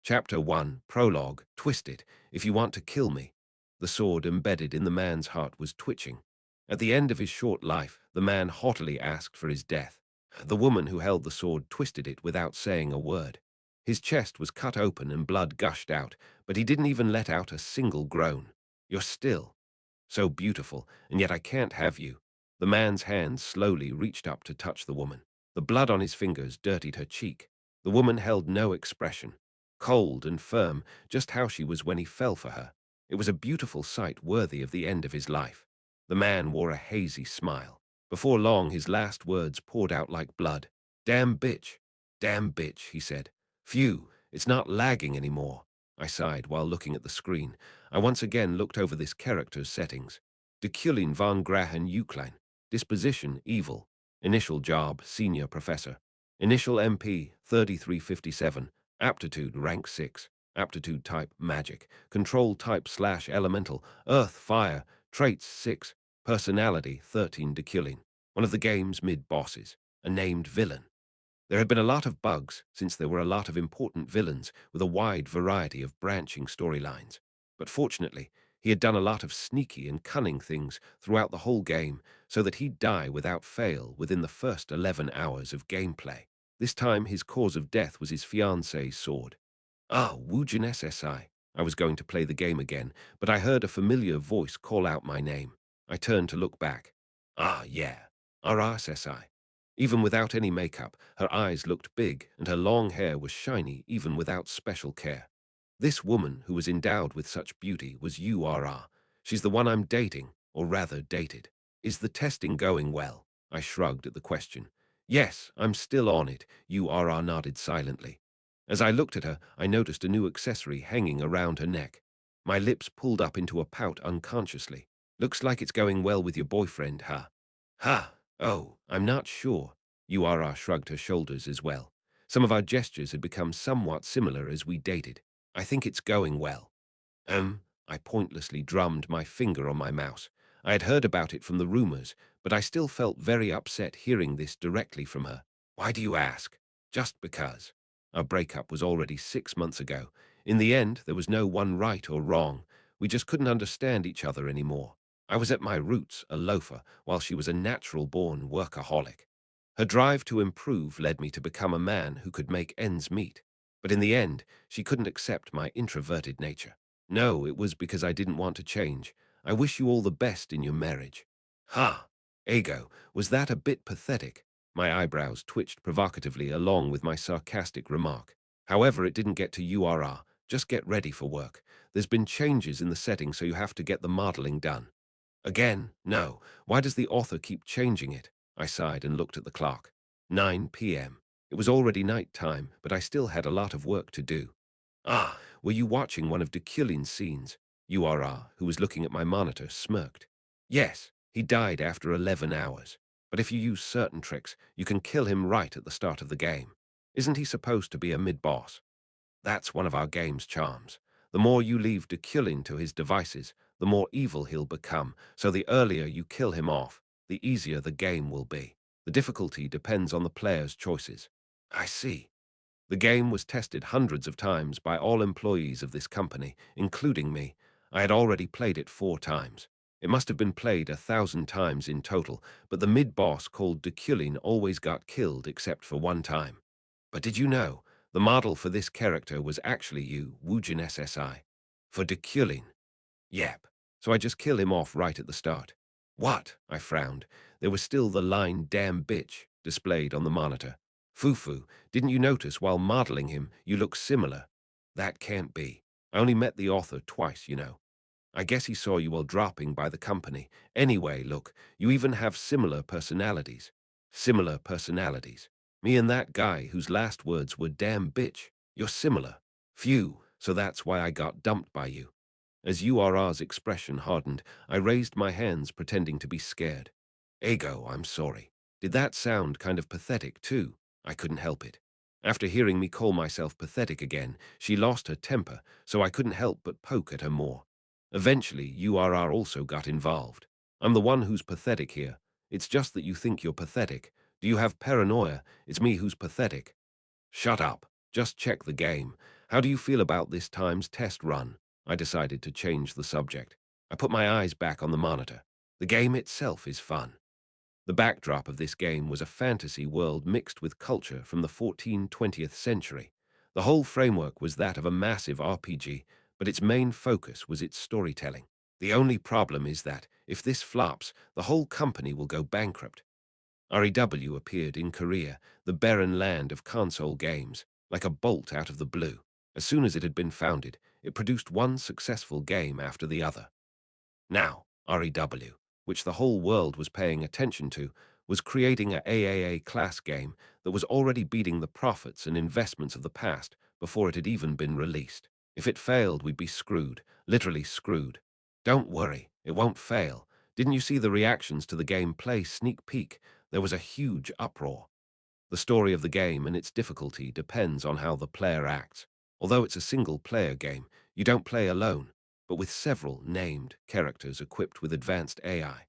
Chapter 1, Prologue, Twisted, If You Want to Kill Me. The sword embedded in the man's heart was twitching. At the end of his short life, the man haughtily asked for his death. The woman who held the sword twisted it without saying a word. His chest was cut open and blood gushed out, but he didn't even let out a single groan. You're still so beautiful, and yet I can't have you. The man's hand slowly reached up to touch the woman. The blood on his fingers dirtied her cheek. The woman held no expression. Cold and firm, just how she was when he fell for her. It was a beautiful sight worthy of the end of his life. The man wore a hazy smile. Before long, his last words poured out like blood. Damn bitch. Damn bitch, he said. Phew, it's not lagging anymore. I sighed while looking at the screen. I once again looked over this character's settings. Deculein von Grahen Euclin. Disposition, evil. Initial job, senior professor. Initial MP, 3357. Aptitude, rank 6. Aptitude type, magic. Control type / elemental. Earth, fire. Traits, 6. Personality, 13. Deculein. One of the game's mid-bosses. A named villain. There had been a lot of bugs, since there were a lot of important villains with a wide variety of branching storylines. But fortunately, he had done a lot of sneaky and cunning things throughout the whole game so that he'd die without fail within the first 11 hours of gameplay. This time, his cause of death was his fiancée's sword. Ah, Woojin SSI. I was going to play the game again, but I heard a familiar voice call out my name. I turned to look back. Ah, yeah. RSSI. Even without any makeup, her eyes looked big and her long hair was shiny even without special care. This woman who was endowed with such beauty was URR. She's the one I'm dating, or rather dated. Is the testing going well? I shrugged at the question. Yes, I'm still on it, URR nodded silently. As I looked at her, I noticed a new accessory hanging around her neck. My lips pulled up into a pout unconsciously. Looks like it's going well with your boyfriend, huh? Ha! Oh, I'm not sure. URR shrugged her shoulders as well. Some of our gestures had become somewhat similar as we dated. I think it's going well. I pointlessly drummed my finger on my mouse. I had heard about it from the rumors, but I still felt very upset hearing this directly from her. Why do you ask? Just because. Our breakup was already 6 months ago. In the end, there was no one right or wrong. We just couldn't understand each other anymore. I was at my roots a loafer, while she was a natural-born workaholic. Her drive to improve led me to become a man who could make ends meet. But in the end, she couldn't accept my introverted nature. No, it was because I didn't want to change. I wish you all the best in your marriage. Ha! Ego, was that a bit pathetic? My eyebrows twitched provocatively along with my sarcastic remark. However, it didn't get to URR. Just get ready for work. There's been changes in the setting, so you have to get the modeling done. Again? No. Why does the author keep changing it? I sighed and looked at the clock. 9 p.m. It was already night time, but I still had a lot of work to do. Ah, were you watching one of Deculein's scenes? URR, who was looking at my monitor, smirked. Yes, he died after 11 hours. But if you use certain tricks, you can kill him right at the start of the game. Isn't he supposed to be a mid-boss? That's one of our game's charms. The more you leave Deculein to his devices, the more evil he'll become, so the earlier you kill him off, the easier the game will be. The difficulty depends on the player's choices. I see. The game was tested hundreds of times by all employees of this company, including me. I had already played it 4 times. It must have been played 1,000 times in total, but the mid-boss called Deculein always got killed except for one time. But did you know, the model for this character was actually you, Woojin SSI. For Deculein. Yep. So I just kill him off right at the start. What? I frowned. There was still the line "damn bitch" displayed on the monitor. Fufu, didn't you notice while modeling him, you look similar? That can't be. I only met the author twice, you know. I guess he saw you while dropping by the company. Anyway, look, you even have similar personalities. Similar personalities. Me and that guy whose last words were "damn bitch." You're similar. Phew, so that's why I got dumped by you. As URR's expression hardened, I raised my hands pretending to be scared. Ego, I'm sorry. Did that sound kind of pathetic too? I couldn't help it. After hearing me call myself pathetic again, she lost her temper, so I couldn't help but poke at her more. Eventually, URR also got involved. I'm the one who's pathetic here. It's just that you think you're pathetic. Do you have paranoia? It's me who's pathetic. Shut up. Just check the game. How do you feel about this time's test run? I decided to change the subject. I put my eyes back on the monitor. The game itself is fun. The backdrop of this game was a fantasy world mixed with culture from the 14th-20th century. The whole framework was that of a massive RPG, but its main focus was its storytelling. The only problem is that, if this flops, the whole company will go bankrupt. REW appeared in Korea, the barren land of console games, like a bolt out of the blue. As soon as it had been founded, it produced one successful game after the other. Now, REW, which the whole world was paying attention to, was creating a AAA-class game that was already beating the profits and investments of the past before it had even been released. If it failed, we'd be screwed, literally screwed. Don't worry, it won't fail. Didn't you see the reactions to the gameplay sneak peek? There was a huge uproar. The story of the game and its difficulty depends on how the player acts. Although it's a single-player game, you don't play alone, but with several named characters equipped with advanced AI.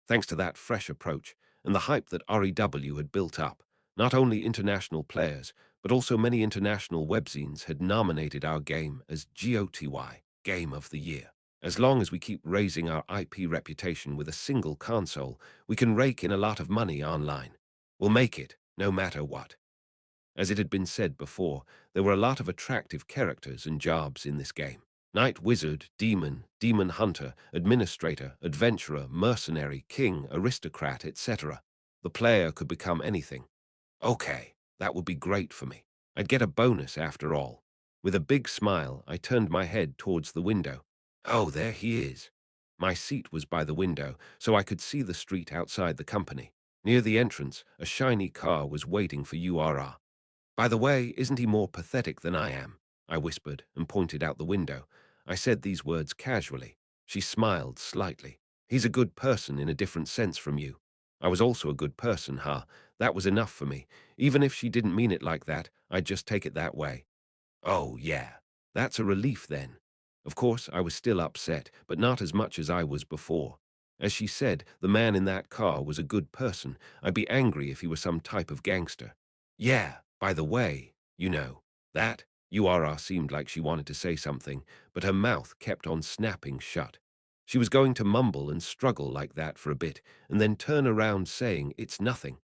Thanks to that fresh approach and the hype that REW had built up, not only international players, but also many international webzines had nominated our game as GOTY, Game of the Year. As long as we keep raising our IP reputation with a single console, we can rake in a lot of money online. We'll make it, no matter what. As it had been said before, there were a lot of attractive characters and jobs in this game. Knight, wizard, demon, demon hunter, administrator, adventurer, mercenary, king, aristocrat, etc. The player could become anything. Okay, that would be great for me. I'd get a bonus after all. With a big smile, I turned my head towards the window. Oh, there he is. My seat was by the window, so I could see the street outside the company. Near the entrance, a shiny car was waiting for URR. By the way, isn't he more pathetic than I am? I whispered and pointed out the window. I said these words casually. She smiled slightly. He's a good person in a different sense from you. I was also a good person, huh? That was enough for me. Even if she didn't mean it like that, I'd just take it that way. Oh, yeah. That's a relief then. Of course, I was still upset, but not as much as I was before. As she said, the man in that car was a good person. I'd be angry if he was some type of gangster. Yeah, by the way, that URR seemed like she wanted to say something, but her mouth kept on snapping shut. She was going to mumble and struggle like that for a bit, and then turn around saying, "It's nothing."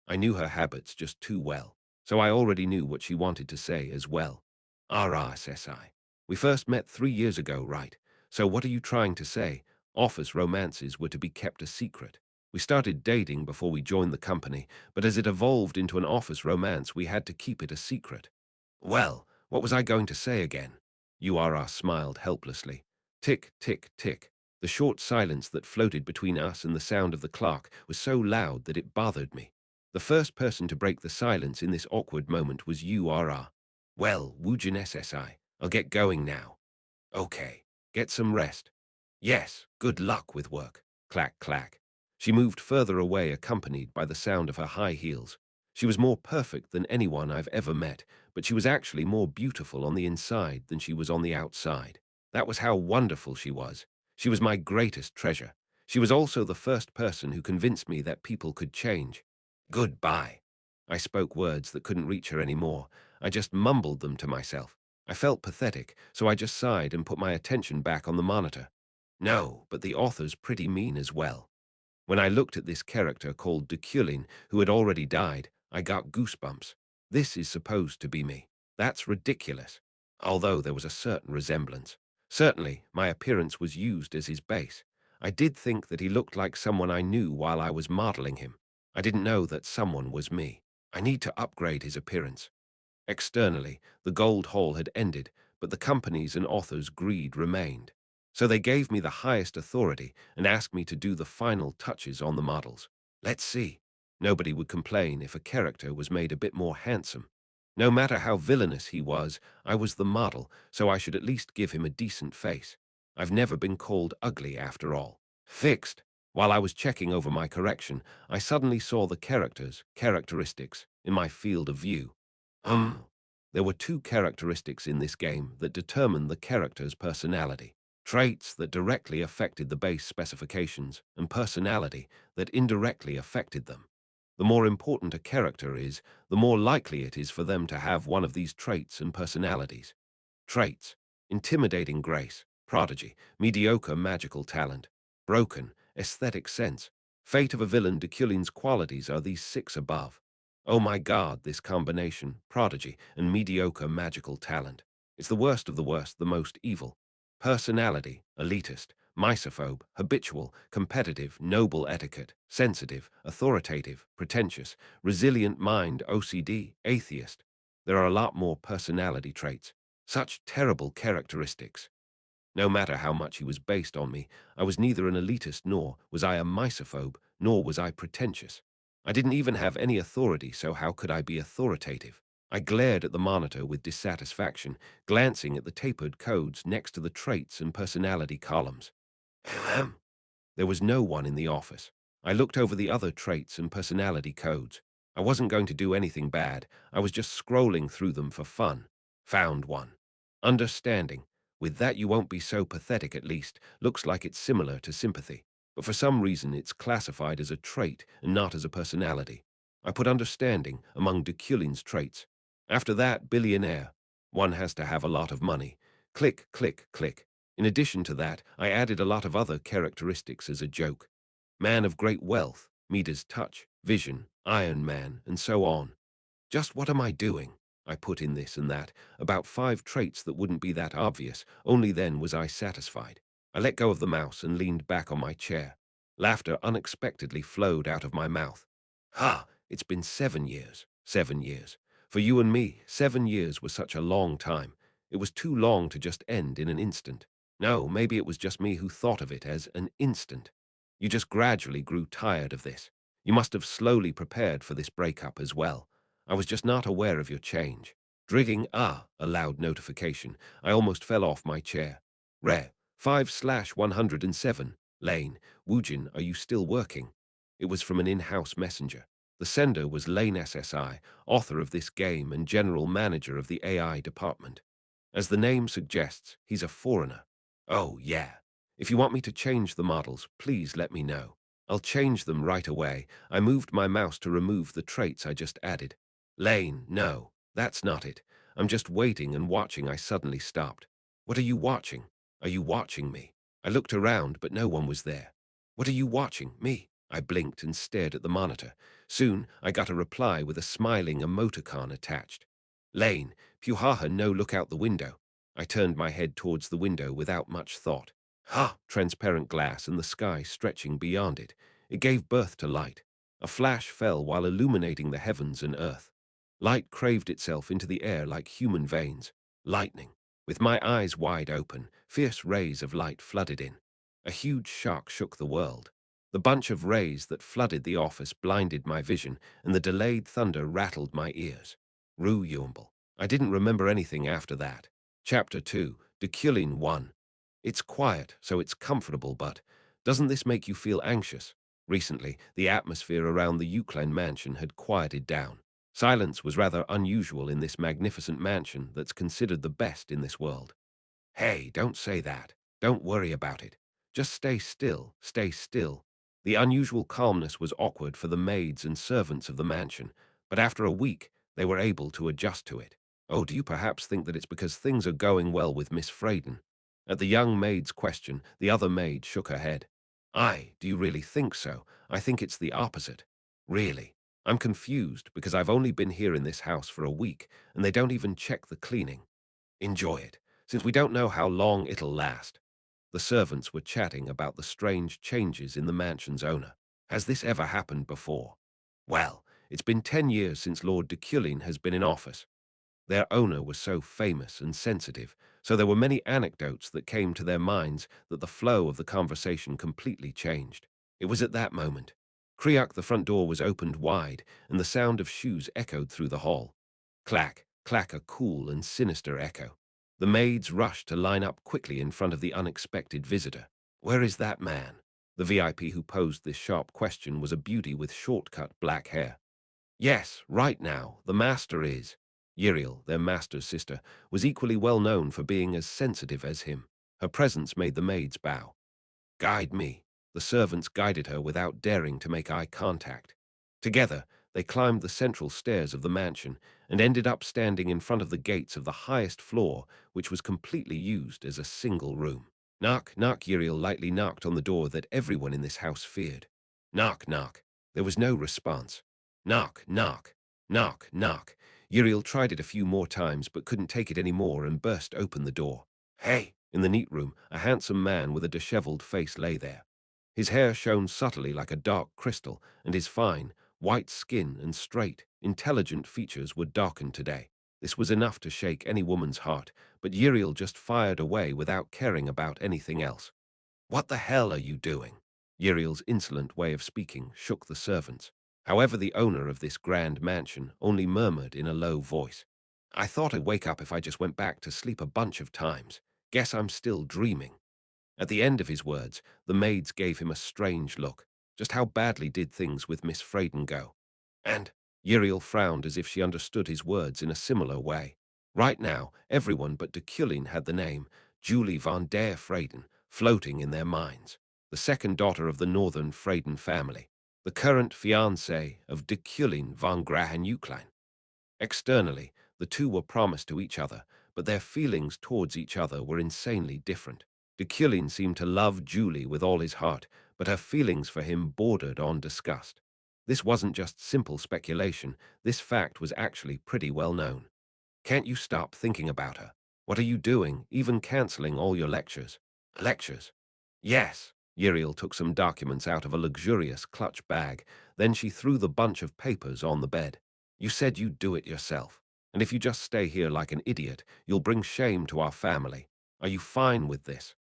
I knew her habits just too well, so I already knew what she wanted to say as well. RSSI. We first met 3 years ago, right? So what are you trying to say? Office romances were to be kept a secret. We started dating before we joined the company, but as it evolved into an office romance, we had to keep it a secret. Well, what was I going to say again? URR smiled helplessly. Tick, tick, tick. The short silence that floated between us and the sound of the clock was so loud that it bothered me. The first person to break the silence in this awkward moment was URR. Well, Woojin SSI, I'll get going now. Okay, get some rest. Yes, good luck with work. Clack, clack. She moved further away, accompanied by the sound of her high heels. She was more perfect than anyone I've ever met, but she was actually more beautiful on the inside than she was on the outside. That was how wonderful she was. She was my greatest treasure. She was also the first person who convinced me that people could change. Goodbye. I spoke words that couldn't reach her anymore. I just mumbled them to myself. I felt pathetic, so I just sighed and put my attention back on the monitor. No, but the author's pretty mean as well. When I looked at this character called Deculein, who had already died, I got goosebumps. This is supposed to be me. That's ridiculous. Although there was a certain resemblance. Certainly, my appearance was used as his base. I did think that he looked like someone I knew while I was modeling him. I didn't know that someone was me. I need to upgrade his appearance. Externally, the gold haul had ended, but the company's and authors' greed remained. So they gave me the highest authority and asked me to do the final touches on the models. Let's see. Nobody would complain if a character was made a bit more handsome. No matter how villainous he was, I was the model, so I should at least give him a decent face. I've never been called ugly after all. Fixed. While I was checking over my correction, I suddenly saw the characteristics, in my field of view. There were two characteristics in this game that determined the character's personality. Traits that directly affected the base specifications, and personality that indirectly affected them. The more important a character is, the more likely it is for them to have one of these traits and personalities. Traits: intimidating grace, prodigy, mediocre magical talent, broken, aesthetic sense. Fate of a villain. Deculein's qualities are these six above. Oh my God, this combination, prodigy and mediocre magical talent. It's the worst of the worst, the most evil. Personality: elitist, misophobe, habitual, competitive, noble etiquette, sensitive, authoritative, pretentious, resilient mind, OCD, atheist. There are a lot more personality traits. Such terrible characteristics. No matter how much he was based on me, I was neither an elitist nor was I a misophobe, nor was I pretentious. I didn't even have any authority, so how could I be authoritative? I glared at the monitor with dissatisfaction, glancing at the tapered codes next to the traits and personality columns. There was no one in the office. I looked over the other traits and personality codes. I wasn't going to do anything bad. I was just scrolling through them for fun. Found one. Understanding. With that you won't be so pathetic at least. Looks like it's similar to sympathy. But for some reason it's classified as a trait and not as a personality. I put understanding among Deculein's traits. After that, billionaire. One has to have a lot of money. Click, click, click. In addition to that, I added a lot of other characteristics as a joke. Man of great wealth, Midas touch, vision, Iron Man, and so on. Just what am I doing? I put in this and that, about 5 traits that wouldn't be that obvious. Only then was I satisfied. I let go of the mouse and leaned back on my chair. Laughter unexpectedly flowed out of my mouth. Ha! It's been 7 years. 7 years. For you and me, 7 years was such a long time. It was too long to just end in an instant. No, maybe it was just me who thought of it as an instant. You just gradually grew tired of this. You must have slowly prepared for this breakup as well. I was just not aware of your change. Drigging, a loud notification. I almost fell off my chair. Rare, 5/107. Lane, Woojin, are you still working? It was from an in-house messenger. The sender was Lane SSI, author of this game and general manager of the AI department. As the name suggests, he's a foreigner. Oh, yeah. If you want me to change the models, please let me know. I'll change them right away. I moved my mouse to remove the traits I just added. Lane, no, that's not it. I'm just waiting and watching. I suddenly stopped. What are you watching? Are you watching me? I looked around, but no one was there. What are you watching? Me? I blinked and stared at the monitor. Soon, I got a reply with a smiling emoticon attached. Lane, Puhaha, no, look out the window. I turned my head towards the window without much thought. Ha! Transparent glass and the sky stretching beyond it. It gave birth to light. A flash fell while illuminating the heavens and earth. Light craved itself into the air like human veins. Lightning. With my eyes wide open, fierce rays of light flooded in. A huge shock shook the world. The bunch of rays that flooded the office blinded my vision, and the delayed thunder rattled my ears. Rue Yumble. I didn't remember anything after that. Chapter 2, Deculein 1. It's quiet, so it's comfortable, but doesn't this make you feel anxious? Recently, the atmosphere around the Euclid mansion had quieted down. Silence was rather unusual in this magnificent mansion that's considered the best in this world. Hey, don't say that. Don't worry about it. Just stay still, stay still. The unusual calmness was awkward for the maids and servants of the mansion, but after a week, they were able to adjust to it. Oh, do you perhaps think that it's because things are going well with Miss Frayden? At the young maid's question, the other maid shook her head. Do you really think so? I think it's the opposite. Really? I'm confused because I've only been here in this house for a week, and they don't even check the cleaning. Enjoy it, since we don't know how long it'll last. The servants were chatting about the strange changes in the mansion's owner. Has this ever happened before? Well, it's been 10 years since Lord Deculein has been in office. Their owner was so famous and sensitive, so there were many anecdotes that came to their minds that the flow of the conversation completely changed. It was at that moment. Kriak, the front door was opened wide, and the sound of shoes echoed through the hall. Clack, clack, a cool and sinister echo. The maids rushed to line up quickly in front of the unexpected visitor. Where is that man? The VIP who posed this sharp question was a beauty with short-cut black hair. Yes, right now, the master is. Yiriel, their master's sister, was equally well known for being as sensitive as him. Her presence made the maids bow. Guide me. The servants guided her without daring to make eye contact. Together, they climbed the central stairs of the mansion and ended up standing in front of the gates of the highest floor, which was completely used as a single room. Knock, knock, Uriel lightly knocked on the door that everyone in this house feared. Knock, knock. There was no response. Knock, knock, knock, knock. Uriel tried it a few more times but couldn't take it any more and burst open the door. Hey! In the neat room, a handsome man with a disheveled face lay there. His hair shone subtly like a dark crystal, and his fine, white skin and straight, intelligent features were darkened today. This was enough to shake any woman's heart, but Uriel just fired away without caring about anything else. What the hell are you doing? Uriel's insolent way of speaking shook the servants. However, the owner of this grand mansion only murmured in a low voice, I thought I'd wake up if I just went back to sleep a bunch of times. Guess I'm still dreaming. At the end of his words, the maids gave him a strange look. Just how badly did things with Miss Freyden go? And Uriel frowned as if she understood his words in a similar way. Right now, everyone but Deculein had the name Julie von der Freyden floating in their minds, the second daughter of the northern Freyden family, the current fiancée of Deculein von Grahen-Uklein. Externally, the two were promised to each other, but their feelings towards each other were insanely different. Deculein seemed to love Julie with all his heart, but her feelings for him bordered on disgust. This wasn't just simple speculation, this fact was actually pretty well known. Can't you stop thinking about her? What are you doing, even cancelling all your lectures? Lectures? Yes. Uriel took some documents out of a luxurious clutch bag, then she threw the bunch of papers on the bed. You said you'd do it yourself, and if you just stay here like an idiot, you'll bring shame to our family. Are you fine with this?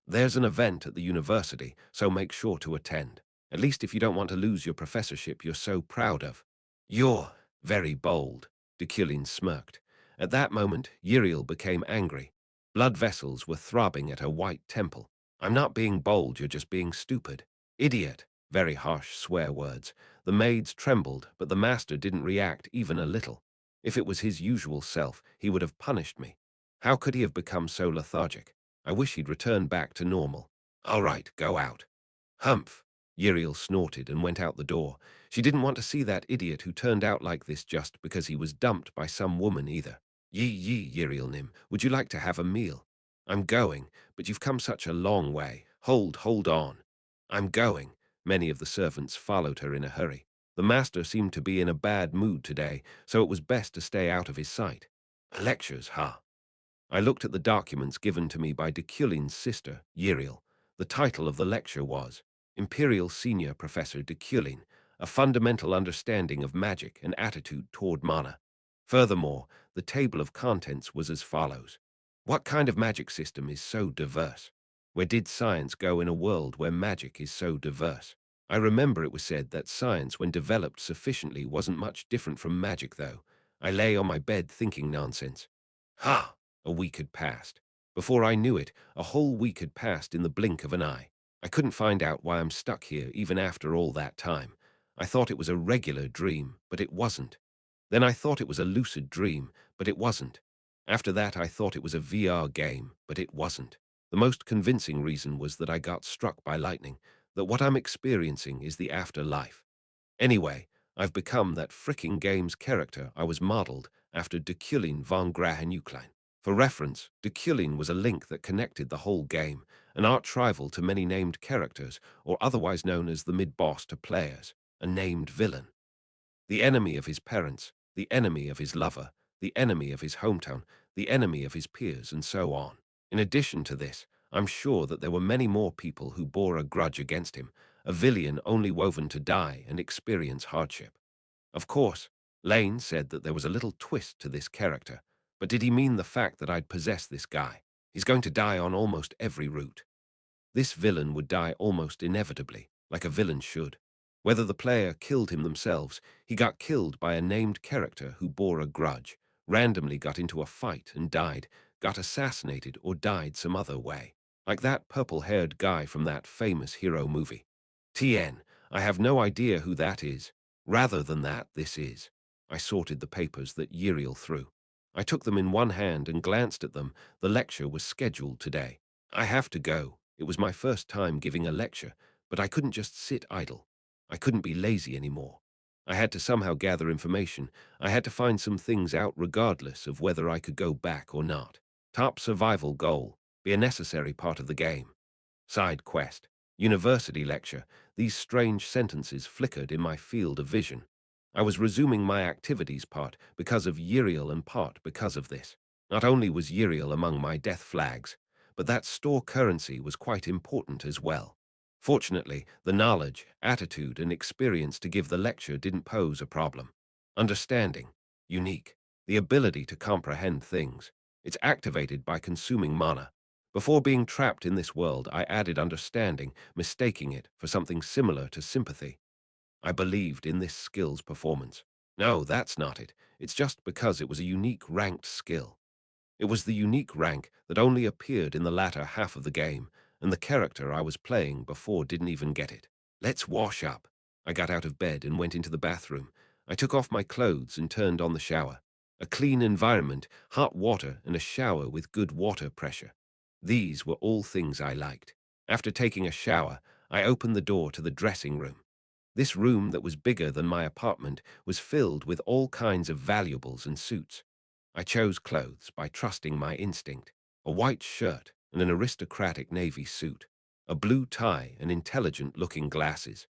There's an event at the university, so make sure to attend. At least if you don't want to lose your professorship you're so proud of. You're very bold, Deculein smirked. At that moment, Uriel became angry. Blood vessels were throbbing at her white temple. I'm not being bold, you're just being stupid. Idiot. Very harsh swear words. The maids trembled, but the master didn't react even a little. If it was his usual self, he would have punished me. How could he have become so lethargic? I wish he'd return back to normal. All right, go out. Humph. Uriel snorted and went out the door. She didn't want to see that idiot who turned out like this just because he was dumped by some woman either. Yee, Uriel Nim, would you like to have a meal? I'm going, but you've come such a long way. Hold on. I'm going. Many of the servants followed her in a hurry. The master seemed to be in a bad mood today, so it was best to stay out of his sight. Lectures, huh? I looked at the documents given to me by Deculein's sister, Uriel. The title of the lecture was Imperial Senior Professor Deculein, A Fundamental Understanding of Magic and Attitude Toward Mana. Furthermore, the table of contents was as follows. What kind of magic system is so diverse? Where did science go in a world where magic is so diverse? I remember it was said that science, when developed sufficiently, wasn't much different from magic, though. I lay on my bed thinking nonsense. Ha! A week had passed. Before I knew it, a whole week had passed in the blink of an eye. I couldn't find out why I'm stuck here even after all that time. I thought it was a regular dream, but it wasn't. Then I thought it was a lucid dream, but it wasn't. After that, I thought it was a VR game, but it wasn't. The most convincing reason was that I got struck by lightning, that what I'm experiencing is the afterlife. Anyway, I've become that fricking game's character I was modeled after Deculein von Grahen-Uklein. For reference, Deculein was a link that connected the whole game, an arch-rival to many named characters, or otherwise known as the mid-boss to players, a named villain. The enemy of his parents, the enemy of his lover, the enemy of his hometown, the enemy of his peers, and so on. In addition to this, I'm sure that there were many more people who bore a grudge against him, a villain only woven to die and experience hardship. Of course, Lane said that there was a little twist to this character, but did he mean the fact that I'd possessed this guy? He's going to die on almost every route. This villain would die almost inevitably, like a villain should. Whether the player killed him themselves, he got killed by a named character who bore a grudge, randomly got into a fight and died, got assassinated or died some other way. Like that purple-haired guy from that famous hero movie. TN, I have no idea who that is. Rather than that, this is. I sorted the papers that Uriel threw. I took them in one hand and glanced at them. The lecture was scheduled today. I have to go. It was my first time giving a lecture, but I couldn't just sit idle. I couldn't be lazy anymore. I had to somehow gather information. I had to find some things out regardless of whether I could go back or not. Top survival goal. Be a necessary part of the game. Side quest. University lecture. These strange sentences flickered in my field of vision. I was resuming my activities part because of Uriel and part because of this. Not only was Uriel among my death flags, but that store currency was quite important as well. Fortunately, the knowledge, attitude, and experience to give the lecture didn't pose a problem. Understanding. Unique. The ability to comprehend things. It's activated by consuming mana. Before being trapped in this world, I added understanding, mistaking it for something similar to sympathy. I believed in this skill's performance. No, that's not it. It's just because it was a unique ranked skill. It was the unique rank that only appeared in the latter half of the game, and the character I was playing before didn't even get it. Let's wash up. I got out of bed and went into the bathroom. I took off my clothes and turned on the shower. A clean environment, hot water, and a shower with good water pressure. These were all things I liked. After taking a shower, I opened the door to the dressing room. This room that was bigger than my apartment was filled with all kinds of valuables and suits. I chose clothes by trusting my instinct. A white shirt and an aristocratic navy suit. A blue tie and intelligent-looking glasses.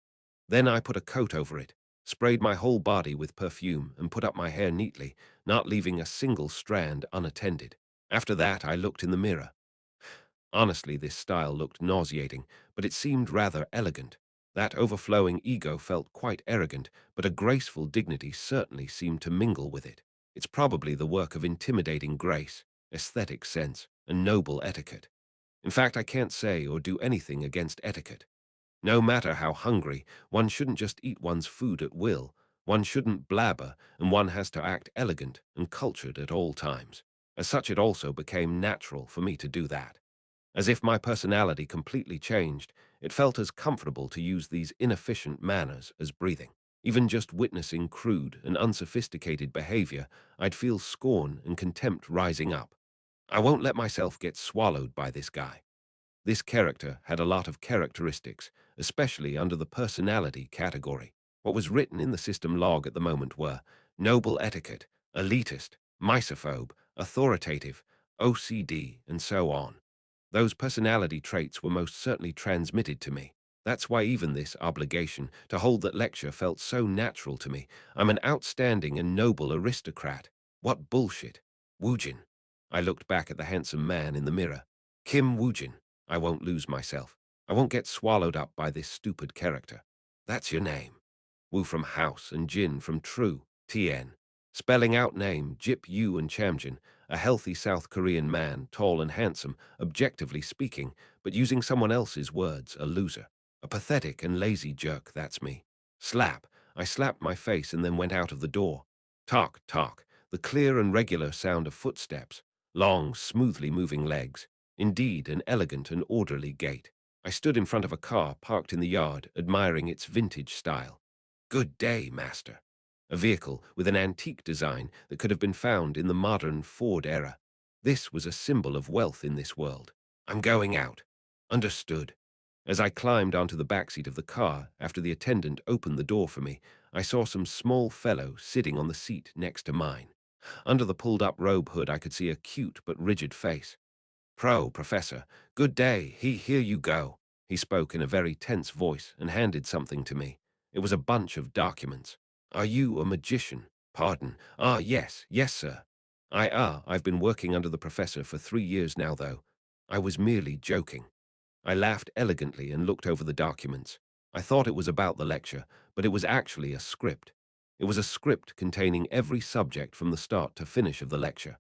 Then I put a coat over it, sprayed my whole body with perfume, and put up my hair neatly, not leaving a single strand unattended. After that, I looked in the mirror. Honestly, this style looked nauseating, but it seemed rather elegant. That overflowing ego felt quite arrogant, but a graceful dignity certainly seemed to mingle with it. It's probably the work of intimidating grace, aesthetic sense, and noble etiquette. In fact, I can't say or do anything against etiquette. No matter how hungry, one shouldn't just eat one's food at will. One shouldn't blabber, and one has to act elegant and cultured at all times. As such, it also became natural for me to do that. As if my personality completely changed, it felt as comfortable to use these inefficient manners as breathing. Even just witnessing crude and unsophisticated behavior, I'd feel scorn and contempt rising up. I won't let myself get swallowed by this guy. This character had a lot of characteristics, especially under the personality category. What was written in the system log at the moment were noble etiquette, elitist, misophobe, authoritative, OCD, and so on. Those personality traits were most certainly transmitted to me. That's why even this obligation to hold that lecture felt so natural to me. I'm an outstanding and noble aristocrat. What bullshit. Woojin. I looked back at the handsome man in the mirror. Kim Woojin. I won't lose myself. I won't get swallowed up by this stupid character. That's your name. Wu from House and Jin from True, TN. Spelling out name, Jip Yu and Chamjin, a healthy South Korean man, tall and handsome, objectively speaking, but using someone else's words, a loser. A pathetic and lazy jerk, that's me. Slap. I slapped my face and then went out of the door. Talk, talk. The clear and regular sound of footsteps. Long, smoothly moving legs. Indeed, an elegant and orderly gait. I stood in front of a car parked in the yard, admiring its vintage style. Good day, master. A vehicle with an antique design that could have been found in the modern Ford era. This was a symbol of wealth in this world. I'm going out. Understood. As I climbed onto the backseat of the car, after the attendant opened the door for me, I saw some small fellow sitting on the seat next to mine. Under the pulled-up robe hood, I could see a cute but rigid face. Professor, good day, here you go. He spoke in a very tense voice and handed something to me. It was a bunch of documents. Are you a magician? Pardon. Yes, sir. I've been working under the professor for 3 years now, though. I was merely joking. I laughed elegantly and looked over the documents. I thought it was about the lecture, but it was actually a script. It was a script containing every subject from the start to finish of the lecture.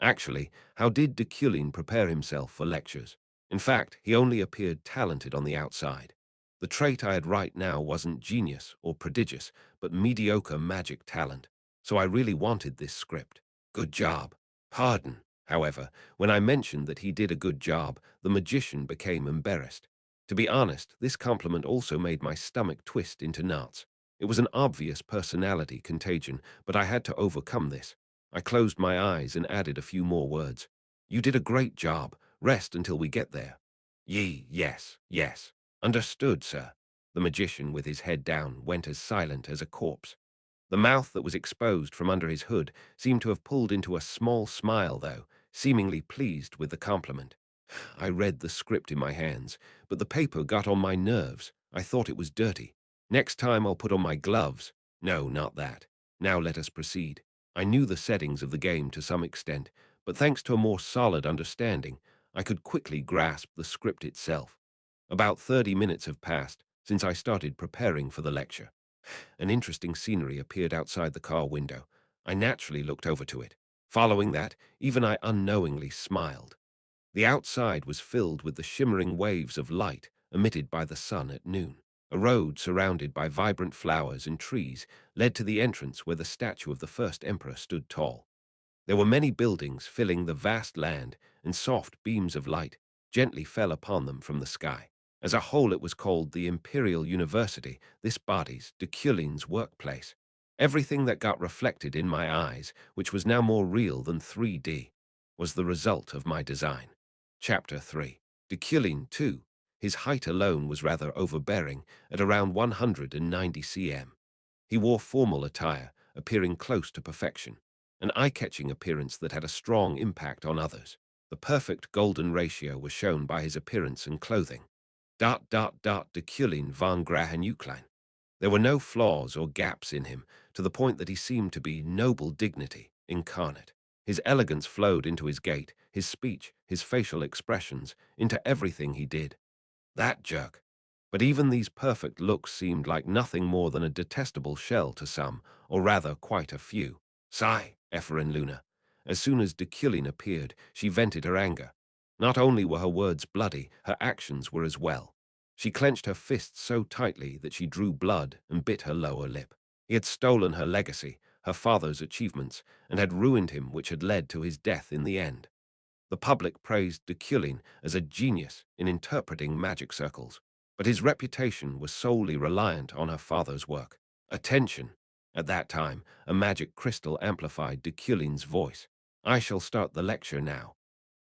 Actually, how did Deculein prepare himself for lectures? In fact, he only appeared talented on the outside. The trait I had right now wasn't genius or prodigious, but mediocre magic talent. So I really wanted this script. Good job. Pardon. However, when I mentioned that he did a good job, the magician became embarrassed. To be honest, this compliment also made my stomach twist into knots. It was an obvious personality contagion, but I had to overcome this. I closed my eyes and added a few more words. You did a great job. Rest until we get there. Yes. Understood, sir. The magician, with his head down, went as silent as a corpse. The mouth that was exposed from under his hood seemed to have pulled into a small smile, though, seemingly pleased with the compliment. I read the script in my hands, but the paper got on my nerves. I thought it was dirty. Next time I'll put on my gloves. No, not that. Now let us proceed. I knew the settings of the game to some extent, but thanks to a more solid understanding, I could quickly grasp the script itself. About 30 minutes have passed since I started preparing for the lecture. An interesting scenery appeared outside the car window. I naturally looked over to it. Following that, even I unknowingly smiled. The outside was filled with the shimmering waves of light emitted by the sun at noon. A road surrounded by vibrant flowers and trees led to the entrance where the statue of the first emperor stood tall. There were many buildings filling the vast land, and soft beams of light gently fell upon them from the sky. As a whole, it was called the Imperial University, this body's, Deculein's workplace. Everything that got reflected in my eyes, which was now more real than 3D, was the result of my design. Chapter 3. Deculein, too. His height alone was rather overbearing, at around 190 cm. He wore formal attire, appearing close to perfection, an eye-catching appearance that had a strong impact on others. The perfect golden ratio was shown by his appearance and clothing. Deculein van Grahan. There were no flaws or gaps in him, to the point that he seemed to be noble dignity incarnate. His elegance flowed into his gait, his speech, his facial expressions, into everything he did. That jerk. But even these perfect looks seemed like nothing more than a detestable shell to some, or rather quite a few. Sigh, Ephraim Luna. As soon as Deculein appeared, she vented her anger. Not only were her words bloody, her actions were as well. She clenched her fists so tightly that she drew blood and bit her lower lip. He had stolen her legacy, her father's achievements, and had ruined him, which had led to his death in the end. The public praised Deculein as a genius in interpreting magic circles, but his reputation was solely reliant on her father's work. Attention! At that time, a magic crystal amplified Deculein's voice. I shall start the lecture now.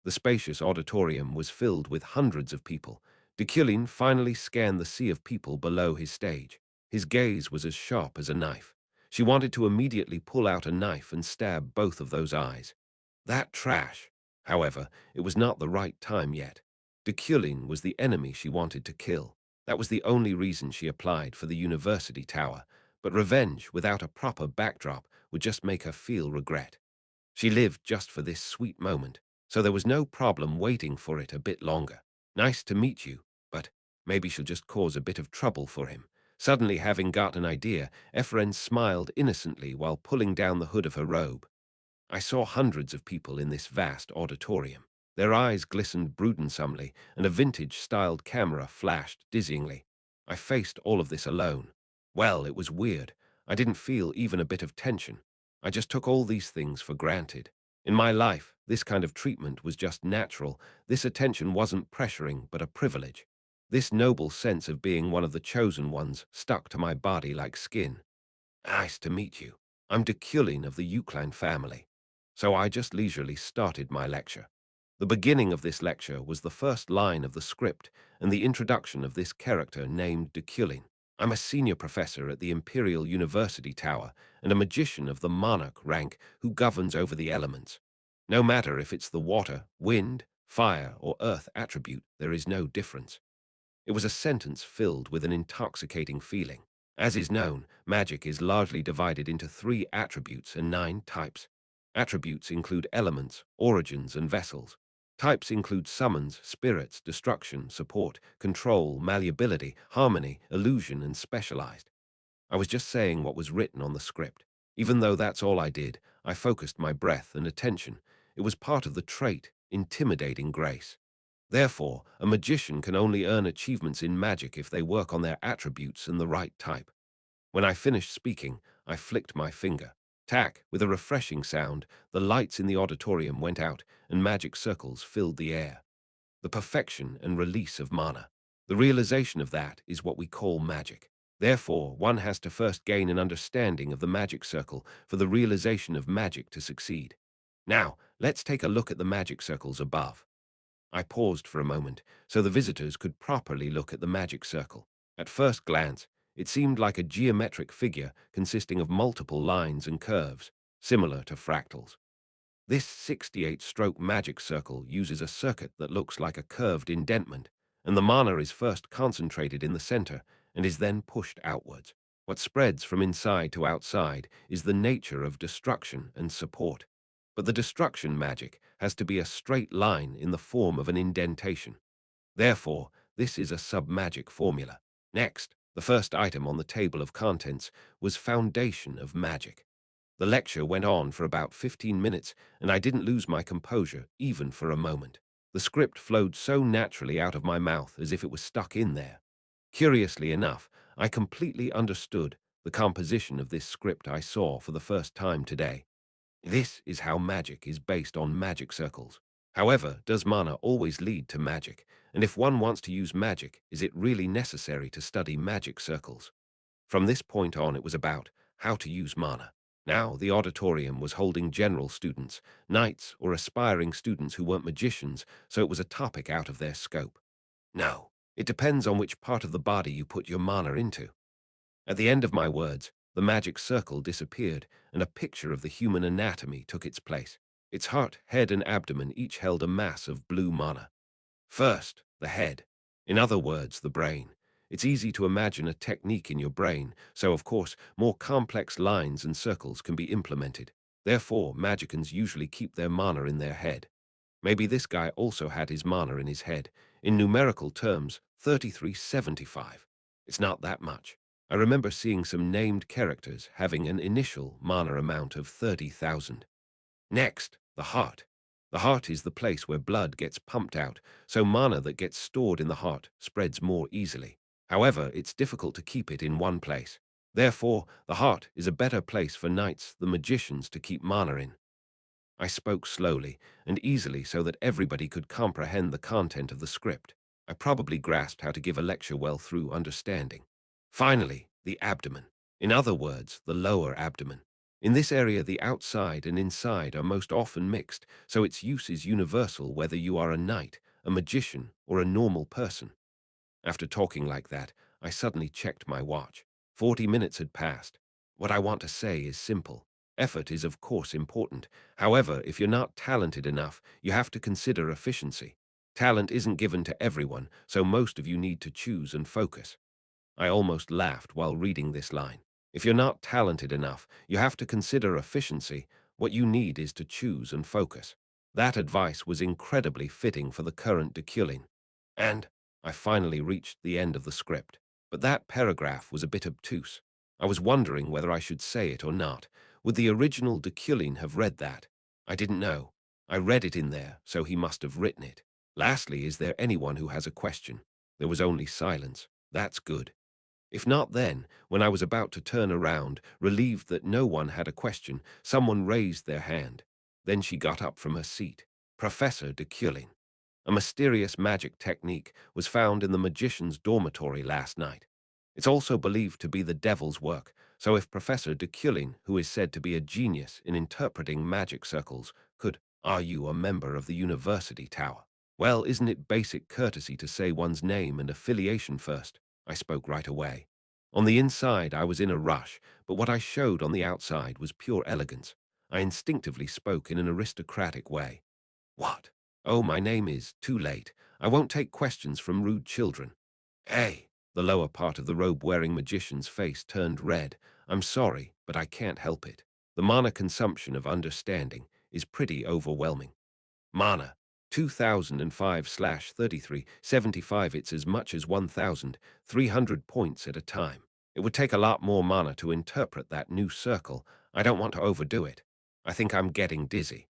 The spacious auditorium was filled with hundreds of people. Deculein finally scanned the sea of people below his stage. His gaze was as sharp as a knife. She wanted to immediately pull out a knife and stab both of those eyes. That trash! However, it was not the right time yet. Deculein was the enemy she wanted to kill. That was the only reason she applied for the university tower, but revenge without a proper backdrop would just make her feel regret. She lived just for this sweet moment, so there was no problem waiting for it a bit longer. Nice to meet you, but maybe she'll just cause a bit of trouble for him. Suddenly having got an idea, Ephraim smiled innocently while pulling down the hood of her robe. I saw hundreds of people in this vast auditorium. Their eyes glistened brudensomely, and a vintage-styled camera flashed dizzyingly. I faced all of this alone. Well, it was weird. I didn't feel even a bit of tension. I just took all these things for granted. In my life, this kind of treatment was just natural. This attention wasn't pressuring, but a privilege. This noble sense of being one of the chosen ones stuck to my body like skin. Nice to meet you. I'm Deculein of the Euclid family. So I just leisurely started my lecture. The beginning of this lecture was the first line of the script and the introduction of this character named Deculein. I'm a senior professor at the Imperial University Tower and a magician of the monarch rank who governs over the elements. No matter if it's the water, wind, fire, or earth attribute, there is no difference. It was a sentence filled with an intoxicating feeling. As is known, magic is largely divided into 3 attributes and 9 types. Attributes include elements, origins, and vessels. Types include summons, spirits, destruction, support, control, malleability, harmony, illusion, and specialized. I was just saying what was written on the script. Even though that's all I did, I focused my breath and attention. It was part of the trait, intimidating grace. Therefore, a magician can only earn achievements in magic if they work on their attributes and the right type. When I finished speaking, I flicked my finger. Tack, with a refreshing sound, the lights in the auditorium went out and magic circles filled the air. The perfection and release of mana. The realization of that is what we call magic. Therefore, one has to first gain an understanding of the magic circle for the realization of magic to succeed. Now, let's take a look at the magic circles above. I paused for a moment so the visitors could properly look at the magic circle. At first glance, It seemed like a geometric figure consisting of multiple lines and curves, similar to fractals. This 68-stroke magic circle uses a circuit that looks like a curved indentation, and the mana is first concentrated in the center and is then pushed outwards. What spreads from inside to outside is the nature of destruction and support. But the destruction magic has to be a straight line in the form of an indentation. Therefore, this is a sub-magic formula. Next, the first item on the table of contents was Foundation of Magic. The lecture went on for about 15 minutes, and I didn't lose my composure even for a moment. The script flowed so naturally out of my mouth as if it was stuck in there. Curiously enough, I completely understood the composition of this script I saw for the first time today. This is how magic is based on magic circles. However, does mana always lead to magic? And if one wants to use magic, is it really necessary to study magic circles? From this point on, it was about how to use mana. Now, the auditorium was holding general students, knights, or aspiring students who weren't magicians, so it was a topic out of their scope. No, it depends on which part of the body you put your mana into. At the end of my words, the magic circle disappeared, and a picture of the human anatomy took its place. Its heart, head, and abdomen each held a mass of blue mana. First, the head. In other words, the brain. It's easy to imagine a technique in your brain, so of course, more complex lines and circles can be implemented. Therefore, magicians usually keep their mana in their head. Maybe this guy also had his mana in his head. In numerical terms, 3375. It's not that much. I remember seeing some named characters having an initial mana amount of 30,000. Next, the heart. The heart is the place where blood gets pumped out, so mana that gets stored in the heart spreads more easily. However, it's difficult to keep it in one place. Therefore, the heart is a better place for knights than magicians to keep mana in. I spoke slowly and easily so that everybody could comprehend the content of the script. I probably grasped how to give a lecture well through understanding. Finally, the abdomen. In other words, the lower abdomen. In this area, the outside and inside are most often mixed, so its use is universal whether you are a knight, a magician, or a normal person. After talking like that, I suddenly checked my watch. 40 minutes had passed. What I want to say is simple. Effort is of course important. However, if you're not talented enough, you have to consider efficiency. Talent isn't given to everyone, so most of you need to choose and focus. I almost laughed while reading this line. If you're not talented enough, you have to consider efficiency. What you need is to choose and focus. That advice was incredibly fitting for the current Deculein. And I finally reached the end of the script. But that paragraph was a bit obtuse. I was wondering whether I should say it or not. Would the original Deculein have read that? I didn't know. I read it in there, so he must have written it. Lastly, is there anyone who has a question? There was only silence. That's good. If not then, when I was about to turn around, relieved that no one had a question, someone raised their hand. Then she got up from her seat. Professor Deculein. A mysterious magic technique was found in the magician's dormitory last night. It's also believed to be the devil's work, so if Professor Deculein, who is said to be a genius in interpreting magic circles, are you a member of the university tower? Well, isn't it basic courtesy to say one's name and affiliation first? I spoke right away. On the inside, I was in a rush, but what I showed on the outside was pure elegance. I instinctively spoke in an aristocratic way. What? Oh, my name is too late. I won't take questions from rude children. Hey! The lower part of the robe-wearing magician's face turned red. I'm sorry, but I can't help it. The mana consumption of understanding is pretty overwhelming. Mana, 2005/3375. It's as much as 1,300 points at a time. It would take a lot more mana to interpret that new circle. I don't want to overdo it. I think I'm getting dizzy.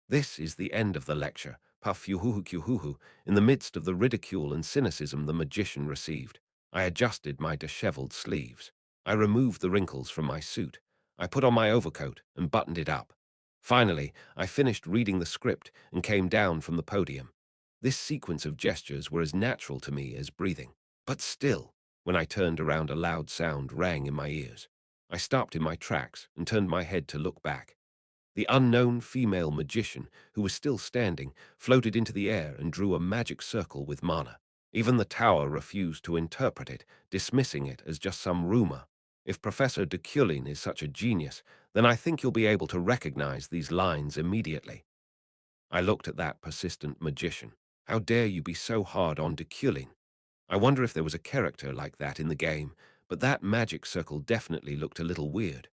This is the end of the lecture. Puff yuhuhu. In the midst of the ridicule and cynicism the magician received, I adjusted my disheveled sleeves. I removed the wrinkles from my suit. I put on my overcoat and buttoned it up. Finally, I finished reading the script and came down from the podium. This sequence of gestures were as natural to me as breathing. But still, when I turned around, a loud sound rang in my ears. I stopped in my tracks and turned my head to look back. The unknown female magician, who was still standing, floated into the air and drew a magic circle with mana. Even the tower refused to interpret it, dismissing it as just some rumor. If Professor Deculein is such a genius, then I think you'll be able to recognize these lines immediately. I looked at that persistent magician. How dare you be so hard on Deculein? I wonder if there was a character like that in the game, but that magic circle definitely looked a little weird.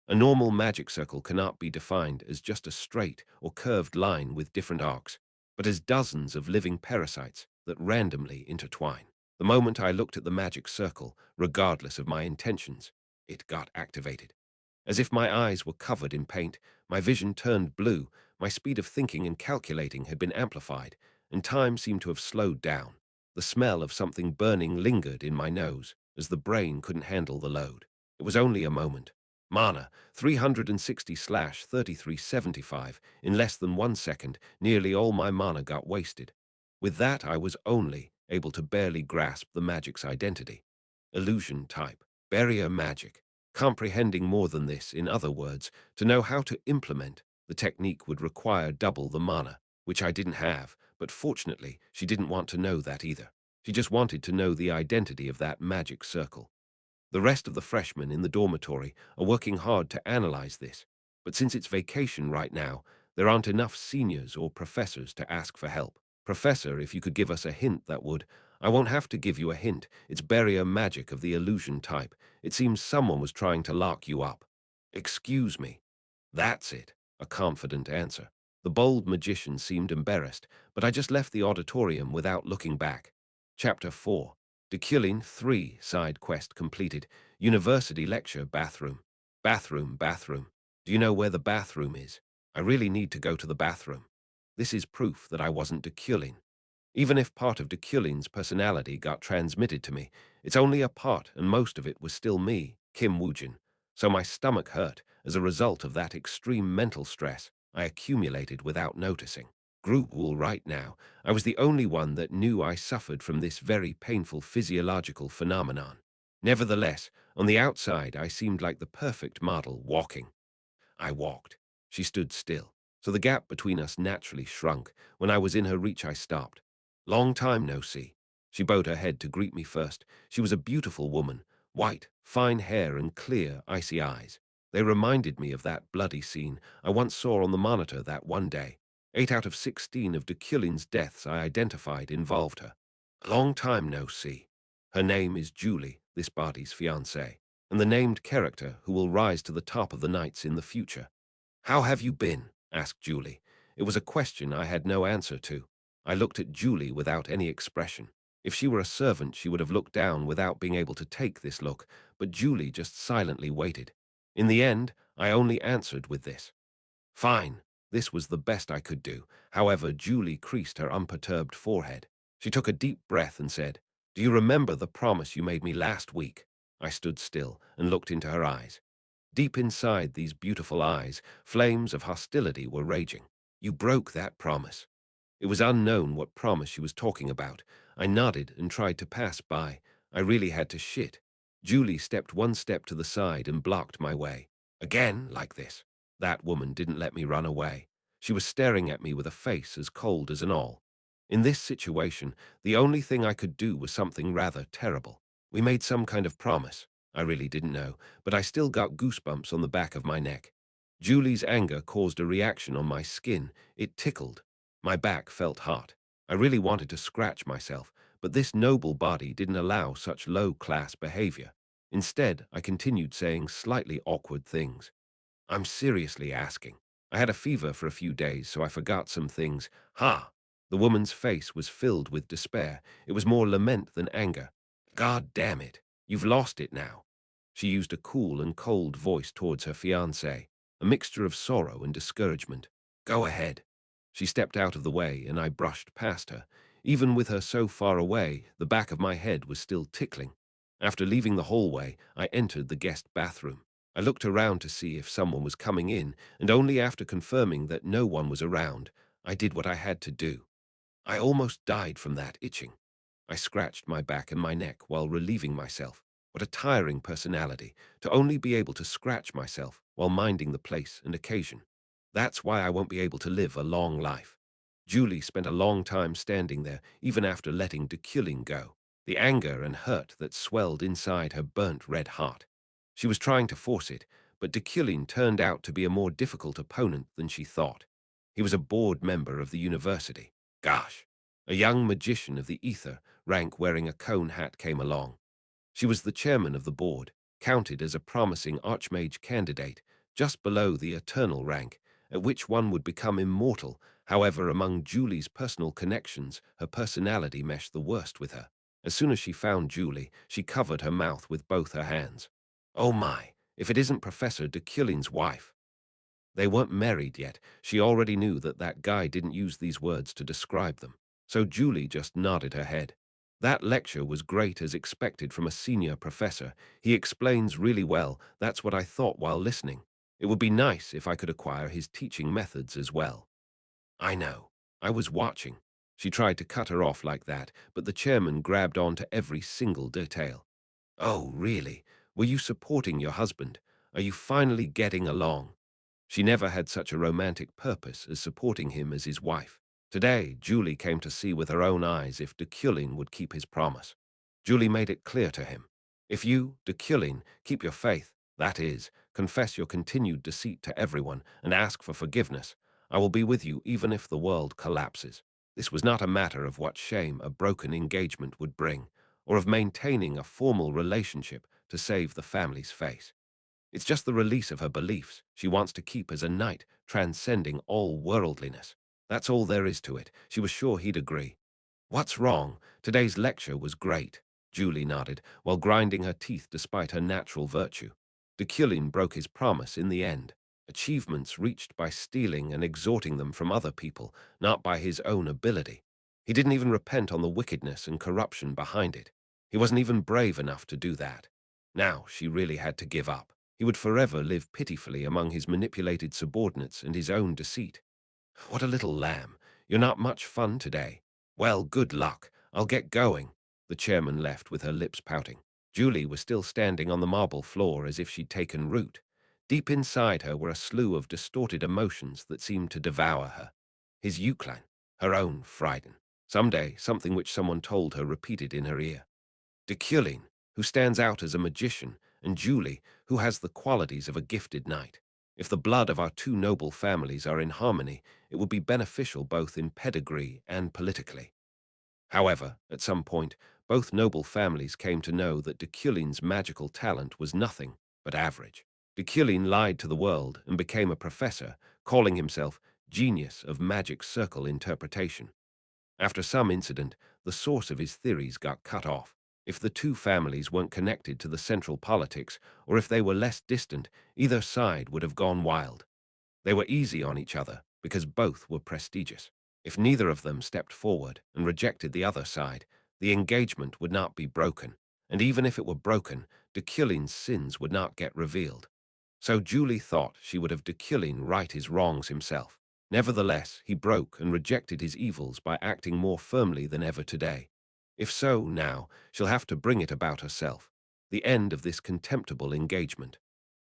A normal magic circle cannot be defined as just a straight or curved line with different arcs, but as dozens of living parasites that randomly intertwine. The moment I looked at the magic circle, regardless of my intentions, it got activated. As if my eyes were covered in paint, my vision turned blue, my speed of thinking and calculating had been amplified, and time seemed to have slowed down. The smell of something burning lingered in my nose, as the brain couldn't handle the load. It was only a moment. Mana, 360/3375, in less than 1 second, nearly all my mana got wasted. With that, I was only able to barely grasp the magic's identity. Illusion type, barrier magic. Comprehending more than this, in other words, to know how to implement the technique would require double the mana, which I didn't have, but fortunately, she didn't want to know that either. She just wanted to know the identity of that magic circle. The rest of the freshmen in the dormitory are working hard to analyze this, but since it's vacation right now, there aren't enough seniors or professors to ask for help. Professor, if you could give us a hint, that would. I won't have to give you a hint. It's barrier magic of the illusion type. It seems someone was trying to lock you up. Excuse me. That's it. A confident answer. The bold magician seemed embarrassed, but I just left the auditorium without looking back. Chapter 4. Deculein 3 side quest completed. University lecture bathroom. Bathroom. Do you know where the bathroom is? I really need to go to the bathroom. This is proof that I wasn't Deculein. Even if part of Deculein's personality got transmitted to me, it's only a part and most of it was still me, Kim Woojin. So my stomach hurt as a result of that extreme mental stress I accumulated without noticing. Gruel right now, I was the only one that knew I suffered from this very painful physiological phenomenon. Nevertheless, on the outside I seemed like the perfect model walking. I walked. She stood still, so the gap between us naturally shrunk. When I was in her reach, I stopped. Long time no see. She bowed her head to greet me first. She was a beautiful woman, white, fine hair and clear, icy eyes. They reminded me of that bloody scene I once saw on the monitor that one day. 8 out of 16 of Deculein's deaths I identified involved her. Long time no see. Her name is Julie, this body's fiancée, and the named character who will rise to the top of the knights in the future. How have you been? Asked Julie. It was a question I had no answer to. I looked at Julie without any expression. If she were a servant, she would have looked down without being able to take this look, but Julie just silently waited. In the end, I only answered with this. Fine. This was the best I could do. However, Julie creased her unperturbed forehead. She took a deep breath and said, "Do you remember the promise you made me last week?" I stood still and looked into her eyes. Deep inside these beautiful eyes, flames of hostility were raging. "You broke that promise." It was unknown what promise she was talking about. I nodded and tried to pass by. I really had to shit. Julie stepped one step to the side and blocked my way. Again, like this. That woman didn't let me run away. She was staring at me with a face as cold as an awl. In this situation, the only thing I could do was something rather terrible. We made some kind of promise. I really didn't know, but I still got goosebumps on the back of my neck. Julie's anger caused a reaction on my skin. It tickled. My back felt hot. I really wanted to scratch myself, but this noble body didn't allow such low-class behavior. Instead, I continued saying slightly awkward things. I'm seriously asking. I had a fever for a few days, so I forgot some things. Ha! The woman's face was filled with despair. It was more lament than anger. God damn it. You've lost it now. She used a cool and cold voice towards her fiancé, a mixture of sorrow and discouragement. Go ahead. She stepped out of the way, and I brushed past her. Even with her so far away, the back of my head was still tickling. After leaving the hallway, I entered the guest bathroom. I looked around to see if someone was coming in, and only after confirming that no one was around, I did what I had to do. I almost died from that itching. I scratched my back and my neck while relieving myself. What a tiring personality, to only be able to scratch myself while minding the place and occasion. That's why I won't be able to live a long life. Julie spent a long time standing there, even after letting Deculein go. The anger and hurt that swelled inside her burnt red hot. She was trying to force it, but Deculein turned out to be a more difficult opponent than she thought. He was a board member of the university. Gosh! A young magician of the ether rank wearing a cone hat came along. She was the chairman of the board, counted as a promising archmage candidate, just below the eternal rank, at which one would become immortal. However, among Julie's personal connections, her personality meshed the worst with her. As soon as she found Julie, she covered her mouth with both her hands. Oh my, if it isn't Professor Deculein's wife. They weren't married yet. She already knew that that guy didn't use these words to describe them. So Julie just nodded her head. That lecture was great as expected from a senior professor. He explains really well. That's what I thought while listening. It would be nice if I could acquire his teaching methods as well. I know. I was watching. She tried to cut her off like that, but the chairman grabbed on to every single detail. Oh, really? Were you supporting your husband? Are you finally getting along? She never had such a romantic purpose as supporting him as his wife. Today, Julie came to see with her own eyes if Deculein would keep his promise. Julie made it clear to him. If you, Deculein, keep your faith, that is, confess your continued deceit to everyone and ask for forgiveness, I will be with you even if the world collapses. This was not a matter of what shame a broken engagement would bring, or of maintaining a formal relationship to save the family's face. It's just the release of her beliefs she wants to keep as a knight, transcending all worldliness. That's all there is to it. She was sure he'd agree. What's wrong? Today's lecture was great. Julie nodded, while grinding her teeth despite her natural virtue. Deculein broke his promise in the end. Achievements reached by stealing and extorting them from other people, not by his own ability. He didn't even repent on the wickedness and corruption behind it. He wasn't even brave enough to do that. Now she really had to give up. He would forever live pitifully among his manipulated subordinates and his own deceit. What a little lamb. You're not much fun today. Well, good luck. I'll get going. The chairman left with her lips pouting. Julie was still standing on the marble floor as if she'd taken root. Deep inside her were a slew of distorted emotions that seemed to devour her. His Euclid, her own Frieden. Someday, something which someone told her repeated in her ear. Deculein, who stands out as a magician, and Julie, who has the qualities of a gifted knight. If the blood of our two noble families are in harmony, it will be beneficial both in pedigree and politically. However, at some point, both noble families came to know that Deculein's magical talent was nothing but average. Deculein lied to the world and became a professor, calling himself genius of magic circle interpretation. After some incident, the source of his theories got cut off. If the two families weren't connected to the central politics, or if they were less distant, either side would have gone wild. They were easy on each other because both were prestigious. If neither of them stepped forward and rejected the other side, the engagement would not be broken, and even if it were broken, Deculein's sins would not get revealed. So Julie thought she would have Deculein right his wrongs himself. Nevertheless, he broke and rejected his evils by acting more firmly than ever today. If so, now, she'll have to bring it about herself. The end of this contemptible engagement.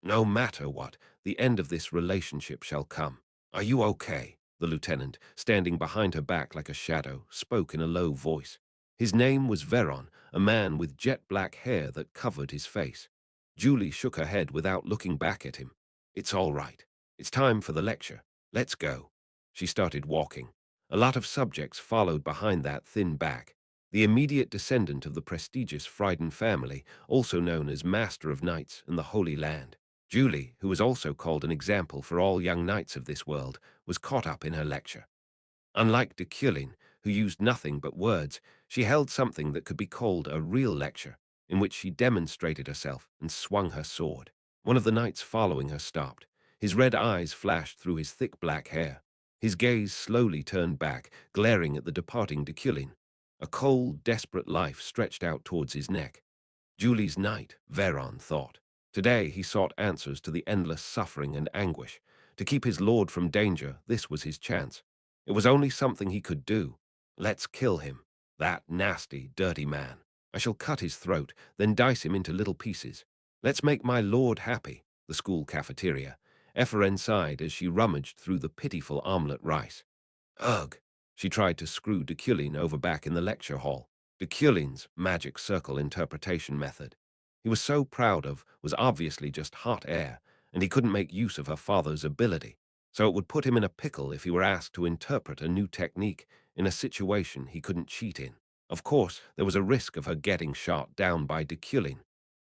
No matter what, the end of this relationship shall come. Are you okay? The lieutenant, standing behind her back like a shadow, spoke in a low voice. His name was Veron, a man with jet-black hair that covered his face. Julie shook her head without looking back at him. It's all right. It's time for the lecture. Let's go. She started walking. A lot of subjects followed behind that thin back. The immediate descendant of the prestigious Frieden family, also known as Master of Knights in the Holy Land. Julie, who was also called an example for all young knights of this world, was caught up in her lecture. Unlike Deculein, who used nothing but words, she held something that could be called a real lecture, in which she demonstrated herself and swung her sword. One of the knights following her stopped. His red eyes flashed through his thick black hair. His gaze slowly turned back, glaring at the departing Deculein. A cold, desperate life stretched out towards his neck. Julie's knight, Veron thought. Today he sought answers to the endless suffering and anguish. To keep his lord from danger, this was his chance. It was only something he could do. Let's kill him. That nasty, dirty man. I shall cut his throat, then dice him into little pieces. Let's make my lord happy. The school cafeteria. Ephraim sighed as she rummaged through the pitiful omelette rice. Ugh! She tried to screw Deculein over back in the lecture hall. Deculein's magic circle interpretation method he was so proud of was obviously just hot air, and he couldn't make use of her father's ability. So it would put him in a pickle if he were asked to interpret a new technique in a situation he couldn't cheat in. Of course, there was a risk of her getting shot down by Deculein,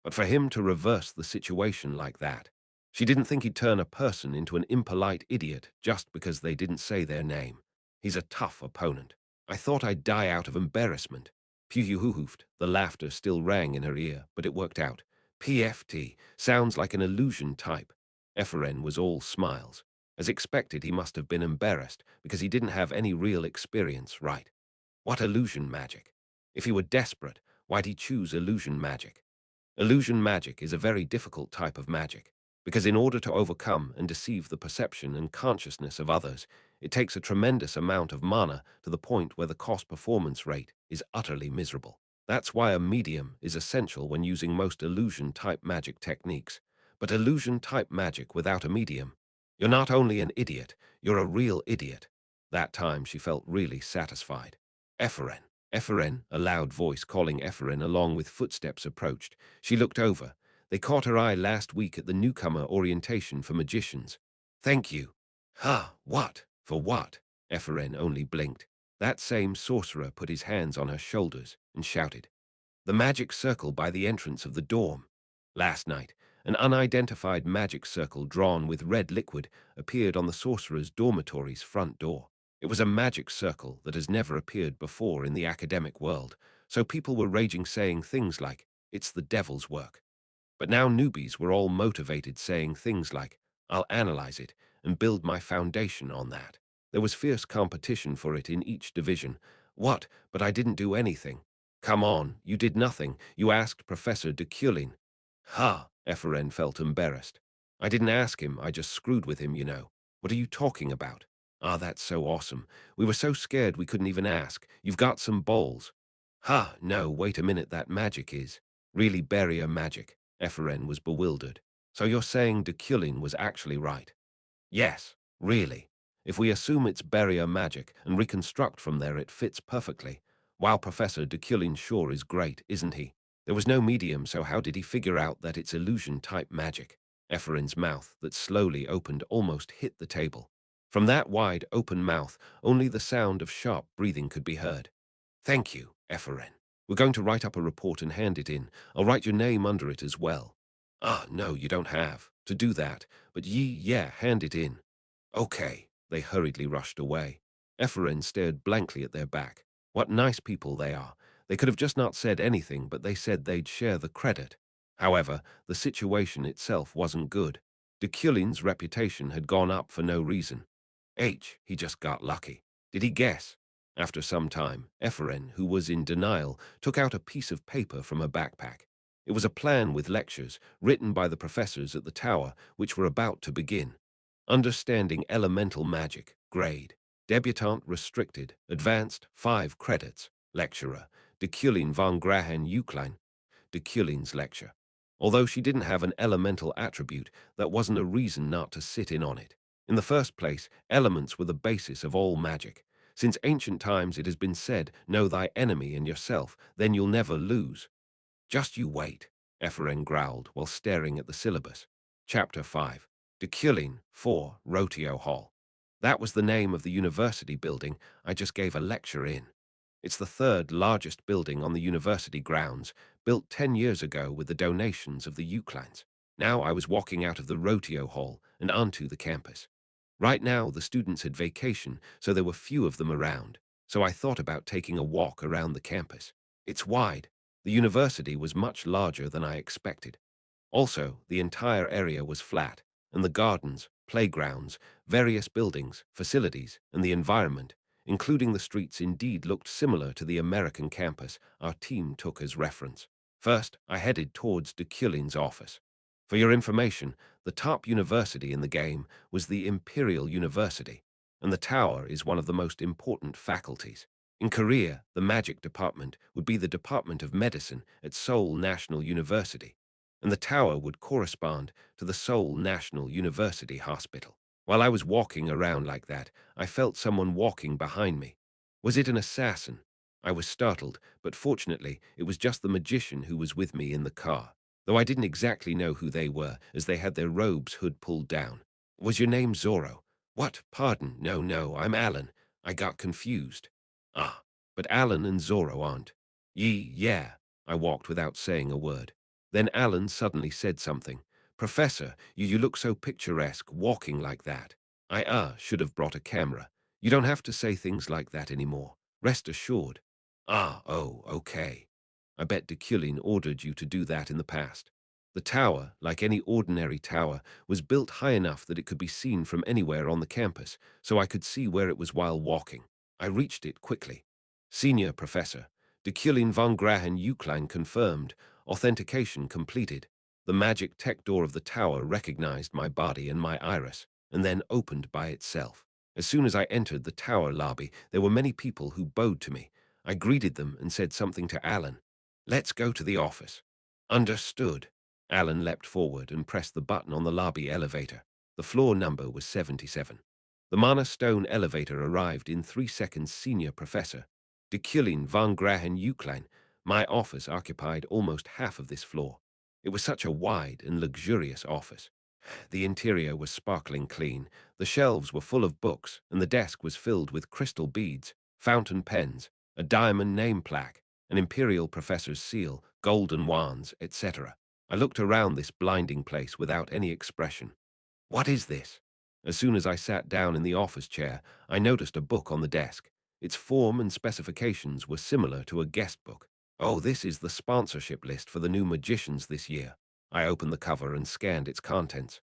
but for him to reverse the situation like that, she didn't think he'd turn a person into an impolite idiot just because they didn't say their name. He's a tough opponent. I thought I'd die out of embarrassment. Pew-hoo-hoofed. The laughter still rang in her ear, but it worked out. PFT sounds like an illusion type. Efren was all smiles. As expected, he must have been embarrassed because he didn't have any real experience, right? What illusion magic? If he were desperate, why'd he choose illusion magic? Illusion magic is a very difficult type of magic, because in order to overcome and deceive the perception and consciousness of others, it takes a tremendous amount of mana to the point where the cost performance rate is utterly miserable. That's why a medium is essential when using most illusion-type magic techniques. But illusion-type magic without a medium, you're not only an idiot, you're a real idiot. That time she felt really satisfied. Eferen. Eferen, a loud voice calling Eferen along with footsteps approached. She looked over. They caught her eye last week at the newcomer orientation for magicians. Thank you. Ha, what? For what? Eferen only blinked. That same sorcerer put his hands on her shoulders and shouted. The magic circle by the entrance of the dorm. Last night, an unidentified magic circle drawn with red liquid appeared on the sorcerer's dormitory's front door. It was a magic circle that has never appeared before in the academic world, so people were raging saying things like, "It's the devil's work." But now newbies were all motivated saying things like, "I'll analyze it and build my foundation on that." There was fierce competition for it in each division. What? But I didn't do anything. Come on, you did nothing. You asked Professor Deculein. Ha! Eferen felt embarrassed. I didn't ask him, I just screwed with him, you know. What are you talking about? Ah, that's so awesome. We were so scared we couldn't even ask. You've got some balls. Ha, no, wait a minute, that magic is. Really barrier magic. Eferen was bewildered. So you're saying Deculein was actually right? Yes, really. If we assume it's barrier magic and reconstruct from there, it fits perfectly. Wow, Professor Deculein sure is great, isn't he? There was no medium, so how did he figure out that it's illusion-type magic? Epherin's mouth, that slowly opened, almost hit the table. From that wide, open mouth, only the sound of sharp breathing could be heard. Thank you, Epherin. We're going to write up a report and hand it in. I'll write your name under it as well. Ah, no, you don't have to do that, but yeah, hand it in. Okay. They hurriedly rushed away. Epherin stared blankly at their back. What nice people they are. They could have just not said anything, but they said they'd share the credit. However, the situation itself wasn't good. Deculein's reputation had gone up for no reason. He just got lucky. Did he guess? After some time, Epherin, who was in denial, took out a piece of paper from her backpack. It was a plan with lectures, written by the professors at the tower, which were about to begin. Understanding Elemental Magic, grade. Debutante restricted, advanced 5 credits. Lecturer, Deculein von Grahan Eucline. Deculein's lecture. Although she didn't have an elemental attribute, that wasn't a reason not to sit in on it. In the first place, elements were the basis of all magic. Since ancient times it has been said, know thy enemy and yourself, then you'll never lose. Just you wait, Epherin growled while staring at the syllabus. Chapter 5. Deculein 4, Rotio Hall. That was the name of the university building I just gave a lecture in. It's the third largest building on the university grounds, built 10 years ago with the donations of the Euclines. Now I was walking out of the Rotio Hall and onto the campus. Right now the students had vacation, so there were few of them around, so I thought about taking a walk around the campus. It's wide. The university was much larger than I expected. Also, the entire area was flat, and the gardens, playgrounds, various buildings, facilities, and the environment, including the streets, indeed looked similar to the American campus our team took as reference. First, I headed towards Deculein's office. For your information, the top university in the game was the Imperial University, and the tower is one of the most important faculties. In Korea, the magic department would be the Department of Medicine at Seoul National University, and the tower would correspond to the Seoul National University Hospital. While I was walking around like that, I felt someone walking behind me. Was it an assassin? I was startled, but fortunately it was just the magician who was with me in the car, though I didn't exactly know who they were, as they had their robes' hood pulled down. Was your name Zorro? What? Pardon. No, no, I'm Alan. I got confused. Ah, but Alan and Zorro aren't. Yeah. I walked without saying a word. Then Alan suddenly said something. Professor, you look so picturesque walking like that. I should have brought a camera. You don't have to say things like that anymore. Rest assured. Oh, okay. I bet Deculein ordered you to do that in the past. The tower, like any ordinary tower, was built high enough that it could be seen from anywhere on the campus, so I could see where it was while walking. I reached it quickly. Senior Professor, Deculein von Grahen-Uklein confirmed. Authentication completed. The magic tech door of the tower recognized my body and my iris, and then opened by itself. As soon as I entered the tower lobby, there were many people who bowed to me. I greeted them and said something to Alan. Let's go to the office. Understood. Alan leapt forward and pressed the button on the lobby elevator. The floor number was 77. The Mana Stone elevator arrived in 3 seconds. Senior Professor Deculein von Grahen-Uklein. My office occupied almost half of this floor. It was such a wide and luxurious office. The interior was sparkling clean, the shelves were full of books, and the desk was filled with crystal beads, fountain pens, a diamond name plaque, an imperial professor's seal, golden wands, etc. I looked around this blinding place without any expression. What is this? As soon as I sat down in the office chair, I noticed a book on the desk. Its form and specifications were similar to a guest book. Oh, this is the sponsorship list for the new magicians this year. I opened the cover and scanned its contents.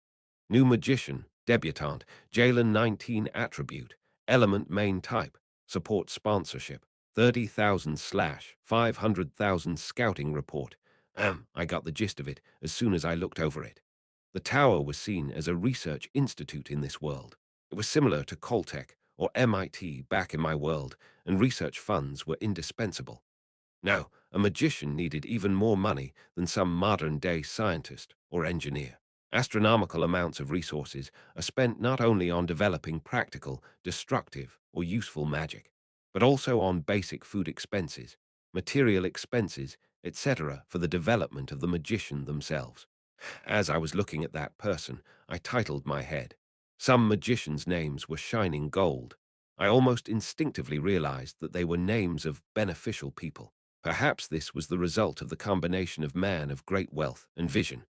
New magician, debutante, Jalen 19 attribute, element main type, support sponsorship, 30,000/500,000 scouting report. I got the gist of it as soon as I looked over it. The tower was seen as a research institute in this world. It was similar to Caltech or MIT back in my world, and research funds were indispensable. Now, a magician needed even more money than some modern-day scientist or engineer. Astronomical amounts of resources are spent not only on developing practical, destructive, or useful magic, but also on basic food expenses, material expenses, etc. for the development of the magician themselves. As I was looking at that person, I titled my head. Some magicians' names were shining gold. I almost instinctively realized that they were names of beneficial people. Perhaps this was the result of the combination of man of great wealth and vision.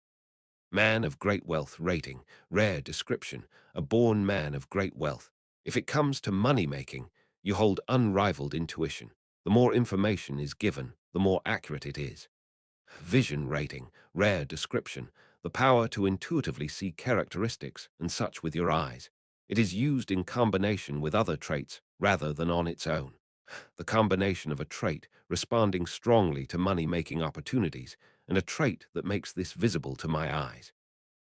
Man of great wealth rating, rare description, a born man of great wealth. If it comes to money-making, you hold unrivaled intuition. The more information is given, the more accurate it is. Vision rating, rare description, the power to intuitively see characteristics and such with your eyes. It is used in combination with other traits rather than on its own. The combination of a trait responding strongly to money-making opportunities and a trait that makes this visible to my eyes.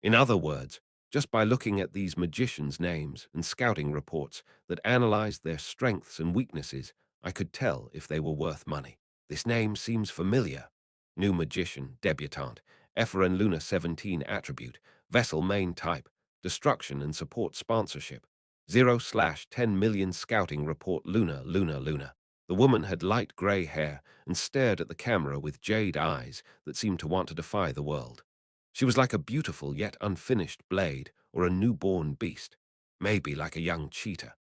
In other words, just by looking at these magicians' names and scouting reports that analyzed their strengths and weaknesses, I could tell if they were worth money. This name seems familiar. New magician, debutante, Eferen Luna 17 attribute, vessel main type, destruction and support sponsorship. 0/10 million scouting report Luna. The woman had light gray hair and stared at the camera with jade eyes that seemed to want to defy the world. She was like a beautiful yet unfinished blade or a newborn beast, maybe like a young cheetah.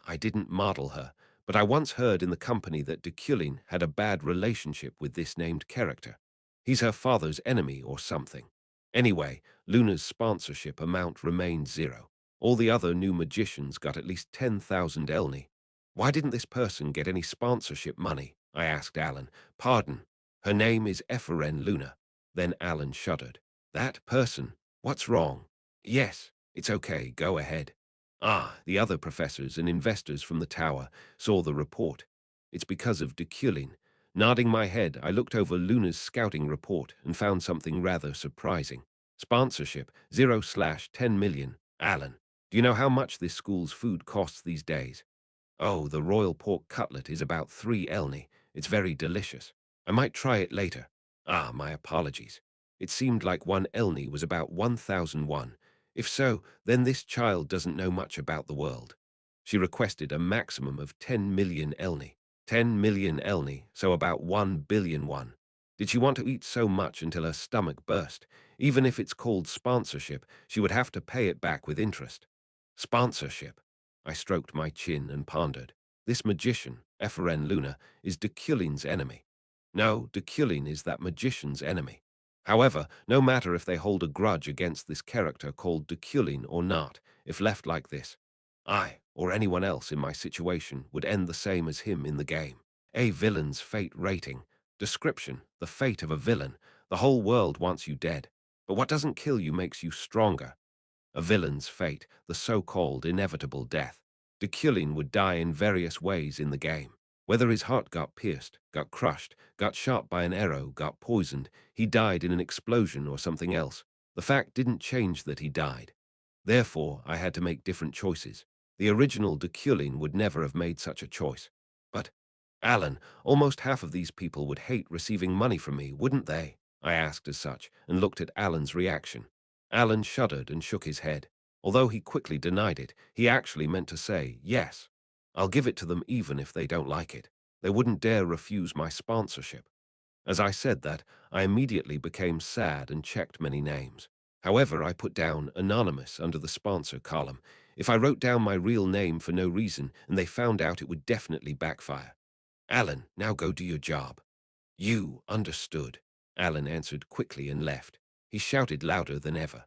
I didn't model her, but I once heard in the company that Deculein had a bad relationship with this named character. He's her father's enemy or something. Anyway, Luna's sponsorship amount remained 0. All the other new magicians got at least 10,000 Elni. Why didn't this person get any sponsorship money? I asked Alan. Pardon. Her name is Eferen Luna. Then Alan shuddered. That person? What's wrong? Yes, it's okay, go ahead. The other professors and investors from the tower saw the report. It's because of Deculein. Nodding my head, I looked over Luna's scouting report and found something rather surprising. Sponsorship, 0/10 million. Alan, do you know how much this school's food costs these days? Oh, the royal pork cutlet is about 3 Elni. It's very delicious. I might try it later. My apologies. It seemed like 1 Elni was about 1,001. If so, then this child doesn't know much about the world. She requested a maximum of 10 million Elni. 10 million elni, so about 1 billion. Did she want to eat so much until her stomach burst? Even if it's called sponsorship, she would have to pay it back with interest. Sponsorship. I stroked my chin and pondered. This magician, Eferen Luna, is Deculein's enemy. No, Deculein is that magician's enemy. However, no matter if they hold a grudge against this character called Deculein or not, if left like this, I, or anyone else in my situation, would end the same as him in the game. A villain's fate rating. Description: the fate of a villain. The whole world wants you dead. But what doesn't kill you makes you stronger. A villain's fate, the so-called inevitable death. Deculein would die in various ways in the game. Whether his heart got pierced, got crushed, got shot by an arrow, got poisoned, he died in an explosion or something else. The fact didn't change that he died. Therefore, I had to make different choices. The original Deculein would never have made such a choice. But, Alan, almost half of these people would hate receiving money from me, wouldn't they? I asked as such, and looked at Alan's reaction. Alan shuddered and shook his head. Although he quickly denied it, he actually meant to say, yes. I'll give it to them even if they don't like it. They wouldn't dare refuse my sponsorship. As I said that, I immediately became sad and checked many names. However, I put down anonymous under the sponsor column. If I wrote down my real name for no reason and they found out, it would definitely backfire. Alan, now go do your job. You understood. Alan answered quickly and left. He shouted louder than ever.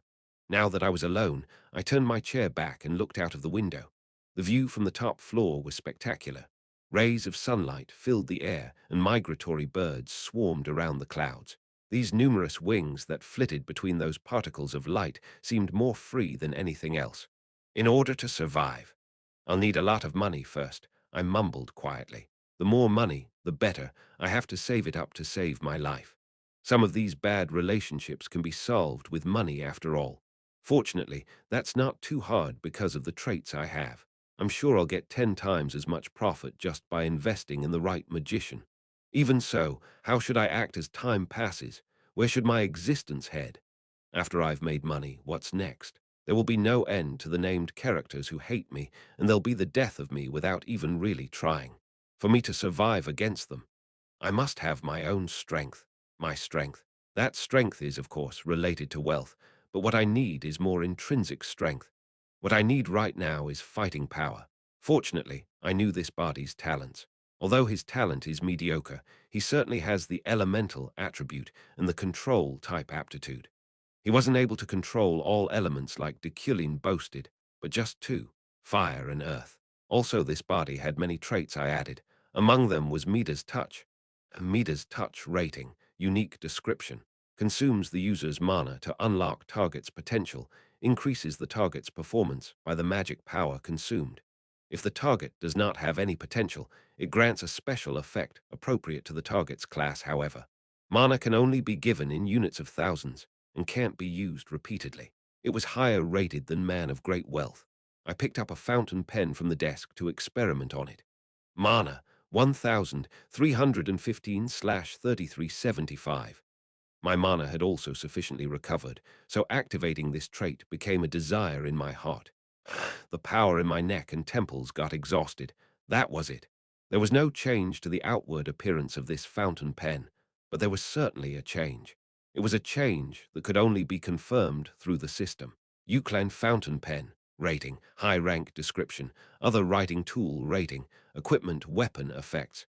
Now that I was alone, I turned my chair back and looked out of the window. The view from the top floor was spectacular. Rays of sunlight filled the air, and migratory birds swarmed around the clouds. These numerous wings that flitted between those particles of light seemed more free than anything else. In order to survive, I'll need a lot of money first, I mumbled quietly. The more money, the better. I have to save it up to save my life. Some of these bad relationships can be solved with money after all. Fortunately, that's not too hard because of the traits I have. I'm sure I'll get 10 times as much profit just by investing in the right magician. Even so, how should I act as time passes? Where should my existence head? After I've made money, what's next? There will be no end to the named characters who hate me, and there'll be the death of me without even really trying. For me to survive against them, I must have my own strength. My strength. That strength is, of course, related to wealth, but what I need is more intrinsic strength. What I need right now is fighting power. Fortunately, I knew this body's talents. Although his talent is mediocre, he certainly has the elemental attribute and the control type aptitude. He wasn't able to control all elements like Deculein boasted, but just two, fire and earth. Also, this body had many traits I added. Among them was Mida's touch. Mida's touch rating, unique description, consumes the user's mana to unlock target's potential, increases the target's performance by the magic power consumed. If the target does not have any potential, it grants a special effect appropriate to the target's class, however. Mana can only be given in units of thousands and can't be used repeatedly. It was higher rated than Man of Great Wealth. I picked up a fountain pen from the desk to experiment on it. Mana, 1315/3375. My mana had also sufficiently recovered, so activating this trait became a desire in my heart. The power in my neck and temples got exhausted. That was it. There was no change to the outward appearance of this fountain pen, but there was certainly a change. It was a change that could only be confirmed through the system. Euclan fountain pen, rating, high rank description, other writing tool rating, equipment weapon effects.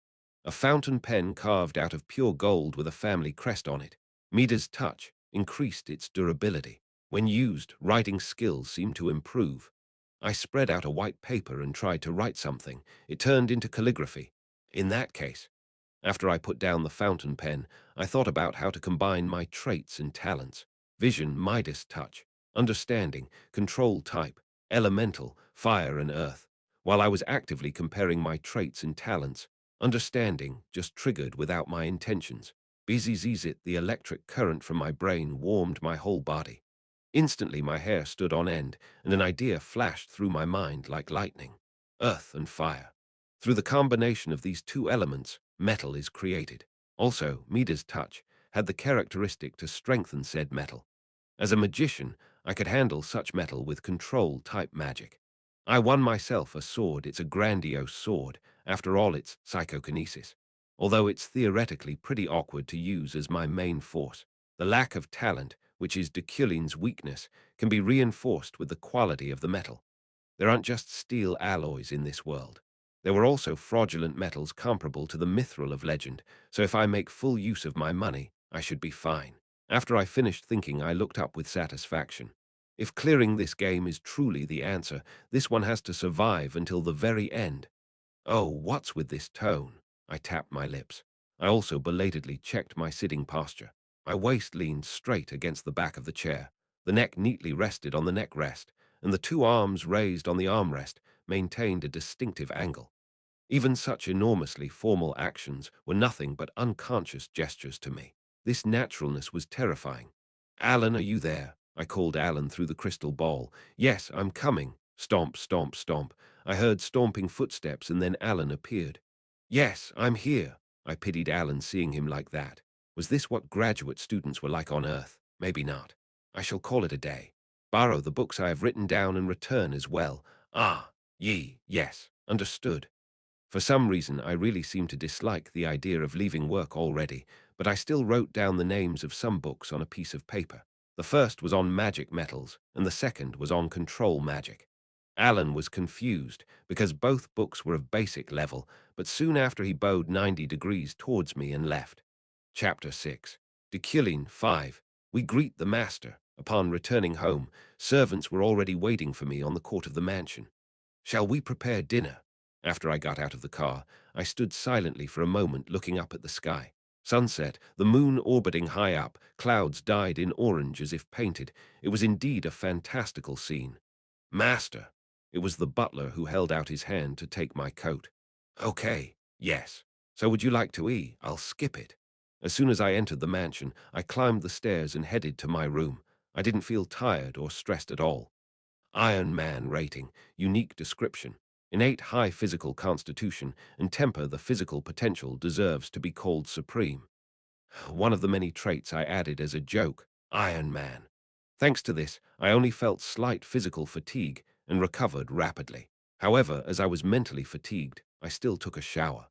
A fountain pen carved out of pure gold with a family crest on it. Mida's touch increased its durability. When used, writing skills seemed to improve. I spread out a white paper and tried to write something. It turned into calligraphy. In that case, after I put down the fountain pen, I thought about how to combine my traits and talents. Vision, Midas touch, understanding, control type, elemental, fire and earth. While I was actively comparing my traits and talents, understanding just triggered without my intentions. Bzzz, the electric current from my brain warmed my whole body. Instantly my hair stood on end, and an idea flashed through my mind like lightning. Earth and fire. Through the combination of these two elements, metal is created. Also, Mida's touch had the characteristic to strengthen said metal. As a magician, I could handle such metal with control-type magic. I won myself a sword. It's a grandiose sword. After all, it's psychokinesis. Although it's theoretically pretty awkward to use as my main force. The lack of talent, which is Deculein's weakness, can be reinforced with the quality of the metal. There aren't just steel alloys in this world. There were also fraudulent metals comparable to the mithril of legend, so if I make full use of my money, I should be fine. After I finished thinking, I looked up with satisfaction. If clearing this game is truly the answer, this one has to survive until the very end. Oh, what's with this tone? I tapped my lips. I also belatedly checked my sitting posture. My waist leaned straight against the back of the chair. The neck neatly rested on the neck rest, and the two arms raised on the armrest maintained a distinctive angle. Even such enormously formal actions were nothing but unconscious gestures to me. This naturalness was terrifying. "Alan, are you there?" I called Alan through the crystal ball. "Yes, I'm coming." Stomp, stomp, stomp. I heard stomping footsteps, and then Alan appeared. "Yes, I'm here." I pitied Alan, seeing him like that. Was this what graduate students were like on Earth? Maybe not. I shall call it a day. Borrow the books I have written down and return as well. Yes, understood. For some reason, I really seemed to dislike the idea of leaving work already, but I still wrote down the names of some books on a piece of paper. The first was on magic metals, and the second was on control magic. Alan was confused, because both books were of basic level, but soon after he bowed 90 degrees towards me and left. Chapter 6. Deculein 5. We greet the master. Upon returning home, servants were already waiting for me on the court of the mansion. "Shall we prepare dinner?" After I got out of the car, I stood silently for a moment looking up at the sky. Sunset, the moon orbiting high up, clouds dyed in orange as if painted. It was indeed a fantastical scene. "Master." It was the butler who held out his hand to take my coat. "Okay, yes. So would you like to eat? I'll skip it." As soon as I entered the mansion, I climbed the stairs and headed to my room. I didn't feel tired or stressed at all. Iron Man rating, unique description, innate high physical constitution, and temper. The physical potential deserves to be called supreme. One of the many traits I added as a joke, Iron Man. Thanks to this, I only felt slight physical fatigue and recovered rapidly. However, as I was mentally fatigued, I still took a shower.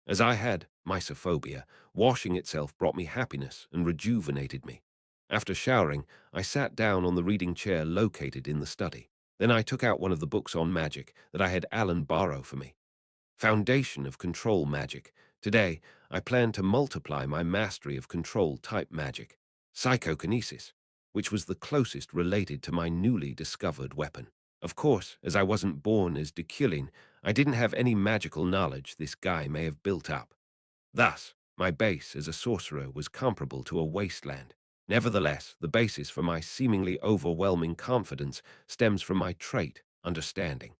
As I had mysophobia, washing itself brought me happiness and rejuvenated me. After showering, I sat down on the reading chair located in the study. Then I took out one of the books on magic that I had Alan borrow for me. Foundation of Control Magic. Today, I plan to multiply my mastery of control-type magic, psychokinesis, which was the closest related to my newly discovered weapon. Of course, as I wasn't born as Deculein, I didn't have any magical knowledge this guy may have built up. Thus, my base as a sorcerer was comparable to a wasteland. Nevertheless, the basis for my seemingly overwhelming confidence stems from my trait, understanding.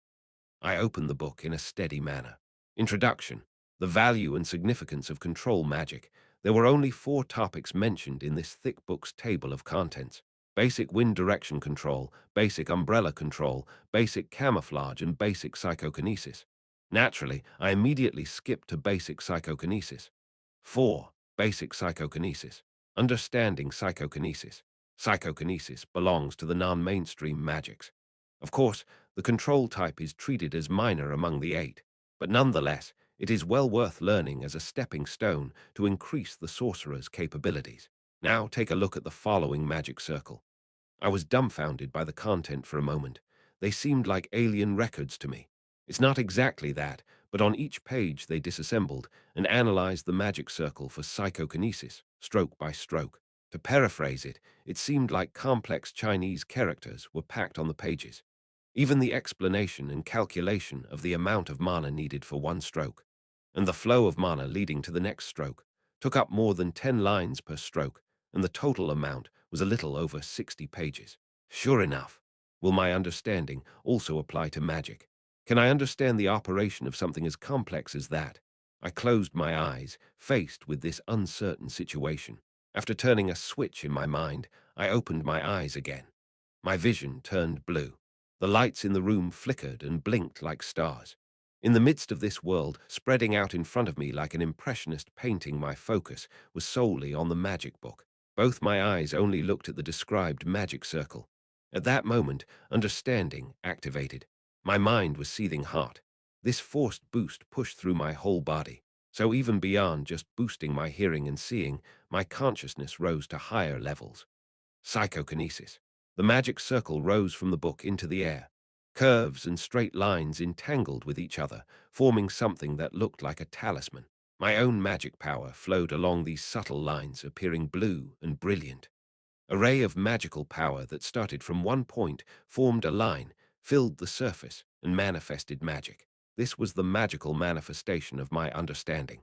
I opened the book in a steady manner. Introduction. The value and significance of control magic. There were only 4 topics mentioned in this thick book's table of contents. Basic wind direction control, basic umbrella control, basic camouflage, and basic psychokinesis. Naturally, I immediately skipped to basic psychokinesis. 4. Basic psychokinesis. Understanding psychokinesis. Psychokinesis belongs to the non-mainstream magics. Of course, the control type is treated as minor among the 8, but nonetheless, it is well worth learning as a stepping stone to increase the sorcerer's capabilities. Now take a look at the following magic circle. I was dumbfounded by the content for a moment. They seemed like alien records to me. It's not exactly that, but on each page they disassembled and analyzed the magic circle for psychokinesis, stroke by stroke. To paraphrase it, it seemed like complex Chinese characters were packed on the pages. Even the explanation and calculation of the amount of mana needed for one stroke, and the flow of mana leading to the next stroke, took up more than 10 lines per stroke, and the total amount was a little over 60 pages. Sure enough, will my understanding also apply to magic? Can I understand the operation of something as complex as that? I closed my eyes, faced with this uncertain situation. After turning a switch in my mind, I opened my eyes again. My vision turned blue. The lights in the room flickered and blinked like stars. In the midst of this world, spreading out in front of me like an impressionist painting, my focus was solely on the magic book. Both my eyes only looked at the described magic circle. At that moment, understanding activated. My mind was seething hot. This forced boost pushed through my whole body. So even beyond just boosting my hearing and seeing, my consciousness rose to higher levels. Psychokinesis. The magic circle rose from the book into the air. Curves and straight lines entangled with each other, forming something that looked like a talisman. My own magic power flowed along these subtle lines, appearing blue and brilliant. A ray of magical power that started from one point, formed a line, filled the surface, and manifested magic. This was the magical manifestation of my understanding.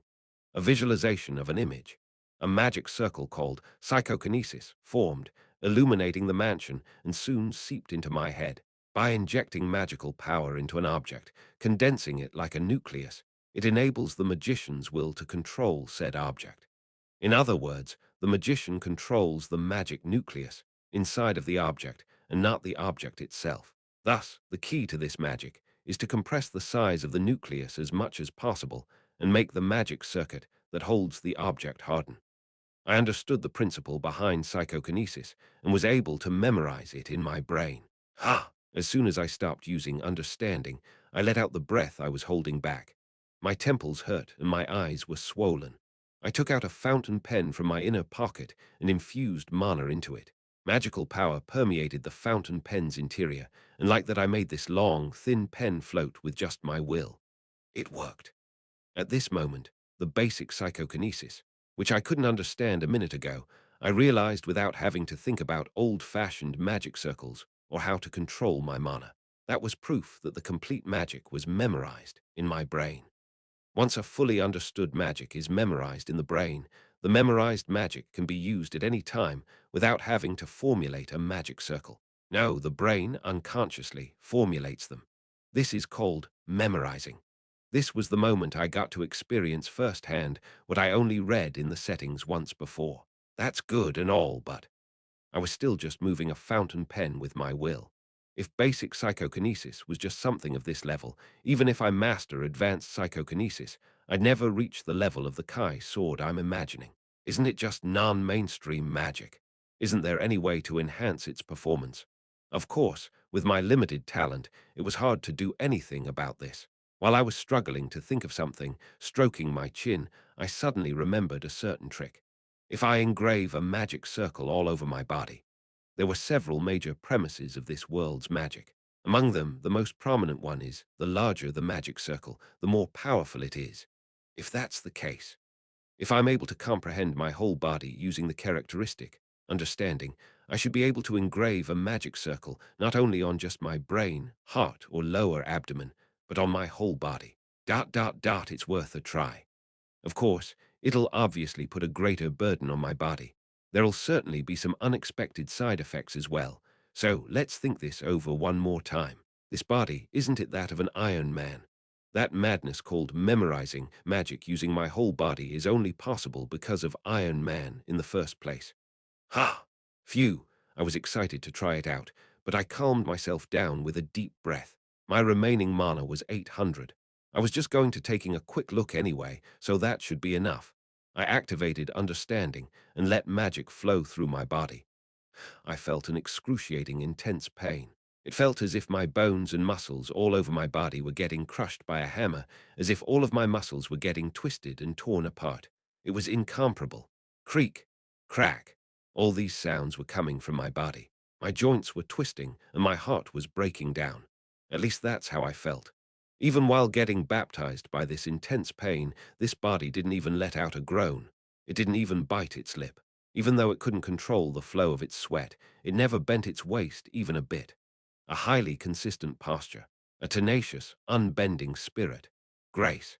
A visualization of an image. A magic circle called psychokinesis formed, illuminating the mansion, and soon seeped into my head. By injecting magical power into an object, condensing it like a nucleus, it enables the magician's will to control said object. In other words, the magician controls the magic nucleus inside of the object and not the object itself. Thus, the key to this magic is to compress the size of the nucleus as much as possible and make the magic circuit that holds the object harden. I understood the principle behind psychokinesis and was able to memorize it in my brain. Ha! As soon as I stopped using understanding, I let out the breath I was holding back. My temples hurt and my eyes were swollen. I took out a fountain pen from my inner pocket and infused mana into it. Magical power permeated the fountain pen's interior, and like that I made this long, thin pen float with just my will. It worked. At this moment, the basic psychokinesis, which I couldn't understand a minute ago, I realized without having to think about old-fashioned magic circles or how to control my mana. That was proof that the complete magic was memorized in my brain. Once a fully understood magic is memorized in the brain, the memorized magic can be used at any time without having to formulate a magic circle. No, the brain unconsciously formulates them. This is called memorizing. This was the moment I got to experience firsthand what I only read in the settings once before. That's good and all, but I was still just moving a fountain pen with my will. If basic psychokinesis was just something of this level, even if I master advanced psychokinesis, I'd never reach the level of the Kai sword I'm imagining. Isn't it just non-mainstream magic? Isn't there any way to enhance its performance? Of course, with my limited talent, it was hard to do anything about this. While I was struggling to think of something, stroking my chin, I suddenly remembered a certain trick. If I engrave a magic circle all over my body, there were several major premises of this world's magic. Among them, the most prominent one is, the larger the magic circle, the more powerful it is. If that's the case, if I'm able to comprehend my whole body using the characteristic, understanding, I should be able to engrave a magic circle not only on just my brain, heart, or lower abdomen, but on my whole body. It's worth a try. Of course, it'll obviously put a greater burden on my body. There'll certainly be some unexpected side effects as well. So let's think this over one more time. This body, isn't it that of an Iron Man? That madness called memorizing magic using my whole body is only possible because of Iron Man in the first place. Ha! Phew! I was excited to try it out, but I calmed myself down with a deep breath. My remaining mana was 800. I was just going to taking a quick look anyway, so that should be enough. I activated understanding and let magic flow through my body. I felt an excruciating, intense pain. It felt as if my bones and muscles all over my body were getting crushed by a hammer, as if all of my muscles were getting twisted and torn apart. It was incomparable. Creak, crack. All these sounds were coming from my body. My joints were twisting and my heart was breaking down. At least that's how I felt. Even while getting baptized by this intense pain, this body didn't even let out a groan. It didn't even bite its lip. Even though it couldn't control the flow of its sweat, it never bent its waist even a bit. A highly consistent posture, a tenacious, unbending spirit. Grace.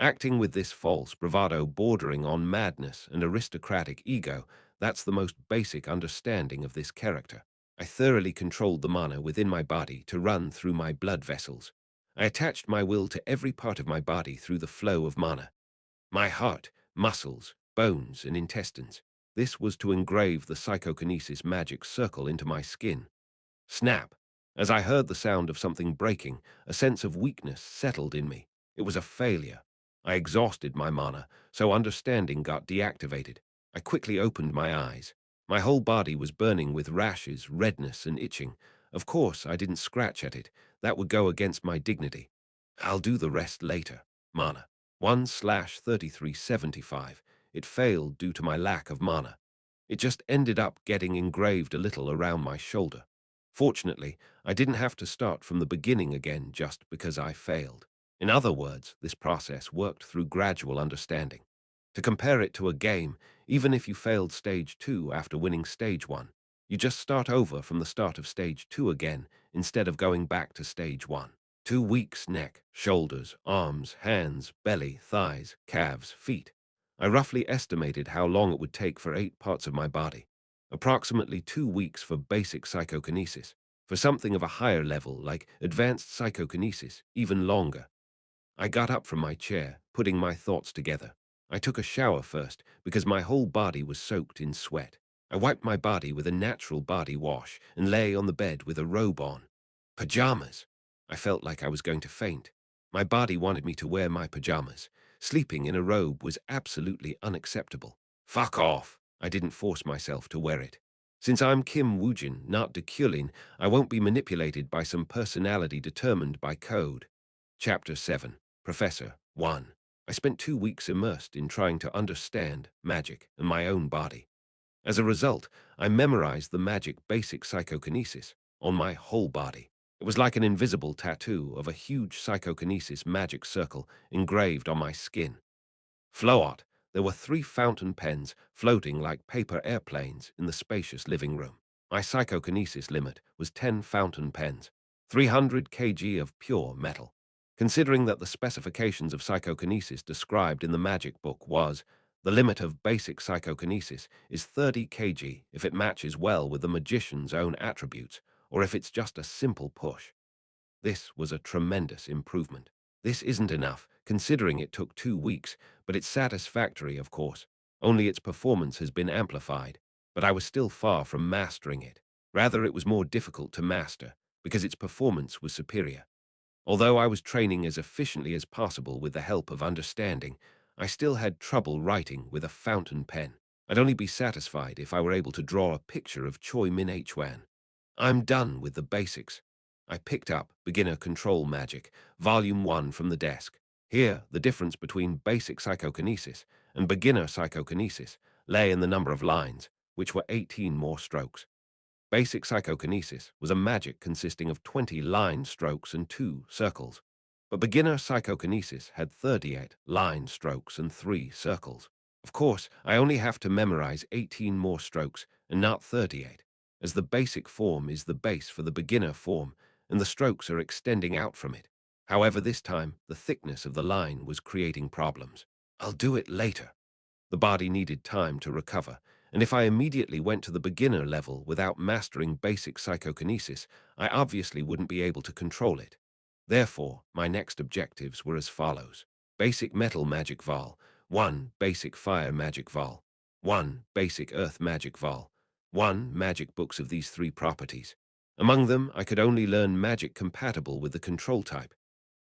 Acting with this false bravado bordering on madness and aristocratic ego, that's the most basic understanding of this character. I thoroughly controlled the mana within my body to run through my blood vessels. I attached my will to every part of my body through the flow of mana. My heart, muscles, bones, and intestines. This was to engrave the psychokinesis magic circle into my skin. Snap! As I heard the sound of something breaking, a sense of weakness settled in me. It was a failure. I exhausted my mana, so understanding got deactivated. I quickly opened my eyes. My whole body was burning with rashes, redness, and itching. Of course, I didn't scratch at it. That would go against my dignity. I'll do the rest later. Mana. 1/3375. It failed due to my lack of mana. It just ended up getting engraved a little around my shoulder. Fortunately, I didn't have to start from the beginning again just because I failed. In other words, this process worked through gradual understanding. To compare it to a game, even if you failed stage 2 after winning stage 1, you just start over from the start of stage 2 again instead of going back to stage 1. 2 weeks: neck, shoulders, arms, hands, belly, thighs, calves, feet. I roughly estimated how long it would take for 8 parts of my body. Approximately 2 weeks for basic psychokinesis. For something of a higher level, like advanced psychokinesis, even longer. I got up from my chair, putting my thoughts together. I took a shower first because my whole body was soaked in sweat. I wiped my body with a natural body wash and lay on the bed with a robe on. Pajamas! I felt like I was going to faint. My body wanted me to wear my pajamas. Sleeping in a robe was absolutely unacceptable. Fuck off! I didn't force myself to wear it. Since I'm Kim Woojin, not Deculein, I won't be manipulated by some personality determined by code. Chapter 7. Professor 1. I spent 2 weeks immersed in trying to understand magic and my own body. As a result, I memorized the magic basic psychokinesis on my whole body. It was like an invisible tattoo of a huge psychokinesis magic circle engraved on my skin. Float. There were 3 fountain pens floating like paper airplanes in the spacious living room. My psychokinesis limit was 10 fountain pens, 300 kg of pure metal. Considering that the specifications of psychokinesis described in the magic book was, the limit of basic psychokinesis is 30 kg if it matches well with the magician's own attributes, or if it's just a simple push. This was a tremendous improvement. This isn't enough, considering it took 2 weeks, but it's satisfactory, of course. Only its performance has been amplified, but I was still far from mastering it. Rather, it was more difficult to master, because its performance was superior. Although I was training as efficiently as possible with the help of understanding, I still had trouble writing with a fountain pen. I'd only be satisfied if I were able to draw a picture of Choi Min Hwan. I'm done with the basics. I picked up Beginner Control Magic, Volume 1 from the desk. Here, the difference between basic psychokinesis and beginner psychokinesis lay in the number of lines, which were 18 more strokes. Basic psychokinesis was a magic consisting of 20 line strokes and 2 circles, but beginner psychokinesis had 38 line strokes and 3 circles. Of course, I only have to memorize 18 more strokes and not 38, as the basic form is the base for the beginner form, and the strokes are extending out from it. However, this time, the thickness of the line was creating problems. I'll do it later. The body needed time to recover, and if I immediately went to the beginner level without mastering basic psychokinesis, I obviously wouldn't be able to control it. Therefore, my next objectives were as follows. Basic Metal Magic Vol. 1. Basic Fire Magic Vol. 1. Basic Earth Magic Vol. 1. Magic books of these 3 properties. Among them, I could only learn magic compatible with the control type.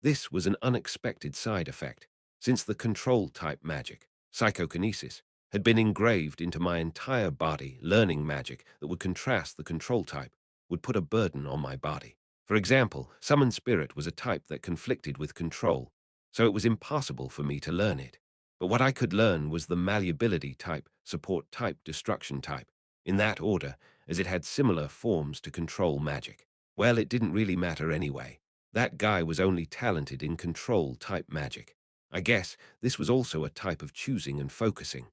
This was an unexpected side effect, since the control type magic, psychokinesis, had been engraved into my entire body. Learning magic that would contrast the control type would put a burden on my body. For example, Summon Spirit was a type that conflicted with control, so it was impossible for me to learn it. But what I could learn was the Malleability type, Support type, Destruction type, in that order, as it had similar forms to control magic. Well, it didn't really matter anyway. That guy was only talented in control-type magic. I guess this was also a type of choosing and focusing.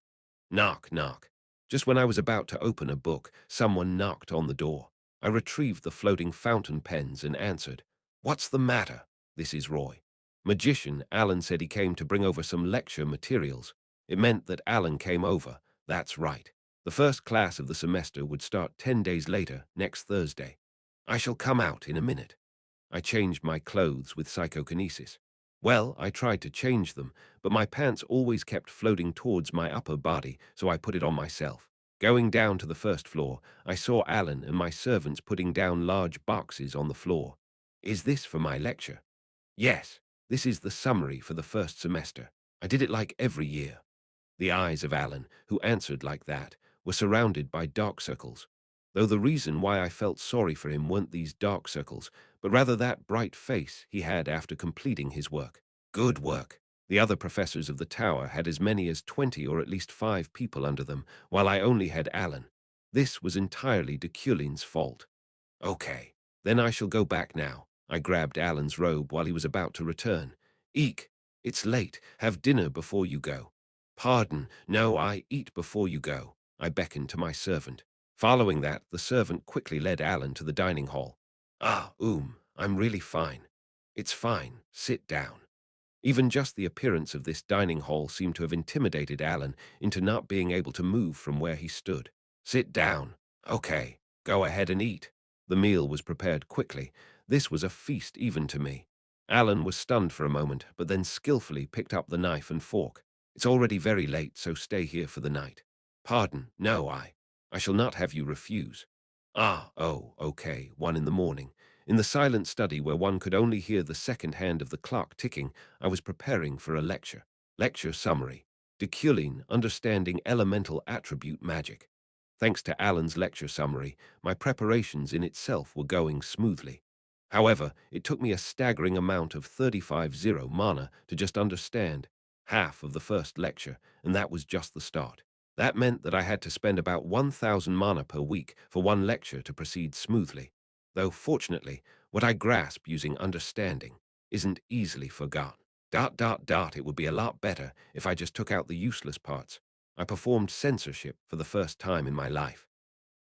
Knock, knock. Just when I was about to open a book, someone knocked on the door. I retrieved the floating fountain pens and answered. What's the matter? This is Roy. Magician Alan said he came to bring over some lecture materials. It meant that Alan came over. That's right. The first class of the semester would start 10 days later, next Thursday. I shall come out in a minute. I changed my clothes with psychokinesis. Well, I tried to change them, but my pants always kept floating towards my upper body, so I put it on myself. Going down to the first floor, I saw Alan and my servants putting down large boxes on the floor. Is this for my lecture? Yes, this is the summary for the first semester. I did it like every year. The eyes of Alan, who answered like that, were surrounded by dark circles. though the reason why I felt sorry for him weren't these dark circles, but rather that bright face he had after completing his work. Good work. The other professors of the tower had as many as 20 or at least 5 people under them, while I only had Alan. This was entirely Deculein's fault. Okay, then I shall go back now. I grabbed Alan's robe while he was about to return. Eek, it's late. Have dinner before you go. Pardon, no, I eat before you go. I beckoned to my servant. Following that, the servant quickly led Alan to the dining hall. Ah, I'm really fine. It's fine. Sit down. Even just the appearance of this dining hall seemed to have intimidated Alan into not being able to move from where he stood. Sit down. Okay, go ahead and eat. The meal was prepared quickly. This was a feast even to me. Alan was stunned for a moment, but then skillfully picked up the knife and fork. It's already very late, so stay here for the night. Pardon, no, I shall not have you refuse. Ah, oh, okay, 1 in the morning. In the silent study where one could only hear the second hand of the clock ticking, I was preparing for a lecture. Lecture summary. Deculein, Understanding Elemental Attribute Magic. Thanks to Alan's lecture summary, my preparations in itself were going smoothly. However, it took me a staggering amount of 35 mana to just understand half of the first lecture, and that was just the start. That meant that I had to spend about 1,000 mana per week for one lecture to proceed smoothly. Though, fortunately, what I grasp using understanding isn't easily forgotten. It would be a lot better if I just took out the useless parts. I performed censorship for the first time in my life.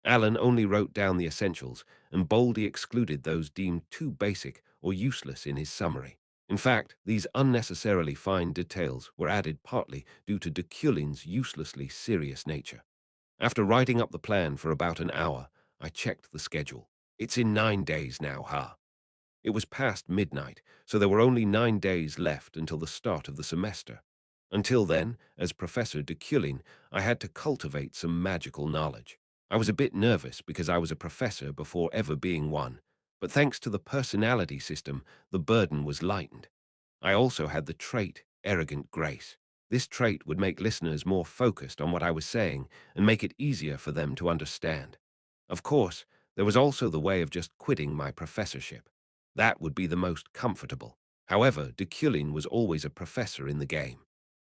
Alan only wrote down the essentials and boldly excluded those deemed too basic or useless in his summary. In fact, these unnecessarily fine details were added partly due to Deculein's uselessly serious nature. After writing up the plan for about an hour, I checked the schedule. It's in 9 days now, huh? It was past midnight, so there were only 9 days left until the start of the semester. Until then, as Professor Deculein, I had to cultivate some magical knowledge. I was a bit nervous because I was a professor before ever being one, but thanks to the personality system, the burden was lightened. I also had the trait, arrogant grace. This trait would make listeners more focused on what I was saying and make it easier for them to understand. Of course, there was also the way of just quitting my professorship. That would be the most comfortable. However, Deculein was always a professor in the game.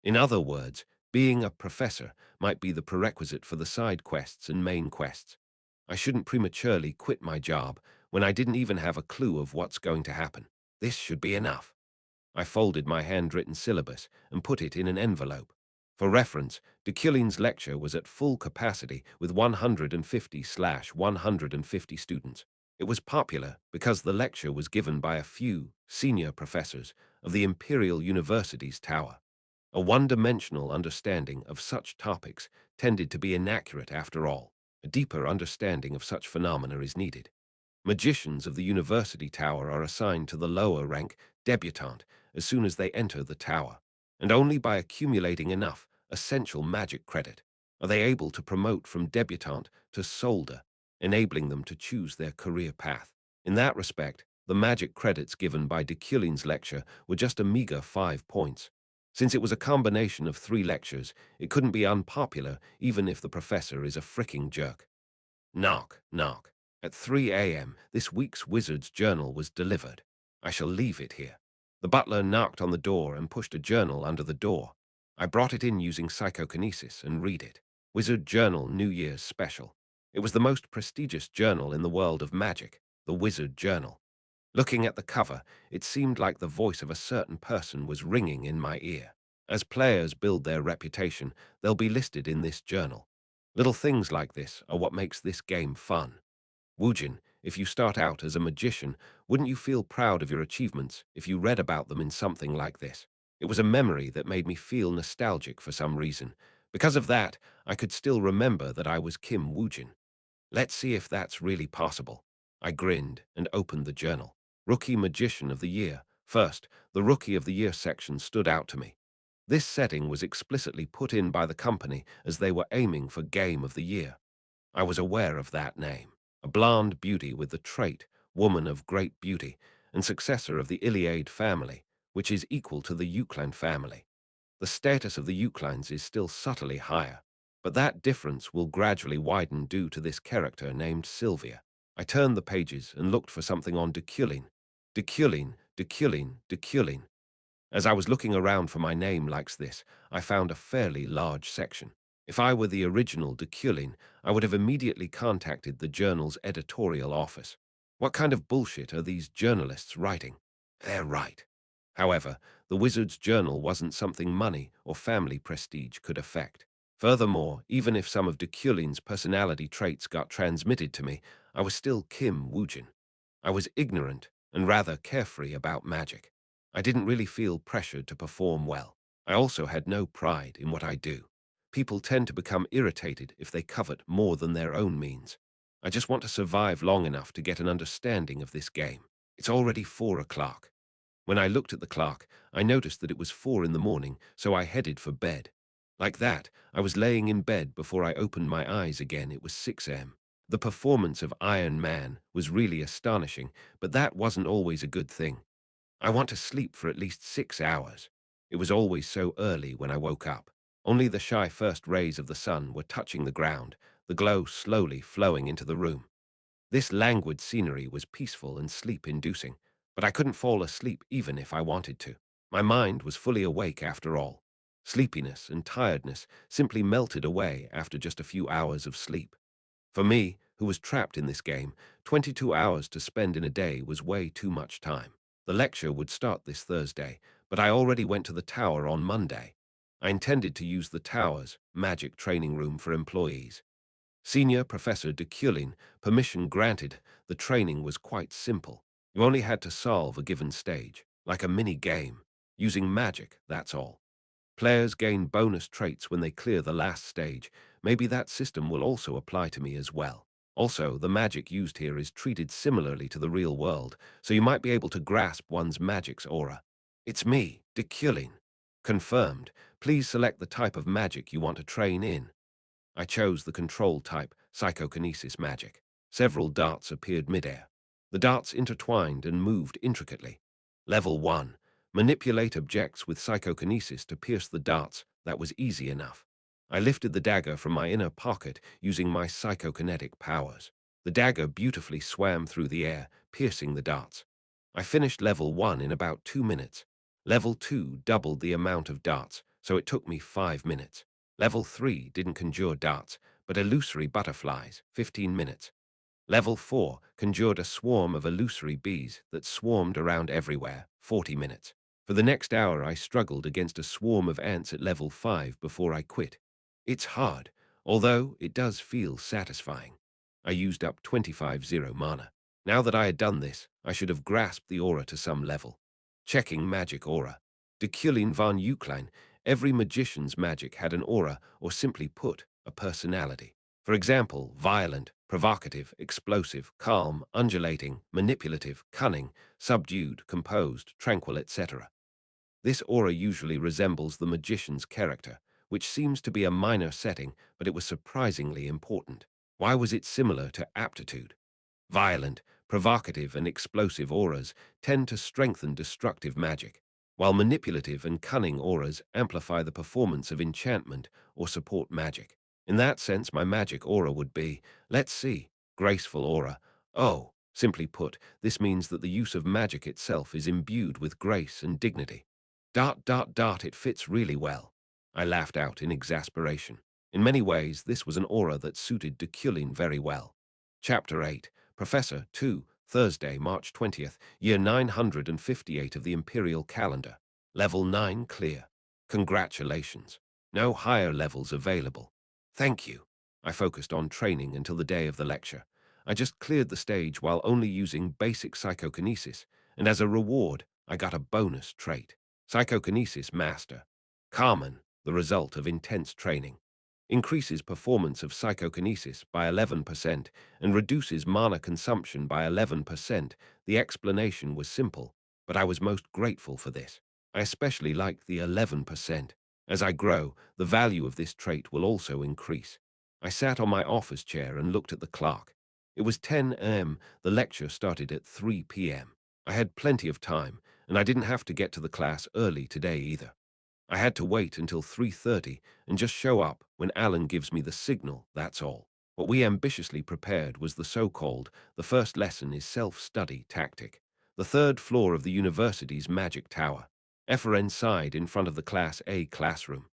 In other words, being a professor might be the prerequisite for the side quests and main quests. I shouldn't prematurely quit my job when I didn't even have a clue of what's going to happen. This should be enough. I folded my handwritten syllabus and put it in an envelope. For reference, Deculein's lecture was at full capacity with 150/150 students. It was popular because the lecture was given by a few senior professors of the Imperial University's tower. A one-dimensional understanding of such topics tended to be inaccurate after all. A deeper understanding of such phenomena is needed. Magicians of the university tower are assigned to the lower rank debutante as soon as they enter the tower, and only by accumulating enough essential magic credit are they able to promote from debutante to soldier, enabling them to choose their career path. In that respect, the magic credits given by Deculein's lecture were just a meager 5 points. Since it was a combination of 3 lectures, it couldn't be unpopular even if the professor is a fricking jerk. Knock, knock. At 3 a.m., this week's Wizard's Journal was delivered. I shall leave it here. The butler knocked on the door and pushed a journal under the door. I brought it in using psychokinesis and read it. Wizard Journal New Year's Special. It was the most prestigious journal in the world of magic, the Wizard Journal. Looking at the cover, it seemed like the voice of a certain person was ringing in my ear. As players build their reputation, they'll be listed in this journal. Little things like this are what makes this game fun. Woojin, if you start out as a magician, wouldn't you feel proud of your achievements if you read about them in something like this? It was a memory that made me feel nostalgic for some reason. Because of that, I could still remember that I was Kim Woojin. Let's see if that's really possible. I grinned and opened the journal. Rookie Magician of the Year. First, the Rookie of the Year section stood out to me. This setting was explicitly put in by the company as they were aiming for Game of the Year. I was aware of that name. A blonde beauty with the trait, woman of great beauty, and successor of the Iliad family, which is equal to the Euclid family. The status of the Euclides is still subtly higher. But that difference will gradually widen due to this character named Sylvia. I turned the pages and looked for something on Deculein. Deculein, Deculein, Deculein. As I was looking around for my name like this, I found a fairly large section. If I were the original Deculein, I would have immediately contacted the journal's editorial office. What kind of bullshit are these journalists writing? They're right. However, the Wizard's journal wasn't something money or family prestige could affect. Furthermore, even if some of Deculein's personality traits got transmitted to me, I was still Kim Woojin. I was ignorant and rather carefree about magic. I didn't really feel pressured to perform well. I also had no pride in what I do. People tend to become irritated if they covet more than their own means. I just want to survive long enough to get an understanding of this game. It's already 4 o'clock. When I looked at the clock, I noticed that it was 4 in the morning, so I headed for bed. Like that, I was laying in bed before I opened my eyes again. It was 6 a.m. The performance of Iron Man was really astonishing, but that wasn't always a good thing. I want to sleep for at least 6 hours. It was always so early when I woke up. Only the shy first rays of the sun were touching the ground, the glow slowly flowing into the room. This languid scenery was peaceful and sleep-inducing, but I couldn't fall asleep even if I wanted to. My mind was fully awake after all. Sleepiness and tiredness simply melted away after just a few hours of sleep. For me, who was trapped in this game, 22 hours to spend in a day was way too much time. The lecture would start this Thursday, but I already went to the tower on Monday. I intended to use the tower's magic training room for employees. Senior Professor Deculein, permission granted. The training was quite simple. You only had to solve a given stage, like a mini-game. Using magic, that's all. Players gain bonus traits when they clear the last stage. Maybe that system will also apply to me as well. Also, the magic used here is treated similarly to the real world, so you might be able to grasp one's magic's aura. It's me, Deculein. Confirmed. Please select the type of magic you want to train in. I chose the control type, psychokinesis magic. Several darts appeared midair. The darts intertwined and moved intricately. Level 1. Manipulate objects with psychokinesis to pierce the darts. That was easy enough. I lifted the dagger from my inner pocket using my psychokinetic powers. The dagger beautifully swam through the air, piercing the darts. I finished level 1 in about 2 minutes. Level 2 doubled the amount of darts, so it took me 5 minutes. Level 3 didn't conjure darts, but illusory butterflies, 15 minutes. Level 4 conjured a swarm of illusory bees that swarmed around everywhere, 40 minutes. For the next hour I struggled against a swarm of ants at level 5 before I quit. It's hard, although it does feel satisfying. I used up 25 mana. Now that I had done this, I should have grasped the aura to some level. Checking magic aura. Deculein von Euclin. Every magician's magic had an aura, or simply put, a personality. For example, violent, provocative, explosive, calm, undulating, manipulative, cunning, subdued, composed, tranquil, etc. This aura usually resembles the magician's character, which seems to be a minor setting, but it was surprisingly important. Why was it similar to aptitude? Violent, provocative, and explosive auras tend to strengthen destructive magic, while manipulative and cunning auras amplify the performance of enchantment or support magic. In that sense, my magic aura would be, let's see, graceful aura. Oh, simply put, this means that the use of magic itself is imbued with grace and dignity. It fits really well. I laughed out in exasperation. In many ways, this was an aura that suited Deculein very well. Chapter 8. Professor 2, Thursday, March 20th, year 958 of the Imperial Calendar. Level 9 clear. Congratulations. No higher levels available. Thank you. I focused on training until the day of the lecture. I just cleared the stage while only using basic psychokinesis, and as a reward, I got a bonus trait. Psychokinesis Master. Common, the result of intense training. Increases performance of psychokinesis by 11% and reduces mana consumption by 11%. The explanation was simple, but I was most grateful for this. I especially liked the 11%. As I grow, the value of this trait will also increase. I sat on my office chair and looked at the clock. It was 10 a.m. The lecture started at 3 p.m. I had plenty of time, and I didn't have to get to the class early today either. I had to wait until 3:30 and just show up when Alan gives me the signal, that's all. What we ambitiously prepared was the so-called "the first lesson is self-study" tactic. The third floor of the university's magic tower. Efren sighed in front of the Class A classroom.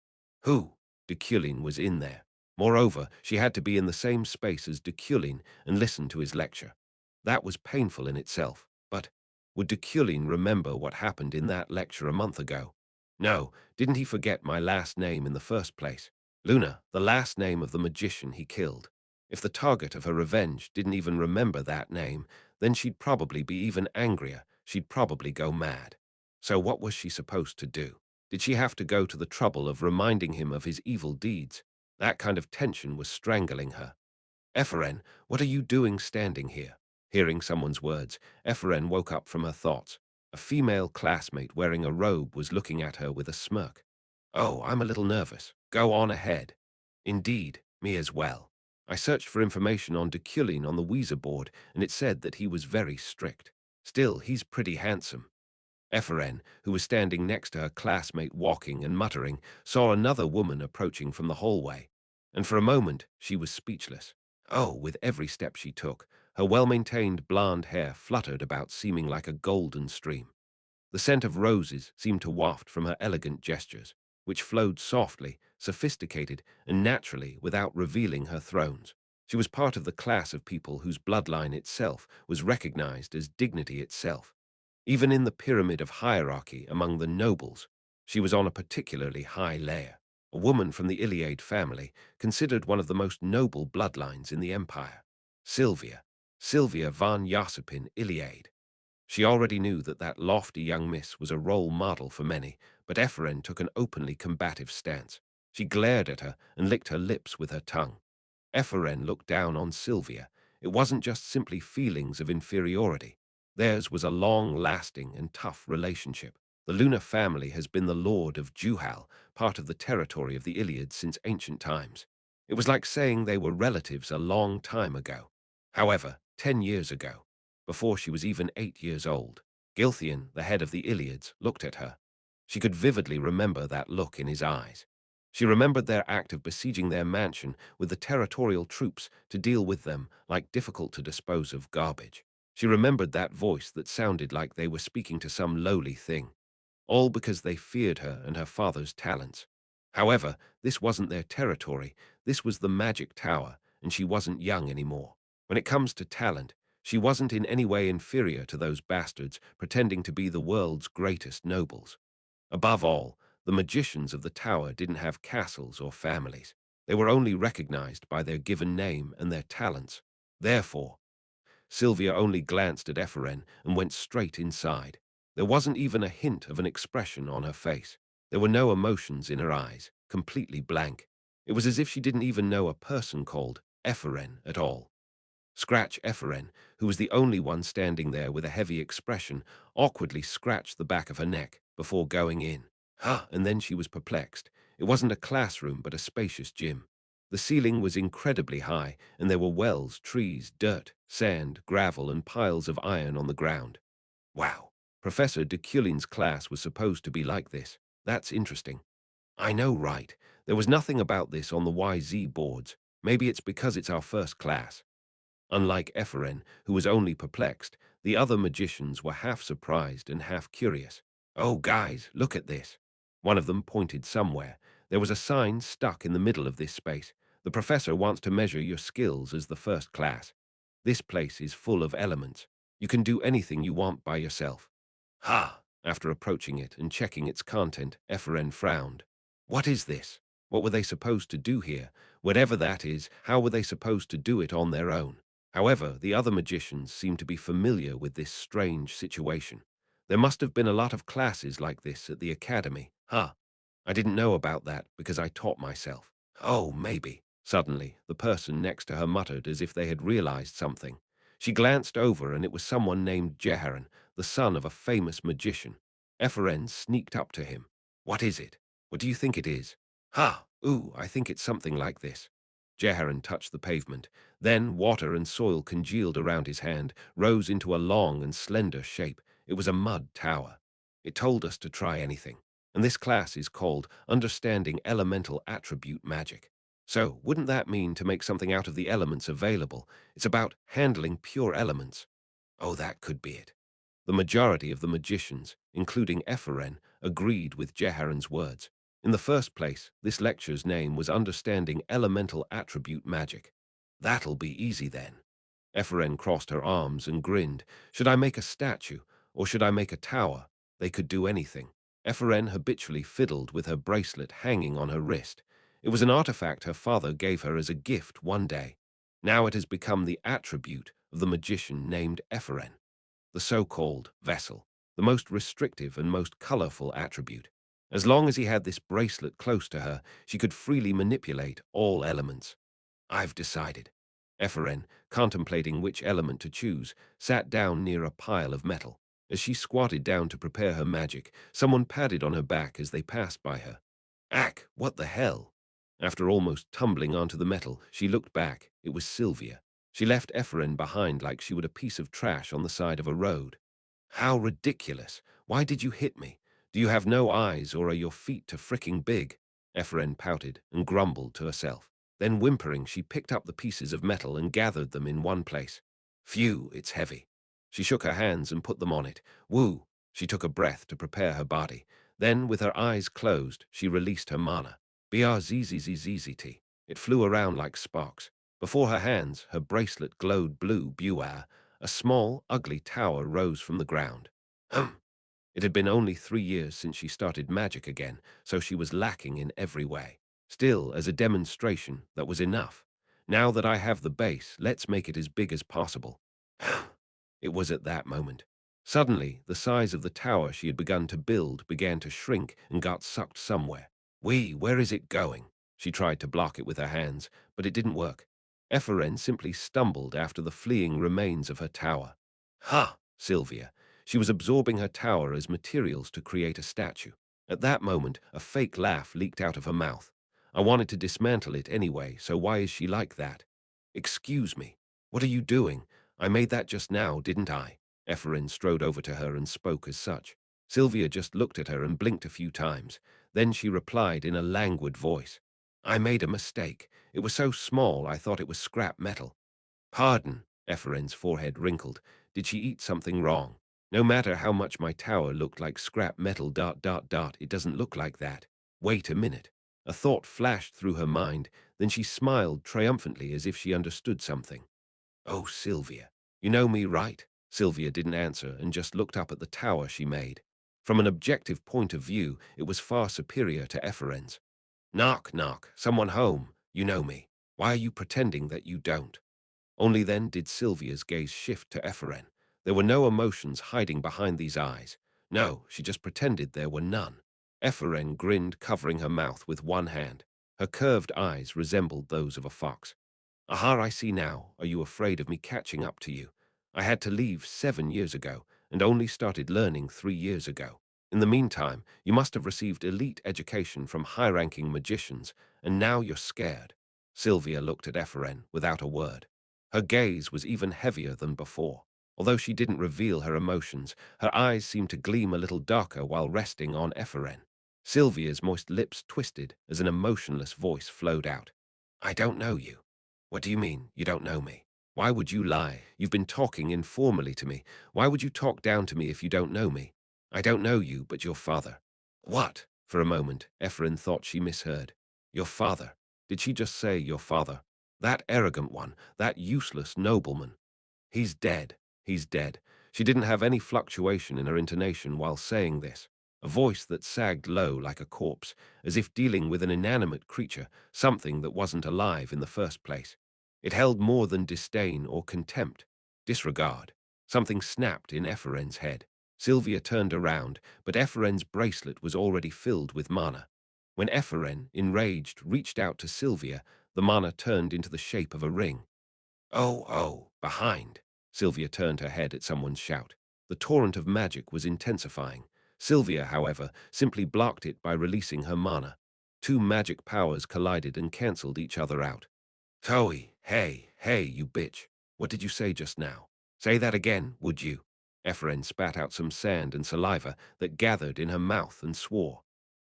Who? Deculein was in there. Moreover, she had to be in the same space as Deculein and listen to his lecture. That was painful in itself, but would Deculein remember what happened in that lecture a month ago? No, didn't he forget my last name in the first place? Luna, the last name of the magician he killed. If the target of her revenge didn't even remember that name, then she'd probably be even angrier. She'd probably go mad. So what was she supposed to do? Did she have to go to the trouble of reminding him of his evil deeds? That kind of tension was strangling her. Eferen, what are you doing standing here? Hearing someone's words, Eferen woke up from her thoughts. A female classmate wearing a robe was looking at her with a smirk. Oh, I'm a little nervous. Go on ahead. Indeed, me as well. I searched for information on Deculein on the Weezer board, and it said that he was very strict. Still, he's pretty handsome. Eferen, who was standing next to her classmate walking and muttering, saw another woman approaching from the hallway. And for a moment, she was speechless. Oh, with every step she took, her well-maintained blonde hair fluttered about seeming like a golden stream. The scent of roses seemed to waft from her elegant gestures, which flowed softly, sophisticated, and naturally without revealing her thrones. She was part of the class of people whose bloodline itself was recognized as dignity itself. Even in the pyramid of hierarchy among the nobles, she was on a particularly high layer. A woman from the Iliad family, considered one of the most noble bloodlines in the empire. Sylvia. Sylvia van Josipin Iliad. She already knew that that lofty young miss was a role model for many, but Efren took an openly combative stance. She glared at her and licked her lips with her tongue. Efren looked down on Sylvia. It wasn't just simply feelings of inferiority. Theirs was a long-lasting and tough relationship. The Luna family has been the lord of Juhal, part of the territory of the Iliad since ancient times. It was like saying they were relatives a long time ago. However, 10 years ago, before she was even 8 years old, Gilthian, the head of the Iliads, looked at her. She could vividly remember that look in his eyes. She remembered their act of besieging their mansion with the territorial troops to deal with them like difficult-to-dispose-of garbage. She remembered that voice that sounded like they were speaking to some lowly thing, all because they feared her and her father's talents. However, this wasn't their territory, this was the magic tower, and she wasn't young anymore. When it comes to talent, she wasn't in any way inferior to those bastards pretending to be the world's greatest nobles. Above all, the magicians of the tower didn't have castles or families. They were only recognized by their given name and their talents. Therefore, Sylvia only glanced at Eferen and went straight inside. There wasn't even a hint of an expression on her face. There were no emotions in her eyes, completely blank. It was as if she didn't even know a person called Eferen at all. Scratch Eferen, who was the only one standing there with a heavy expression, awkwardly scratched the back of her neck before going in. And then she was perplexed. It wasn't a classroom, but a spacious gym. The ceiling was incredibly high, and there were wells, trees, dirt, sand, gravel, and piles of iron on the ground. Wow, Professor Deculein's class was supposed to be like this. That's interesting. I know, right? There was nothing about this on the YZ boards. Maybe it's because it's our first class. Unlike Eferen, who was only perplexed, the other magicians were half surprised and half curious. Oh, guys, look at this. One of them pointed somewhere. There was a sign stuck in the middle of this space. The professor wants to measure your skills as the first class. This place is full of elements. You can do anything you want by yourself. Ha! After approaching it and checking its content, Eferen frowned. What is this? What were they supposed to do here? Whatever that is, how were they supposed to do it on their own? However, the other magicians seemed to be familiar with this strange situation. There must have been a lot of classes like this at the academy. I didn't know about that because I taught myself. Oh, maybe. Suddenly, the person next to her muttered as if they had realized something. She glanced over and it was someone named Jeharan, the son of a famous magician. Eferen sneaked up to him. What is it? What do you think it is? I think it's something like this. Jeharan touched the pavement. Then water and soil congealed around his hand, rose into a long and slender shape. It was a mud tower. It told us to try anything. and this class is called Understanding Elemental Attribute Magic. So, wouldn't that mean to make something out of the elements available? It's about handling pure elements. Oh, that could be it. The majority of the magicians, including Epheren, agreed with Jeharan's words. In the first place, this lecture's name was Understanding Elemental Attribute Magic. That'll be easy then. Epheren crossed her arms and grinned. Should I make a statue, or should I make a tower? They could do anything. Epheren habitually fiddled with her bracelet hanging on her wrist. It was an artifact her father gave her as a gift one day. Now it has become the attribute of the magician named Epheren, the so-called vessel, the most restrictive and most colorful attribute. As long as he had this bracelet close to her, she could freely manipulate all elements. I've decided. Epheren, contemplating which element to choose, sat down near a pile of metal. As she squatted down to prepare her magic, someone patted on her back as they passed by her. Ack, what the hell? After almost tumbling onto the metal, she looked back. It was Sylvia. She left Epheren behind like she would a piece of trash on the side of a road. How ridiculous. Why did you hit me? Do you have no eyes, or are your feet too fricking big? Epheren pouted and grumbled to herself. Then, whimpering, she picked up the pieces of metal and gathered them in one place. Phew, it's heavy. She shook her hands and put them on it. Woo! She took a breath to prepare her body. Then, with her eyes closed, she released her mana. Brzzzzzt. It flew around like sparks. Before her hands, her bracelet glowed blue. Buar. A small, ugly tower rose from the ground. It had been only 3 years since she started magic again, so she was lacking in every way. Still, as a demonstration, that was enough. Now that I have the base, let's make it as big as possible. It was at that moment. Suddenly, the size of the tower she had begun to build began to shrink and got sucked somewhere. Where is it going? She tried to block it with her hands, but it didn't work. Epheren simply stumbled after the fleeing remains of her tower. Ha! Sylvia. She was absorbing her tower as materials to create a statue. At that moment, a fake laugh leaked out of her mouth. I wanted to dismantle it anyway, so why is she like that? Excuse me. What are you doing? I made that just now, didn't I? Epheren strode over to her and spoke as such. Sylvia just looked at her and blinked a few times. Then she replied in a languid voice. I made a mistake. It was so small I thought it was scrap metal. Pardon, Epheren's forehead wrinkled. Did she eat something wrong? No matter how much my tower looked like scrap metal ... it doesn't look like that. Wait a minute. A thought flashed through her mind, then she smiled triumphantly as if she understood something. Oh, Sylvia. You know me, right? Sylvia didn't answer and just looked up at the tower she made. From an objective point of view, it was far superior to Epheren's. Knock, knock. Someone home. You know me. Why are you pretending that you don't? Only then did Sylvia's gaze shift to Epheren. There were no emotions hiding behind these eyes. No, she just pretended there were none. Epheren grinned, covering her mouth with one hand. Her curved eyes resembled those of a fox. Aha, I see now. Are you afraid of me catching up to you? I had to leave 7 years ago, and only started learning 3 years ago. In the meantime, you must have received elite education from high-ranking magicians, and now you're scared. Sylvia looked at Epheren without a word. Her gaze was even heavier than before. Although she didn't reveal her emotions, her eyes seemed to gleam a little darker while resting on Epheren. Sylvia's moist lips twisted as an emotionless voice flowed out. I don't know you. What do you mean, you don't know me? Why would you lie? You've been talking informally to me. Why would you talk down to me if you don't know me? I don't know you, but your father. What? For a moment, Epheren thought she misheard. Your father. Did she just say your father? That arrogant one, that useless nobleman. He's dead. He's dead. She didn't have any fluctuation in her intonation while saying this. A voice that sagged low like a corpse, as if dealing with an inanimate creature, something that wasn't alive in the first place. It held more than disdain or contempt. Disregard. Something snapped in Epheren's head. Sylvia turned around, but Epheren's bracelet was already filled with mana. When Epheren, enraged, reached out to Sylvia, the mana turned into the shape of a ring. Oh, behind. Sylvia turned her head at someone's shout. The torrent of magic was intensifying. Sylvia, however, simply blocked it by releasing her mana. Two magic powers collided and cancelled each other out. Toei, hey, you bitch. What did you say just now? Say that again, would you? Epheren spat out some sand and saliva that gathered in her mouth and swore.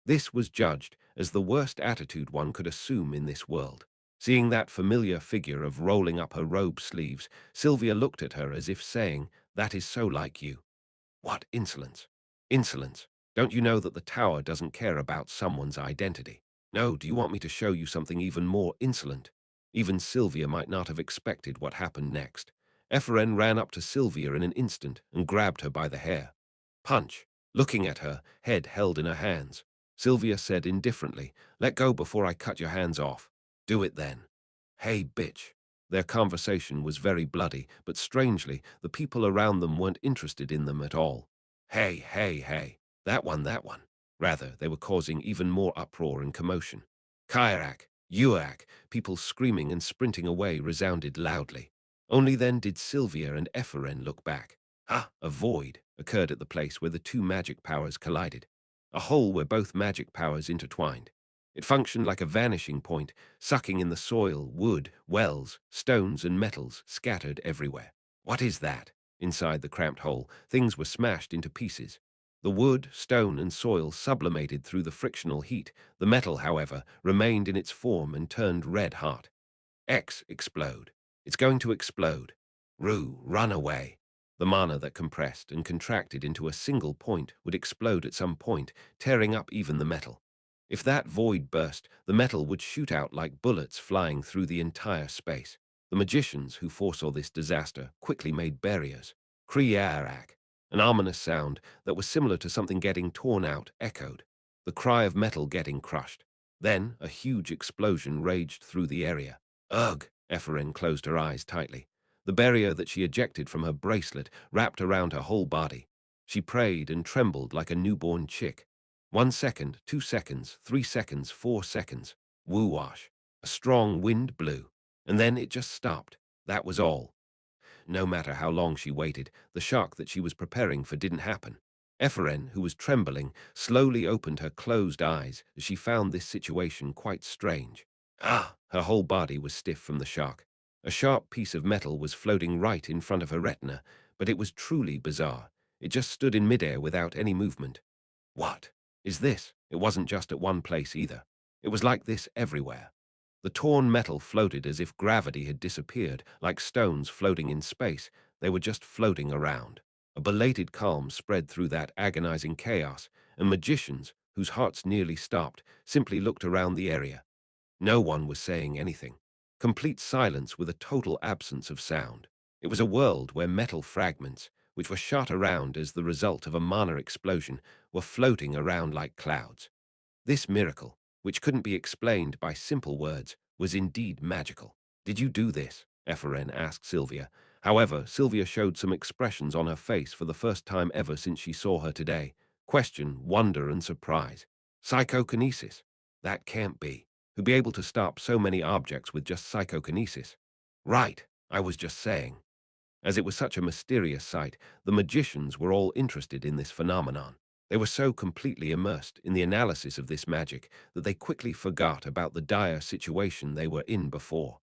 This was judged as the worst attitude one could assume in this world. Seeing that familiar figure of rolling up her robe sleeves, Sylvia looked at her as if saying, "That is so like you." What insolence! Insolence! Don't you know that the tower doesn't care about someone's identity? No, do you want me to show you something even more insolent? Even Sylvia might not have expected what happened next. Ephraim ran up to Sylvia in an instant and grabbed her by the hair. Punch! Looking at her, head held in her hands, Sylvia said indifferently, "Let go before I cut your hands off." "Do it then." "Hey, bitch." Their conversation was very bloody, but strangely, the people around them weren't interested in them at all. "Hey, hey, hey. That one, that one." Rather, they were causing even more uproar and commotion. "Kairak, Uak," people screaming and sprinting away resounded loudly. Only then did Sylvia and Ephraim look back. A void occurred at the place where the two magic powers collided. A hole where both magic powers intertwined. It functioned like a vanishing point, sucking in the soil, wood, wells, stones, and metals scattered everywhere. What is that? Inside the cramped hole, things were smashed into pieces. The wood, stone, and soil sublimated through the frictional heat. The metal, however, remained in its form and turned red hot. Explode. It's going to explode. Run away. The mana that compressed and contracted into a single point would explode at some point, tearing up even the metal. If that void burst, the metal would shoot out like bullets flying through the entire space. The magicians who foresaw this disaster quickly made barriers. Kriarak, an ominous sound that was similar to something getting torn out, echoed. The cry of metal getting crushed. Then a huge explosion raged through the area. Ugh! Ephraim closed her eyes tightly. The barrier that she ejected from her bracelet wrapped around her whole body. She prayed and trembled like a newborn chick. 1 second, 2 seconds, 3 seconds, 4 seconds. Woo-wash. A strong wind blew. And then it just stopped. That was all. No matter how long she waited, the shock that she was preparing for didn't happen. Ephraim, who was trembling, slowly opened her closed eyes as she found this situation quite strange. Her whole body was stiff from the shock. A sharp piece of metal was floating right in front of her retina, but it was truly bizarre. It just stood in midair without any movement. What is this? It wasn't just at one place either. It was like this everywhere. The torn metal floated as if gravity had disappeared, like stones floating in space. They were just floating around. A belated calm spread through that agonizing chaos, and magicians, whose hearts nearly stopped, simply looked around the area. No one was saying anything. Complete silence with a total absence of sound. It was a world where metal fragments, which were shot around as the result of a mana explosion, were floating around like clouds. This miracle, which couldn't be explained by simple words, was indeed magical. "Did you do this?" Ephraim asked Sylvia. However, Sylvia showed some expressions on her face for the first time ever since she saw her today. Question, wonder, and surprise. Psychokinesis? That can't be. Who'd be able to stop so many objects with just psychokinesis? Right, I was just saying. As it was such a mysterious sight, the magicians were all interested in this phenomenon. They were so completely immersed in the analysis of this magic that they quickly forgot about the dire situation they were in before.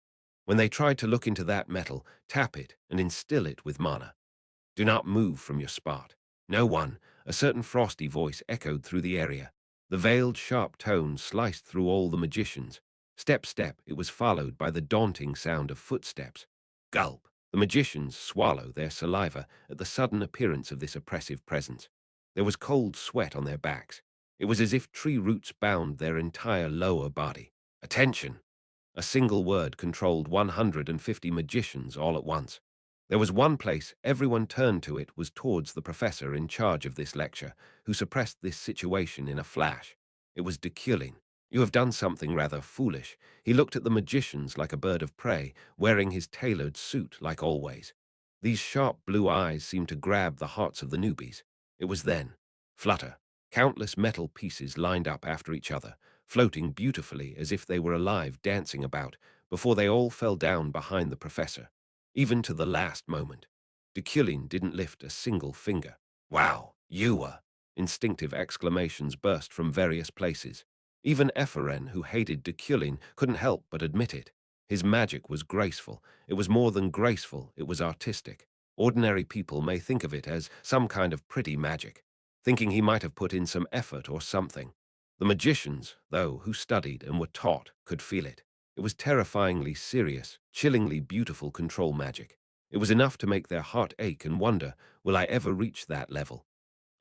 When they tried to look into that metal, tap it, and instill it with mana. "Do not move from your spot. No one." A certain frosty voice echoed through the area. The veiled, sharp tone sliced through all the magicians. Step, step, it was followed by the daunting sound of footsteps. Gulp. The magicians swallow their saliva at the sudden appearance of this oppressive presence. There was cold sweat on their backs. It was as if tree roots bound their entire lower body. Attention! A single word controlled 150 magicians all at once. There was one place everyone turned to. It was towards the professor in charge of this lecture, who suppressed this situation in a flash. It was Deculein. "You have done something rather foolish." He looked at the magicians like a bird of prey, wearing his tailored suit like always. These sharp blue eyes seemed to grab the hearts of the newbies. It was then. Flutter. Countless metal pieces lined up after each other, floating beautifully as if they were alive, dancing about, before they all fell down behind the professor. Even to the last moment. Deculein didn't lift a single finger. "Wow, you were!" Instinctive exclamations burst from various places. Even Ephraim, who hated Deculein, couldn't help but admit it. His magic was graceful. It was more than graceful, it was artistic. Ordinary people may think of it as some kind of pretty magic, thinking he might have put in some effort or something. The magicians, though, who studied and were taught, could feel it. It was terrifyingly serious, chillingly beautiful control magic. It was enough to make their heart ache and wonder, will I ever reach that level?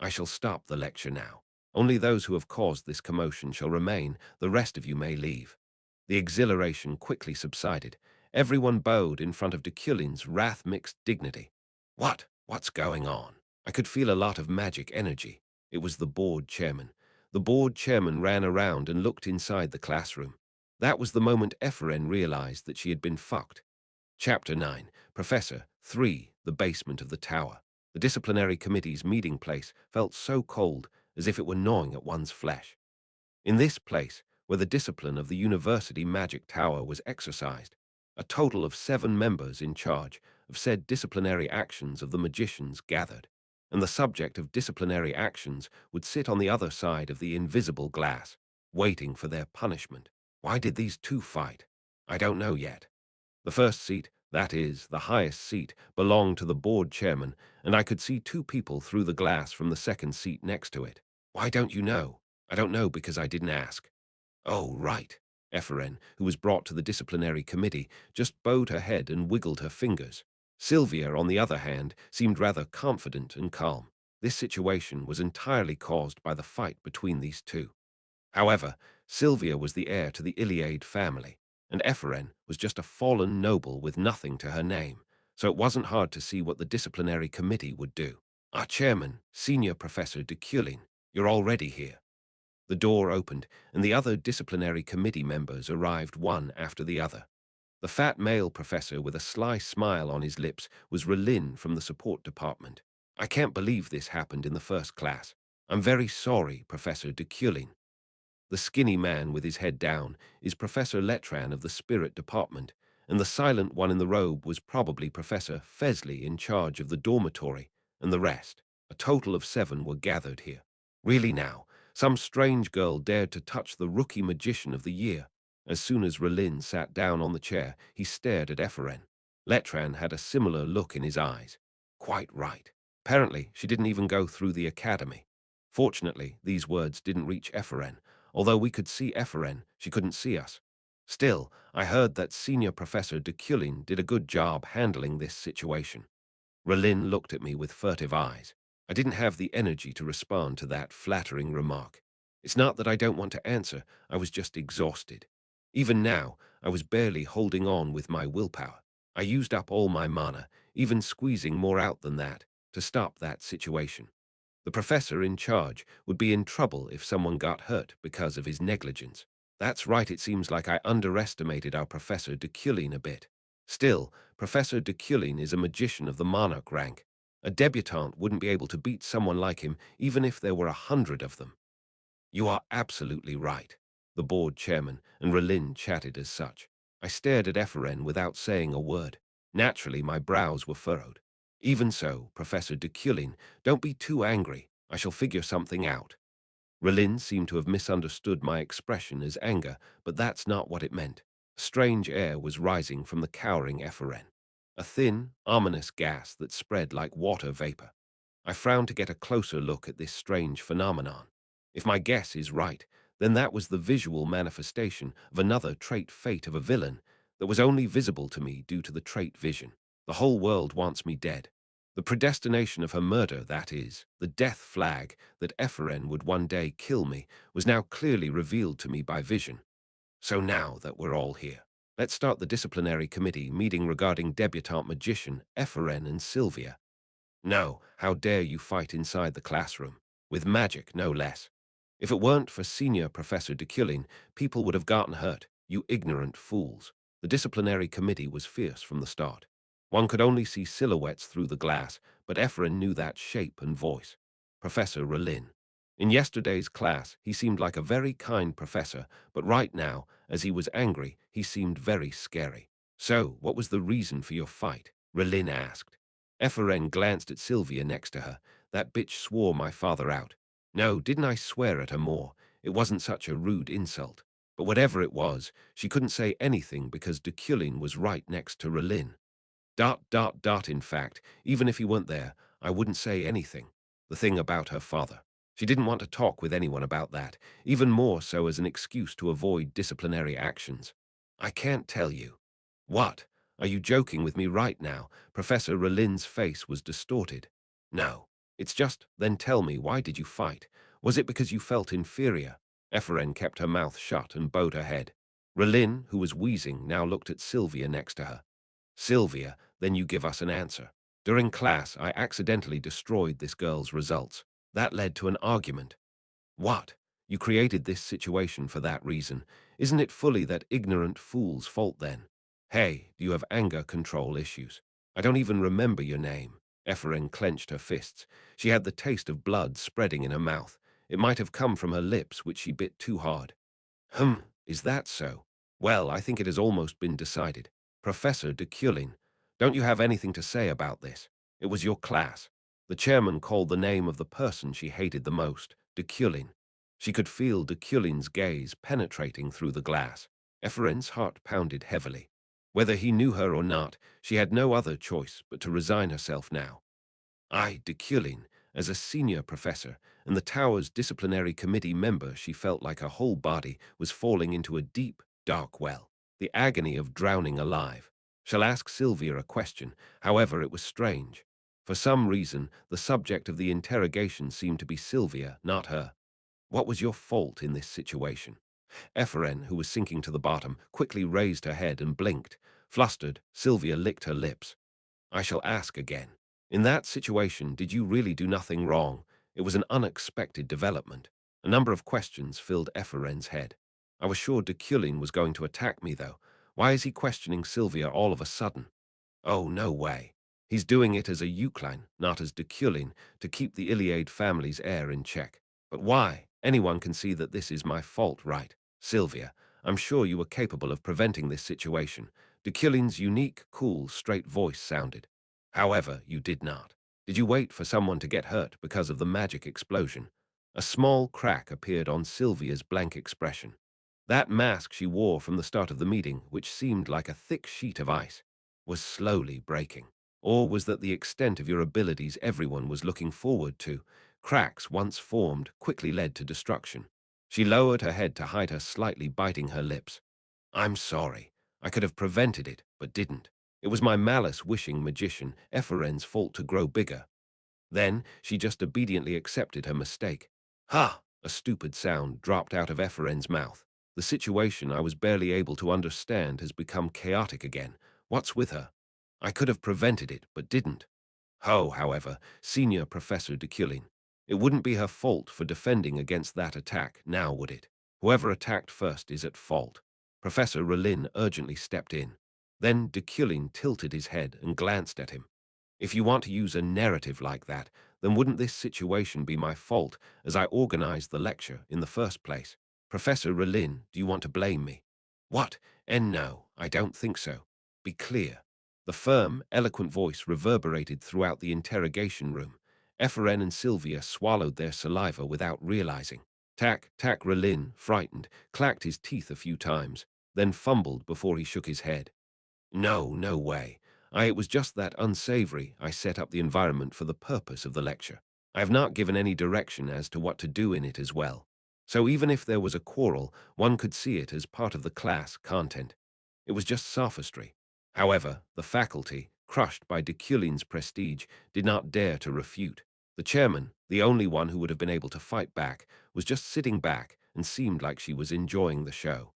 I shall stop the lecture now. Only those who have caused this commotion shall remain, the rest of you may leave. The exhilaration quickly subsided. Everyone bowed in front of Deculein's wrath-mixed dignity. What's going on? I could feel a lot of magic energy. It was the board chairman. The board chairman ran around and looked inside the classroom. That was the moment Ephraim realized that she had been fucked. Chapter 9, Professor 3, The Basement of the Tower. The disciplinary committee's meeting place felt so cold, as if it were gnawing at one's flesh. In this place, where the discipline of the university magic tower was exercised, a total of 7 members in charge of said disciplinary actions of the magicians gathered, and the subject of disciplinary actions would sit on the other side of the invisible glass, waiting for their punishment. Why did these two fight? I don't know yet. The first seat, that is, the highest seat, belonged to the board chairman, and I could see 2 people through the glass from the second seat next to it. Why don't you know? I don't know because I didn't ask. Oh, right. Ephraim, who was brought to the disciplinary committee, just bowed her head and wiggled her fingers. Sylvia, on the other hand, seemed rather confident and calm. This situation was entirely caused by the fight between these two. However, Sylvia was the heir to the Iliad family, and Ephraim was just a fallen noble with nothing to her name, so it wasn't hard to see what the disciplinary committee would do. Our chairman, Senior Professor Deculein, you're already here. The door opened, and the other disciplinary committee members arrived one after the other. The fat male professor with a sly smile on his lips was Relin from the support department. I can't believe this happened in the first class. I'm very sorry, Professor Deculein. The skinny man with his head down is Professor Letran of the Spirit Department, and the silent one in the robe was probably Professor Fesley in charge of the dormitory, and the rest, a total of 7, were gathered here. Really now, some strange girl dared to touch the rookie magician of the year. As soon as Relin sat down on the chair, he stared at Ephraim. Letran had a similar look in his eyes. Quite right. Apparently, she didn't even go through the academy. Fortunately, these words didn't reach Ephraim. Although we could see Ephraim, she couldn't see us. Still, I heard that Senior Professor Deculein did a good job handling this situation. Relin looked at me with furtive eyes. I didn't have the energy to respond to that flattering remark. It's not that I don't want to answer, I was just exhausted. Even now, I was barely holding on with my willpower. I used up all my mana, even squeezing more out than that, to stop that situation. The professor in charge would be in trouble if someone got hurt because of his negligence. That's right, it seems like I underestimated our Professor Deculein a bit. Still, Professor Deculein is a magician of the monarch rank. A debutante wouldn't be able to beat someone like him even if there were 100 of them. You are absolutely right. The board chairman and Relin chatted as such. I stared at Ephraim without saying a word. Naturally, my brows were furrowed. Even so, Professor Deculein, don't be too angry. I shall figure something out. Relin seemed to have misunderstood my expression as anger, but that's not what it meant. A strange air was rising from the cowering Ephraim. A thin, ominous gas that spread like water vapor. I frowned to get a closer look at this strange phenomenon. If my guess is right, then that was the visual manifestation of another trait fate of a villain that was only visible to me due to the trait vision. The whole world wants me dead. The predestination of her murder, that is, the death flag that Ephraim would one day kill me, was now clearly revealed to me by vision. So now that we're all here, let's start the disciplinary committee meeting regarding debutante magician Ephraim and Sylvia. No, how dare you fight inside the classroom? With magic, no less. If it weren't for Senior Professor Deculein, people would have gotten hurt, you ignorant fools. The disciplinary committee was fierce from the start. One could only see silhouettes through the glass, but Ephraim knew that shape and voice. Professor Relin. In yesterday's class, he seemed like a very kind professor, but right now, as he was angry, he seemed very scary. So, what was the reason for your fight? Relin asked. Ephraim glanced at Sylvia next to her. That bitch swore my father out. No, didn't I swear at her more? It wasn't such a rude insult. But whatever it was, she couldn't say anything because Deculein was right next to Relin. In fact, even if he weren't there, I wouldn't say anything. The thing about her father. She didn't want to talk with anyone about that, even more so as an excuse to avoid disciplinary actions. I can't tell you. What? Are you joking with me right now? Professor Relin's face was distorted. No. It's just, then tell me, why did you fight? Was it because you felt inferior? Ephraim kept her mouth shut and bowed her head. Relin, who was wheezing, now looked at Sylvia next to her. Sylvia, then you give us an answer. During class, I accidentally destroyed this girl's results. That led to an argument. What? You created this situation for that reason. Isn't it fully that ignorant fool's fault then? Hey, do you have anger control issues? I don't even remember your name. Ephraim clenched her fists. She had the taste of blood spreading in her mouth. It might have come from her lips, which she bit too hard. Is that so? Well, I think it has almost been decided. Professor Deculein, don't you have anything to say about this? It was your class. The chairman called the name of the person she hated the most, Deculein. She could feel Deculein's gaze penetrating through the glass. Ephraim's heart pounded heavily. Whether he knew her or not, she had no other choice but to resign herself now. I, Deculein, as a senior professor and the tower's disciplinary committee member, she felt like her whole body was falling into a deep, dark well, the agony of drowning alive. Shall ask Sylvia a question, however it was strange. For some reason, the subject of the interrogation seemed to be Sylvia, not her. What was your fault in this situation? Ephraim, who was sinking to the bottom, quickly raised her head and blinked. Flustered, Sylvia licked her lips. I shall ask again. In that situation, did you really do nothing wrong? It was an unexpected development. A number of questions filled Ephraim's head. I was sure Deculein was going to attack me, though. Why is he questioning Sylvia all of a sudden? Oh, no way. He's doing it as a Eucline, not as Deculein, to keep the Iliad family's heir in check. But why? Anyone can see that this is my fault, right? Sylvia, I'm sure you were capable of preventing this situation. Deculein's unique, cool, straight voice sounded. However, you did not. Did you wait for someone to get hurt because of the magic explosion? A small crack appeared on Sylvia's blank expression. That mask she wore from the start of the meeting, which seemed like a thick sheet of ice, was slowly breaking. Or was that the extent of your abilities everyone was looking forward to? Cracks once formed quickly led to destruction. She lowered her head to hide her slightly biting her lips. I'm sorry. I could have prevented it, but didn't. It was my malice-wishing magician, Ephraim's fault to grow bigger. Then she just obediently accepted her mistake. Ha! A stupid sound dropped out of Ephraim's mouth. The situation I was barely able to understand has become chaotic again. What's with her? I could have prevented it, but didn't. However, Senior Professor Deculein. It wouldn't be her fault for defending against that attack, now would it? Whoever attacked first is at fault. Professor Relin urgently stepped in. Then Deculein tilted his head and glanced at him. If you want to use a narrative like that, then wouldn't this situation be my fault as I organized the lecture in the first place? Professor Relin, do you want to blame me? What? And no, I don't think so. Be clear. The firm, eloquent voice reverberated throughout the interrogation room. Ephraim and Sylvia swallowed their saliva without realizing. Tack Relin, frightened, clacked his teeth a few times, then fumbled before he shook his head. No way. It was just that unsavory. I set up the environment for the purpose of the lecture. I have not given any direction as to what to do in it as well. So even if there was a quarrel, one could see it as part of the class content. It was just sophistry. However, the faculty, crushed by Deculein's prestige, did not dare to refute. The chairman, the only one who would have been able to fight back, was just sitting back and seemed like she was enjoying the show.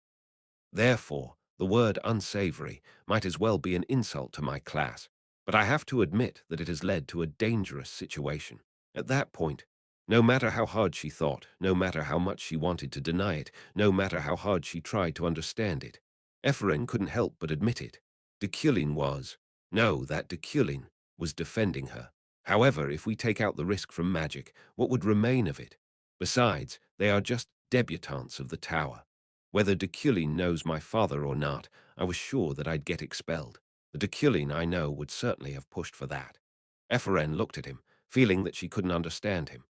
Therefore, the word unsavory might as well be an insult to my class, but I have to admit that it has led to a dangerous situation. At that point, no matter how hard she thought, no matter how much she wanted to deny it, no matter how hard she tried to understand it, Ephraim couldn't help but admit it. Deculein was. No, that Deculein was defending her. However, if we take out the risk from magic, what would remain of it? Besides, they are just debutantes of the tower. Whether Deculein knows my father or not, I was sure that I'd get expelled. The Deculein I know would certainly have pushed for that. Ephraim looked at him, feeling that she couldn't understand him.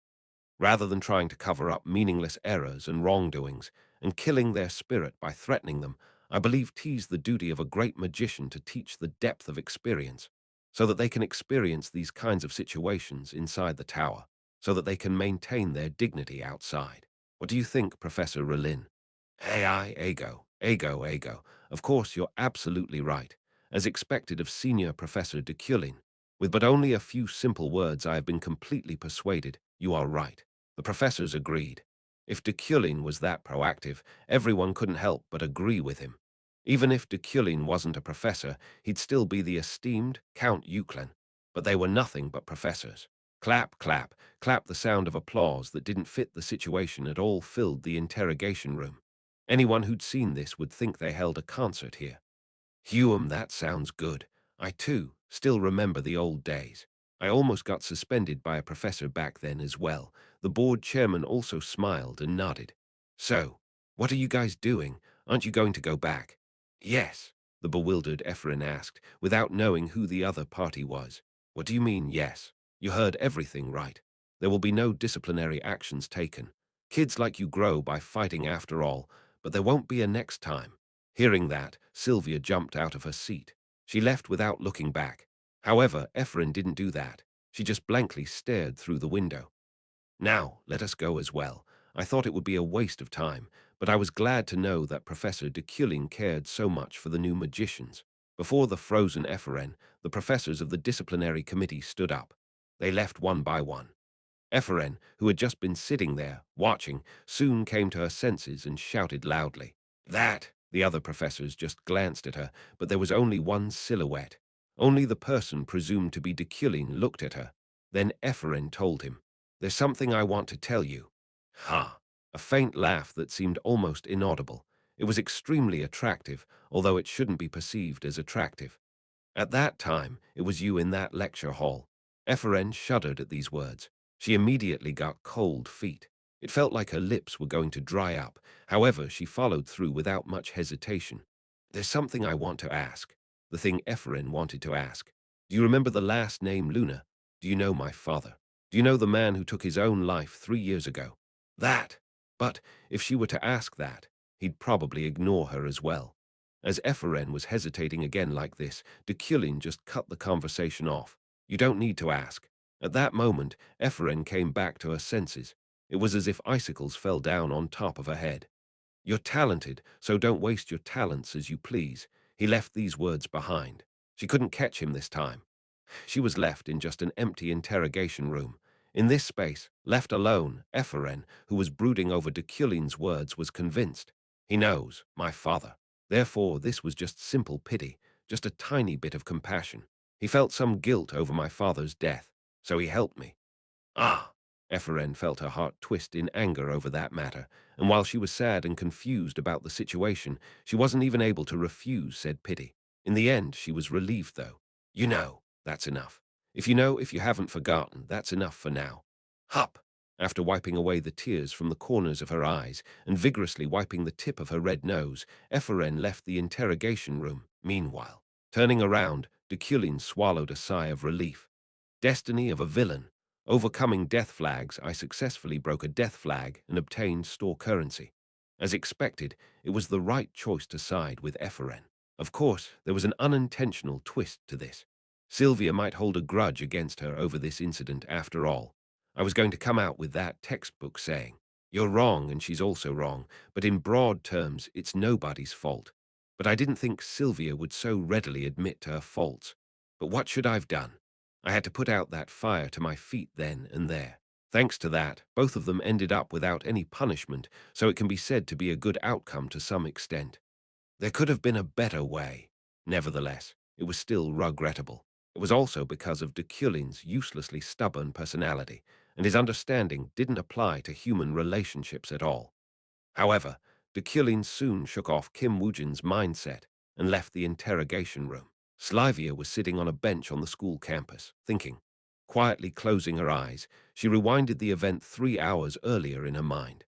Rather than trying to cover up meaningless errors and wrongdoings, and killing their spirit by threatening them, I believe 'tis the duty of a great magician to teach the depth of experience, so that they can experience these kinds of situations inside the tower. so that they can maintain their dignity outside. What do you think, Professor Rellin? AI, ego. Of course, you're absolutely right, as expected of Senior Professor Deculein. With but only a few simple words, I have been completely persuaded you are right. The professors agreed. If Deculein was that proactive, everyone couldn't help but agree with him. Even if Deculein wasn't a professor, he'd still be the esteemed Count Euclin. But they were nothing but professors. Clap, clap, clap. The sound of applause that didn't fit the situation at all filled the interrogation room. Anyone who'd seen this would think they held a concert here. Hume, that sounds good. I, too, still remember the old days. I almost got suspended by a professor back then as well. The board chairman also smiled and nodded. So, what are you guys doing? Aren't you going to go back? Yes, the bewildered Ephraim asked, without knowing who the other party was. What do you mean, yes? You heard everything right. There will be no disciplinary actions taken. Kids like you grow by fighting after all, but there won't be a next time. Hearing that, Sylvia jumped out of her seat. She left without looking back. However, Ephraim didn't do that. She just blankly stared through the window. Now, let us go as well. I thought it would be a waste of time, but I was glad to know that Professor Deculein cared so much for the new magicians. Before the frozen Ephraim, the professors of the disciplinary committee stood up. They left one by one. Ephraim, who had just been sitting there, watching, soon came to her senses and shouted loudly. That! The other professors just glanced at her, but there was only one silhouette. Only the person presumed to be Deculein looked at her. Then Ephraim told him, There's something I want to tell you. Ha! A faint laugh that seemed almost inaudible. It was extremely attractive, although it shouldn't be perceived as attractive. At that time, it was you in that lecture hall. Ephraim shuddered at these words. She immediately got cold feet. It felt like her lips were going to dry up. However, she followed through without much hesitation. There's something I want to ask. The thing Ephraim wanted to ask. Do you remember the last name Luna? Do you know my father? Do you know the man who took his own life 3 years ago? That! But if she were to ask that, he'd probably ignore her as well. As Ephraim was hesitating again like this, Deculein just cut the conversation off. You don't need to ask. At that moment, Ephraim came back to her senses. It was as if icicles fell down on top of her head. You're talented, so don't waste your talents as you please. He left these words behind. She couldn't catch him this time. She was left in just an empty interrogation room. In this space, left alone, Ephraim, who was brooding over Deculein's words, was convinced. He knows, my father. Therefore, this was just simple pity, just a tiny bit of compassion. He felt some guilt over my father's death, so he helped me. Ah! Ephraim felt her heart twist in anger over that matter, and while she was sad and confused about the situation, she wasn't even able to refuse said pity. In the end, she was relieved, though. You know, that's enough. If you haven't forgotten, that's enough for now. Hup! After wiping away the tears from the corners of her eyes and vigorously wiping the tip of her red nose, Ephraim left the interrogation room. Meanwhile, turning around, Deculein swallowed a sigh of relief. Destiny of a villain. Overcoming death flags, I successfully broke a death flag and obtained store currency. As expected, it was the right choice to side with Ephraim. Of course, there was an unintentional twist to this. Sylvia might hold a grudge against her over this incident after all. I was going to come out with that textbook saying, You're wrong and she's also wrong, but in broad terms, it's nobody's fault. But I didn't think Sylvia would so readily admit to her faults. But what should I have done? I had to put out that fire to my feet then and there. Thanks to that, both of them ended up without any punishment, so it can be said to be a good outcome to some extent. There could have been a better way. Nevertheless, it was still regrettable. It was also because of Deculein's uselessly stubborn personality, and his understanding didn't apply to human relationships at all. However, Deculein soon shook off Kim Woojin's mindset and left the interrogation room. Slyvia was sitting on a bench on the school campus, thinking. Quietly closing her eyes, she rewinded the event 3 hours earlier in her mind.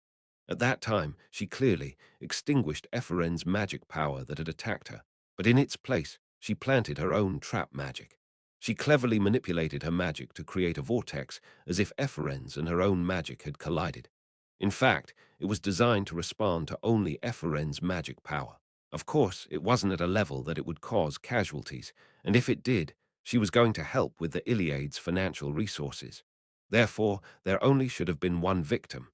At that time, she clearly extinguished Ephraim's magic power that had attacked her, but in its place, she planted her own trap magic. She cleverly manipulated her magic to create a vortex as if Ephraim's and her own magic had collided. In fact, it was designed to respond to only Ephraim's magic power. Of course, it wasn't at a level that it would cause casualties, and if it did, she was going to help with the Iliad's financial resources. Therefore, there only should have been one victim.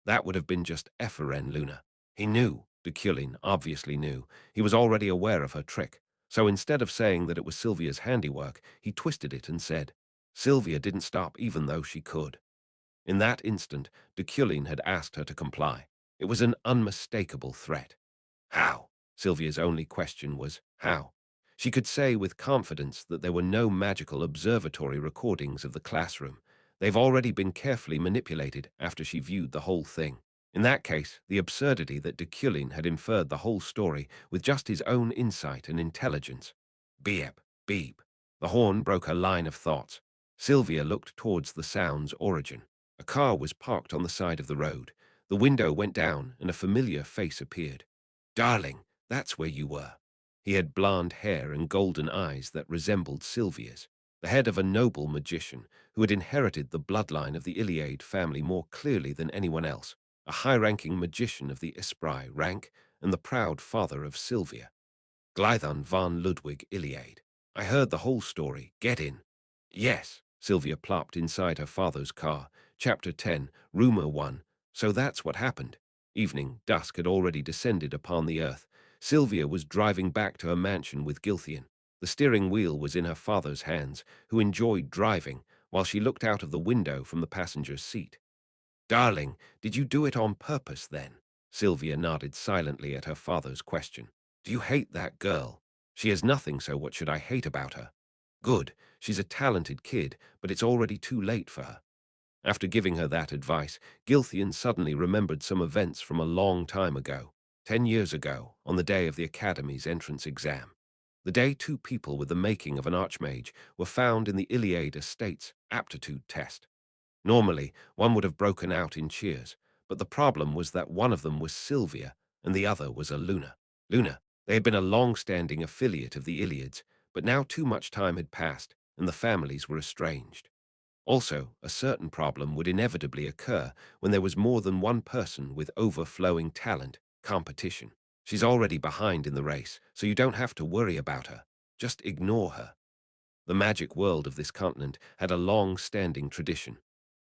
That would have been just Eferen Luna. He knew, Deculein obviously knew. He was already aware of her trick. So instead of saying that it was Sylvia's handiwork, he twisted it and said, Sylvia didn't stop even though she could. In that instant, Deculein had asked her to comply. It was an unmistakable threat. How? Sylvia's only question was, how? She could say with confidence that there were no magical observatory recordings of the classroom. They've already been carefully manipulated after she viewed the whole thing. In that case, the absurdity that Deculein had inferred the whole story with just his own insight and intelligence. Beep, beep. The horn broke her line of thoughts. Sylvia looked towards the sound's origin. A car was parked on the side of the road. The window went down and a familiar face appeared. Darling, that's where you were. He had blonde hair and golden eyes that resembled Sylvia's, the head of a noble magician who had inherited the bloodline of the Iliade family more clearly than anyone else, a high-ranking magician of the Esprit rank and the proud father of Sylvia. Glython von Ludwig Iliade. I heard the whole story. Get in. Yes, Sylvia plopped inside her father's car. Chapter 10, Rumor 1. So that's what happened. Evening, dusk had already descended upon the earth. Sylvia was driving back to her mansion with Gilthian. The steering wheel was in her father's hands, who enjoyed driving, while she looked out of the window from the passenger's seat. Darling, did you do it on purpose then? Sylvia nodded silently at her father's question. Do you hate that girl? She has nothing, so what should I hate about her? Good, she's a talented kid, but it's already too late for her. After giving her that advice, Gilthian suddenly remembered some events from a long time ago, 10 years ago, on the day of the Academy's entrance exam. The day two people with the making of an archmage were found in the Iliade Estate's aptitude test. Normally, one would have broken out in cheers, but the problem was that one of them was Sylvia and the other was a Luna. Luna, they had been a long-standing affiliate of the Iliads, but now too much time had passed and the families were estranged. Also, a certain problem would inevitably occur when there was more than one person with overflowing talent, competition. She's already behind in the race, so you don't have to worry about her. Just ignore her. The magic world of this continent had a long-standing tradition.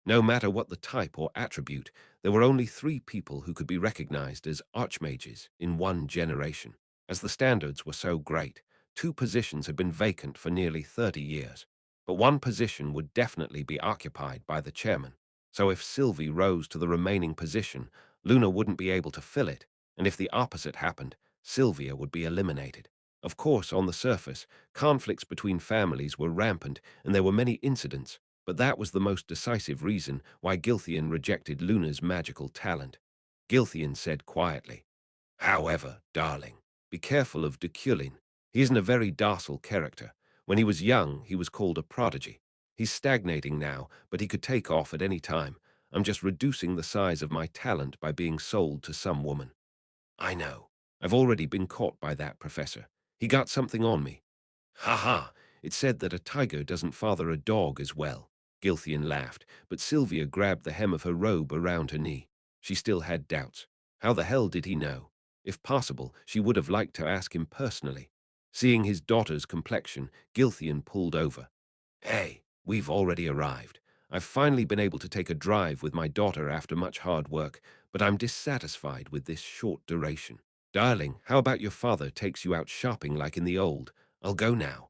No matter what the type or attribute, there were only 3 people who could be recognized as archmages in one generation. As the standards were so great, 2 positions had been vacant for nearly 30 years. But one position would definitely be occupied by the chairman. So if Sylvie rose to the remaining position, Luna wouldn't be able to fill it, and if the opposite happened, Sylvia would be eliminated. Of course, on the surface, conflicts between families were rampant and there were many incidents, but that was the most decisive reason why Gilthian rejected Luna's magical talent. Gilthian said quietly, However, darling, be careful of Deculein. He isn't a very docile character. When he was young, he was called a prodigy. He's stagnating now, but he could take off at any time. I'm just reducing the size of my talent by being sold to some woman. I know. I've already been caught by that professor. He got something on me. Ha ha! It said that a tiger doesn't father a dog as well. Gilthian laughed, but Sylvia grabbed the hem of her robe around her knee. She still had doubts. How the hell did he know? If possible, she would have liked to ask him personally. Seeing his daughter's complexion, Gilthian pulled over. Hey, we've already arrived. I've finally been able to take a drive with my daughter after much hard work, but I'm dissatisfied with this short duration. Darling, how about your father takes you out shopping like in the old? I'll go now.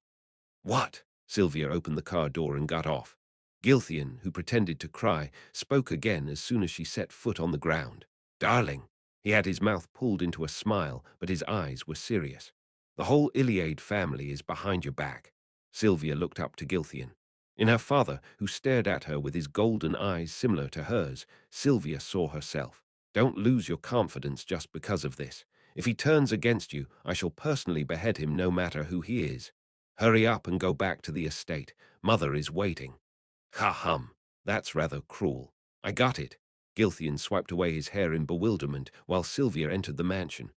What? Sylvia opened the car door and got off. Gilthian, who pretended to cry, spoke again as soon as she set foot on the ground. Darling. He had his mouth pulled into a smile, but his eyes were serious. The whole Iliade family is behind your back. Sylvia looked up to Gilthian. In her father, who stared at her with his golden eyes similar to hers, Sylvia saw herself. Don't lose your confidence just because of this. If he turns against you, I shall personally behead him no matter who he is. Hurry up and go back to the estate. Mother is waiting. Ha hum. That's rather cruel. I got it. Gilthian swiped away his hair in bewilderment while Sylvia entered the mansion.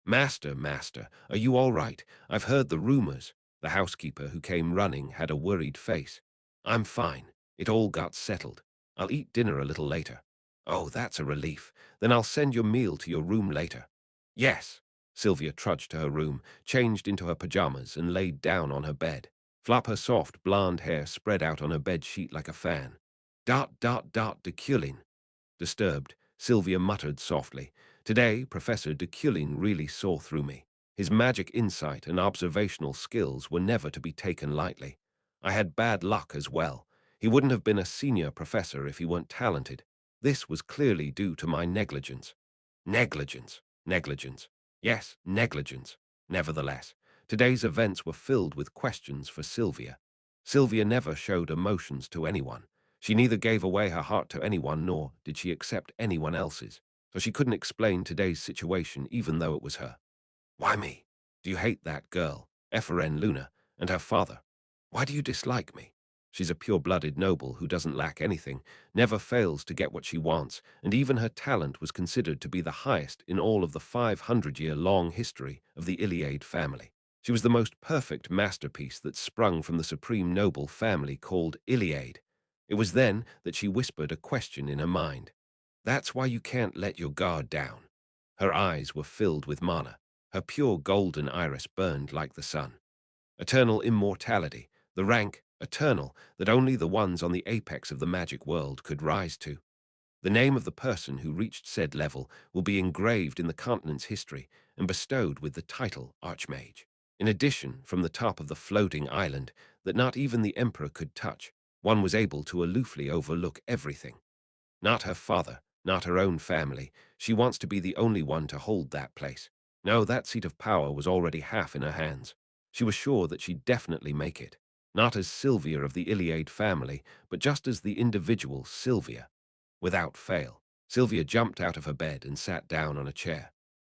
Master, master, are you all right? I've heard the rumors. The housekeeper who came running had a worried face. I'm fine. It all got settled. I'll eat dinner a little later. Oh, that's a relief. Then I'll send your meal to your room later. Yes. Sylvia trudged to her room, changed into her pajamas, and laid down on her bed. Flop her soft, blonde hair spread out on her bed sheet like a fan. Deculein. Disturbed, Sylvia muttered softly. Today, Professor Deculein really saw through me. His magic insight and observational skills were never to be taken lightly. I had bad luck as well. He wouldn't have been a senior professor if he weren't talented. This was clearly due to my negligence. Negligence. Negligence. Yes, negligence. Nevertheless, today's events were filled with questions for Sylvia. Sylvia never showed emotions to anyone. She neither gave away her heart to anyone nor did she accept anyone else's, so she couldn't explain today's situation even though it was her. Why me? Do you hate that girl, Efren Luna, and her father? Why do you dislike me? She's a pure-blooded noble who doesn't lack anything, never fails to get what she wants, and even her talent was considered to be the highest in all of the 500-year-long history of the Iliad family. She was the most perfect masterpiece that sprung from the supreme noble family called Iliad. It was then that she whispered a question in her mind. That's why you can't let your guard down. Her eyes were filled with mana. Her pure golden iris burned like the sun. Eternal immortality, the rank, eternal, that only the ones on the apex of the magic world could rise to. The name of the person who reached said level will be engraved in the continent's history and bestowed with the title Archmage. In addition, from the top of the floating island that not even the Emperor could touch, one was able to aloofly overlook everything. Not her father, not her own family. She wants to be the only one to hold that place. No, that seat of power was already half in her hands. She was sure that she'd definitely make it. Not as Sylvia of the Iliad family, but just as the individual Sylvia. Without fail, Sylvia jumped out of her bed and sat down on a chair.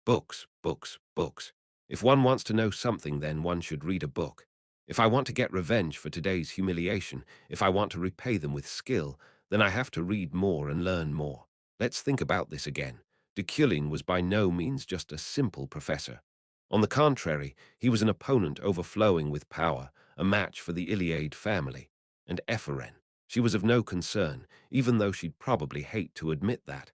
Books, books, books. If one wants to know something, then one should read a book. If I want to get revenge for today's humiliation, if I want to repay them with skill, then I have to read more and learn more. Let's think about this again. Deculein was by no means just a simple professor. On the contrary, he was an opponent overflowing with power, a match for the Iliad family. And Eferen, she was of no concern, even though she'd probably hate to admit that.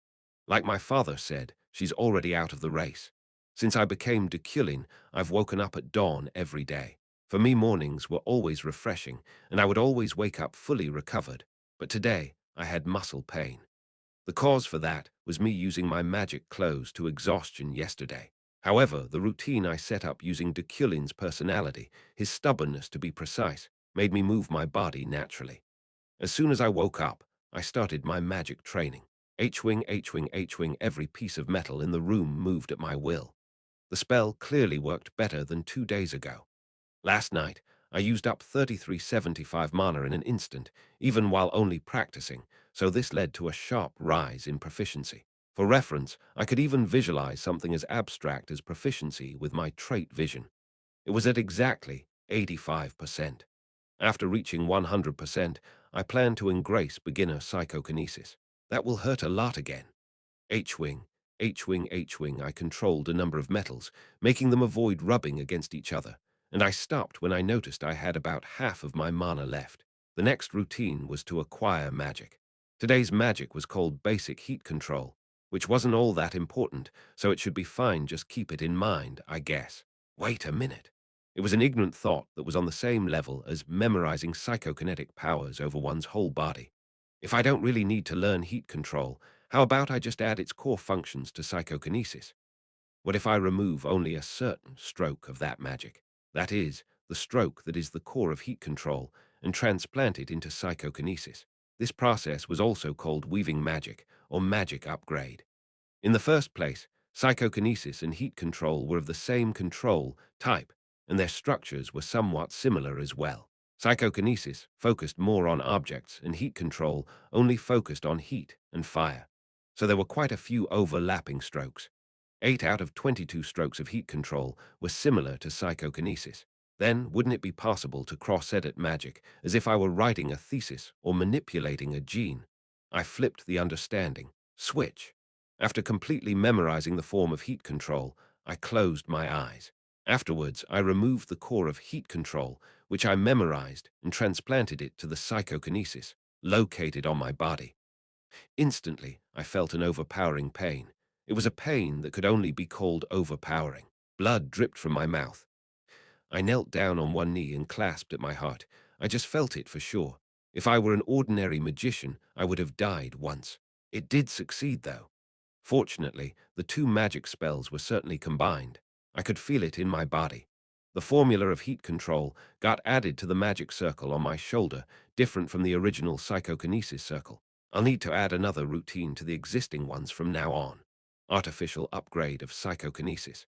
Like my father said, she's already out of the race. Since I became Deculein, I've woken up at dawn every day. For me, mornings were always refreshing, and I would always wake up fully recovered. But today, I had muscle pain. The cause for that was me using my magic clothes to exhaustion yesterday. However, the routine I set up using Deculein's personality, his stubbornness to be precise, made me move my body naturally. As soon as I woke up, I started my magic training. H-wing, H-wing, H-wing, every piece of metal in the room moved at my will. The spell clearly worked better than 2 days ago. Last night, I used up 3375 mana in an instant, even while only practicing, so this led to a sharp rise in proficiency. For reference, I could even visualize something as abstract as proficiency with my trait vision. It was at exactly 85%. After reaching 100%, I plan to engrace beginner psychokinesis. That will hurt a lot again. H-wing, H-wing, H-wing, I controlled a number of metals, making them avoid rubbing against each other, and I stopped when I noticed I had about half of my mana left. The next routine was to acquire magic. Today's magic was called basic heat control, which wasn't all that important, so it should be fine, just keep it in mind, I guess. Wait a minute. It was an ignorant thought that was on the same level as memorizing psychokinetic powers over one's whole body. If I don't really need to learn heat control, how about I just add its core functions to psychokinesis? What if I remove only a certain stroke of that magic? That is, the stroke that is the core of heat control, and transplant it into psychokinesis. This process was also called weaving magic, or magic upgrade. In the first place, psychokinesis and heat control were of the same control type, and their structures were somewhat similar as well. Psychokinesis focused more on objects, and heat control only focused on heat and fire. So there were quite a few overlapping strokes. 8 out of 22 strokes of heat control were similar to psychokinesis. Then, wouldn't it be possible to cross-edit magic as if I were writing a thesis or manipulating a gene? I flipped the understanding. Switch. After completely memorizing the form of heat control, I closed my eyes. Afterwards, I removed the core of heat control, which I memorized, and transplanted it to the psychokinesis, located on my body. Instantly, I felt an overpowering pain. It was a pain that could only be called overpowering. Blood dripped from my mouth. I knelt down on one knee and clasped at my heart. I just felt it for sure. If I were an ordinary magician, I would have died once. It did succeed, though. Fortunately, the two magic spells were certainly combined. I could feel it in my body. The formula of heat control got added to the magic circle on my shoulder, different from the original psychokinesis circle. I'll need to add another routine to the existing ones from now on. Artificial upgrade of psychokinesis.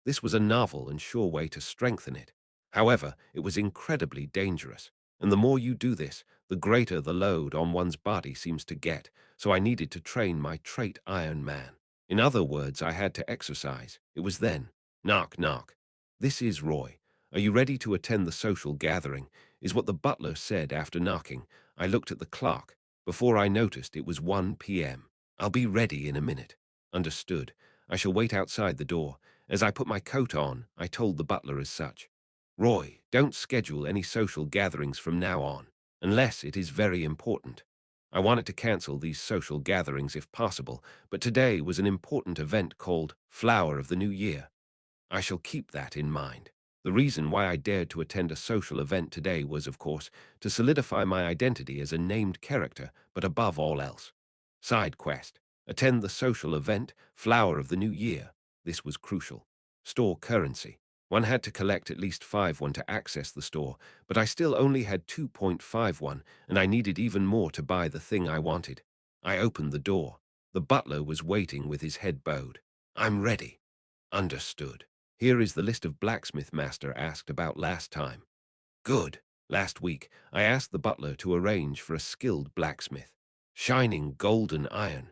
This was a novel and sure way to strengthen it. However, it was incredibly dangerous, and the more you do this, the greater the load on one's body seems to get, so I needed to train my trait Iron Man. In other words, I had to exercise. It was then. Knock, knock. This is Roy. Are you ready to attend the social gathering? Is what the butler said after knocking. I looked at the clock. Before I noticed, it was 1 p.m. I'll be ready in a minute. Understood. I shall wait outside the door. As I put my coat on, I told the butler as such. Roy, don't schedule any social gatherings from now on, unless it is very important. I wanted to cancel these social gatherings if possible, but today was an important event called Flower of the New Year. I shall keep that in mind. The reason why I dared to attend a social event today was, of course, to solidify my identity as a named character, but above all else. Side quest. Attend the social event, Flower of the New Year. This was crucial. Store currency. One had to collect at least 5 to access the store, but I still only had 2.51, and I needed even more to buy the thing I wanted. I opened the door. The butler was waiting with his head bowed. I'm ready. Understood. Here is the list of blacksmith master asked about last time. Good. Last week, I asked the butler to arrange for a skilled blacksmith. Shining golden iron.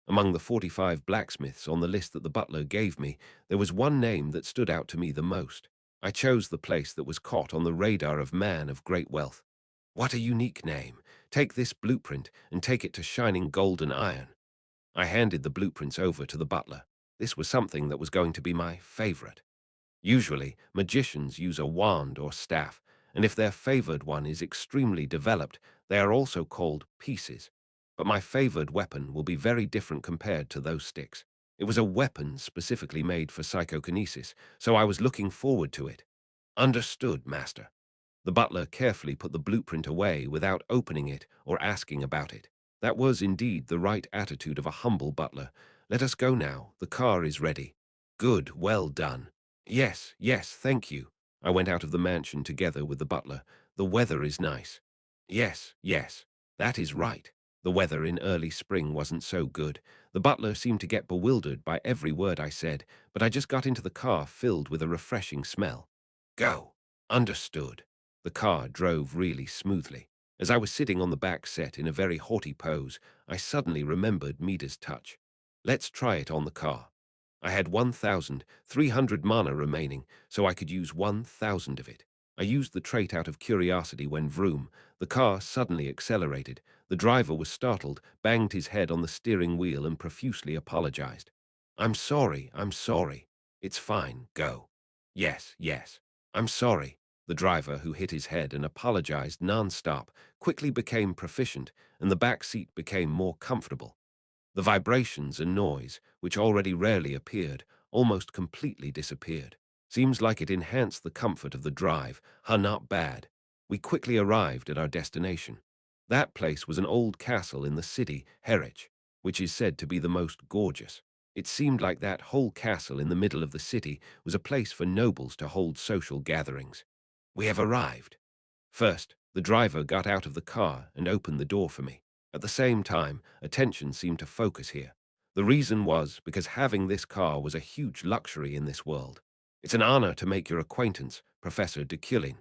Among the 45 blacksmiths on the list that the butler gave me, there was one name that stood out to me the most. I chose the place that was caught on the radar of man of great wealth. What a unique name. Take this blueprint and take it to Shining Golden Iron. I handed the blueprints over to the butler. This was something that was going to be my favorite. Usually, magicians use a wand or staff, and if their favored one is extremely developed, they are also called pieces. But my favored weapon will be very different compared to those sticks. It was a weapon specifically made for psychokinesis, so I was looking forward to it. Understood, master. The butler carefully put the blueprint away without opening it or asking about it. That was indeed the right attitude of a humble butler. Let us go now. The car is ready. Good, well done. Yes, yes, thank you. I went out of the mansion together with the butler. The weather is nice. Yes, yes, that is right. The weather in early spring wasn't so good. The butler seemed to get bewildered by every word I said, but I just got into the car filled with a refreshing smell. Go. Understood. The car drove really smoothly. As I was sitting on the back seat in a very haughty pose, I suddenly remembered Mida's touch. Let's try it on the car. I had 1,300 mana remaining, so I could use 1,000 of it. I used the trait out of curiosity when vroom, the car suddenly accelerated. The driver was startled, banged his head on the steering wheel and profusely apologized. I'm sorry, I'm sorry. It's fine, go. Yes, yes. I'm sorry. The driver, who hit his head and apologized non-stop, quickly became proficient, and the back seat became more comfortable. The vibrations and noise, which already rarely appeared, almost completely disappeared. Seems like it enhanced the comfort of the drive. Not bad. We quickly arrived at our destination. That place was an old castle in the city, Harwich, which is said to be the most gorgeous. It seemed like that whole castle in the middle of the city was a place for nobles to hold social gatherings. We have arrived. First, the driver got out of the car and opened the door for me. At the same time, attention seemed to focus here. The reason was because having this car was a huge luxury in this world. It's an honor to make your acquaintance, Professor Deculein.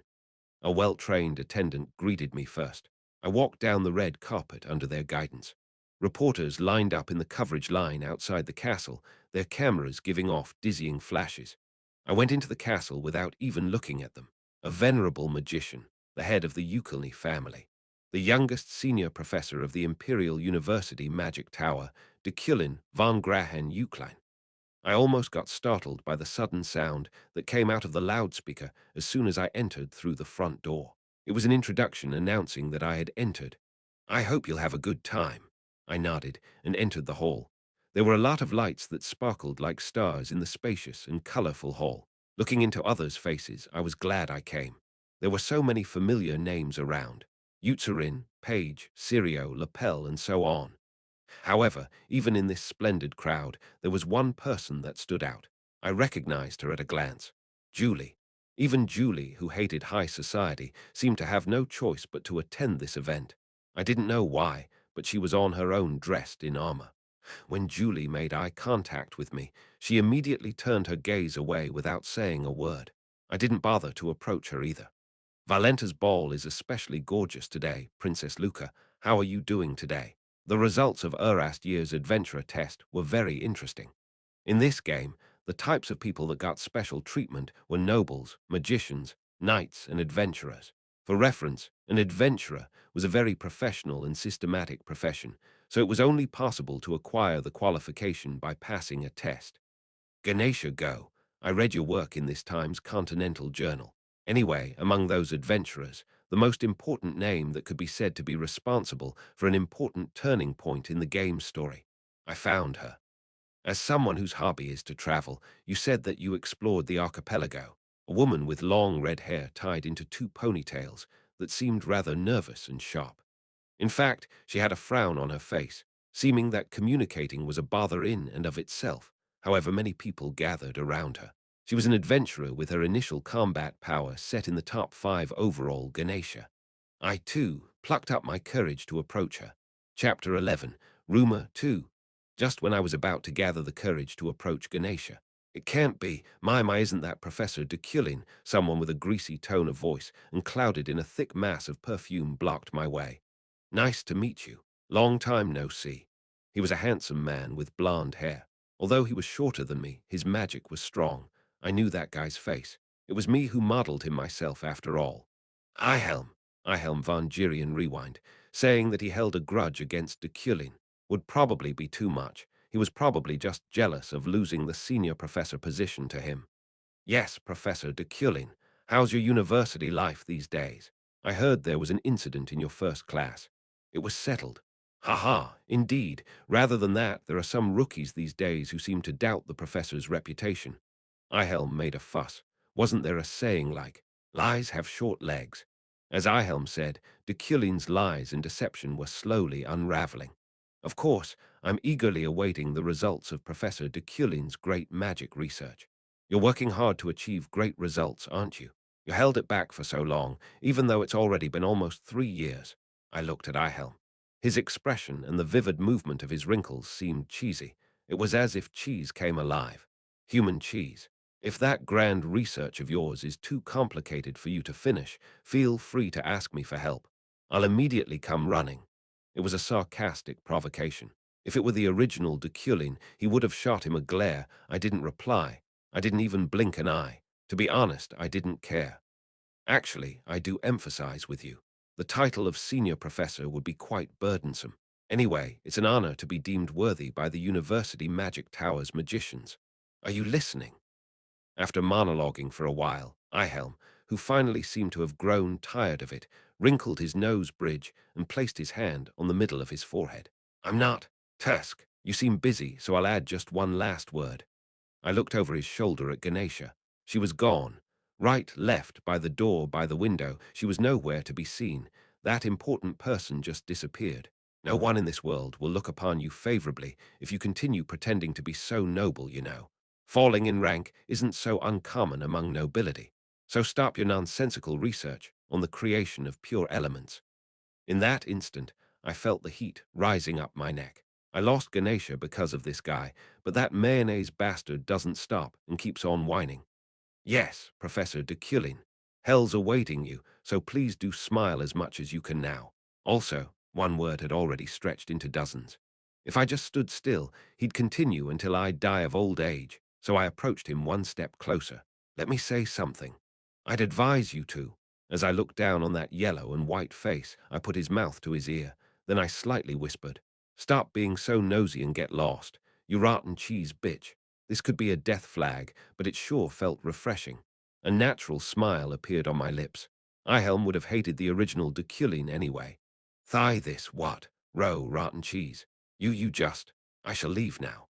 A well-trained attendant greeted me first. I walked down the red carpet under their guidance. Reporters lined up in the coverage line outside the castle, their cameras giving off dizzying flashes. I went into the castle without even looking at them. A venerable magician, the head of the Deculein family, the youngest senior professor of the Imperial University Magic Tower, Deculein von Grahan Deculein. I almost got startled by the sudden sound that came out of the loudspeaker as soon as I entered through the front door. It was an introduction announcing that I had entered. I hope you'll have a good time. I nodded and entered the hall. There were a lot of lights that sparkled like stars in the spacious and colorful hall. Looking into others' faces, I was glad I came. There were so many familiar names around. Utzerin, Page, Sirio, Lapel, and so on. However, even in this splendid crowd, there was one person that stood out. I recognized her at a glance. Julie. Even Julie, who hated high society, seemed to have no choice but to attend this event. I didn't know why, but she was on her own dressed in armor. When Julie made eye contact with me, she immediately turned her gaze away without saying a word. I didn't bother to approach her either. Valenta's ball is especially gorgeous today, Princess Luca. How are you doing today? The results of last year's adventurer test were very interesting. In this game, the types of people that got special treatment were nobles, magicians, knights, and adventurers. For reference, an adventurer was a very professional and systematic profession, so it was only possible to acquire the qualification by passing a test. Ganesha, go. I read your work in this Times Continental Journal. Anyway, among those adventurers, the most important name that could be said to be responsible for an important turning point in the game's story. I found her. As someone whose hobby is to travel, you said that you explored the archipelago. A woman with long red hair tied into two ponytails that seemed rather nervous and sharp. In fact, she had a frown on her face, seeming that communicating was a bother in and of itself. However, many people gathered around her. She was an adventurer with her initial combat power set in the top 5 overall Ganesha. I, too, plucked up my courage to approach her. Chapter 11, Rumor 2. Just when I was about to gather the courage to approach Ganesha. It can't be. My, isn't that Professor Deculein? Someone with a greasy tone of voice and clouded in a thick mass of perfume blocked my way. Nice to meet you. Long time no see. He was a handsome man with blonde hair. Although he was shorter than me, his magic was strong. I knew that guy's face. It was me who modeled him myself after all. Ihelm von Girion rewind, saying that he held a grudge against Deculein would probably be too much. He was probably just jealous of losing the senior professor position to him. Yes, Professor Deculein. How's your university life these days? I heard there was an incident in your first class. It was settled. Haha, indeed. Rather than that, there are some rookies these days who seem to doubt the professor's reputation. Ihelm made a fuss. Wasn't there a saying like, lies have short legs? As Ihelm said, Deculein's lies and deception were slowly unraveling. Of course, I'm eagerly awaiting the results of Professor Deculein's great magic research. You're working hard to achieve great results, aren't you? You held it back for so long, even though it's already been almost 3 years. I looked at Ihelm. His expression and the vivid movement of his wrinkles seemed cheesy. It was as if cheese came alive. Human cheese. If that grand research of yours is too complicated for you to finish, feel free to ask me for help. I'll immediately come running. It was a sarcastic provocation. If it were the original Deculein, he would have shot him a glare. I didn't reply. I didn't even blink an eye. To be honest, I didn't care. Actually, I do emphasize with you. The title of senior professor would be quite burdensome. Anyway, it's an honor to be deemed worthy by the University Magic Tower's magicians. Are you listening? After monologuing for a while, Ihelm, who finally seemed to have grown tired of it, wrinkled his nose bridge and placed his hand on the middle of his forehead. I'm not. Tusk, you seem busy, so I'll add just one last word. I looked over his shoulder at Ganesha. She was gone. Right, left, by the door, by the window. She was nowhere to be seen. That important person just disappeared. No one in this world will look upon you favorably if you continue pretending to be so noble, you know. Falling in rank isn't so uncommon among nobility. So stop your nonsensical research on the creation of pure elements. In that instant, I felt the heat rising up my neck. I lost Ganesha because of this guy, but that mayonnaise bastard doesn't stop and keeps on whining. Yes, Professor Deculein. Hell's awaiting you, so please do smile as much as you can now. Also, one word had already stretched into dozens. If I just stood still, he'd continue until I'd die of old age, so I approached him one step closer. Let me say something. I'd advise you to. As I looked down on that yellow and white face, I put his mouth to his ear. Then I slightly whispered, stop being so nosy and get lost. You rotten cheese bitch. This could be a death flag, but it sure felt refreshing. A natural smile appeared on my lips. Ihelm would have hated the original Deculein anyway. Thigh this, what? Row, rotten cheese. You just. I shall leave now.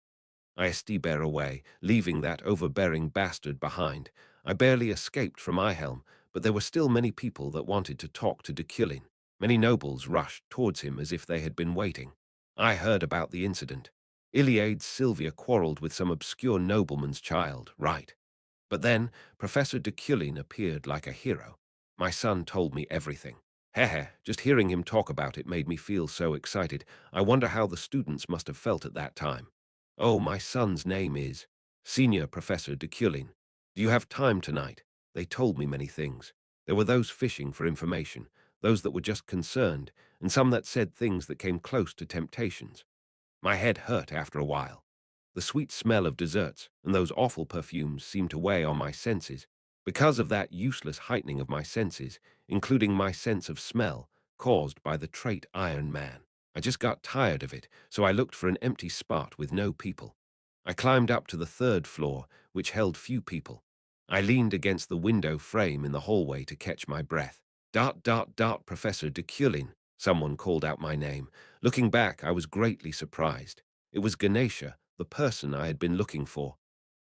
I bear away, leaving that overbearing bastard behind. I barely escaped from Ihelm, but there were still many people that wanted to talk to Deculein. Many nobles rushed towards him as if they had been waiting. I heard about the incident. Iliade's Sylvia quarreled with some obscure nobleman's child, right? But then Professor Deculein appeared like a hero. My son told me everything. Heh, just hearing him talk about it made me feel so excited. I wonder how the students must have felt at that time. Oh, my son's name is Senior Professor Deculein. Do you have time tonight? They told me many things. There were those fishing for information, those that were just concerned, and some that said things that came close to temptations. My head hurt after a while. The sweet smell of desserts and those awful perfumes seemed to weigh on my senses. Because of that useless heightening of my senses, including my sense of smell, caused by the trait Iron Man. I just got tired of it, so I looked for an empty spot with no people. I climbed up to the third floor, which held few people. I leaned against the window frame in the hallway to catch my breath. Professor Deculein, someone called out my name. Looking back, I was greatly surprised. It was Ganesha, the person I had been looking for.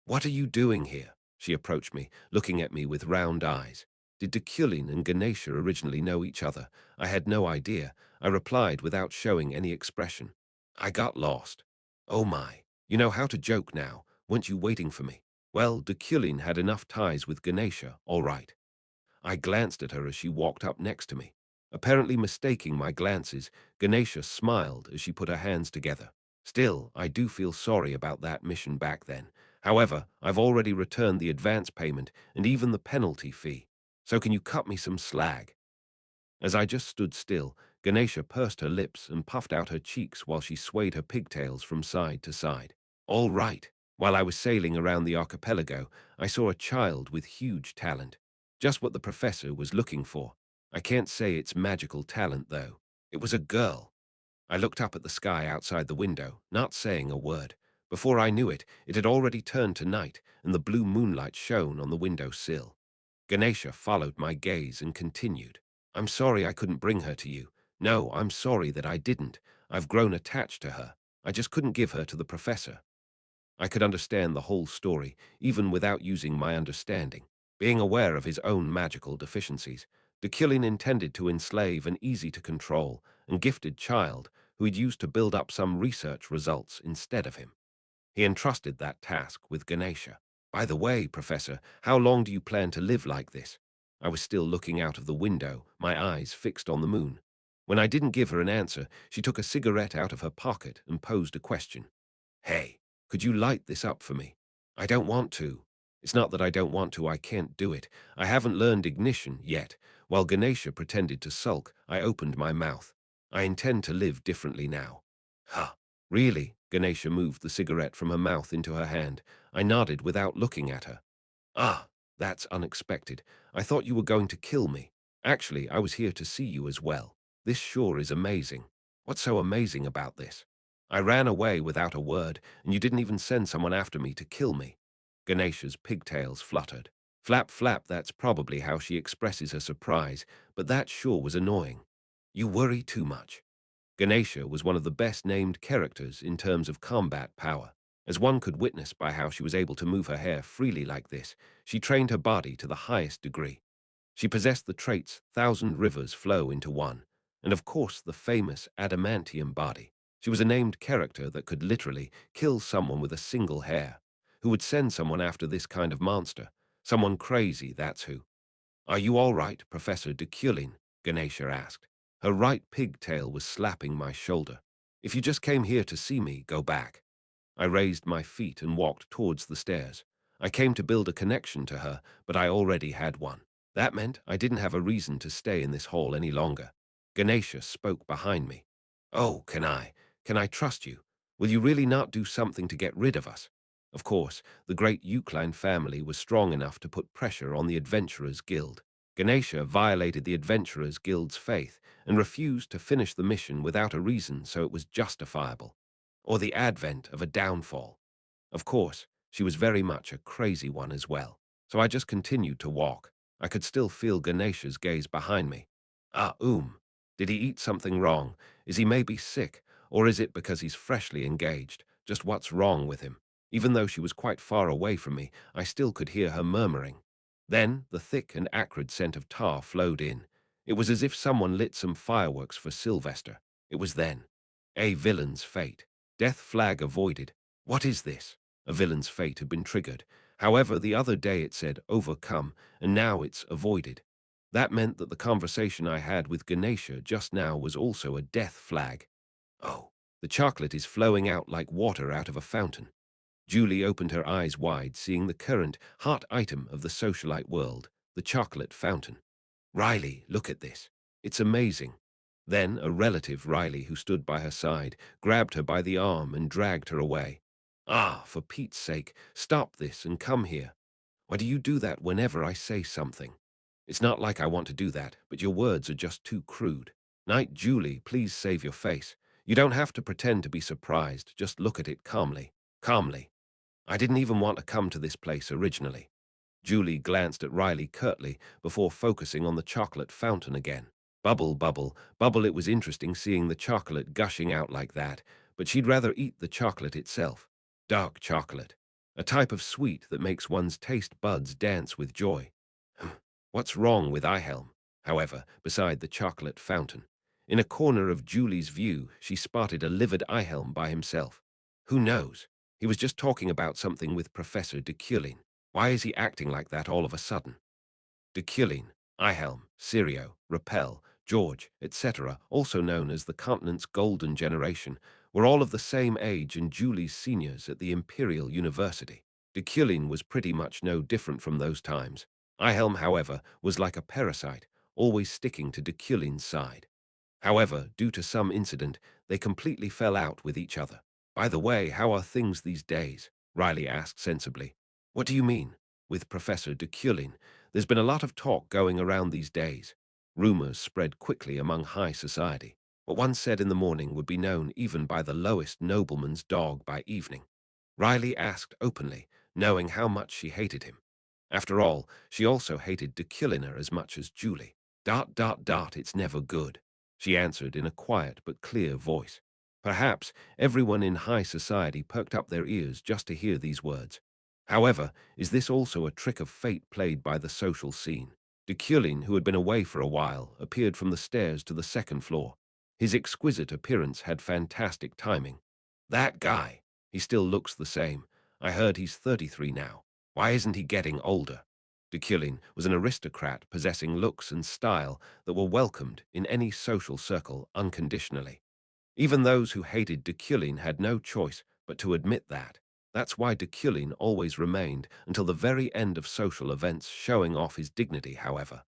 "What are you doing here?" She approached me, looking at me with round eyes. Did Deculein and Ganesha originally know each other? I had no idea. I replied without showing any expression. "I got lost." "Oh my, you know how to joke now. Weren't you waiting for me?" "Well, Deculein had enough ties with Ganesha, all right." I glanced at her as she walked up next to me. Apparently mistaking my glances, Ganesha smiled as she put her hands together. "Still, I do feel sorry about that mission back then. However, I've already returned the advance payment and even the penalty fee. So can you cut me some slag?" As I just stood still, Ganesha pursed her lips and puffed out her cheeks while she swayed her pigtails from side to side. "All right." While I was sailing around the archipelago, I saw a child with huge talent. Just what the professor was looking for. I can't say it's magical talent, though. It was a girl. I looked up at the sky outside the window, not saying a word. Before I knew it, it had already turned to night, and the blue moonlight shone on the window sill. Ganesha followed my gaze and continued. "I'm sorry I couldn't bring her to you. No, I'm sorry that I didn't. I've grown attached to her. I just couldn't give her to the professor." I could understand the whole story, even without using my understanding. Being aware of his own magical deficiencies, Deculein intended to enslave an easy-to-control and gifted child who he'd used to build up some research results instead of him. He entrusted that task with Ganesha. "By the way, Professor, how long do you plan to live like this?" I was still looking out of the window, my eyes fixed on the moon. When I didn't give her an answer, she took a cigarette out of her pocket and posed a question. "Hey, could you light this up for me?" "I don't want to." "It's not that I don't want to, I can't do it. I haven't learned ignition yet." While Ganesha pretended to sulk, I opened my mouth. "I intend to live differently now." "Huh, really?" Ganesha moved the cigarette from her mouth into her hand. I nodded without looking at her. "Ah, that's unexpected. I thought you were going to kill me. Actually, I was here to see you as well. This sure is amazing." "What's so amazing about this?" "I ran away without a word, and you didn't even send someone after me to kill me." Ganesha's pigtails fluttered. "Flap, flap, that's probably how she expresses her surprise, but that sure was annoying." "You worry too much." Ganesha was one of the best-named characters in terms of combat power. As one could witness by how she was able to move her hair freely like this, she trained her body to the highest degree. She possessed the traits "thousand rivers flow into one," and of course the famous adamantium body. She was a named character that could literally kill someone with a single hair. Who would send someone after this kind of monster? Someone crazy, that's who. "Are you all right, Professor Deculein?" Ganesha asked. Her right pigtail was slapping my shoulder. "If you just came here to see me, go back." I raised my feet and walked towards the stairs. I came to build a connection to her, but I already had one. That meant I didn't have a reason to stay in this hall any longer. Ganesha spoke behind me. "Oh, can I trust you? Will you really not do something to get rid of us?" Of course, the great Deculein family was strong enough to put pressure on the Adventurers Guild. Ganesha violated the Adventurers Guild's faith and refused to finish the mission without a reason, so it was justifiable. Or the advent of a downfall. Of course, she was very much a crazy one as well, so I just continued to walk. I could still feel Ganesha's gaze behind me. Did he eat something wrong? Is he maybe sick? Or is it because he's freshly engaged? Just what's wrong with him? Even though she was quite far away from me, I still could hear her murmuring. Then the thick and acrid scent of tar flowed in. It was as if someone lit some fireworks for Sylvester. It was then. A villain's fate. Death flag avoided. What is this? A villain's fate had been triggered. However, the other day it said overcome, and now it's avoided. That meant that the conversation I had with Ganesha just now was also a death flag. Oh, the chocolate is flowing out like water out of a fountain. Julie opened her eyes wide, seeing the current, hot item of the socialite world, the chocolate fountain. Riley, look at this. It's amazing. Then a relative, Riley, who stood by her side, grabbed her by the arm and dragged her away. Ah, for Pete's sake, stop this and come here. Why do you do that whenever I say something? It's not like I want to do that, but your words are just too crude. Night, Julie, please save your face. You don't have to pretend to be surprised, just look at it calmly. Calmly. I didn't even want to come to this place originally. Julie glanced at Riley curtly before focusing on the chocolate fountain again. Bubble, bubble, bubble. It was interesting seeing the chocolate gushing out like that, but she'd rather eat the chocolate itself. Dark chocolate. A type of sweet that makes one's taste buds dance with joy. What's wrong with Ihelm, however, beside the chocolate fountain? In a corner of Julie's view, she spotted a livid Ihelm by himself. Who knows? He was just talking about something with Professor Deculein. Why is he acting like that all of a sudden? Deculein, Ihelm, Sirio, Rappel, George, etc., also known as the continent's golden generation, were all of the same age and Julie's seniors at the Imperial University. Deculein was pretty much no different from those times. Ihelm, however, was like a parasite, always sticking to Deculein's side. However, due to some incident, they completely fell out with each other. By the way, how are things these days? Riley asked sensibly. What do you mean? With Professor Deculein, there's been a lot of talk going around these days. Rumors spread quickly among high society. What one said in the morning would be known even by the lowest nobleman's dog by evening. Riley asked openly, knowing how much she hated him. After all, she also hated Deculein as much as Julie. It's never good, she answered in a quiet but clear voice. Perhaps everyone in high society perked up their ears just to hear these words. However, is this also a trick of fate played by the social scene? Deculein, who had been away for a while, appeared from the stairs to the second floor. His exquisite appearance had fantastic timing. That guy, he still looks the same. I heard he's 33 now. Why isn't he getting older? Deculein was an aristocrat possessing looks and style that were welcomed in any social circle unconditionally. Even those who hated Deculein had no choice but to admit that. That's why Deculein always remained until the very end of social events, showing off his dignity, however.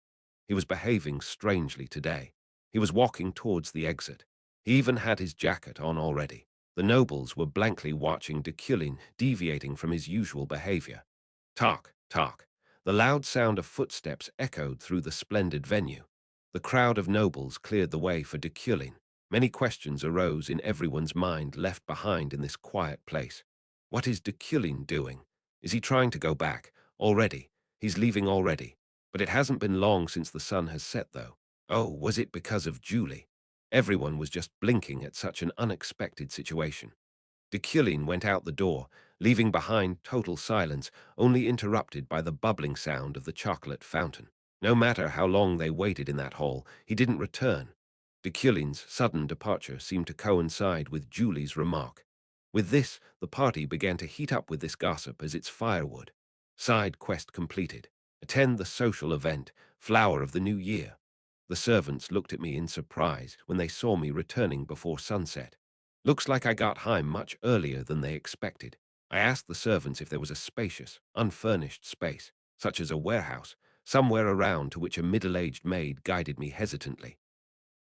He was behaving strangely today. He was walking towards the exit. He even had his jacket on already. The nobles were blankly watching Deculein deviating from his usual behavior. Talk, talk. The loud sound of footsteps echoed through the splendid venue. The crowd of nobles cleared the way for Deculein. Many questions arose in everyone's mind left behind in this quiet place. What is Deculein doing? Is he trying to go back? Already. He's leaving already. But it hasn't been long since the sun has set, though. Oh, was it because of Julie? Everyone was just blinking at such an unexpected situation. Deculein went out the door, leaving behind total silence, only interrupted by the bubbling sound of the chocolate fountain. No matter how long they waited in that hall, he didn't return. Deculein's sudden departure seemed to coincide with Julie's remark. With this, the party began to heat up with this gossip as its firewood. Side quest completed. Attend the social event, flower of the new year. The servants looked at me in surprise when they saw me returning before sunset. Looks like I got home much earlier than they expected. I asked the servants if there was a spacious, unfurnished space, such as a warehouse, somewhere around to which a middle-aged maid guided me hesitantly.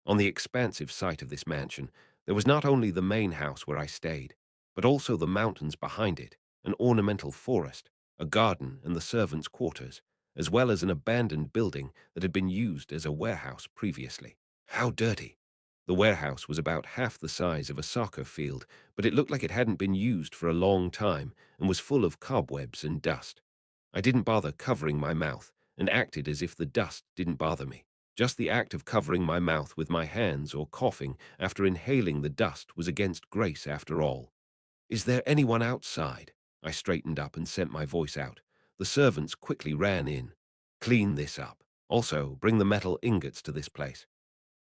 On the expansive site of this mansion, there was not only the main house where I stayed, but also the mountains behind it, an ornamental forest, a garden and the servants' quarters, as well as an abandoned building that had been used as a warehouse previously. How dirty! The warehouse was about half the size of a soccer field, but it looked like it hadn't been used for a long time and was full of cobwebs and dust. I didn't bother covering my mouth and acted as if the dust didn't bother me. Just the act of covering my mouth with my hands or coughing after inhaling the dust was against grace after all. Is there anyone outside? I straightened up and sent my voice out. The servants quickly ran in. Clean this up. Also, bring the metal ingots to this place.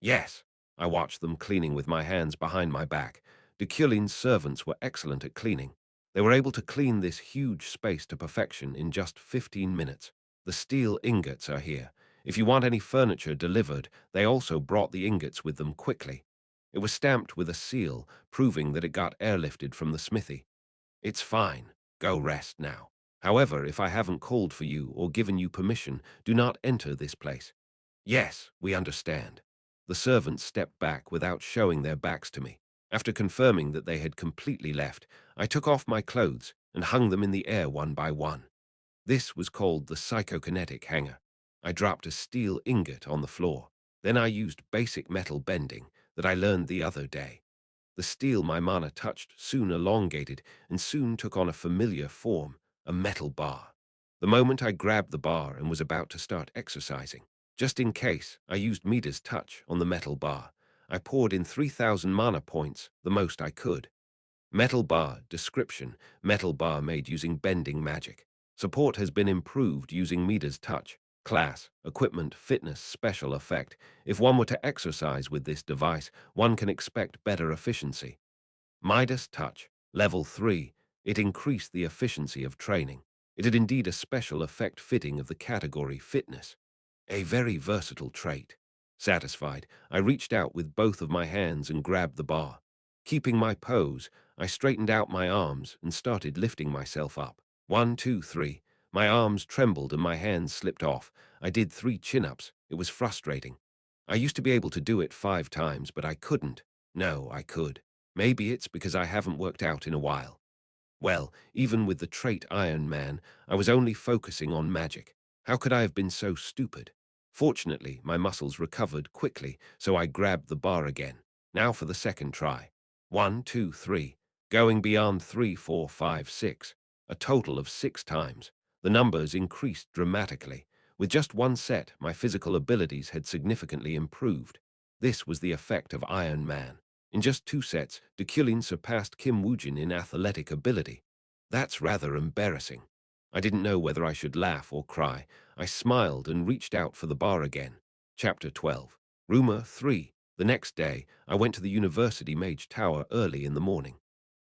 Yes. I watched them cleaning with my hands behind my back. Deculein's servants were excellent at cleaning. They were able to clean this huge space to perfection in just 15 minutes. The steel ingots are here. If you want any furniture delivered, they also brought the ingots with them quickly. It was stamped with a seal, proving that it got airlifted from the smithy. It's fine. Go rest now. However, if I haven't called for you or given you permission, do not enter this place. Yes, we understand. The servants stepped back without showing their backs to me. After confirming that they had completely left, I took off my clothes and hung them in the air one by one. This was called the psychokinetic hanger. I dropped a steel ingot on the floor. Then I used basic metal bending that I learned the other day. The steel my mana touched soon elongated and soon took on a familiar form, a metal bar. The moment I grabbed the bar and was about to start exercising, just in case, I used Mida's touch on the metal bar. I poured in 3,000 mana points, the most I could. Metal bar description, metal bar made using bending magic. Support has been improved using Mida's touch. Class, equipment, fitness, special effect. If one were to exercise with this device, one can expect better efficiency. Midas touch, level 3. It increased the efficiency of training. It had indeed a special effect fitting of the category fitness. A very versatile trait. Satisfied, I reached out with both of my hands and grabbed the bar. Keeping my pose, I straightened out my arms and started lifting myself up. 1, 2, 3. My arms trembled and my hands slipped off. I did 3 chin-ups. It was frustrating. I used to be able to do it 5 times, but I couldn't. No, I could. Maybe it's because I haven't worked out in a while. Well, even with the trait Iron Man, I was only focusing on magic. How could I have been so stupid? Fortunately, my muscles recovered quickly, so I grabbed the bar again. Now for the second try. 1, 2, 3. Going beyond 3, 4, 5, 6. A total of 6 times. The numbers increased dramatically. With just one set, my physical abilities had significantly improved. This was the effect of Iron Man. In just 2 sets, Deculein surpassed Kim Woojin in athletic ability. That's rather embarrassing. I didn't know whether I should laugh or cry. I smiled and reached out for the bar again. Chapter 12. Rumor 3. The next day, I went to the University Mage Tower early in the morning.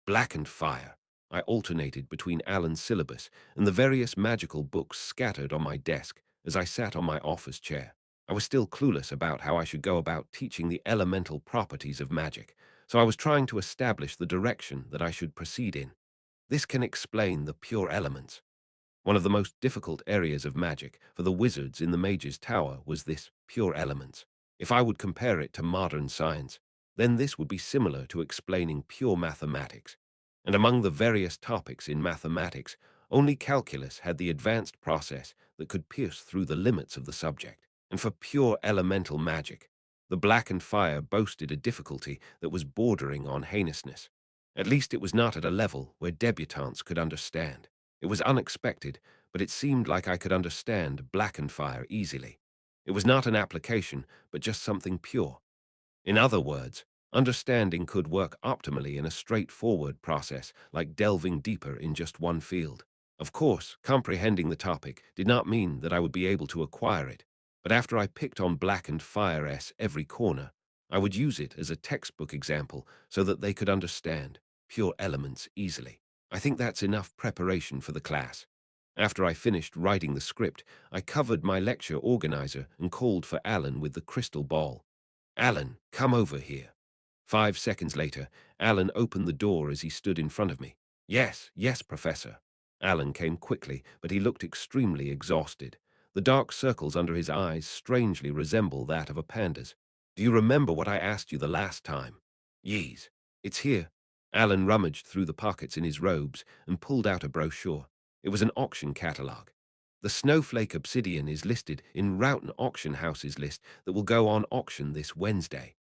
Blackened fire. I alternated between Alan's syllabus and the various magical books scattered on my desk as I sat on my office chair. I was still clueless about how I should go about teaching the elemental properties of magic, so I was trying to establish the direction that I should proceed in. This can explain the pure elements. One of the most difficult areas of magic for the wizards in the Mage's Tower was this pure elements. If I would compare it to modern science, then this would be similar to explaining pure mathematics. And among the various topics in mathematics, only calculus had the advanced process that could pierce through the limits of the subject. And for pure elemental magic, the blackened fire boasted a difficulty that was bordering on heinousness. At least it was not at a level where debutantes could understand. It was unexpected, but it seemed like I could understand blackened fire easily. It was not an application, but just something pure. In other words, understanding could work optimally in a straightforward process, like delving deeper in just one field. Of course, comprehending the topic did not mean that I would be able to acquire it, but after I picked on blackened fire S every corner, I would use it as a textbook example so that they could understand pure elements easily. I think that's enough preparation for the class. After I finished writing the script, I covered my lecture organizer and called for Alan with the crystal ball. Alan, come over here. 5 seconds later, Alan opened the door as he stood in front of me. Yes, yes, Professor. Alan came quickly, but he looked extremely exhausted. The dark circles under his eyes strangely resemble that of a panda's. Do you remember what I asked you the last time? Yes, it's here. Alan rummaged through the pockets in his robes and pulled out a brochure. It was an auction catalogue. The snowflake obsidian is listed in Roughton Auction House's list that will go on auction this Wednesday.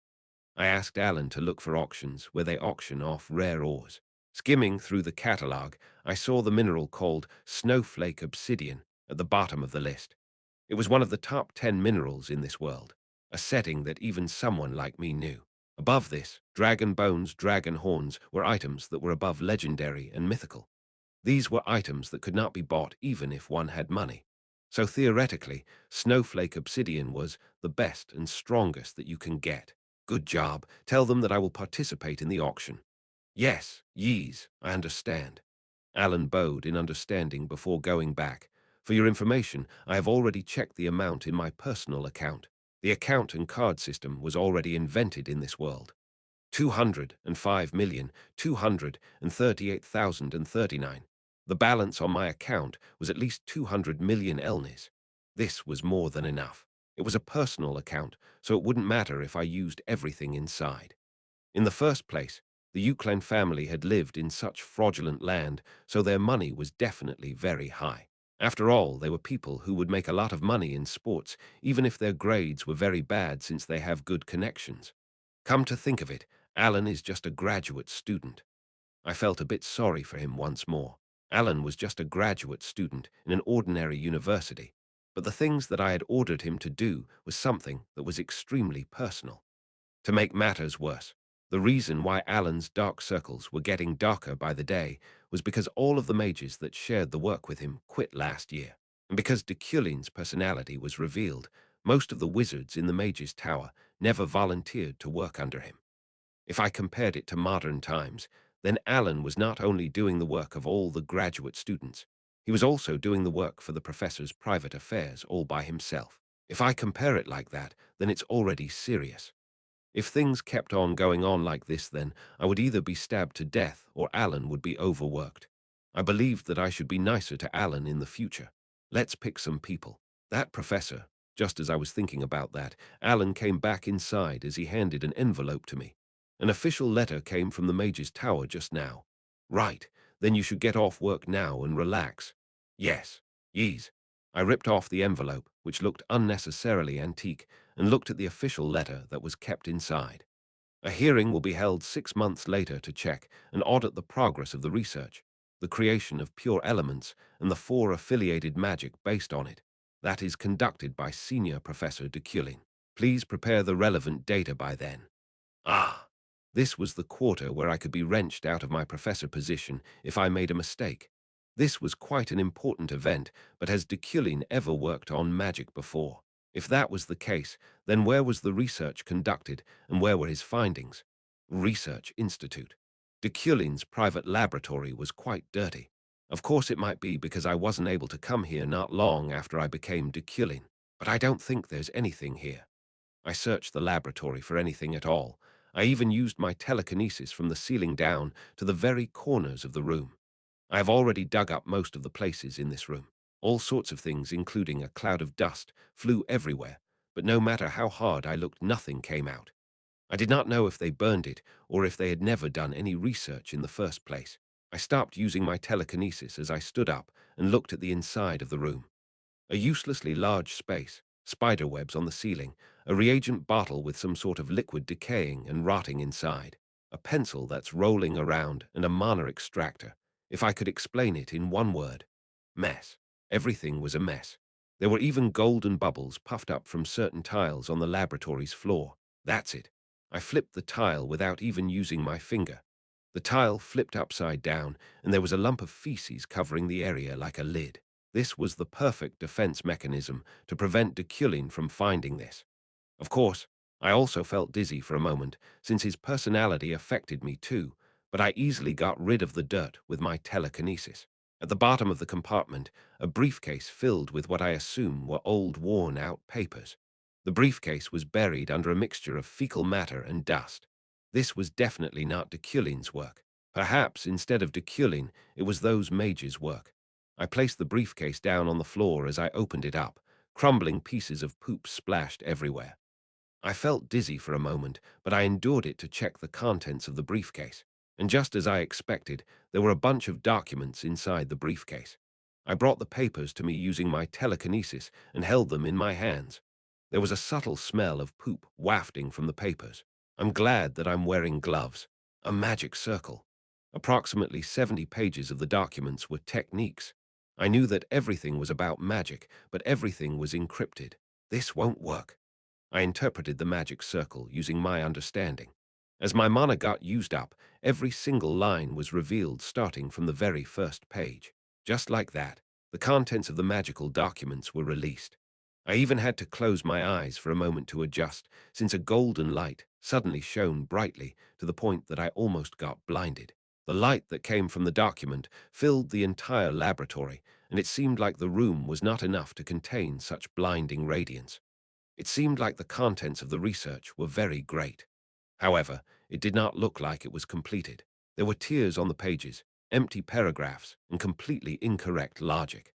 I asked Alan to look for auctions where they auction off rare ores. Skimming through the catalogue, I saw the mineral called snowflake obsidian at the bottom of the list. It was one of the top 10 minerals in this world, a setting that even someone like me knew. Above this, dragon bones, dragon horns were items that were above legendary and mythical. These were items that could not be bought even if one had money. So theoretically, snowflake obsidian was the best and strongest that you can get. Good job. Tell them that I will participate in the auction. Yes, yees, I understand. Alan bowed in understanding before going back. For your information, I have already checked the amount in my personal account. The account and card system was already invented in this world. 205,238,039. The balance on my account was at least 200 million elnis. This was more than enough. It was a personal account, so it wouldn't matter if I used everything inside. In the first place, the Deculein family had lived in such fraudulent land, so their money was definitely very high. After all, they were people who would make a lot of money in sports, even if their grades were very bad since they have good connections. Come to think of it, Alan is just a graduate student. I felt a bit sorry for him once more. Alan was just a graduate student in an ordinary university, but the things that I had ordered him to do was something that was extremely personal. To make matters worse, the reason why Alan's dark circles were getting darker by the day was because all of the mages that shared the work with him quit last year. And because Deculein's personality was revealed, most of the wizards in the mages' tower never volunteered to work under him. If I compared it to modern times, then Alan was not only doing the work of all the graduate students, he was also doing the work for the professor's private affairs all by himself. If I compare it like that, then it's already serious. If things kept on going on like this, then I would either be stabbed to death or Alan would be overworked. I believed that I should be nicer to Alan in the future. Let's pick some people. That professor, just as I was thinking about that, Alan came back inside as he handed an envelope to me. An official letter came from the Mage's Tower just now. Right, then you should get off work now and relax. Yes, yees. I ripped off the envelope, which looked unnecessarily antique, and looked at the official letter that was kept inside. A hearing will be held 6 months later to check and audit the progress of the research, the creation of pure elements, and the 4 affiliated magic based on it. That is conducted by Senior Professor Deculein. Please prepare the relevant data by then. Ah, this was the quarter where I could be wrenched out of my professor position if I made a mistake. This was quite an important event, but has Deculein ever worked on magic before? If that was the case, then where was the research conducted and where were his findings? Research Institute. Deculein's private laboratory was quite dirty. Of course it might be because I wasn't able to come here not long after I became Deculein, but I don't think there's anything here. I searched the laboratory for anything at all. I even used my telekinesis from the ceiling down to the very corners of the room. I have already dug up most of the places in this room. All sorts of things, including a cloud of dust, flew everywhere, but no matter how hard I looked, nothing came out. I did not know if they burned it or if they had never done any research in the first place. I stopped using my telekinesis as I stood up and looked at the inside of the room. A uselessly large space, spider webs on the ceiling, a reagent bottle with some sort of liquid decaying and rotting inside, a pencil that's rolling around, and a mana extractor. If I could explain it in one word: mess. Everything was a mess. There were even golden bubbles puffed up from certain tiles on the laboratory's floor. That's it. I flipped the tile without even using my finger. The tile flipped upside down, and there was a lump of feces covering the area like a lid. This was the perfect defense mechanism to prevent Deculein from finding this. Of course, I also felt dizzy for a moment, since his personality affected me too, but I easily got rid of the dirt with my telekinesis. At the bottom of the compartment, a briefcase filled with what I assume were old, worn-out papers. The briefcase was buried under a mixture of fecal matter and dust. This was definitely not Deculein's work. Perhaps, instead of Deculein, it was those mages' work. I placed the briefcase down on the floor as I opened it up. Crumbling pieces of poop splashed everywhere. I felt dizzy for a moment, but I endured it to check the contents of the briefcase. And just as I expected, there were a bunch of documents inside the briefcase. I brought the papers to me using my telekinesis and held them in my hands. There was a subtle smell of poop wafting from the papers. I'm glad that I'm wearing gloves. A magic circle. Approximately 70 pages of the documents were techniques. I knew that everything was about magic, but everything was encrypted. This won't work. I interpreted the magic circle using my understanding. As my mana got used up, every single line was revealed starting from the very first page. Just like that, The contents of the magical documents were released. I even had to close my eyes for a moment to adjust, since a golden light suddenly shone brightly to the point that I almost got blinded. The light that came from the document filled the entire laboratory, and it seemed like the room was not enough to contain such blinding radiance. It seemed like the contents of the research were very great. However, it did not look like it was completed. There were tears on the pages, empty paragraphs, and completely incorrect logic.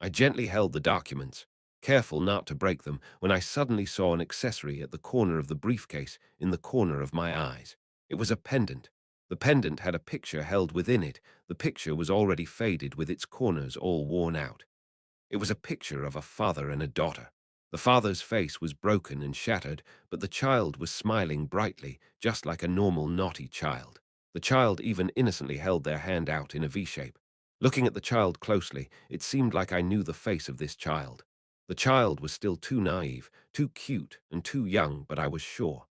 I gently held the documents, careful not to break them, when I suddenly saw an accessory at the corner of the briefcase in the corner of my eyes. It was a pendant. The pendant had a picture held within it. The picture was already faded with its corners all worn out. It was a picture of a father and a daughter. The father's face was broken and shattered, but the child was smiling brightly, just like a normal naughty child. The child even innocently held their hand out in a V shape. Looking at the child closely, it seemed like I knew the face of this child. The child was still too naive, too cute, and too young, but I was sure.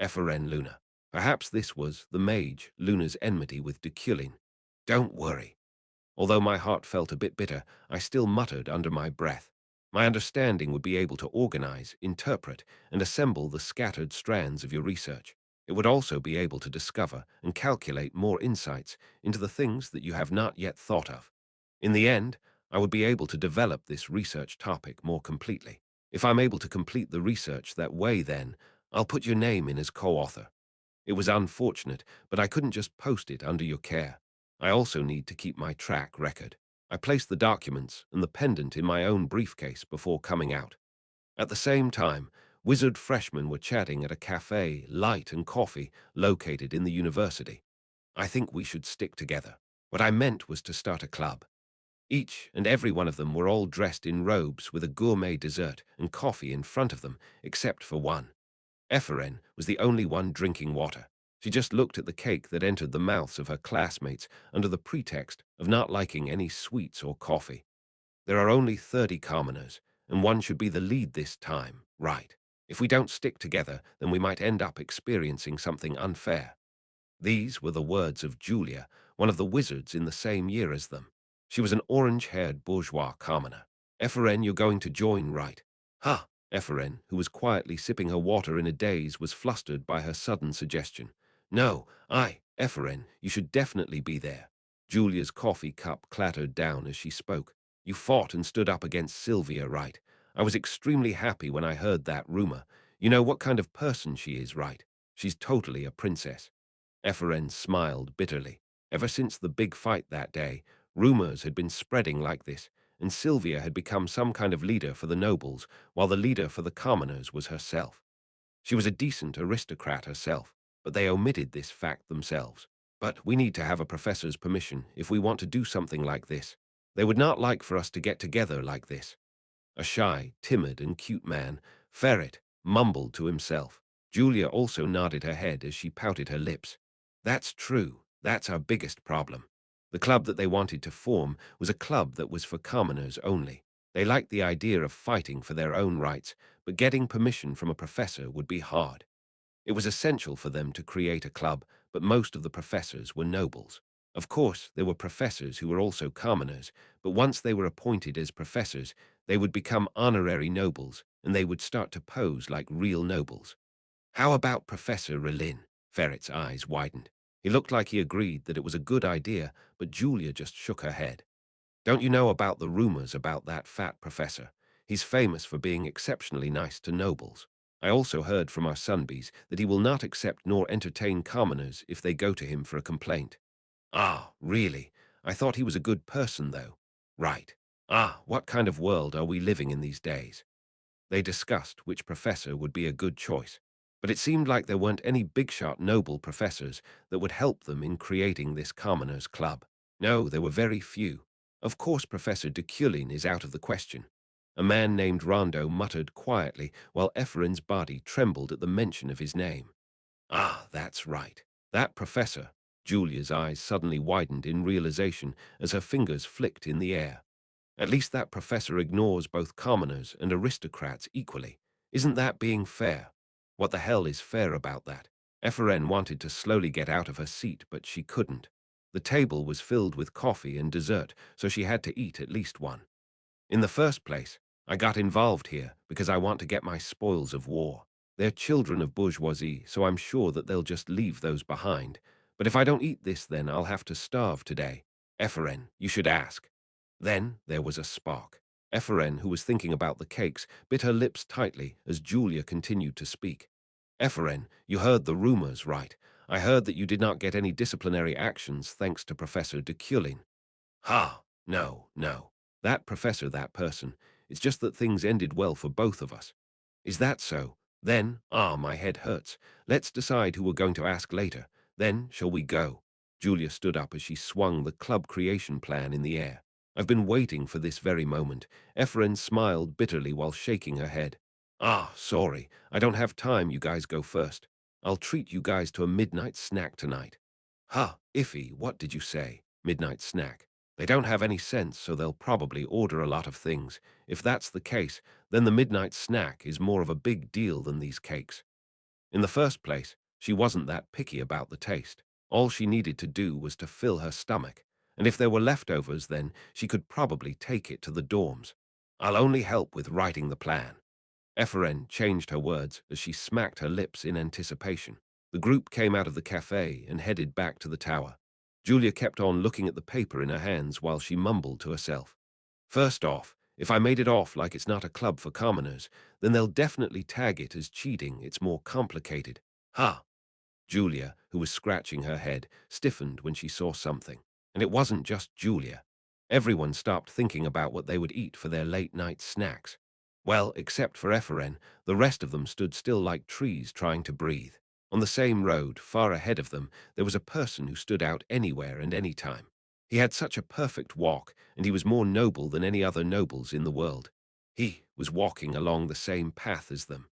FRN Luna. Perhaps this was the mage, Luna's enmity with Deculein. Don't worry. Although my heart felt a bit bitter, I still muttered under my breath. My understanding would be able to organize, interpret, and assemble the scattered strands of your research. It would also be able to discover and calculate more insights into the things that you have not yet thought of. In the end, I would be able to develop this research topic more completely. If I'm able to complete the research that way, then I'll put your name in as co-author. It was unfortunate, but I couldn't just post it under your care. I also need to keep my track record. I placed the documents and the pendant in my own briefcase before coming out. At the same time, wizard freshmen were chatting at a cafe, light and coffee, located in the university. I think we should stick together. What I meant was to start a club. Each and every one of them were all dressed in robes with a gourmet dessert and coffee in front of them, except for one. Ephraim was the only one drinking water. She just looked at the cake that entered the mouths of her classmates under the pretext of not liking any sweets or coffee. There are only 30 commoners, and one should be the lead this time, right? If we don't stick together, then we might end up experiencing something unfair. These were the words of Julia, one of the wizards in the same year as them. She was an orange-haired bourgeois commoner. Ephraim, you're going to join, right? Huh. Ephraim, who was quietly sipping her water in a daze, was flustered by her sudden suggestion. No, Ephraim, you should definitely be there. Julia's coffee cup clattered down as she spoke. You fought and stood up against Sylvia, right? I was extremely happy when I heard that rumor. You know what kind of person she is, right? She's totally a princess. Ephraim smiled bitterly. Ever since the big fight that day, rumors had been spreading like this, and Sylvia had become some kind of leader for the nobles, while the leader for the commoners was herself. She was a decent aristocrat herself, but they omitted this fact themselves. But we need to have a professor's permission if we want to do something like this. They would not like for us to get together like this. A shy, timid, and cute man, Ferret, mumbled to himself. Julia also nodded her head as she pouted her lips. That's true. That's our biggest problem. The club that they wanted to form was a club that was for commoners only. They liked the idea of fighting for their own rights, but getting permission from a professor would be hard. It was essential for them to create a club, but most of the professors were nobles. Of course, there were professors who were also commoners, but once they were appointed as professors, they would become honorary nobles, and they would start to pose like real nobles. How about Professor Relin? Ferret's eyes widened. He looked like he agreed that it was a good idea, but Julia just shook her head. Don't you know about the rumors about that fat professor? He's famous for being exceptionally nice to nobles. I also heard from our Sunbees that he will not accept nor entertain commoners if they go to him for a complaint. Ah, really? I thought he was a good person, though. Right. Ah, what kind of world are we living in these days? They discussed which professor would be a good choice, but it seemed like there weren't any big-shot noble professors that would help them in creating this commoners' club. No, there were very few. Of course, Professor Deculein is out of the question. A man named Rondo muttered quietly while Ephraim's body trembled at the mention of his name. Ah, that's right. That professor. Julia's eyes suddenly widened in realization as her fingers flicked in the air. At least that professor ignores both commoners and aristocrats equally. Isn't that being fair? What the hell is fair about that? Ephraim wanted to slowly get out of her seat, but she couldn't. The table was filled with coffee and dessert, so she had to eat at least one. In the first place, I got involved here because I want to get my spoils of war. They're children of bourgeoisie, so I'm sure that they'll just leave those behind. But if I don't eat this, then I'll have to starve today. Ephraim, you should ask. Then there was a spark. Ephraim, who was thinking about the cakes, bit her lips tightly as Julia continued to speak. Ephraim, you heard the rumors, right? I heard that you did not get any disciplinary actions thanks to Professor Deculein. Ha! No, no. That professor, that person. It's just that things ended well for both of us. Is that so? Then, my head hurts. Let's decide who we're going to ask later. Then, shall we go? Julia stood up as she swung the club creation plan in the air. I've been waiting for this very moment. Ephraim smiled bitterly while shaking her head. Sorry. I don't have time. You guys go first. I'll treat you guys to a midnight snack tonight. Iffy, what did you say? Midnight snack. They don't have any sense, so they'll probably order a lot of things. If that's the case, then the midnight snack is more of a big deal than these cakes. In the first place, she wasn't that picky about the taste. All she needed to do was to fill her stomach, and if there were leftovers, then she could probably take it to the dorms. I'll only help with writing the plan. Ephraim changed her words as she smacked her lips in anticipation. The group came out of the cafe and headed back to the tower. Julia kept on looking at the paper in her hands while she mumbled to herself. First off, if I made it off like it's not a club for commoners, then they'll definitely tag it as cheating. It's more complicated. Julia, who was scratching her head, stiffened when she saw something. And it wasn't just Julia. Everyone stopped thinking about what they would eat for their late-night snacks. Well, except for Ephraim, the rest of them stood still like trees trying to breathe. On the same road, far ahead of them, there was a person who stood out anywhere and any time. He had such a perfect walk, and he was more noble than any other nobles in the world. He was walking along the same path as them.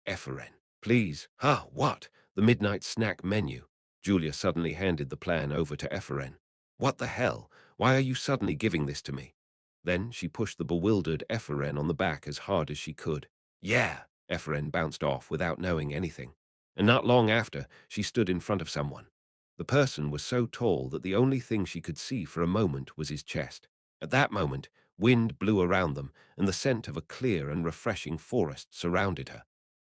Ephraim, please. What? The midnight snack menu. Julia suddenly handed the plan over to Ephraim. What the hell? Why are you suddenly giving this to me? Then she pushed the bewildered Ephraim on the back as hard as she could. Yeah, Ephraim bounced off without knowing anything. And not long after, she stood in front of someone. The person was so tall that the only thing she could see for a moment was his chest. At that moment, wind blew around them, and the scent of a clear and refreshing forest surrounded her.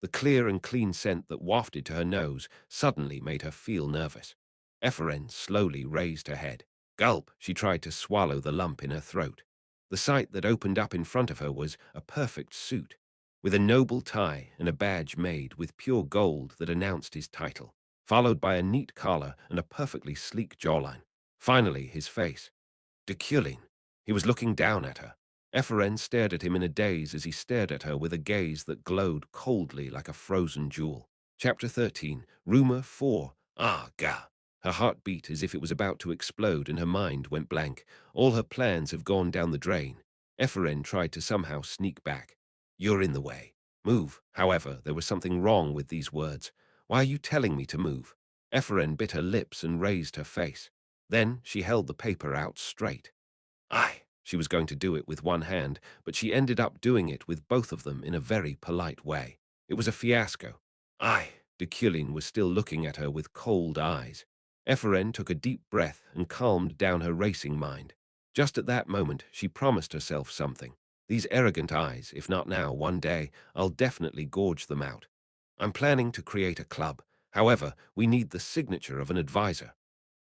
The clear and clean scent that wafted to her nose suddenly made her feel nervous. Ephraim slowly raised her head. Gulp, she tried to swallow the lump in her throat. The sight that opened up in front of her was a perfect suit, with a noble tie and a badge made with pure gold that announced his title, followed by a neat collar and a perfectly sleek jawline. Finally, his face. Deculein. He was looking down at her. Ephraim stared at him in a daze as he stared at her with a gaze that glowed coldly like a frozen jewel. Chapter 13. Rumor 4. Gah. Her heart beat as if it was about to explode and her mind went blank. All her plans have gone down the drain. Ephraim tried to somehow sneak back. You're in the way. Move. However, there was something wrong with these words. Why are you telling me to move? Ephraim bit her lips and raised her face. Then she held the paper out straight. She was going to do it with one hand, but she ended up doing it with both of them in a very polite way. It was a fiasco. Deculein was still looking at her with cold eyes. Ephraim took a deep breath and calmed down her racing mind. Just at that moment, she promised herself something. These arrogant eyes, if not now, one day, I'll definitely gorge them out. I'm planning to create a club. However, we need the signature of an advisor.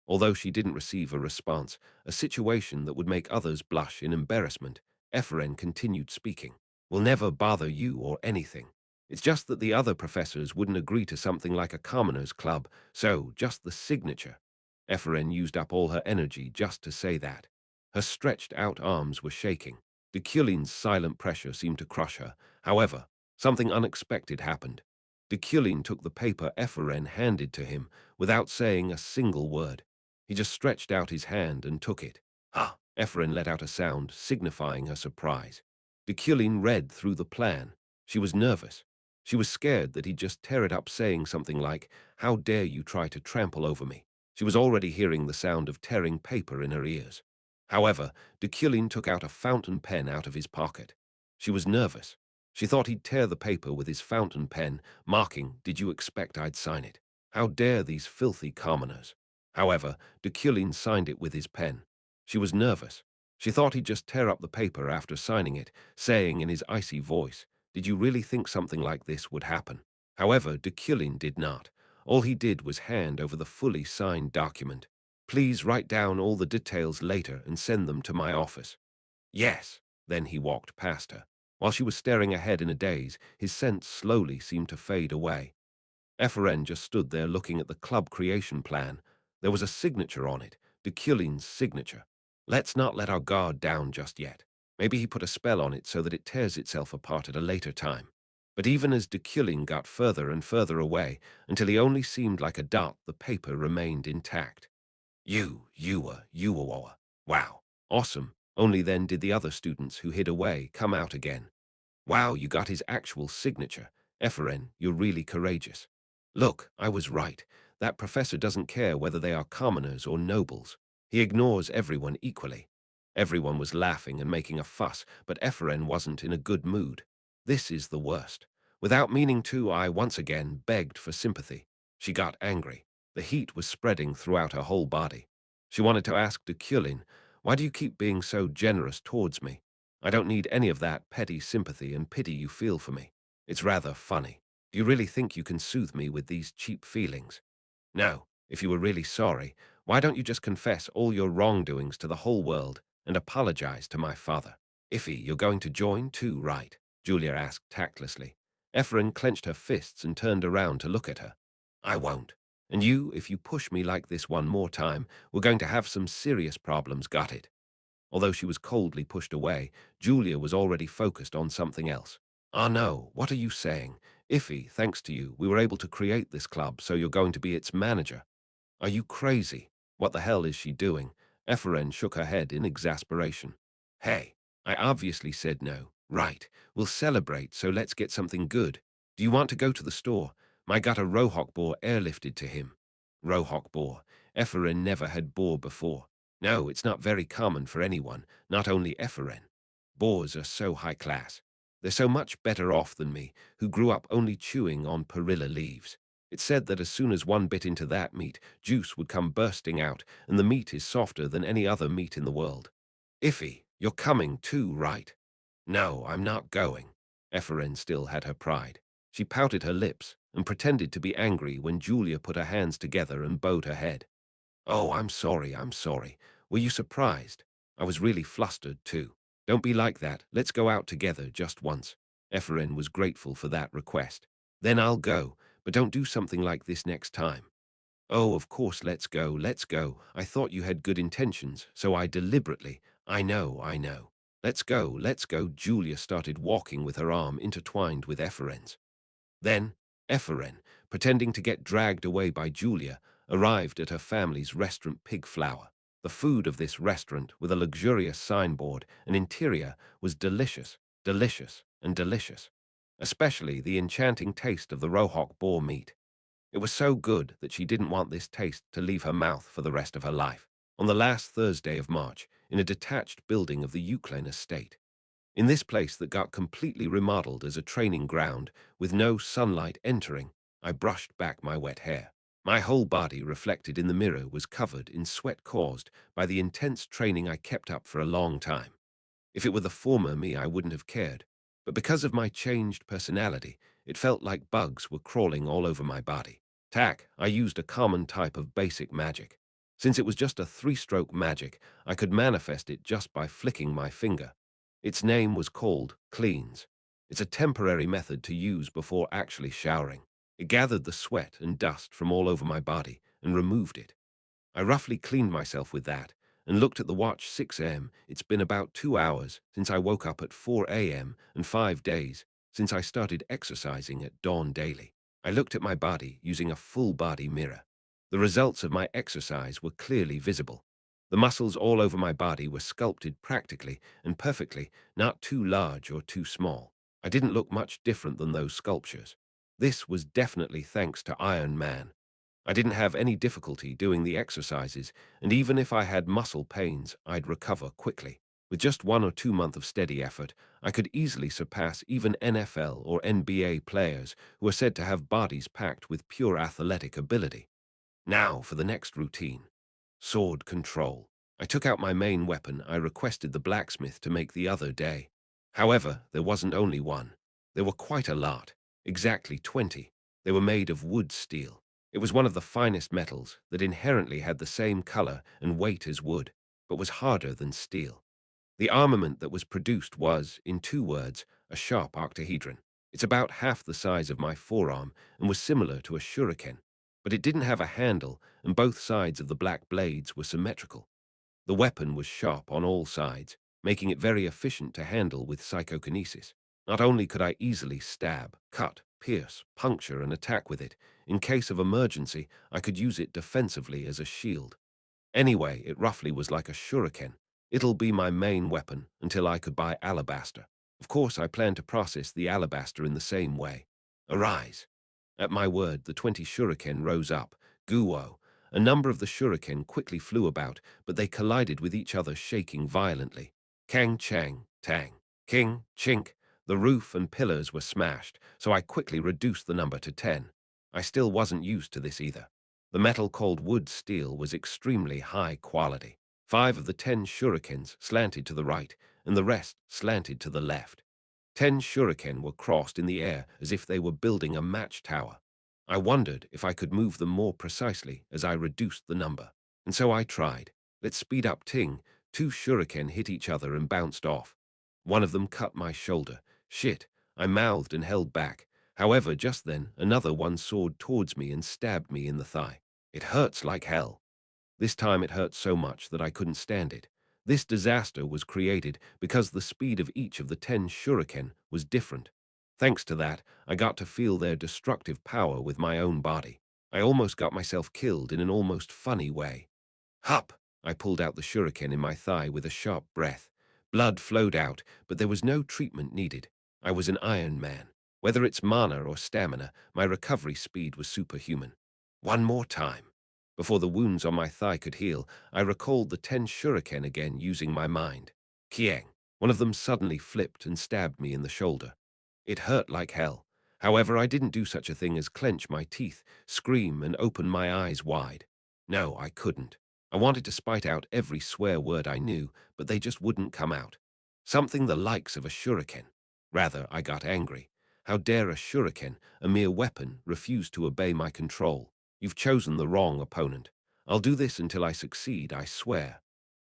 Although she didn't receive a response, a situation that would make others blush in embarrassment, Ephraim continued speaking. We'll never bother you or anything. It's just that the other professors wouldn't agree to something like a commoners club, so just the signature. Ephraim used up all her energy just to say that. Her stretched out arms were shaking. Deculein's silent pressure seemed to crush her. However, something unexpected happened. Deculein took the paper Ephraim handed to him without saying a single word. He just stretched out his hand and took it. Ephraim let out a sound, signifying her surprise. Deculein read through the plan. She was nervous. She was scared that he'd just tear it up saying something like, "How dare you try to trample over me?" She was already hearing the sound of tearing paper in her ears. However, Deculein took out a fountain pen out of his pocket. She was nervous. She thought he'd tear the paper with his fountain pen, marking, "Did you expect I'd sign it? How dare these filthy commoners?" However, Deculein signed it with his pen. She was nervous. She thought he'd just tear up the paper after signing it, saying in his icy voice, "Did you really think something like this would happen?" However, Deculein did not. All he did was hand over the fully signed document. "Please write down all the details later and send them to my office." "Yes." Then he walked past her. While she was staring ahead in a daze, his sense slowly seemed to fade away. Eferen just stood there looking at the club creation plan. There was a signature on it, Deculein's signature. Let's not let our guard down just yet. Maybe he put a spell on it so that it tears itself apart at a later time. But even as Deculein got further and further away, until he only seemed like a dot, the paper remained intact. You were. Wow. Awesome. Only then did the other students who hid away come out again. Wow, you got his actual signature. Eferen, you're really courageous. Look, I was right. That professor doesn't care whether they are commoners or nobles. He ignores everyone equally. Everyone was laughing and making a fuss, but Eferen wasn't in a good mood. This is the worst. Without meaning to, I once again begged for sympathy. She got angry. The heat was spreading throughout her whole body. She wanted to ask Deculein, "Why do you keep being so generous towards me? I don't need any of that petty sympathy and pity you feel for me. It's rather funny. Do you really think you can soothe me with these cheap feelings? No, if you were really sorry, why don't you just confess all your wrongdoings to the whole world and apologize to my father?" "Iffy, you're going to join too, right?" Julia asked tactlessly. Efren clenched her fists and turned around to look at her. "I won't. And you, if you push me like this one more time, we're going to have some serious problems, got it?" Although she was coldly pushed away, Julia was already focused on something else. "Ah no, what are you saying? Iffy, thanks to you, we were able to create this club, so you're going to be its manager. Are you crazy? What the hell is she doing?" Eferen shook her head in exasperation. "Hey, I obviously said no. Right, we'll celebrate, so let's get something good. Do you want to go to the store? I got a Rohok boar airlifted to him." Rohok boar. Eferen never had boar before. No, it's not very common for anyone, not only Eferen. Boars are so high class. They're so much better off than me, who grew up only chewing on perilla leaves. It's said that as soon as one bit into that meat, juice would come bursting out, and the meat is softer than any other meat in the world. "Iffy, you're coming too, right?" "No, I'm not going." Eferen still had her pride. She pouted her lips and pretended to be angry when Julia put her hands together and bowed her head. "Oh, I'm sorry. Were you surprised? I was really flustered, too. Don't be like that. Let's go out together just once." Eferen was grateful for that request. "Then I'll go, but don't do something like this next time." "Oh, of course, let's go. I thought you had good intentions, so I deliberately—" I know. Let's go." Julia started walking with her arm intertwined with Eferen's. Then, Eferen, pretending to get dragged away by Julia, arrived at her family's restaurant Pig Flower. The food of this restaurant, with a luxurious signboard and interior, was delicious, delicious. Especially the enchanting taste of the Rohok boar meat. It was so good that she didn't want this taste to leave her mouth for the rest of her life. On the last Thursday of March, in a detached building of the Deculein estate. In this place that got completely remodeled as a training ground, with no sunlight entering, I brushed back my wet hair. My whole body, reflected in the mirror, was covered in sweat caused by the intense training I kept up for a long time. If it were the former me, I wouldn't have cared. But because of my changed personality, it felt like bugs were crawling all over my body. I used a common type of basic magic. Since it was just a three-stroke magic, I could manifest it just by flicking my finger. Its name was called Cleans. It's a temporary method to use before actually showering. It gathered the sweat and dust from all over my body and removed it. I roughly cleaned myself with that and looked at the watch. 6 a.m. It's been about 2 hours since I woke up at 4 a.m. and 5 days since I started exercising at dawn daily. I looked at my body using a full-body mirror. The results of my exercise were clearly visible. The muscles all over my body were sculpted practically and perfectly, not too large or too small. I didn't look much different than those sculptures. This was definitely thanks to Iron Man. I didn't have any difficulty doing the exercises, and even if I had muscle pains, I'd recover quickly. With just 1 or 2 months of steady effort, I could easily surpass even NFL or NBA players who are said to have bodies packed with pure athletic ability. Now for the next routine. Sword control. I took out my main weapon. I requested the blacksmith to make the other day. However, there wasn't only one. There were quite a lot, exactly 20. They were made of wood steel. It was one of the finest metals that inherently had the same color and weight as wood, but was harder than steel. The armament that was produced was, in 2 words, a sharp octahedron. It's about half the size of my forearm and was similar to a shuriken, but it didn't have a handle and both sides of the black blades were symmetrical. The weapon was sharp on all sides, making it very efficient to handle with psychokinesis. Not only could I easily stab, cut, pierce, puncture, and attack with it, in case of emergency, I could use it defensively as a shield. Anyway, it roughly was like a shuriken. It'll be my main weapon until I could buy alabaster. Of course, I plan to process the alabaster in the same way. Arise. At my word, the 20 shuriken rose up. Guo. A number of the shuriken quickly flew about, but they collided with each other, shaking violently. Kang, chang, tang. King, chink. The roof and pillars were smashed, so I quickly reduced the number to 10. I still wasn't used to this either. The metal called wood steel was extremely high quality. 5 of the 10 shurikens slanted to the right, and the rest slanted to the left. 10 shuriken were crossed in the air as if they were building a match tower. I wondered if I could move them more precisely as I reduced the number. And so I tried. Let's speed up ting. 2 shuriken hit each other and bounced off. One of them cut my shoulder. Shit, I mouthed and held back. However, just then, another one soared towards me and stabbed me in the thigh. It hurts like hell. This time it hurt so much that I couldn't stand it. This disaster was created because the speed of each of the 10 shuriken was different. Thanks to that, I got to feel their destructive power with my own body. I almost got myself killed in an almost funny way. Hup! I pulled out the shuriken in my thigh with a sharp breath. Blood flowed out, but there was no treatment needed. I was an Iron Man. Whether it's mana or stamina, my recovery speed was superhuman. One more time. Before the wounds on my thigh could heal, I recalled the 10 shuriken again using my mind. Kieng. One of them suddenly flipped and stabbed me in the shoulder. It hurt like hell. However, I didn't do such a thing as clench my teeth, scream, and open my eyes wide. No, I couldn't. I wanted to spite out every swear word I knew, but they just wouldn't come out. Something the likes of a shuriken. Rather, I got angry. How dare a shuriken, a mere weapon, refuse to obey my control? You've chosen the wrong opponent. I'll do this until I succeed, I swear.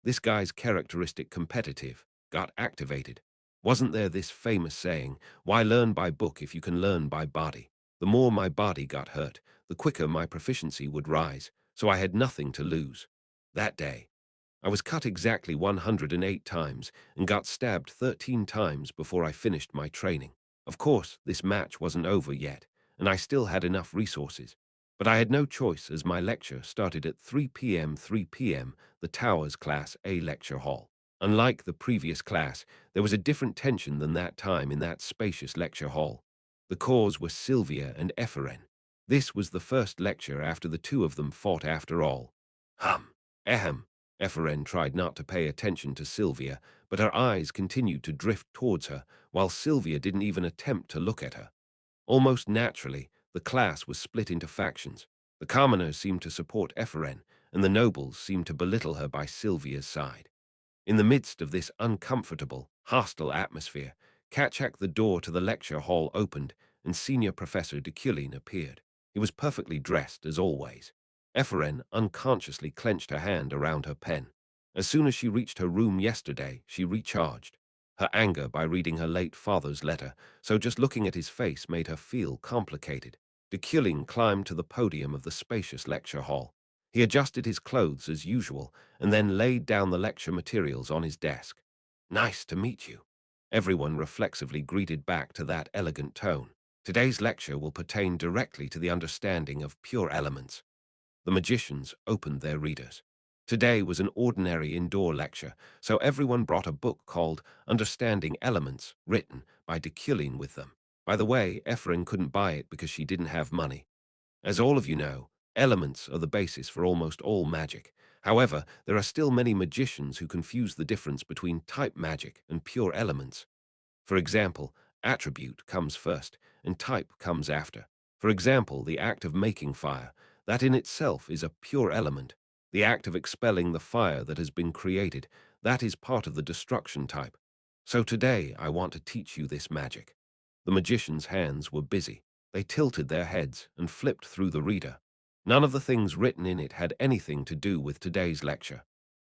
This guy's characteristic competitive got activated. Wasn't there this famous saying, why learn by book if you can learn by body? The more my body got hurt, the quicker my proficiency would rise, so I had nothing to lose. That day, I was cut exactly 108 times and got stabbed 13 times before I finished my training. Of course, this match wasn't over yet, and I still had enough resources. But I had no choice as my lecture started at 3 p.m. the Towers Class A lecture hall. Unlike the previous class, there was a different tension than that time in that spacious lecture hall. The cause were Sylvia and Epheren. This was the first lecture after the two of them fought after all. Ahem. Epheren tried not to pay attention to Sylvia, but her eyes continued to drift towards her, while Sylvia didn't even attempt to look at her. Almost naturally, the class was split into factions. The commoners seemed to support Epheren, and the nobles seemed to belittle her by Sylvia's side. In the midst of this uncomfortable, hostile atmosphere, Katchak the door to the lecture hall opened, and Senior Professor Deculein appeared. He was perfectly dressed, as always. Epheren unconsciously clenched her hand around her pen. As soon as she reached her room yesterday, she recharged her anger by reading her late father's letter, so just looking at his face made her feel complicated. Deculein climbed to the podium of the spacious lecture hall. He adjusted his clothes as usual, and then laid down the lecture materials on his desk. Nice to meet you. Everyone reflexively greeted back to that elegant tone. Today's lecture will pertain directly to the understanding of pure elements. The magicians opened their readers. Today was an ordinary indoor lecture, so everyone brought a book called Understanding Elements, written by Deculein with them. By the way, Ephraim couldn't buy it because she didn't have money. As all of you know, elements are the basis for almost all magic. However, there are still many magicians who confuse the difference between type magic and pure elements. For example, attribute comes first, and type comes after. For example, the act of making fire, that in itself is a pure element. The act of expelling the fire that has been created, that is part of the destruction type. So today I want to teach you this magic. The magician's hands were busy. They tilted their heads and flipped through the reader. None of the things written in it had anything to do with today's lecture.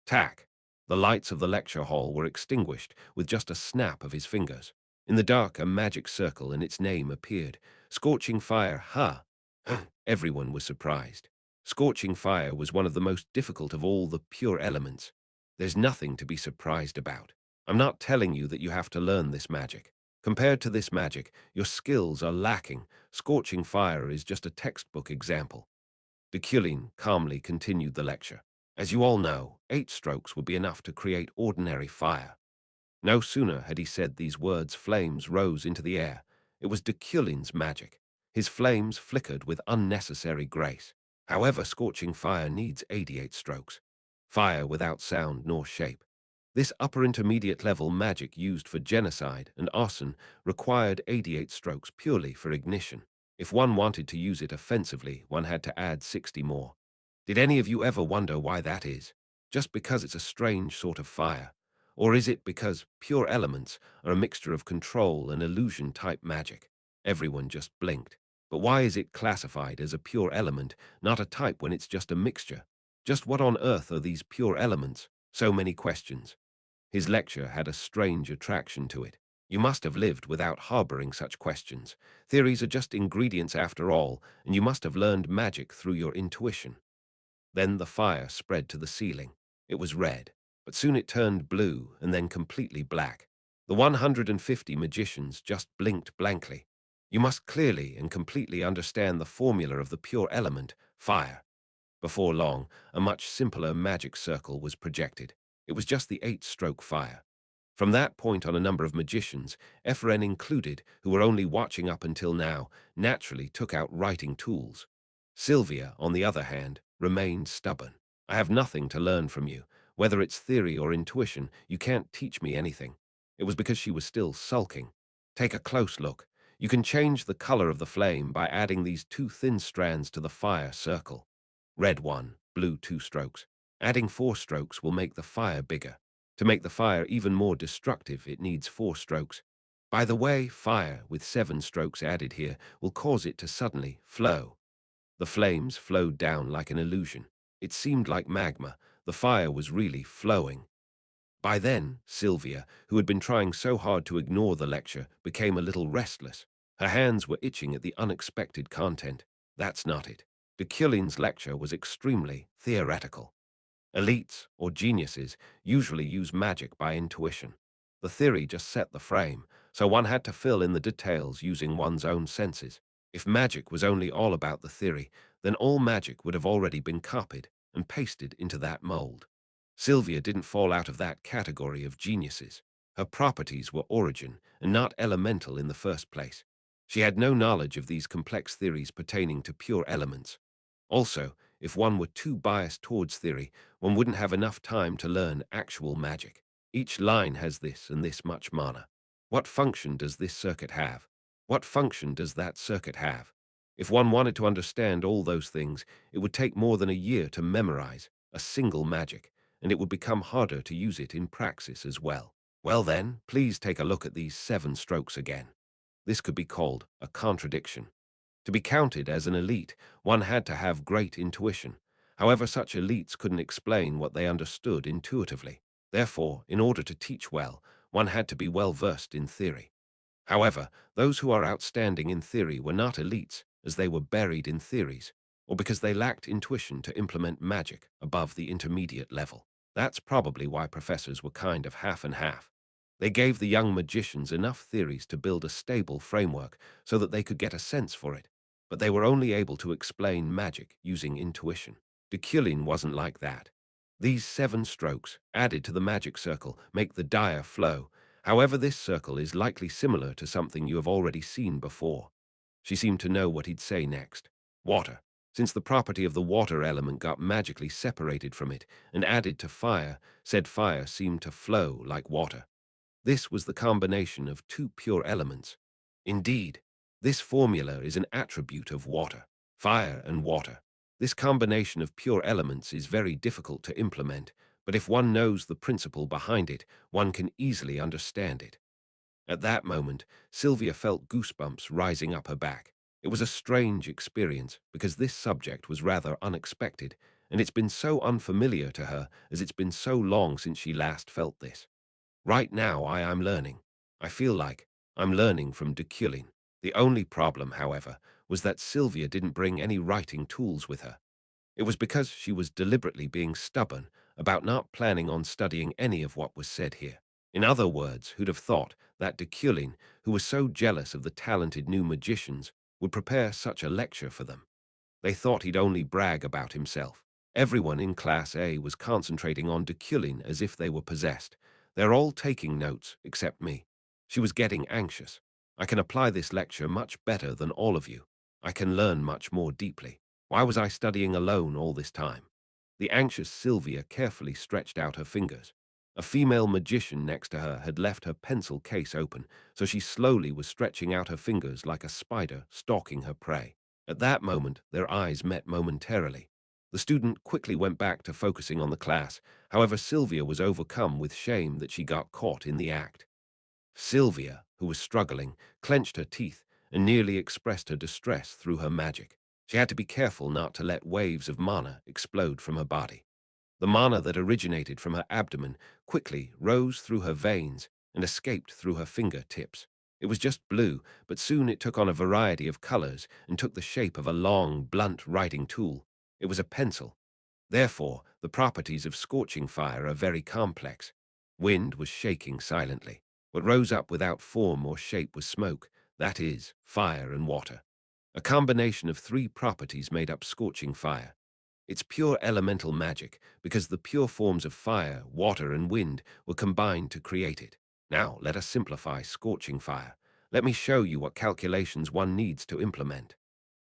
Tack. The lights of the lecture hall were extinguished with just a snap of his fingers. In the dark, a magic circle and its name appeared. Scorching fire, ha! Everyone was surprised. Scorching fire was one of the most difficult of all the pure elements. There's nothing to be surprised about. I'm not telling you that you have to learn this magic. Compared to this magic, your skills are lacking. Scorching fire is just a textbook example. Deculein calmly continued the lecture. As you all know, 8 strokes would be enough to create ordinary fire. No sooner had he said these words, flames rose into the air. It was Deculein's magic. His flames flickered with unnecessary grace. However, scorching fire needs 88 strokes. Fire without sound nor shape. This upper intermediate level magic used for genocide and arson required 88 strokes purely for ignition. If one wanted to use it offensively, one had to add 60 more. Did any of you ever wonder why that is? Just because it's a strange sort of fire? Or is it because pure elements are a mixture of control and illusion-type magic? Everyone just blinked. But why is it classified as a pure element, not a type when it's just a mixture? Just what on earth are these pure elements? So many questions. His lecture had a strange attraction to it. You must have lived without harboring such questions. Theories are just ingredients after all, and you must have learned magic through your intuition. Then the fire spread to the ceiling. It was red, but soon it turned blue and then completely black. The 150 magicians just blinked blankly. You must clearly and completely understand the formula of the pure element, fire. Before long, a much simpler magic circle was projected. It was just the 8-stroke fire. From that point on, a number of magicians, Ephraim included, who were only watching up until now, naturally took out writing tools. Sylvia, on the other hand, remained stubborn. I have nothing to learn from you. Whether it's theory or intuition, you can't teach me anything. It was because she was still sulking. Take a close look. You can change the color of the flame by adding these 2 thin strands to the fire circle. Red 1, blue 2 strokes. Adding 4 strokes will make the fire bigger. To make the fire even more destructive, it needs 4 strokes. By the way, fire with 7 strokes added here will cause it to suddenly flow. The flames flowed down like an illusion. It seemed like magma. The fire was really flowing. By then, Sylvia, who had been trying so hard to ignore the lecture, became a little restless. Her hands were itching at the unexpected content. That's not it. Deculein's lecture was extremely theoretical. Elites, or geniuses, usually use magic by intuition. The theory just set the frame, so one had to fill in the details using one's own senses. If magic was only all about the theory, then all magic would have already been copied and pasted into that mold. Sylvia didn't fall out of that category of geniuses. Her properties were origin and not elemental in the first place. She had no knowledge of these complex theories pertaining to pure elements. Also, if one were too biased towards theory, one wouldn't have enough time to learn actual magic. Each line has this and this much mana. What function does this circuit have? What function does that circuit have? If one wanted to understand all those things, it would take more than a year to memorize a single magic, and it would become harder to use it in praxis as well. Well then, please take a look at these 7 strokes again. This could be called a contradiction. To be counted as an elite, one had to have great intuition. However, such elites couldn't explain what they understood intuitively. Therefore, in order to teach well, one had to be well versed in theory. However, those who are outstanding in theory were not elites, as they were buried in theories, or because they lacked intuition to implement magic above the intermediate level. That's probably why professors were kind of half and half. They gave the young magicians enough theories to build a stable framework so that they could get a sense for it, but they were only able to explain magic using intuition. Deculein wasn't like that. These 7 strokes, added to the magic circle, make the dire flow. However, this circle is likely similar to something you have already seen before. She seemed to know what he'd say next. Water. Since the property of the water element got magically separated from it and added to fire, said fire seemed to flow like water. This was the combination of 2 pure elements. Indeed, this formula is an attribute of water, fire and water. This combination of pure elements is very difficult to implement, but if one knows the principle behind it, one can easily understand it. At that moment, Sylvia felt goosebumps rising up her back. It was a strange experience because this subject was rather unexpected, and it's been so unfamiliar to her as it's been so long since she last felt this. Right now, I am learning. I feel like I'm learning from Deculein. The only problem, however, was that Sylvia didn't bring any writing tools with her. It was because she was deliberately being stubborn about not planning on studying any of what was said here. In other words, who'd have thought that Deculein, who was so jealous of the talented new magicians, would prepare such a lecture for them? They thought he'd only brag about himself. Everyone in Class A was concentrating on Deculein as if they were possessed. They're all taking notes, except me. She was getting anxious. I can apply this lecture much better than all of you. I can learn much more deeply. Why was I studying alone all this time? The anxious Sylvia carefully stretched out her fingers. A female magician next to her had left her pencil case open, so she slowly was stretching out her fingers like a spider stalking her prey. At that moment, their eyes met momentarily. The student quickly went back to focusing on the class. However, Sylvia was overcome with shame that she got caught in the act. Sylvia, who was struggling, clenched her teeth and nearly expressed her distress through her magic. She had to be careful not to let waves of mana explode from her body. The mana that originated from her abdomen quickly rose through her veins and escaped through her fingertips. It was just blue, but soon it took on a variety of colors and took the shape of a long, blunt writing tool. It was a pencil. Therefore, the properties of scorching fire are very complex. Wind was shaking silently. What rose up without form or shape was smoke, that is, fire and water. A combination of three properties made up scorching fire. It's pure elemental magic because the pure forms of fire, water, and wind were combined to create it. Now, let us simplify scorching fire. Let me show you what calculations one needs to implement.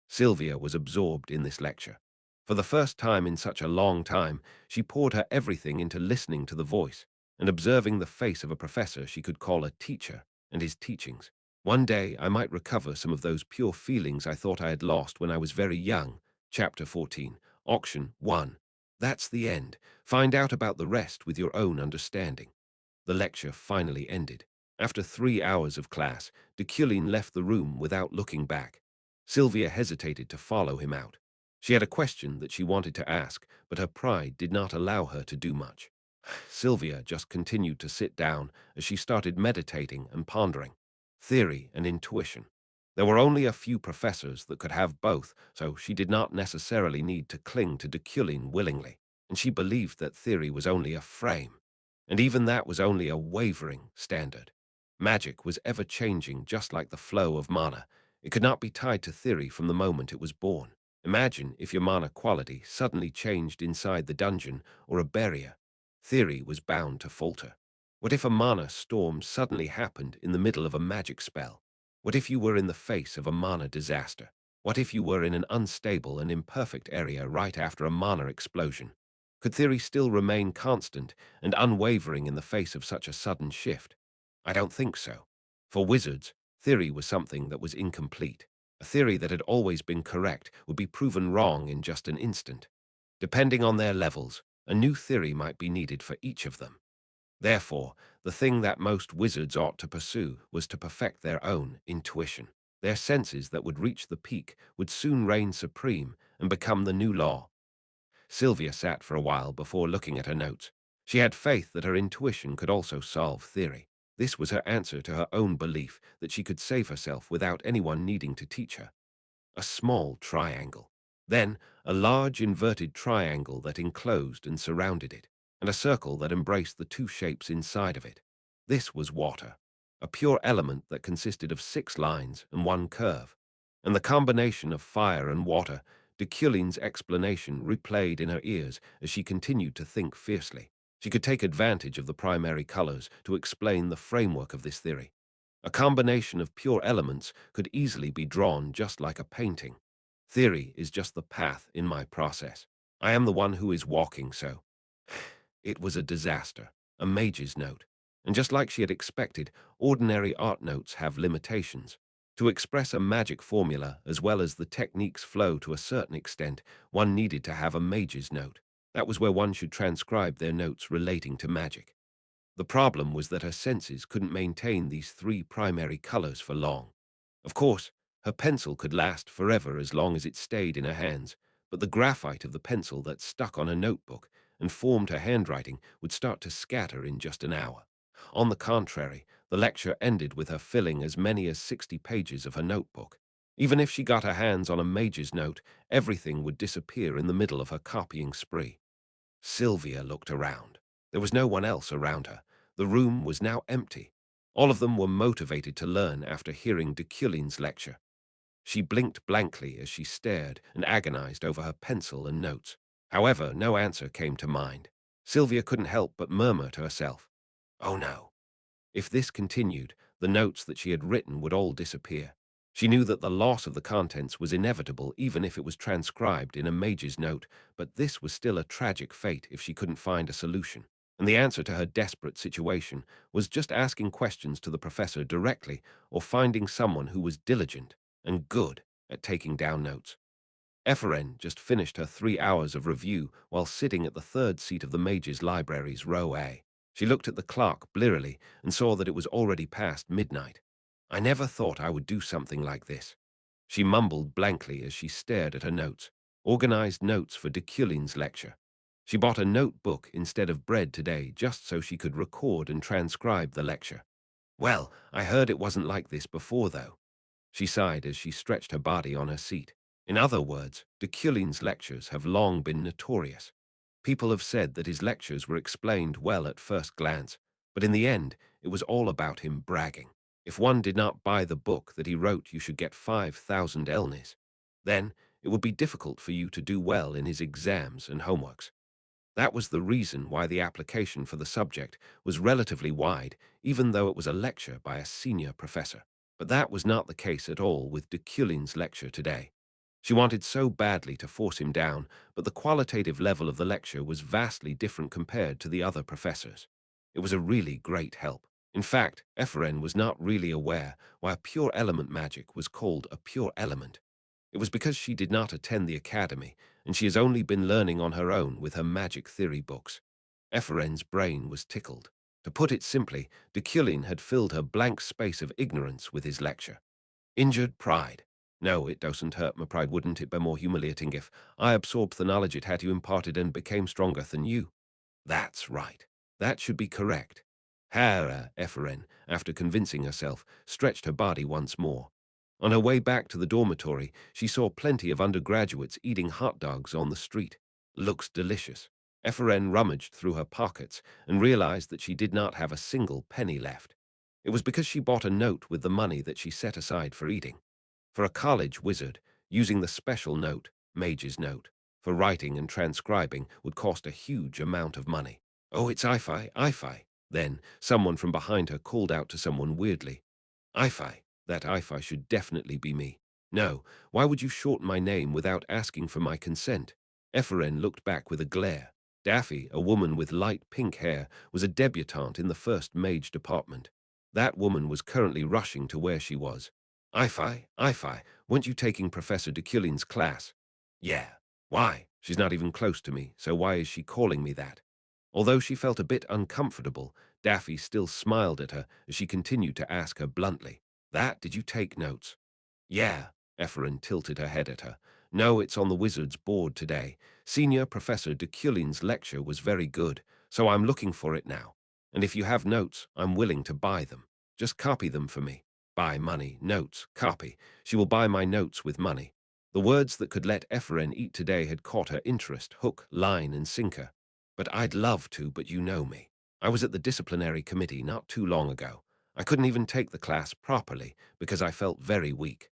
Sylvia was absorbed in this lecture. For the first time in such a long time, she poured her everything into listening to the voice and observing the face of a professor she could call a teacher and his teachings. One day I might recover some of those pure feelings I thought I had lost when I was very young. Chapter 14. Auction 1. That's the end. Find out about the rest with your own understanding. The lecture finally ended. After 3 hours of class, Deculein left the room without looking back. Sylvia hesitated to follow him out. She had a question that she wanted to ask, but her pride did not allow her to do much. Sylvia just continued to sit down as she started meditating and pondering. Theory and intuition. There were only a few professors that could have both, so she did not necessarily need to cling to Deculein willingly, and she believed that theory was only a frame. And even that was only a wavering standard. Magic was ever-changing, just like the flow of mana. It could not be tied to theory from the moment it was born. Imagine if your mana quality suddenly changed inside the dungeon or a barrier. Theory was bound to falter. What if a mana storm suddenly happened in the middle of a magic spell? What if you were in the face of a mana disaster? What if you were in an unstable and imperfect area right after a mana explosion? Could theory still remain constant and unwavering in the face of such a sudden shift? I don't think so. For wizards, theory was something that was incomplete. A theory that had always been correct would be proven wrong in just an instant. Depending on their levels, a new theory might be needed for each of them. Therefore, the thing that most wizards ought to pursue was to perfect their own intuition. Their senses that would reach the peak would soon reign supreme and become the new law. Sylvia sat for a while before looking at her notes. She had faith that her intuition could also solve theory. This was her answer to her own belief that she could save herself without anyone needing to teach her. A small triangle. Then a large inverted triangle that enclosed and surrounded it, and a circle that embraced the two shapes inside of it. This was water, a pure element that consisted of 6 lines and one curve. And the combination of fire and water, Deculein's explanation replayed in her ears as she continued to think fiercely. She could take advantage of the primary colors to explain the framework of this theory. A combination of pure elements could easily be drawn just like a painting. Theory is just the path in my process. I am the one who is walking so. It was a disaster, a mage's note. And just like she had expected, ordinary art notes have limitations. To express a magic formula as well as the technique's flow to a certain extent, one needed to have a mage's note. That was where one should transcribe their notes relating to magic. The problem was that her senses couldn't maintain these three primary colors for long. Of course, her pencil could last forever as long as it stayed in her hands, but the graphite of the pencil that stuck on her notebook and formed her handwriting would start to scatter in just an hour. On the contrary, the lecture ended with her filling as many as 60 pages of her notebook. Even if she got her hands on a mage's note, everything would disappear in the middle of her copying spree. Sylvia looked around. There was no one else around her. The room was now empty. All of them were motivated to learn after hearing Deculein's lecture. She blinked blankly as she stared and agonized over her pencil and notes. However, no answer came to mind. Sylvia couldn't help but murmur to herself, "Oh no." If this continued, the notes that she had written would all disappear. She knew that the loss of the contents was inevitable even if it was transcribed in a mage's note, but this was still a tragic fate if she couldn't find a solution. And the answer to her desperate situation was just asking questions to the professor directly or finding someone who was diligent and good at taking down notes. Ephraim just finished her 3 hours of review while sitting at the third seat of the Mage's Library's row A. She looked at the clock blearily and saw that it was already past midnight. "I never thought I would do something like this," she mumbled blankly as she stared at her notes, organized notes for Deculein's lecture. She bought a notebook instead of bread today just so she could record and transcribe the lecture. "Well, I heard it wasn't like this before, though." She sighed as she stretched her body on her seat. In other words, Deculein's lectures have long been notorious. People have said that his lectures were explained well at first glance, but in the end, it was all about him bragging. If one did not buy the book that he wrote, you should get 5,000 elnis. Then, it would be difficult for you to do well in his exams and homeworks. That was the reason why the application for the subject was relatively wide, even though it was a lecture by a senior professor. But that was not the case at all with Deculein's lecture today. She wanted so badly to force him down, but the qualitative level of the lecture was vastly different compared to the other professors. It was a really great help. In fact, Ephraim was not really aware why pure element magic was called a pure element. It was because she did not attend the academy, and she has only been learning on her own with her magic theory books. Ephraim's brain was tickled. To put it simply, Deculein had filled her blank space of ignorance with his lecture. Injured pride. No, it doesn't hurt my pride. Wouldn't it be more humiliating if I absorbed the knowledge it had you imparted and became stronger than you? That's right. That should be correct. Hera Ephraim, after convincing herself, stretched her body once more. On her way back to the dormitory, she saw plenty of undergraduates eating hot dogs on the street. Looks delicious. Ephraim rummaged through her pockets and realized that she did not have a single penny left. It was because she bought a note with the money that she set aside for eating. For a college wizard, using the special note, Mage's note, for writing and transcribing would cost a huge amount of money. "Oh, it's Ifi. Then someone from behind her called out to someone weirdly. "Ifi. That Ifi should definitely be me. No, why would you shorten my name without asking for my consent?" Ephraim looked back with a glare. Daffy, a woman with light pink hair, was a debutante in the first mage department. That woman was currently rushing to where she was. Ifi, weren't you taking Professor Deculein's class?" "Yeah. Why? She's not even close to me, so why is she calling me that?" Although she felt a bit uncomfortable, Daffy still smiled at her as she continued to ask her bluntly, "Did you take notes?" "Yeah." Ephraim tilted her head at her. "No, it's on the wizard's board today. Senior Professor Deculein's lecture was very good, so I'm looking for it now. And if you have notes, I'm willing to buy them. Just copy them for me. Buy money, notes, copy. She will buy my notes with money." The words that could let Ephraim eat today had caught her interest, hook, line, and sinker. "But I'd love to, but you know me. I was at the disciplinary committee not too long ago. I couldn't even take the class properly because I felt very weak."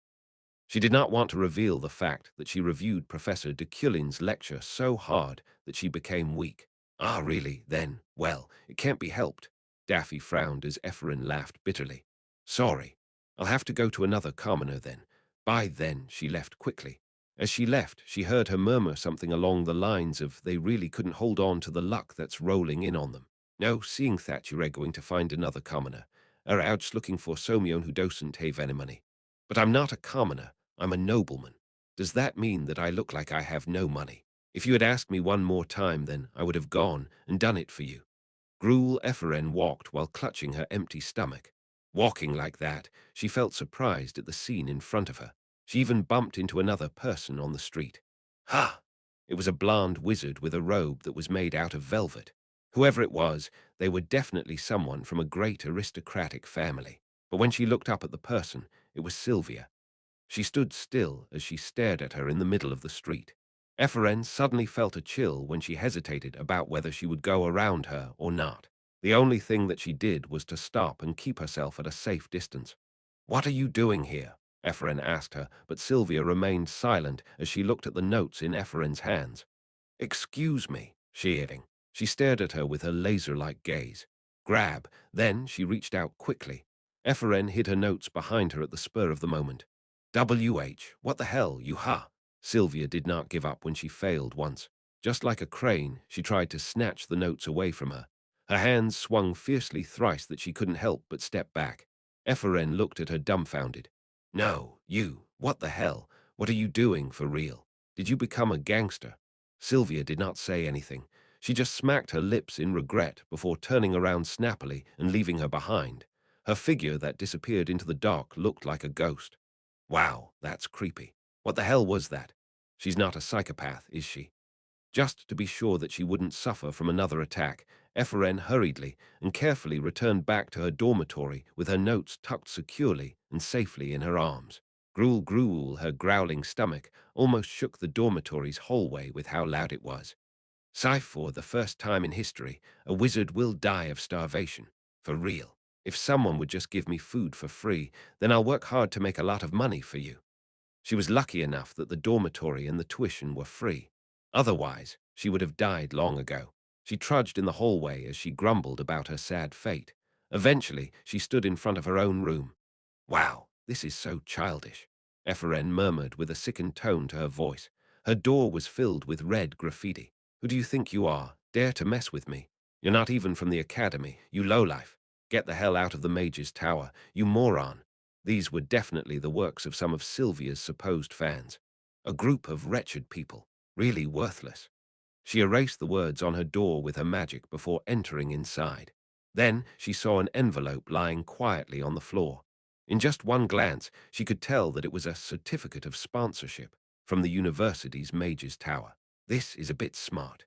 She did not want to reveal the fact that she reviewed Professor Deculein's lecture so hard that she became weak. "Ah, really? Then, well, it can't be helped." Daffy frowned as Ephraim laughed bitterly. "Sorry. I'll have to go to another commoner then." By then, she left quickly. As she left, she heard her murmur something along the lines of they really couldn't hold on to the luck that's rolling in on them. No, seeing that you're going to find another commoner. Are out looking for Somion who doesn't have any money. But I'm not a commoner, I'm a nobleman. Does that mean that I look like I have no money? If you had asked me one more time, then I would have gone and done it for you. Gruel Epheren walked while clutching her empty stomach. Walking like that, she felt surprised at the scene in front of her. She even bumped into another person on the street. Ha! It was a blonde wizard with a robe that was made out of velvet. Whoever it was, they were definitely someone from a great aristocratic family. But when she looked up at the person, it was Sylvia. She stood still as she stared at her in the middle of the street. Epheren suddenly felt a chill when she hesitated about whether she would go around her or not. The only thing that she did was to stop and keep herself at a safe distance. "What are you doing here?" Epheren asked her, but Sylvia remained silent as she looked at the notes in Epheren's hands. "Excuse me," she added. She stared at her with her laser-like gaze. Grab. Then she reached out quickly. Epheren hid her notes behind her at the spur of the moment. "WH, what the hell, you ha?" Sylvia did not give up when she failed once. Just like a crane, she tried to snatch the notes away from her. Her hands swung fiercely thrice that she couldn't help but step back. Epheren looked at her dumbfounded. "No, you, what the hell? What are you doing for real? Did you become a gangster?" Sylvia did not say anything. She just smacked her lips in regret before turning around snappily and leaving her behind. Her figure that disappeared into the dark looked like a ghost. Wow, that's creepy. What the hell was that? She's not a psychopath, is she? Just to be sure that she wouldn't suffer from another attack, Epheren hurriedly and carefully returned back to her dormitory with her notes tucked securely and safely in her arms. Gruel Gruel, her growling stomach, almost shook the dormitory's hallway with how loud it was. For the first time in history, a wizard will die of starvation. For real. If someone would just give me food for free, then I'll work hard to make a lot of money for you. She was lucky enough that the dormitory and the tuition were free. Otherwise, she would have died long ago. She trudged in the hallway as she grumbled about her sad fate. Eventually, she stood in front of her own room. "Wow, this is so childish," Epheren murmured with a sickened tone to her voice. Her door was filled with red graffiti. "Who do you think you are? Dare to mess with me? You're not even from the academy, you lowlife. Get the hell out of the mage's tower, you moron." These were definitely the works of some of Sylvia's supposed fans. A group of wretched people, really worthless. She erased the words on her door with her magic before entering inside. Then she saw an envelope lying quietly on the floor. In just one glance, she could tell that it was a certificate of sponsorship from the university's Mage's Tower. This is a bit smart.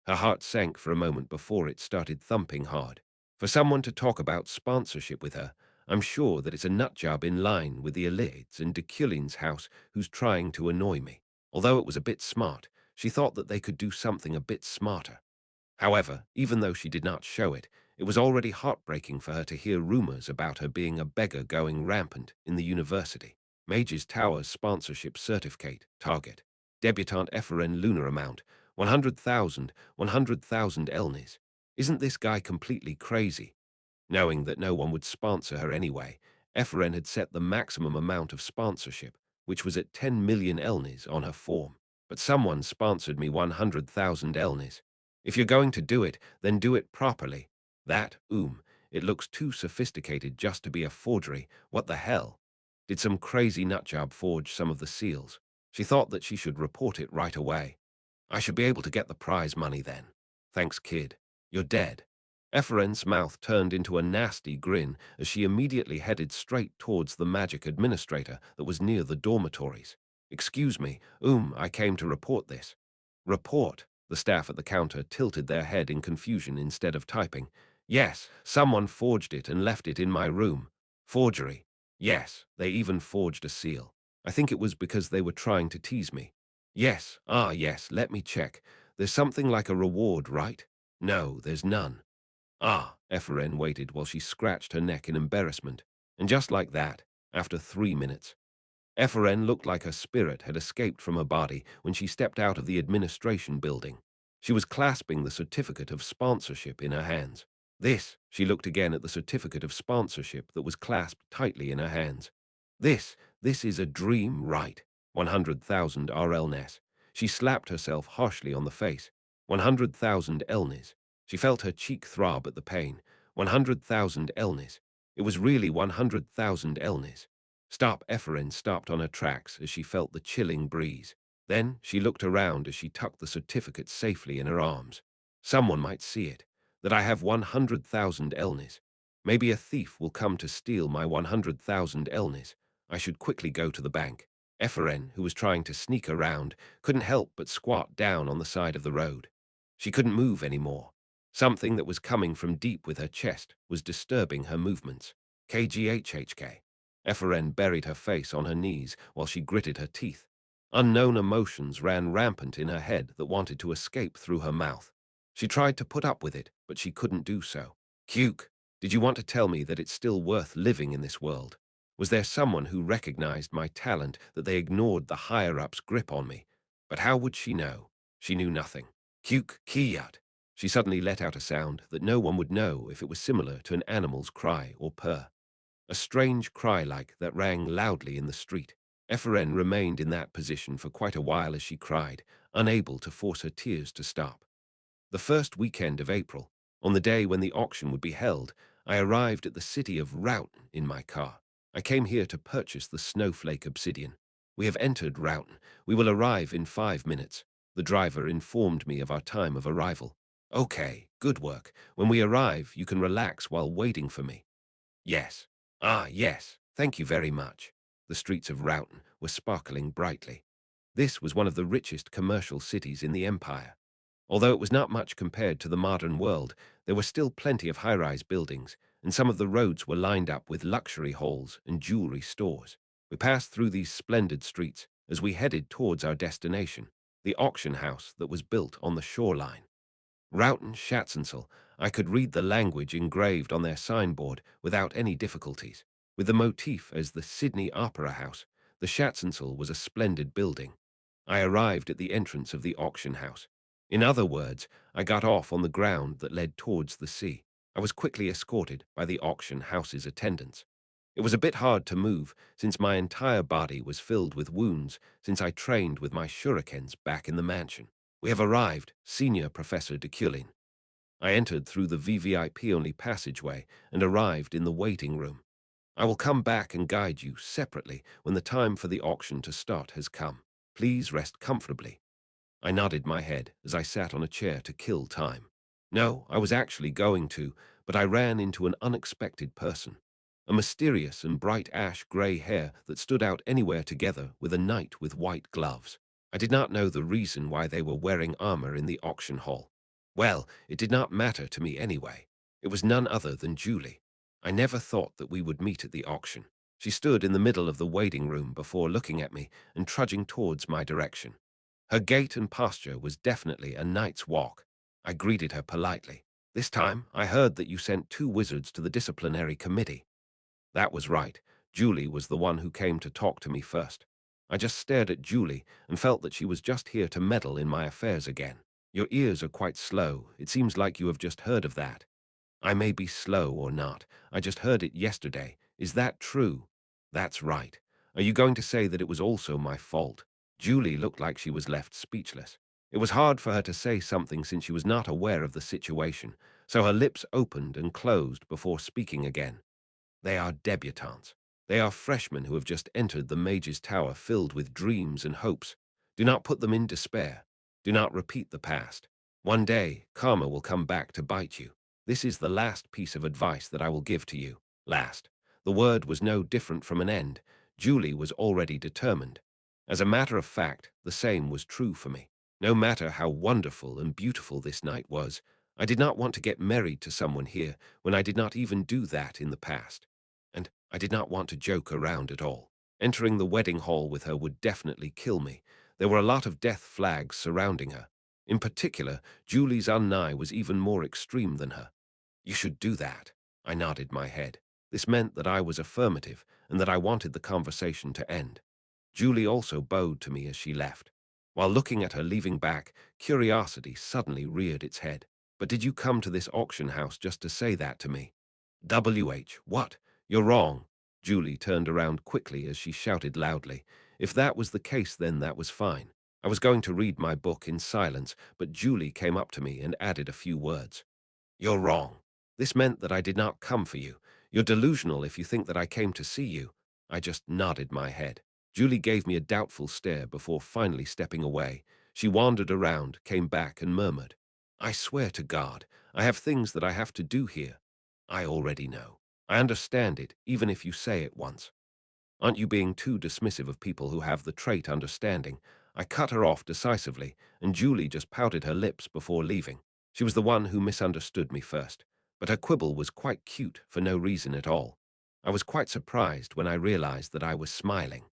Her heart sank for a moment before it started thumping hard. For someone to talk about sponsorship with her, I'm sure that it's a nutjob in line with the elites in Deculein's house who's trying to annoy me. Although it was a bit smart, she thought that they could do something a bit smarter. However, even though she did not show it, it was already heartbreaking for her to hear rumors about her being a beggar going rampant in the university. Mage's Tower's sponsorship certificate, target. Debutante Epheren lunar amount, 100,000, 100,000 Elnis. Isn't this guy completely crazy? Knowing that no one would sponsor her anyway, Epheren had set the maximum amount of sponsorship, which was at 10 million Elnis on her form. But someone sponsored me 100,000 Elnis. If you're going to do it, then do it properly. That, it looks too sophisticated just to be a forgery. What the hell? Did some crazy nutjob forge some of the seals? She thought that she should report it right away. I should be able to get the prize money then. Thanks, kid. You're dead. Epheren's mouth turned into a nasty grin as she immediately headed straight towards the magic administrator that was near the dormitories. "Excuse me, I came to report this." "Report?" The staff at the counter tilted their head in confusion instead of typing. "Yes, someone forged it and left it in my room." "Forgery?" "Yes, they even forged a seal. I think it was because they were trying to tease me." "Yes, yes, let me check. There's something like a reward, right?" "No, there's none." Epheren waited while she scratched her neck in embarrassment. And just like that, after 3 minutes, Epheren looked like her spirit had escaped from her body when she stepped out of the administration building. She was clasping the certificate of sponsorship in her hands. She looked again at the certificate of sponsorship that was clasped tightly in her hands. This is a dream, right? 100,000 RLNs. She slapped herself harshly on the face. 100,000 Elnis. She felt her cheek throb at the pain. 100,000 Elnis. It was really 100,000 Elnis. Stop! Efren stopped on her tracks as she felt the chilling breeze. Then she looked around as she tucked the certificate safely in her arms. Someone might see it, that I have 100,000 elnis. Maybe a thief will come to steal my 100,000 elnis. I should quickly go to the bank. Efren, who was trying to sneak around, couldn't help but squat down on the side of the road. She couldn't move anymore. Something that was coming from deep with her chest was disturbing her movements. KGHHK. Efren buried her face on her knees while she gritted her teeth. Unknown emotions ran rampant in her head that wanted to escape through her mouth. She tried to put up with it, but she couldn't do so. Cuke, did you want to tell me that it's still worth living in this world? Was there someone who recognized my talent that they ignored the higher-up's grip on me? But how would she know? She knew nothing. Cuke, Kiyat. She suddenly let out a sound that no one would know if it was similar to an animal's cry or purr. A strange cry like that rang loudly in the street. Efren remained in that position for quite a while as she cried, unable to force her tears to stop. The first weekend of April, on the day when the auction would be held, I arrived at the city of Roughton in my car. I came here to purchase the snowflake obsidian. We have entered Roughton. We will arrive in 5 minutes. The driver informed me of our time of arrival. Okay, good work. When we arrive, you can relax while waiting for me. Yes. Ah, yes. Thank you very much. The streets of Roughton were sparkling brightly. This was one of the richest commercial cities in the empire. Although it was not much compared to the modern world, there were still plenty of high-rise buildings, and some of the roads were lined up with luxury halls and jewelry stores. We passed through these splendid streets as we headed towards our destination, the auction house that was built on the shoreline. Roughton Schatzensel. I could read the language engraved on their signboard without any difficulties. With the motif as the Sydney Opera House, the Schatzensel was a splendid building. I arrived at the entrance of the auction house. In other words, I got off on the ground that led towards the sea. I was quickly escorted by the auction house's attendants. It was a bit hard to move, since my entire body was filled with wounds since I trained with my shurikens back in the mansion. We have arrived, Senior Professor Deculein. I entered through the VVIP-only passageway and arrived in the waiting room. I will come back and guide you separately when the time for the auction to start has come. Please rest comfortably. I nodded my head as I sat on a chair to kill time. No, I was actually going to, but I ran into an unexpected person. A mysterious and bright ash-gray hair that stood out anywhere together with a knight with white gloves. I did not know the reason why they were wearing armor in the auction hall. Well, it did not matter to me anyway. It was none other than Julie. I never thought that we would meet at the auction. She stood in the middle of the waiting room before looking at me and trudging towards my direction. Her gait and posture was definitely a knight's walk. I greeted her politely. This time, I heard that you sent 2 wizards to the disciplinary committee. That was right. Julie was the one who came to talk to me first. I just stared at Julie and felt that she was just here to meddle in my affairs again. Your ears are quite slow. It seems like you have just heard of that. I may be slow or not. I just heard it yesterday. Is that true? That's right. Are you going to say that it was also my fault? Julie looked like she was left speechless. It was hard for her to say something since she was not aware of the situation, so her lips opened and closed before speaking again. They are debutantes. They are freshmen who have just entered the Mage's Tower filled with dreams and hopes. Do not put them in despair. Do not repeat the past. One day, karma will come back to bite you. This is the last piece of advice that I will give to you. Last. The word was no different from an end. Julie was already determined. As a matter of fact, the same was true for me. No matter how wonderful and beautiful this night was, I did not want to get married to someone here when I did not even do that in the past. And I did not want to joke around at all. Entering the wedding hall with her would definitely kill me. There were a lot of death flags surrounding her. In particular, Julie's unknigh was even more extreme than her. You should do that. I nodded my head. This meant that I was affirmative and that I wanted the conversation to end. Julie also bowed to me as she left. While looking at her leaving back, curiosity suddenly reared its head. But did you come to this auction house just to say that to me? What? You're wrong. Julie turned around quickly as she shouted loudly. If that was the case, then that was fine. I was going to read my book in silence, but Julie came up to me and added a few words. You're wrong. This meant that I did not come for you. You're delusional if you think that I came to see you. I just nodded my head. Julie gave me a doubtful stare before finally stepping away. She wandered around, came back, and murmured, "I swear to God, I have things that I have to do here." "I already know. I understand it, even if you say it once. Aren't you being too dismissive of people who have the trait understanding?" I cut her off decisively, and Julie just pouted her lips before leaving. She was the one who misunderstood me first, but her quibble was quite cute for no reason at all. I was quite surprised when I realized that I was smiling.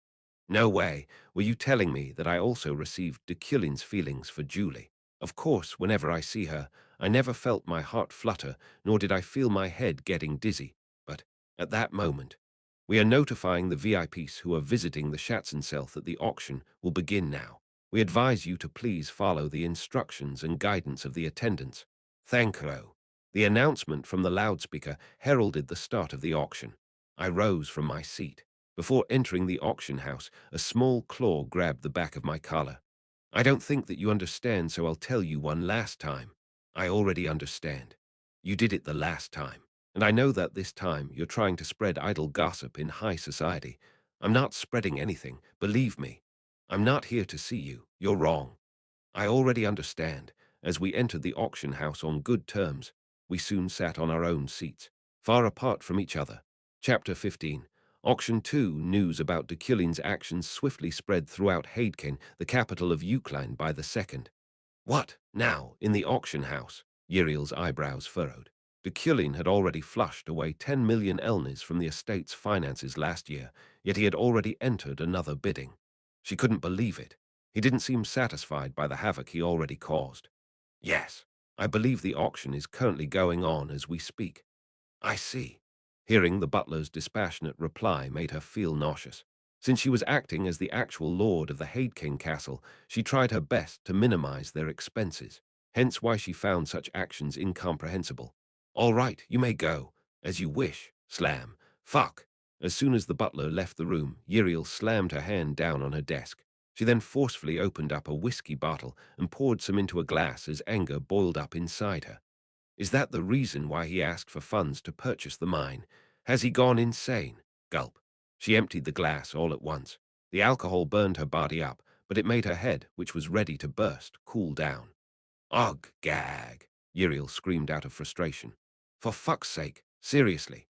"No way. Were you telling me that I also received Deculein's feelings for Julie?" Of course, whenever I see her, I never felt my heart flutter, nor did I feel my head getting dizzy. But at that moment, "We are notifying the VIPs who are visiting the Schatzenself that the auction will begin now. We advise you to please follow the instructions and guidance of the attendants. Thank you." The announcement from the loudspeaker heralded the start of the auction. I rose from my seat. Before entering the auction house, a small claw grabbed the back of my collar. "I don't think that you understand, so I'll tell you one last time." "I already understand. You did it the last time. And I know that this time you're trying to spread idle gossip in high society. I'm not spreading anything, believe me. I'm not here to see you. You're wrong. I already understand." As we entered the auction house on good terms, we soon sat on our own seats, far apart from each other. Chapter 15. Auction 2. News about Deculein's actions swiftly spread throughout Heidken, the capital of Ukraine, by the second. "What, now, in the auction house?" Uriel's eyebrows furrowed. Deculein had already flushed away 10 million elnis from the estate's finances last year, yet he had already entered another bidding. She couldn't believe it. He didn't seem satisfied by the havoc he already caused. "Yes, I believe the auction is currently going on as we speak." "I see." Hearing the butler's dispassionate reply made her feel nauseous. Since she was acting as the actual lord of the Heidking castle, she tried her best to minimize their expenses, hence why she found such actions incomprehensible. "All right, you may go. As you wish." Slam. "Fuck." As soon as the butler left the room, Uriel slammed her hand down on her desk. She then forcefully opened up a whiskey bottle and poured some into a glass as anger boiled up inside her. "Is that the reason why he asked for funds to purchase the mine? Has he gone insane?" Gulp. She emptied the glass all at once. The alcohol burned her body up, but it made her head, which was ready to burst, cool down. "Ugh, gag!" Uriel screamed out of frustration. "For fuck's sake, seriously."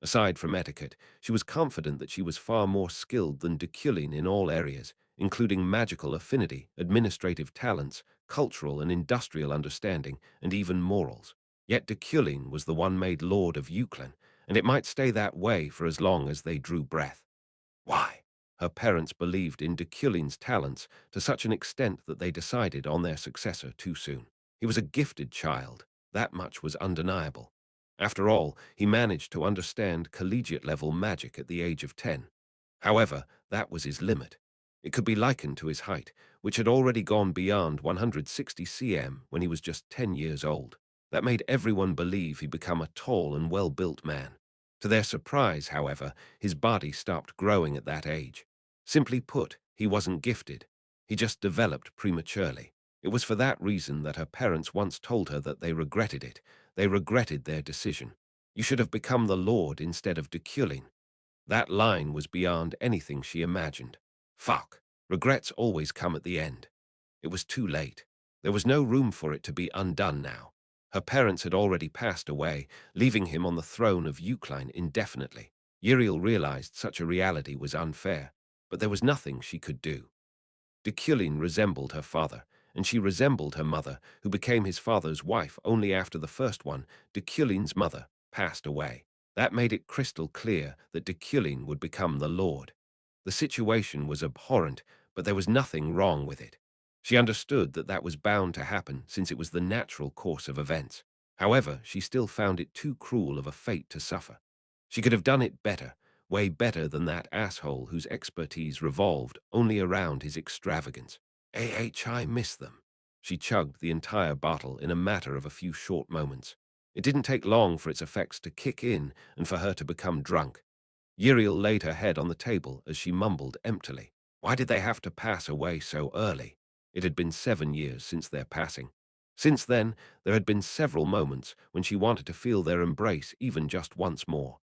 Aside from etiquette, she was confident that she was far more skilled than Deculein in all areas, including magical affinity, administrative talents, cultural and industrial understanding, and even morals. Yet Deculein was the one made Lord of Euclid, and it might stay that way for as long as they drew breath. Why? Her parents believed in Deculein's talents to such an extent that they decided on their successor too soon. He was a gifted child. That much was undeniable. After all, he managed to understand collegiate-level magic at the age of 10. However, that was his limit. It could be likened to his height, which had already gone beyond 160 cm when he was just 10 years old. That made everyone believe he'd become a tall and well-built man. To their surprise, however, his body stopped growing at that age. Simply put, he wasn't gifted. He just developed prematurely. It was for that reason that her parents once told her that they regretted it. They regretted their decision. "You should have become the Lord instead of Deculein." That line was beyond anything she imagined. Fuck. Regrets always come at the end. It was too late. There was no room for it to be undone now. Her parents had already passed away, leaving him on the throne of Euclid indefinitely. Uriel realized such a reality was unfair, but there was nothing she could do. Deculein resembled her father, and she resembled her mother, who became his father's wife only after the first one, Deculein's mother, passed away. That made it crystal clear that Deculein would become the Lord. The situation was abhorrent, but there was nothing wrong with it. She understood that that was bound to happen since it was the natural course of events. However, she still found it too cruel of a fate to suffer. She could have done it better, way better than that asshole whose expertise revolved only around his extravagance. I miss them. She chugged the entire bottle in a matter of a few short moments. It didn't take long for its effects to kick in and for her to become drunk. Uriel laid her head on the table as she mumbled emptily. Why did they have to pass away so early? It had been 7 years since their passing. Since then, there had been several moments when she wanted to feel their embrace even just once more.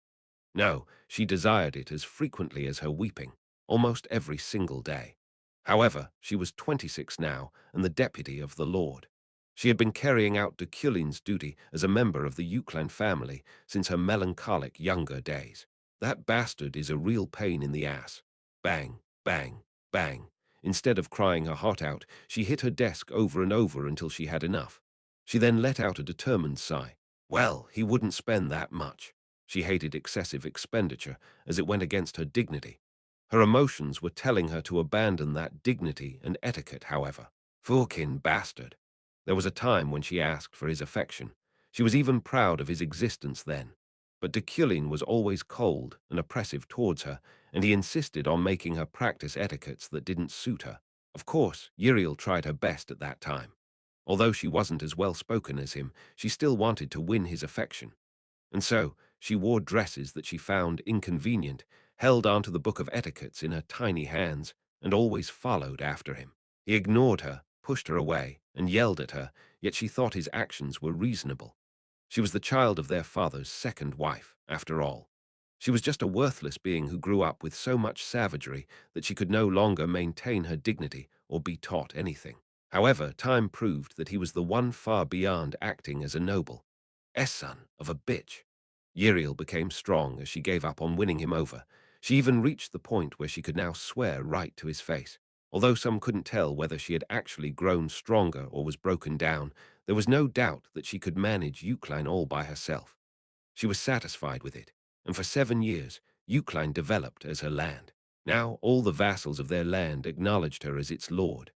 No, she desired it as frequently as her weeping, almost every single day. However, she was 26 now and the deputy of the Lord. She had been carrying out Deculein's duty as a member of the Euclid family since her melancholic younger days. That bastard is a real pain in the ass. Bang, bang, bang. Instead of crying her heart out, she hit her desk over and over until she had enough. She then let out a determined sigh. Well, he wouldn't spend that much. She hated excessive expenditure, as it went against her dignity. Her emotions were telling her to abandon that dignity and etiquette, however. Fucking bastard. There was a time when she asked for his affection. She was even proud of his existence then. But Deculein was always cold and oppressive towards her, and he insisted on making her practice etiquettes that didn't suit her. Of course, Uriel tried her best at that time. Although she wasn't as well-spoken as him, she still wanted to win his affection. And so, she wore dresses that she found inconvenient, held onto the book of etiquettes in her tiny hands, and always followed after him. He ignored her, pushed her away, and yelled at her, yet she thought his actions were reasonable. She was the child of their father's second wife, after all. She was just a worthless being who grew up with so much savagery that she could no longer maintain her dignity or be taught anything. However, time proved that he was the one far beyond acting as a noble. Son of a bitch. Uriel became strong as she gave up on winning him over. She even reached the point where she could now swear right to his face. Although some couldn't tell whether she had actually grown stronger or was broken down, there was no doubt that she could manage Euclid all by herself. She was satisfied with it, and for 7 years, Euclid developed as her land. Now all the vassals of their land acknowledged her as its lord.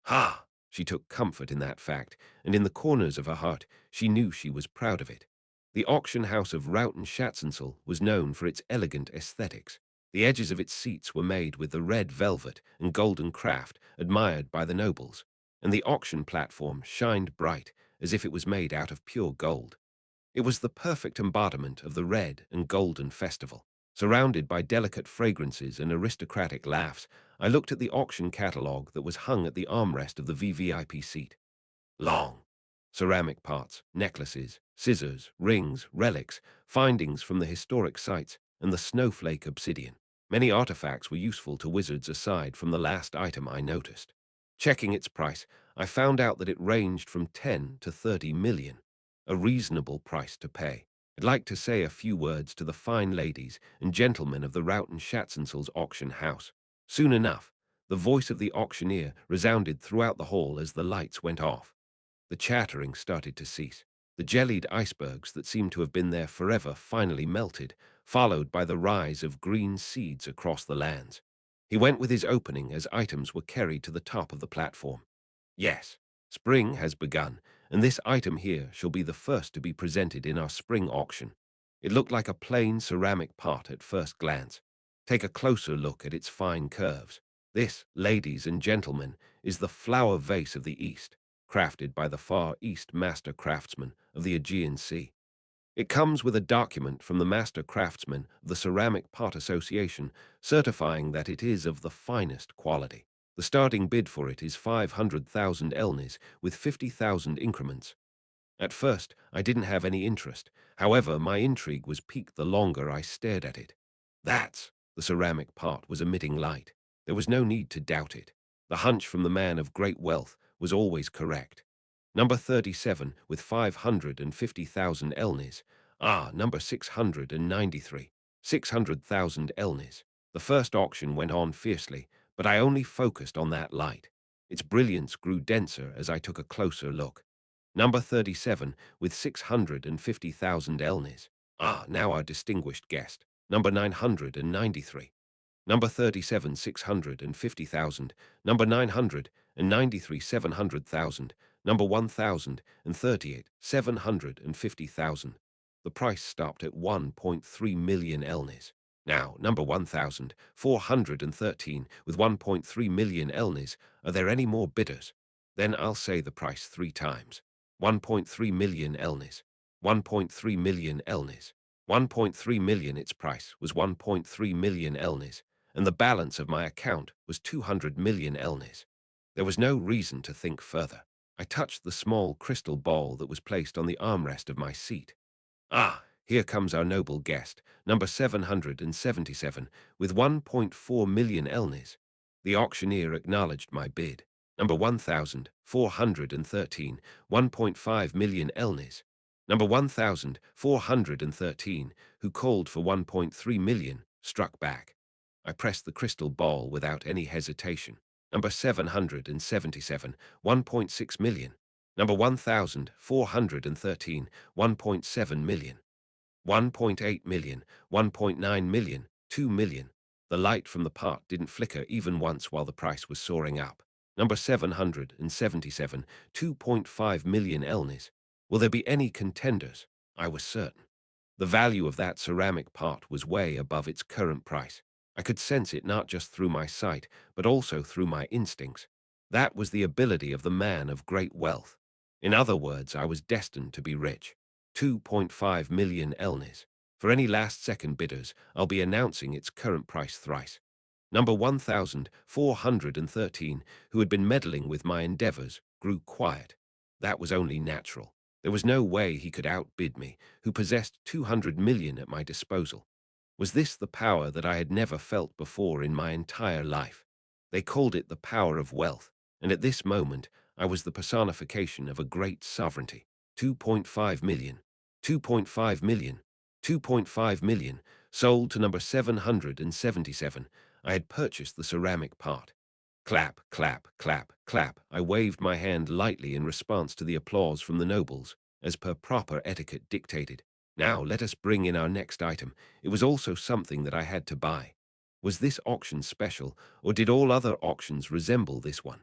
Ha! She took comfort in that fact, and in the corners of her heart she knew she was proud of it. The auction house of Rautenschatzenzel was known for its elegant aesthetics. The edges of its seats were made with the red velvet and golden craft admired by the nobles, and the auction platform shined bright as if it was made out of pure gold. It was the perfect embodiment of the red and golden festival. Surrounded by delicate fragrances and aristocratic laughs, I looked at the auction catalogue that was hung at the armrest of the VVIP seat. Long. Ceramic parts, necklaces, scissors, rings, relics, findings from the historic sites, and the snowflake obsidian. Many artifacts were useful to wizards aside from the last item I noticed. Checking its price, I found out that it ranged from 10 to 30 million, a reasonable price to pay. I'd like to say a few words to the fine ladies and gentlemen of the Rautenschatzensel's auction house. Soon enough, the voice of the auctioneer resounded throughout the hall as the lights went off. The chattering started to cease. The jellied icebergs that seemed to have been there forever finally melted, followed by the rise of green seeds across the lands. He went with his opening as items were carried to the top of the platform. Yes, spring has begun, and this item here shall be the first to be presented in our spring auction. It looked like a plain ceramic pot at first glance. Take a closer look at its fine curves. This, ladies and gentlemen, is the flower vase of the East, crafted by the Far East master craftsmen of the Aegean Sea. It comes with a document from the master craftsmen of the Ceramic Pot Association certifying that it is of the finest quality. The starting bid for it is 500,000 elnis with 50,000 increments. At first, I didn't have any interest. However, my intrigue was piqued the longer I stared at it. That's the ceramic pot was emitting light. There was no need to doubt it. The hunch from the man of great wealth was always correct. Number 37 with 550,000 elnis. Number 693. 600,000 elnis. The first auction went on fiercely, but I only focused on that light. Its brilliance grew denser as I took a closer look. Number 37 with 650,000 elnis. Now our distinguished guest. Number 993. Number 37, 650,000. Number 993, 700,000. Number 1,038, 750,000. The price stopped at 1.3 million elnis. Now, number 1,413 with 1.3 million elnis. Are there any more bidders? Then I'll say the price 3 times. 1.3 million elnis. 1.3 million elnis. 1.3 million. Its price was 1.3 million elnis, and the balance of my account was 200 million elnis. There was no reason to think further. I touched the small crystal ball that was placed on the armrest of my seat. Here comes our noble guest, number 777, with 1.4 million elnis. The auctioneer acknowledged my bid. Number 1413, 1.5 million elnis. Number 1413, who called for 1.3 million, struck back. I pressed the crystal ball without any hesitation. Number 777, 1.6 million. Number 1413, 1.7 million. 1.8 million, 1.9 million, 2 million. The light from the pot didn't flicker even once while the price was soaring up. Number 777, 2.5 million elnis. Will there be any contenders? I was certain. The value of that ceramic pot was way above its current price. I could sense it not just through my sight, but also through my instincts. That was the ability of the man of great wealth. In other words, I was destined to be rich. 2.5 million elnis. For any last-second bidders, I'll be announcing its current price thrice. Number 1413, who had been meddling with my endeavors, grew quiet. That was only natural. There was no way he could outbid me, who possessed 200 million at my disposal. Was this the power that I had never felt before in my entire life? They called it the power of wealth, and at this moment I was the personification of a great sovereignty. 2.5 million, 2.5 million, 2.5 million, sold to number 777. I had purchased the ceramic pot. Clap, clap, clap, clap. I waved my hand lightly in response to the applause from the nobles, as per proper etiquette dictated. Now let us bring in our next item. It was also something that I had to buy. Was this auction special, or did all other auctions resemble this one?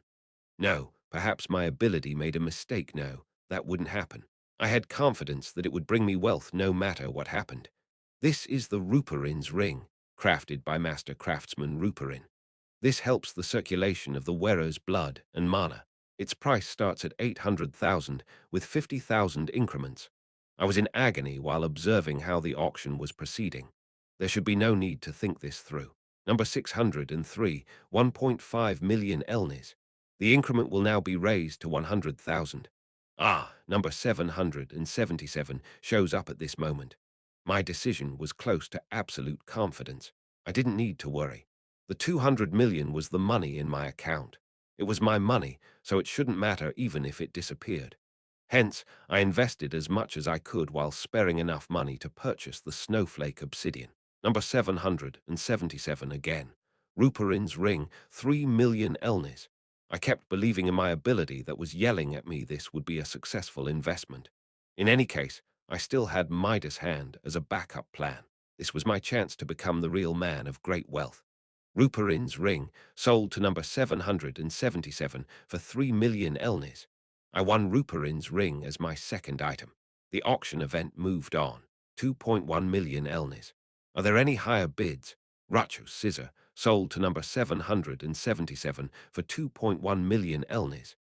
No, perhaps my ability made a mistake. No, that wouldn't happen. I had confidence that it would bring me wealth no matter what happened. This is the Ruperin's ring, crafted by Master Craftsman Ruperin. This helps the circulation of the wearer's blood and mana. Its price starts at 800,000 with 50,000 increments. I was in agony while observing how the auction was proceeding. There should be no need to think this through. Number 603, 1.5 million elnis. The increment will now be raised to 100,000. Ah, number 777 shows up at this moment. My decision was close to absolute confidence. I didn't need to worry. The 200 million was the money in my account. It was my money, so it shouldn't matter even if it disappeared. Hence, I invested as much as I could while sparing enough money to purchase the snowflake obsidian. Number 777 again. Ruperin's ring, 3 million elnis. I kept believing in my ability that was yelling at me this would be a successful investment. In any case, I still had Midas' hand as a backup plan. This was my chance to become the real man of great wealth. Ruperin's ring, sold to number 777 for 3 million elnis. I won Ruperin's ring as my second item. The auction event moved on. 2.1 million elnis. Are there any higher bids? Racho's scissor, sold to number 777 for 2.1 million elnis.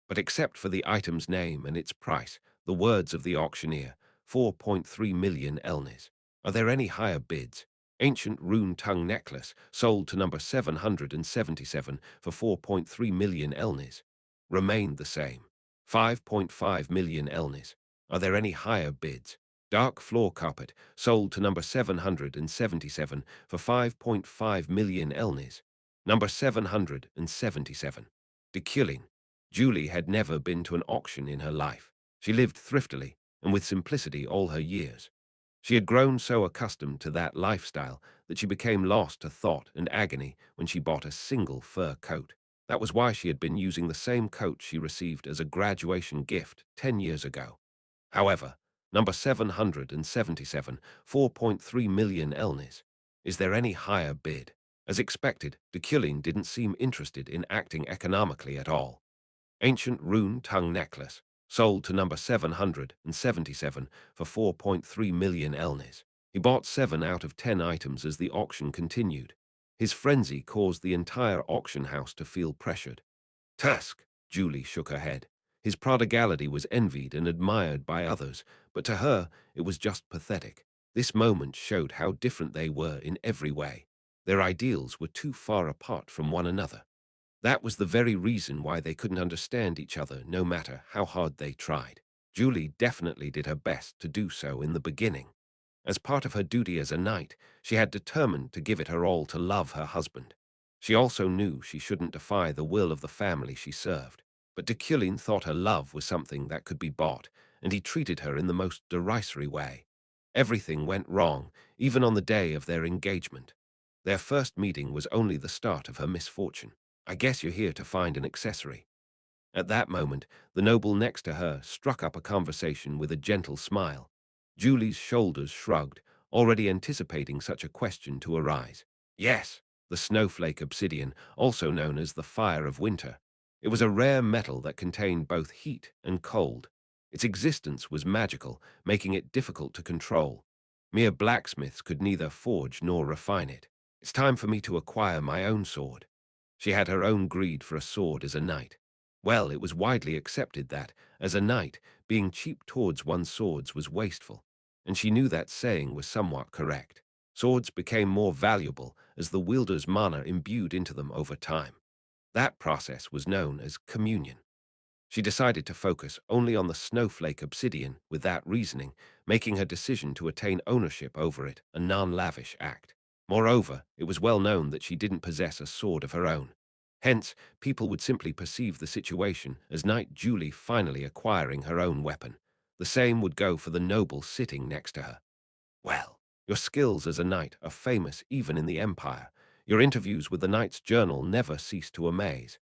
But except for the item's name and its price, the words of the auctioneer, 4.3 million elnis. Are there any higher bids? Ancient rune tongue necklace, sold to number 777 for 4.3 million elnis. Remained the same. 5.5 million elnis. Are there any higher bids? Dark floor carpet, sold to number 777 for 5.5 million elnis. Number 777. Deculein. Julie had never been to an auction in her life. She lived thriftily and with simplicity all her years. She had grown so accustomed to that lifestyle that she became lost to thought and agony when she bought a single fur coat. That was why she had been using the same coat she received as a graduation gift 10 years ago. However, number 777, 4.3 million elnis. Is there any higher bid? As expected, Deculein didn't seem interested in acting economically at all. Ancient rune tongue necklace, sold to number 777 for 4.3 million elnis. He bought 7 out of 10 items as the auction continued. His frenzy caused the entire auction house to feel pressured. Tusk, Julie shook her head. His prodigality was envied and admired by others, but to her it was just pathetic. This moment showed how different they were in every way. Their ideals were too far apart from one another. That was the very reason why they couldn't understand each other no matter how hard they tried. Julie definitely did her best to do so in the beginning. As part of her duty as a knight, she had determined to give it her all to love her husband. She also knew she shouldn't defy the will of the family she served. But Deculein thought her love was something that could be bought, and he treated her in the most derisory way. Everything went wrong, even on the day of their engagement. Their first meeting was only the start of her misfortune. "I guess you're here to find an accessory." At that moment, the noble next to her struck up a conversation with a gentle smile. Julie's shoulders shrugged, already anticipating such a question to arise. Yes, the snowflake obsidian, also known as the fire of winter. It was a rare metal that contained both heat and cold. Its existence was magical, making it difficult to control. Mere blacksmiths could neither forge nor refine it. "It's time for me to acquire my own sword." She had her own greed for a sword as a knight. Well, it was widely accepted that, as a knight, being cheap towards one's swords was wasteful, and she knew that saying was somewhat correct. Swords became more valuable as the wielder's mana imbued into them over time. That process was known as communion. She decided to focus only on the snowflake obsidian with that reasoning, making her decision to attain ownership over it a non-lavish act. Moreover, it was well known that she didn't possess a sword of her own. Hence, people would simply perceive the situation as Knight Julie finally acquiring her own weapon. The same would go for the noble sitting next to her. "Well, your skills as a knight are famous even in the Empire. Your interviews with the Knight's Journal never cease to amaze."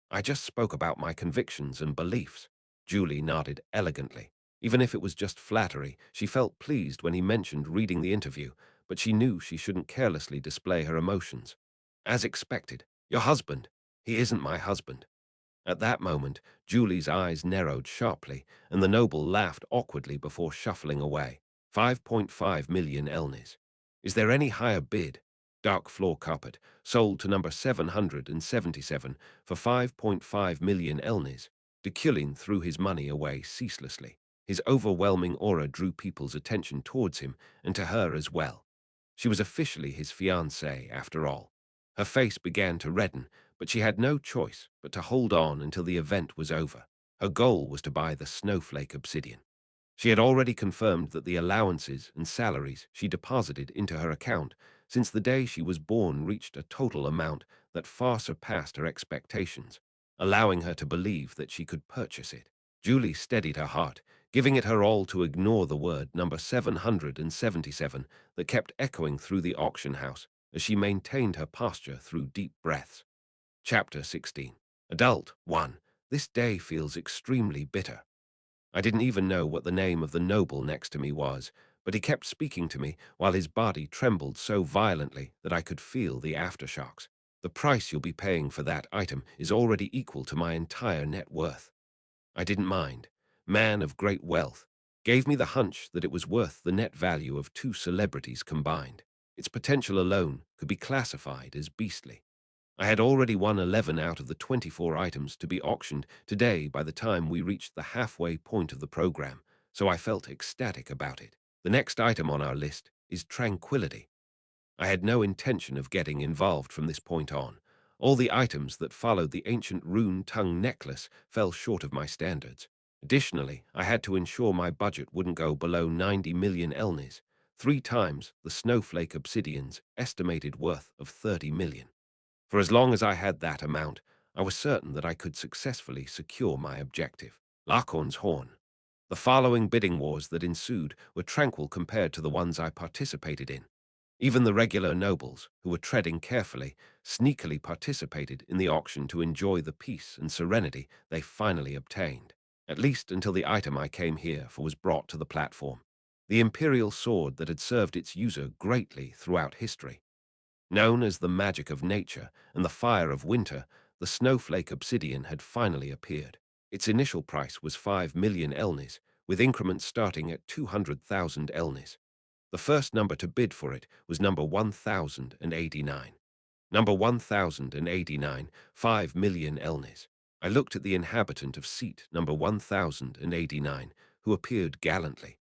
"I just spoke about my convictions and beliefs." Julie nodded elegantly. Even if it was just flattery, she felt pleased when he mentioned reading the interview, but she knew she shouldn't carelessly display her emotions. "As expected, your husband. He isn't my husband." At that moment, Julie's eyes narrowed sharply, and the noble laughed awkwardly before shuffling away. 5.5 million Elnis. "Is there any higher bid?" Dark floor carpet, sold to number 777 for 5.5 million Elnis. Deculein threw his money away ceaselessly. His overwhelming aura drew people's attention towards him and to her as well. She was officially his fiancée, after all. Her face began to redden, but she had no choice but to hold on until the event was over. Her goal was to buy the snowflake obsidian. She had already confirmed that the allowances and salaries she deposited into her account since the day she was born reached a total amount that far surpassed her expectations, allowing her to believe that she could purchase it. Julie steadied her heart, giving it her all to ignore the word number 777 that kept echoing through the auction house as she maintained her posture through deep breaths. Chapter 16. Adult 1. This day feels extremely bitter. I didn't even know what the name of the noble next to me was, but he kept speaking to me while his body trembled so violently that I could feel the aftershocks. "The price you'll be paying for that item is already equal to my entire net worth." I didn't mind. Man of great wealth gave me the hunch that it was worth the net value of two celebrities combined. Its potential alone could be classified as beastly. I had already won 11 out of the 24 items to be auctioned today by the time we reached the halfway point of the program, so I felt ecstatic about it. The next item on our list is tranquility. I had no intention of getting involved from this point on. All the items that followed the ancient rune tongue necklace fell short of my standards. Additionally, I had to ensure my budget wouldn't go below 90 million Elnis, 3 times the snowflake obsidian's estimated worth of 30 million. For as long as I had that amount, I was certain that I could successfully secure my objective. Larkhorn's Horn. The following bidding wars that ensued were tranquil compared to the ones I participated in. Even the regular nobles, who were treading carefully, sneakily participated in the auction to enjoy the peace and serenity they finally obtained, at least until the item I came here for was brought to the platform. The imperial sword that had served its user greatly throughout history. Known as the magic of nature and the fire of winter, the snowflake obsidian had finally appeared. Its initial price was 5 million Elnis, with increments starting at 200,000 Elnis. The first number to bid for it was number 1089. Number 1089, 5 million Elnis. I looked at the inhabitant of seat number 1089, who appeared gallantly.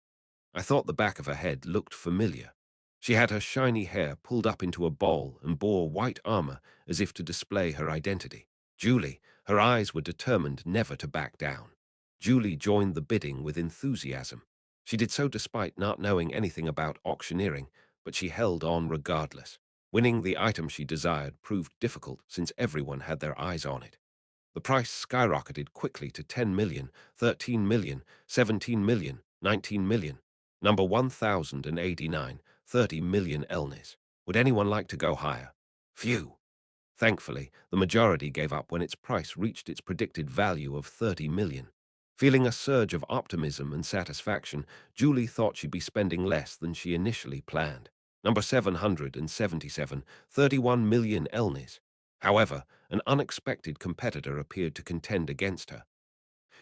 I thought the back of her head looked familiar. She had her shiny hair pulled up into a ball and bore white armor as if to display her identity. Julie, her eyes were determined never to back down. Julie joined the bidding with enthusiasm. She did so despite not knowing anything about auctioneering, but she held on regardless. Winning the item she desired proved difficult since everyone had their eyes on it. The price skyrocketed quickly to 10 million, 13 million, 17 million, 19 million. Number 1089, 30 million elnis. Would anyone like to go higher? Phew. Thankfully, the majority gave up when its price reached its predicted value of 30 million. Feeling a surge of optimism and satisfaction, Julie thought she'd be spending less than she initially planned. Number 777, 31 million elnis. However, an unexpected competitor appeared to contend against her.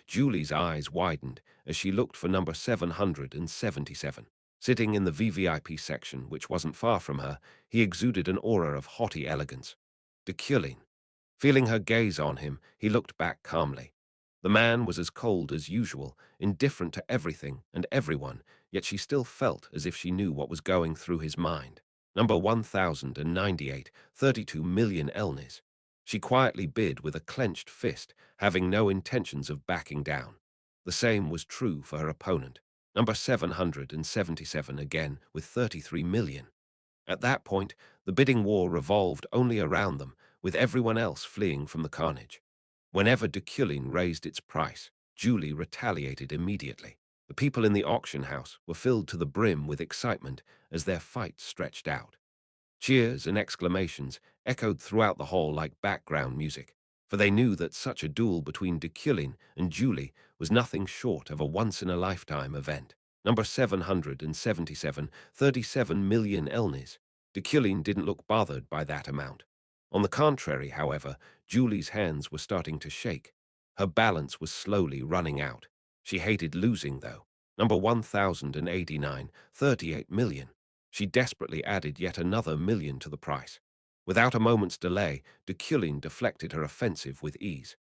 Julie's eyes widened as she looked for number 777. Sitting in the VVIP section, which wasn't far from her, he exuded an aura of haughty elegance. Deculein. Feeling her gaze on him, he looked back calmly. The man was as cold as usual, indifferent to everything and everyone, yet she still felt as if she knew what was going through his mind. Number 1098, 32 million elnis. She quietly bid with a clenched fist, having no intentions of backing down. The same was true for her opponent. Number 777 again, with 33 million. At that point, the bidding war revolved only around them, with everyone else fleeing from the carnage. Whenever Deculein raised its price, Julie retaliated immediately. The people in the auction house were filled to the brim with excitement as their fight stretched out. Cheers and exclamations echoed throughout the hall like background music, for they knew that such a duel between Deculein and Julie was nothing short of a once-in-a-lifetime event. Number 777, 37 million elnis. Deculein didn't look bothered by that amount. On the contrary, however, Julie's hands were starting to shake. Her balance was slowly running out. She hated losing, though. Number 1089, 38 million. She desperately added yet another million to the price. Without a moment's delay, Deculein deflected her offensive with ease.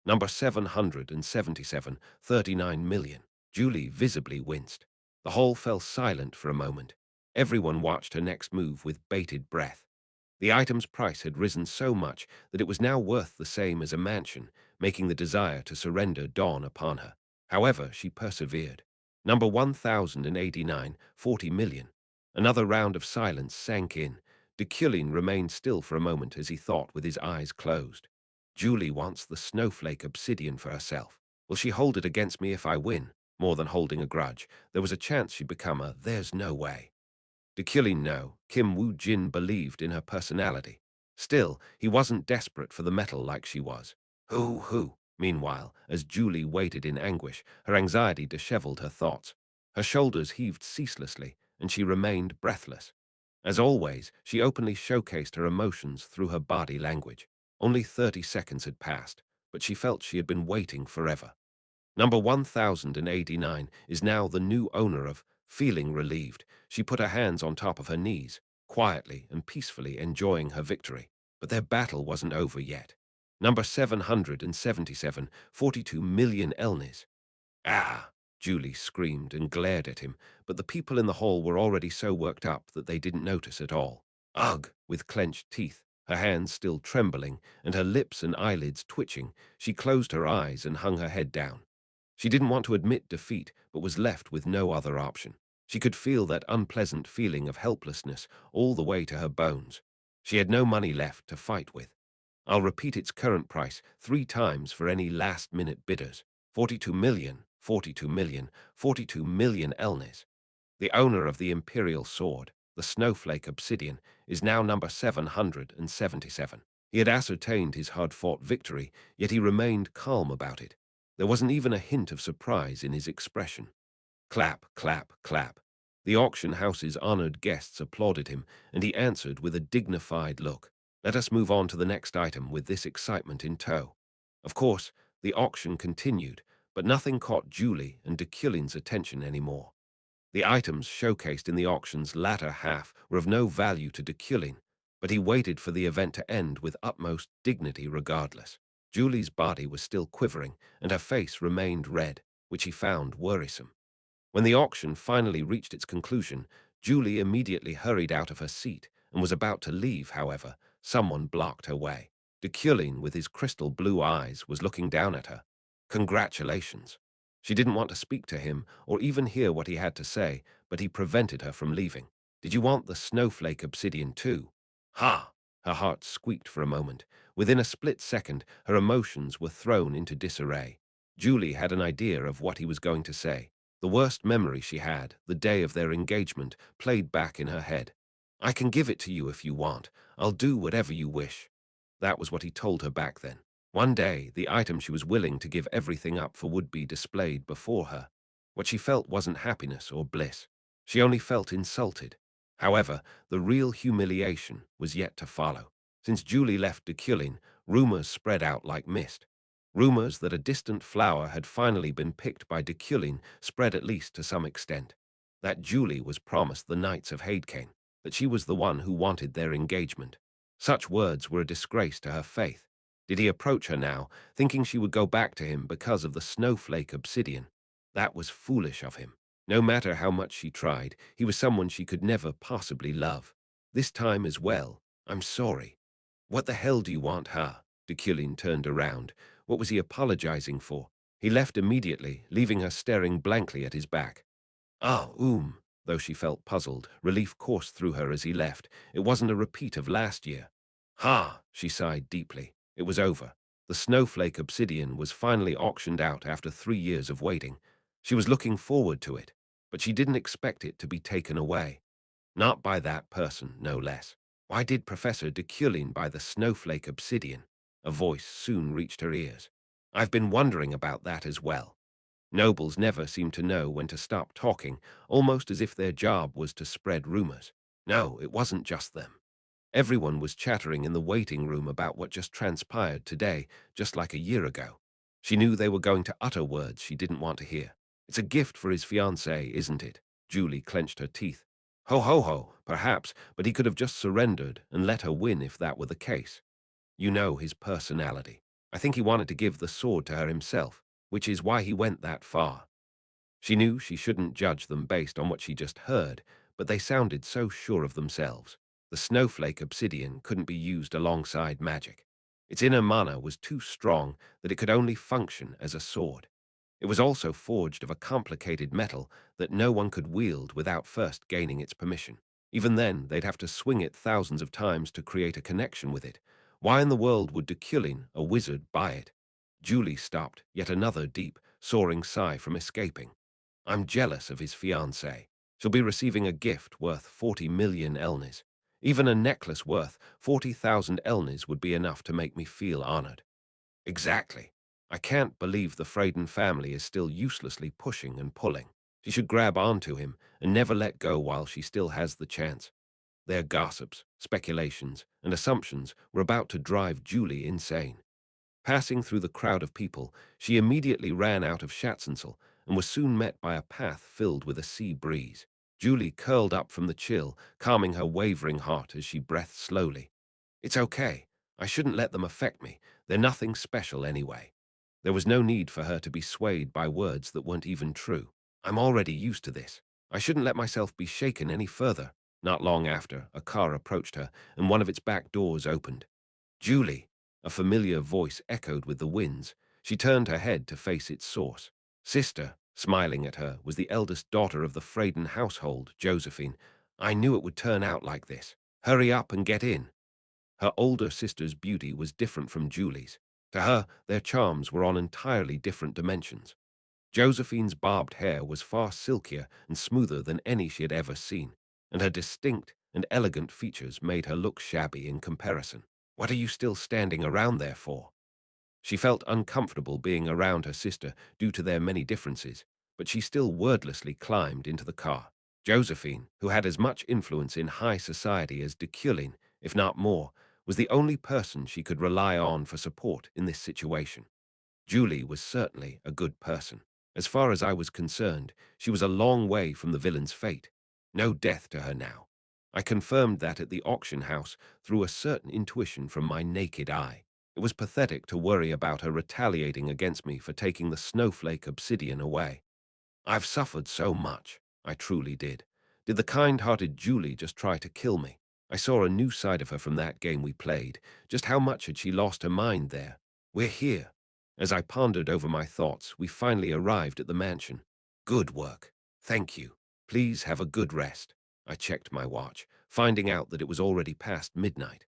Number 777, 39 million. Julie visibly winced. The hall fell silent for a moment. Everyone watched her next move with bated breath. The item's price had risen so much that it was now worth the same as a mansion, making the desire to surrender dawn upon her. However, she persevered. Number 1089, 40 million. Another round of silence sank in. Deculein remained still for a moment as he thought with his eyes closed. Julie wants the snowflake obsidian for herself. Will she hold it against me if I win? More than holding a grudge, there was a chance she'd become a there's no way. Deculein no, Kim Woo-jin believed in her personality. Still, he wasn't desperate for the metal like she was. Hoo-hoo. Meanwhile, as Julie waited in anguish, her anxiety disheveled her thoughts. Her shoulders heaved ceaselessly, and she remained breathless. As always, she openly showcased her emotions through her body language. Only 30 seconds had passed, but she felt she had been waiting forever. Number 1089 is now the new owner of Feeling Relieved. She put her hands on top of her knees, quietly and peacefully enjoying her victory. But their battle wasn't over yet. Number 777, 42 million elnis. Ah! Julie screamed and glared at him, but the people in the hall were already so worked up that they didn't notice at all. Ugh! With clenched teeth, her hands still trembling, and her lips and eyelids twitching, she closed her eyes and hung her head down. She didn't want to admit defeat, but was left with no other option. She could feel that unpleasant feeling of helplessness all the way to her bones. She had no money left to fight with. I'll repeat its current price 3 times for any last-minute bidders. 42 million, 42 million, 42 million elnis. The owner of the Imperial Sword, the Snowflake Obsidian, is now number 777. He had ascertained his hard-fought victory, yet he remained calm about it. There wasn't even a hint of surprise in his expression. Clap, clap, clap. The auction house's honored guests applauded him, and he answered with a dignified look. Let us move on to the next item with this excitement in tow. Of course, the auction continued, but nothing caught Julie and Deculein's attention anymore. The items showcased in the auction's latter half were of no value to Deculein, but he waited for the event to end with utmost dignity regardless. Julie's body was still quivering, and her face remained red, which he found worrisome. When the auction finally reached its conclusion, Julie immediately hurried out of her seat and was about to leave. However, someone blocked her way. Deculein, with his crystal blue eyes, was looking down at her. Congratulations. She didn't want to speak to him or even hear what he had to say, but he prevented her from leaving. Did you want the snowflake obsidian too? Ha! Her heart squeaked for a moment. Within a split second, her emotions were thrown into disarray. Julie had an idea of what he was going to say. The worst memory she had, the day of their engagement, played back in her head. I can give it to you if you want. I'll do whatever you wish. That was what he told her back then. One day, the item she was willing to give everything up for would be displayed before her. What she felt wasn't happiness or bliss. She only felt insulted. However, the real humiliation was yet to follow. Since Julie left Deculein, rumors spread out like mist. Rumors that a distant flower had finally been picked by Deculein spread at least to some extent. That Julie was promised the Knights of Hadecane, that she was the one who wanted their engagement. Such words were a disgrace to her faith. Did he approach her now, thinking she would go back to him because of the snowflake obsidian? That was foolish of him. No matter how much she tried, he was someone she could never possibly love. This time as well. I'm sorry. What the hell do you want, huh? Deculein turned around. What was he apologizing for? He left immediately, leaving her staring blankly at his back. Ah, though she felt puzzled, relief coursed through her as he left. It wasn't a repeat of last year. Ha! She sighed deeply. It was over. The snowflake obsidian was finally auctioned out after 3 years of waiting. She was looking forward to it, but she didn't expect it to be taken away. Not by that person, no less. Why did Professor Deculein buy the snowflake obsidian? A voice soon reached her ears. I've been wondering about that as well. Nobles never seem to know when to stop talking, almost as if their job was to spread rumors. No, it wasn't just them. Everyone was chattering in the waiting room about what just transpired today, just like a year ago. She knew they were going to utter words she didn't want to hear. It's a gift for his fiancée, isn't it? Julie clenched her teeth. Ho, ho, ho, perhaps, but he could have just surrendered and let her win if that were the case. You know his personality. I think he wanted to give the sword to her himself, which is why he went that far. She knew she shouldn't judge them based on what she just heard, but they sounded so sure of themselves. The snowflake obsidian couldn't be used alongside magic. Its inner mana was too strong that it could only function as a sword. It was also forged of a complicated metal that no one could wield without first gaining its permission. Even then, they'd have to swing it thousands of times to create a connection with it. Why in the world would Deculein, a wizard, buy it? Julie stopped, yet another deep, soaring sigh from escaping. I'm jealous of his fiancée. She'll be receiving a gift worth 40 million elnis. Even a necklace worth 40,000 elnis would be enough to make me feel honored. Exactly. I can't believe the Freyden family is still uselessly pushing and pulling. She should grab onto him and never let go while she still has the chance. Their gossips, speculations, and assumptions were about to drive Julie insane. Passing through the crowd of people, she immediately ran out of Schatzensel and was soon met by a path filled with a sea breeze. Julie curled up from the chill, calming her wavering heart as she breathed slowly. It's okay. I shouldn't let them affect me. They're nothing special anyway. There was no need for her to be swayed by words that weren't even true. I'm already used to this. I shouldn't let myself be shaken any further. Not long after, a car approached her, and one of its back doors opened. Julie! A familiar voice echoed with the winds. She turned her head to face its source. Sister, smiling at her, was the eldest daughter of the Freyden household, Josephine. I knew it would turn out like this. Hurry up and get in. Her older sister's beauty was different from Julie's. To her, their charms were on entirely different dimensions. Josephine's barbed hair was far silkier and smoother than any she had ever seen, and her distinct and elegant features made her look shabby in comparison. What are you still standing around there for? She felt uncomfortable being around her sister due to their many differences, but she still wordlessly climbed into the car. Josephine, who had as much influence in high society as Deculein, if not more, was the only person she could rely on for support in this situation. Julie was certainly a good person. As far as I was concerned, she was a long way from the villain's fate. No death to her now. I confirmed that at the auction house through a certain intuition from my naked eye. It was pathetic to worry about her retaliating against me for taking the snowflake obsidian away. I've suffered so much. I truly did. Did the kind-hearted Julie just try to kill me? I saw a new side of her from that game we played. Just how much had she lost her mind there? We're here. As I pondered over my thoughts, we finally arrived at the mansion. Good work. Thank you. Please have a good rest. I checked my watch, finding out that it was already past midnight.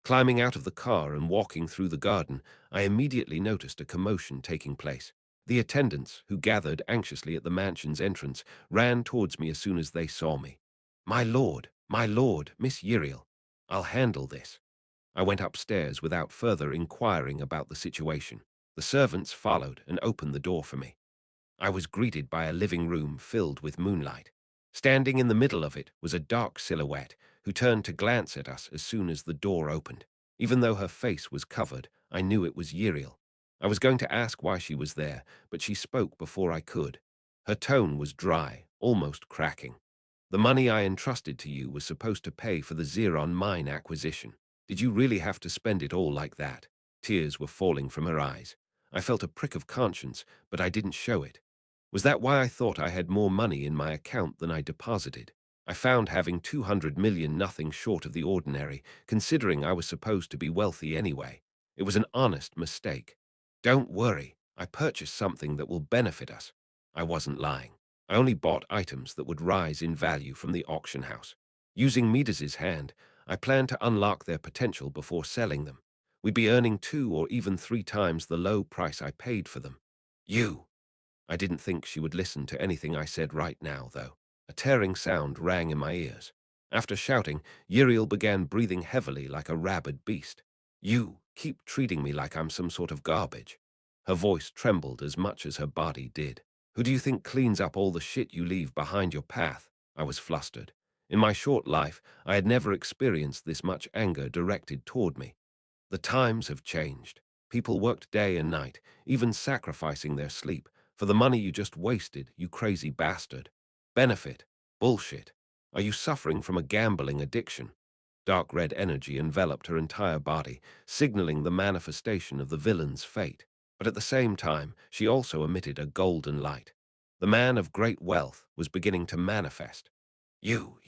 Climbing out of the car and walking through the garden, I immediately noticed a commotion taking place. The attendants, who gathered anxiously at the mansion's entrance, ran towards me as soon as they saw me. My lord, Miss Uriel, I'll handle this. I went upstairs without further inquiring about the situation. The servants followed and opened the door for me. I was greeted by a living room filled with moonlight. Standing in the middle of it was a dark silhouette who turned to glance at us as soon as the door opened. Even though her face was covered, I knew it was Uriel. I was going to ask why she was there, but she spoke before I could. Her tone was dry, almost cracking. The money I entrusted to you was supposed to pay for the Xeron mine acquisition. Did you really have to spend it all like that? Tears were falling from her eyes. I felt a prick of conscience, but I didn't show it. Was that why I thought I had more money in my account than I deposited? I found having 200 million nothing short of the ordinary, considering I was supposed to be wealthy anyway. It was an honest mistake. Don't worry, I purchased something that will benefit us. I wasn't lying. I only bought items that would rise in value from the auction house. Using Midas's hand, I planned to unlock their potential before selling them. We'd be earning 2 or even 3 times the low price I paid for them. You! I didn't think she would listen to anything I said right now, though. A tearing sound rang in my ears. After shouting, Uriel began breathing heavily like a rabid beast. You keep treating me like I'm some sort of garbage. Her voice trembled as much as her body did. Who do you think cleans up all the shit you leave behind your path? I was flustered. In my short life, I had never experienced this much anger directed toward me. The times have changed. People worked day and night, even sacrificing their sleep, for the money you just wasted, you crazy bastard. Benefit. Bullshit. Are you suffering from a gambling addiction? Dark red energy enveloped her entire body, signaling the manifestation of the villain's fate. But at the same time, she also emitted a golden light. The man of great wealth was beginning to manifest. You.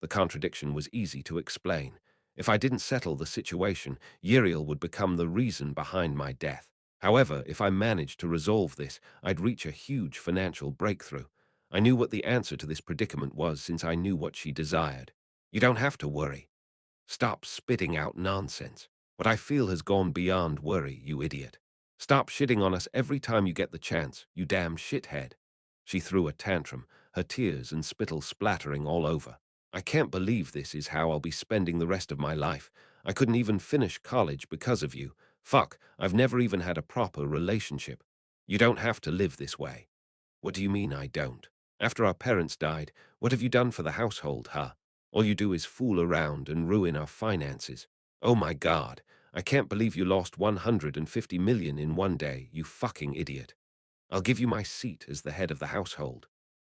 The contradiction was easy to explain. If I didn't settle the situation, Uriel would become the reason behind my death. However, if I managed to resolve this, I'd reach a huge financial breakthrough. I knew what the answer to this predicament was since I knew what she desired. You don't have to worry. Stop spitting out nonsense. What I feel has gone beyond worry, you idiot. Stop shitting on us every time you get the chance, you damn shithead. She threw a tantrum, her tears and spittle splattering all over. I can't believe this is how I'll be spending the rest of my life. I couldn't even finish college because of you. Fuck, I've never even had a proper relationship. You don't have to live this way. What do you mean I don't? After our parents died, what have you done for the household, huh? All you do is fool around and ruin our finances. Oh my God, I can't believe you lost 150 million in one day, you fucking idiot. I'll give you my seat as the head of the household.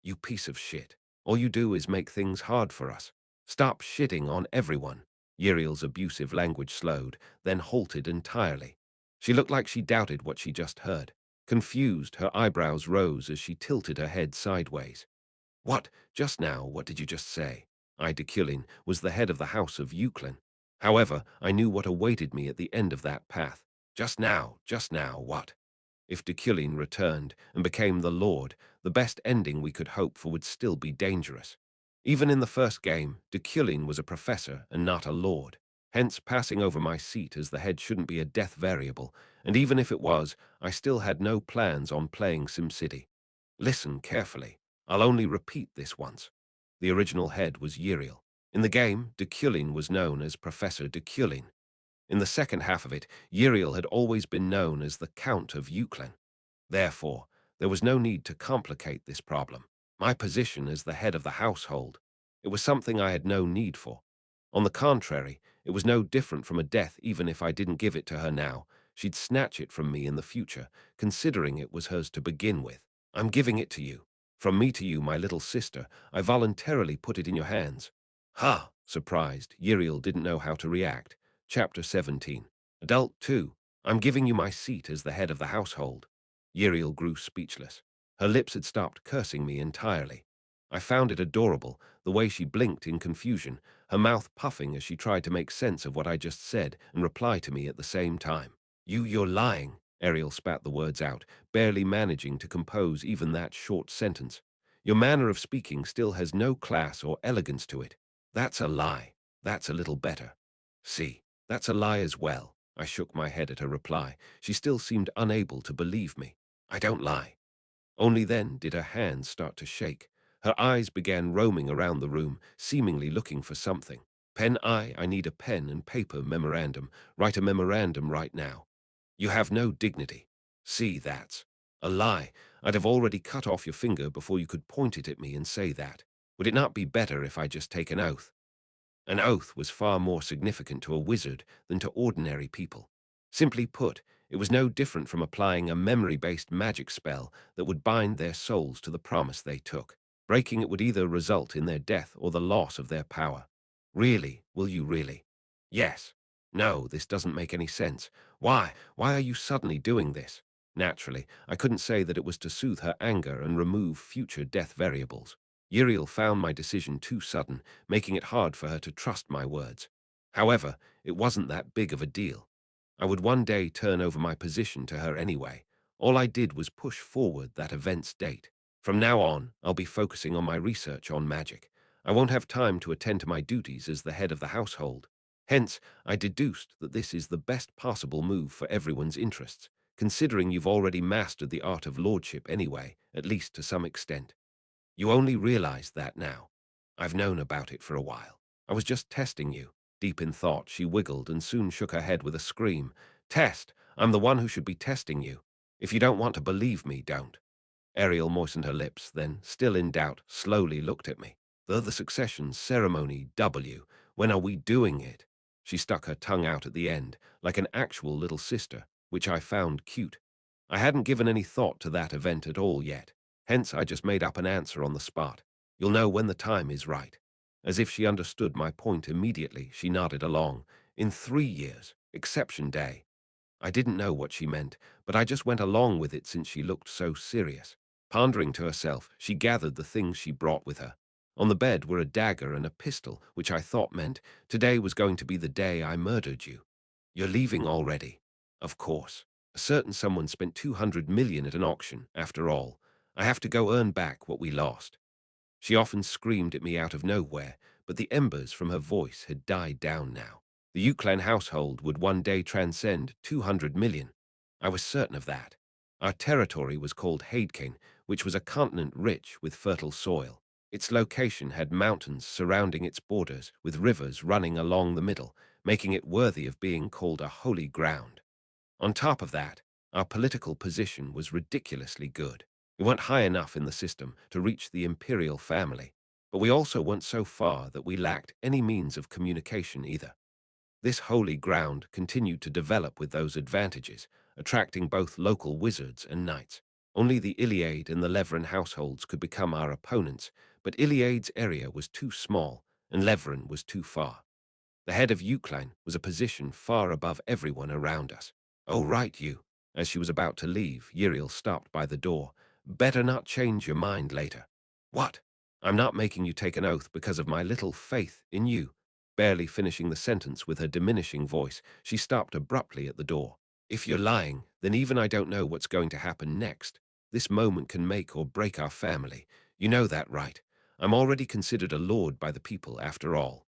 You piece of shit. All you do is make things hard for us. Stop shitting on everyone. Uriel's abusive language slowed, then halted entirely. She looked like she doubted what she just heard. Confused, her eyebrows rose as she tilted her head sideways. What? Just now, what did you just say? I, Deculein, was the head of the house of Euclin. However, I knew what awaited me at the end of that path. Just now, what? If Deculein returned and became the Lord, the best ending we could hope for would still be dangerous. Even in the first game, Deculein was a professor and not a lord. Hence, passing over my seat as the head shouldn't be a death variable, and even if it was, I still had no plans on playing SimCity. Listen carefully. I'll only repeat this once. The original head was Uriel. In the game, Deculein was known as Professor Deculein. In the second half of it, Uriel had always been known as the Count of Euclin. Therefore, there was no need to complicate this problem. My position as the head of the household, it was something I had no need for. On the contrary, it was no different from a death even if I didn't give it to her now. She'd snatch it from me in the future, considering it was hers to begin with. I'm giving it to you. From me to you, my little sister, I voluntarily put it in your hands. Ha! Surprised, Uriel didn't know how to react. Chapter 17. Adult 2. I'm giving you my seat as the head of the household. Uriel grew speechless. Her lips had stopped cursing me entirely. I found it adorable, the way she blinked in confusion, her mouth puffing as she tried to make sense of what I just said and reply to me at the same time. You're lying. Ariel spat the words out, barely managing to compose even that short sentence. Your manner of speaking still has no class or elegance to it. That's a lie. That's a little better. See, that's a lie as well. I shook my head at her reply. She still seemed unable to believe me. I don't lie. Only then did her hands start to shake. Her eyes began roaming around the room, seemingly looking for something. Pen, I need a pen and paper memorandum. Write a memorandum right now. You have no dignity. See, that's a lie. I'd have already cut off your finger before you could point it at me and say that. Would it not be better if I just take an oath? An oath was far more significant to a wizard than to ordinary people. Simply put, it was no different from applying a memory-based magic spell that would bind their souls to the promise they took. Breaking it would either result in their death or the loss of their power. Really? Will you really? Yes. No, this doesn't make any sense. Why? Why are you suddenly doing this? Naturally, I couldn't say that it was to soothe her anger and remove future death variables. Uriel found my decision too sudden, making it hard for her to trust my words. However, it wasn't that big of a deal. I would one day turn over my position to her anyway. All I did was push forward that event's date. From now on, I'll be focusing on my research on magic. I won't have time to attend to my duties as the head of the household. Hence, I deduced that this is the best possible move for everyone's interests, considering you've already mastered the art of lordship anyway, at least to some extent. You only realize that now. I've known about it for a while. I was just testing you. Deep in thought, she wiggled and soon shook her head with a scream. Test? I'm the one who should be testing you. If you don't want to believe me, don't. Ariel moistened her lips, then, still in doubt, slowly looked at me. The succession ceremony, W. When are we doing it? She stuck her tongue out at the end, like an actual little sister, which I found cute. I hadn't given any thought to that event at all yet. Hence, I just made up an answer on the spot. You'll know when the time is right. As if she understood my point immediately, she nodded along. In 3 years, exception day. I didn't know what she meant, but I just went along with it since she looked so serious. Pondering to herself, she gathered the things she brought with her. On the bed were a dagger and a pistol, which I thought meant today was going to be the day I murdered you. You're leaving already? Of course. A certain someone spent 200 million at an auction, after all. I have to go earn back what we lost. She often screamed at me out of nowhere, but the embers from her voice had died down now. The Euclan household would one day transcend 200 million. I was certain of that. Our territory was called Hadekin, which was a continent rich with fertile soil. Its location had mountains surrounding its borders, with rivers running along the middle, making it worthy of being called a holy ground. On top of that, our political position was ridiculously good. We weren't high enough in the system to reach the imperial family, but we also weren't so far that we lacked any means of communication either. This holy ground continued to develop with those advantages, attracting both local wizards and knights. Only the Iliad and the Levran households could become our opponents, but Iliad's area was too small and Levran was too far. The head of Euclan was a position far above everyone around us. Oh, right, you. As she was about to leave, Uriel stopped by the door. Better not change your mind later. What? I'm not making you take an oath because of my little faith in you. Barely finishing the sentence with her diminishing voice, she stopped abruptly at the door. If you're lying, then even I don't know what's going to happen next. This moment can make or break our family. You know that, right? I'm already considered a lord by the people, after all.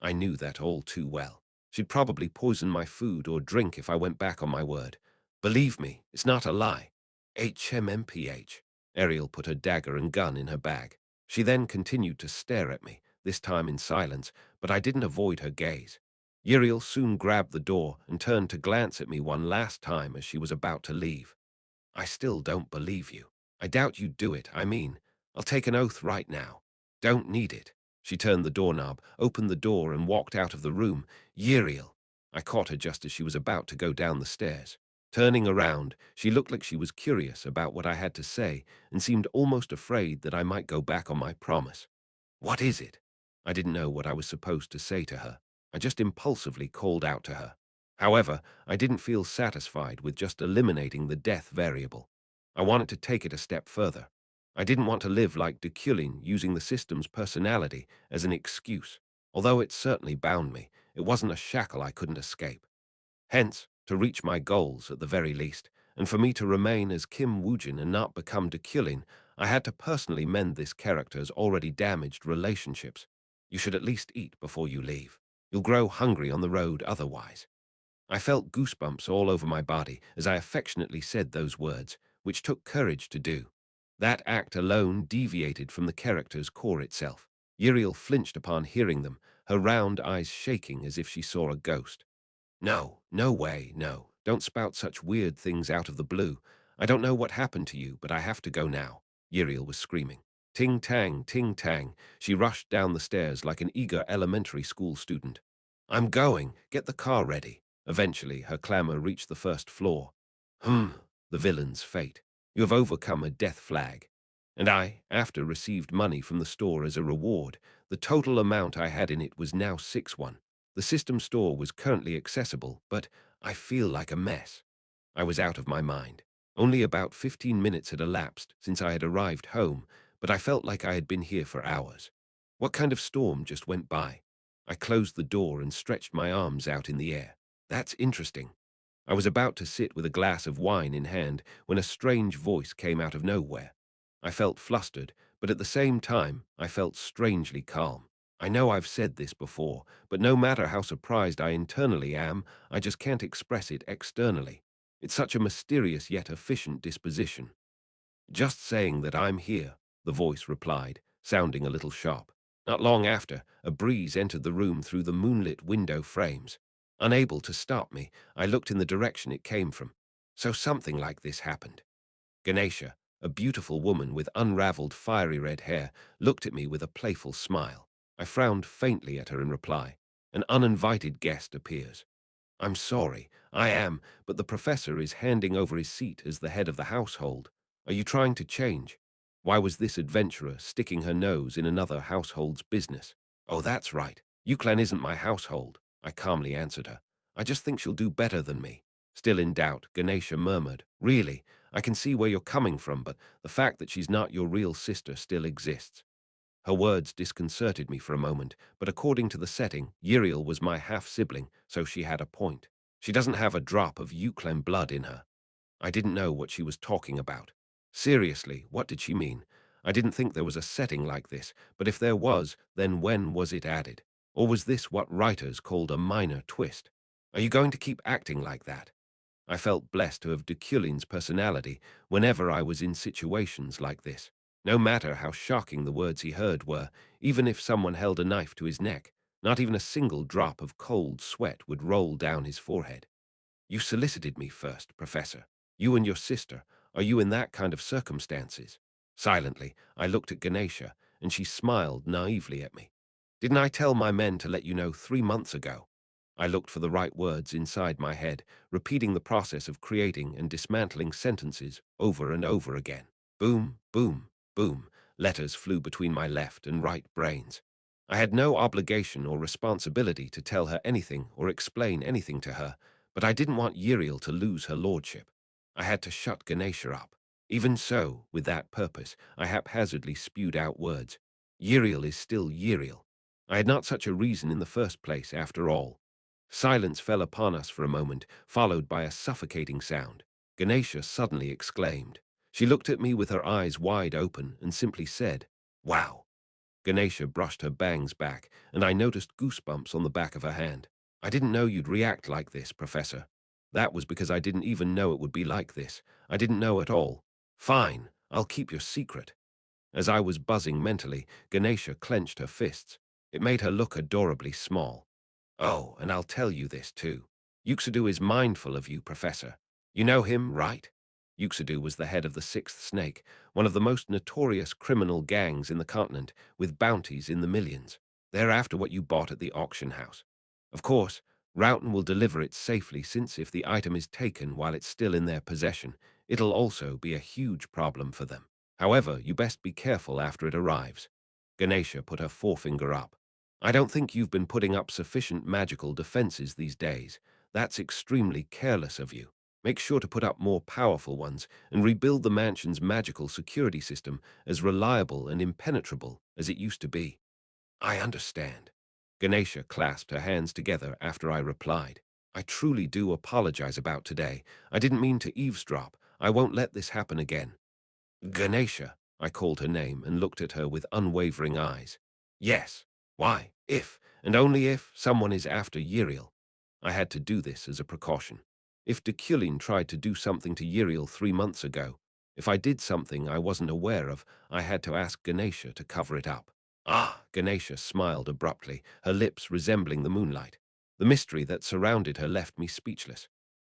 I knew that all too well. She'd probably poison my food or drink if I went back on my word. Believe me, it's not a lie. HMMPH. Ariel put her dagger and gun in her bag. She then continued to stare at me, this time in silence, but I didn't avoid her gaze. Uriel soon grabbed the door and turned to glance at me one last time as she was about to leave. I still don't believe you. I doubt you'd do it, I mean. I'll take an oath right now. Don't need it. She turned the doorknob, opened the door, and walked out of the room. Uriel. I caught her just as she was about to go down the stairs. Turning around, she looked like she was curious about what I had to say and seemed almost afraid that I might go back on my promise. What is it? I didn't know what I was supposed to say to her. I just impulsively called out to her. However, I didn't feel satisfied with just eliminating the death variable. I wanted to take it a step further. I didn't want to live like Deculein, using the system's personality as an excuse. Although it certainly bound me, it wasn't a shackle I couldn't escape. Hence, to reach my goals at the very least, and for me to remain as Kim Woojin and not become Deculein, I had to personally mend this character's already damaged relationships. You should at least eat before you leave. You'll grow hungry on the road otherwise. I felt goosebumps all over my body as I affectionately said those words, which took courage to do. That act alone deviated from the character's core itself. Uriel flinched upon hearing them, her round eyes shaking as if she saw a ghost. No, no way, no. Don't spout such weird things out of the blue. I don't know what happened to you, but I have to go now, Uriel was screaming. Ting-tang, ting-tang. She rushed down the stairs like an eager elementary school student. I'm going. Get the car ready. Eventually, her clamor reached the first floor. The villain's fate. You have overcome a death flag. And I, after received money from the store as a reward, the total amount I had in it was now 6-1. The system store was currently accessible, but I feel like a mess. I was out of my mind. Only about 15 minutes had elapsed since I had arrived home, but I felt like I had been here for hours. What kind of storm just went by? I closed the door and stretched my arms out in the air. That's interesting. I was about to sit with a glass of wine in hand when a strange voice came out of nowhere. I felt flustered, but at the same time, I felt strangely calm. I know I've said this before, but no matter how surprised I internally am, I just can't express it externally. It's such a mysterious yet efficient disposition. Just saying that I'm here, the voice replied, sounding a little sharp. Not long after, a breeze entered the room through the moonlit window frames. Unable to stop me, I looked in the direction it came from. So something like this happened. Ganesha, a beautiful woman with unraveled fiery red hair, looked at me with a playful smile. I frowned faintly at her in reply. An uninvited guest appears. I'm sorry, I am, but the professor is handing over his seat as the head of the household. Are you trying to change? Why was this adventurer sticking her nose in another household's business? Oh, that's right. Euclan isn't my household, I calmly answered her. I just think she'll do better than me. Still in doubt, Ganesha murmured. Really, I can see where you're coming from, but the fact that she's not your real sister still exists. Her words disconcerted me for a moment, but according to the setting, Uriel was my half-sibling, so she had a point. She doesn't have a drop of Euclem blood in her. I didn't know what she was talking about. Seriously, what did she mean? I didn't think there was a setting like this, but if there was, then when was it added? Or was this what writers called a minor twist? Are you going to keep acting like that? I felt blessed to have Deculein's personality whenever I was in situations like this. No matter how shocking the words he heard were, even if someone held a knife to his neck, not even a single drop of cold sweat would roll down his forehead. You solicited me first, Professor. You and your sister. Are you in that kind of circumstances? Silently, I looked at Ganesha, and she smiled naively at me. Didn't I tell my men to let you know 3 months ago? I looked for the right words inside my head, repeating the process of creating and dismantling sentences over and over again. Boom, boom, boom. Letters flew between my left and right brains. I had no obligation or responsibility to tell her anything or explain anything to her, but I didn't want Uriel to lose her lordship. I had to shut Ganesha up. Even so, with that purpose, I haphazardly spewed out words. Uriel is still Uriel. I had not such a reason in the first place, after all. Silence fell upon us for a moment, followed by a suffocating sound. Ganesha suddenly exclaimed. She looked at me with her eyes wide open and simply said, "Wow." Ganesha brushed her bangs back, and I noticed goosebumps on the back of her hand. I didn't know you'd react like this, Professor. That was because I didn't even know it would be like this. I didn't know at all. Fine, I'll keep your secret. As I was buzzing mentally, Ganesha clenched her fists. It made her look adorably small. Oh, and I'll tell you this too. Yuxedu is mindful of you, Professor. You know him, right? Yuxedu was the head of the Sixth Snake, one of the most notorious criminal gangs in the continent, with bounties in the millions. They're after what you bought at the auction house. Of course, Roughton will deliver it safely, since if the item is taken while it's still in their possession, it'll also be a huge problem for them. However, you best be careful after it arrives. Ganesha put her forefinger up. I don't think you've been putting up sufficient magical defenses these days. That's extremely careless of you. Make sure to put up more powerful ones and rebuild the mansion's magical security system as reliable and impenetrable as it used to be. I understand. Ganesha clasped her hands together after I replied. I truly do apologize about today. I didn't mean to eavesdrop. I won't let this happen again. Ganesha, I called her name and looked at her with unwavering eyes. Yes. Why? If, and only if, someone is after Yiriel. I had to do this as a precaution. If Deculein tried to do something to Yiriel 3 months ago, if I did something I wasn't aware of, I had to ask Ganesha to cover it up. Ah, Ganesha smiled abruptly, her lips resembling the moonlight. The mystery that surrounded her left me speechless.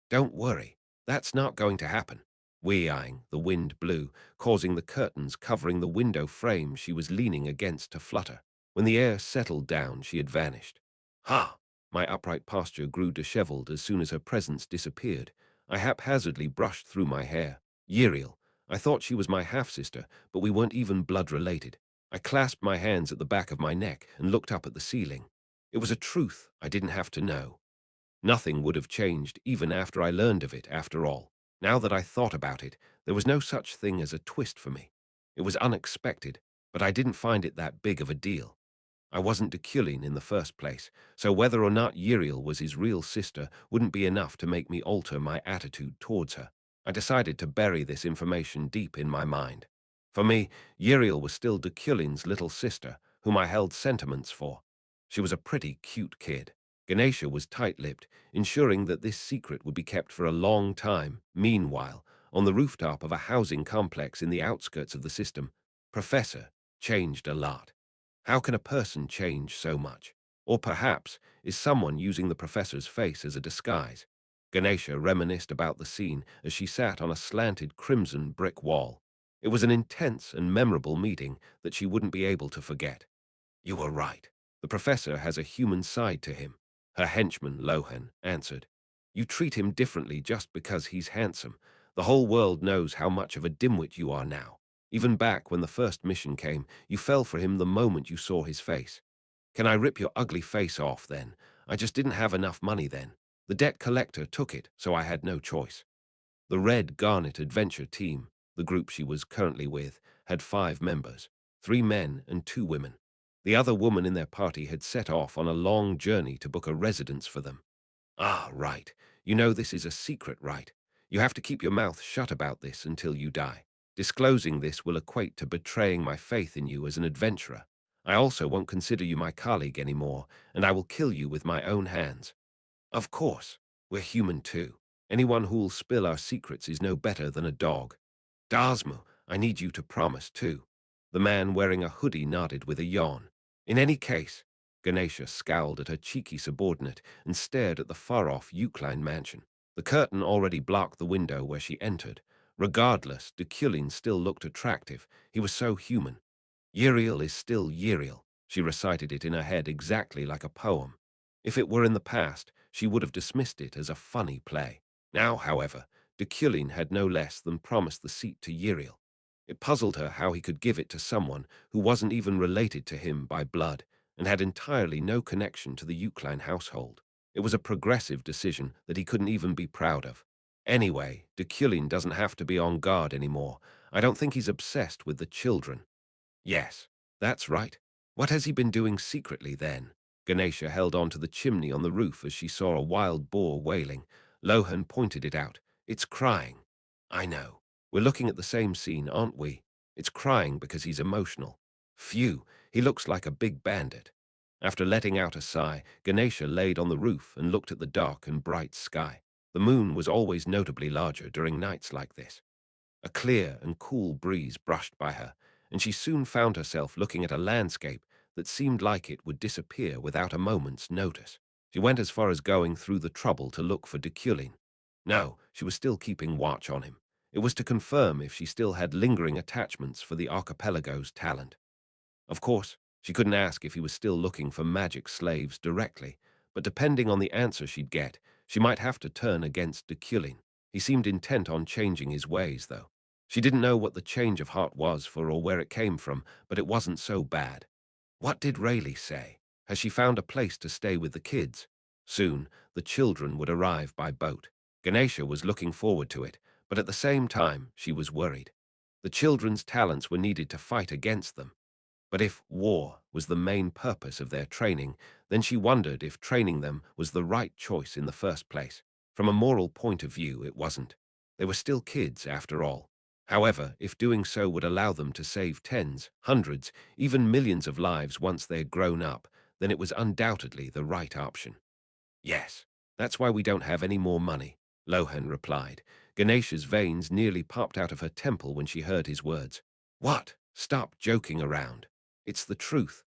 Don't worry, that's not going to happen. Wheeing, the wind blew, causing the curtains covering the window frame she was leaning against to flutter. When the air settled down, she had vanished. Ha! My upright posture grew disheveled as soon as her presence disappeared. I haphazardly brushed through my hair. Yiriel. I thought she was my half-sister, but we weren't even blood-related. I clasped my hands at the back of my neck and looked up at the ceiling. It was a truth I didn't have to know. Nothing would have changed even after I learned of it, after all. Now that I thought about it, there was no such thing as a twist for me. It was unexpected, but I didn't find it that big of a deal. I wasn't Deculein in the first place, so whether or not Yiriel was his real sister wouldn't be enough to make me alter my attitude towards her. I decided to bury this information deep in my mind. For me, Yiriel was still Deculein's little sister, whom I held sentiments for. She was a pretty cute kid. Ganesha was tight-lipped, ensuring that this secret would be kept for a long time. Meanwhile, on the rooftop of a housing complex in the outskirts of the system, Professor changed a lot. How can a person change so much? Or perhaps, is someone using the professor's face as a disguise? Ganesha reminisced about the scene as she sat on a slanted crimson brick wall. It was an intense and memorable meeting that she wouldn't be able to forget. You were right. The professor has a human side to him. Her henchman, Lohan, answered. You treat him differently just because he's handsome. The whole world knows how much of a dimwit you are now. Even back when the first mission came, you fell for him the moment you saw his face. Can I rip your ugly face off, then? I just didn't have enough money then. The debt collector took it, so I had no choice. The Red Garnet Adventure Team, the group she was currently with, had 5 members, 3 men and 2 women. The other woman in their party had set off on a long journey to book a residence for them. Ah, right. You know this is a secret, right? You have to keep your mouth shut about this until you die. Disclosing this will equate to betraying my faith in you as an adventurer. I also won't consider you my colleague anymore, and I will kill you with my own hands. Of course, we're human too. Anyone who'll spill our secrets is no better than a dog. Dasmu, I need you to promise too. The man wearing a hoodie nodded with a yawn. In any case, Ganesha scowled at her cheeky subordinate and stared at the far-off Eucline mansion. The curtain already blocked the window where she entered. Regardless, Deculein still looked attractive. He was so human. Yiriel is still Yiriel. She recited it in her head exactly like a poem. If it were in the past, she would have dismissed it as a funny play. Now, however, Deculein had no less than promised the seat to Yiriel. It puzzled her how he could give it to someone who wasn't even related to him by blood and had entirely no connection to the Eucline household. It was a progressive decision that he couldn't even be proud of. Anyway, Deculein doesn't have to be on guard anymore. I don't think he's obsessed with the children. Yes, that's right. What has he been doing secretly then? Ganesha held on to the chimney on the roof as she saw a wild boar wailing. Lohan pointed it out. It's crying. I know. We're looking at the same scene, aren't we? It's crying because he's emotional. Phew, he looks like a big bandit. After letting out a sigh, Ganesha laid on the roof and looked at the dark and bright sky. The moon was always notably larger during nights like this. A clear and cool breeze brushed by her, and she soon found herself looking at a landscape that seemed like it would disappear without a moment's notice. She went as far as going through the trouble to look for Deculein. No, she was still keeping watch on him. It was to confirm if she still had lingering attachments for the archipelago's talent. Of course, she couldn't ask if he was still looking for magic slaves directly, but depending on the answer she'd get, she might have to turn against Deculein. He seemed intent on changing his ways, though. She didn't know what the change of heart was for or where it came from, but it wasn't so bad. What did Rayleigh say? Has she found a place to stay with the kids? Soon, the children would arrive by boat. Ganesha was looking forward to it, but at the same time, she was worried. The children's talents were needed to fight against them. But if war was the main purpose of their training, then she wondered if training them was the right choice in the first place. From a moral point of view, it wasn't. They were still kids, after all. However, if doing so would allow them to save tens, hundreds, even millions of lives once they're grown up, then it was undoubtedly the right option. Yes, that's why we don't have any more money, Lohan replied. Ganesha's veins nearly popped out of her temple when she heard his words. What? Stop joking around. It's the truth.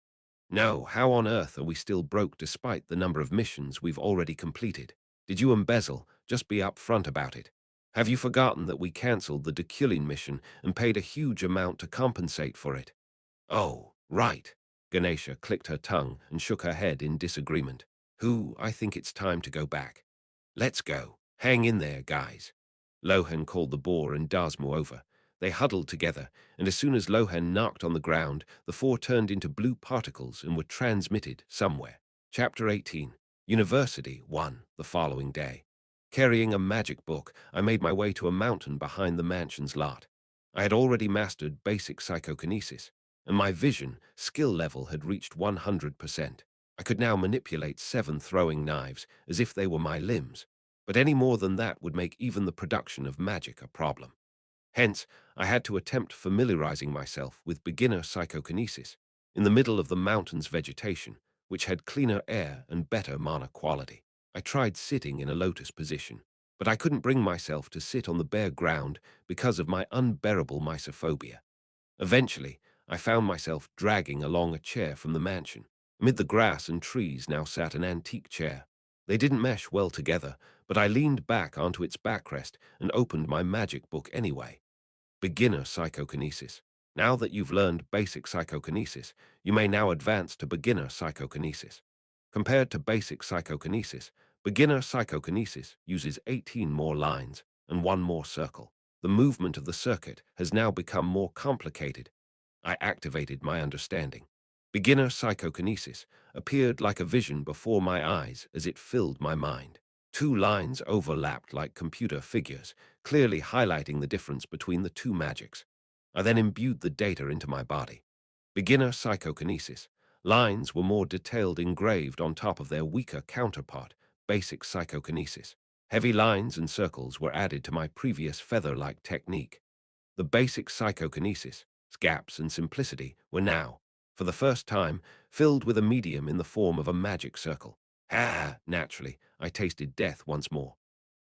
No, how on earth are we still broke despite the number of missions we've already completed? Did you embezzle? Just be upfront about it. Have you forgotten that we cancelled the Deculein mission and paid a huge amount to compensate for it? Oh, right. Ganesha clicked her tongue and shook her head in disagreement. I think it's time to go back. Let's go. Hang in there, guys. Lohan called the boar and Dasmu over. They huddled together, and as soon as Lohan knocked on the ground, the four turned into blue particles and were transmitted somewhere. Chapter 18. University 1, the following day. Carrying a magic book, I made my way to a mountain behind the mansion's lot. I had already mastered basic psychokinesis, and my vision skill level had reached 100%. I could now manipulate 7 throwing knives as if they were my limbs, but any more than that would make even the production of magic a problem. Hence, I had to attempt familiarizing myself with beginner psychokinesis in the middle of the mountain's vegetation, which had cleaner air and better mana quality. I tried sitting in a lotus position, but I couldn't bring myself to sit on the bare ground because of my unbearable mysophobia. Eventually, I found myself dragging along a chair from the mansion. Amid the grass and trees now sat an antique chair. They didn't mesh well together, but I leaned back onto its backrest and opened my magic book anyway. Beginner psychokinesis. Now that you've learned basic psychokinesis, you may now advance to beginner psychokinesis. Compared to basic psychokinesis, beginner psychokinesis uses 18 more lines and 1 more circle. The movement of the circuit has now become more complicated. I activated my understanding. Beginner psychokinesis appeared like a vision before my eyes as it filled my mind. 2 lines overlapped like computer figures, clearly highlighting the difference between the 2 magics. I then imbued the data into my body. Beginner psychokinesis. Lines were more detailed engraved on top of their weaker counterpart, basic psychokinesis. Heavy lines and circles were added to my previous feather-like technique. The basic psychokinesis, gaps and simplicity were now, for the first time, filled with a medium in the form of a magic circle. Naturally, I tasted death once more.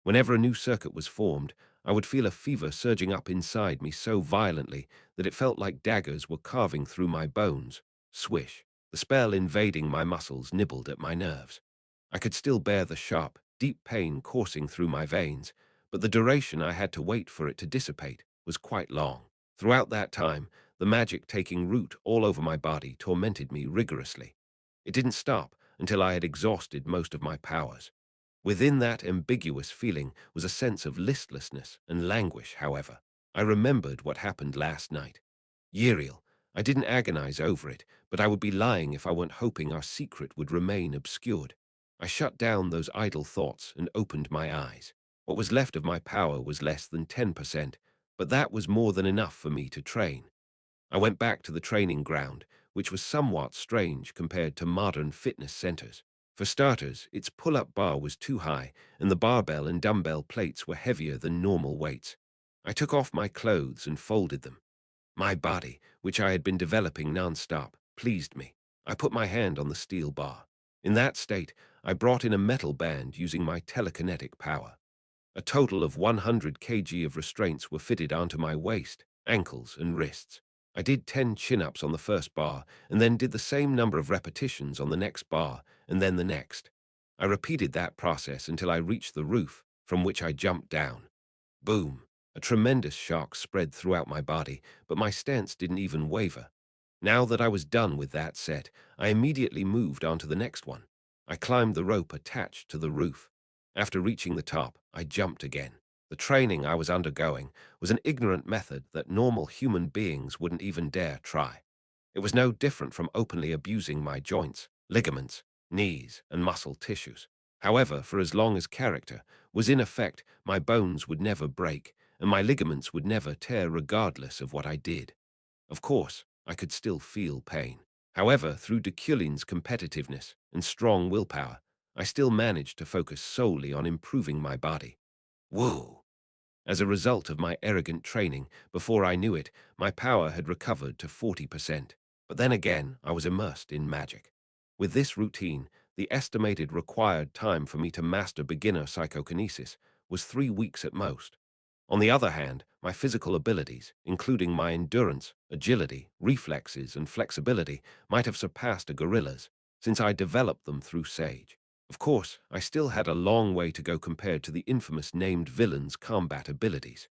Whenever a new circuit was formed, I would feel a fever surging up inside me so violently that it felt like daggers were carving through my bones. Swish. The spell invading my muscles nibbled at my nerves. I could still bear the sharp, deep pain coursing through my veins, but the duration I had to wait for it to dissipate was quite long. Throughout that time, the magic taking root all over my body tormented me rigorously. It didn't stop until I had exhausted most of my powers. Within that ambiguous feeling was a sense of listlessness and languish, however. I remembered what happened last night. Uriel, I didn't agonize over it, but I would be lying if I weren't hoping our secret would remain obscured. I shut down those idle thoughts and opened my eyes. What was left of my power was less than 10%, but that was more than enough for me to train. I went back to the training ground, which was somewhat strange compared to modern fitness centers. For starters, its pull-up bar was too high, and the barbell and dumbbell plates were heavier than normal weights. I took off my clothes and folded them. My body, which I had been developing non-stop, pleased me. I put my hand on the steel bar. In that state, I brought in a metal band using my telekinetic power. A total of 100 kg of restraints were fitted onto my waist, ankles, and wrists. I did 10 chin-ups on the first bar, and then did the same number of repetitions on the next bar, and then the next. I repeated that process until I reached the roof, from which I jumped down. Boom! A tremendous shock spread throughout my body, but my stance didn't even waver. Now that I was done with that set, I immediately moved on to the next one. I climbed the rope attached to the roof. After reaching the top, I jumped again. The training I was undergoing was an ignorant method that normal human beings wouldn't even dare try. It was no different from openly abusing my joints, ligaments, knees, and muscle tissues. However, for as long as character was in effect, my bones would never break, and my ligaments would never tear regardless of what I did. Of course, I could still feel pain. However, through Deculein's competitiveness and strong willpower, I still managed to focus solely on improving my body. Whoa! As a result of my arrogant training, before I knew it, my power had recovered to 40%. But then again, I was immersed in magic. With this routine, the estimated required time for me to master beginner psychokinesis was 3 weeks at most. On the other hand, my physical abilities, including my endurance, agility, reflexes, and flexibility, might have surpassed a gorilla's, since I developed them through Sage. Of course, I still had a long way to go compared to the infamous named villain's combat abilities.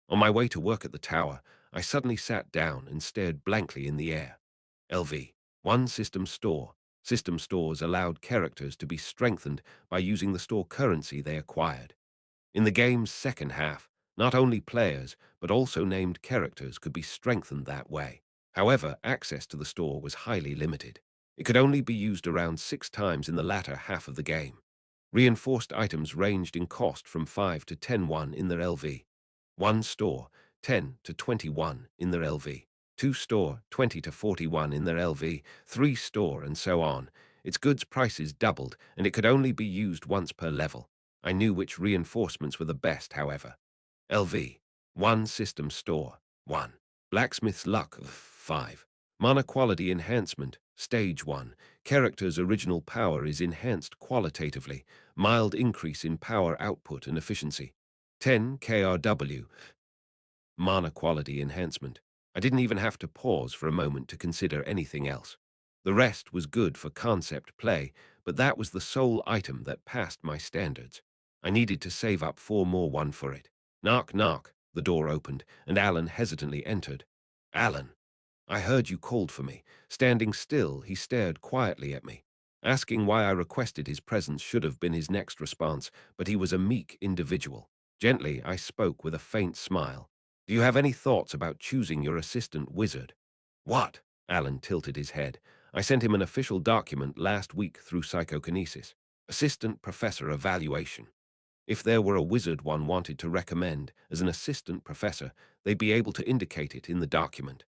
On my way to work at the tower, I suddenly sat down and stared blankly in the air. LV. One system store. System stores allowed characters to be strengthened by using the store currency they acquired. In the game's second half, not only players, but also named characters could be strengthened that way. However, access to the store was highly limited. It could only be used around 6 times in the latter half of the game. Reinforced items ranged in cost from 5 to 10 in their LV. One store, 10 to 21 in their LV. Two store, 20 to 41 in their LV. Three store, and so on. Its goods prices doubled, and it could only be used once per level. I knew which reinforcements were the best, however. LV. 1 system store. 1. Blacksmith's luck of 5. Mana quality enhancement. Stage 1. Character's original power is enhanced qualitatively. Mild increase in power output and efficiency. 10 KRW. Mana quality enhancement. I didn't even have to pause for a moment to consider anything else. The rest was good for concept play, but that was the sole item that passed my standards. I needed to save up 4 more one for it. Knock, knock. The door opened, and Alan hesitantly entered. Alan, I heard you called for me. Standing still, he stared quietly at me. Asking why I requested his presence should have been his next response, but he was a meek individual. Gently, I spoke with a faint smile. Do you have any thoughts about choosing your assistant wizard? What? Alan tilted his head. I sent him an official document last week through psychokinesis. Assistant professor evaluation. If there were a wizard one wanted to recommend as an assistant professor, they'd be able to indicate it in the document.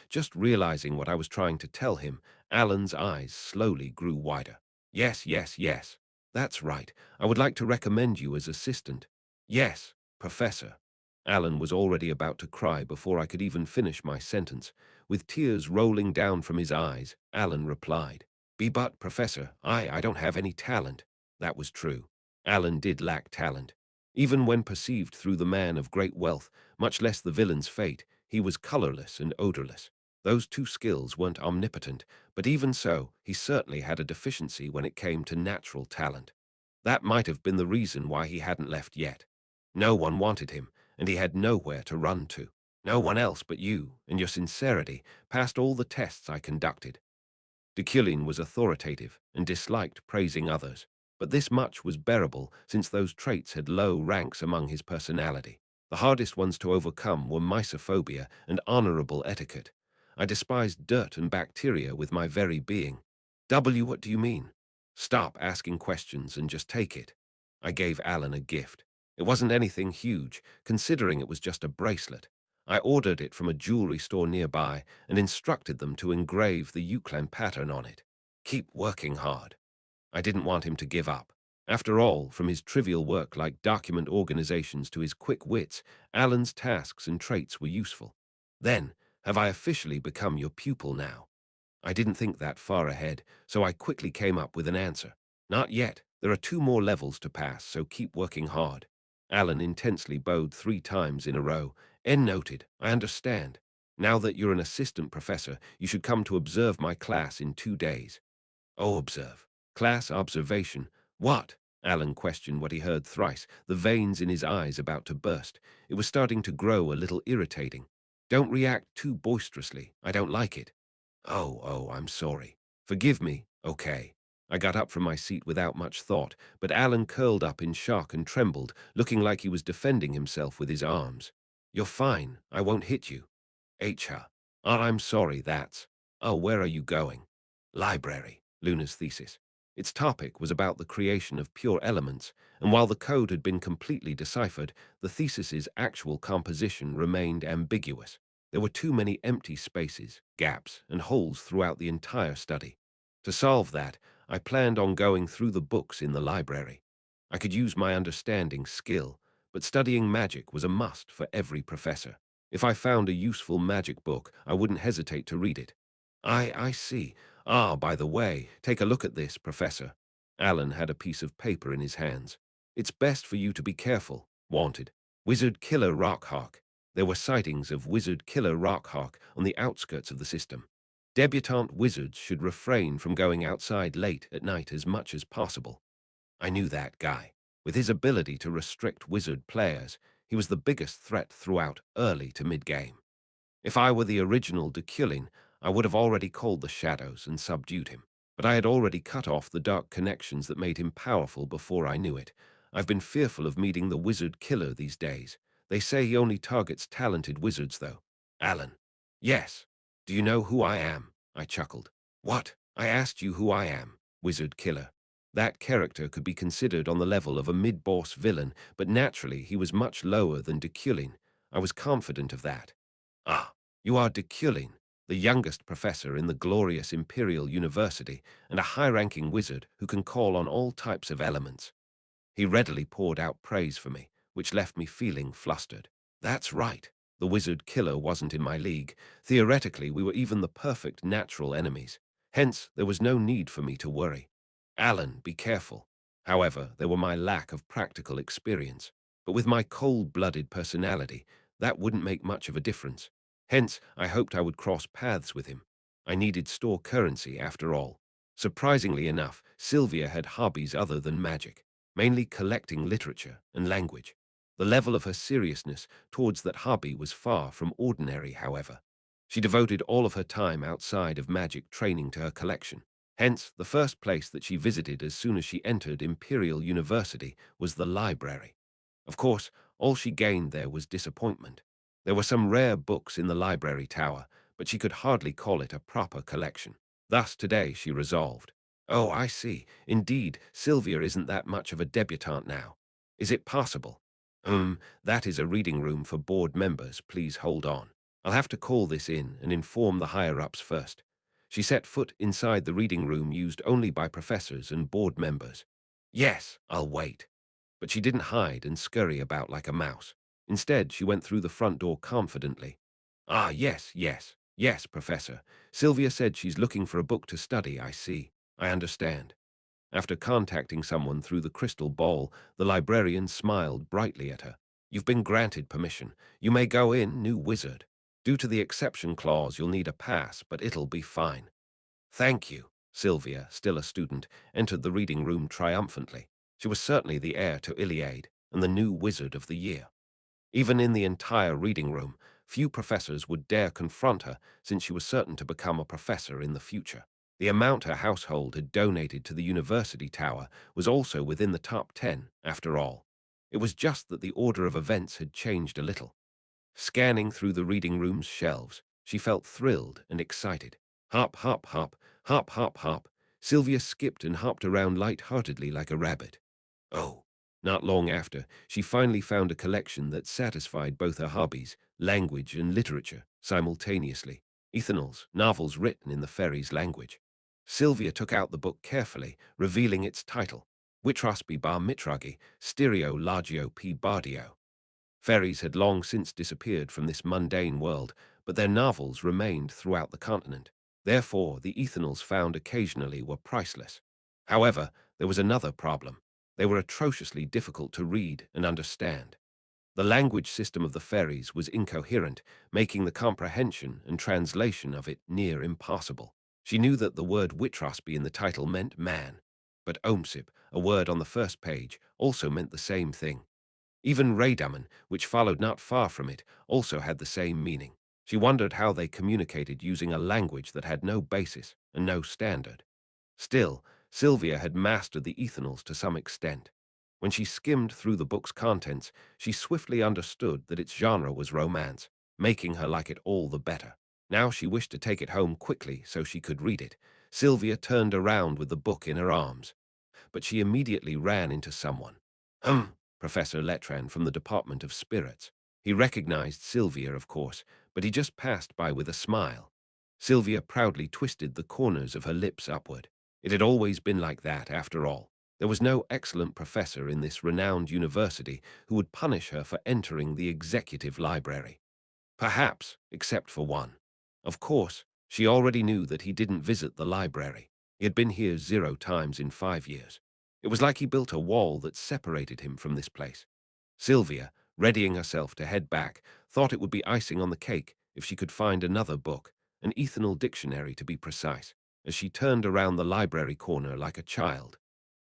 Just realizing what I was trying to tell him, Alan's eyes slowly grew wider. Yes, yes, yes. That's right. I would like to recommend you as assistant. Yes, professor. Alan was already about to cry before I could even finish my sentence. With tears rolling down from his eyes, Alan replied, But, professor, I don't have any talent. That was true. Alan did lack talent. Even when perceived through the man of great wealth, much less the villain's fate, he was colorless and odorless. Those two skills weren't omnipotent, but even so, he certainly had a deficiency when it came to natural talent. That might have been the reason why he hadn't left yet. No one wanted him, and he had nowhere to run to. No one else but you, and your sincerity, passed all the tests I conducted. Deculein was authoritative and disliked praising others, but this much was bearable since those traits had low ranks among his personality. The hardest ones to overcome were misophobia and honorable etiquette. I despised dirt and bacteria with my very being. What do you mean? Stop asking questions and just take it. I gave Alan a gift. It wasn't anything huge, considering it was just a bracelet. I ordered it from a jewelry store nearby and instructed them to engrave the Euclid pattern on it. Keep working hard. I didn't want him to give up. After all, from his trivial work like document organizations to his quick wits, Alan's tasks and traits were useful. Then, have I officially become your pupil now? I didn't think that far ahead, so I quickly came up with an answer. Not yet. There are 2 more levels to pass, so keep working hard. Alan intensely bowed 3 times in a row. N noted, I understand. Now that you're an assistant professor, you should come to observe my class in 2 days. Oh, observe. Class observation. What? Alan questioned what he heard thrice, the veins in his eyes about to burst. It was starting to grow a little irritating. Don't react too boisterously. I don't like it. Oh, I'm sorry. Forgive me. Okay. I got up from my seat without much thought, but Alan curled up in shock and trembled, looking like he was defending himself with his arms. You're fine. I won't hit you. HR. I'm sorry, that's. Oh, where are you going? Library. Luna's thesis. Its topic was about the creation of pure elements, and while the code had been completely deciphered, the thesis's actual composition remained ambiguous. There were too many empty spaces, gaps, and holes throughout the entire study. To solve that, I planned on going through the books in the library. I could use my understanding skill, but studying magic was a must for every professor. If I found a useful magic book, I wouldn't hesitate to read it. I see. Ah, by the way, take a look at this, Professor. Alan had a piece of paper in his hands. It's best for you to be careful. Wanted. Wizard Killer Rockhawk. There were sightings of Wizard Killer Rockhawk on the outskirts of the system. Debutante wizards should refrain from going outside late at night as much as possible. I knew that guy. With his ability to restrict wizard players, he was the biggest threat throughout early to mid-game. If I were the original Deculein, I would have already called the shadows and subdued him. But I had already cut off the dark connections that made him powerful before I knew it. I've been fearful of meeting the wizard killer these days. They say he only targets talented wizards, though. Alan. Yes. Do you know who I am? I chuckled. What? I asked you who I am, wizard killer. That character could be considered on the level of a mid-boss villain, but naturally he was much lower than Deculein. I was confident of that. Ah, you are Deculein, the youngest professor in the glorious Imperial University, and a high-ranking wizard who can call on all types of elements. He readily poured out praise for me, which left me feeling flustered. That's right. The wizard killer wasn't in my league. Theoretically, we were even the perfect natural enemies. Hence, there was no need for me to worry. Alan, be careful. However, there were my lack of practical experience. But with my cold-blooded personality, that wouldn't make much of a difference. Hence, I hoped I would cross paths with him. I needed store currency, after all. Surprisingly enough, Sylvia had hobbies other than magic, mainly collecting literature and language. The level of her seriousness towards that hobby was far from ordinary, however. She devoted all of her time outside of magic training to her collection. Hence, the first place that she visited as soon as she entered Imperial University was the library. Of course, all she gained there was disappointment. There were some rare books in the library tower, but she could hardly call it a proper collection. Thus today she resolved. Oh, I see. Indeed, Sylvia isn't that much of a debutante now. Is it possible? That is a reading room for board members. Please hold on. I'll have to call this in and inform the higher-ups first. She set foot inside the reading room used only by professors and board members. Yes, I'll wait. But she didn't hide and scurry about like a mouse. Instead, she went through the front door confidently. Ah, yes, Professor. Sylvia said she's looking for a book to study, I see. I understand. After contacting someone through the crystal ball, the librarian smiled brightly at her. You've been granted permission. You may go in, new wizard. Due to the exception clause, you'll need a pass, but it'll be fine. Thank you. Sylvia, still a student, entered the reading room triumphantly. She was certainly the heir to Iliade and the new wizard of the year. Even in the entire reading room, few professors would dare confront her since she was certain to become a professor in the future. The amount her household had donated to the university tower was also within the top 10, after all. It was just that the order of events had changed a little. Scanning through the reading room's shelves, she felt thrilled and excited. Hop, hop, hop, hop, hop, hop. Sylvia skipped and hopped around light-heartedly like a rabbit. Oh, not long after, she finally found a collection that satisfied both her hobbies, language and literature, simultaneously. Ethanol's, novels written in the fairy's language. Sylvia took out the book carefully, revealing its title, Witrosby bar Mitragi, Stereo Lagio P. Bardio. Fairies had long since disappeared from this mundane world, but their novels remained throughout the continent. Therefore, the Ethanals found occasionally were priceless. However, there was another problem. They were atrociously difficult to read and understand. The language system of the fairies was incoherent, making the comprehension and translation of it near impossible. She knew that the word Witrosby in the title meant man, but Omsip, a word on the first page, also meant the same thing. Even Raydaman, which followed not far from it, also had the same meaning. She wondered how they communicated using a language that had no basis and no standard. Still, Sylvia had mastered the Ethanals to some extent. When she skimmed through the book's contents, she swiftly understood that its genre was romance, making her like it all the better. Now she wished to take it home quickly so she could read it. Sylvia turned around with the book in her arms, but she immediately ran into someone. Professor Letran from the Department of Spirits. He recognized Sylvia, of course, but he just passed by with a smile. Sylvia proudly twisted the corners of her lips upward. It had always been like that, after all. There was no excellent professor in this renowned university who would punish her for entering the executive library. Perhaps, except for one. Of course, she already knew that he didn't visit the library. He had been here 0 times in 5 years. It was like he built a wall that separated him from this place. Sylvia, readying herself to head back, thought it would be icing on the cake if she could find another book, an ethanol dictionary to be precise, as she turned around the library corner like a child.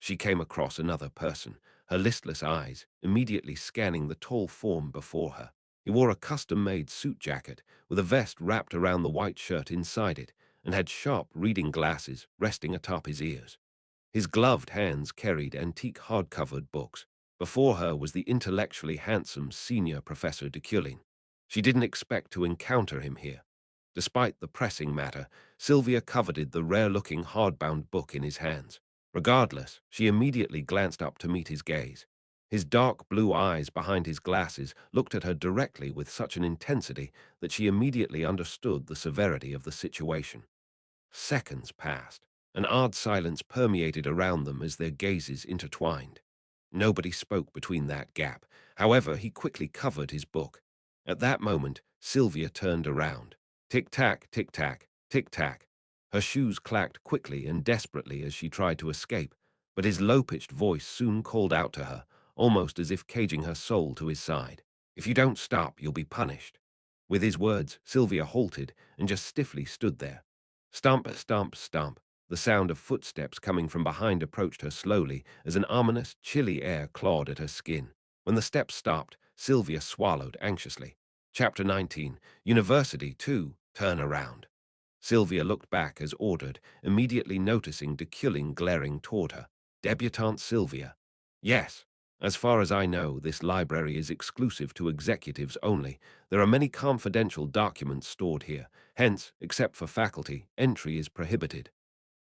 She came across another person, her listless eyes immediately scanning the tall form before her. He wore a custom-made suit jacket with a vest wrapped around the white shirt inside it and had sharp reading glasses resting atop his ears. His gloved hands carried antique hard-covered books. Before her was the intellectually handsome senior Professor Deculein. She didn't expect to encounter him here. Despite the pressing matter, Sylvia coveted the rare-looking hardbound book in his hands. Regardless, she immediately glanced up to meet his gaze. His dark blue eyes behind his glasses looked at her directly with such an intensity that she immediately understood the severity of the situation. Seconds passed. An odd silence permeated around them as their gazes intertwined. Nobody spoke between that gap. However, he quickly covered his book. At that moment, Sylvia turned around. Tick-tack, tick-tack, tick-tack. Her shoes clacked quickly and desperately as she tried to escape, but his low-pitched voice soon called out to her, almost as if caging her soul to his side. If you don't stop, you'll be punished. With his words, Sylvia halted and just stiffly stood there. Stomp, stomp, stomp. The sound of footsteps coming from behind approached her slowly as an ominous, chilly air clawed at her skin. When the steps stopped, Sylvia swallowed anxiously. Chapter 19. University 2. Turn around. Sylvia looked back as ordered, immediately noticing Deculein glaring toward her. Debutante Sylvia. Yes. As far as I know, this library is exclusive to executives only. There are many confidential documents stored here. Hence, except for faculty, entry is prohibited.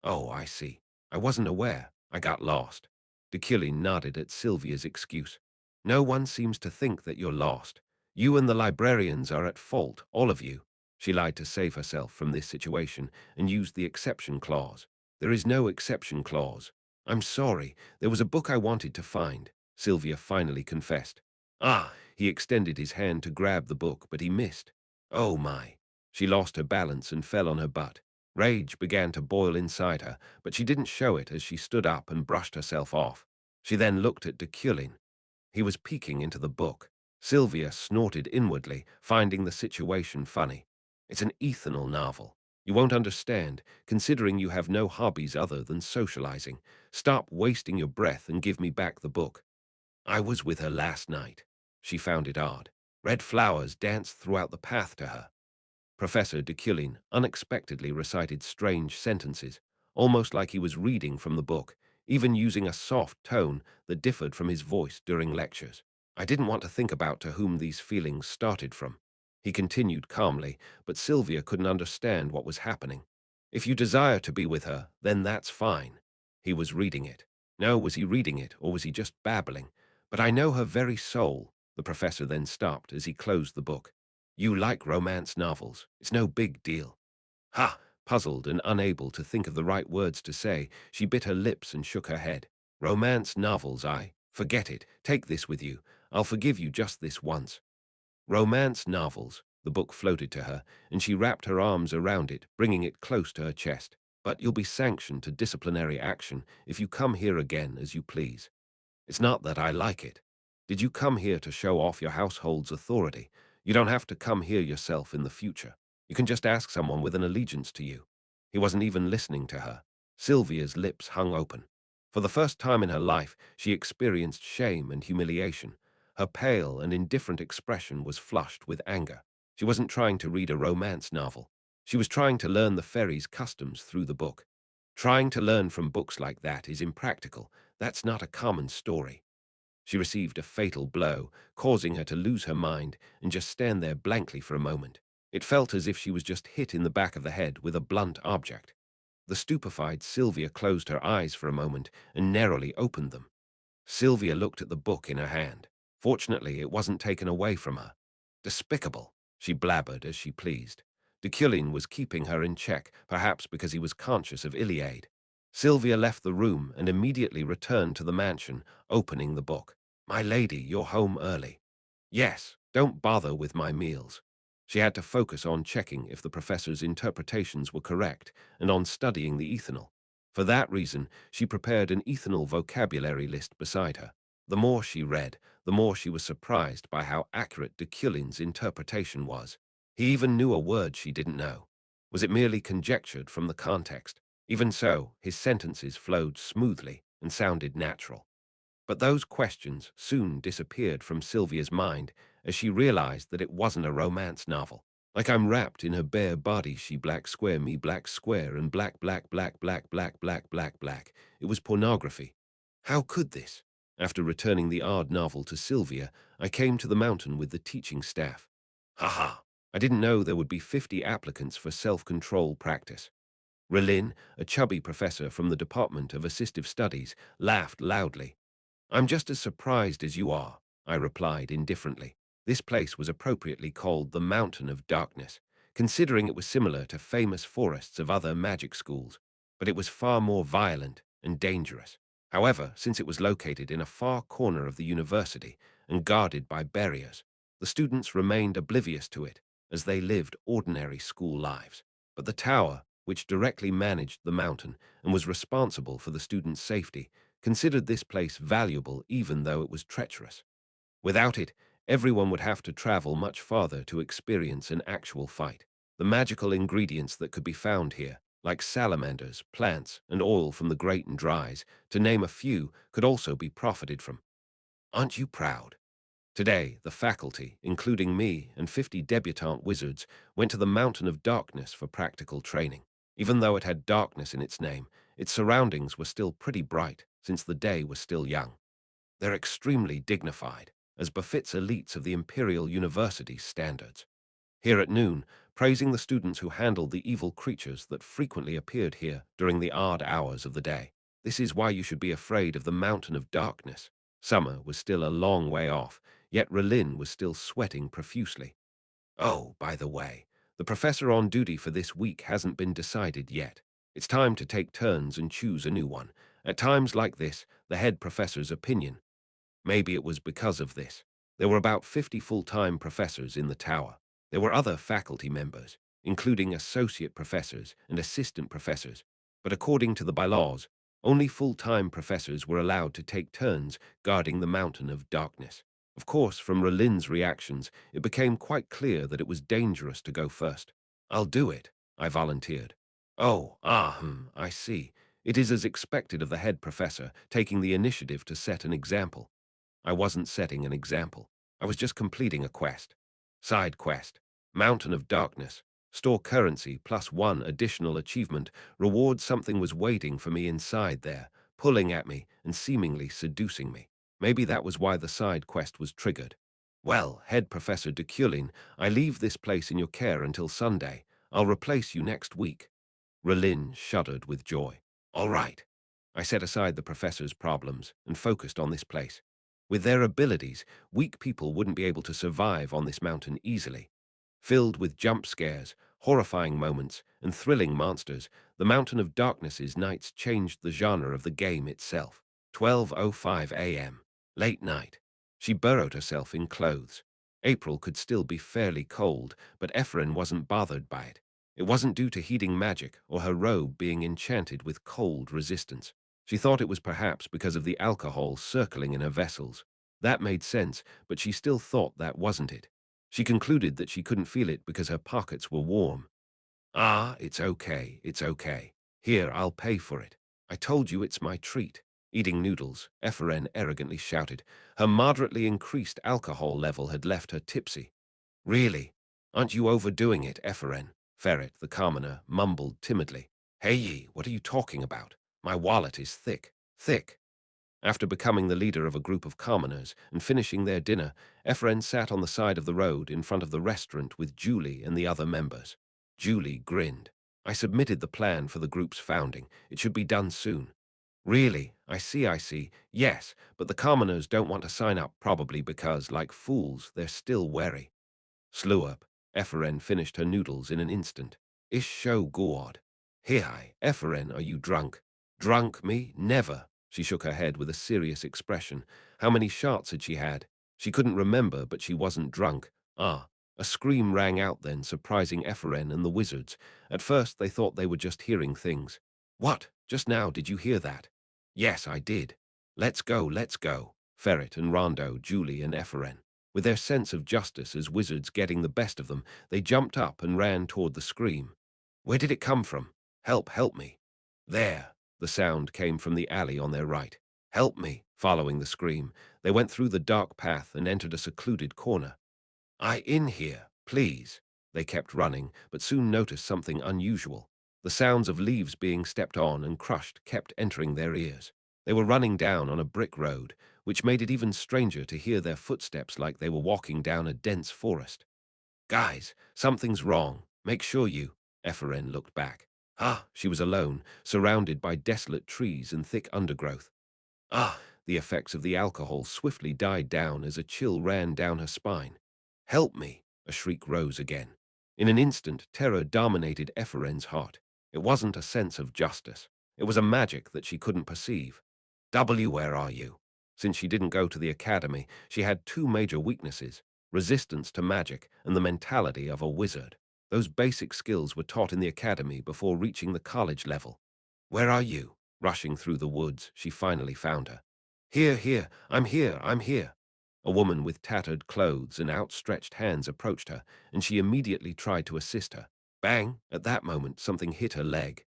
Oh, I see. I wasn't aware. I got lost. Deculein nodded at Sylvia's excuse. No one seems to think that you're lost. You and the librarians are at fault, all of you. She lied to save herself from this situation and used the exception clause. There is no exception clause. I'm sorry. There was a book I wanted to find, Sylvia finally confessed. Ah, he extended his hand to grab the book, but he missed. Oh my. She lost her balance and fell on her butt. Rage began to boil inside her, but she didn't show it as she stood up and brushed herself off. She then looked at Deculein. He was peeking into the book. Sylvia snorted inwardly, finding the situation funny. It's an ethanol novel. You won't understand, considering you have no hobbies other than socializing. Stop wasting your breath and give me back the book. I was with her last night. She found it odd. Red flowers danced throughout the path to her. Professor Deculein unexpectedly recited strange sentences, almost like he was reading from the book, even using a soft tone that differed from his voice during lectures. I didn't want to think about to whom these feelings started from. He continued calmly, but Sylvia couldn't understand what was happening. If you desire to be with her, then that's fine. He was reading it. No, was he reading it, or was he just babbling? But I know her very soul. The professor then stopped as he closed the book. You like romance novels. It's no big deal. Ha! Puzzled and unable to think of the right words to say, she bit her lips and shook her head. Romance novels, forget it. Take this with you. I'll forgive you just this once. Romance novels. The book floated to her, and she wrapped her arms around it, bringing it close to her chest. But you'll be sanctioned to disciplinary action if you come here again as you please. It's not that I like it. Did you come here to show off your household's authority? You don't have to come here yourself in the future. You can just ask someone with an allegiance to you. He wasn't even listening to her. Sylvia's lips hung open. For the first time in her life, she experienced shame and humiliation. Her pale and indifferent expression was flushed with anger. She wasn't trying to read a romance novel. She was trying to learn the fairy's customs through the book. Trying to learn from books like that is impractical. That's not a common story. She received a fatal blow, causing her to lose her mind and just stand there blankly for a moment. It felt as if she was just hit in the back of the head with a blunt object. The stupefied Sylvia closed her eyes for a moment and narrowly opened them. Sylvia looked at the book in her hand. Fortunately, it wasn't taken away from her. Despicable, she blabbered as she pleased. Deculein was keeping her in check, perhaps because he was conscious of Iliade. Sylvia left the room and immediately returned to the mansion, opening the book. "My lady, you're home early." "Yes, don't bother with my meals." She had to focus on checking if the professor's interpretations were correct and on studying the ethanol. For that reason, she prepared an ethanol vocabulary list beside her. The more she read, the more she was surprised by how accurate Deculein's interpretation was. He even knew a word she didn't know. Was it merely conjectured from the context? Even so, his sentences flowed smoothly and sounded natural. But those questions soon disappeared from Sylvia's mind as she realized that it wasn't a romance novel. Like I'm wrapped in her bare body, she black square me black square and black black black black black black black black. It was pornography. How could this? After returning the odd novel to Sylvia, I came to the mountain with the teaching staff. Haha, I didn't know there would be 50 applicants for self-control practice. Relin, a chubby professor from the Department of Assistive Studies, laughed loudly. "I'm just as surprised as you are," I replied indifferently. This place was appropriately called the Mountain of Darkness, considering it was similar to famous forests of other magic schools, but it was far more violent and dangerous. However, since it was located in a far corner of the university and guarded by barriers, the students remained oblivious to it as they lived ordinary school lives. But the tower, which directly managed the mountain and was responsible for the students' safety, considered this place valuable even though it was treacherous. Without it, everyone would have to travel much farther to experience an actual fight. The magical ingredients that could be found here, like salamanders, plants, and oil from the great and dries, to name a few, could also be profited from. Aren't you proud? Today, the faculty, including me and 50 debutante wizards, went to the Mountain of Darkness for practical training. Even though it had darkness in its name, its surroundings were still pretty bright, since the day was still young. They're extremely dignified, as befits elites of the Imperial University's standards. Here at noon, praising the students who handled the evil creatures that frequently appeared here during the odd hours of the day. This is why you should be afraid of the Mountain of Darkness. Summer was still a long way off, yet Relin was still sweating profusely. Oh, by the way, the professor on duty for this week hasn't been decided yet. It's time to take turns and choose a new one. At times like this, the head professor's opinion. Maybe it was because of this. There were about 50 full-time professors in the tower. There were other faculty members, including associate professors and assistant professors. But according to the bylaws, only full-time professors were allowed to take turns guarding the Mountain of Darkness. Of course, from Relin's reactions, it became quite clear that it was dangerous to go first. "I'll do it," I volunteered. "Oh, I see. It is as expected of the head professor, taking the initiative to set an example." I wasn't setting an example. I was just completing a quest. Side quest. Mountain of Darkness. Store currency plus 1 additional achievement. Reward something was waiting for me inside there, pulling at me and seemingly seducing me. Maybe that was why the side quest was triggered. "Well, Head Professor Deculein, I leave this place in your care until Sunday. I'll replace you next week." Relin shuddered with joy. "All right." I set aside the professor's problems and focused on this place. With their abilities, weak people wouldn't be able to survive on this mountain easily. Filled with jump scares, horrifying moments, and thrilling monsters, the Mountain of Darkness's nights changed the genre of the game itself. 12:05 a.m. Late night. She burrowed herself in clothes. April could still be fairly cold, but Ephraim wasn't bothered by it. It wasn't due to heating magic or her robe being enchanted with cold resistance. She thought it was perhaps because of the alcohol circling in her vessels. That made sense, but she still thought that wasn't it. She concluded that she couldn't feel it because her pockets were warm. "Ah, it's okay, it's okay. Here, I'll pay for it. I told you it's my treat." Eating noodles, Ephraim arrogantly shouted. Her moderately increased alcohol level had left her tipsy. "Really? Aren't you overdoing it, Ephraim?" Ferret, the commoner, mumbled timidly. "Hey ye, what are you talking about? My wallet is thick, thick." After becoming the leader of a group of commoners and finishing their dinner, Ephraim sat on the side of the road in front of the restaurant with Julie and the other members. Julie grinned. "I submitted the plan for the group's founding. It should be done soon." "Really? I see, I see. Yes, but the commoners don't want to sign up probably because, like fools, they're still wary." Slew up. Epheren finished her noodles in an instant. Ish show gourd. Hi, Epheren, are you drunk? Drunk me? Never. She shook her head with a serious expression. How many shots had she had? She couldn't remember, but she wasn't drunk. Ah. A scream rang out then, surprising Epheren and the wizards. At first they thought they were just hearing things. What? Just now, did you hear that? Yes, I did. Let's go, let's go. Ferret and Rondo, Julie and Epheren. With their sense of justice as wizards getting the best of them, they jumped up and ran toward the scream. Where did it come from? Help, help me. There. The sound came from the alley on their right. Help me. Following the scream, they went through the dark path and entered a secluded corner. I in here, please. They kept running, but soon noticed something unusual. The sounds of leaves being stepped on and crushed kept entering their ears. They were running down on a brick road, which made it even stranger to hear their footsteps like they were walking down a dense forest. Guys, something's wrong. Make sure you... Epheren looked back. Ah, she was alone, surrounded by desolate trees and thick undergrowth. Ah, the effects of the alcohol swiftly died down as a chill ran down her spine. Help me! A shriek rose again. In an instant, terror dominated Epheren's heart. It wasn't a sense of justice. It was a magic that she couldn't perceive. Where are you? Since she didn't go to the academy, she had two major weaknesses: resistance to magic and the mentality of a wizard. Those basic skills were taught in the academy before reaching the college level. Where are you? Rushing through the woods, she finally found her. Here, I'm here, I'm here. A woman with tattered clothes and outstretched hands approached her, and she immediately tried to assist her. Bang! At that moment, something hit her leg.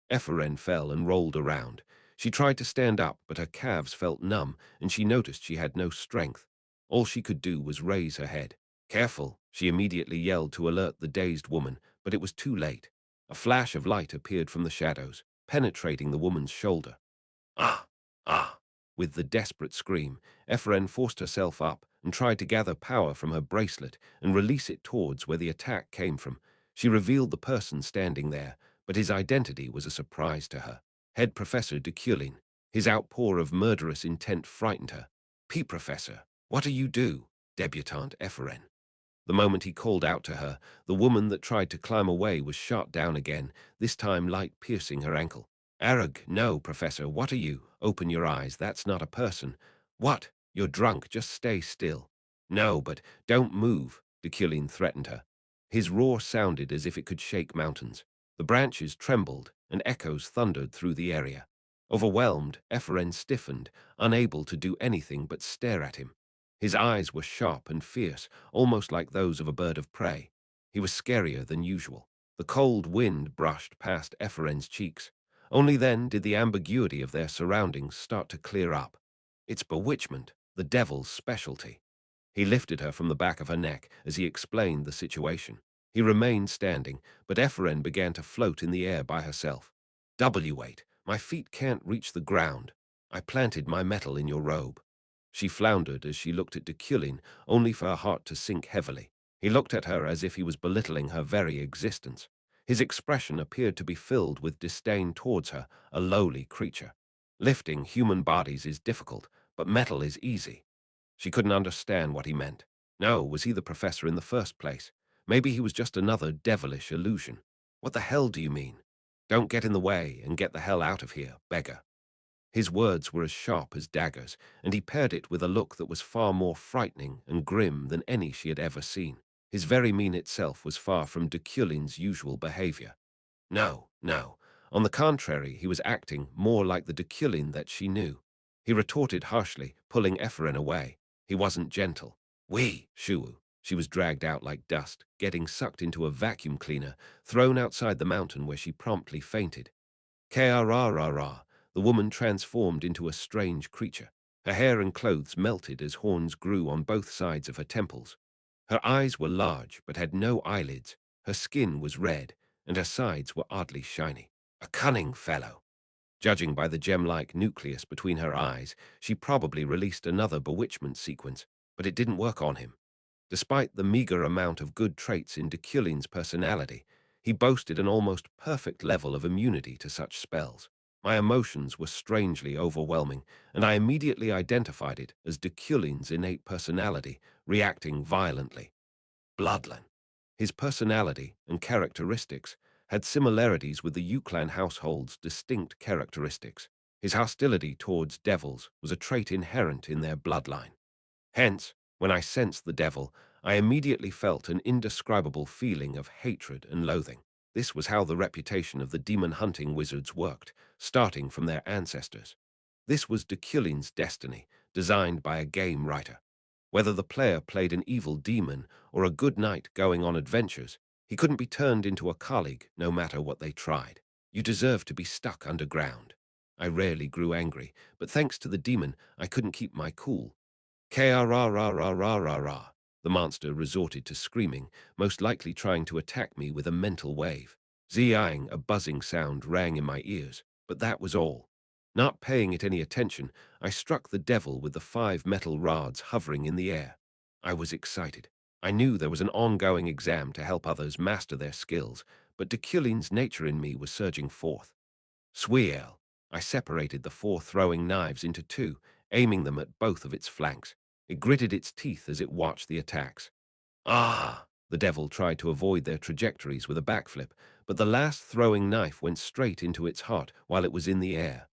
Epheren fell and rolled around. She tried to stand up, but her calves felt numb, and she noticed she had no strength. All she could do was raise her head. Careful, she immediately yelled to alert the dazed woman, but it was too late. A flash of light appeared from the shadows, penetrating the woman's shoulder. Ah! Ah! With the desperate scream, Epheren forced herself up and tried to gather power from her bracelet and release it towards where the attack came from. She revealed the person standing there, but his identity was a surprise to her. Head Professor Deculein. His outpour of murderous intent frightened her. Professor, what do you do? Debutante Epheren. The moment he called out to her, the woman that tried to climb away was shot down again, this time light piercing her ankle. Arag, no, Professor, what are you? Open your eyes, that's not a person. What? You're drunk, just stay still. No, but don't move, Deculein threatened her. His roar sounded as if it could shake mountains. The branches trembled, and echoes thundered through the area. Overwhelmed, Epheren stiffened, unable to do anything but stare at him. His eyes were sharp and fierce, almost like those of a bird of prey. He was scarier than usual. The cold wind brushed past Epheren's cheeks. Only then did the ambiguity of their surroundings start to clear up. It's bewitchment, the devil's specialty. He lifted her from the back of her neck as he explained the situation. He remained standing, but Epheren began to float in the air by herself. Wait, my feet can't reach the ground. I planted my metal in your robe. She floundered as she looked at Deculein, only for her heart to sink heavily. He looked at her as if he was belittling her very existence. His expression appeared to be filled with disdain towards her, a lowly creature. Lifting human bodies is difficult, but metal is easy. She couldn't understand what he meant. No, was he the professor in the first place? Maybe he was just another devilish illusion. What the hell do you mean? Don't get in the way and get the hell out of here, beggar. His words were as sharp as daggers, and he paired it with a look that was far more frightening and grim than any she had ever seen. His very mien itself was far from Deculein's usual behavior. No, no. On the contrary, he was acting more like the Deculein that she knew. He retorted harshly, pulling Epheren away. He wasn't gentle. Shuu. She was dragged out like dust, getting sucked into a vacuum cleaner, thrown outside the mountain where she promptly fainted. Ka-ra-ra-ra. The woman transformed into a strange creature. Her hair and clothes melted as horns grew on both sides of her temples. Her eyes were large but had no eyelids. Her skin was red, and her sides were oddly shiny. A cunning fellow. Judging by the gem-like nucleus between her eyes, she probably released another bewitchment sequence, but it didn't work on him. Despite the meager amount of good traits in Deculein's personality, he boasted an almost perfect level of immunity to such spells. My emotions were strangely overwhelming, and I immediately identified it as Deculein's innate personality, reacting violently. bloodline. His personality and characteristics had similarities with the Euclan household's distinct characteristics. His hostility towards devils was a trait inherent in their bloodline. Hence, when I sensed the devil, I immediately felt an indescribable feeling of hatred and loathing. This was how the reputation of the demon-hunting wizards worked, starting from their ancestors. This was Deculein's destiny, designed by a game writer. Whether the player played an evil demon or a good knight going on adventures, he couldn't be turned into a colleague no matter what they tried. You deserve to be stuck underground. I rarely grew angry, but thanks to the demon, I couldn't keep my cool. K-ra-ra-ra-ra-ra-ra. The monster resorted to screaming, most likely trying to attack me with a mental wave. Zing, a buzzing sound rang in my ears, but that was all. Not paying it any attention, I struck the devil with the 5 metal rods hovering in the air. I was excited. I knew there was an ongoing exam to help others master their skills, but Deculein's nature in me was surging forth. Swiel. I separated the 4 throwing knives into 2, aiming them at both of its flanks. It gritted its teeth as it watched the attacks. Ah! The devil tried to avoid their trajectories with a backflip, but the last throwing knife went straight into its heart while it was in the air.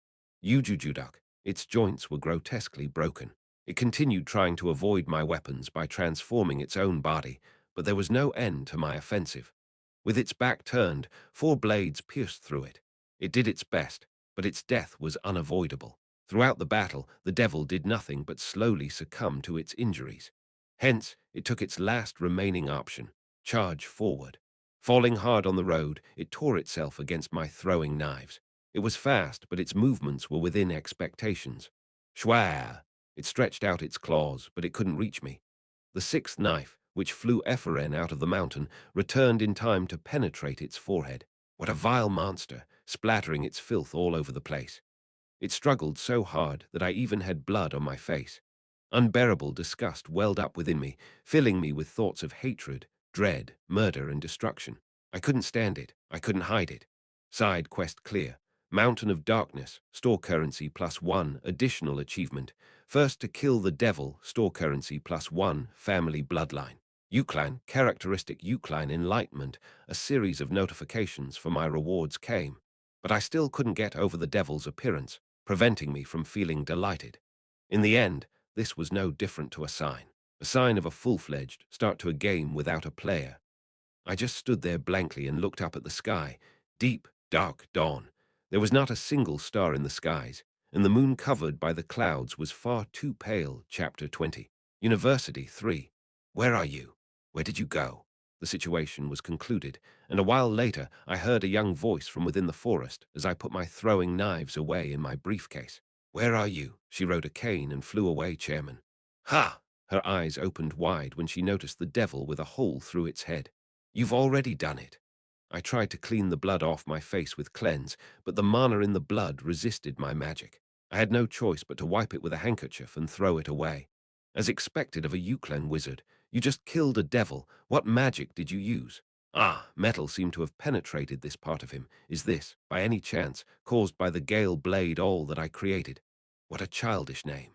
Yujujuduk. Its joints were grotesquely broken. It continued trying to avoid my weapons by transforming its own body, but there was no end to my offensive. With its back turned, 4 blades pierced through it. It did its best, but its death was unavoidable. Throughout the battle, the devil did nothing but slowly succumb to its injuries. Hence, it took its last remaining option, charge forward. Falling hard on the road, it tore itself against my throwing knives. It was fast, but its movements were within expectations. Schwar! It stretched out its claws, but it couldn't reach me. The 6th knife, which flew Epheren out of the mountain, returned in time to penetrate its forehead. What a vile monster, splattering its filth all over the place. It struggled so hard that I even had blood on my face. Unbearable disgust welled up within me, filling me with thoughts of hatred, dread, murder, and destruction. I couldn't stand it. I couldn't hide it. Side quest clear. Mountain of Darkness, store currency +1, additional achievement. First to kill the devil, store currency +1, family bloodline. Euclan, characteristic Euclan enlightenment, a series of notifications for my rewards came. But I still couldn't get over the devil's appearance, preventing me from feeling delighted. In the end, this was no different to a sign of a full-fledged start to a game without a player. I just stood there blankly and looked up at the sky, deep, dark dawn. There was not a single star in the skies, and the moon covered by the clouds was far too pale. Chapter 20. University 3. Where are you? Where did you go? The situation was concluded, and a while later I heard a young voice from within the forest as I put my throwing knives away in my briefcase. Where are you? She rode a cane and flew away, Chairman. Ha! Her eyes opened wide when she noticed the devil with a hole through its head. You've already done it. I tried to clean the blood off my face with cleanse, but the mana in the blood resisted my magic. I had no choice but to wipe it with a handkerchief and throw it away. As expected of a Euclan wizard, you just killed a devil. What magic did you use? Ah, metal seemed to have penetrated this part of him. Is this, by any chance, caused by the gale blade all that I created? What a childish name.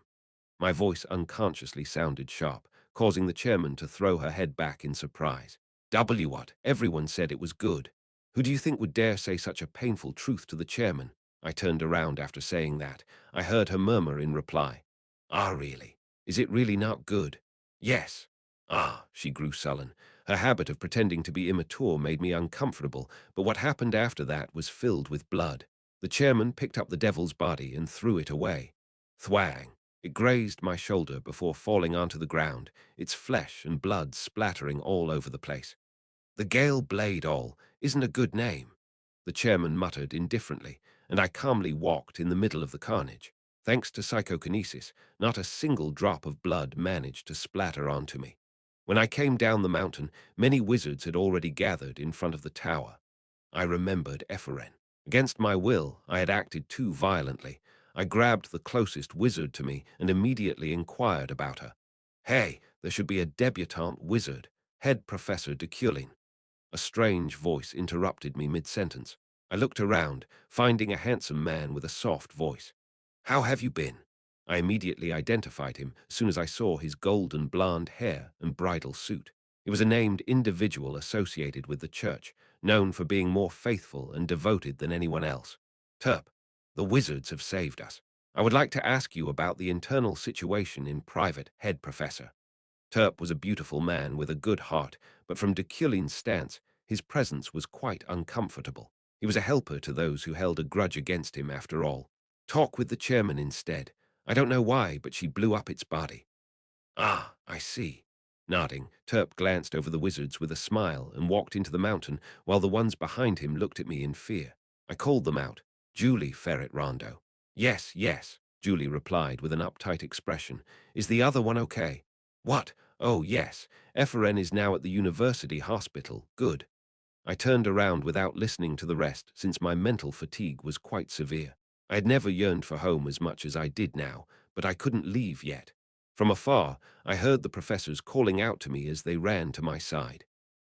My voice unconsciously sounded sharp, causing the chairman to throw her head back in surprise. What? Everyone said it was good. Who do you think would dare say such a painful truth to the chairman? I turned around after saying that. I heard her murmur in reply. Ah, really? Is it really not good? Yes. Ah, she grew sullen. Her habit of pretending to be immature made me uncomfortable, but what happened after that was filled with blood. The chairman picked up the devil's body and threw it away. Thwang! It grazed my shoulder before falling onto the ground, its flesh and blood splattering all over the place. The Gale Blade All isn't a good name, the chairman muttered indifferently, and I calmly walked in the middle of the carnage. Thanks to psychokinesis, not a single drop of blood managed to splatter onto me. When I came down the mountain, many wizards had already gathered in front of the tower. I remembered Epheren. Against my will, I had acted too violently. I grabbed the closest wizard to me and immediately inquired about her. Hey, there should be a debutante wizard, head Professor Deculein. A strange voice interrupted me mid-sentence. I looked around, finding a handsome man with a soft voice. How have you been? I immediately identified him as soon as I saw his golden blonde hair and bridal suit. He was a named individual associated with the church, known for being more faithful and devoted than anyone else. Terp, the wizards have saved us. I would like to ask you about the internal situation in private, head professor. Terp was a beautiful man with a good heart, but from Deculein's stance, his presence was quite uncomfortable. He was a helper to those who held a grudge against him after all. Talk with the chairman instead. I don't know why, but she blew up its body. Ah, I see. Nodding, Terp glanced over the wizards with a smile and walked into the mountain while the ones behind him looked at me in fear. I called them out. Julie, Ferret Rondo. Yes, yes, Julie replied with an uptight expression. Is the other one okay? What? Oh, yes. Ephraim is now at the university hospital. Good. I turned around without listening to the rest, since my mental fatigue was quite severe. I had never yearned for home as much as I did now, but I couldn't leave yet. From afar, I heard the professors calling out to me as they ran to my side.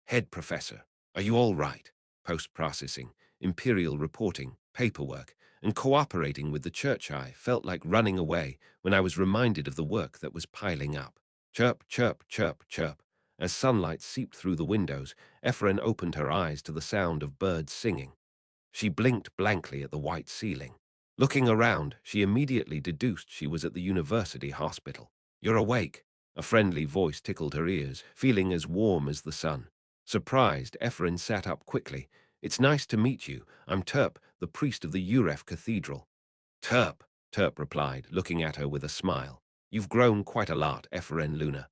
Head professor, are you all right? Post-processing, imperial reporting, paperwork, and cooperating with the church. I felt like running away when I was reminded of the work that was piling up. Chirp, chirp, chirp, chirp. As sunlight seeped through the windows, Ephraim opened her eyes to the sound of birds singing. She blinked blankly at the white ceiling. Looking around, she immediately deduced she was at the university hospital. You're awake. A friendly voice tickled her ears, feeling as warm as the sun. Surprised, Ephraim sat up quickly. It's nice to meet you. I'm Terp, the priest of the Uref Cathedral. Terp, Terp replied, looking at her with a smile. You've grown quite a lot, Ephraim Luna.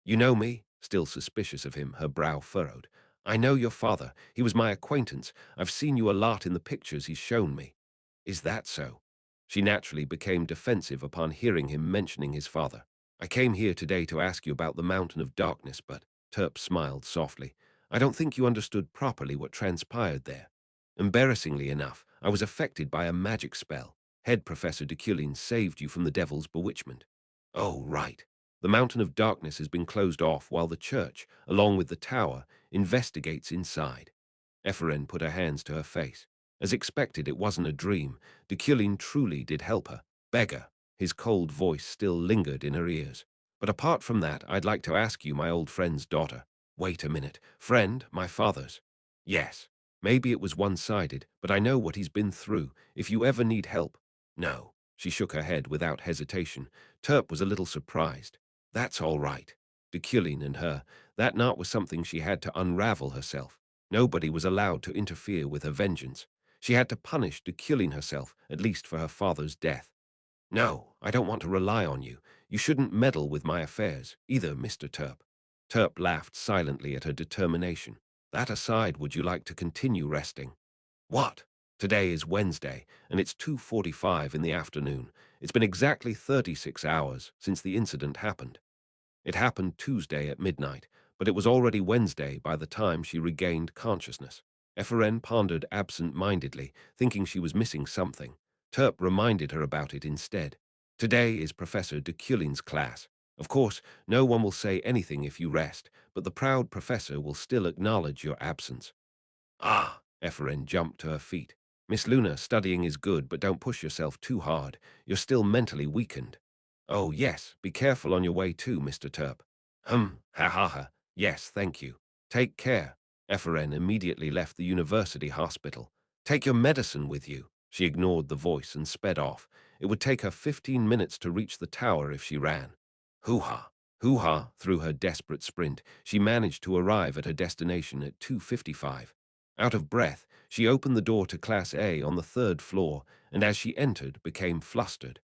You know me? Still suspicious of him, her brow furrowed. I know your father. He was my acquaintance. I've seen you a lot in the pictures he's shown me. Is that so? She naturally became defensive upon hearing him mentioning his father. I came here today to ask you about the Mountain of Darkness, but Terp smiled softly. I don't think you understood properly what transpired there. Embarrassingly enough, I was affected by a magic spell. Head Professor Deculein saved you from the devil's bewitchment. Oh, right. The Mountain of Darkness has been closed off while the church, along with the tower, investigates inside. Ephraim put her hands to her face. As expected, it wasn't a dream. Deculein truly did help her. Beggar. His cold voice still lingered in her ears. But apart from that, I'd like to ask you, my old friend's daughter. Wait a minute. Friend, my father's. Yes. Maybe it was one-sided, but I know what he's been through. If you ever need help. No. She shook her head without hesitation. Terp was a little surprised. That's all right. Deculein and her, that knot was something she had to unravel herself. Nobody was allowed to interfere with her vengeance. She had to punish Deculein herself, at least for her father's death. No, I don't want to rely on you. You shouldn't meddle with my affairs, either, Mr. Terp. Terp laughed silently at her determination. That aside, would you like to continue resting? What? Today is Wednesday, and it's 2:45 in the afternoon. It's been exactly 36 hours since the incident happened. It happened Tuesday at midnight, but it was already Wednesday by the time she regained consciousness. Ephraim pondered absent-mindedly, thinking she was missing something. Terp reminded her about it instead. Today is Professor Deculein's class. Of course, no one will say anything if you rest, but the proud professor will still acknowledge your absence. Ah, Ephraim jumped to her feet. Miss Luna, studying is good, but don't push yourself too hard. You're still mentally weakened. Oh, yes, be careful on your way too, Mr. Terp. Ha ha ha. Yes, thank you. Take care. Ephraim immediately left the university hospital. Take your medicine with you. She ignored the voice and sped off. It would take her 15 minutes to reach the tower if she ran. Hoo-ha. Hoo-ha. Through her desperate sprint, she managed to arrive at her destination at 2:55. Out of breath, she opened the door to Class A on the third floor, and as she entered, became flustered.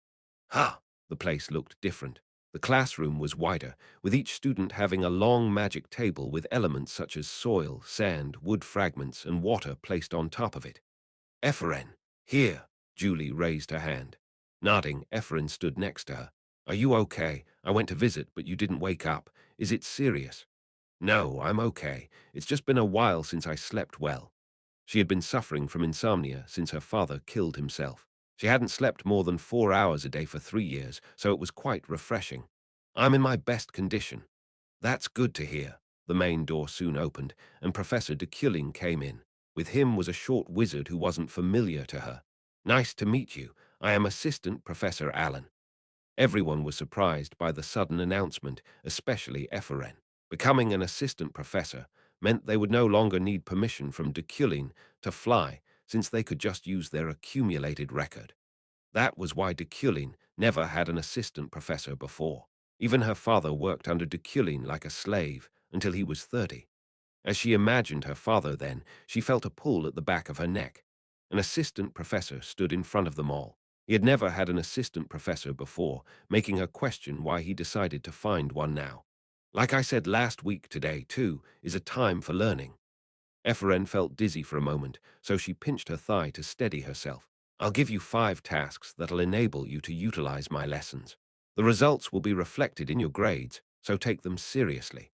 Ha! The place looked different. The classroom was wider, with each student having a long magic table with elements such as soil, sand, wood fragments, and water placed on top of it. Ephraim, here! Julie raised her hand. Nodding, Ephraim stood next to her. Are you okay? I went to visit, but you didn't wake up. Is it serious? No, I'm okay. It's just been a while since I slept well. She had been suffering from insomnia since her father killed himself. She hadn't slept more than 4 hours a day for 3 years, so it was quite refreshing. I'm in my best condition. That's good to hear. The main door soon opened, and Professor Deculein came in. With him was a short wizard who wasn't familiar to her. Nice to meet you. I am Assistant Professor Allen. Everyone was surprised by the sudden announcement, especially Ephraim. Becoming an assistant professor meant they would no longer need permission from Deculein to fly, since they could just use their accumulated record. That was why Deculein never had an assistant professor before. Even her father worked under Deculein like a slave until he was 30. As she imagined her father then, she felt a pull at the back of her neck. An assistant professor stood in front of them all. He had never had an assistant professor before, making her question why he decided to find one now. Like I said last week, today, too, is a time for learning. Ephraim felt dizzy for a moment, so she pinched her thigh to steady herself. I'll give you 5 tasks that'll enable you to utilize my lessons. The results will be reflected in your grades, so take them seriously.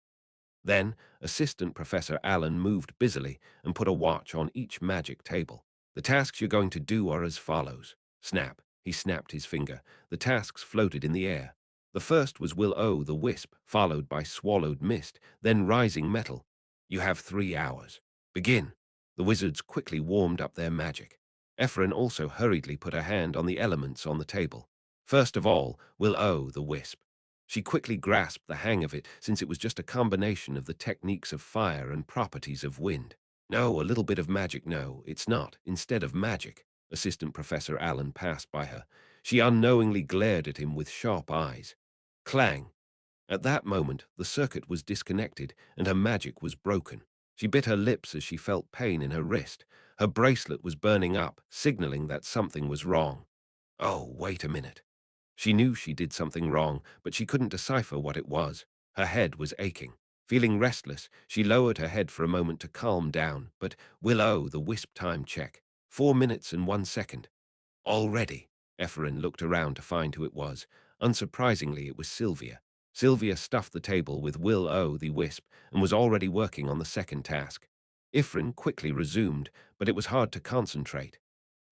Then, Assistant Professor Allen moved busily and put a watch on each magic table. The tasks you're going to do are as follows. Snap. He snapped his finger. The tasks floated in the air. The first was Will-O the Wisp, followed by Swallowed Mist, then Rising Metal. You have 3 hours. Begin. The wizards quickly warmed up their magic. Ephraim also hurriedly put her hand on the elements on the table. First of all, Will-O the Wisp. She quickly grasped the hang of it, since it was just a combination of the techniques of fire and properties of wind. No, a little bit of magic, no, it's not. Instead of magic, Assistant Professor Allen passed by her. She unknowingly glared at him with sharp eyes. Clang! At that moment, the circuit was disconnected, and her magic was broken. She bit her lips as she felt pain in her wrist. Her bracelet was burning up, signaling that something was wrong. Oh, wait a minute. She knew she did something wrong, but she couldn't decipher what it was. Her head was aching. Feeling restless, she lowered her head for a moment to calm down, but Will-O the Wisp time check. 4 minutes and 1 second. Already. Ephraim looked around to find who it was. Unsurprisingly, it was Sylvia. Sylvia stuffed the table with Will-O the Wisp and was already working on the second task. Ephraim quickly resumed, but it was hard to concentrate.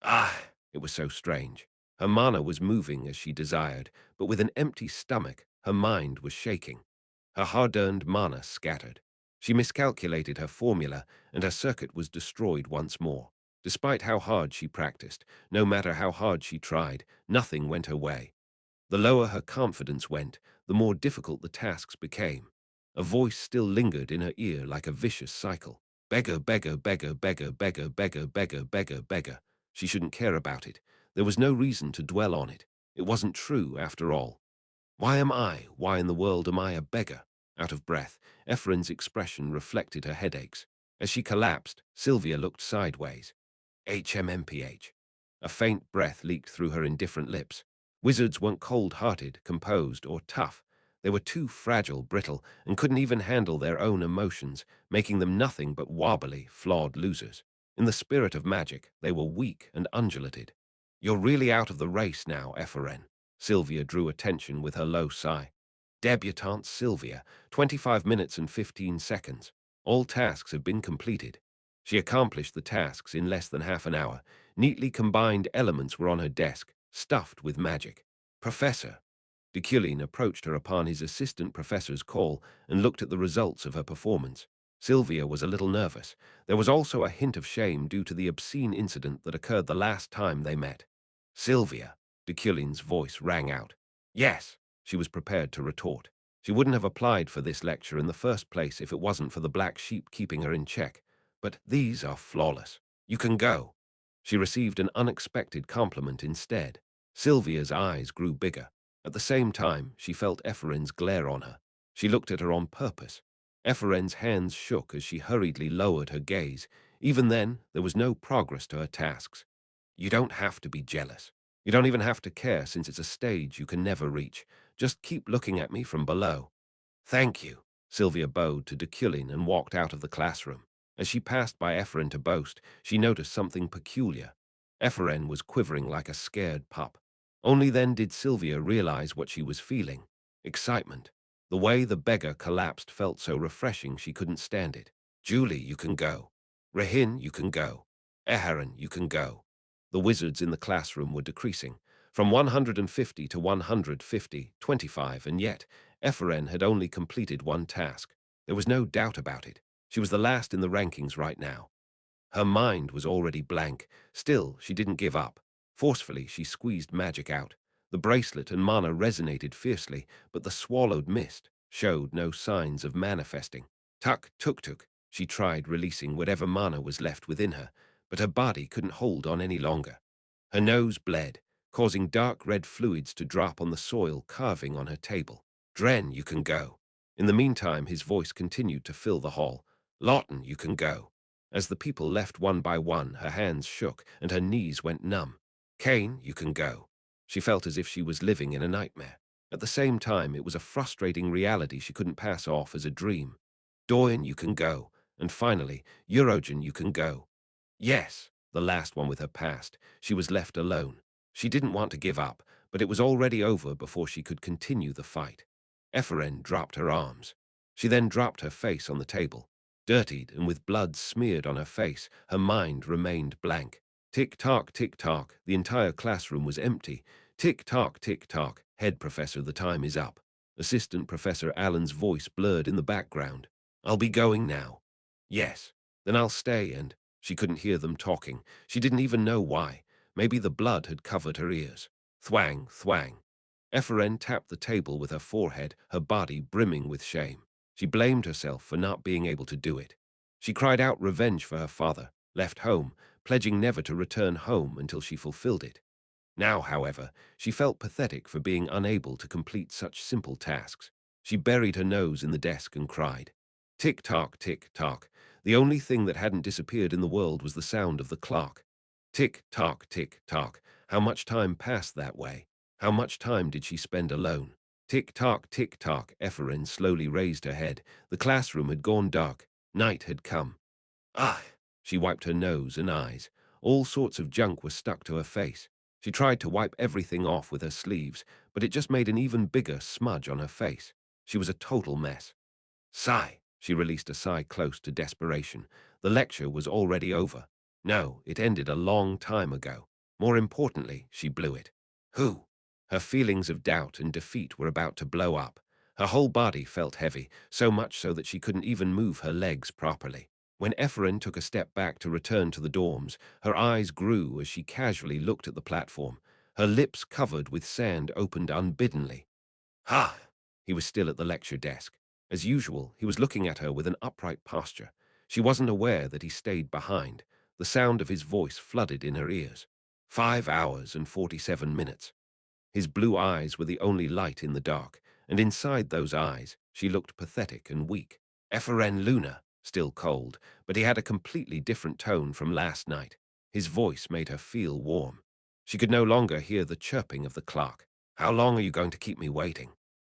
Ah, it was so strange. Her mana was moving as she desired, but with an empty stomach, her mind was shaking. Her hard-earned mana scattered. She miscalculated her formula, and her circuit was destroyed once more. Despite how hard she practiced, no matter how hard she tried, nothing went her way. The lower her confidence went, the more difficult the tasks became. A voice still lingered in her ear like a vicious cycle. Beggar, beggar, beggar, beggar, beggar, beggar, beggar, beggar, beggar. She shouldn't care about it. There was no reason to dwell on it. It wasn't true, after all. Why in the world am I a beggar? Out of breath, Ephraim's expression reflected her headaches. As she collapsed, Sylvia looked sideways. HMMPH. A faint breath leaked through her indifferent lips. Wizards weren't cold-hearted, composed, or tough. They were too fragile, brittle, and couldn't even handle their own emotions, making them nothing but wobbly, flawed losers. In the spirit of magic, they were weak and undulated. You're really out of the race now, Ephraim. Sylvia drew attention with her low sigh. Debutante Sylvia, 25 minutes and 15 seconds. All tasks have been completed. She accomplished the tasks in less than half an hour. Neatly combined elements were on her desk, stuffed with magic. Professor. Deculein approached her upon his assistant professor's call and looked at the results of her performance. Sylvia was a little nervous. There was also a hint of shame due to the obscene incident that occurred the last time they met. Sylvia. Deculein's voice rang out. Yes, she was prepared to retort. She wouldn't have applied for this lecture in the first place if it wasn't for the black sheep keeping her in check. But these are flawless. You can go. She received an unexpected compliment instead. Sylvia's eyes grew bigger. At the same time, she felt Ephraim's glare on her. She looked at her on purpose. Ephraim's hands shook as she hurriedly lowered her gaze. Even then, there was no progress to her tasks. You don't have to be jealous. You don't even have to care, since it's a stage you can never reach. Just keep looking at me from below. Thank you. Sylvia bowed to Deculein and walked out of the classroom. As she passed by Ephraim to boast, she noticed something peculiar. Ephraim was quivering like a scared pup. Only then did Sylvia realize what she was feeling. Excitement. The way the beggar collapsed felt so refreshing she couldn't stand it. Julie, you can go. Rehin, you can go. Eharon, you can go. The wizards in the classroom were decreasing. From 150 to 150, 25, and yet Ephraim had only completed one task. There was no doubt about it. She was the last in the rankings right now. Her mind was already blank. Still, she didn't give up. Forcefully, she squeezed magic out. The bracelet and mana resonated fiercely, but the swallowed mist. showed no signs of manifesting. Tuk, tuk, tuk. She tried releasing whatever mana was left within her, but her body couldn't hold on any longer. Her nose bled, causing dark red fluids to drop on the soil carving on her table. Dren, you can go. In the meantime, his voice continued to fill the hall. Lawton, you can go. As the people left one by one, her hands shook and her knees went numb. Kane, you can go. She felt as if she was living in a nightmare. At the same time, it was a frustrating reality she couldn't pass off as a dream. Doyen, you can go. And finally, Eurogen, you can go. Yes, the last one with her past. She was left alone. She didn't want to give up, but it was already over before she could continue the fight. Ephraim dropped her arms. She then dropped her face on the table. Dirtied and with blood smeared on her face, her mind remained blank. Tick-tock, tick-tock, the entire classroom was empty. Tick-tock, tick-tock, head professor, the time is up. Assistant Professor Allen's voice blurred in the background. I'll be going now. Yes, then I'll stay and... She couldn't hear them talking. She didn't even know why. Maybe the blood had covered her ears. Thwang, thwang. Ephraim tapped the table with her forehead, her body brimming with shame. She blamed herself for not being able to do it. She cried out revenge for her father, left home, pledging never to return home until she fulfilled it. Now, however, she felt pathetic for being unable to complete such simple tasks. She buried her nose in the desk and cried. Tick-tock, tick-tock. The only thing that hadn't disappeared in the world was the sound of the clock. Tick-tock, tick-tock. How much time passed that way? How much time did she spend alone? Tick-tock, tick-tock. Ephraim slowly raised her head. The classroom had gone dark. Night had come. Ah! She wiped her nose and eyes. All sorts of junk was stuck to her face. She tried to wipe everything off with her sleeves, but it just made an even bigger smudge on her face. She was a total mess. Sigh. She released a sigh close to desperation. The lecture was already over. No, it ended a long time ago. More importantly, she blew it. Who? Her feelings of doubt and defeat were about to blow up. Her whole body felt heavy, so much so that she couldn't even move her legs properly. When Ephraim took a step back to return to the dorms, her eyes grew as she casually looked at the platform. Her lips covered with sand opened unbiddenly. Ha! He was still at the lecture desk. As usual, he was looking at her with an upright posture. She wasn't aware that he stayed behind. The sound of his voice flooded in her ears. 5 hours and 47 minutes. His blue eyes were the only light in the dark, and inside those eyes, she looked pathetic and weak. Ephraim Luna, still cold, but he had a completely different tone from last night. His voice made her feel warm. She could no longer hear the chirping of the clock. How long are you going to keep me waiting?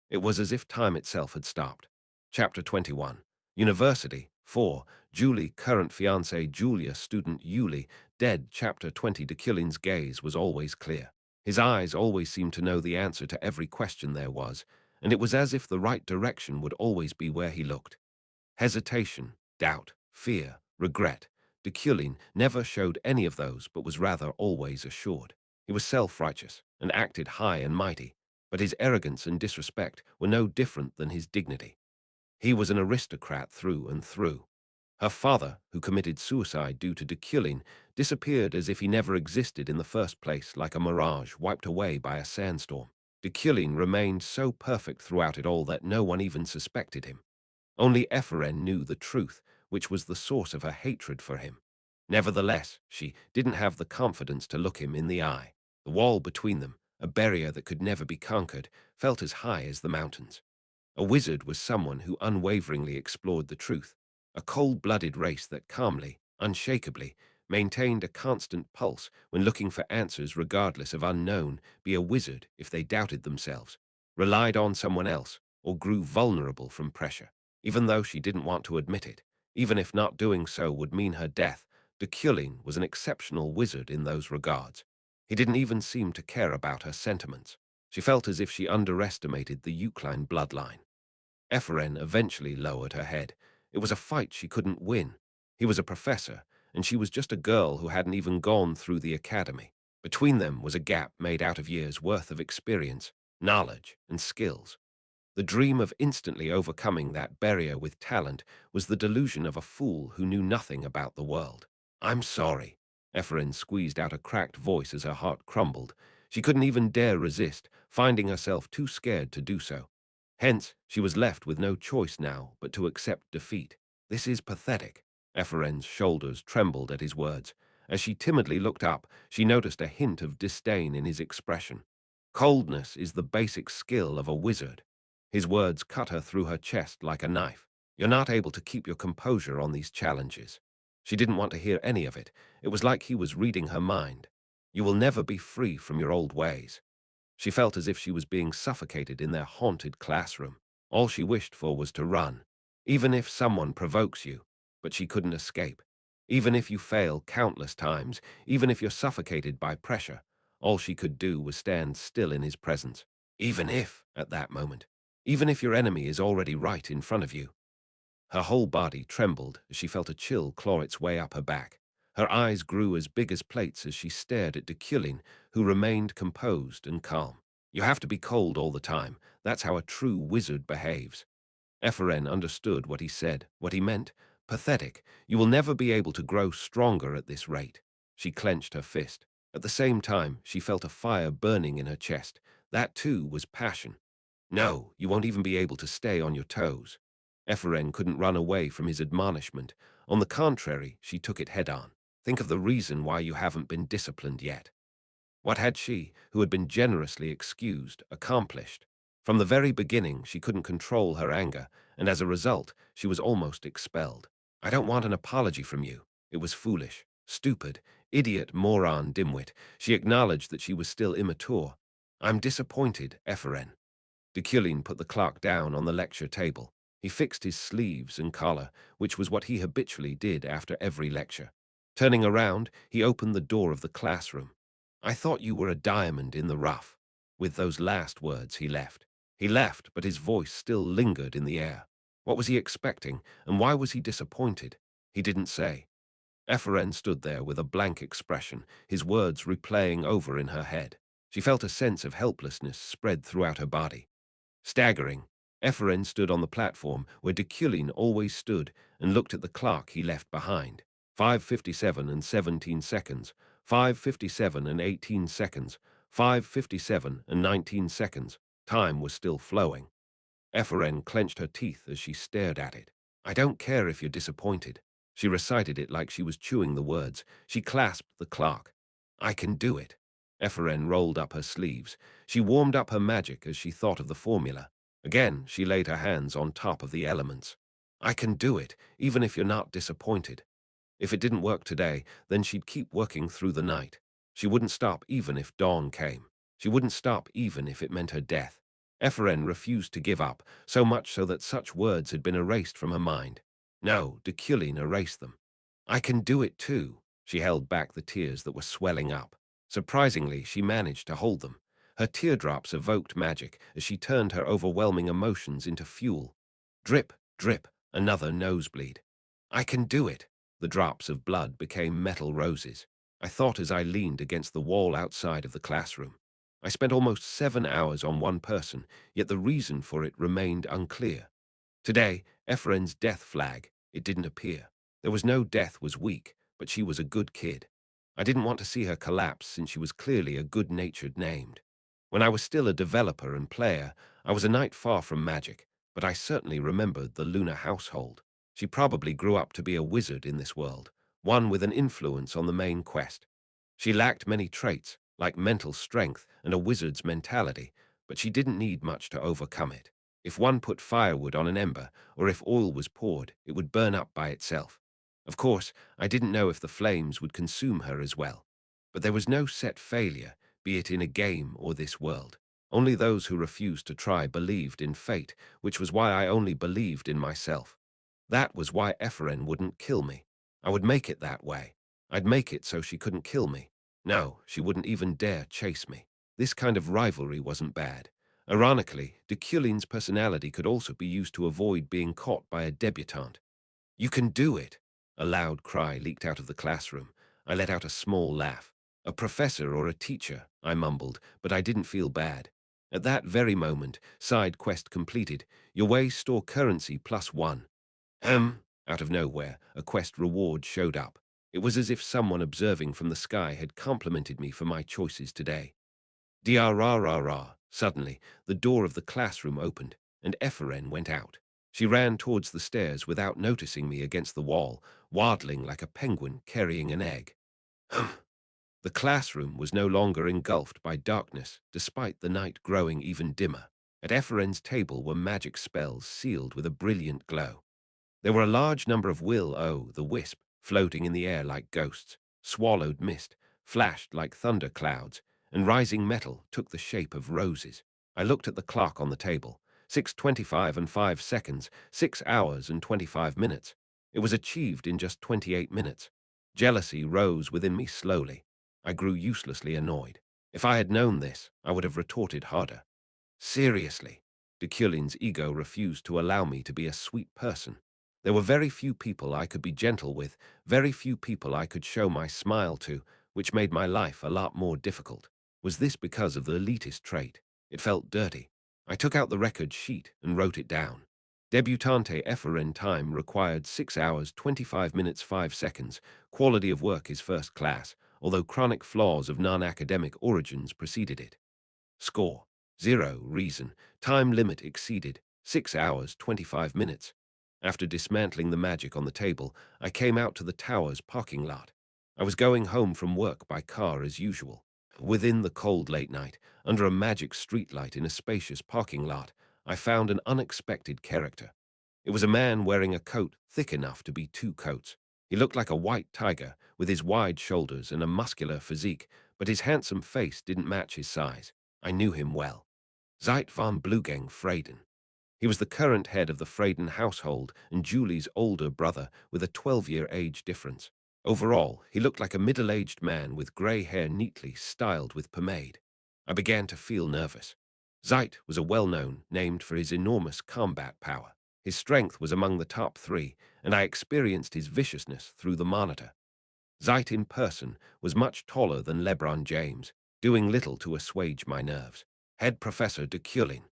It was as if time itself had stopped. Chapter 21. University. 4. Julie, current fiancée Julia, student Yuli, dead. Chapter 20. Deculein's gaze was always clear. His eyes always seemed to know the answer to every question there was, and it was as if the right direction would always be where he looked. Hesitation, doubt, fear, regret. Deculein never showed any of those, but was rather always assured. He was self-righteous and acted high and mighty, but his arrogance and disrespect were no different than his dignity. He was an aristocrat through and through. Her father, who committed suicide due to Deculein, disappeared as if he never existed in the first place, like a mirage wiped away by a sandstorm. Deculein remained so perfect throughout it all that no one even suspected him. Only Ephraim knew the truth, which was the source of her hatred for him. Nevertheless, she didn't have the confidence to look him in the eye. The wall between them, a barrier that could never be conquered, felt as high as the mountains. A wizard was someone who unwaveringly explored the truth, a cold-blooded race that calmly, unshakably, maintained a constant pulse when looking for answers regardless of unknown, be a wizard if they doubted themselves, relied on someone else, or grew vulnerable from pressure. Even though she didn't want to admit it, even if not doing so would mean her death, Deculein was an exceptional wizard in those regards. He didn't even seem to care about her sentiments. She felt as if she underestimated the Eucline bloodline. Ephraim eventually lowered her head. It was a fight she couldn't win. He was a professor, and she was just a girl who hadn't even gone through the academy. Between them was a gap made out of years' worth of experience, knowledge, and skills. The dream of instantly overcoming that barrier with talent was the delusion of a fool who knew nothing about the world. I'm sorry. Ephraim squeezed out a cracked voice as her heart crumbled. She couldn't even dare resist, finding herself too scared to do so. Hence, she was left with no choice now but to accept defeat. This is pathetic. Ephraim's shoulders trembled at his words. As she timidly looked up, she noticed a hint of disdain in his expression. Coldness is the basic skill of a wizard. His words cut her through her chest like a knife. You're not able to keep your composure on these challenges. She didn't want to hear any of it. It was like he was reading her mind. You will never be free from your old ways. She felt as if she was being suffocated in their haunted classroom. All she wished for was to run. Even if someone provokes you, but she couldn't escape. Even if you fail countless times, even if you're suffocated by pressure, all she could do was stand still in his presence. Even if, at that moment, even if your enemy is already right in front of you. Her whole body trembled as she felt a chill claw its way up her back. Her eyes grew as big as plates as she stared at Deculein, who remained composed and calm. You have to be cold all the time. That's how a true wizard behaves. Ephraim understood what he said, what he meant. Pathetic. You will never be able to grow stronger at this rate. She clenched her fist. At the same time, she felt a fire burning in her chest. That, too, was passion. No, you won't even be able to stay on your toes. Ephraim couldn't run away from his admonishment. On the contrary, she took it head-on. Think of the reason why you haven't been disciplined yet. What had she, who had been generously excused, accomplished? From the very beginning, she couldn't control her anger, and as a result, she was almost expelled. I don't want an apology from you. It was foolish, stupid, idiot, moron, dimwit. She acknowledged that she was still immature. I'm disappointed, Ephraim. Deculein put the clock down on the lecture table. He fixed his sleeves and collar, which was what he habitually did after every lecture. Turning around, he opened the door of the classroom. I thought you were a diamond in the rough. With those last words, he left. He left, but his voice still lingered in the air. What was he expecting, and why was he disappointed? He didn't say. Ephraim stood there with a blank expression, his words replaying over in her head. She felt a sense of helplessness spread throughout her body. Staggering, Ephraim stood on the platform where Deculein always stood and looked at the clock he left behind. 5:57 and 17 seconds, 5:57 and 18 seconds, 5:57 and 19 seconds. Time was still flowing. Ephraim clenched her teeth as she stared at it. I don't care if you're disappointed. She recited it like she was chewing the words. She clasped the clock. I can do it. Ephraim rolled up her sleeves. She warmed up her magic as she thought of the formula. Again, she laid her hands on top of the elements. I can do it, even if you're not disappointed. If it didn't work today, then she'd keep working through the night. She wouldn't stop even if dawn came. She wouldn't stop even if it meant her death. Ephraim refused to give up, so much so that such words had been erased from her mind. No, Deculein erased them. I can do it too. She held back the tears that were swelling up. Surprisingly, she managed to hold them. Her teardrops evoked magic as she turned her overwhelming emotions into fuel. Drip, drip, another nosebleed. I can do it. The drops of blood became metal roses. I thought as I leaned against the wall outside of the classroom. I spent almost 7 hours on one person, yet the reason for it remained unclear. Today, Ephraim's death flag, it didn't appear. There was no death was weak, but she was a good kid. I didn't want to see her collapse since she was clearly a good-natured named. When I was still a developer and player, I was a knight far from magic, but I certainly remembered the Lunar household. She probably grew up to be a wizard in this world, one with an influence on the main quest. She lacked many traits, like mental strength and a wizard's mentality, but she didn't need much to overcome it. If one put firewood on an ember, or if oil was poured, it would burn up by itself. Of course, I didn't know if the flames would consume her as well. But there was no set failure, be it in a game or this world. Only those who refused to try believed in fate, which was why I only believed in myself. That was why Ephraim wouldn't kill me. I would make it that way. I'd make it so she couldn't kill me. No, she wouldn't even dare chase me. This kind of rivalry wasn't bad. Ironically, Deculein's personality could also be used to avoid being caught by a debutante. You can do it! A loud cry leaked out of the classroom. I let out a small laugh. A professor or a teacher, I mumbled, but I didn't feel bad. At that very moment, side quest completed. Your way store currency +1. Out of nowhere, a quest reward showed up. It was as if someone observing from the sky had complimented me for my choices today. Dra-ra-ra-ra. Suddenly, the door of the classroom opened, and Ephraim went out. She ran towards the stairs without noticing me against the wall, waddling like a penguin carrying an egg. The classroom was no longer engulfed by darkness, despite the night growing even dimmer. At Ephraim's table were magic spells sealed with a brilliant glow. There were a large number of will-o'-the-wisp floating in the air like ghosts, swallowed mist, flashed like thunder clouds, and rising metal took the shape of roses. I looked at the clock on the table. 6:25 and 5 seconds, 6 hours and 25 minutes. It was achieved in just 28 minutes. Jealousy rose within me slowly. I grew uselessly annoyed. If I had known this, I would have retorted harder. Seriously, Deculein's ego refused to allow me to be a sweet person. There were very few people I could be gentle with, very few people I could show my smile to, which made my life a lot more difficult. Was this because of the elitist trait? It felt dirty. I took out the record sheet and wrote it down. Debutante Ephraim time required 6 hours 25 minutes 5 seconds. Quality of work is first class, although chronic flaws of non-academic origins preceded it. Score: 0. Reason: time limit exceeded, 6 hours 25 minutes. After dismantling the magic on the table, I came out to the tower's parking lot. I was going home from work by car as usual. Within the cold late night, under a magic streetlight in a spacious parking lot, I found an unexpected character. It was a man wearing a coat thick enough to be 2 coats. He looked like a white tiger, with his wide shoulders and a muscular physique, but his handsome face didn't match his size. I knew him well. Zeit von Blugeng Freyden. He was the current head of the Freyden household and Julie's older brother, with a 12-year age difference. Overall, he looked like a middle-aged man with grey hair neatly styled with pomade. I began to feel nervous. Zeit was a well-known, named for his enormous combat power. His strength was among the top 3, and I experienced his viciousness through the monitor. Zeit in person was much taller than LeBron James, doing little to assuage my nerves. Head Professor Deculein.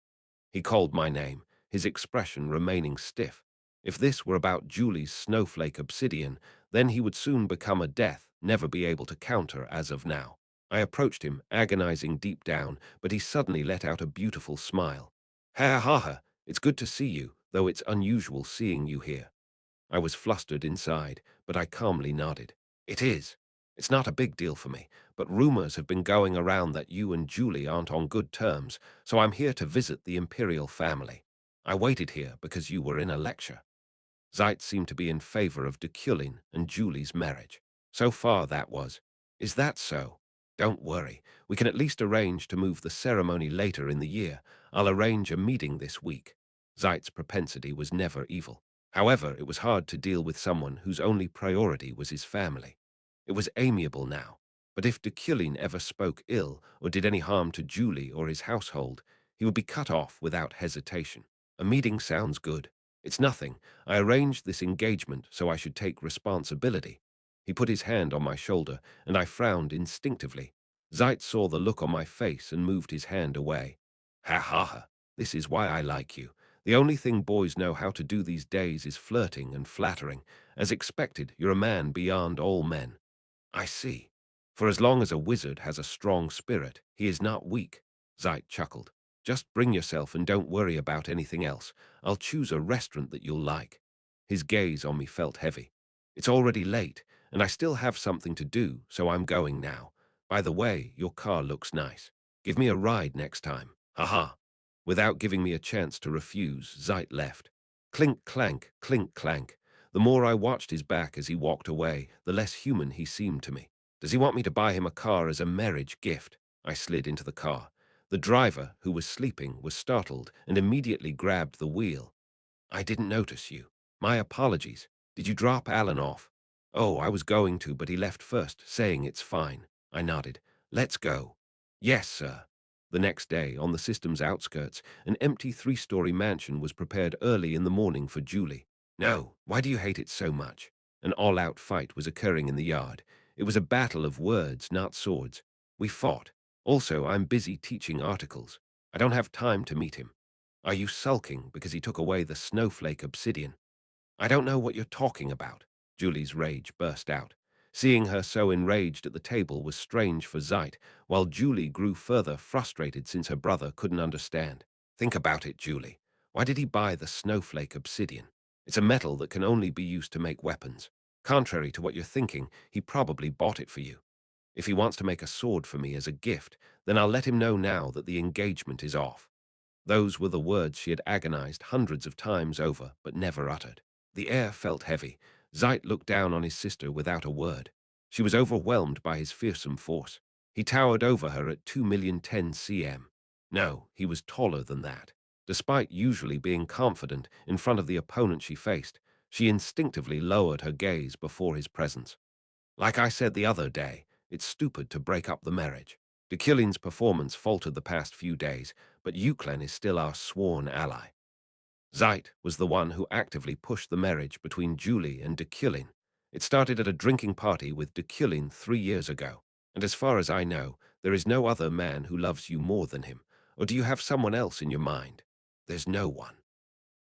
He called my name, his expression remaining stiff. If this were about Julie's snowflake obsidian, then he would soon become a death, never be able to counter as of now. I approached him, agonizing deep down, but he suddenly let out a beautiful smile. Ha ha ha, it's good to see you, though it's unusual seeing you here. I was flustered inside, but I calmly nodded. It is. It's not a big deal for me, but rumors have been going around that you and Julie aren't on good terms, so I'm here to visit the imperial family. I waited here because you were in a lecture. Zeit seemed to be in favor of Deculein and Julie's marriage. So far that was. Is that so? Don't worry. We can at least arrange to move the ceremony later in the year. I'll arrange a meeting this week. Zeit's propensity was never evil. However, it was hard to deal with someone whose only priority was his family. It was amiable now, but if Deculein ever spoke ill or did any harm to Julie or his household, he would be cut off without hesitation. A meeting sounds good. It's nothing. I arranged this engagement so I should take responsibility. He put his hand on my shoulder, and I frowned instinctively. Zeit saw the look on my face and moved his hand away. Ha ha ha, this is why I like you. The only thing boys know how to do these days is flirting and flattering. As expected, you're a man beyond all men. I see. For as long as a wizard has a strong spirit, he is not weak. Zeit chuckled. Just bring yourself and don't worry about anything else. I'll choose a restaurant that you'll like. His gaze on me felt heavy. It's already late, and I still have something to do, so I'm going now. By the way, your car looks nice. Give me a ride next time. Haha. Without giving me a chance to refuse, Zeit left. Clink clank, clink clank. The more I watched his back as he walked away, the less human he seemed to me. Does he want me to buy him a car as a marriage gift? I slid into the car. The driver, who was sleeping, was startled and immediately grabbed the wheel. I didn't notice you. My apologies. Did you drop Alan off? Oh, I was going to, but he left first, saying it's fine. I nodded. Let's go. Yes, sir. The next day, on the system's outskirts, an empty 3-story mansion was prepared early in the morning for Julie. No, why do you hate it so much? An all-out fight was occurring in the yard. It was a battle of words, not swords. We fought. Also, I'm busy teaching articles. I don't have time to meet him. Are you sulking because he took away the snowflake obsidian? I don't know what you're talking about. Julie's rage burst out. Seeing her so enraged at the table was strange for Zeit, while Julie grew further frustrated since her brother couldn't understand. Think about it, Julie. Why did he buy the snowflake obsidian? It's a metal that can only be used to make weapons. Contrary to what you're thinking, he probably bought it for you. If he wants to make a sword for me as a gift, then I'll let him know now that the engagement is off. Those were the words she had agonized hundreds of times over, but never uttered. The air felt heavy. Zeit looked down on his sister without a word. She was overwhelmed by his fearsome force. He towered over her at 2,010 cm. No, he was taller than that. Despite usually being confident in front of the opponent she faced, she instinctively lowered her gaze before his presence. Like I said the other day, it's stupid to break up the marriage. Deculein's performance faltered the past few days, but Euclid is still our sworn ally. Zeit was the one who actively pushed the marriage between Julie and Deculein. It started at a drinking party with Deculein 3 years ago, and as far as I know, there is no other man who loves you more than him. Or do you have someone else in your mind? There's no one.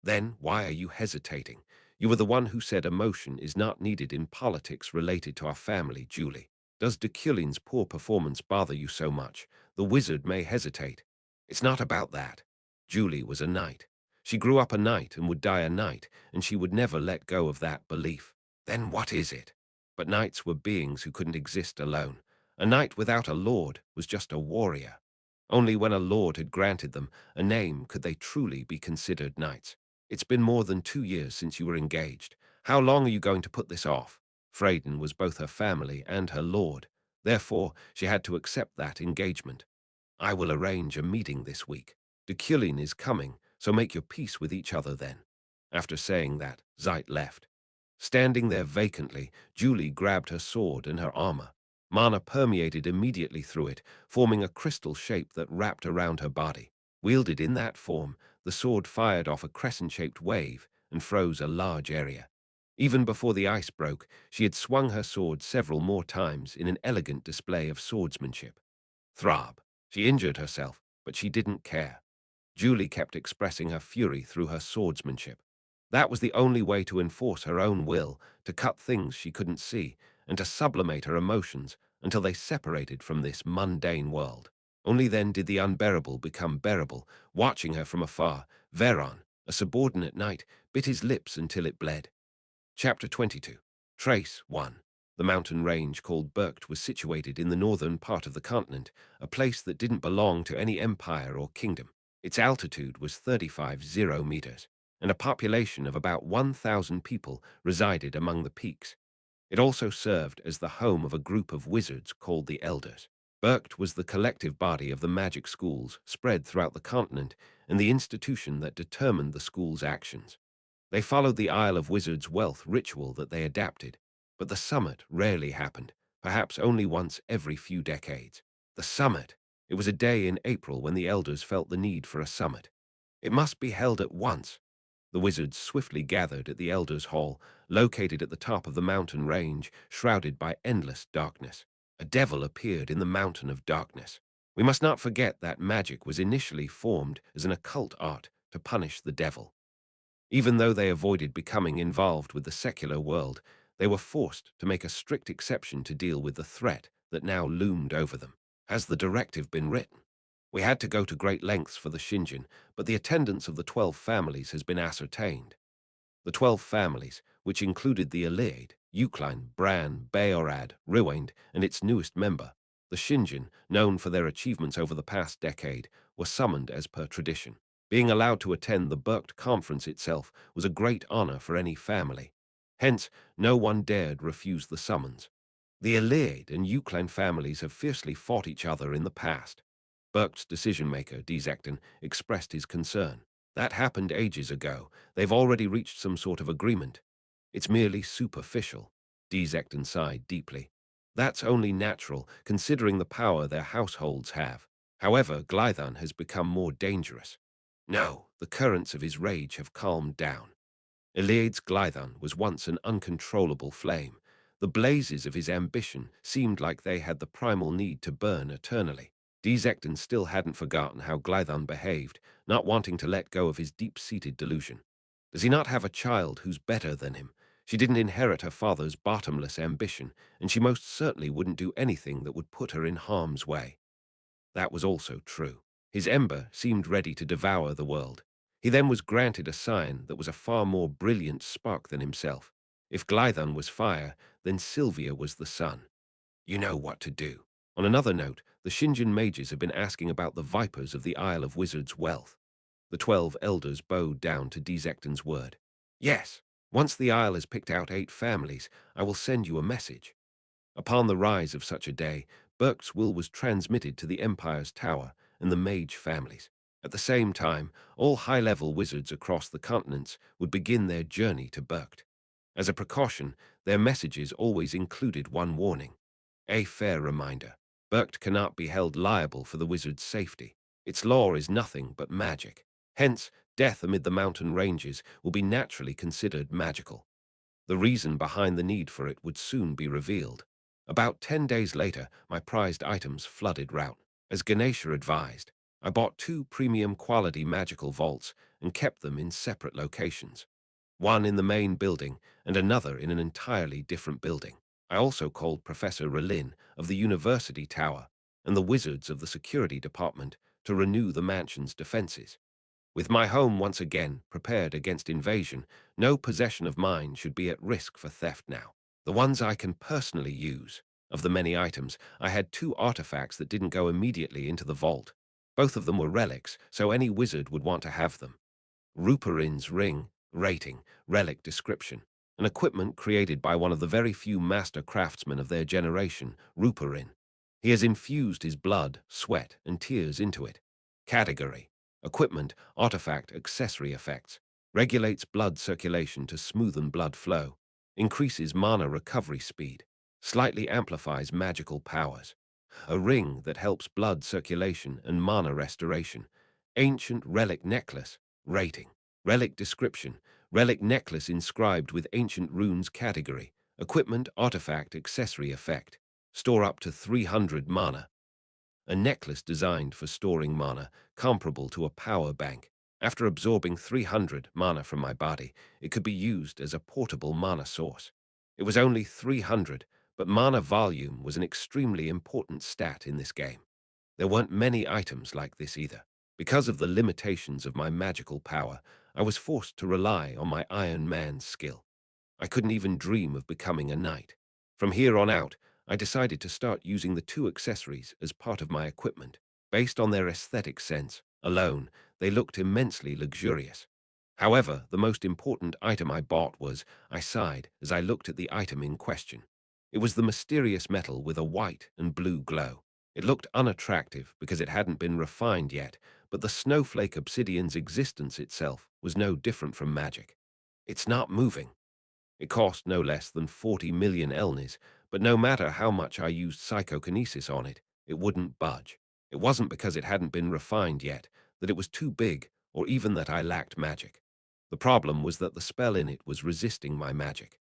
Then why are you hesitating? You were the one who said emotion is not needed in politics related to our family, Julie. Does Deculein's poor performance bother you so much? The wizard may hesitate. It's not about that. Julie was a knight. She grew up a knight and would die a knight, and she would never let go of that belief. Then what is it? But knights were beings who couldn't exist alone. A knight without a lord was just a warrior. Only when a lord had granted them a name could they truly be considered knights. It's been more than 2 years since you were engaged. How long are you going to put this off? Freyden was both her family and her lord. Therefore, she had to accept that engagement. I will arrange a meeting this week. Deculein is coming, so make your peace with each other then. After saying that, Zeit left. Standing there vacantly, Julie grabbed her sword and her armor. Mana permeated immediately through it, forming a crystal shape that wrapped around her body. Wielded in that form, the sword fired off a crescent-shaped wave and froze a large area. Even before the ice broke, she had swung her sword several more times in an elegant display of swordsmanship. Throb. She injured herself, but she didn't care. Julie kept expressing her fury through her swordsmanship. That was the only way to enforce her own will, to cut things she couldn't see, and to sublimate her emotions until they separated from this mundane world. Only then did the unbearable become bearable. Watching her from afar, Veron, a subordinate knight, bit his lips until it bled. Chapter 22. Trace 1. The mountain range called Bercht was situated in the northern part of the continent, a place that didn't belong to any empire or kingdom. Its altitude was 35,000 meters, and a population of about 1,000 people resided among the peaks. It also served as the home of a group of wizards called the Elders. Bercht was the collective body of the magic schools spread throughout the continent and the institution that determined the school's actions. They followed the Isle of Wizards' wealth ritual that they adapted, but the summit rarely happened, perhaps only once every few decades. The summit! It was a day in April when the elders felt the need for a summit. It must be held at once. The wizards swiftly gathered at the elders' hall, located at the top of the mountain range, shrouded by endless darkness. A devil appeared in the mountain of darkness. We must not forget that magic was initially formed as an occult art to punish the devil. Even though they avoided becoming involved with the secular world, they were forced to make a strict exception to deal with the threat that now loomed over them. Has the directive been written? We had to go to great lengths for the Shinjin, but the attendance of the 12 families has been ascertained. The 12 families, which included the Iliad, Euclid, Bran, Bayorad, Riwained, and its newest member, the Shinjin, known for their achievements over the past decade, were summoned as per tradition. Being allowed to attend the Bercht conference itself was a great honor for any family. Hence, no one dared refuse the summons. The Iliad and Euclid families have fiercely fought each other in the past. Bercht's decision-maker, Desecton, expressed his concern. That happened ages ago. They've already reached some sort of agreement. It's merely superficial. Desecton sighed deeply. That's only natural, considering the power their households have. However, Glython has become more dangerous. No, the currents of his rage have calmed down. Iliad's Glython was once an uncontrollable flame. The blazes of his ambition seemed like they had the primal need to burn eternally. Desecton still hadn't forgotten how Glython behaved, not wanting to let go of his deep-seated delusion. Does he not have a child who's better than him? She didn't inherit her father's bottomless ambition, and she most certainly wouldn't do anything that would put her in harm's way. That was also true. His ember seemed ready to devour the world. He then was granted a sign that was a far more brilliant spark than himself. If Glython was fire, then Sylvia was the sun. You know what to do. On another note, the Shinjin mages have been asking about the vipers of the Isle of Wizards' wealth. The 12 elders bowed down to Dzekton's word. Yes, once the Isle has picked out 8 families, I will send you a message. Upon the rise of such a day, Berk's will was transmitted to the Empire's tower and the mage families. At the same time, all high-level wizards across the continents would begin their journey to Berkt. As a precaution, their messages always included one warning. A fair reminder. Berkt cannot be held liable for the wizard's safety. Its law is nothing but magic. Hence, death amid the mountain ranges will be naturally considered magical. The reason behind the need for it would soon be revealed. About 10 days later, my prized items flooded rout. As Ganesha advised, I bought 2 premium quality magical vaults and kept them in separate locations. One in the main building and another in an entirely different building. I also called Professor Relin of the University Tower and the wizards of the security department to renew the mansion's defenses. With my home once again prepared against invasion, no possession of mine should be at risk for theft now. The ones I can personally use. Of the many items, I had 2 artifacts that didn't go immediately into the vault. Both of them were relics, so any wizard would want to have them. Ruparin's ring, rating, relic description, an equipment created by one of the very few master craftsmen of their generation, Ruparin. He has infused his blood, sweat, and tears into it. Category: equipment, artifact, accessory effects. Regulates blood circulation to smoothen blood flow. Increases mana recovery speed. Slightly amplifies magical powers. A ring that helps blood circulation and mana restoration. Ancient relic necklace. Rating. Relic description. Relic necklace inscribed with ancient runes category. Equipment, artifact, accessory effect. Store up to 300 mana. A necklace designed for storing mana, comparable to a power bank. After absorbing 300 mana from my body, it could be used as a portable mana source. It was only 300, but mana volume was an extremely important stat in this game. There weren't many items like this either. Because of the limitations of my magical power, I was forced to rely on my Iron Man's skill. I couldn't even dream of becoming a knight. From here on out, I decided to start using the 2 accessories as part of my equipment. Based on their aesthetic sense alone, they looked immensely luxurious. However, the most important item I bought was, I sighed as I looked at the item in question. It was the mysterious metal with a white and blue glow. It looked unattractive because it hadn't been refined yet, but the snowflake obsidian's existence itself was no different from magic. It's not moving. It cost no less than 40 million elnis, but no matter how much I used psychokinesis on it, it wouldn't budge. It wasn't because it hadn't been refined yet, that it was too big, or even that I lacked magic. The problem was that the spell in it was resisting my magic.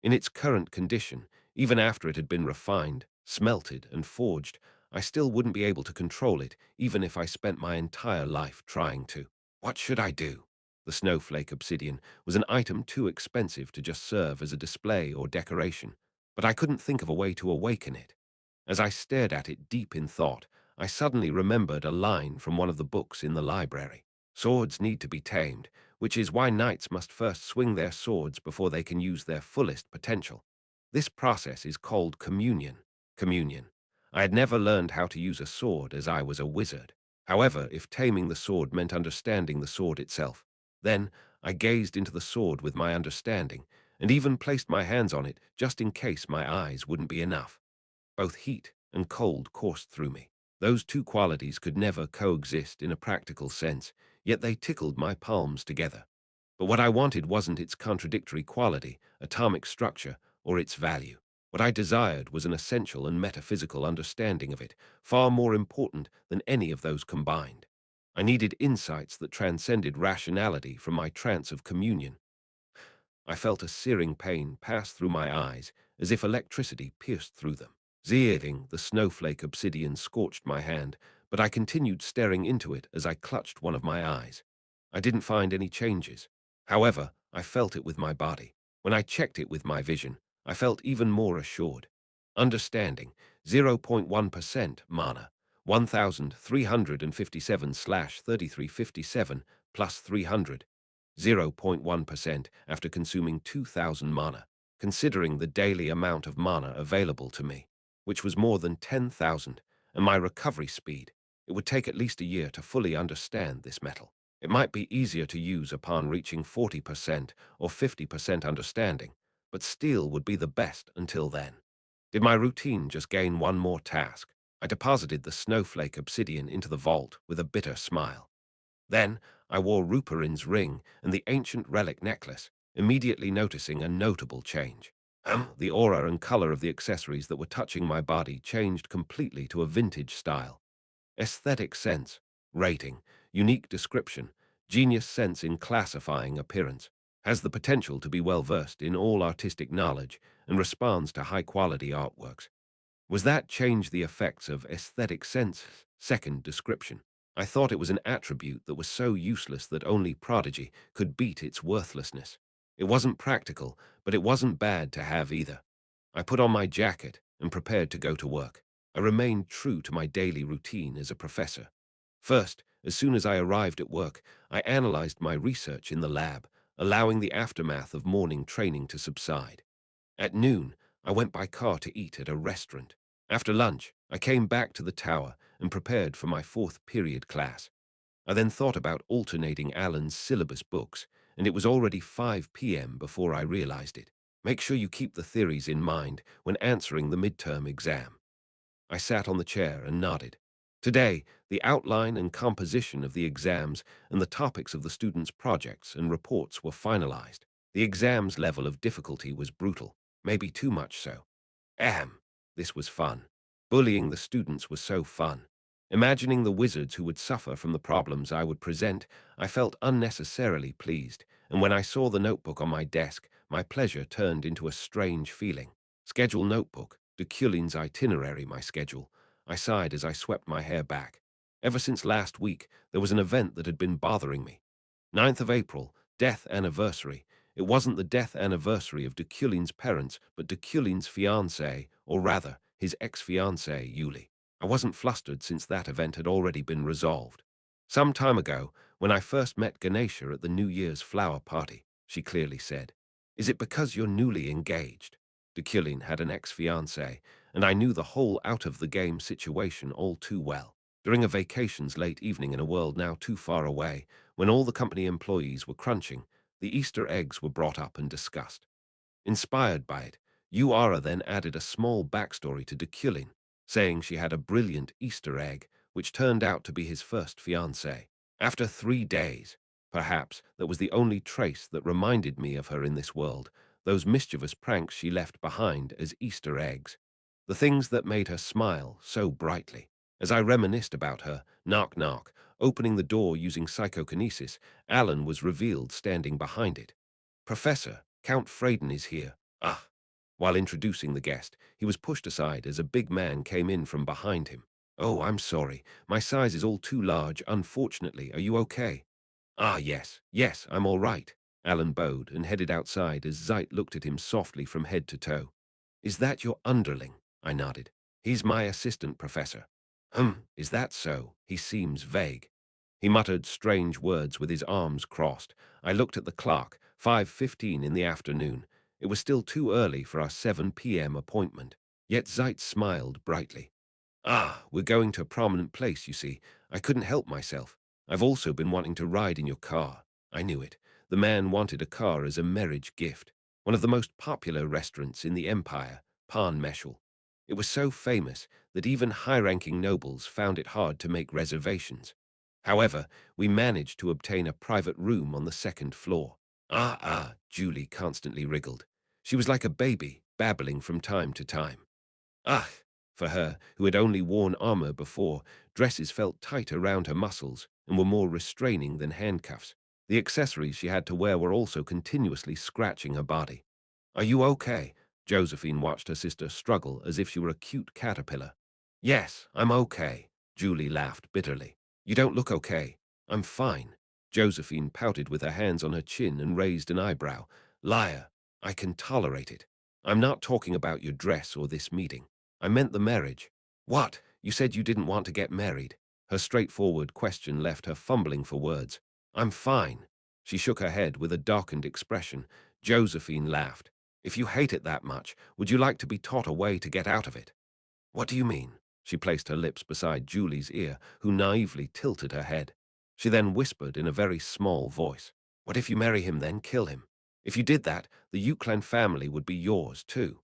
In its current condition, even after it had been refined, smelted, and forged, I still wouldn't be able to control it, even if I spent my entire life trying to. What should I do? The snowflake obsidian was an item too expensive to just serve as a display or decoration, but I couldn't think of a way to awaken it. As I stared at it deep in thought, I suddenly remembered a line from one of the books in the library. Swords need to be tamed, which is why knights must first swing their swords before they can use their fullest potential. This process is called communion. Communion. I had never learned how to use a sword as I was a wizard. However, if taming the sword meant understanding the sword itself, then I gazed into the sword with my understanding, and even placed my hands on it just in case my eyes wouldn't be enough. Both heat and cold coursed through me. Those 2 qualities could never coexist in a practical sense, yet they tickled my palms together. But what I wanted wasn't its contradictory quality, atomic structure, or its value. What I desired was an essential and metaphysical understanding of it, far more important than any of those combined. I needed insights that transcended rationality from my trance of communion. I felt a searing pain pass through my eyes, as if electricity pierced through them. Zeering, the snowflake obsidian scorched my hand, but I continued staring into it as I clutched one of my eyes. I didn't find any changes. However, I felt it with my body. When I checked it with my vision, I felt even more assured. Understanding, 0.1% mana. 1357/3357 plus 300, 0.1% after consuming 2,000 mana, considering the daily amount of mana available to me, which was more than 10,000, and my recovery speed. It would take at least a year to fully understand this metal. It might be easier to use upon reaching 40% or 50% understanding, but steel would be the best until then. Did my routine just gain one more task? I deposited the snowflake obsidian into the vault with a bitter smile. Then I wore Ruperin's ring and the ancient relic necklace, immediately noticing a notable change. The aura and color of the accessories that were touching my body changed completely to a vintage style. Aesthetic sense, rating, unique description, genius sense in classifying appearance, has the potential to be well-versed in all artistic knowledge and responds to high-quality artworks. Was that change the effects of aesthetic sense? Second description. I thought it was an attribute that was so useless that only prodigy could beat its worthlessness. It wasn't practical, but it wasn't bad to have either. I put on my jacket and prepared to go to work. I remained true to my daily routine as a professor. First, as soon as I arrived at work, I analyzed my research in the lab, allowing the aftermath of morning training to subside. At noon, I went by car to eat at a restaurant. After lunch, I came back to the tower and prepared for my fourth period class. I then thought about alternating Alan's syllabus books, and it was already 5 p.m. before I realized it. Make sure you keep the theories in mind when answering the midterm exam. I sat on the chair and nodded. Today, the outline and composition of the exams and the topics of the students' projects and reports were finalized. The exam's level of difficulty was brutal, maybe too much so. This was fun. Bullying the students was so fun. Imagining the wizards who would suffer from the problems I would present, I felt unnecessarily pleased, and when I saw the notebook on my desk, my pleasure turned into a strange feeling. Schedule notebook, Deculein's itinerary, my schedule. I sighed as I swept my hair back. Ever since last week, there was an event that had been bothering me. 9th of April, death anniversary. It wasn't the death anniversary of Deculein's parents, but Deculein's fiancée, or rather, his ex-fiancée, Yuli. I wasn't flustered since that event had already been resolved. Some time ago, when I first met Ganesha at the New Year's flower party, she clearly said, "Is it because you're newly engaged?" Deculein had an ex-fiancée, and I knew the whole out-of-the-game situation all too well. During a vacation's late evening in a world now too far away, when all the company employees were crunching, the Easter eggs were brought up and discussed. Inspired by it, Uara then added a small backstory to Deculein, saying she had a brilliant Easter egg, which turned out to be his first fiancé. After 3 days, perhaps, that was the only trace that reminded me of her in this world, those mischievous pranks she left behind as Easter eggs. The things that made her smile so brightly. As I reminisced about her, knock knock, opening the door using psychokinesis, Alan was revealed standing behind it. "Professor, Count Freyden is here." Ah! While introducing the guest, he was pushed aside as a big man came in from behind him. "Oh, I'm sorry. My size is all too large, unfortunately. Are you okay?" "Ah, yes, I'm all right." Alan bowed and headed outside as Zeit looked at him softly from head to toe. "Is that your underling?" I nodded. "He's my assistant, Professor." Is that so? He seems vague." He muttered strange words with his arms crossed. I looked at the clock, 5:15 in the afternoon. It was still too early for our 7 p.m. appointment. Yet Zeit smiled brightly. "Ah, we're going to a prominent place, you see. I couldn't help myself. I've also been wanting to ride in your car." I knew it. The man wanted a car as a marriage gift. One of the most popular restaurants in the empire, Pan Meshul. It was so famous that even high-ranking nobles found it hard to make reservations. However, we managed to obtain a private room on the second floor. Julie constantly wriggled. She was like a baby, babbling from time to time. Ah, for her, who had only worn armor before, dresses felt tight around her muscles and were more restraining than handcuffs. The accessories she had to wear were also continuously scratching her body. "Are you okay?" Josephine watched her sister struggle as if she were a cute caterpillar. "Yes, I'm okay." Julie laughed bitterly. "You don't look okay." "I'm fine." Josephine pouted with her hands on her chin and raised an eyebrow. "Liar. I can tolerate it. I'm not talking about your dress or this meeting. I meant the marriage." "What? You said you didn't want to get married. Her straightforward question left her fumbling for words. I'm fine. She shook her head with a darkened expression. Josephine laughed. If you hate it that much, would you like to be taught a way to get out of it? What do you mean? She placed her lips beside Julie's ear, who naively tilted her head. She then whispered in a very small voice, what if you marry him, then kill him? If you did that, the Euclan family would be yours, too.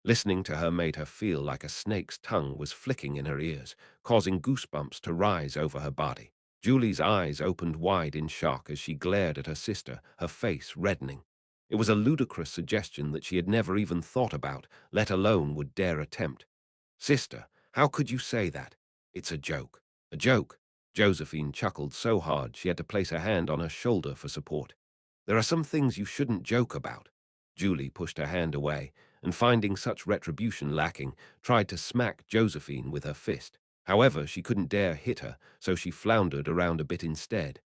Listening to her made her feel like a snake's tongue was flicking in her ears, causing goosebumps to rise over her body. Julie's eyes opened wide in shock as she glared at her sister, her face reddening. It was a ludicrous suggestion that she had never even thought about, let alone would dare attempt. Sister, how could you say that? It's a joke. A joke? Josephine chuckled so hard she had to place her hand on her shoulder for support. There are some things you shouldn't joke about. Julie pushed her hand away, and finding such retribution lacking, tried to smack Josephine with her fist. However, she couldn't dare hit her, so she floundered around a bit instead.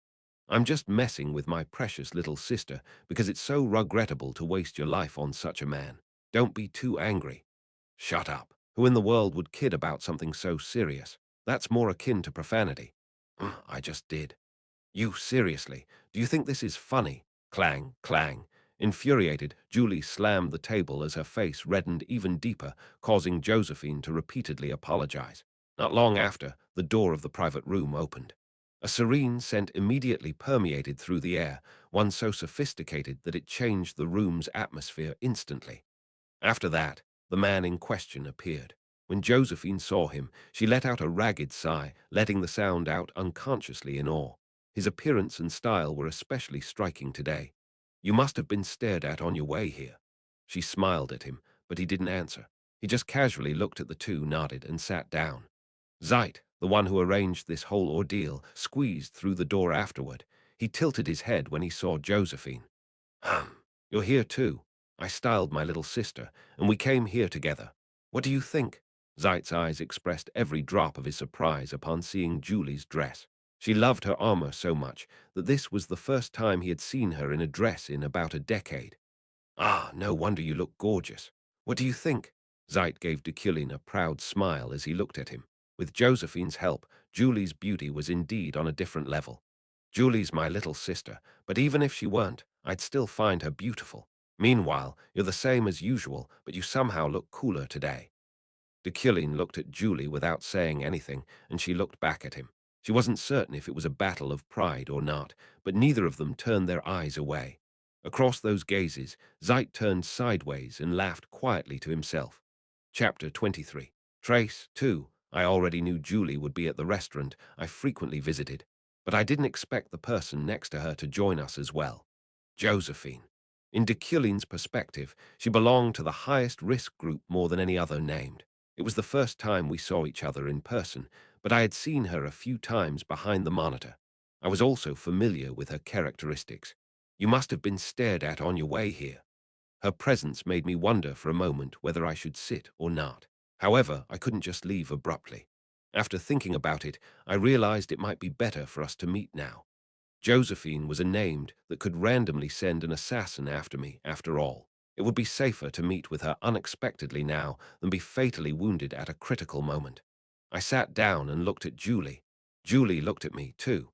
I'm just messing with my precious little sister because it's so regrettable to waste your life on such a man. Don't be too angry. Shut up. Who in the world would kid about something so serious? That's more akin to profanity. I just did. You seriously? Do you think this is funny? Clang, clang. Infuriated, Julie slammed the table as her face reddened even deeper, causing Josephine to repeatedly apologize. Not long after, the door of the private room opened. A serene scent immediately permeated through the air, one so sophisticated that it changed the room's atmosphere instantly. After that, the man in question appeared. When Josephine saw him, she let out a ragged sigh, letting the sound out unconsciously in awe. His appearance and style were especially striking today. You must have been stared at on your way here. She smiled at him, but he didn't answer. He just casually looked at the two, nodded, and sat down. Zeit, the one who arranged this whole ordeal, squeezed through the door afterward. He tilted his head when he saw Josephine. You're here too. I styled my little sister, and we came here together. What do you think? Zeit's eyes expressed every drop of his surprise upon seeing Julie's dress. She loved her armor so much that this was the first time he had seen her in a dress in about a decade. Ah, no wonder you look gorgeous. What do you think? Zeit gave Deculein a proud smile as he looked at him. With Josephine's help, Julie's beauty was indeed on a different level. Julie's my little sister, but even if she weren't, I'd still find her beautiful. Meanwhile, you're the same as usual, but you somehow look cooler today. Deculein looked at Julie without saying anything, and she looked back at him. She wasn't certain if it was a battle of pride or not, but neither of them turned their eyes away. Across those gazes, Zeit turned sideways and laughed quietly to himself. Chapter 23. Trace, too. I already knew Julie would be at the restaurant I frequently visited, but I didn't expect the person next to her to join us as well. Josephine. In Deculein's perspective, she belonged to the highest risk group more than any other named. It was the first time we saw each other in person, but I had seen her a few times behind the monitor. I was also familiar with her characteristics. You must have been stared at on your way here. Her presence made me wonder for a moment whether I should sit or not. However, I couldn't just leave abruptly. After thinking about it, I realized it might be better for us to meet now. Josephine was a name that could randomly send an assassin after me, after all. It would be safer to meet with her unexpectedly now than be fatally wounded at a critical moment. I sat down and looked at Julie. Julie looked at me, too.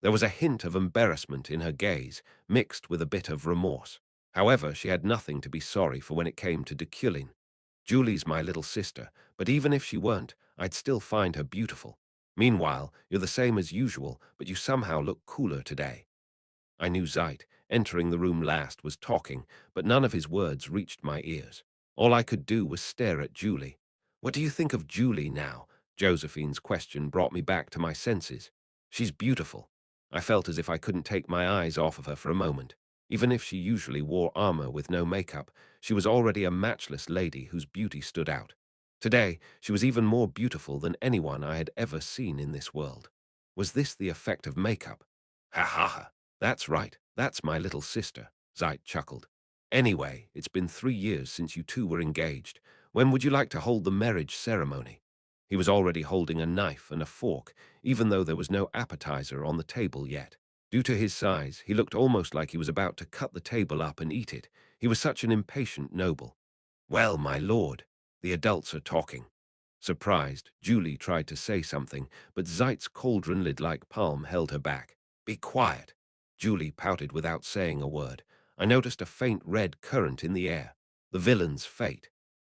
There was a hint of embarrassment in her gaze, mixed with a bit of remorse. However, she had nothing to be sorry for when it came to Deculein. Julie's my little sister, but even if she weren't, I'd still find her beautiful. Meanwhile, you're the same as usual, but you somehow look cooler today. I knew Zeit, entering the room last, was talking, but none of his words reached my ears. All I could do was stare at Julie. What do you think of Julie now? Josephine's question brought me back to my senses. She's beautiful. I felt as if I couldn't take my eyes off of her for a moment. Even if she usually wore armor with no makeup, she was already a matchless lady whose beauty stood out. Today, she was even more beautiful than anyone I had ever seen in this world. Was this the effect of makeup? Ha ha ha. That's right, that's my little sister, Zeit chuckled. Anyway, it's been 3 years since you two were engaged. When would you like to hold the marriage ceremony? He was already holding a knife and a fork, even though there was no appetizer on the table yet. Due to his size, he looked almost like he was about to cut the table up and eat it. He was such an impatient noble. Well, my lord, the adults are talking. Surprised, Julie tried to say something, but Zeit's cauldron lid-like palm held her back. "Be quiet." Julie pouted without saying a word. I noticed a faint red current in the air. The villain's fate.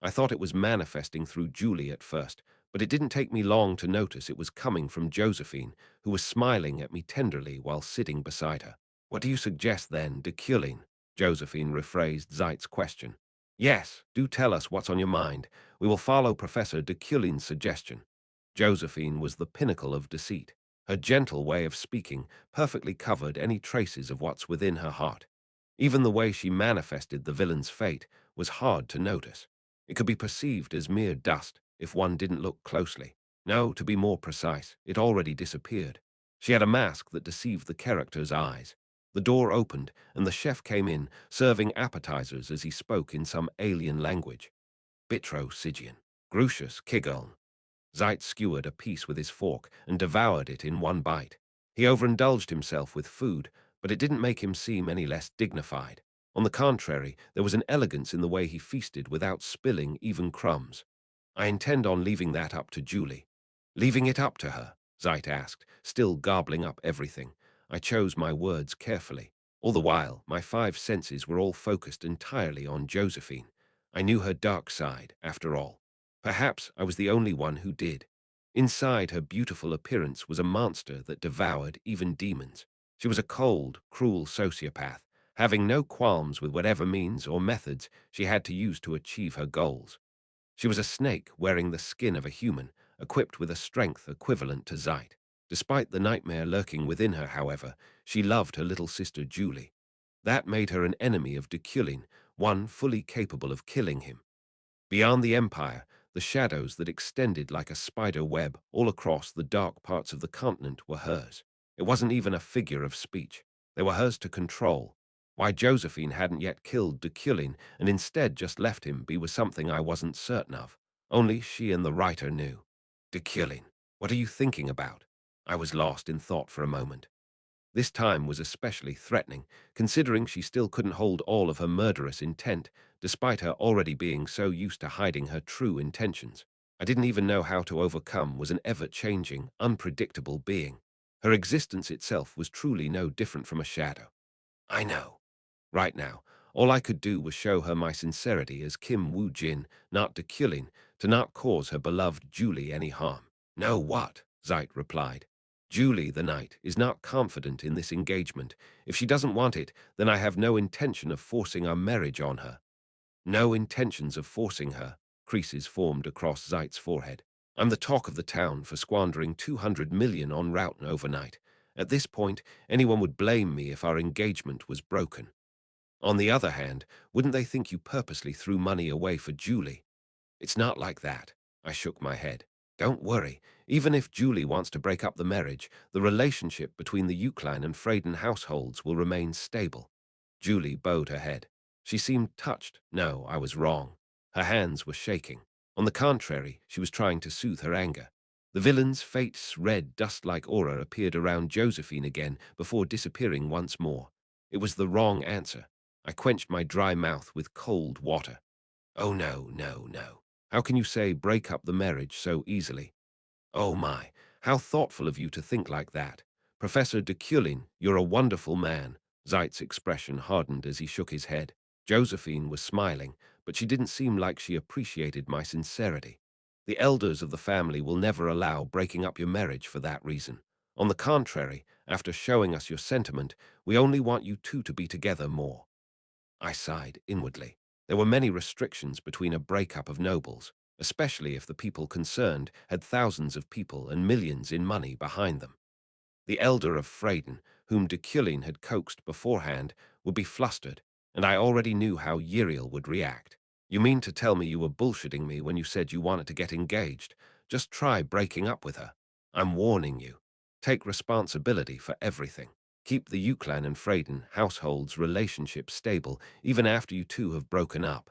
I thought it was manifesting through Julie at first, but it didn't take me long to notice it was coming from Josephine, who was smiling at me tenderly while sitting beside her. "What do you suggest then, Deculein?" Josephine rephrased Zeit's question. "Yes, do tell us what's on your mind. We will follow Professor Deculein's suggestion." Josephine was the pinnacle of deceit. Her gentle way of speaking perfectly covered any traces of what's within her heart. Even the way she manifested the villain's fate was hard to notice. It could be perceived as mere dust if one didn't look closely. No, to be more precise, it already disappeared. She had a mask that deceived the character's eyes. The door opened, and the chef came in, serving appetizers as he spoke in some alien language. Bitro Sigian, Grucius Kigon. Zeit skewered a piece with his fork and devoured it in one bite. He overindulged himself with food, but it didn't make him seem any less dignified. On the contrary, there was an elegance in the way he feasted without spilling even crumbs. "I intend on leaving that up to Julie." "Leaving it up to her?" Zeit asked, still gobbling up everything. I chose my words carefully. All the while, my five senses were all focused entirely on Josephine. I knew her dark side, after all. Perhaps I was the only one who did. Inside her beautiful appearance was a monster that devoured even demons. She was a cold, cruel sociopath, having no qualms with whatever means or methods she had to use to achieve her goals. She was a snake wearing the skin of a human, equipped with a strength equivalent to Zeit. Despite the nightmare lurking within her, however, she loved her little sister Julie. That made her an enemy of Deculein, one fully capable of killing him. Beyond the Empire, the shadows that extended like a spider web all across the dark parts of the continent were hers. It wasn't even a figure of speech. They were hers to control. Why Josephine hadn't yet killed Deculein and instead just left him be was something I wasn't certain of. Only she and the writer knew. "Deculein, what are you thinking about?" I was lost in thought for a moment. This time was especially threatening, considering she still couldn't hold all of her murderous intent, despite her already being so used to hiding her true intentions. I didn't even know how to overcome was an ever-changing, unpredictable being. Her existence itself was truly no different from a shadow. I know. Right now, all I could do was show her my sincerity as Kim Woo-jin, not Deculein, to not cause her beloved Julie any harm. "No what?" Zeit replied. "Julie, the knight, is not confident in this engagement. If she doesn't want it, then I have no intention of forcing our marriage on her." "No intentions of forcing her." Creases formed across Zeit's forehead. "I'm the talk of the town for squandering 200 million on Routen overnight. At this point, anyone would blame me if our engagement was broken. On the other hand, wouldn't they think you purposely threw money away for Julie?" "It's not like that." I shook my head. "Don't worry. Even if Julie wants to break up the marriage, the relationship between the Eucline and Freyden households will remain stable." Julie bowed her head. She seemed touched. No, I was wrong. Her hands were shaking. On the contrary, she was trying to soothe her anger. The villain's fate's red dust-like aura appeared around Josephine again before disappearing once more. It was the wrong answer. I quenched my dry mouth with cold water. "Oh no, no, no. How can you say break up the marriage so easily?" "Oh my, how thoughtful of you to think like that. Professor Deculein, you're a wonderful man." Zeit's expression hardened as he shook his head. Josephine was smiling, but she didn't seem like she appreciated my sincerity. "The elders of the family will never allow breaking up your marriage for that reason. On the contrary, after showing us your sentiment, we only want you two to be together more." I sighed inwardly. There were many restrictions between a breakup of nobles, especially if the people concerned had thousands of people and millions in money behind them. The elder of Freyden, whom Deculein had coaxed beforehand, would be flustered, and I already knew how Uriel would react. "You mean to tell me you were bullshitting me when you said you wanted to get engaged? Just try breaking up with her. I'm warning you. Take responsibility for everything. Keep the Euclan and Freyden households' relationship stable even after you two have broken up."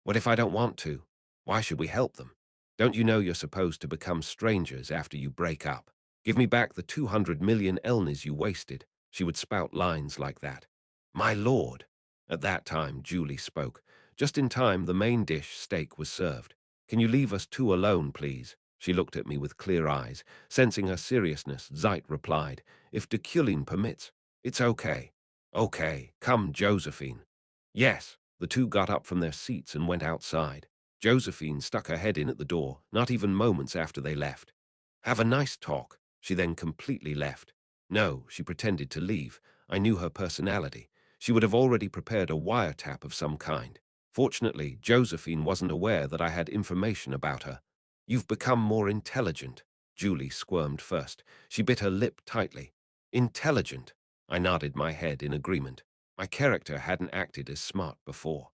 "What if I don't want to? Why should we help them? Don't you know you're supposed to become strangers after you break up? Give me back the 200 million elnis you wasted." She would spout lines like that. "My lord." At that time, Julie spoke. Just in time, the main dish, steak, was served. Can you leave us two alone, please? She looked at me with clear eyes. Sensing her seriousness, Zeit replied, If Deculein permits, it's okay. Okay, come, Josephine. Yes, the two got up from their seats and went outside. Josephine stuck her head in at the door, not even moments after they left. Have a nice talk. She then completely left. No, she pretended to leave. I knew her personality. She would have already prepared a wiretap of some kind. Fortunately, Josephine wasn't aware that I had information about her. You've become more intelligent. Julie squirmed first. She bit her lip tightly. Intelligent. I nodded my head in agreement. My character hadn't acted as smart before.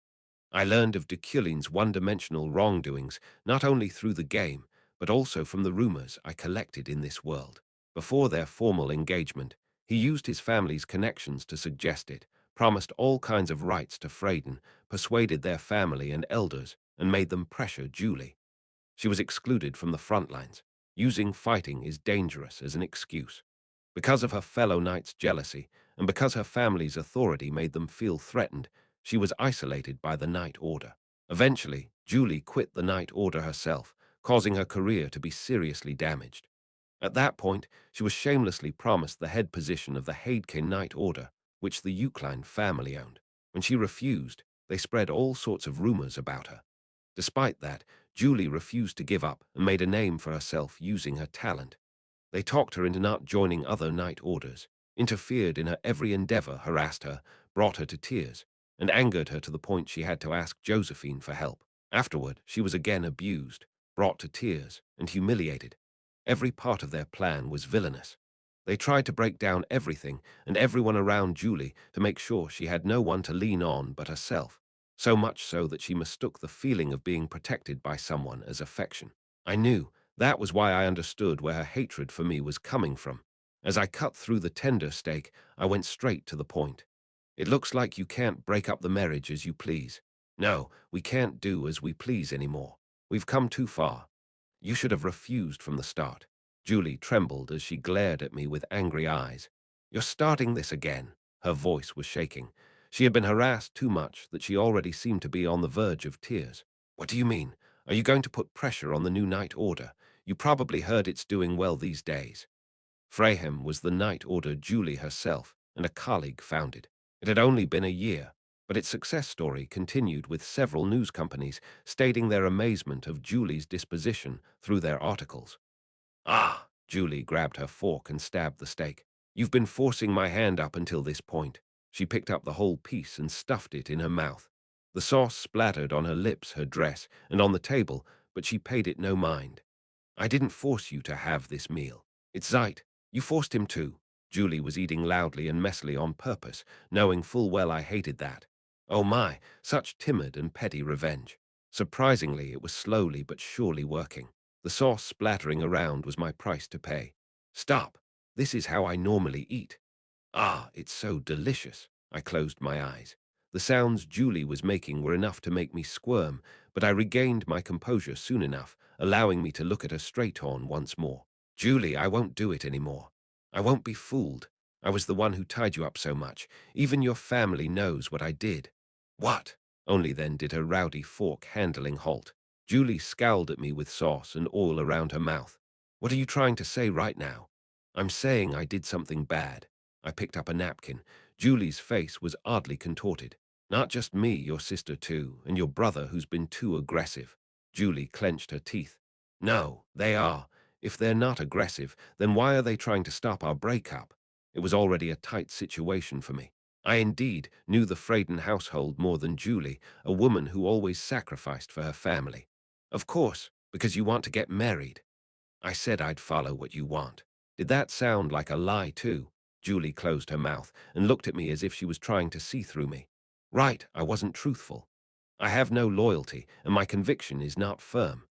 I learned of Deculein's one-dimensional wrongdoings not only through the game, but also from the rumors I collected in this world. Before their formal engagement, he used his family's connections to suggest it, promised all kinds of rights to Freyden, persuaded their family and elders, and made them pressure Julie. She was excluded from the front lines. Using fighting is dangerous as an excuse. Because of her fellow knights' jealousy, and because her family's authority made them feel threatened, she was isolated by the Knight Order. Eventually, Julie quit the Knight Order herself, causing her career to be seriously damaged. At that point, she was shamelessly promised the head position of the Haidke Knight Order, which the Deculein family owned. When she refused, they spread all sorts of rumors about her. Despite that, Julie refused to give up and made a name for herself using her talent. They talked her into not joining other Knight Orders, interfered in her every endeavor, harassed her, brought her to tears, and angered her to the point she had to ask Josephine for help. Afterward, she was again abused, brought to tears, and humiliated. Every part of their plan was villainous. They tried to break down everything and everyone around Julie to make sure she had no one to lean on but herself, so much so that she mistook the feeling of being protected by someone as affection. I knew that was why I understood where her hatred for me was coming from. As I cut through the tender steak, I went straight to the point. It looks like you can't break up the marriage as you please. No, we can't do as we please anymore. We've come too far. You should have refused from the start. Julie trembled as she glared at me with angry eyes. You're starting this again. Her voice was shaking. She had been harassed too much that she already seemed to be on the verge of tears. What do you mean? Are you going to put pressure on the new Knight Order? You probably heard it's doing well these days. Freyhem was the Knight Order Julie herself and a colleague founded. It had only been a year, but its success story continued with several news companies stating their amazement of Julie's disposition through their articles. Ah, Julie grabbed her fork and stabbed the steak. You've been forcing my hand up until this point. She picked up the whole piece and stuffed it in her mouth. The sauce splattered on her lips, her dress, and on the table, but she paid it no mind. I didn't force you to have this meal. It's Zeit. You forced him to. Julie was eating loudly and messily on purpose, knowing full well I hated that. Oh my, such timid and petty revenge. Surprisingly, it was slowly but surely working. The sauce splattering around was my price to pay. Stop. This is how I normally eat. Ah, it's so delicious. I closed my eyes. The sounds Julie was making were enough to make me squirm, but I regained my composure soon enough, allowing me to look at her straight on once more. Julie, I won't do it anymore. I won't be fooled. I was the one who tied you up so much. Even your family knows what I did. What? Only then did her rowdy fork handling halt. Julie scowled at me with sauce and oil around her mouth. What are you trying to say right now? I'm saying I did something bad. I picked up a napkin. Julie's face was oddly contorted. Not just me, your sister too, and your brother who's been too aggressive. Julie clenched her teeth. No, they are. If they're not aggressive, then why are they trying to stop our breakup? It was already a tight situation for me. I indeed knew the Freyden household more than Julie, a woman who always sacrificed for her family. Of course, because you want to get married. I said I'd follow what you want. Did that sound like a lie too? Julie closed her mouth and looked at me as if she was trying to see through me. Right, I wasn't truthful. I have no loyalty, and my conviction is not firm.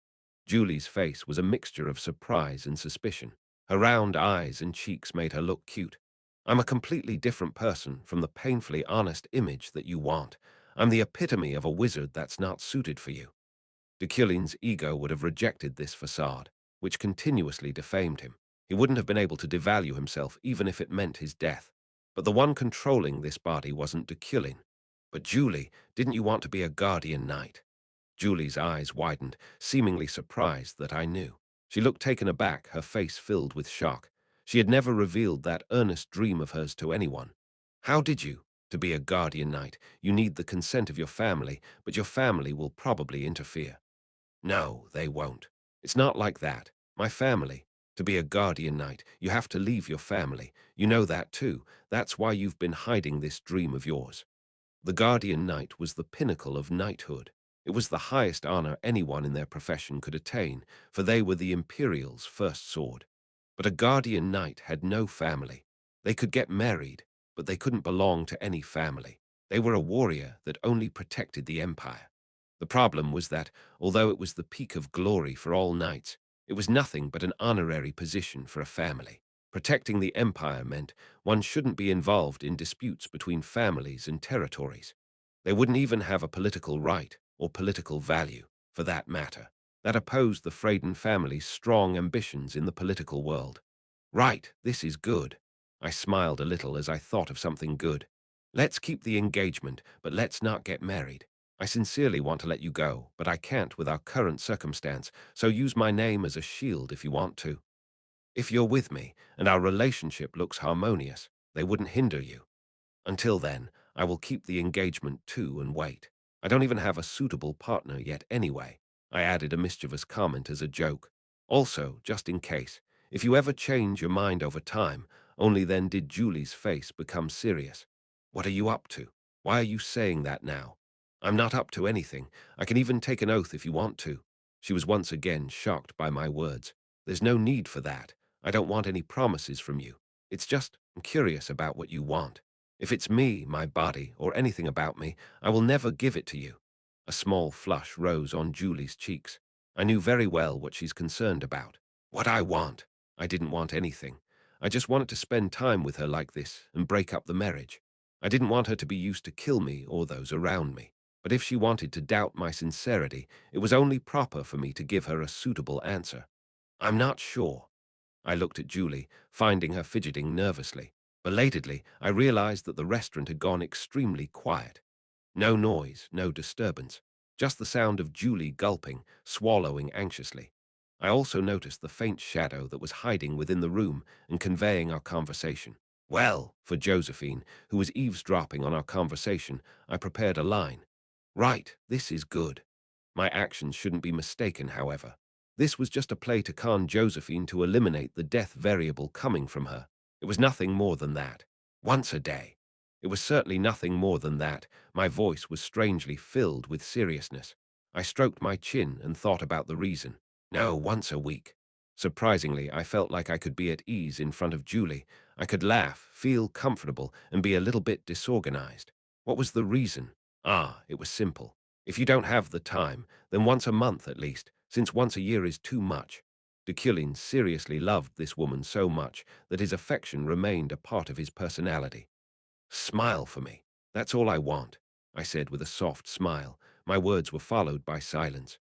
Julie's face was a mixture of surprise and suspicion. Her round eyes and cheeks made her look cute. I'm a completely different person from the painfully honest image that you want. I'm the epitome of a wizard that's not suited for you. Deculein's ego would have rejected this facade, which continuously defamed him. He wouldn't have been able to devalue himself even if it meant his death. But the one controlling this body wasn't Deculein. But Julie, didn't you want to be a guardian knight? Julie's eyes widened, seemingly surprised that I knew. She looked taken aback, her face filled with shock. She had never revealed that earnest dream of hers to anyone. How did you? To be a guardian knight, you need the consent of your family, but your family will probably interfere. No, they won't. It's not like that. My family. To be a guardian knight, you have to leave your family. You know that too. That's why you've been hiding this dream of yours. The guardian knight was the pinnacle of knighthood. It was the highest honor anyone in their profession could attain, for they were the Imperial's first sword. But a guardian knight had no family. They could get married, but they couldn't belong to any family. They were a warrior that only protected the Empire. The problem was that, although it was the peak of glory for all knights, it was nothing but an honorary position for a family. Protecting the Empire meant one shouldn't be involved in disputes between families and territories. They wouldn't even have a political right or political value, for that matter. That opposed the Freyden family's strong ambitions in the political world. Right, this is good. I smiled a little as I thought of something good. Let's keep the engagement, but let's not get married. I sincerely want to let you go, but I can't with our current circumstance, so use my name as a shield if you want to. If you're with me, and our relationship looks harmonious, they wouldn't hinder you. Until then, I will keep the engagement too and wait. I don't even have a suitable partner yet anyway. I added a mischievous comment as a joke. Also, just in case, if you ever change your mind over time, only then did Julie's face become serious. What are you up to? Why are you saying that now? I'm not up to anything. I can even take an oath if you want to. She was once again shocked by my words. There's no need for that. I don't want any promises from you. It's just, I'm curious about what you want. If it's me, my body, or anything about me, I will never give it to you. A small flush rose on Julie's cheeks. I knew very well what she's concerned about. What I want. I didn't want anything. I just wanted to spend time with her like this and break up the marriage. I didn't want her to be used to kill me or those around me. But if she wanted to doubt my sincerity, it was only proper for me to give her a suitable answer. I'm not sure. I looked at Julie, finding her fidgeting nervously. Belatedly, I realized that the restaurant had gone extremely quiet. No noise, no disturbance, just the sound of Julie gulping, swallowing anxiously. I also noticed the faint shadow that was hiding within the room and conveying our conversation. Well, for Josephine, who was eavesdropping on our conversation, I prepared a line. Right, this is good. My actions shouldn't be mistaken, however. This was just a play to con Josephine to eliminate the death variable coming from her. It was nothing more than that. Once a day. It was certainly nothing more than that. My voice was strangely filled with seriousness. I stroked my chin and thought about the reason. No, once a week. Surprisingly, I felt like I could be at ease in front of Julie. I could laugh, feel comfortable, and be a little bit disorganized. What was the reason? Ah, it was simple. If you don't have the time, then once a month at least, since once a year is too much. Deculein seriously loved this woman so much that his affection remained a part of his personality. Smile for me. That's all I want, I said with a soft smile. My words were followed by silence.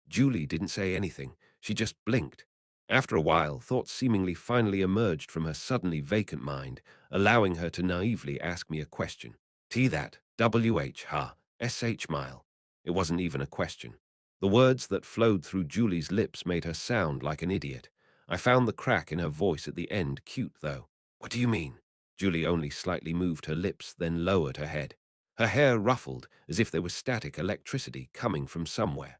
Julie didn't say anything. She just blinked. After a while, thoughts seemingly finally emerged from her suddenly vacant mind, allowing her to naively ask me a question. T that, W-H, ha, S-H mile. It wasn't even a question. The words that flowed through Julie's lips made her sound like an idiot. I found the crack in her voice at the end cute, though. What do you mean? Julie only slightly moved her lips, then lowered her head. Her hair ruffled as if there was static electricity coming from somewhere.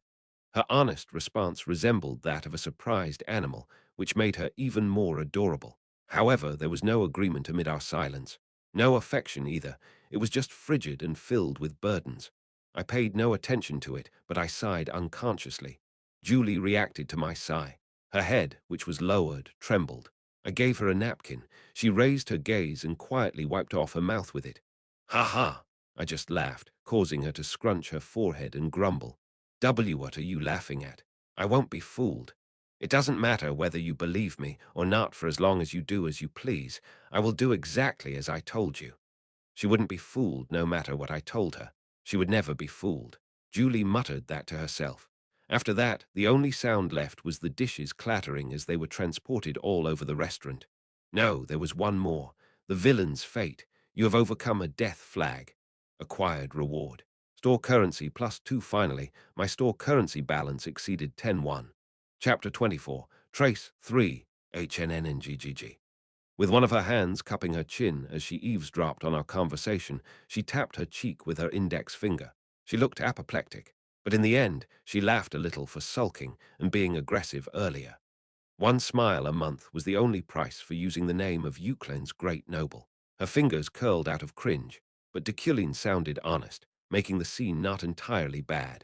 Her honest response resembled that of a surprised animal, which made her even more adorable. However, there was no agreement amid our silence. No affection either. It was just frigid and filled with burdens. I paid no attention to it, but I sighed unconsciously. Julie reacted to my sigh. Her head, which was lowered, trembled. I gave her a napkin. She raised her gaze and quietly wiped off her mouth with it. Ha ha! I just laughed, causing her to scrunch her forehead and grumble. What are you laughing at? I won't be fooled. It doesn't matter whether you believe me or not, for as long as you do as you please. I will do exactly as I told you. She wouldn't be fooled no matter what I told her. She would never be fooled. Julie muttered that to herself. After that, the only sound left was the dishes clattering as they were transported all over the restaurant. No, there was one more. The villain's fate. You have overcome a death flag. Acquired reward. Store currency +2 finally. My store currency balance exceeded 10-1. Chapter 24. Trace 3. HNNNGGG. With one of her hands cupping her chin as she eavesdropped on our conversation, she tapped her cheek with her index finger. She looked apoplectic, but in the end, she laughed a little for sulking and being aggressive earlier. One smile a month was the only price for using the name of Euclin's great noble. Her fingers curled out of cringe, but Deculein sounded honest, making the scene not entirely bad.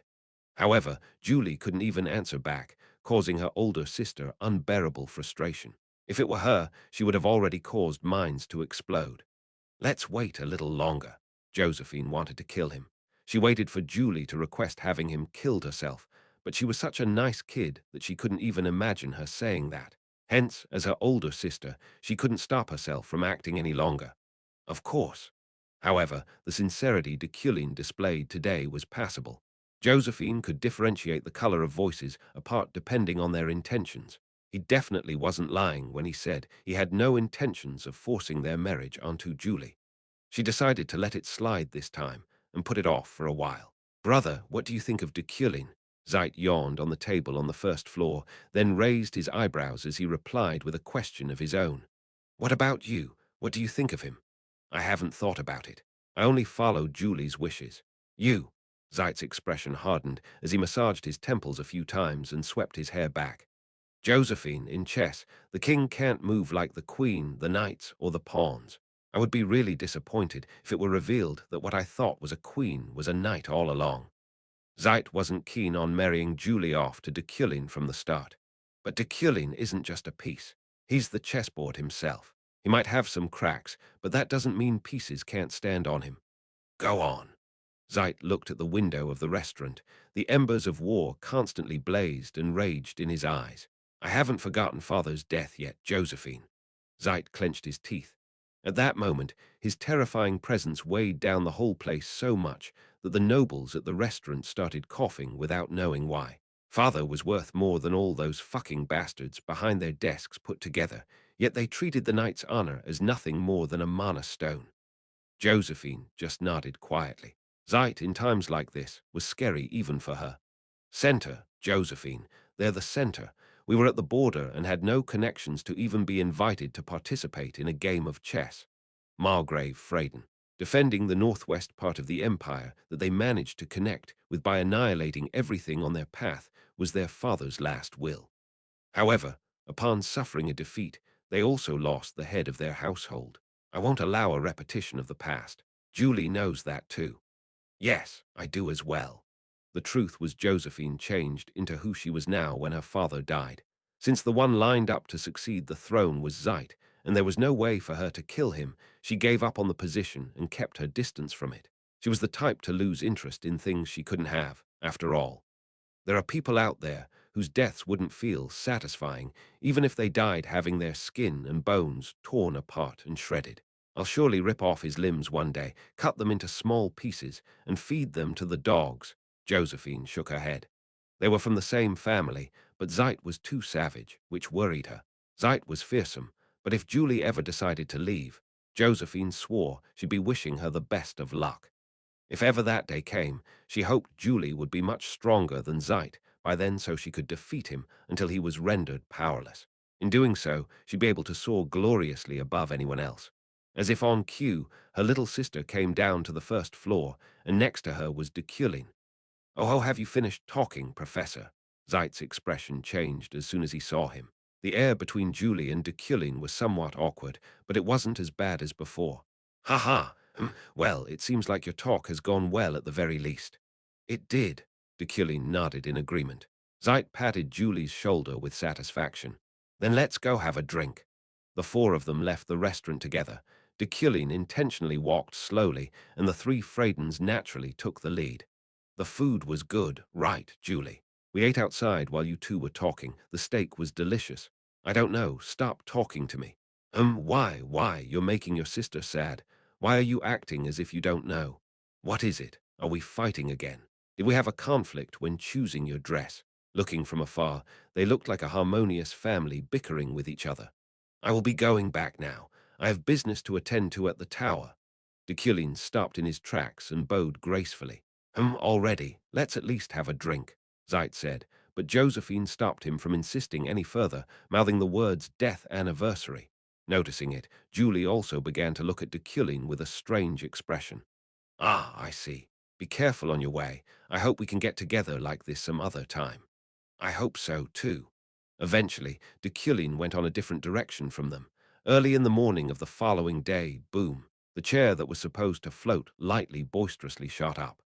However, Julie couldn't even answer back, causing her older sister unbearable frustration. If it were her, she would have already caused minds to explode. Let's wait a little longer. Josephine wanted to kill him. She waited for Julie to request having him killed herself, but she was such a nice kid that she couldn't even imagine her saying that. Hence, as her older sister, she couldn't stop herself from acting any longer. Of course. However, the sincerity Deculein displayed today was passable. Josephine could differentiate the color of voices apart depending on their intentions. He definitely wasn't lying when he said he had no intentions of forcing their marriage onto Julie. She decided to let it slide this time and put it off for a while. Brother, what do you think of Deculein? Zeit yawned on the table on the first floor, then raised his eyebrows as he replied with a question of his own. What about you? What do you think of him? I haven't thought about it. I only followed Julie's wishes. You. Zeit's expression hardened as he massaged his temples a few times and swept his hair back. Josephine, in chess, the king can't move like the queen, the knights, or the pawns. I would be really disappointed if it were revealed that what I thought was a queen was a knight all along. Zeit wasn't keen on marrying Julie off to Deculein from the start. But Deculein isn't just a piece. He's the chessboard himself. He might have some cracks, but that doesn't mean pieces can't stand on him. Go on. Zeit looked at the window of the restaurant. The embers of war constantly blazed and raged in his eyes. I haven't forgotten father's death yet, Josephine. Zeit clenched his teeth. At that moment, his terrifying presence weighed down the whole place so much that the nobles at the restaurant started coughing without knowing why. Father was worth more than all those fucking bastards behind their desks put together, yet they treated the knight's honor as nothing more than a mana stone. Josephine just nodded quietly. Zeit, in times like this, was scary even for her. Center, Josephine. They're the center. We were at the border and had no connections to even be invited to participate in a game of chess. Margrave Freyden, defending the northwest part of the empire that they managed to connect with by annihilating everything on their path, was their father's last will. However, upon suffering a defeat, they also lost the head of their household. I won't allow a repetition of the past. Julie knows that too. Yes, I do as well. The truth was Josephine changed into who she was now when her father died. Since the one lined up to succeed the throne was Zeit, and there was no way for her to kill him, she gave up on the position and kept her distance from it. She was the type to lose interest in things she couldn't have, after all. There are people out there whose deaths wouldn't feel satisfying, even if they died having their skin and bones torn apart and shredded. I'll surely rip off his limbs one day, cut them into small pieces, and feed them to the dogs. Josephine shook her head. They were from the same family, but Zeit was too savage, which worried her. Zeit was fearsome, but if Julie ever decided to leave, Josephine swore she'd be wishing her the best of luck. If ever that day came, she hoped Julie would be much stronger than Zeit by then so she could defeat him until he was rendered powerless. In doing so, she'd be able to soar gloriously above anyone else. As if on cue, her little sister came down to the first floor, and next to her was Deculein. Oh, have you finished talking, Professor? Zeit's expression changed as soon as he saw him. The air between Julie and Deculein was somewhat awkward, but it wasn't as bad as before. Ha ha! Well, it seems like your talk has gone well at the very least. It did. Deculein nodded in agreement. Zeit patted Julie's shoulder with satisfaction. Then let's go have a drink. The four of them left the restaurant together. Deculein intentionally walked slowly, and the three Freydens naturally took the lead. The food was good, right, Julie? We ate outside while you two were talking. The steak was delicious. I don't know. Stop talking to me. Why? You're making your sister sad. Why are you acting as if you don't know? What is it? Are we fighting again? Did we have a conflict when choosing your dress? Looking from afar, they looked like a harmonious family bickering with each other. I will be going back now. I have business to attend to at the tower. Deculein stopped in his tracks and bowed gracefully. Already. Let's at least have a drink, Zeit said, but Josephine stopped him from insisting any further, mouthing the words death anniversary. Noticing it, Julie also began to look at Deculein with a strange expression. Ah, I see. Be careful on your way. I hope we can get together like this some other time. I hope so, too. Eventually, Deculein went on a different direction from them. Early in the morning of the following day, boom, the chair that was supposed to float lightly boisterously shot up.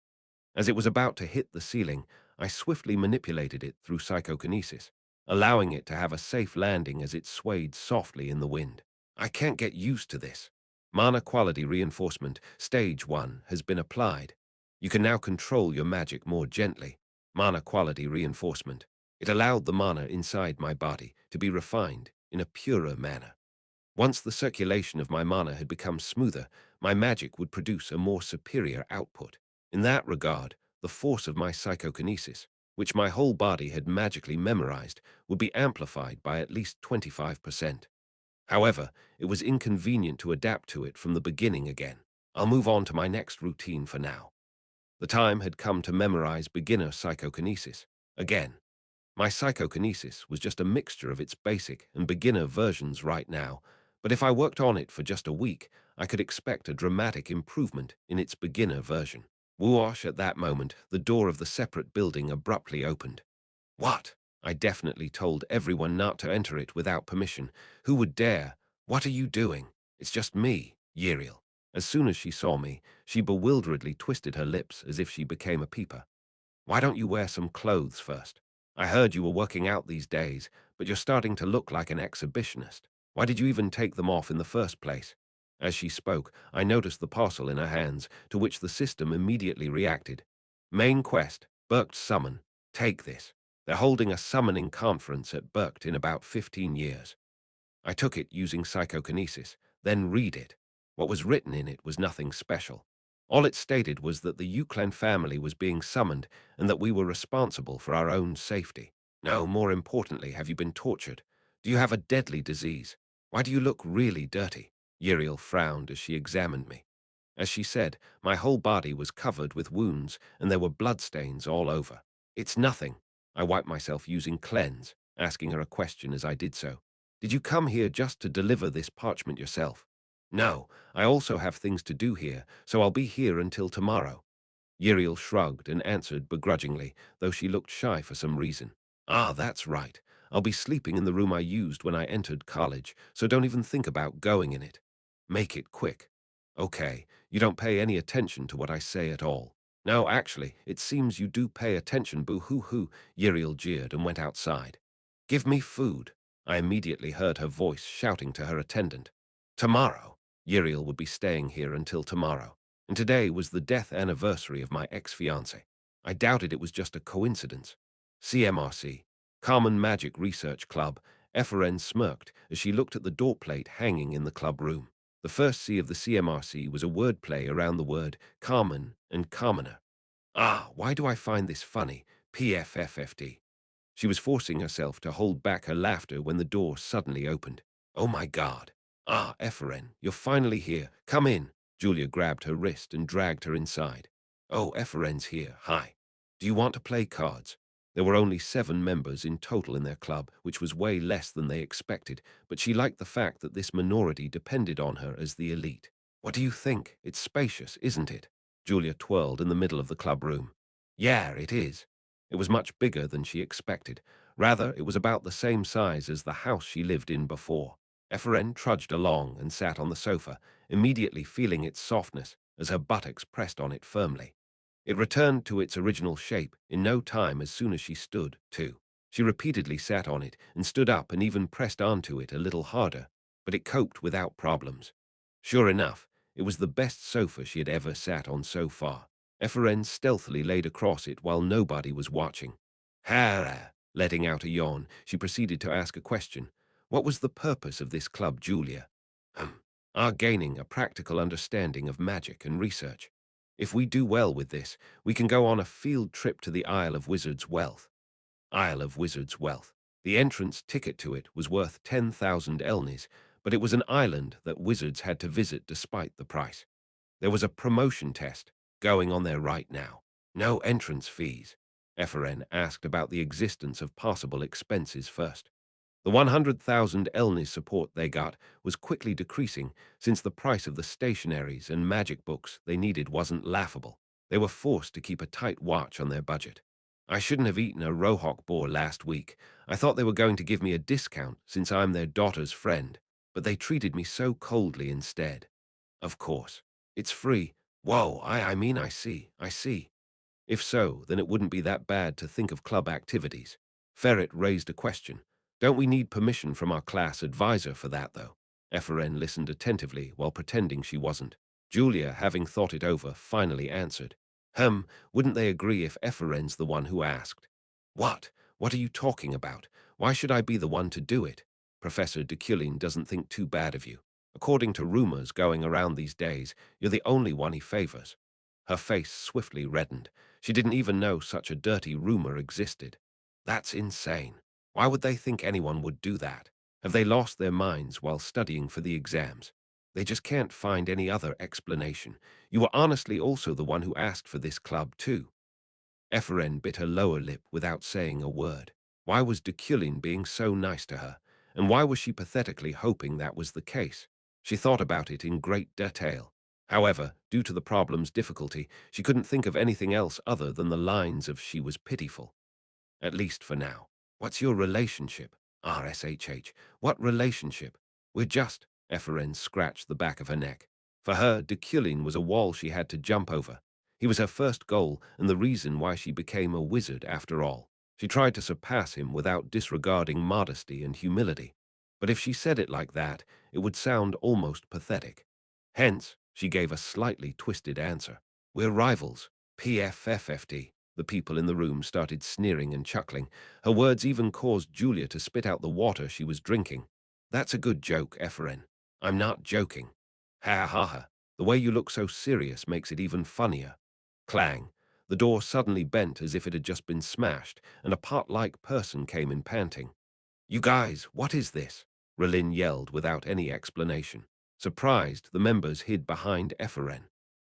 As it was about to hit the ceiling, I swiftly manipulated it through psychokinesis, allowing it to have a safe landing as it swayed softly in the wind. I can't get used to this. Mana quality reinforcement, stage 1, has been applied. You can now control your magic more gently. Mana quality reinforcement. It allowed the mana inside my body to be refined in a purer manner. Once the circulation of my mana had become smoother, my magic would produce a more superior output. In that regard, the force of my psychokinesis, which my whole body had magically memorized, would be amplified by at least 25%. However, it was inconvenient to adapt to it from the beginning again. I'll move on to my next routine for now. The time had come to memorize beginner psychokinesis. Again, my psychokinesis was just a mixture of its basic and beginner versions right now, but if I worked on it for just a week, I could expect a dramatic improvement in its beginner version. Whoosh, at that moment, the door of the separate building abruptly opened. What? I definitely told everyone not to enter it without permission. Who would dare? What are you doing? It's just me, Yeriel. As soon as she saw me, she bewilderedly twisted her lips as if she became a peeper. Why don't you wear some clothes first? I heard you were working out these days, but you're starting to look like an exhibitionist. Why did you even take them off in the first place? As she spoke, I noticed the parcel in her hands, to which the system immediately reacted. Main quest, Burkt's summon. Take this. They're holding a summoning conference at Burkt in about 15 years. I took it using psychokinesis, then read it. What was written in it was nothing special. All it stated was that the Euclan family was being summoned and that we were responsible for our own safety. No, more importantly, have you been tortured? Do you have a deadly disease? Why do you look really dirty? Yeriel frowned as she examined me. As she said, my whole body was covered with wounds and there were bloodstains all over. It's nothing. I wiped myself using cleanse, asking her a question as I did so. Did you come here just to deliver this parchment yourself? No, I also have things to do here, so I'll be here until tomorrow. Yeriel shrugged and answered begrudgingly, though she looked shy for some reason. Ah, that's right. I'll be sleeping in the room I used when I entered college, so don't even think about going in it. Make it quick. Okay, you don't pay any attention to what I say at all. No, actually, it seems you do pay attention, boo-hoo-hoo, Yeriel jeered and went outside. Give me food. I immediately heard her voice shouting to her attendant. Tomorrow. Yeriel would be staying here until tomorrow, and today was the death anniversary of my ex-fiancé. I doubted it was just a coincidence. CMRC, Common Magic Research Club. Eferen smirked as she looked at the door plate hanging in the club room. The first C of the CMRC was a wordplay around the word common and commoner. Ah, why do I find this funny? PFFFD. She was forcing herself to hold back her laughter when the door suddenly opened. Oh my God. Ah, Eferen, you're finally here. Come in. Julia grabbed her wrist and dragged her inside. Oh, Eferen's here. Hi. Do you want to play cards? There were only 7 members in total in their club, which was way less than they expected, but she liked the fact that this minority depended on her as the elite. What do you think? It's spacious, isn't it? Julia twirled in the middle of the club room. Yeah, it is. It was much bigger than she expected. Rather, it was about the same size as the house she lived in before. Eferen trudged along and sat on the sofa, immediately feeling its softness as her buttocks pressed on it firmly. It returned to its original shape in no time as soon as she stood, too. She repeatedly sat on it and stood up and even pressed onto it a little harder, but it coped without problems. Sure enough, it was the best sofa she had ever sat on so far. Eferen stealthily laid across it while nobody was watching. Hara, letting out a yawn, she proceeded to ask a question. What was the purpose of this club, Julia? Our gaining a practical understanding of magic and research. If we do well with this, we can go on a field trip to the Isle of Wizards' Wealth. Isle of Wizards' Wealth. The entrance ticket to it was worth 10,000 elnis, but it was an island that wizards had to visit despite the price. There was a promotion test going on there right now. No entrance fees. Eferen asked about the existence of possible expenses first. The 100,000 Elnis support they got was quickly decreasing since the price of the stationaries and magic books they needed wasn't laughable. They were forced to keep a tight watch on their budget. I shouldn't have eaten a Rohok boar last week. I thought they were going to give me a discount since I'm their daughter's friend, but they treated me so coldly instead. Of course. It's free. Whoa, I see. If so, then it wouldn't be that bad to think of club activities. Ferret raised a question. Don't we need permission from our class advisor for that, though? Eferen listened attentively while pretending she wasn't. Julia, having thought it over, finally answered. Wouldn't they agree if Eferen's the one who asked? What? What are you talking about? Why should I be the one to do it? Professor Deculein doesn't think too bad of you. According to rumors going around these days, you're the only one he favors. Her face swiftly reddened. She didn't even know such a dirty rumor existed. That's insane. Why would they think anyone would do that? Have they lost their minds while studying for the exams? They just can't find any other explanation. You were honestly also the one who asked for this club, too. Eferen bit her lower lip without saying a word. Why was Deculein being so nice to her? And why was she pathetically hoping that was the case? She thought about it in great detail. However, due to the problem's difficulty, she couldn't think of anything else other than the lines of she was pitiful. At least for now. What's your relationship? RSHH. What relationship? We're just... Eferen scratched the back of her neck. For her, Deculein was a wall she had to jump over. He was her first goal and the reason why she became a wizard after all. She tried to surpass him without disregarding modesty and humility. But if she said it like that, it would sound almost pathetic. Hence, she gave a slightly twisted answer. We're rivals. PFFFD. The people in the room started sneering and chuckling. Her words even caused Julia to spit out the water she was drinking. That's a good joke, Eferen. I'm not joking. Ha ha ha. The way you look so serious makes it even funnier. Clang. The door suddenly bent as if it had just been smashed, and a pot-like person came in panting. You guys, what is this? Relin yelled without any explanation. Surprised, the members hid behind Eferen.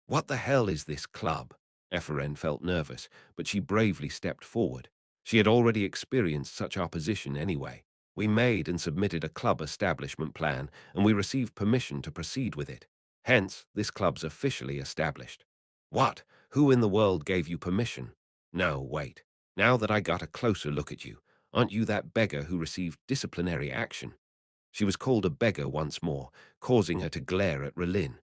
What the hell is this club? Eferen felt nervous, but she bravely stepped forward. She had already experienced such opposition anyway. We made and submitted a club establishment plan, and we received permission to proceed with it. Hence, this club's officially established. What? Who in the world gave you permission? No, wait. Now that I got a closer look at you, aren't you that beggar who received disciplinary action? She was called a beggar once more, causing her to glare at Relin.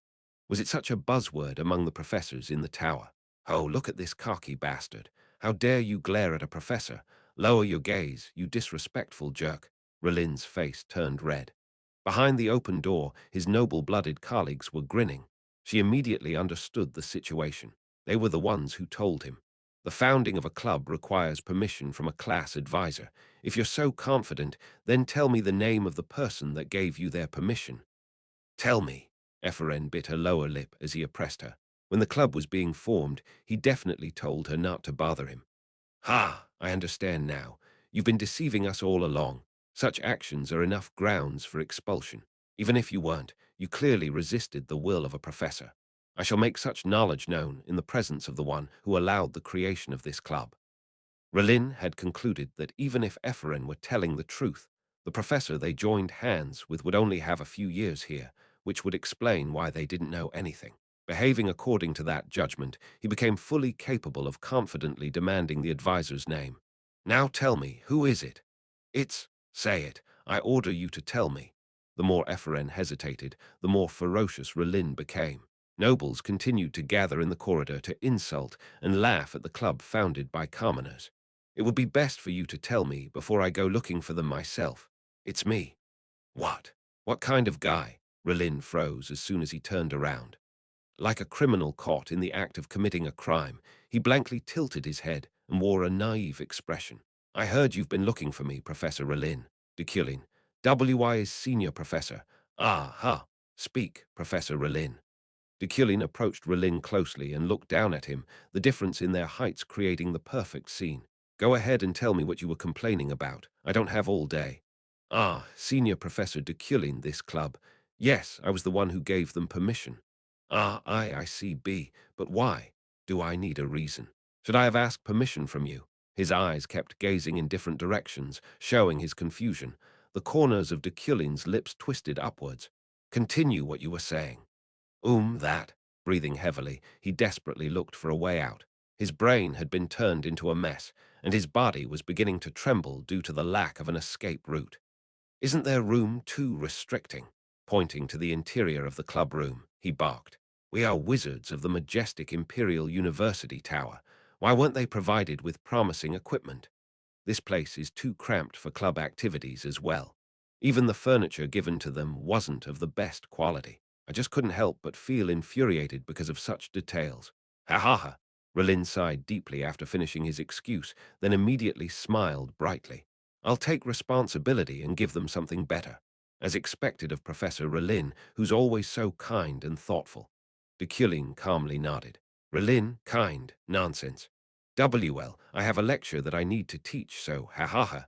Was it such a buzzword among the professors in the tower? Oh, look at this cocky bastard. How dare you glare at a professor? Lower your gaze, you disrespectful jerk. Relin's face turned red. Behind the open door, his noble-blooded colleagues were grinning. She immediately understood the situation. They were the ones who told him. The founding of a club requires permission from a class advisor. If you're so confident, then tell me the name of the person that gave you their permission. Tell me. Eferen bit her lower lip as he oppressed her. When the club was being formed, he definitely told her not to bother him. Ha! I understand now. You've been deceiving us all along. Such actions are enough grounds for expulsion. Even if you weren't, you clearly resisted the will of a professor. I shall make such knowledge known in the presence of the one who allowed the creation of this club. Relin had concluded that even if Eferen were telling the truth, the professor they joined hands with would only have a few years here, which would explain why they didn't know anything. Behaving according to that judgment, he became fully capable of confidently demanding the advisor's name. Now tell me, who is it? Say it. I order you to tell me. The more Eferen hesitated, the more ferocious Relin became. Nobles continued to gather in the corridor to insult and laugh at the club founded by commoners. It would be best for you to tell me before I go looking for them myself. It's me. What? What kind of guy? Relin froze as soon as he turned around. Like a criminal caught in the act of committing a crime, he blankly tilted his head and wore a naive expression. I heard you've been looking for me, Professor Relin. Deculein. WI's senior professor. Ah, ha. Speak, Professor Relin. Deculein approached Relin closely and looked down at him, the difference in their heights creating the perfect scene. Go ahead and tell me what you were complaining about. I don't have all day. Ah, Senior Professor Deculein, this club. Yes, I was the one who gave them permission. Ah, I see, B. But why? Do I need a reason? Should I have asked permission from you? His eyes kept gazing in different directions, showing his confusion. The corners of Deculein's lips twisted upwards. Continue what you were saying. That. Breathing heavily, he desperately looked for a way out. His brain had been turned into a mess, and his body was beginning to tremble due to the lack of an escape route. Isn't their room too restricting? Pointing to the interior of the club room, he barked. We are wizards of the majestic Imperial University Tower. Why weren't they provided with promising equipment? This place is too cramped for club activities as well. Even the furniture given to them wasn't of the best quality. I just couldn't help but feel infuriated because of such details. Ha ha ha! Relin sighed deeply after finishing his excuse, then immediately smiled brightly. I'll take responsibility and give them something better, as expected of Professor Relin, who's always so kind and thoughtful. Deculein calmly nodded. Relin, kind, nonsense. I have a lecture that I need to teach, so ha ha ha.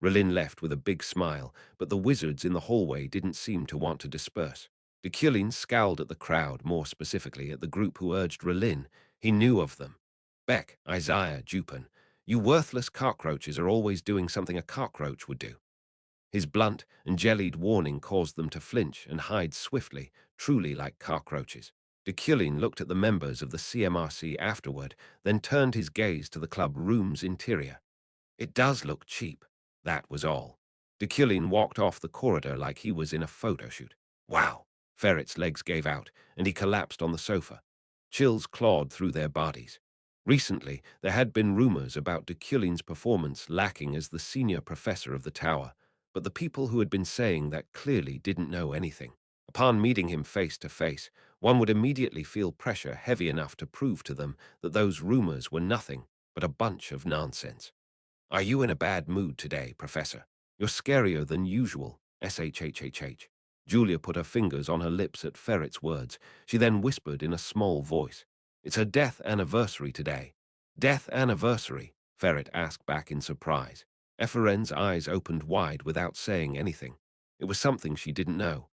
Relin left with a big smile, but the wizards in the hallway didn't seem to want to disperse. Deculein scowled at the crowd, more specifically at the group who urged Relin. He knew of them. Beck, Isaiah, Dupin, you worthless cockroaches are always doing something a cockroach would do. His blunt and jellied warning caused them to flinch and hide swiftly, truly like cockroaches. Deculein looked at the members of the CMRC afterward, then turned his gaze to the club room's interior. It does look cheap. That was all. Deculein walked off the corridor like he was in a photo shoot. Wow! Ferret's legs gave out, and he collapsed on the sofa. Chills clawed through their bodies. Recently, there had been rumors about Deculein's performance lacking as the senior professor of the tower, but the people who had been saying that clearly didn't know anything. Upon meeting him face to face, one would immediately feel pressure heavy enough to prove to them that those rumors were nothing but a bunch of nonsense. Are you in a bad mood today, Professor? You're scarier than usual, SHHHH. Julia put her fingers on her lips at Ferret's words. She then whispered in a small voice. It's her death anniversary today. Death anniversary? Ferret asked back in surprise. Ephraim's eyes opened wide without saying anything. It was something she didn't know.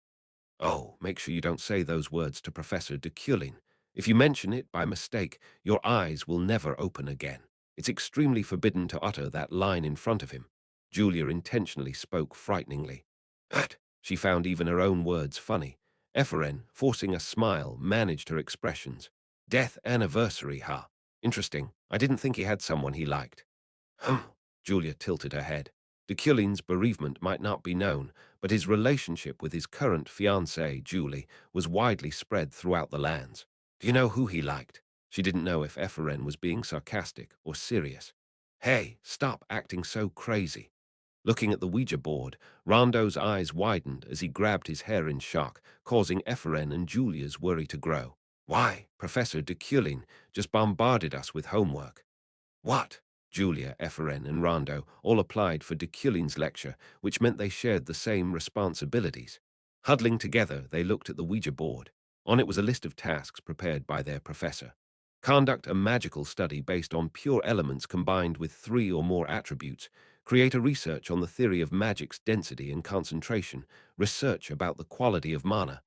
Oh, make sure you don't say those words to Professor Deculein. If you mention it by mistake, your eyes will never open again. It's extremely forbidden to utter that line in front of him. Julia intentionally spoke frighteningly. But she found even her own words funny. Ephraim, forcing a smile, managed her expressions. Death anniversary, huh? Interesting. I didn't think he had someone he liked. Julia tilted her head. Deculein's bereavement might not be known, but his relationship with his current fiancée, Julie, was widely spread throughout the lands. Do you know who he liked? She didn't know if Ephraim was being sarcastic or serious. Hey, stop acting so crazy. Looking at the Ouija board, Rondo's eyes widened as he grabbed his hair in shock, causing Ephraim and Julia's worry to grow. Why, Professor Deculein just bombarded us with homework. What? Julia, Ephraim, and Rondo all applied for Deculein's lecture, which meant they shared the same responsibilities. Huddling together, they looked at the Ouija board. On it was a list of tasks prepared by their professor. Conduct a magical study based on pure elements combined with 3 or more attributes. Create a research on the theory of magic's density and concentration. Research about the quality of mana.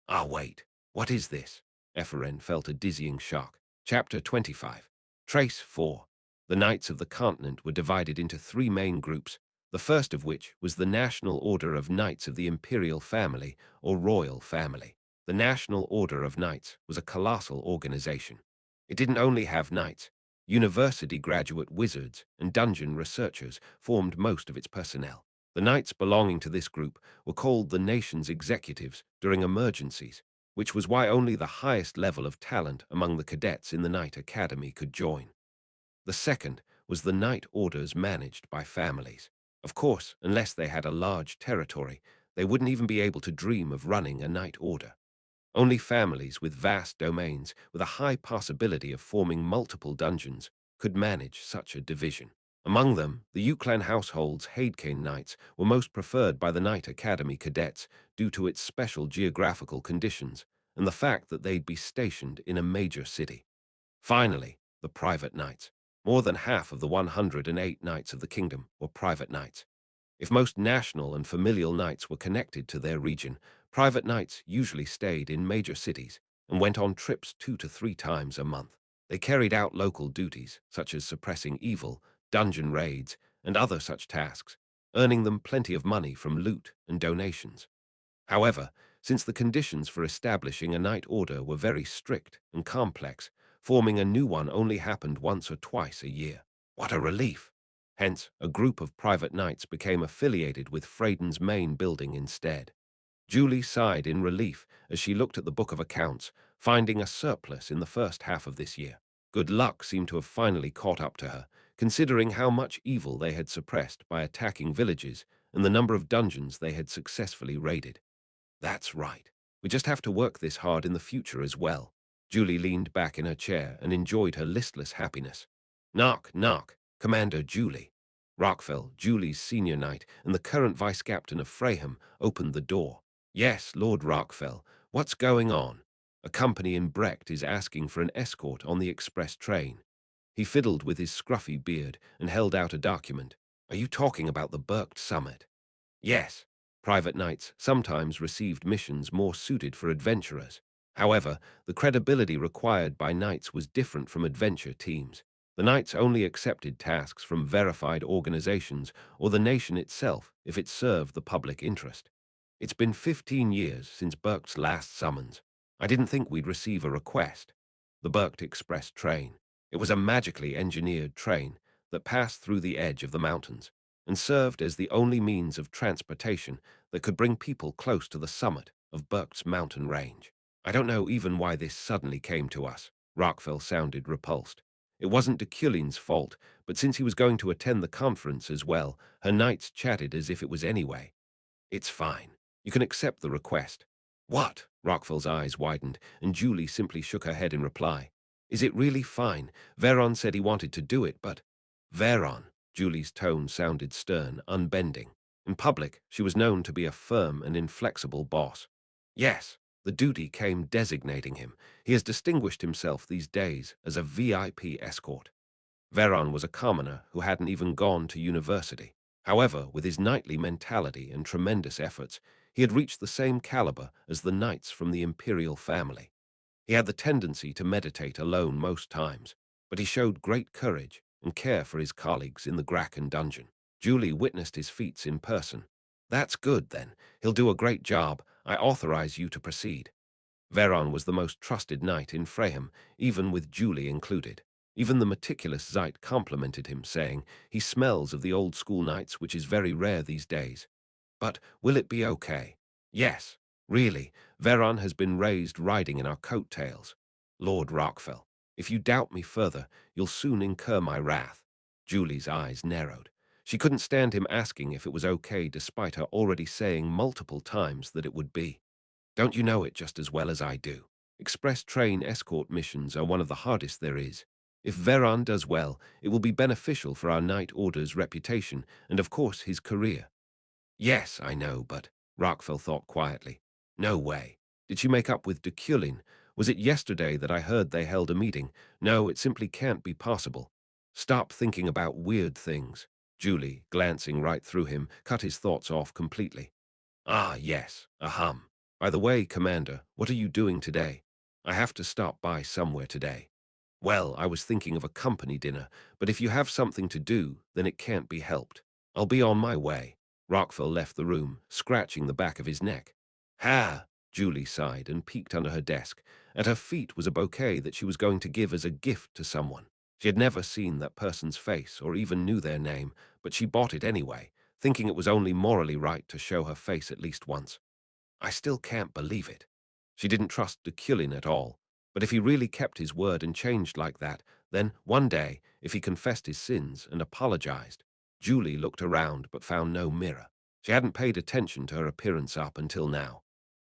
Ah, wait. What is this? Ephraim felt a dizzying shock. Chapter 25. Trace 4. The Knights of the Continent were divided into 3 main groups, the first of which was the National Order of Knights of the Imperial Family, or Royal Family. The National Order of Knights was a colossal organization. It didn't only have knights. University graduate wizards and dungeon researchers formed most of its personnel. The knights belonging to this group were called the nation's executives during emergencies, which was why only the highest level of talent among the cadets in the Knight Academy could join. The second was the Knight Orders managed by families. Of course, unless they had a large territory, they wouldn't even be able to dream of running a Knight Order. Only families with vast domains, with a high possibility of forming multiple dungeons, could manage such a division. Among them, the Uclan household's Haidkane Knights were most preferred by the Knight Academy cadets due to its special geographical conditions and the fact that they'd be stationed in a major city. Finally, the Private Knights. More than half of the 108 Knights of the Kingdom were private knights. If most national and familial knights were connected to their region, private knights usually stayed in major cities and went on trips 2 to 3 times a month. They carried out local duties, such as suppressing evil, dungeon raids, and other such tasks, earning them plenty of money from loot and donations. However, since the conditions for establishing a knight order were very strict and complex, forming a new one only happened once or twice a year. What a relief! Hence, a group of private knights became affiliated with Freyden's main building instead. Julie sighed in relief as she looked at the book of accounts, finding a surplus in the first half of this year. Good luck seemed to have finally caught up to her, considering how much evil they had suppressed by attacking villages and the number of dungeons they had successfully raided. That's right. We just have to work this hard in the future as well. Julie leaned back in her chair and enjoyed her listless happiness. Knock, knock. Commander Julie. Rockfell, Julie's senior knight and the current vice-captain of Freyham, opened the door. Yes, Lord Rockfell. What's going on? A company in Brecht is asking for an escort on the express train. He fiddled with his scruffy beard and held out a document. Are you talking about the Berkt summit? Yes, private knights sometimes received missions more suited for adventurers. However, the credibility required by knights was different from adventure teams. The knights only accepted tasks from verified organizations or the nation itself if it served the public interest. It's been 15 years since Berkt's last summons. I didn't think we'd receive a request. The Berkt Express train. It was a magically engineered train that passed through the edge of the mountains and served as the only means of transportation that could bring people close to the summit of Berkt's mountain range. I don't know even why this suddenly came to us. Rockfell sounded repulsed. It wasn't Deculein's fault, but since he was going to attend the conference as well, her knights chatted as if it was anyway. It's fine. You can accept the request. What? Rockfell's eyes widened, and Julie simply shook her head in reply. Is it really fine? Veron said he wanted to do it, but... Veron. Julie's tone sounded stern, unbending. In public, she was known to be a firm and inflexible boss. Yes, the duty came designating him. He has distinguished himself these days as a VIP escort. Veron was a commoner who hadn't even gone to university. However, with his knightly mentality and tremendous efforts, he had reached the same caliber as the knights from the imperial family. He had the tendency to meditate alone most times, but he showed great courage and care for his colleagues in the Graken dungeon. Julie witnessed his feats in person. That's good, then. He'll do a great job. I authorize you to proceed. Veron was the most trusted knight in Freyham, even with Julie included. Even the meticulous Zeit complimented him, saying, he smells of the old-school knights, which is very rare these days. But will it be okay? Yes, really, Veron has been raised riding in our coattails. Lord Rockfell, if you doubt me further, you'll soon incur my wrath. Julie's eyes narrowed. She couldn't stand him asking if it was okay despite her already saying multiple times that it would be. Don't you know it just as well as I do? Express train escort missions are one of the hardest there is. If Veron does well, it will be beneficial for our Knight Order's reputation and, of course, his career. Yes, I know, but Rockfell thought quietly. No way. Did she make up with Deculein? Was it yesterday that I heard they held a meeting? No, it simply can't be possible. Stop thinking about weird things. Julie, glancing right through him, cut his thoughts off completely. Ah, yes, ahem. By the way, Commander, what are you doing today? I have to stop by somewhere today. Well, I was thinking of a company dinner, but if you have something to do, then it can't be helped. I'll be on my way. Rockfell left the room, scratching the back of his neck. Ha! Julie sighed and peeked under her desk. At her feet was a bouquet that she was going to give as a gift to someone. She had never seen that person's face or even knew their name, but she bought it anyway, thinking it was only morally right to show her face at least once. I still can't believe it. She didn't trust Deculein at all, but if he really kept his word and changed like that, then one day, if he confessed his sins and apologized. Julie looked around but found no mirror. She hadn't paid attention to her appearance up until now.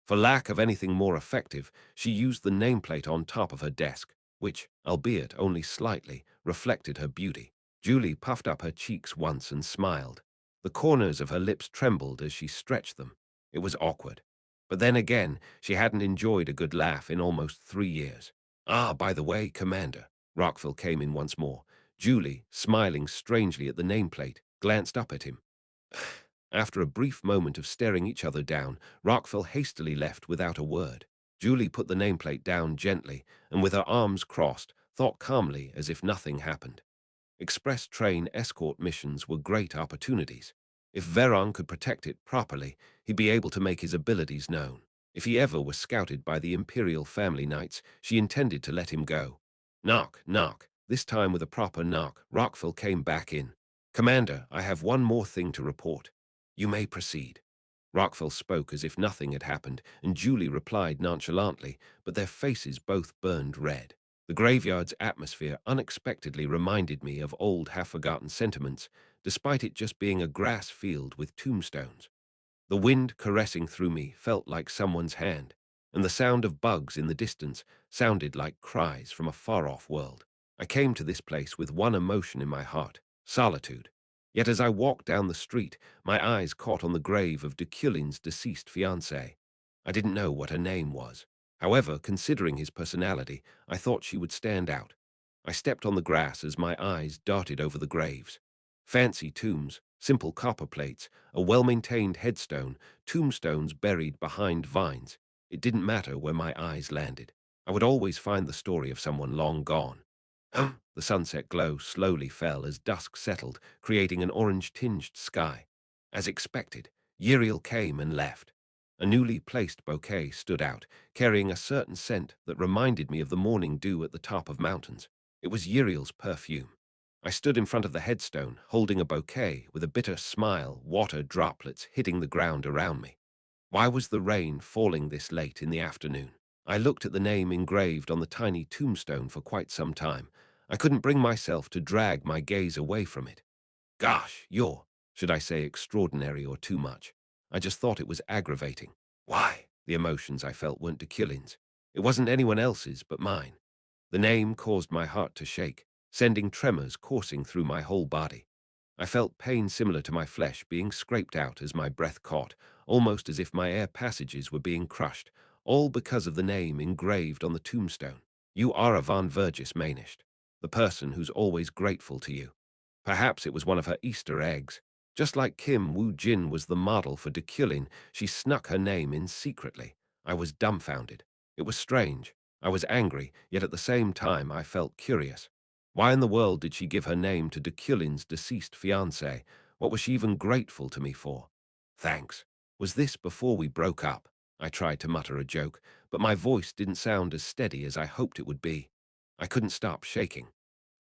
For lack of anything more effective, she used the nameplate on top of her desk, which, albeit only slightly, reflected her beauty. Julie puffed up her cheeks once and smiled. The corners of her lips trembled as she stretched them. It was awkward. But then again, she hadn't enjoyed a good laugh in almost 3 years. Ah, by the way, Commander. Rockfell came in once more. Julie, smiling strangely at the nameplate, glanced up at him. After a brief moment of staring each other down, Rockfell hastily left without a word. Julie put the nameplate down gently, and with her arms crossed, thought calmly as if nothing happened. Express train escort missions were great opportunities. If Veron could protect it properly, he'd be able to make his abilities known. If he ever was scouted by the Imperial family knights, she intended to let him go. Knock, knock. This time with a proper knock, Rockville came back in. Commander, I have one more thing to report. You may proceed. Rockville spoke as if nothing had happened, and Julie replied nonchalantly, but their faces both burned red. The graveyard's atmosphere unexpectedly reminded me of old half-forgotten sentiments, despite it just being a grass field with tombstones. The wind caressing through me felt like someone's hand, and the sound of bugs in the distance sounded like cries from a far-off world. I came to this place with one emotion in my heart: solitude. Yet as I walked down the street, my eyes caught on the grave of Deculein's deceased fiancée. I didn't know what her name was. However, considering his personality, I thought she would stand out. I stepped on the grass as my eyes darted over the graves. Fancy tombs, simple copper plates, a well-maintained headstone, tombstones buried behind vines. It didn't matter where my eyes landed. I would always find the story of someone long gone. The sunset glow slowly fell as dusk settled, creating an orange-tinged sky. As expected, Uriel came and left. A newly placed bouquet stood out, carrying a certain scent that reminded me of the morning dew at the top of mountains. It was Uriel's perfume. I stood in front of the headstone, holding a bouquet with a bitter smile, water droplets hitting the ground around me. Why was the rain falling this late in the afternoon? I looked at the name engraved on the tiny tombstone for quite some time. I couldn't bring myself to drag my gaze away from it. Gosh, should I say extraordinary or too much? I just thought it was aggravating. Why? The emotions I felt weren't Deculin's. It wasn't anyone else's but mine. The name caused my heart to shake, sending tremors coursing through my whole body. I felt pain similar to my flesh being scraped out as my breath caught, almost as if my air passages were being crushed, all because of the name engraved on the tombstone. You are a Von Vergis Manished, the person who's always grateful to you. Perhaps it was one of her Easter eggs. Just like Kim Woo-jin was the model for Deculein, she snuck her name in secretly. I was dumbfounded. It was strange. I was angry, yet at the same time I felt curious. Why in the world did she give her name to Deculein's deceased fiancé? What was she even grateful to me for? Thanks. Was this before we broke up? I tried to mutter a joke, but my voice didn't sound as steady as I hoped it would be. I couldn't stop shaking.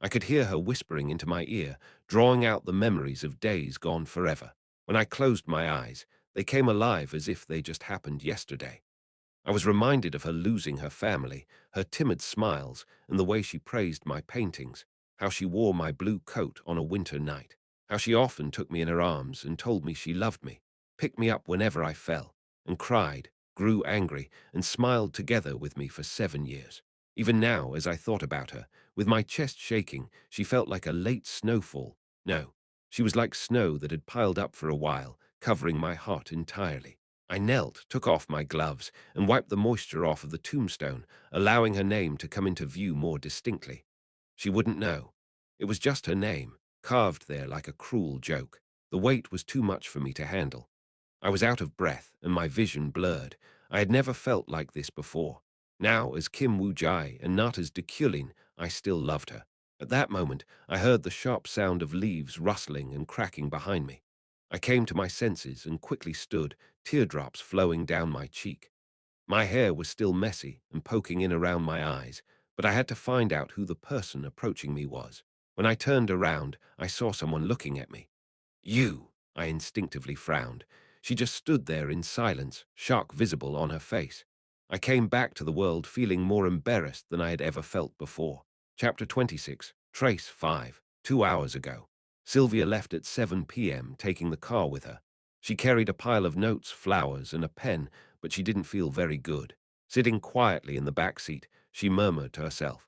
I could hear her whispering into my ear, drawing out the memories of days gone forever. When I closed my eyes, they came alive as if they just happened yesterday. I was reminded of her losing her family, her timid smiles, and the way she praised my paintings, how she wore my blue coat on a winter night, how she often took me in her arms and told me she loved me, picked me up whenever I fell, and cried, grew angry, and smiled together with me for 7 years. Even now, as I thought about her, with my chest shaking, she felt like a late snowfall. No, she was like snow that had piled up for a while, covering my heart entirely. I knelt, took off my gloves, and wiped the moisture off of the tombstone, allowing her name to come into view more distinctly. She wouldn't know. It was just her name, carved there like a cruel joke. The weight was too much for me to handle. I was out of breath, and my vision blurred. I had never felt like this before. Now, as Kim Woo-jai and not as Deculein, I still loved her. At that moment, I heard the sharp sound of leaves rustling and cracking behind me. I came to my senses and quickly stood, teardrops flowing down my cheek. My hair was still messy and poking in around my eyes, but I had to find out who the person approaching me was. When I turned around, I saw someone looking at me. You, I instinctively frowned. She just stood there in silence, shock visible on her face. I came back to the world feeling more embarrassed than I had ever felt before. Chapter 26, Trace 5. 2 hours ago. Sylvia left at 7 p.m., taking the car with her. She carried a pile of notes, flowers, and a pen, but she didn't feel very good. Sitting quietly in the back seat, she murmured to herself,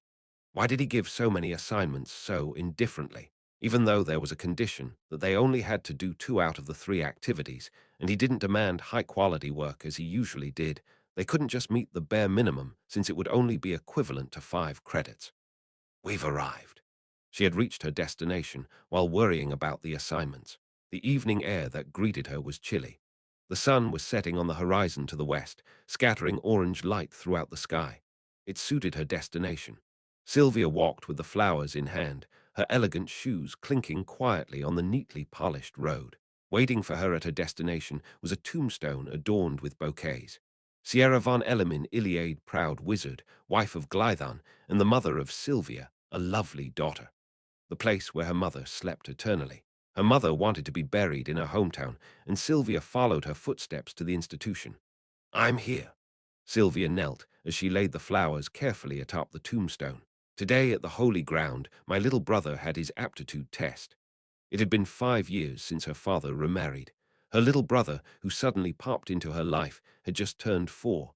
"Why did he give so many assignments so indifferently? Even though there was a condition that they only had to do 2 out of the 3 activities, and he didn't demand high-quality work as he usually did, they couldn't just meet the bare minimum since it would only be equivalent to 5 credits. We've arrived." She had reached her destination while worrying about the assignments. The evening air that greeted her was chilly. The sun was setting on the horizon to the west, scattering orange light throughout the sky. It suited her destination. Sylvia walked with the flowers in hand, her elegant shoes clinking quietly on the neatly polished road. Waiting for her at her destination was a tombstone adorned with bouquets. Sierra von Elemin, Iliade, proud wizard, wife of Glython, and the mother of Sylvia, a lovely daughter. The place where her mother slept eternally. Her mother wanted to be buried in her hometown, and Sylvia followed her footsteps to the institution. I'm here. Sylvia knelt as she laid the flowers carefully atop the tombstone. Today at the holy ground, my little brother had his aptitude test. It had been 5 years since her father remarried. Her little brother, who suddenly popped into her life, had just turned 4.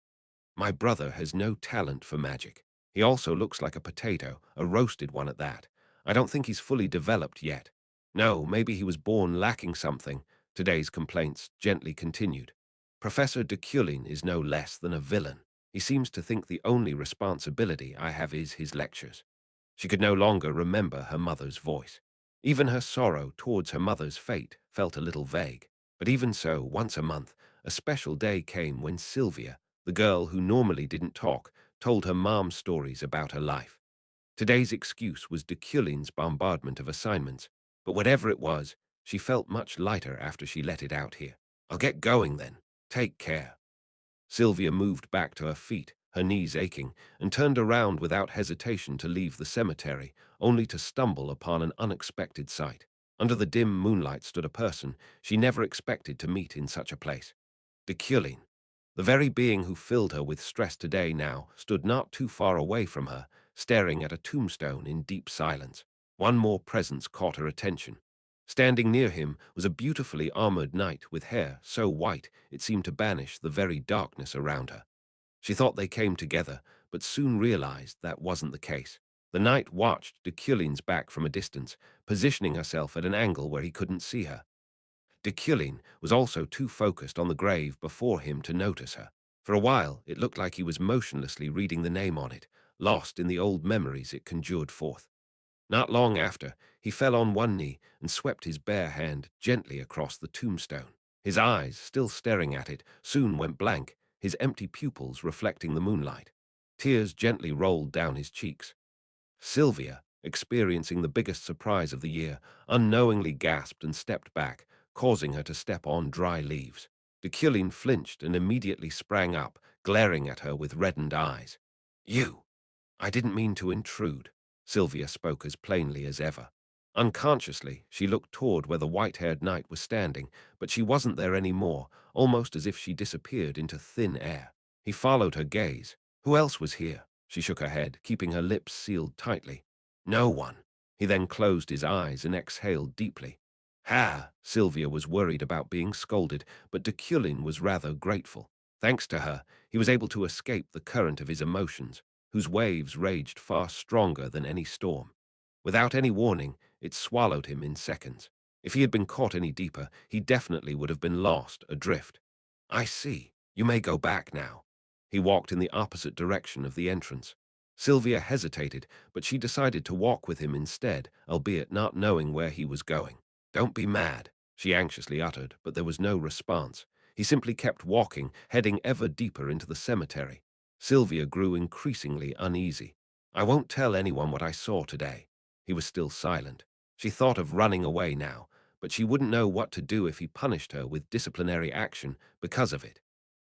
My brother has no talent for magic. He also looks like a potato, a roasted one at that. I don't think he's fully developed yet. No, maybe he was born lacking something. Today's complaints gently continued. Professor Deculein is no less than a villain. He seems to think the only responsibility I have is his lectures. She could no longer remember her mother's voice. Even her sorrow towards her mother's fate felt a little vague. But even so, once a month, a special day came when Sylvia, the girl who normally didn't talk, told her mom stories about her life. Today's excuse was Deculein's bombardment of assignments, but whatever it was, she felt much lighter after she let it out here. I'll get going then. Take care. Sylvia moved back to her feet, her knees aching, and turned around without hesitation to leave the cemetery, only to stumble upon an unexpected sight. Under the dim moonlight stood a person she never expected to meet in such a place. Deculein. The very being who filled her with stress today now stood not too far away from her, staring at a tombstone in deep silence. One more presence caught her attention. Standing near him was a beautifully armored knight with hair so white it seemed to banish the very darkness around her. She thought they came together, but soon realized that wasn't the case. The knight watched Deculein's back from a distance, positioning herself at an angle where he couldn't see her. Deculein was also too focused on the grave before him to notice her. For a while, it looked like he was motionlessly reading the name on it, lost in the old memories it conjured forth. Not long after, he fell on one knee and swept his bare hand gently across the tombstone. His eyes, still staring at it, soon went blank, his empty pupils reflecting the moonlight. Tears gently rolled down his cheeks. Sylvia, experiencing the biggest surprise of the year, unknowingly gasped and stepped back, causing her to step on dry leaves. Deculein flinched and immediately sprang up, glaring at her with reddened eyes. You! I didn't mean to intrude. Sylvia spoke as plainly as ever. Unconsciously, she looked toward where the white-haired knight was standing, but she wasn't there anymore, almost as if she disappeared into thin air. He followed her gaze. Who else was here? She shook her head, keeping her lips sealed tightly. No one. He then closed his eyes and exhaled deeply. Ha! Sylvia was worried about being scolded, but Deculein was rather grateful. Thanks to her, he was able to escape the current of his emotions, whose waves raged far stronger than any storm. Without any warning, it swallowed him in seconds. If he had been caught any deeper, he definitely would have been lost, adrift. I see. You may go back now. He walked in the opposite direction of the entrance. Sylvia hesitated, but she decided to walk with him instead, albeit not knowing where he was going. Don't be mad, she anxiously uttered, but there was no response. He simply kept walking, heading ever deeper into the cemetery. Sylvia grew increasingly uneasy. I won't tell anyone what I saw today. He was still silent. She thought of running away now, but she wouldn't know what to do if he punished her with disciplinary action because of it.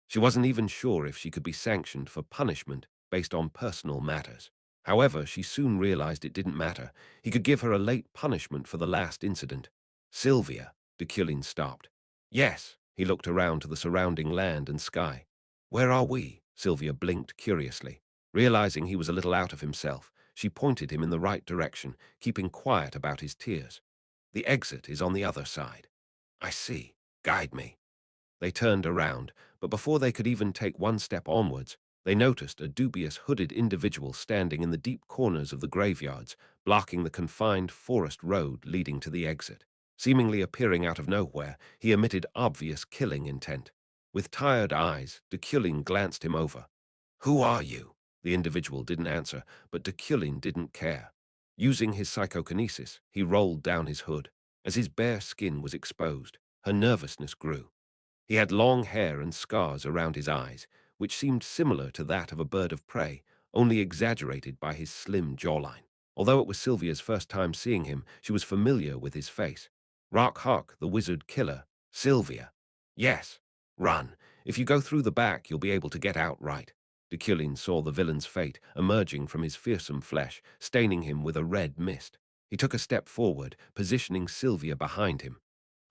She wasn't even sure if she could be sanctioned for punishment based on personal matters. However, she soon realized it didn't matter. He could give her a late punishment for the last incident. Sylvia, Deculein stopped. Yes, he looked around to the surrounding land and sky. Where are we? Sylvia blinked curiously. Realizing he was a little out of himself, she pointed him in the right direction, keeping quiet about his tears. The exit is on the other side. I see. Guide me. They turned around, but before they could even take one step onwards, they noticed a dubious hooded individual standing in the deep corners of the graveyards, blocking the confined forest road leading to the exit. Seemingly appearing out of nowhere, he emitted obvious killing intent. With tired eyes, Deculein glanced him over. Who are you? The individual didn't answer, but Deculein didn't care. Using his psychokinesis, he rolled down his hood. As his bare skin was exposed, her nervousness grew. He had long hair and scars around his eyes, which seemed similar to that of a bird of prey, only exaggerated by his slim jawline. Although it was Sylvia's first time seeing him, she was familiar with his face. Rock Hawk, the wizard killer. Sylvia. Yes. Run. If you go through the back, you'll be able to get out right. Deculein saw the villain's fate emerging from his fearsome flesh, staining him with a red mist. He took a step forward, positioning Sylvia behind him.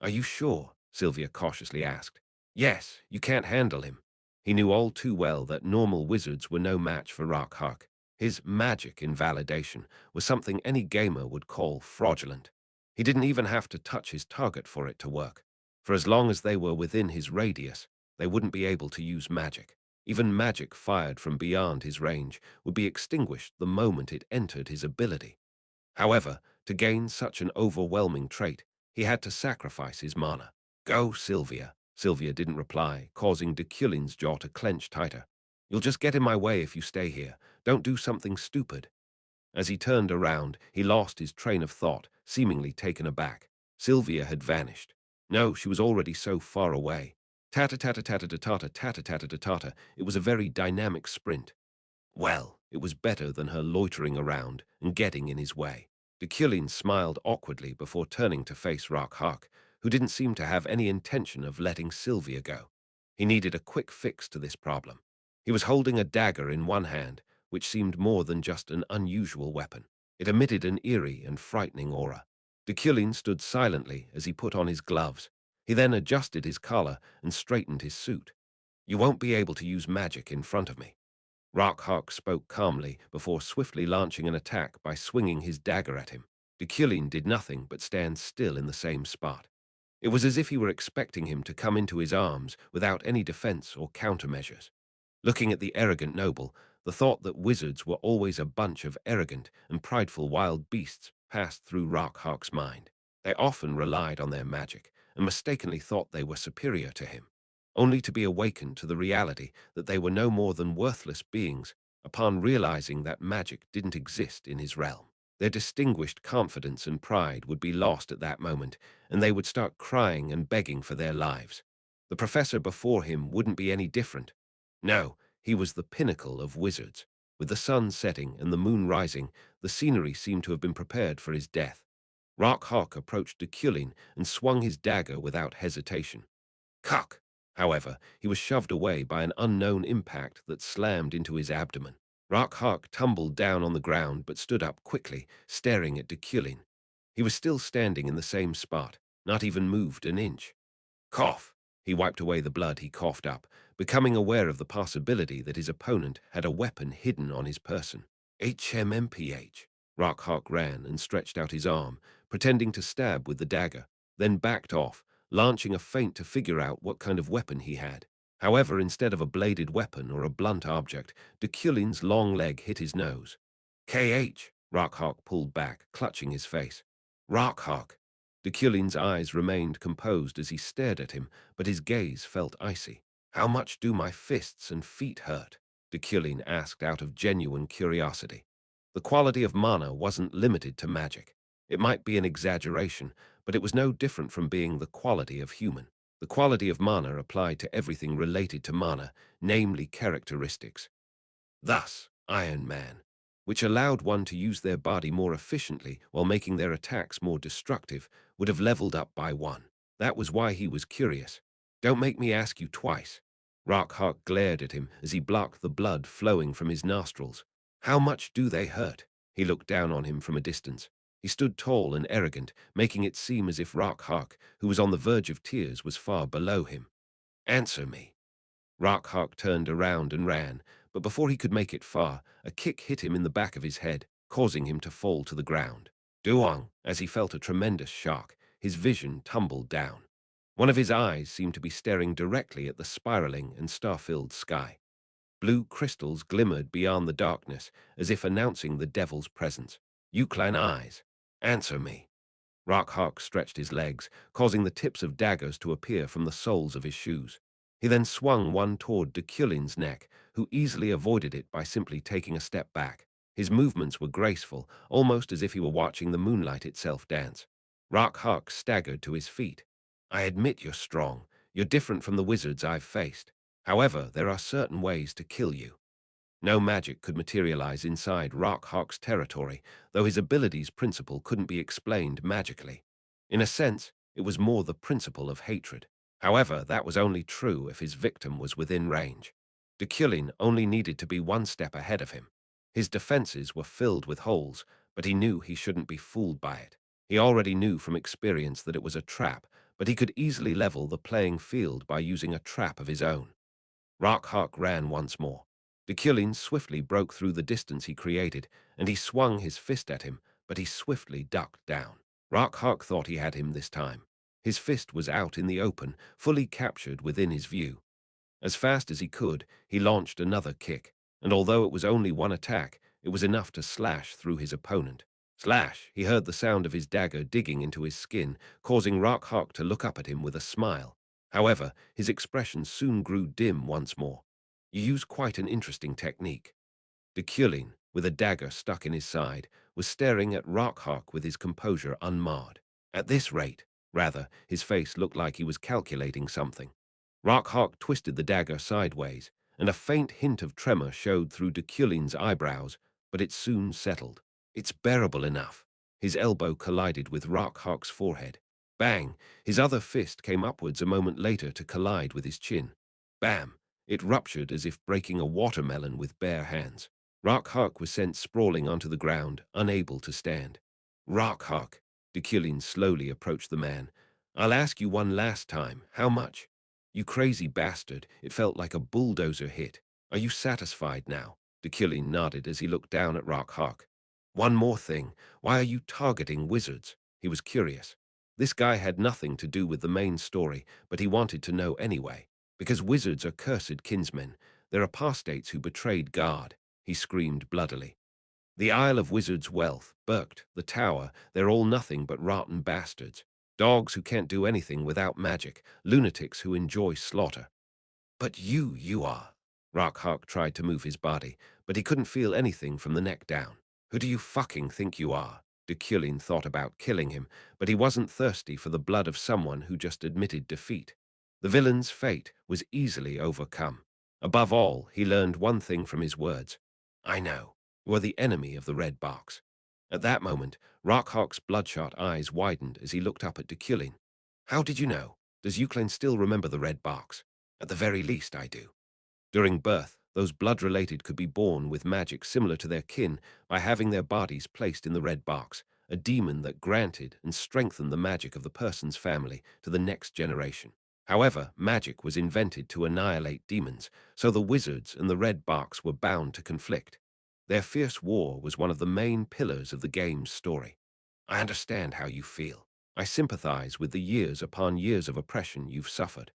Are you sure? Sylvia cautiously asked. Yes, you can't handle him. He knew all too well that normal wizards were no match for Rock Hawk. His magic invalidation was something any gamer would call fraudulent. He didn't even have to touch his target for it to work. For as long as they were within his radius, they wouldn't be able to use magic. Even magic fired from beyond his range would be extinguished the moment it entered his ability. However, to gain such an overwhelming trait, he had to sacrifice his mana. Go, Sylvia. Sylvia didn't reply, causing Deculein's jaw to clench tighter. You'll just get in my way if you stay here. Don't do something stupid. As he turned around, he lost his train of thought, seemingly taken aback. Sylvia had vanished. No, she was already so far away. Tatta-tatta-tatta-da-tatta, tatta-tatta-da-tatta. It was a very dynamic sprint. Well, it was better than her loitering around and getting in his way. Deculein smiled awkwardly before turning to face Rock Hawk, who didn't seem to have any intention of letting Sylvia go. He needed a quick fix to this problem. He was holding a dagger in one hand, which seemed more than just an unusual weapon. It emitted an eerie and frightening aura. Deculein stood silently as he put on his gloves. He then adjusted his collar and straightened his suit. You won't be able to use magic in front of me. Rock Hawk spoke calmly before swiftly launching an attack by swinging his dagger at him. Deculein did nothing but stand still in the same spot. It was as if he were expecting him to come into his arms without any defense or countermeasures. Looking at the arrogant noble, the thought that wizards were always a bunch of arrogant and prideful wild beasts passed through Rock Hawk's mind. They often relied on their magic and mistakenly thought they were superior to him, only to be awakened to the reality that they were no more than worthless beings upon realizing that magic didn't exist in his realm. Their distinguished confidence and pride would be lost at that moment, and they would start crying and begging for their lives. The professor before him wouldn't be any different. No, he was the pinnacle of wizards. With the sun setting and the moon rising, the scenery seemed to have been prepared for his death. Rock Hawk approached Deculein and swung his dagger without hesitation. Cuck! However, he was shoved away by an unknown impact that slammed into his abdomen. Rock Hawk tumbled down on the ground but stood up quickly, staring at Deculein. He was still standing in the same spot, not even moved an inch. Cough! He wiped away the blood he coughed up, becoming aware of the possibility that his opponent had a weapon hidden on his person. HMMPH. Rock Hawk ran and stretched out his arm, pretending to stab with the dagger, then backed off, launching a feint to figure out what kind of weapon he had. However, instead of a bladed weapon or a blunt object, Deculein's long leg hit his nose. KH! Rock Hawk pulled back, clutching his face. Rock Hawk! Deculein's eyes remained composed as he stared at him, but his gaze felt icy. How much do my fists and feet hurt? Deculein asked out of genuine curiosity. The quality of mana wasn't limited to magic. It might be an exaggeration, but it was no different from being the quality of human. The quality of mana applied to everything related to mana, namely characteristics. Thus, Iron Man, which allowed one to use their body more efficiently while making their attacks more destructive, would have leveled up by 1. That was why he was curious. Don't make me ask you twice. Rock Hawk glared at him as he blocked the blood flowing from his nostrils. How much do they hurt? He looked down on him from a distance. He stood tall and arrogant, making it seem as if Rock Hawk, who was on the verge of tears, was far below him. Answer me. Rock Hawk turned around and ran, but before he could make it far, a kick hit him in the back of his head, causing him to fall to the ground. Duong, as he felt a tremendous shock, his vision tumbled down. One of his eyes seemed to be staring directly at the spiraling and star-filled sky. Blue crystals glimmered beyond the darkness, as if announcing the devil's presence. Eucline eyes, answer me. Rock Hawk stretched his legs, causing the tips of daggers to appear from the soles of his shoes. He then swung one toward Deculein's neck, who easily avoided it by simply taking a step back. His movements were graceful, almost as if he were watching the moonlight itself dance. Rock Hawk staggered to his feet. I admit you're strong. You're different from the wizards I've faced. However, there are certain ways to kill you. No magic could materialize inside Rockhawk's territory, though his ability's principle couldn't be explained magically. In a sense, it was more the principle of hatred. However, that was only true if his victim was within range. Deculein only needed to be one step ahead of him. His defenses were filled with holes, but he knew he shouldn't be fooled by it. He already knew from experience that it was a trap, but he could easily level the playing field by using a trap of his own. Rockhawk ran once more. Deculein swiftly broke through the distance he created, and he swung his fist at him, but he swiftly ducked down. Rockhawk thought he had him this time. His fist was out in the open, fully captured within his view. As fast as he could, he launched another kick, and although it was only one attack, it was enough to slash through his opponent. Slash! He heard the sound of his dagger digging into his skin, causing Rockhawk to look up at him with a smile. However, his expression soon grew dim once more. You use quite an interesting technique. Deculein, with a dagger stuck in his side, was staring at Rockhawk with his composure unmarred. At this rate, rather, his face looked like he was calculating something. Rockhawk twisted the dagger sideways, and a faint hint of tremor showed through Deculein's eyebrows, but it soon settled. It's bearable enough. His elbow collided with Rockhawk's forehead. Bang! His other fist came upwards a moment later to collide with his chin. Bam! It ruptured as if breaking a watermelon with bare hands. Rockhawk was sent sprawling onto the ground, unable to stand. Rockhawk, Deculein slowly approached the man. I'll ask you one last time. How much? You crazy bastard, it felt like a bulldozer hit. Are you satisfied now? Deculein nodded as he looked down at Rockhawk. One more thing. Why are you targeting wizards? He was curious. This guy had nothing to do with the main story, but he wanted to know anyway. Because wizards are cursed kinsmen. They're apostates who betrayed God, he screamed bloodily. The Isle of Wizards' wealth, Burkt, the tower, they're all nothing but rotten bastards. Dogs who can't do anything without magic, lunatics who enjoy slaughter. But you are. Rockhawk tried to move his body, but he couldn't feel anything from the neck down. Who do you fucking think you are? Deculein thought about killing him, but he wasn't thirsty for the blood of someone who just admitted defeat. The villain's fate was easily overcome. Above all, he learned one thing from his words. I know. You are the enemy of the red box. At that moment, Rockhawk's bloodshot eyes widened as he looked up at Deculein. How did you know? Does Euclid still remember the red box? At the very least, I do. During birth, those blood-related could be born with magic similar to their kin by having their bodies placed in the red box, a demon that granted and strengthened the magic of the person's family to the next generation. However, magic was invented to annihilate demons, so the wizards and the red box were bound to conflict. Their fierce war was one of the main pillars of the game's story. I understand how you feel. I sympathize with the years upon years of oppression you've suffered.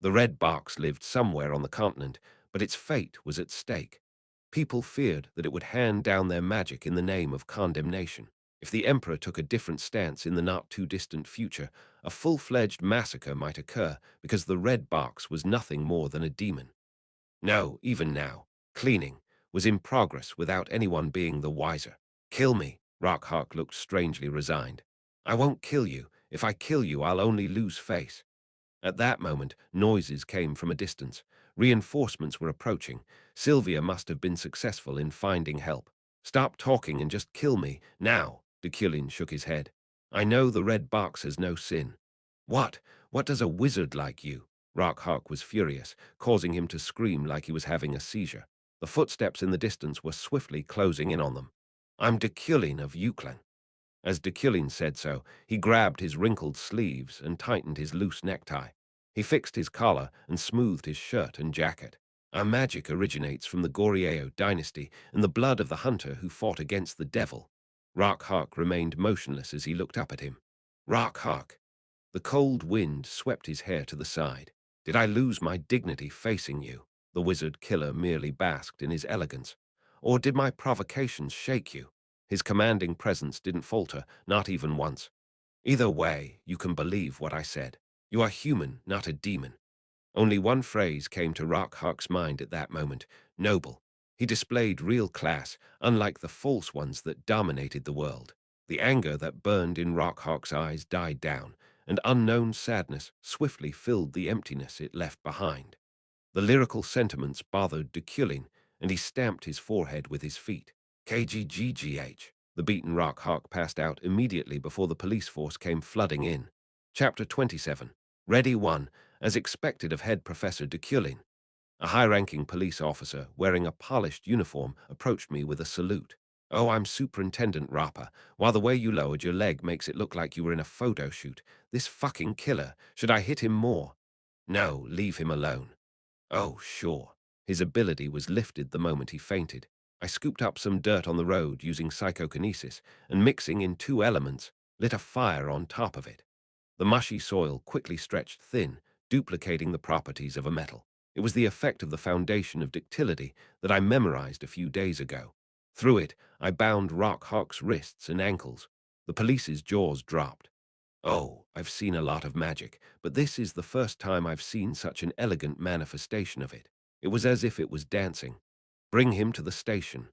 The red box lived somewhere on the continent, but its fate was at stake. People feared that it would hand down their magic in the name of condemnation. If the Emperor took a different stance in the not-too-distant future, a full-fledged massacre might occur because the red box was nothing more than a demon. No, even now, cleaning was in progress without anyone being the wiser. Kill me, Rockhawk looked strangely resigned. I won't kill you. If I kill you, I'll only lose face. At that moment, noises came from a distance. Reinforcements were approaching. Sylvia must have been successful in finding help. Stop talking and just kill me, now, Deculein shook his head. I know the red box has no sin. What? What does a wizard like you? Rockhawk was furious, causing him to scream like he was having a seizure. The footsteps in the distance were swiftly closing in on them. I'm Deculein of Euclid. As Deculein said so, he grabbed his wrinkled sleeves and tightened his loose necktie. He fixed his collar and smoothed his shirt and jacket. Our magic originates from the Gorieo dynasty and the blood of the hunter who fought against the devil. Rockhawk remained motionless as he looked up at him. Rockhawk. The cold wind swept his hair to the side. Did I lose my dignity facing you? The wizard killer merely basked in his elegance. Or did my provocations shake you? His commanding presence didn't falter, not even once. Either way, you can believe what I said. You are human, not a demon. Only one phrase came to Rockhawk's mind at that moment, noble. He displayed real class, unlike the false ones that dominated the world. The anger that burned in Rockhawk's eyes died down, and unknown sadness swiftly filled the emptiness it left behind. The lyrical sentiments bothered Deculein, and he stamped his forehead with his feet. KGGGH. The beaten rock hawk passed out immediately before the police force came flooding in. Chapter 27. Ready 1. As expected of head Professor Deculein. A high-ranking police officer, wearing a polished uniform, approached me with a salute. "Oh, I'm Superintendent Rapper. While the way you lowered your leg makes it look like you were in a photo shoot. This fucking killer. Should I hit him more?" "No, leave him alone." "Oh, sure." His ability was lifted the moment he fainted. I scooped up some dirt on the road using psychokinesis and, mixing in 2 elements, lit a fire on top of it. The mushy soil quickly stretched thin, duplicating the properties of a metal. It was the effect of the foundation of ductility that I memorized a few days ago. Through it, I bound Rock Hawk's wrists and ankles. The police's jaws dropped. "Oh, I've seen a lot of magic, but this is the first time I've seen such an elegant manifestation of it. It was as if it was dancing. Bring him to the station."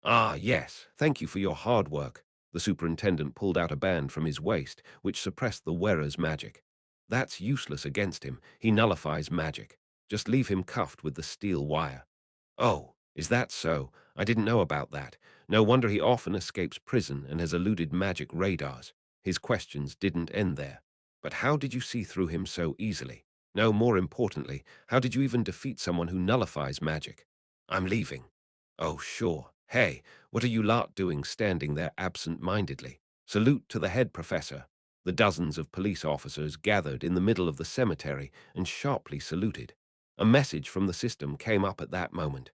"Ah, yes, thank you for your hard work." The superintendent pulled out a band from his waist, which suppressed the wearer's magic. "That's useless against him. He nullifies magic. Just leave him cuffed with the steel wire." "Oh, is that so? I didn't know about that. No wonder he often escapes prison and has eluded magic radars." His questions didn't end there. "But how did you see through him so easily? No, more importantly, how did you even defeat someone who nullifies magic?" "I'm leaving." "Oh, sure. Hey, what are you lot doing standing there absent-mindedly?" Salute to the head professor. The dozens of police officers gathered in the middle of the cemetery and sharply saluted. A message from the system came up at that moment.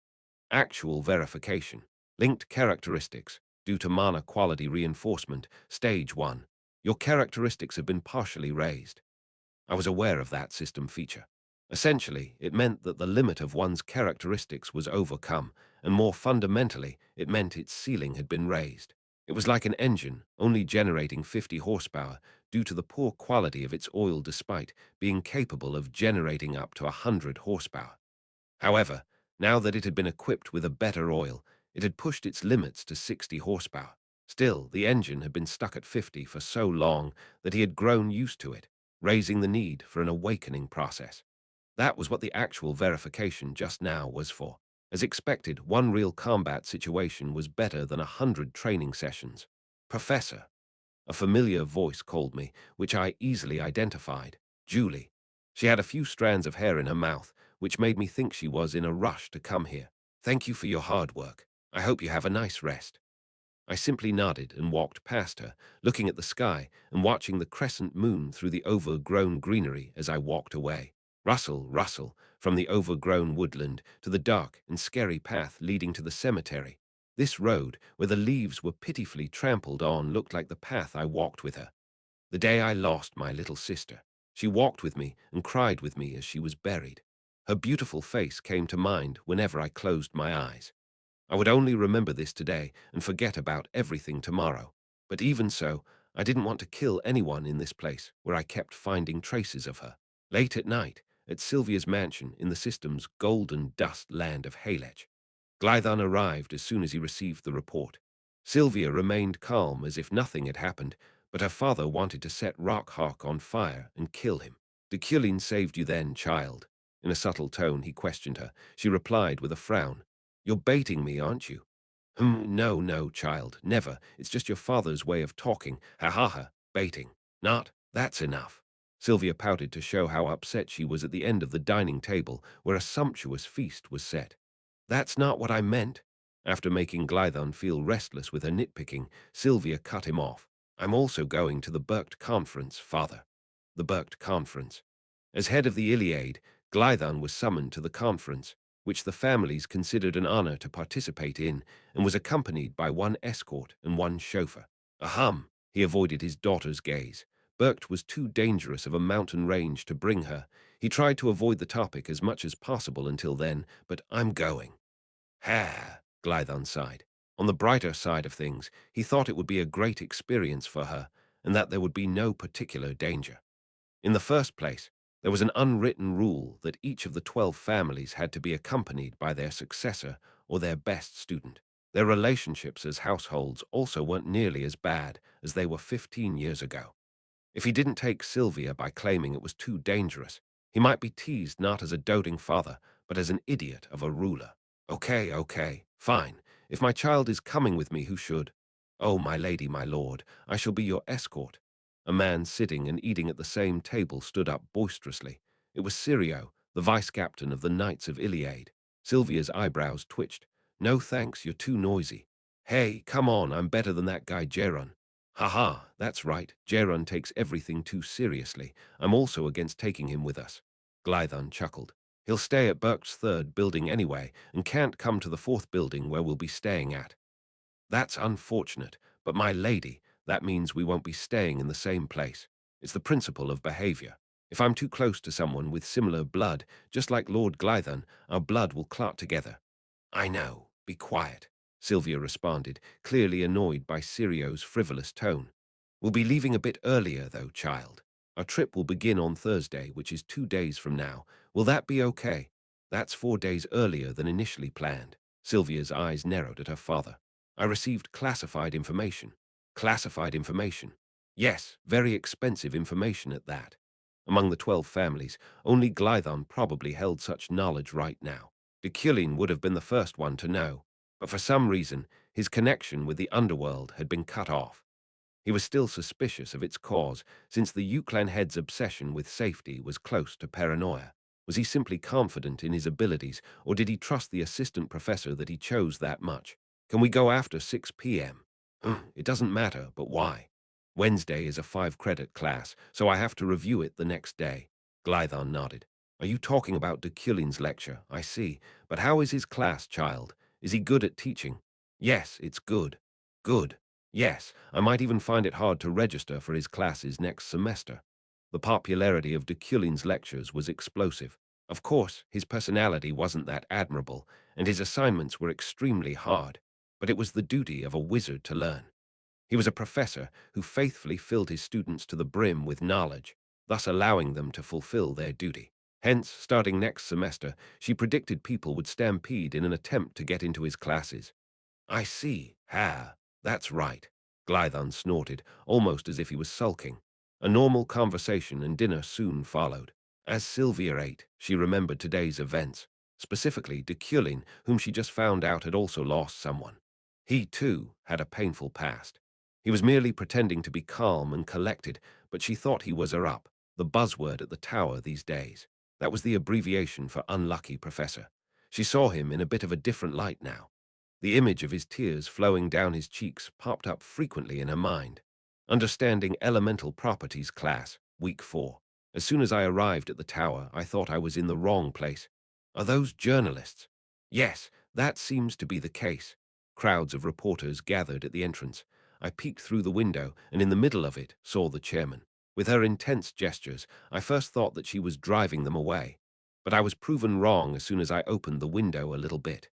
Actual verification. Linked characteristics. Due to mana quality reinforcement, Stage 1. Your characteristics have been partially raised. I was aware of that system feature. Essentially, it meant that the limit of one's characteristics was overcome, and more fundamentally, it meant its ceiling had been raised. It was like an engine, only generating 50 horsepower due to the poor quality of its oil despite being capable of generating up to 100 horsepower. However, now that it had been equipped with a better oil, it had pushed its limits to 60 horsepower. Still, the engine had been stuck at 50 for so long that he had grown used to it, raising the need for an awakening process. That was what the actual verification just now was for. As expected, one real combat situation was better than 100 training sessions. "Professor." A familiar voice called me, which I easily identified. Julie. She had a few strands of hair in her mouth, which made me think she was in a rush to come here. "Thank you for your hard work. I hope you have a nice rest." I simply nodded and walked past her, looking at the sky and watching the crescent moon through the overgrown greenery as I walked away. Rustle, rustle, from the overgrown woodland to the dark and scary path leading to the cemetery. This road, where the leaves were pitifully trampled on, looked like the path I walked with her. The day I lost my little sister. She walked with me and cried with me as she was buried. Her beautiful face came to mind whenever I closed my eyes. I would only remember this today and forget about everything tomorrow. But even so, I didn't want to kill anyone in this place where I kept finding traces of her. Late at night, at Sylvia's mansion in the system's golden dust land of Halech, Glython arrived as soon as he received the report. Sylvia remained calm as if nothing had happened, but her father wanted to set Rockhawk on fire and kill him. "Deculein saved you then, child?" In a subtle tone he questioned her. She replied with a frown. "You're baiting me, aren't you?" No, no, child, never. It's just your father's way of talking. Ha ha ha, baiting. Not, that's enough." Sylvia pouted to show how upset she was at the end of the dining table, where a sumptuous feast was set. "That's not what I meant." After making Glython feel restless with her nitpicking, Sylvia cut him off. "I'm also going to the Berkt conference, father." The Berkt conference. As head of the Iliad, Glython was summoned to the conference, which the families considered an honor to participate in, and was accompanied by one escort and one chauffeur. Ahem, he avoided his daughter's gaze. Berkt was too dangerous of a mountain range to bring her. He tried to avoid the topic as much as possible until then, but "I'm going." "Ha," Glython sighed. On the brighter side of things, he thought it would be a great experience for her, and that there would be no particular danger. In the first place, there was an unwritten rule that each of the 12 families had to be accompanied by their successor or their best student. Their relationships as households also weren't nearly as bad as they were 15 years ago. If he didn't take Sylvia by claiming it was too dangerous, he might be teased not as a doting father, but as an idiot of a ruler. Okay, okay, fine. If my child is coming with me, who should? Oh, my lady, my lord, I shall be your escort. A man sitting and eating at the same table stood up boisterously. It was Sirio, the vice-captain of the Knights of Iliade. Sylvia's eyebrows twitched. No thanks, you're too noisy. Hey, come on, I'm better than that guy Jeron. Ha, that's right, Jeron takes everything too seriously. I'm also against taking him with us. Glython chuckled. He'll stay at Burke's third building anyway, and can't come to the fourth building where we'll be staying at. That's unfortunate, but my lady, that means we won't be staying in the same place. It's the principle of behavior. If I'm too close to someone with similar blood, just like Lord Glython, our blood will clot together. I know, be quiet, Sylvia responded, clearly annoyed by Sirio's frivolous tone. We'll be leaving a bit earlier, though, child. Our trip will begin on Thursday, which is 2 days from now. Will that be okay? That's 4 days earlier than initially planned. Sylvia's eyes narrowed at her father. I received classified information. Classified information? Yes, very expensive information at that. Among the 12 families, only Glython probably held such knowledge right now. Deculein would have been the first one to know, but for some reason, his connection with the underworld had been cut off. He was still suspicious of its cause, since the Euclan head's obsession with safety was close to paranoia. Was he simply confident in his abilities, or did he trust the assistant professor that he chose that much? Can we go after 6 p.m.? It doesn't matter, but why? Wednesday is a 5-credit class, so I have to review it the next day. Glython nodded. Are you talking about Deculein's lecture? I see. But how is his class, child? Is he good at teaching? Yes, it's good. Good. Yes, I might even find it hard to register for his classes next semester. The popularity of Deculein's lectures was explosive. Of course, his personality wasn't that admirable, and his assignments were extremely hard, but it was the duty of a wizard to learn. He was a professor who faithfully filled his students to the brim with knowledge, thus allowing them to fulfill their duty. Hence, starting next semester, she predicted people would stampede in an attempt to get into his classes. I see. That's right. Glython snorted, almost as if he was sulking. A normal conversation and dinner soon followed. As Sylvia ate, she remembered today's events, specifically Deculein, whom she just found out had also lost someone. He, too, had a painful past. He was merely pretending to be calm and collected, but she thought he was up, the buzzword at the tower these days. That was the abbreviation for unlucky professor. She saw him in a bit of a different light now. The image of his tears flowing down his cheeks popped up frequently in her mind. Understanding Elemental Properties class, week 4. As soon as I arrived at the tower, I thought I was in the wrong place. Are those journalists? Yes, that seems to be the case. Crowds of reporters gathered at the entrance. I peeked through the window and in the middle of it saw the chairman. With her intense gestures, I first thought that she was driving them away. But I was proven wrong as soon as I opened the window a little bit.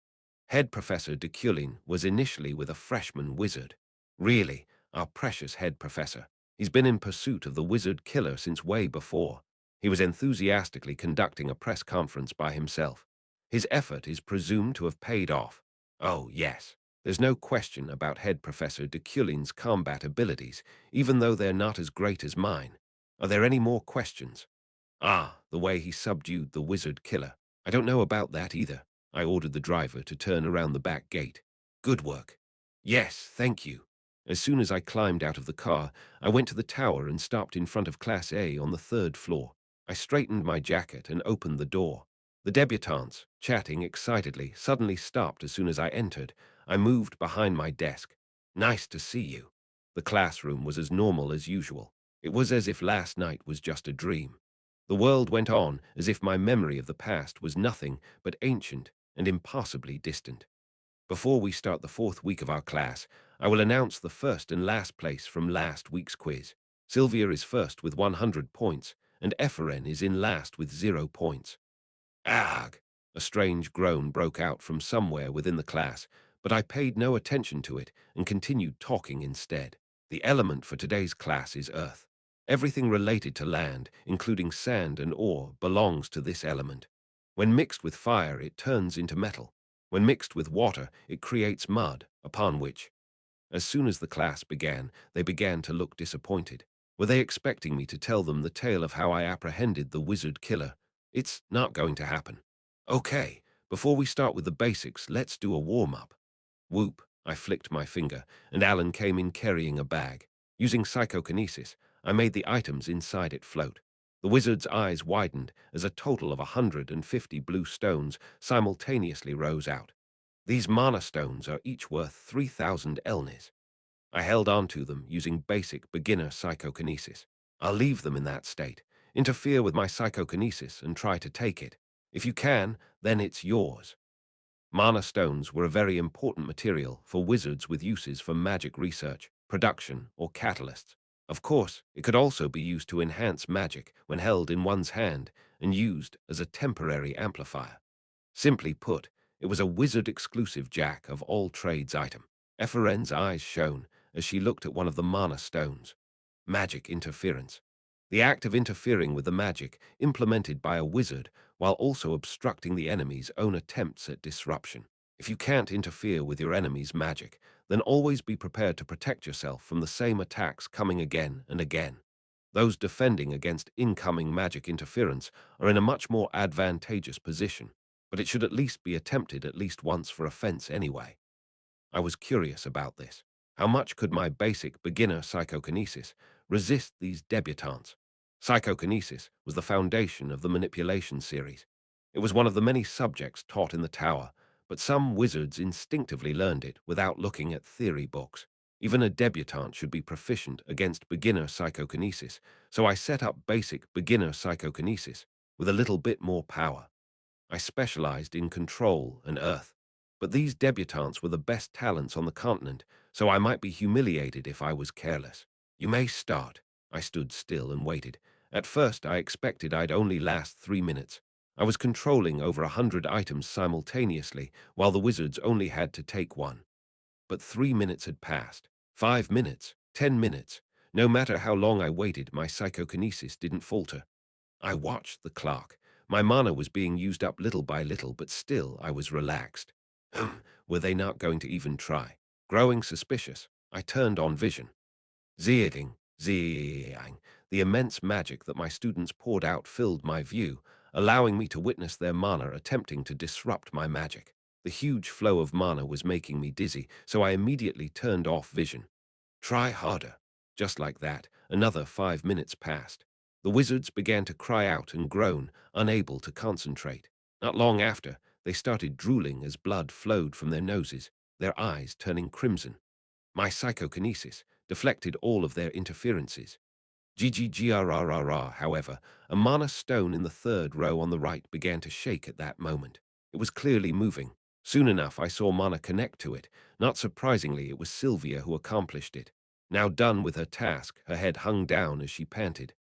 Head Professor Deculein was initially with a freshman wizard. Really, our precious head professor. He's been in pursuit of the wizard killer since way before. He was enthusiastically conducting a press conference by himself. His effort is presumed to have paid off. Oh, yes. There's no question about Head Professor Deculein's combat abilities, even though they're not as great as mine. Are there any more questions? Ah, the way he subdued the wizard killer. I don't know about that either. I ordered the driver to turn around the back gate. Good work. Yes, thank you. As soon as I climbed out of the car, I went to the tower and stopped in front of Class A on the 3rd floor. I straightened my jacket and opened the door. The debutantes, chatting excitedly, suddenly stopped as soon as I entered. I moved behind my desk. Nice to see you. The classroom was as normal as usual. It was as if last night was just a dream. The world went on as if my memory of the past was nothing but ancient and impossibly distant. Before we start the 4th week of our class, I will announce the first and last place from last week's quiz. Sylvia is first with 100 points, and Epheren is in last with 0 points. Ag! A strange groan broke out from somewhere within the class, but I paid no attention to it and continued talking instead. The element for today's class is earth. Everything related to land, including sand and ore, belongs to this element. When mixed with fire, it turns into metal. When mixed with water, it creates mud, upon which. As soon as the class began, they began to look disappointed. Were they expecting me to tell them the tale of how I apprehended the wizard killer? It's not going to happen. Okay, Before we start with the basics, let's do a warm-up. Whoop, I flicked my finger, and Alan came in carrying a bag. Using psychokinesis, I made the items inside it float. The wizard's eyes widened as a total of 150 blue stones simultaneously rose out. These mana stones are each worth 3,000 elnis. I held on to them using basic beginner psychokinesis. I'll leave them in that state. Interfere with my psychokinesis and try to take it. If you can, then it's yours. Mana stones were a very important material for wizards with uses for magic research, production, or catalysts. Of course, it could also be used to enhance magic when held in one's hand and used as a temporary amplifier. Simply put, it was a wizard-exclusive jack of all trades item. Ephraim's eyes shone as she looked at one of the mana stones. Magic interference. The act of interfering with the magic implemented by a wizard while also obstructing the enemy's own attempts at disruption. If you can't interfere with your enemy's magic, then always be prepared to protect yourself from the same attacks coming again and again. Those defending against incoming magic interference are in a much more advantageous position, but it should at least be attempted at least once for offense anyway. I was curious about this. How much could my basic beginner psychokinesis resist these debutantes? Psychokinesis was the foundation of the manipulation series. It was one of the many subjects taught in the tower, but some wizards instinctively learned it without looking at theory books. Even a debutante should be proficient against beginner psychokinesis, so I set up basic beginner psychokinesis with a little bit more power. I specialized in control and earth, but these debutantes were the best talents on the continent, so I might be humiliated if I was careless. You may start. I stood still and waited. At first, I expected I'd only last 3 minutes. I was controlling over 100 items simultaneously, while the wizards only had to take one. But 3 minutes had passed. 5 minutes. 10 minutes. No matter how long I waited, my psychokinesis didn't falter. I watched the clock. My mana was being used up little by little, but still I was relaxed. Were they not going to even try? Growing suspicious, I turned on vision. Zeeing, zeeing. The immense magic that my students poured out filled my view, allowing me to witness their mana attempting to disrupt my magic. The huge flow of mana was making me dizzy, so I immediately turned off vision. Try harder. Just like that, another 5 minutes passed. The wizards began to cry out and groan, unable to concentrate. Not long after, they started drooling as blood flowed from their noses, their eyes turning crimson. My psychokinesis deflected all of their interferences. GGGRRRR, however, a mana stone in the third row on the right began to shake at that moment. It was clearly moving. Soon enough, I saw mana connect to it. Not surprisingly, it was Sylvia who accomplished it. Now done with her task, her head hung down as she panted.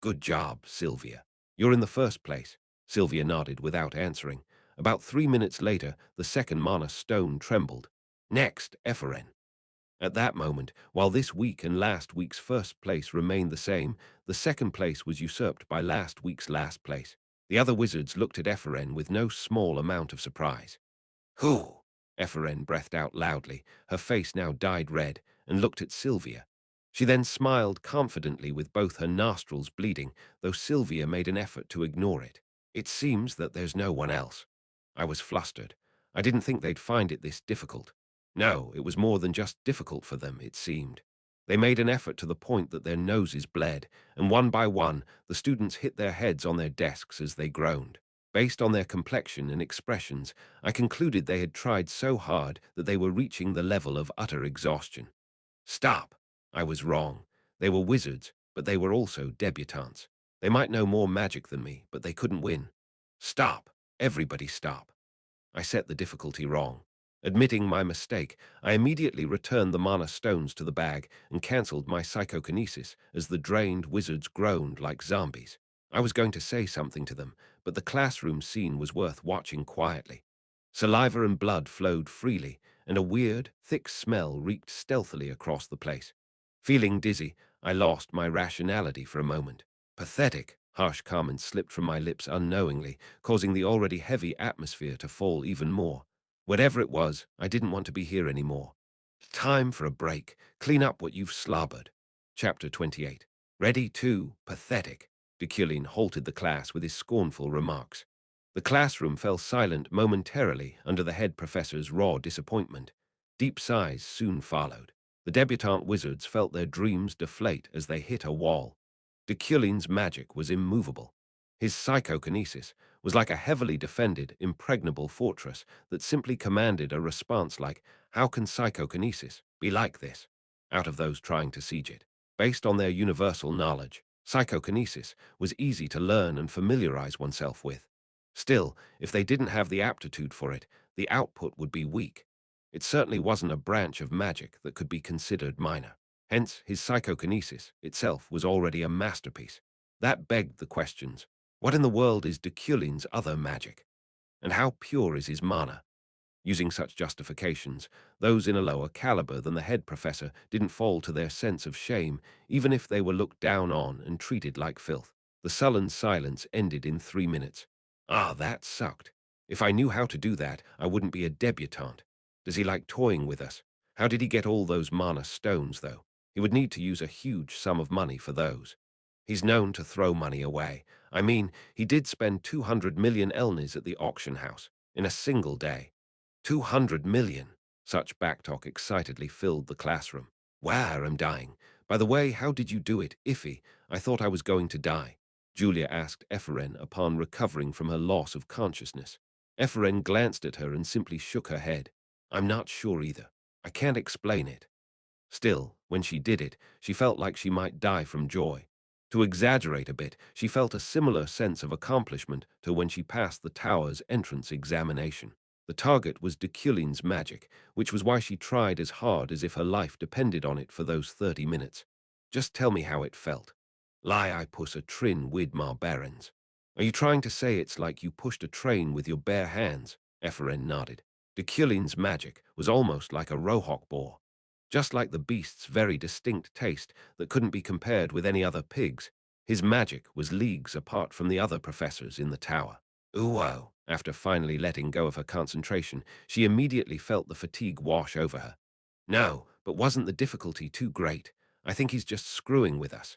Good job, Sylvia. You're in the first place. Sylvia nodded without answering. About 3 minutes later, the second mana stone trembled. Next, Ephraim. At that moment, while this week and last week's first place remained the same, the second place was usurped by last week's last place. The other wizards looked at Ephraim with no small amount of surprise. Who? Ephraim breathed out loudly, her face now dyed red, and looked at Sylvia. She then smiled confidently with both her nostrils bleeding, though Sylvia made an effort to ignore it. It seems that there's no one else. I was flustered. I didn't think they'd find it this difficult. No, it was more than just difficult for them, it seemed. They made an effort to the point that their noses bled, and one by one, the students hit their heads on their desks as they groaned. Based on their complexion and expressions, I concluded they had tried so hard that they were reaching the level of utter exhaustion. Stop! I was wrong. They were wizards, but they were also debutantes. They might know more magic than me, but they couldn't win. Stop! Everybody stop! I set the difficulty wrong. Admitting my mistake, I immediately returned the mana stones to the bag and cancelled my psychokinesis as the drained wizards groaned like zombies. I was going to say something to them, but the classroom scene was worth watching quietly. Saliva and blood flowed freely, and a weird, thick smell reeked stealthily across the place. Feeling dizzy, I lost my rationality for a moment. Pathetic, harsh comments slipped from my lips unknowingly, causing the already heavy atmosphere to fall even more. Whatever it was, I didn't want to be here anymore. Time for a break. Clean up what you've slobbered. Chapter 28. Ready to, pathetic. Deculein halted the class with his scornful remarks. The classroom fell silent momentarily under the head professor's raw disappointment. Deep sighs soon followed. The debutante wizards felt their dreams deflate as they hit a wall. Deculein's magic was immovable. His psychokinesis was like a heavily defended, impregnable fortress that simply commanded a response like, "How can psychokinesis be like this?" out of those trying to siege it. Based on their universal knowledge, psychokinesis was easy to learn and familiarize oneself with. Still, if they didn't have the aptitude for it, the output would be weak. It certainly wasn't a branch of magic that could be considered minor. Hence, his psychokinesis itself was already a masterpiece. That begged the questions. What in the world is Deculein's other magic? And how pure is his mana? Using such justifications, those in a lower caliber than the head professor didn't fall to their sense of shame, even if they were looked down on and treated like filth. The sullen silence ended in 3 minutes. Ah, that sucked. If I knew how to do that, I wouldn't be a debutante. Does he like toying with us? How did he get all those mana stones, though? He would need to use a huge sum of money for those. He's known to throw money away. I mean, he did spend 200 million elnis at the auction house in a single day. 200 million. Such backtalk excitedly filled the classroom. Wow, I'm dying. By the way, how did you do it, Iffy? I thought I was going to die. Julia asked Ephraim upon recovering from her loss of consciousness. Ephraim glanced at her and simply shook her head. I'm not sure either. I can't explain it. Still, when she did it, she felt like she might die from joy. To exaggerate a bit, she felt a similar sense of accomplishment to when she passed the tower's entrance examination. The target was Deculein's magic, which was why she tried as hard as if her life depended on it for those 30 minutes. Just tell me how it felt. Lie I puss a trin wid my barons. Are you trying to say it's like you pushed a train with your bare hands? Ephraim nodded. Deculein's magic was almost like a rohok boar. Just like the beast's very distinct taste that couldn't be compared with any other pig's, his magic was leagues apart from the other professors in the tower. Ooh, after finally letting go of her concentration, she immediately felt the fatigue wash over her. No, but wasn't the difficulty too great? I think he's just screwing with us.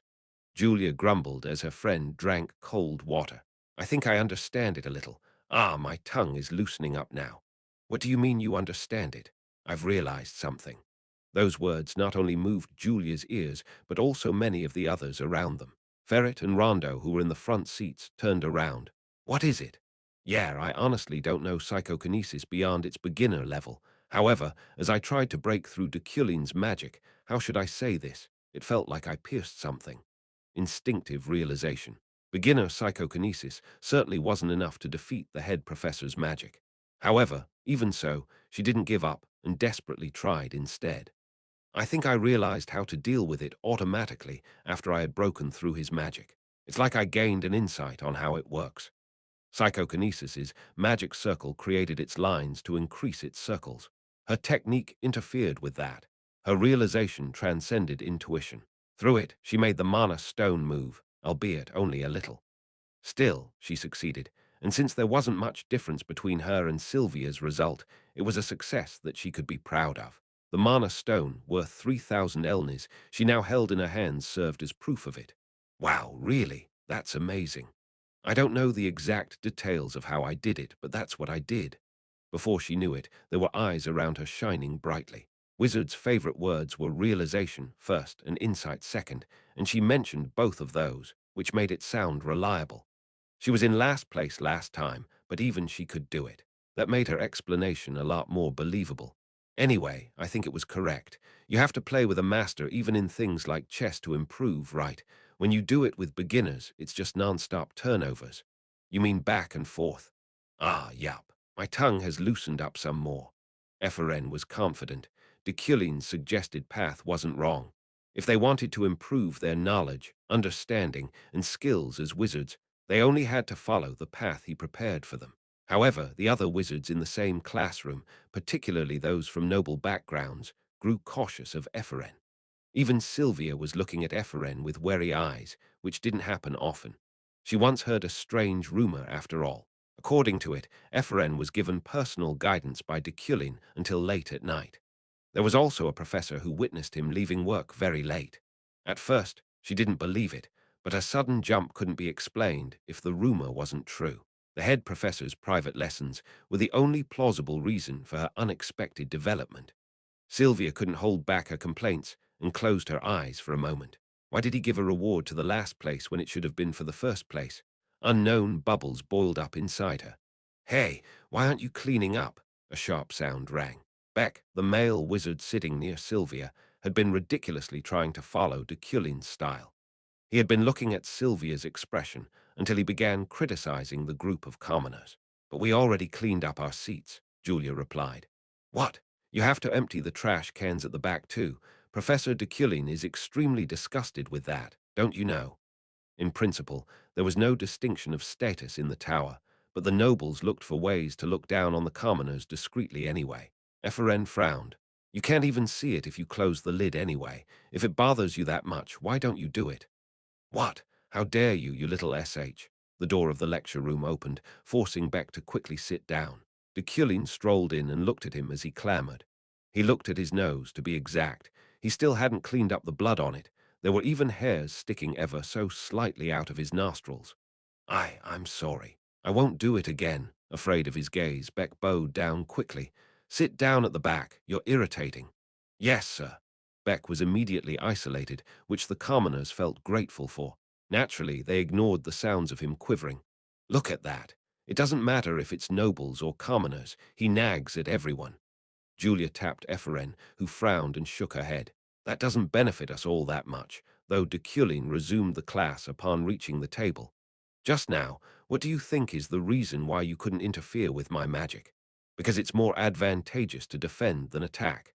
Julia grumbled as her friend drank cold water. I think I understand it a little. Ah, my tongue is loosening up now. What do you mean you understand it? I've realized something. Those words not only moved Julia's ears, but also many of the others around them. Ferret and Rondo, who were in the front seats, turned around. What is it? Yeah, I honestly don't know psychokinesis beyond its beginner level. However, as I tried to break through Deculein's magic, how should I say this? It felt like I pierced something. Instinctive realization. Beginner psychokinesis certainly wasn't enough to defeat the head professor's magic. However, even so, she didn't give up and desperately tried instead. I think I realized how to deal with it automatically after I had broken through his magic. It's like I gained an insight on how it works. Psychokinesis's magic circle created its lines to increase its circles. Her technique interfered with that. Her realization transcended intuition. Through it, she made the mana stone move, albeit only a little. Still, she succeeded, and since there wasn't much difference between her and Sylvia's result, it was a success that she could be proud of. The mana stone, worth 3,000 elnis, she now held in her hands served as proof of it. Wow, really? That's amazing. I don't know the exact details of how I did it, but that's what I did. Before she knew it, there were eyes around her shining brightly. Wizard's favorite words were realization first and insight second, and she mentioned both of those, which made it sound reliable. She was in last place last time, but even she could do it. That made her explanation a lot more believable. Anyway, I think it was correct. You have to play with a master even in things like chess to improve, right? When you do it with beginners, it's just non-stop turnovers. You mean back and forth? Ah, yup. My tongue has loosened up some more. Ephraim was confident. Deculein's suggested path wasn't wrong. If they wanted to improve their knowledge, understanding, and skills as wizards, they only had to follow the path he prepared for them. However, the other wizards in the same classroom, particularly those from noble backgrounds, grew cautious of Ephraim. Even Sylvia was looking at Ephraim with wary eyes, which didn't happen often. She once heard a strange rumor, after all. According to it, Ephraim was given personal guidance by Deculein until late at night. There was also a professor who witnessed him leaving work very late. At first, she didn't believe it, but a sudden jump couldn't be explained if the rumor wasn't true. The head professor's private lessons were the only plausible reason for her unexpected development. Sylvia couldn't hold back her complaints and closed her eyes for a moment. Why did he give a reward to the last place when it should have been for the first place? Unknown bubbles boiled up inside her. Hey, why aren't you cleaning up? A sharp sound rang. Beck, the male wizard sitting near Sylvia, had been ridiculously trying to follow Deculein's style. He had been looking at Sylvia's expression until he began criticizing the group of commoners. But we already cleaned up our seats, Julia replied. What? You have to empty the trash cans at the back too. Professor Deculein is extremely disgusted with that, don't you know? In principle, there was no distinction of status in the tower, but the nobles looked for ways to look down on the commoners discreetly anyway. Ephraim frowned. You can't even see it if you close the lid anyway. If it bothers you that much, why don't you do it? What? How dare you, you little SH? The door of the lecture room opened, forcing Beck to quickly sit down. Deculein strolled in and looked at him as he clamored. He looked at his nose, to be exact. He still hadn't cleaned up the blood on it. There were even hairs sticking ever so slightly out of his nostrils. I'm sorry. I won't do it again. Afraid of his gaze, Beck bowed down quickly. Sit down at the back. You're irritating. Yes, sir. Beck was immediately isolated, which the commoners felt grateful for. Naturally, they ignored the sounds of him quivering. Look at that. It doesn't matter if it's nobles or commoners. He nags at everyone. Julia tapped Ephraim, who frowned and shook her head. That doesn't benefit us all that much, though Deculein resumed the class upon reaching the table. Just now, what do you think is the reason why you couldn't interfere with my magic? Because it's more advantageous to defend than attack.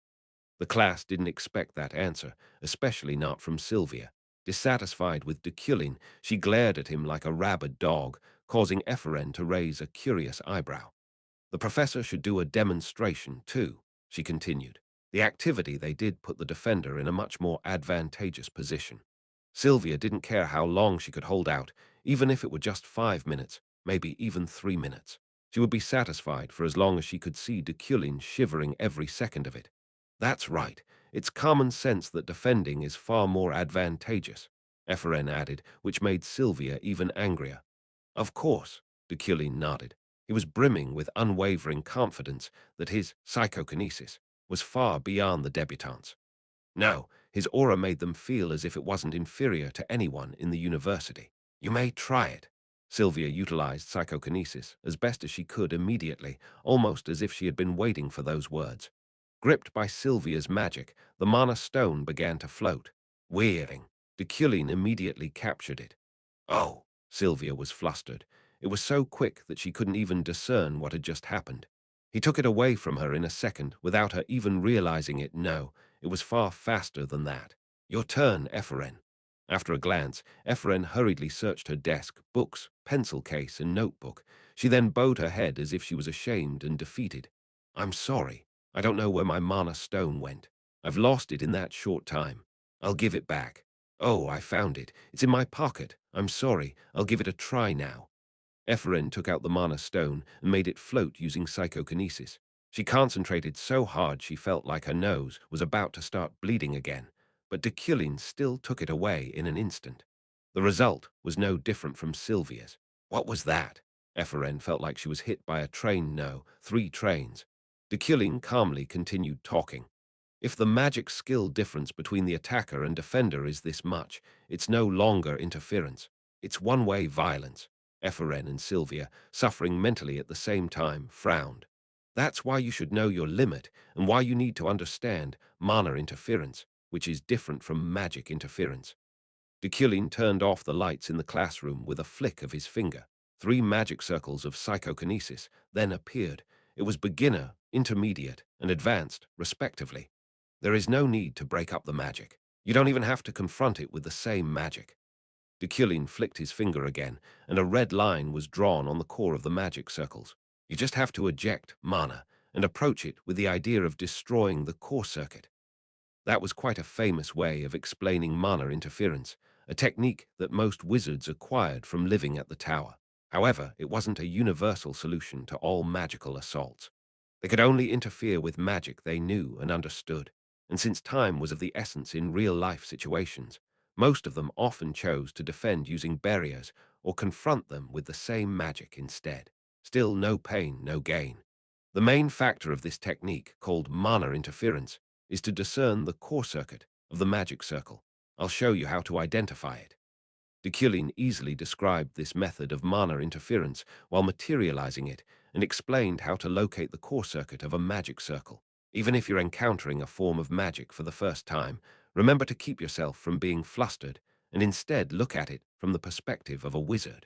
The class didn't expect that answer, especially not from Sylvia. Dissatisfied with Deculein, she glared at him like a rabid dog, causing Ephraim to raise a curious eyebrow. The professor should do a demonstration, too, she continued. The activity they did put the defender in a much more advantageous position. Sylvia didn't care how long she could hold out, even if it were just 5 minutes, maybe even 3 minutes. She would be satisfied for as long as she could see Deculein shivering every second of it. That's right. It's common sense that defending is far more advantageous, Ephraim added, which made Sylvia even angrier. Of course, Deculein nodded. He was brimming with unwavering confidence that his psychokinesis was far beyond the debutantes. No, his aura made them feel as if it wasn't inferior to anyone in the university. You may try it. Sylvia utilized psychokinesis as best as she could immediately, almost as if she had been waiting for those words. Gripped by Sylvia's magic, the mana stone began to float. Wearing. Deculein immediately captured it. Oh, Sylvia was flustered. It was so quick that she couldn't even discern what had just happened. He took it away from her in a second without her even realizing it. No, it was far faster than that. Your turn, Ephraim. After a glance, Ephraim hurriedly searched her desk, books, pencil case, and notebook. She then bowed her head as if she was ashamed and defeated. I'm sorry. I don't know where my mana stone went. I've lost it in that short time. I'll give it back. Oh, I found it. It's in my pocket. I'm sorry. I'll give it a try now. Ephraim took out the mana stone and made it float using psychokinesis. She concentrated so hard she felt like her nose was about to start bleeding again, but Deculein still took it away in an instant. The result was no different from Sylvia's. What was that? Ephraim felt like she was hit by a train. No, 3 trains. Deculein calmly continued talking. If the magic skill difference between the attacker and defender is this much, it's no longer interference. It's one-way violence. Ephraim and Sylvia, suffering mentally at the same time, frowned. That's why you should know your limit and why you need to understand mana interference, which is different from magic interference. Deculein turned off the lights in the classroom with a flick of his finger. 3 magic circles of psychokinesis then appeared. It was beginner, intermediate, and advanced, respectively. There is no need to break up the magic. You don't even have to confront it with the same magic. Deculein flicked his finger again, and a red line was drawn on the core of the magic circles. You just have to eject mana and approach it with the idea of destroying the core circuit. That was quite a famous way of explaining mana interference, a technique that most wizards acquired from living at the tower. However, it wasn't a universal solution to all magical assaults. They could only interfere with magic they knew and understood, and since time was of the essence in real-life situations, Most of them often chose to defend using barriers or confront them with the same magic instead. Still, no pain, no gain. The main factor of this technique, called mana interference, is to discern the core circuit of the magic circle. I'll show you how to identify it. Deculein easily described this method of mana interference while materializing it and explained how to locate the core circuit of a magic circle. Even if you're encountering a form of magic for the first time, remember to keep yourself from being flustered and instead look at it from the perspective of a wizard.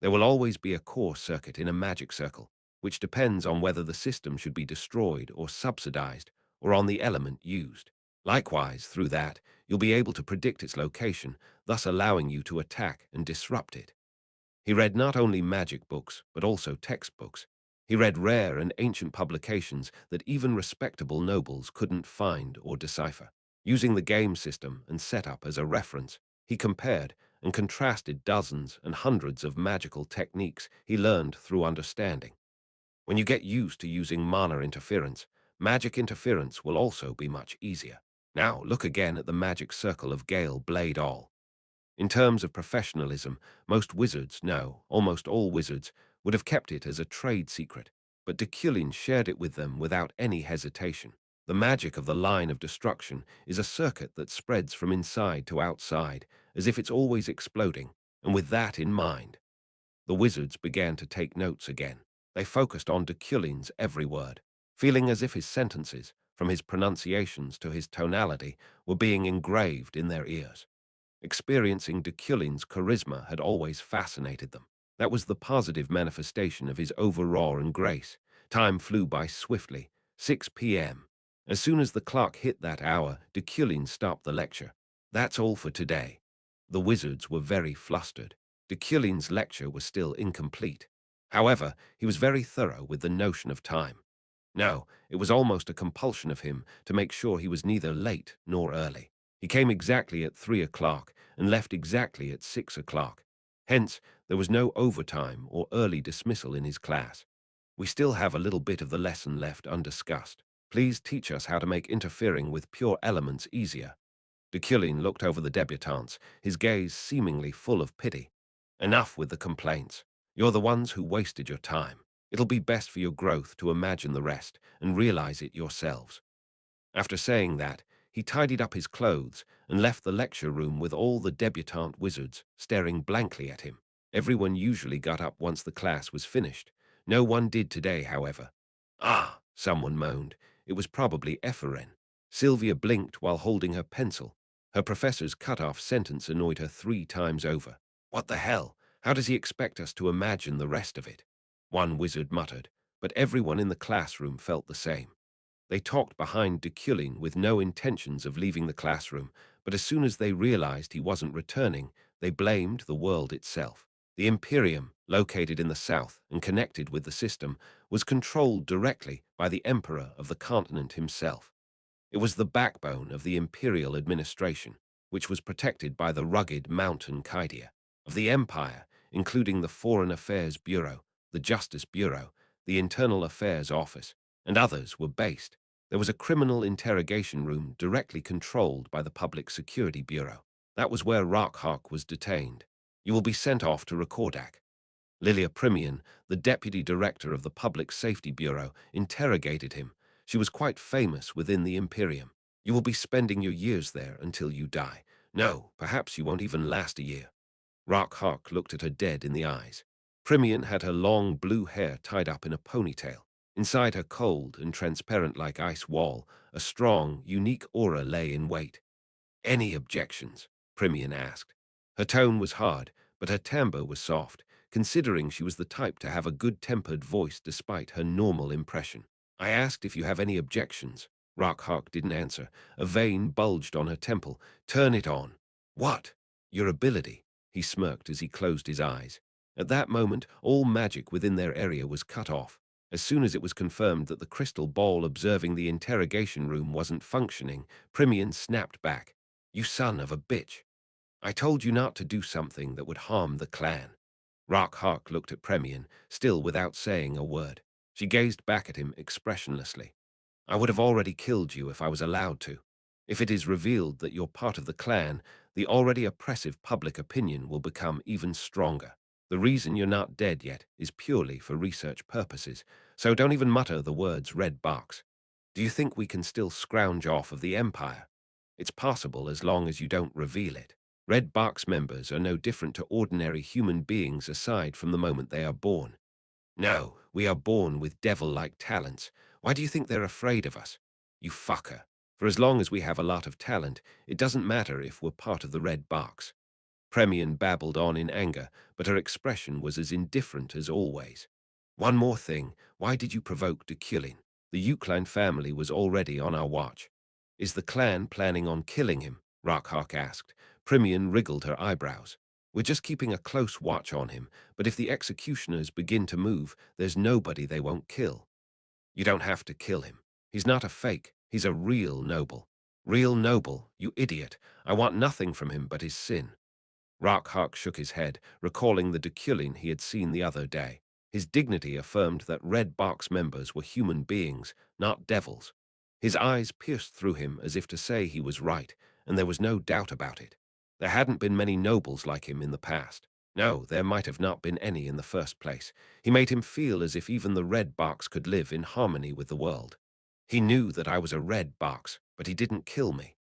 There will always be a core circuit in a magic circle, which depends on whether the system should be destroyed or subsidized, or on the element used. Likewise, through that, you'll be able to predict its location, thus allowing you to attack and disrupt it. He read not only magic books, but also textbooks. He read rare and ancient publications that even respectable nobles couldn't find or decipher. Using the game system and setup as a reference, he compared and contrasted dozens and hundreds of magical techniques he learned through understanding. When you get used to using mana interference, magic interference will also be much easier. Now, look again at the magic circle of Gale Blade All. In terms of professionalism, most wizards, no, almost all wizards, would have kept it as a trade secret, but Deculein shared it with them without any hesitation. The magic of the line of destruction is a circuit that spreads from inside to outside, as if it's always exploding, and with that in mind, the wizards began to take notes again. They focused on Deculein's every word, feeling as if his sentences, from his pronunciations to his tonality, were being engraved in their ears. Experiencing Deculein's charisma had always fascinated them. That was the positive manifestation of his over-awe and grace. Time flew by swiftly. 6 p.m. As soon as the clock hit that hour, Deculein stopped the lecture. That's all for today. The wizards were very flustered. Deculein's lecture was still incomplete. However, he was very thorough with the notion of time. No, it was almost a compulsion of him to make sure he was neither late nor early. He came exactly at 3 o'clock and left exactly at 6 o'clock. Hence, there was no overtime or early dismissal in his class. We still have a little bit of the lesson left undiscussed. Please teach us how to make interfering with pure elements easier. Deculein looked over the debutantes, his gaze seemingly full of pity. Enough with the complaints. You're the ones who wasted your time. It'll be best for your growth to imagine the rest and realize it yourselves. After saying that, he tidied up his clothes and left the lecture room with all the debutante wizards staring blankly at him. Everyone usually got up once the class was finished. No one did today, however. Ah, someone moaned. It was probably Ephren. Sylvia blinked while holding her pencil. Her professor's cut-off sentence annoyed her 3 times over. What the hell? How does he expect us to imagine the rest of it? One wizard muttered, but everyone in the classroom felt the same. They talked behind Deculein with no intentions of leaving the classroom, but as soon as they realized he wasn't returning, they blamed the world itself. The Imperium, located in the south and connected with the system, was controlled directly by the Emperor of the continent himself. It was the backbone of the imperial administration, which was protected by the rugged mountain Kydia of the empire, including the Foreign Affairs Bureau, the Justice Bureau, the Internal Affairs Office, and others were based. There was a criminal interrogation room directly controlled by the Public Security Bureau. That was where Rockhawk was detained. You will be sent off to Recordac. Lilia Primian, the deputy director of the Public Safety Bureau, interrogated him. She was quite famous within the Imperium. You will be spending your years there until you die. No, perhaps you won't even last a year. Rockhawk looked at her dead in the eyes. Primian had her long blue hair tied up in a ponytail. Inside her cold and transparent like ice wall, a strong, unique aura lay in wait. Any objections? Primian asked. Her tone was hard, but her timbre was soft, considering she was the type to have a good-tempered voice despite her normal impression. I asked if you have any objections. Rockhawk didn't answer. A vein bulged on her temple. Turn it on. What? Your ability. He smirked as he closed his eyes. At that moment, all magic within their area was cut off. As soon as it was confirmed that the crystal ball observing the interrogation room wasn't functioning, Primian snapped back. You son of a bitch. I told you not to do something that would harm the clan. Rockhawk looked at Primian, still without saying a word. She gazed back at him expressionlessly. I would have already killed you if I was allowed to. If it is revealed that you're part of the clan, the already oppressive public opinion will become even stronger. The reason you're not dead yet is purely for research purposes, so don't even mutter the words red box. Do you think we can still scrounge off of the Empire? It's possible as long as you don't reveal it. Red box members are no different to ordinary human beings aside from the moment they are born. No, we are born with devil-like talents. Why do you think they're afraid of us? You fucker. For as long as we have a lot of talent, it doesn't matter if we're part of the red box. Premian babbled on in anger, but her expression was as indifferent as always. One more thing, why did you provoke Deculein? The Deculein family was already on our watch. Is the clan planning on killing him? Rockhawk asked. Premian wriggled her eyebrows. We're just keeping a close watch on him, but if the executioners begin to move, there's nobody they won't kill. You don't have to kill him. He's not a fake. He's a real noble. Real noble, you idiot. I want nothing from him but his sin. Rockhawk shook his head, recalling the Deculein he had seen the other day. His dignity affirmed that Red Box members were human beings, not devils. His eyes pierced through him as if to say he was right, and there was no doubt about it. There hadn't been many nobles like him in the past. No, there might have not been any in the first place. He made him feel as if even the Red Box could live in harmony with the world. He knew that I was a Red Box, but he didn't kill me.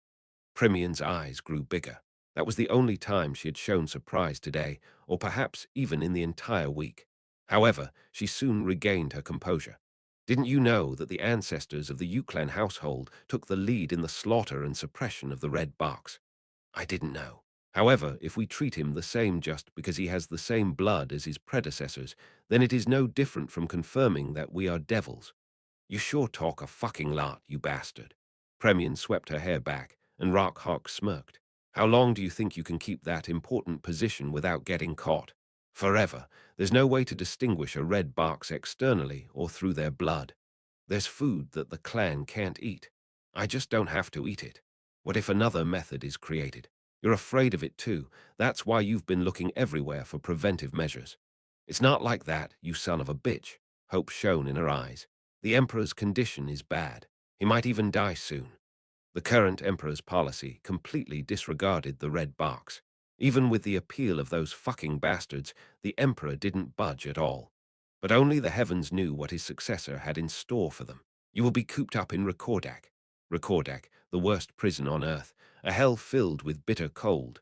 Premian's eyes grew bigger. That was the only time she had shown surprise today, or perhaps even in the entire week. However, she soon regained her composure. Didn't you know that the ancestors of the Deculein household took the lead in the slaughter and suppression of the Red Box? I didn't know. However, if we treat him the same just because he has the same blood as his predecessors, then it is no different from confirming that we are devils. You sure talk a fucking lot, you bastard. Premian swept her hair back, and Rockhawk smirked. How long do you think you can keep that important position without getting caught? Forever. There's no way to distinguish a red box externally or through their blood. There's food that the clan can't eat. I just don't have to eat it. What if another method is created? You're afraid of it too. That's why you've been looking everywhere for preventive measures. It's not like that, you son of a bitch. Hope shone in her eyes. The Emperor's condition is bad. He might even die soon. The current Emperor's policy completely disregarded the red box. Even with the appeal of those fucking bastards, the Emperor didn't budge at all. But only the heavens knew what his successor had in store for them. You will be cooped up in Recordac. Recordac, the worst prison on Earth, a hell filled with bitter cold.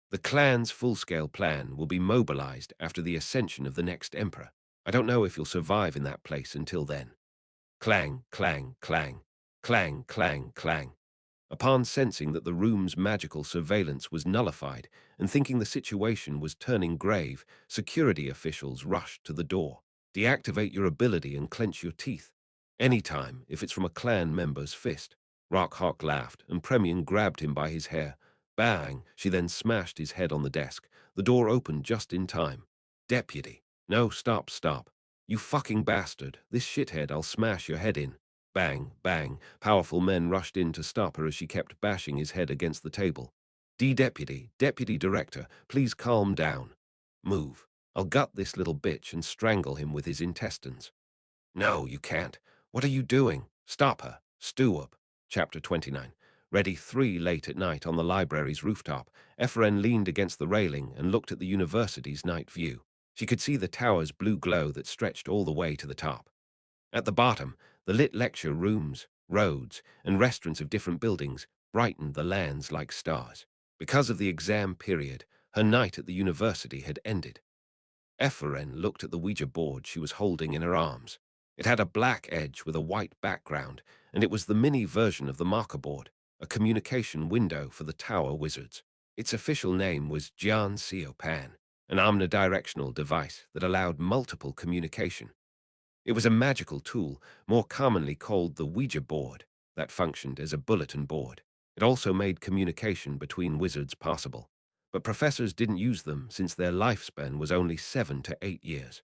The clan's full-scale plan will be mobilized after the ascension of the next Emperor. I don't know if you'll survive in that place until then. Clang, clang, clang. Clang, clang, clang. Upon sensing that the room's magical surveillance was nullified and thinking the situation was turning grave, security officials rushed to the door. Deactivate your ability and clench your teeth. Anytime, if it's from a clan member's fist. Rockhawk laughed, and Premian grabbed him by his hair. Bang! She then smashed his head on the desk. The door opened just in time. Deputy. No, stop, stop. You fucking bastard. This shithead, I'll smash your head in. Bang, bang. Powerful men rushed in to stop her as she kept bashing his head against the table. Deputy, Deputy Director, please calm down. Move. I'll gut this little bitch and strangle him with his intestines. No, you can't. What are you doing? Stop her. Stew up. Chapter 29. Ready 3 late at night on the library's rooftop, Ephraim leaned against the railing and looked at the university's night view. She could see the tower's blue glow that stretched all the way to the top. At the bottom, the lit lecture rooms, roads, and restaurants of different buildings brightened the lands like stars. Because of the exam period, her night at the university had ended. Ephraim looked at the Ouija board she was holding in her arms. It had a black edge with a white background, and it was the mini version of the marker board, a communication window for the tower wizards. Its official name was Jian Siopan, an omnidirectional device that allowed multiple communication. It was a magical tool, more commonly called the Ouija board, that functioned as a bulletin board. It also made communication between wizards possible. But professors didn't use them since their lifespan was only 7 to 8 years.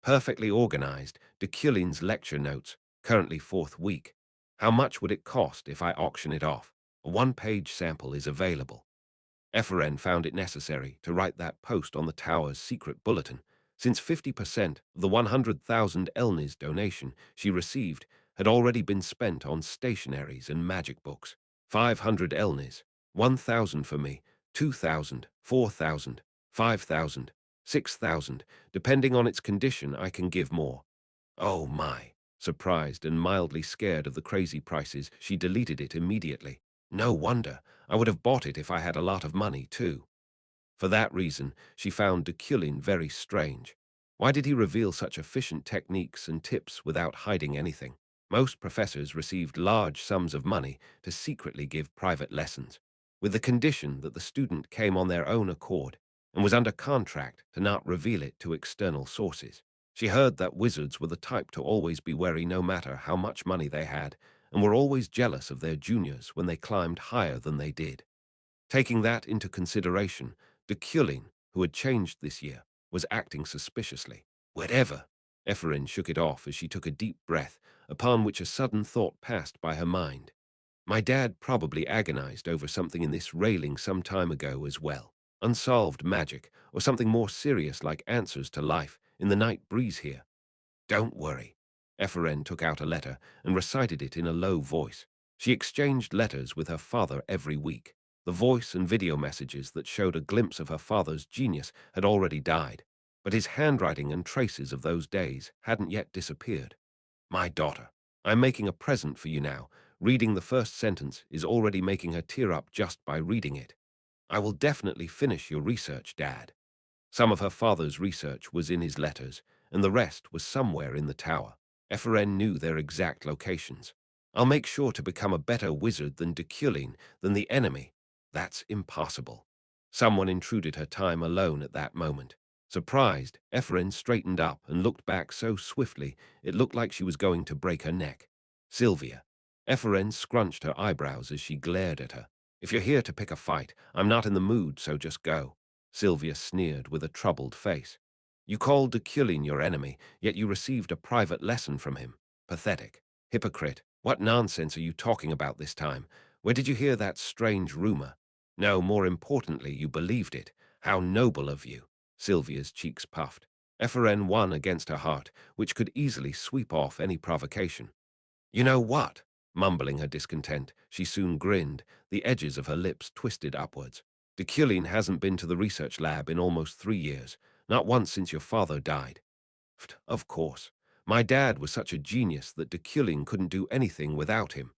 Perfectly organized, Deculein's lecture notes, currently 4th week. How much would it cost if I auction it off? A 1-page sample is available. Ephraim found it necessary to write that post on the tower's secret bulletin, since 50% of the 100,000 Elnis donation she received had already been spent on stationaries and magic books. 500 Elnis, 1,000 for me, 2,000, 4,000, 5,000, 6,000. Depending on its condition, I can give more. Oh my. Surprised and mildly scared of the crazy prices, she deleted it immediately. No wonder. I would have bought it if I had a lot of money, too. For that reason, she found Deculein very strange. Why did he reveal such efficient techniques and tips without hiding anything? Most professors received large sums of money to secretly give private lessons, with the condition that the student came on their own accord and was under contract to not reveal it to external sources. She heard that wizards were the type to always be wary no matter how much money they had, and were always jealous of their juniors when they climbed higher than they did. Taking that into consideration, Deculein, who had changed this year, was acting suspiciously. Whatever. Ephraim shook it off as she took a deep breath, upon which a sudden thought passed by her mind. My dad probably agonized over something in this railing some time ago as well. Unsolved magic, or something more serious like answers to life in the night breeze here. Don't worry. Ephraim took out a letter and recited it in a low voice. She exchanged letters with her father every week. The voice and video messages that showed a glimpse of her father's genius had already died, but his handwriting and traces of those days hadn't yet disappeared. My daughter, I'm making a present for you now. Reading the first sentence is already making her tear up just by reading it. I will definitely finish your research, Dad. Some of her father's research was in his letters, and the rest was somewhere in the tower. Ephraim knew their exact locations. I'll make sure to become a better wizard than Deculein, than the enemy. That's impossible. Someone intruded her time alone at that moment. Surprised, Ephraim straightened up and looked back so swiftly it looked like she was going to break her neck. Sylvia. Ephraim scrunched her eyebrows as she glared at her. If you're here to pick a fight, I'm not in the mood, so just go. Sylvia sneered with a troubled face. You called Deculein your enemy, yet you received a private lesson from him. Pathetic. Hypocrite. What nonsense are you talking about this time? Where did you hear that strange rumor? No, more importantly, you believed it. How noble of you. Sylvia's cheeks puffed. Ephraim won against her heart, which could easily sweep off any provocation. You know what? Mumbling her discontent, she soon grinned, the edges of her lips twisted upwards. Deculein hasn't been to the research lab in almost 3 years, not once since your father died. Of course. My dad was such a genius that Deculein couldn't do anything without him.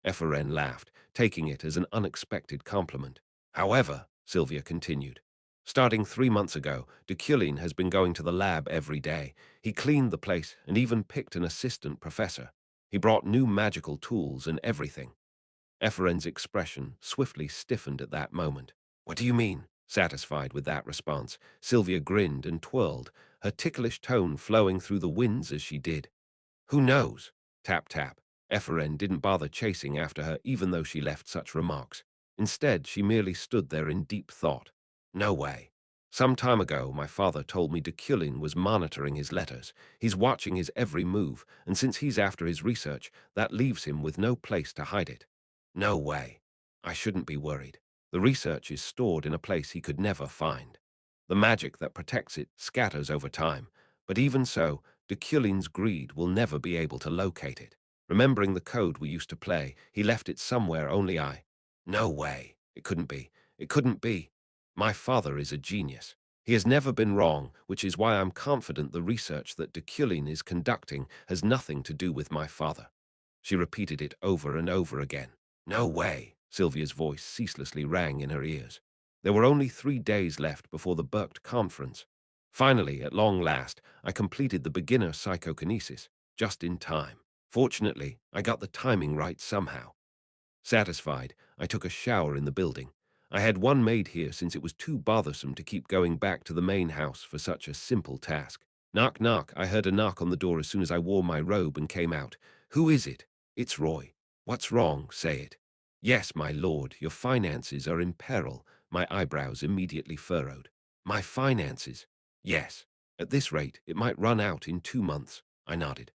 Ephraim laughed, taking it as an unexpected compliment. However, Sylvia continued, starting 3 months ago, Deculein has been going to the lab every day. He cleaned the place and even picked an assistant professor. He brought new magical tools and everything. Ephraim's expression swiftly stiffened at that moment. What do you mean? Satisfied with that response, Sylvia grinned and twirled, her ticklish tone flowing through the winds as she did. Who knows? Tap tap. Ephraim didn't bother chasing after her even though she left such remarks. Instead, she merely stood there in deep thought. No way. Some time ago, my father told me Deculein was monitoring his letters. He's watching his every move, and since he's after his research, that leaves him with no place to hide it. No way. I shouldn't be worried. The research is stored in a place he could never find. The magic that protects it scatters over time, but even so, Deculein's greed will never be able to locate it. Remembering the code we used to play, he left it somewhere only I. No way. It couldn't be. It couldn't be. My father is a genius. He has never been wrong, which is why I'm confident the research that Deculein is conducting has nothing to do with my father. She repeated it over and over again. No way. Sylvia's voice ceaselessly rang in her ears. There were only 3 days left before the Burkt conference. Finally, at long last, I completed the beginner psychokinesis, just in time. Fortunately, I got the timing right somehow. Satisfied, I took a shower in the building. I had one maid here since it was too bothersome to keep going back to the main house for such a simple task. Knock, knock. I heard a knock on the door as soon as I wore my robe and came out. Who is it? It's Roy. What's wrong? Say it. Yes, my lord, your finances are in peril. My eyebrows immediately furrowed. My finances? Yes. At this rate, it might run out in 2 months. I nodded.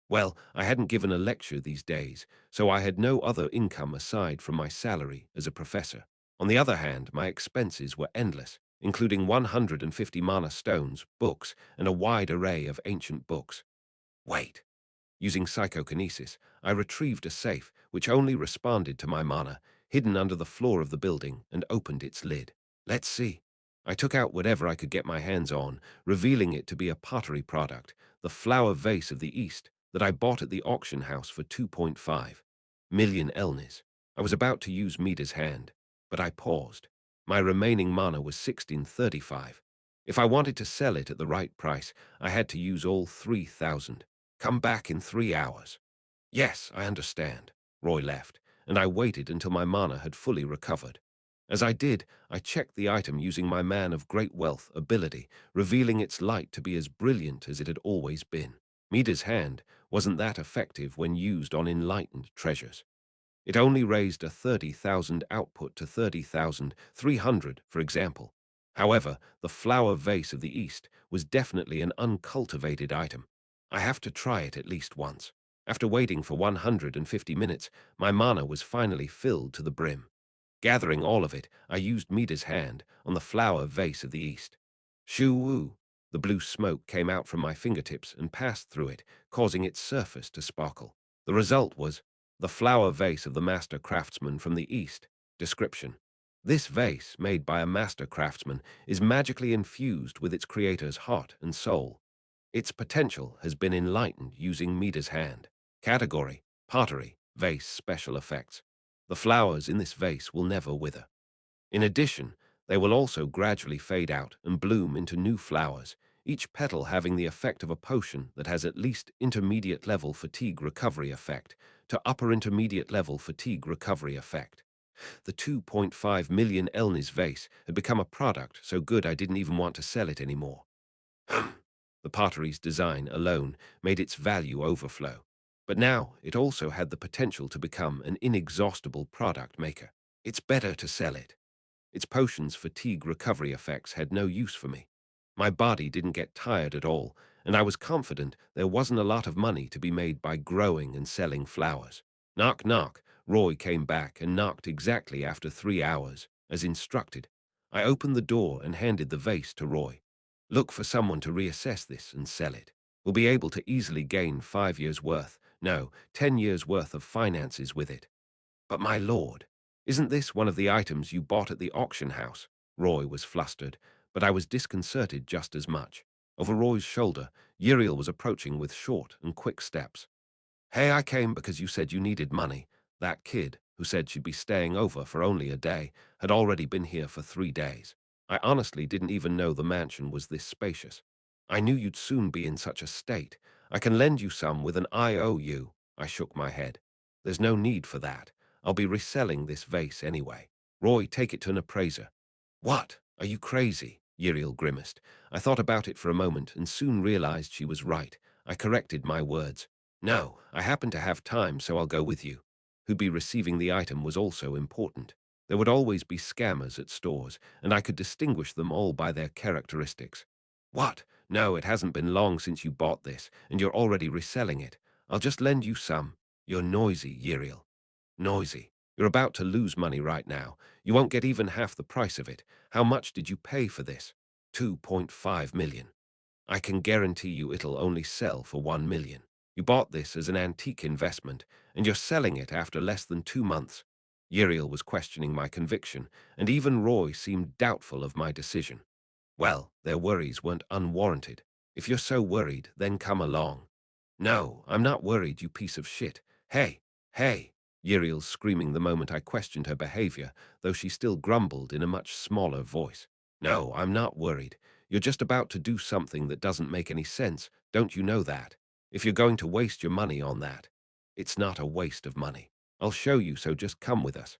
Well, I hadn't given a lecture these days, so I had no other income aside from my salary as a professor. On the other hand, my expenses were endless, including 150 mana stones, books, and a wide array of ancient books. Wait. Using psychokinesis, I retrieved a safe, which only responded to my mana, hidden under the floor of the building, and opened its lid. Let's see. I took out whatever I could get my hands on, revealing it to be a pottery product, the flower vase of the East that I bought at the auction house for 2.5 million elnis. I was about to use Mita's hand, but I paused. My remaining mana was 1635. If I wanted to sell it at the right price, I had to use all 3,000. Come back in 3 hours. Yes, I understand. Roy left, and I waited until my mana had fully recovered. As I did, I checked the item using my Man of Great Wealth ability, revealing its light to be as brilliant as it had always been. Mida's hand wasn't that effective when used on enlightened treasures. It only raised a 30,000 output to 30,300, for example. However, the flower vase of the East was definitely an uncultivated item. I have to try it at least once. After waiting for 150 minutes, my mana was finally filled to the brim. Gathering all of it, I used Mida's hand on the flower vase of the East. Shoo-woo! The blue smoke came out from my fingertips and passed through it, causing its surface to sparkle. The result was the flower vase of the master craftsman from the East. Description: this vase, made by a master craftsman, is magically infused with its creator's heart and soul. Its potential has been enlightened using Mida's hand. Category: pottery, vase special effects. The flowers in this vase will never wither. In addition, they will also gradually fade out and bloom into new flowers, each petal having the effect of a potion that has at least intermediate level fatigue recovery effect to upper intermediate level fatigue recovery effect. The 2.5 million Elnis vase had become a product so good I didn't even want to sell it anymore. The pottery's design alone made its value overflow. But now it also had the potential to become an inexhaustible product maker. It's better to sell it. Its potion's fatigue recovery effects had no use for me. My body didn't get tired at all, and I was confident there wasn't a lot of money to be made by growing and selling flowers. Knock, knock. Roy came back and knocked exactly after 3 hours, as instructed. I opened the door and handed the vase to Roy. Look for someone to reassess this and sell it. We'll be able to easily gain 5 years' worth, no, 10 years' worth of finances with it. But my lord, isn't this one of the items you bought at the auction house? Roy was flustered, but I was disconcerted just as much. Over Roy's shoulder, Uriel was approaching with short and quick steps. Hey, I came because you said you needed money. That kid, who said she'd be staying over for only a day, had already been here for 3 days. I honestly didn't even know the mansion was this spacious. I knew you'd soon be in such a state. I can lend you some with an IOU. I shook my head. There's no need for that. I'll be reselling this vase anyway. Roy, take it to an appraiser. What? Are you crazy? Uriel grimaced. I thought about it for a moment and soon realized she was right. I corrected my words. No, I happen to have time, so I'll go with you. Who'd be receiving the item was also important. There would always be scammers at stores, and I could distinguish them all by their characteristics. What? No, it hasn't been long since you bought this, and you're already reselling it. I'll just lend you some. You're noisy, Uriel. Noisy. You're about to lose money right now. You won't get even half the price of it. How much did you pay for this? 2.5 million. I can guarantee you it'll only sell for 1 million. You bought this as an antique investment, and you're selling it after less than 2 months. Uriel was questioning my conviction, and even Roy seemed doubtful of my decision. Well, their worries weren't unwarranted. If you're so worried, then come along. No, I'm not worried, you piece of shit. Hey, hey, Uriel screaming the moment I questioned her behavior, though she still grumbled in a much smaller voice. No, I'm not worried. You're just about to do something that doesn't make any sense, don't you know that? If you're going to waste your money on that, it's not a waste of money. I'll show you, so just come with us.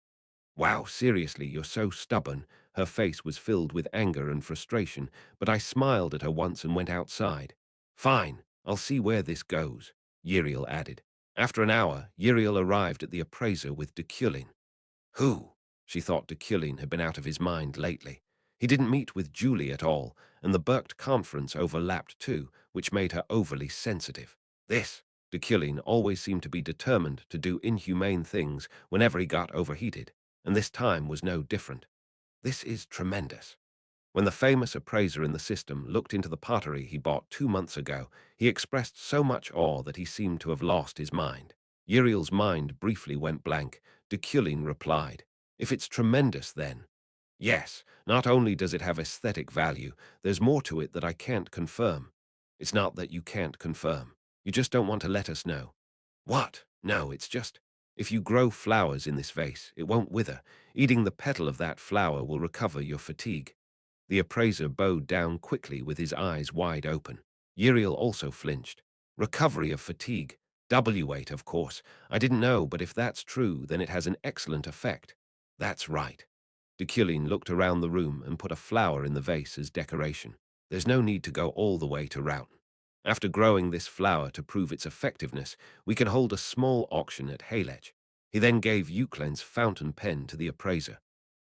Wow, seriously, you're so stubborn. Her face was filled with anger and frustration, but I smiled at her once and went outside. Fine, I'll see where this goes, Uriel added. After an hour, Uriel arrived at the appraiser with Deculein. Who? She thought Deculein had been out of his mind lately. He didn't meet with Julie at all, and the Burkt conference overlapped too, which made her overly sensitive. This, Deculein always seemed to be determined to do inhumane things whenever he got overheated, and this time was no different. This is tremendous. When the famous appraiser in the system looked into the pottery he bought 2 months ago, he expressed so much awe that he seemed to have lost his mind. Uriel's mind briefly went blank. Deculein replied, If it's tremendous, then. Yes, not only does it have aesthetic value, there's more to it that I can't confirm. It's not that you can't confirm. You just don't want to let us know. What? No, it's just, if you grow flowers in this vase, it won't wither. Eating the petal of that flower will recover your fatigue. The appraiser bowed down quickly with his eyes wide open. Uriel also flinched. Recovery of fatigue. W8, of course. I didn't know, but if that's true, then it has an excellent effect. That's right. Deculein looked around the room and put a flower in the vase as decoration. There's no need to go all the way to Routen. After growing this flower to prove its effectiveness, we can hold a small auction at Halech. He then gave Euclide's fountain pen to the appraiser.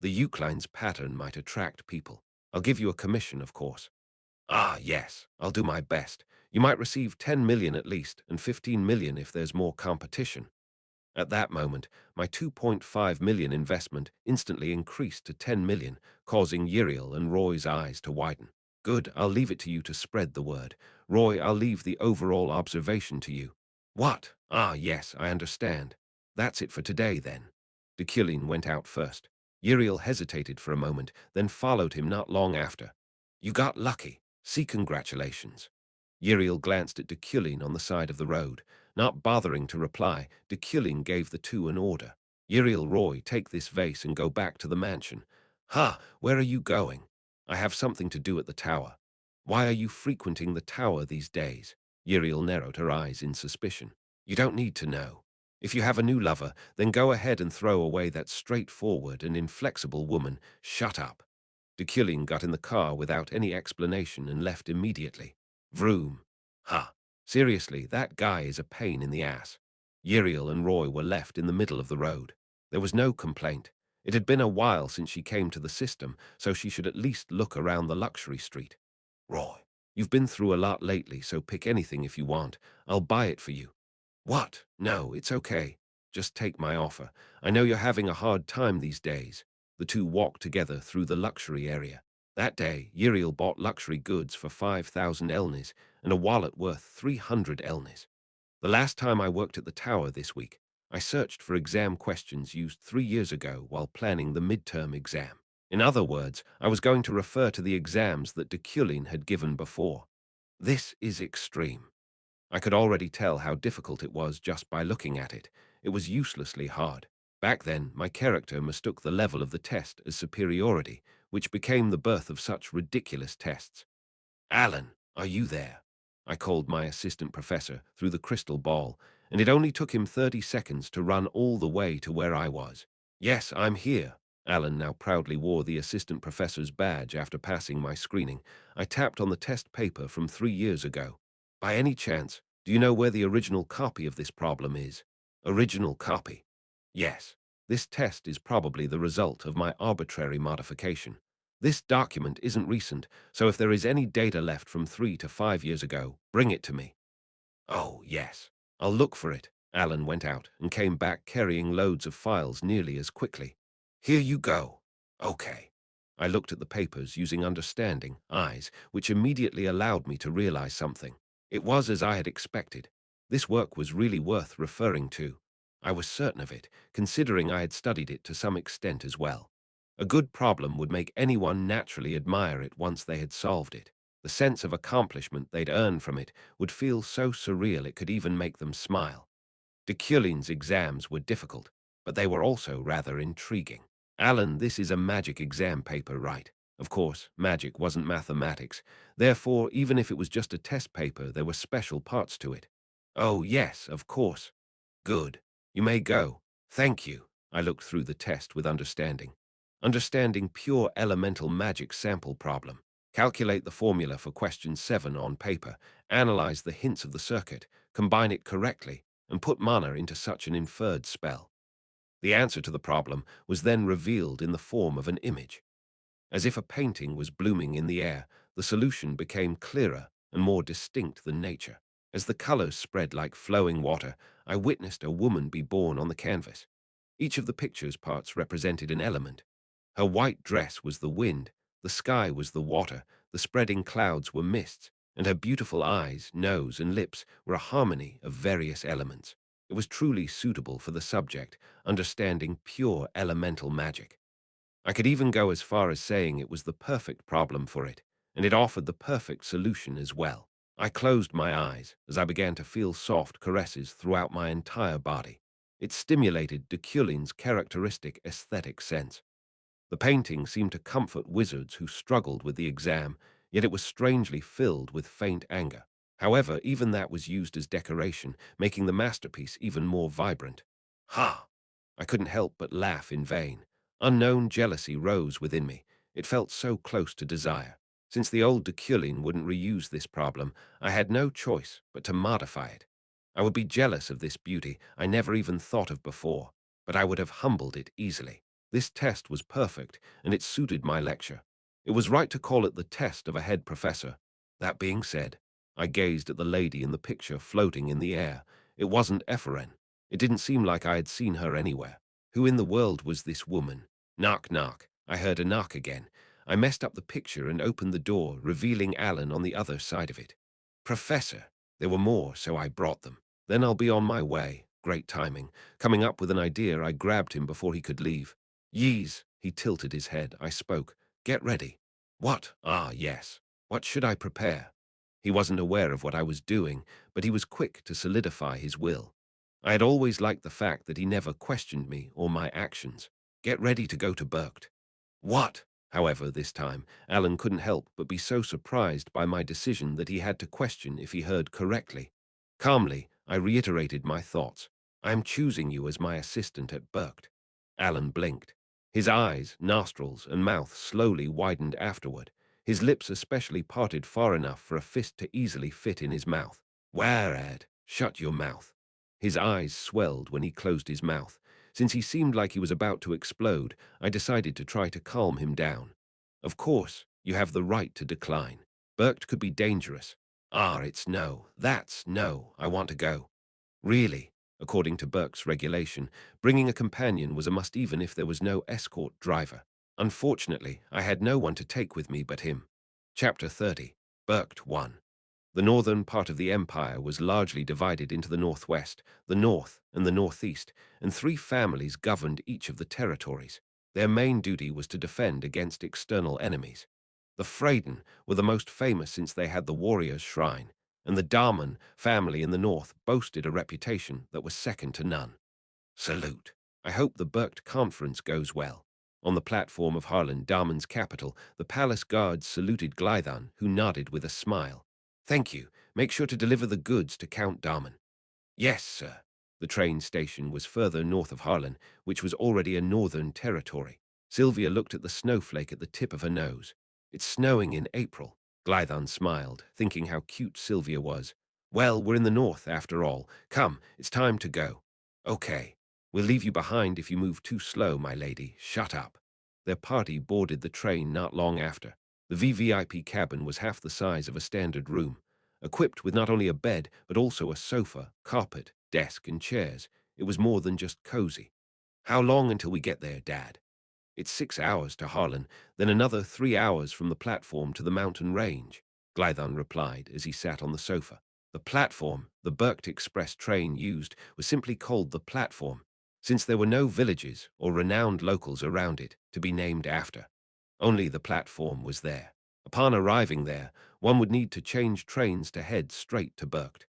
The Euclide's pattern might attract people. I'll give you a commission, of course. Ah, yes, I'll do my best. You might receive 10 million at least, and 15 million if there's more competition. At that moment, my 2.5 million investment instantly increased to 10 million, causing Uriel and Roy's eyes to widen. Good, I'll leave it to you to spread the word. Roy, I'll leave the overall observation to you. What? Ah, yes, I understand. That's it for today, then. Deculein went out first. Uriel hesitated for a moment, then followed him not long after. You got lucky. See, congratulations. Uriel glanced at Deculein on the side of the road. Not bothering to reply, Deculein gave the two an order. Uriel, Roy, take this vase and go back to the mansion. Ha, where are you going? I have something to do at the tower. Why are you frequenting the tower these days? Uriel narrowed her eyes in suspicion. You don't need to know. If you have a new lover, then go ahead and throw away that straightforward and inflexible woman. Shut up. Deculein got in the car without any explanation and left immediately. Vroom. Ha. Seriously, that guy is a pain in the ass. Uriel and Roy were left in the middle of the road. There was no complaint. It had been a while since she came to the system, so she should at least look around the luxury street. Roy, you've been through a lot lately, so pick anything if you want. I'll buy it for you. What? No, it's okay. Just take my offer. I know you're having a hard time these days. The two walked together through the luxury area. That day, Uriel bought luxury goods for 5,000 elnis and a wallet worth 300 elnis. The last time I worked at the tower this week, I searched for exam questions used 3 years ago while planning the midterm exam. In other words, I was going to refer to the exams that Deculein had given before. This is extreme. I could already tell how difficult it was just by looking at it. It was uselessly hard. Back then, my character mistook the level of the test as superiority, which became the birth of such ridiculous tests. Alan, are you there? I called my assistant professor through the crystal ball, and it only took him 30 seconds to run all the way to where I was. Yes, I'm here. Alan now proudly wore the assistant professor's badge after passing my screening. I tapped on the test paper from 3 years ago. By any chance, do you know where the original copy of this problem is? Original copy? Yes. This test is probably the result of my arbitrary modification. This document isn't recent, so if there is any data left from 3 to 5 years ago, bring it to me. Oh, yes. I'll look for it. Alan went out and came back carrying loads of files nearly as quickly. Here you go. Okay. I looked at the papers using understanding eyes, which immediately allowed me to realize something. It was as I had expected. This work was really worth referring to. I was certain of it, considering I had studied it to some extent as well. A good problem would make anyone naturally admire it once they had solved it. The sense of accomplishment they'd earn from it would feel so surreal it could even make them smile. Deculein's exams were difficult, but they were also rather intriguing. Alan, this is a magic exam paper, right? Of course, magic wasn't mathematics. Therefore, even if it was just a test paper, there were special parts to it. Oh, yes, of course. Good. You may go. Thank you. I looked through the test with understanding. Understanding pure elemental magic sample problem. Calculate the formula for question 7 on paper, analyze the hints of the circuit, combine it correctly, and put mana into such an inferred spell. The answer to the problem was then revealed in the form of an image. As if a painting was blooming in the air, the solution became clearer and more distinct than nature. As the colors spread like flowing water, I witnessed a woman be born on the canvas. Each of the picture's parts represented an element. Her white dress was the wind, the sky was the water, the spreading clouds were mists, and her beautiful eyes, nose, and lips were a harmony of various elements. It was truly suitable for the subject, understanding pure elemental magic. I could even go as far as saying it was the perfect problem for it, and it offered the perfect solution as well. I closed my eyes as I began to feel soft caresses throughout my entire body. It stimulated Deculein's characteristic aesthetic sense. The painting seemed to comfort wizards who struggled with the exam, yet it was strangely filled with faint anger. However, even that was used as decoration, making the masterpiece even more vibrant. Ha! I couldn't help but laugh in vain. Unknown jealousy rose within me. It felt so close to desire. Since the old Deculein wouldn't reuse this problem, I had no choice but to modify it. I would be jealous of this beauty I never even thought of before, but I would have humbled it easily. This test was perfect, and it suited my lecture. It was right to call it the test of a head professor. That being said, I gazed at the lady in the picture floating in the air. It wasn't Ephren. It didn't seem like I had seen her anywhere. Who in the world was this woman? Knock, knock. I heard a knock again. I messed up the picture and opened the door, revealing Alan on the other side of it. Professor. There were more, so I brought them. Then I'll be on my way. Great timing. Coming up with an idea, I grabbed him before he could leave. Yees. He tilted his head. I spoke. Get ready. What? Ah, yes. What should I prepare? He wasn't aware of what I was doing, but he was quick to solidify his will. I had always liked the fact that he never questioned me or my actions. Get ready to go to Burkt. What? However, this time, Alan couldn't help but be so surprised by my decision that he had to question if he heard correctly. Calmly, I reiterated my thoughts. I am choosing you as my assistant at Burkt. Alan blinked. His eyes, nostrils, and mouth slowly widened afterward, his lips especially parted far enough for a fist to easily fit in his mouth. Wheread, shut your mouth. His eyes swelled when he closed his mouth. Since he seemed like he was about to explode, I decided to try to calm him down. Of course, you have the right to decline. Burkt could be dangerous. Ah, it's no. That's no. I want to go. Really, according to Burke's regulation, bringing a companion was a must even if there was no escort driver. Unfortunately, I had no one to take with me but him. Chapter 30. Burkt 1. The northern part of the empire was largely divided into the northwest, the north, and the northeast, and three families governed each of the territories. Their main duty was to defend against external enemies. The Freydin were the most famous since they had the warrior's shrine, and the Darman family in the north boasted a reputation that was second to none. Salute. I hope the Burkt conference goes well. On the platform of Harlan, Darman's capital, the palace guards saluted Glythan, who nodded with a smile. Thank you. Make sure to deliver the goods to Count Darman. Yes, sir. The train station was further north of Harlan, which was already a northern territory. Sylvia looked at the snowflake at the tip of her nose. It's snowing in April. Glythan smiled, thinking how cute Sylvia was. Well, we're in the north, after all. Come, it's time to go. Okay. We'll leave you behind if you move too slow, my lady. Shut up. Their party boarded the train not long after. The VVIP cabin was half the size of a standard room, equipped with not only a bed, but also a sofa, carpet, desk, and chairs. It was more than just cozy. How long until we get there, Dad? It's 6 hours to Harlan, then another 3 hours from the platform to the mountain range, Glythan replied as he sat on the sofa. The platform the Burkt Express train used was simply called the platform, since there were no villages or renowned locals around it to be named after. Only the platform was there. Upon arriving there, one would need to change trains to head straight to Burkt.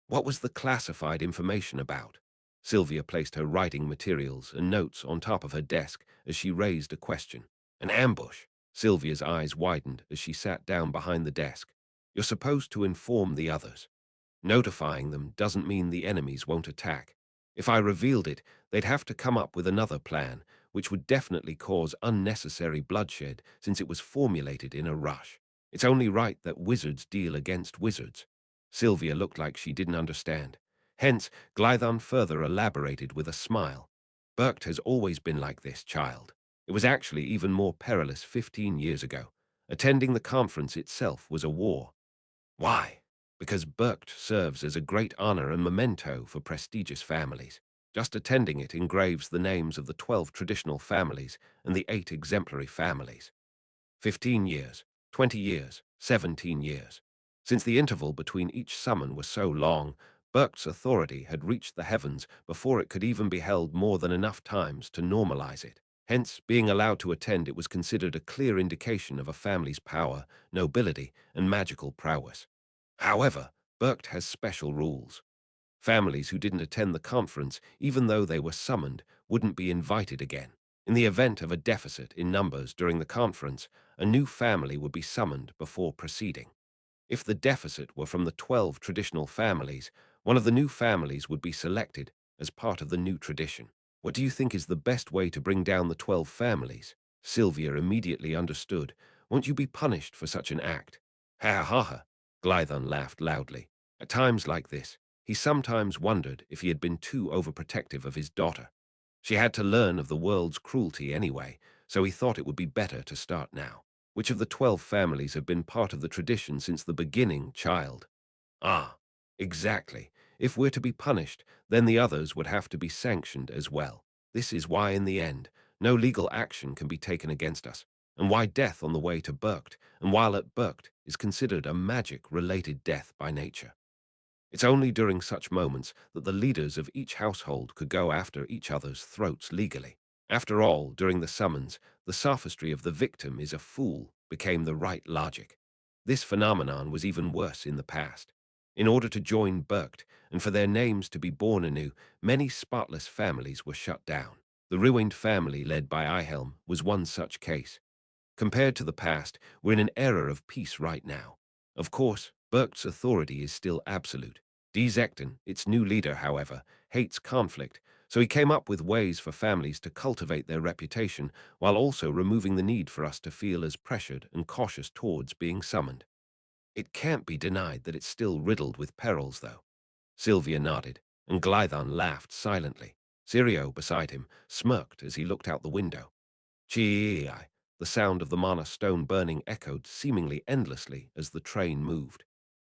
What was the classified information about? Sylvia placed her writing materials and notes on top of her desk as she raised a question. An ambush. Sylvia's eyes widened as she sat down behind the desk. You're supposed to inform the others. Notifying them doesn't mean the enemies won't attack. If I revealed it, they'd have to come up with another plan, which would definitely cause unnecessary bloodshed since it was formulated in a rush. It's only right that wizards deal against wizards. Sylvia looked like she didn't understand. Hence, Glythan further elaborated with a smile. Burkt has always been like this, child. It was actually even more perilous 15 years ago. Attending the conference itself was a war. Why? Because Burkt serves as a great honor and memento for prestigious families. Just attending it engraves the names of the 12 traditional families and the 8 exemplary families. 15 years, 20 years, 17 years. Since the interval between each summon was so long, Burke's authority had reached the heavens before it could even be held more than enough times to normalize it. Hence, being allowed to attend it was considered a clear indication of a family's power, nobility, and magical prowess. However, Berkt has special rules. Families who didn't attend the conference, even though they were summoned, wouldn't be invited again. In the event of a deficit in numbers during the conference, a new family would be summoned before proceeding. If the deficit were from the 12 traditional families, one of the new families would be selected as part of the new tradition. What do you think is the best way to bring down the 12 families? Sylvia immediately understood. Won't you be punished for such an act? Ha ha ha! Glython laughed loudly. At times like this, he sometimes wondered if he had been too overprotective of his daughter. She had to learn of the world's cruelty anyway, so he thought it would be better to start now. Which of the 12 families have been part of the tradition since the beginning, child? Ah, exactly. If we're to be punished, then the others would have to be sanctioned as well. This is why, in the end, no legal action can be taken against us, and why death on the way to Berkt, and while at Berkt, is considered a magic-related death by nature. It's only during such moments that the leaders of each household could go after each other's throats legally. After all, during the summons, the sophistry of the victim is a fool became the right logic. This phenomenon was even worse in the past. In order to join Berkt and for their names to be born anew, many spotless families were shut down. The ruined family led by Ihelm was one such case. Compared to the past, we're in an era of peace right now. Of course, Berkt's authority is still absolute. Zekten, its new leader, however, hates conflict, so he came up with ways for families to cultivate their reputation while also removing the need for us to feel as pressured and cautious towards being summoned. It can't be denied that it's still riddled with perils, though. Sylvia nodded, and Glython laughed silently. Sirio, beside him, smirked as he looked out the window. Chee, the sound of the mana stone burning echoed seemingly endlessly as the train moved.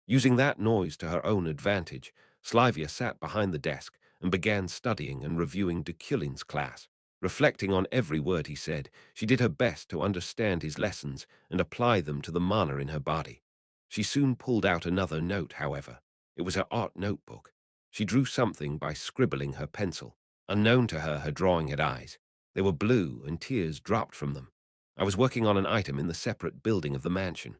Using that noise to her own advantage, Slyvia sat behind the desk and began studying and reviewing Deculein's class. Reflecting on every word he said, she did her best to understand his lessons and apply them to the mana in her body. She soon pulled out another note, however. It was her art notebook. She drew something by scribbling her pencil. Unknown to her, her drawing had eyes. They were blue, and tears dropped from them. I was working on an item in the separate building of the mansion.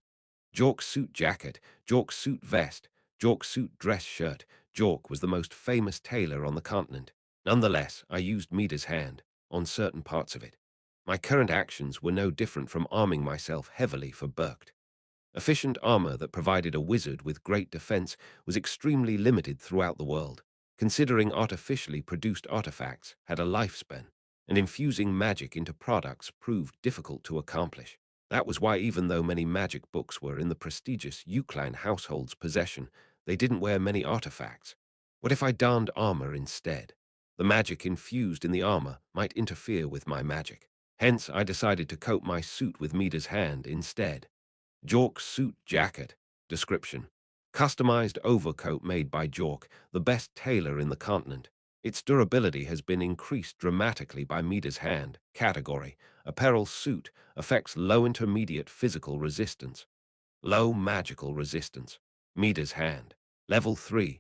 Jork's suit jacket, Jork's suit vest, Jork's suit dress shirt. Jork was the most famous tailor on the continent. Nonetheless, I used Mida's hand on certain parts of it. My current actions were no different from arming myself heavily for Berkt. Efficient armor that provided a wizard with great defense was extremely limited throughout the world, considering artificially produced artifacts had a lifespan, and infusing magic into products proved difficult to accomplish. That was why, even though many magic books were in the prestigious Euclid household's possession, they didn't wear many artifacts. What if I donned armor instead? The magic infused in the armor might interfere with my magic. Hence, I decided to coat my suit with Mida's hand instead. Jork's suit jacket. Description: customized overcoat made by Jork, the best tailor in the continent. Its durability has been increased dramatically by Mida's hand. Category: apparel suit. Affects low intermediate physical resistance. Low magical resistance. Mida's hand. Level 3.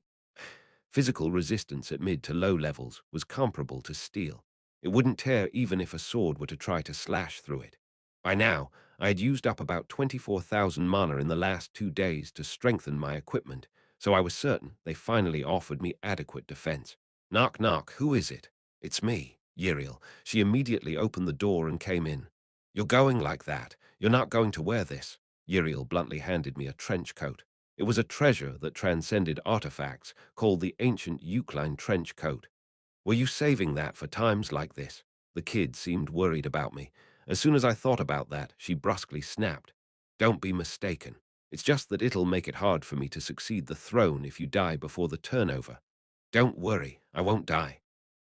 Physical resistance at mid to low levels was comparable to steel. It wouldn't tear even if a sword were to try to slash through it. By now, I had used up about 24,000 mana in the last 2 days to strengthen my equipment, so I was certain they finally offered me adequate defense. Knock knock, who is it? It's me, Uriel. She immediately opened the door and came in. You're going like that. You're not going to wear this. Uriel bluntly handed me a trench coat. It was a treasure that transcended artifacts, called the ancient Euclid trench coat. Were you saving that for times like this? The kid seemed worried about me. As soon as I thought about that, she brusquely snapped. Don't be mistaken. It's just that it'll make it hard for me to succeed the throne if you die before the turnover. Don't worry, I won't die.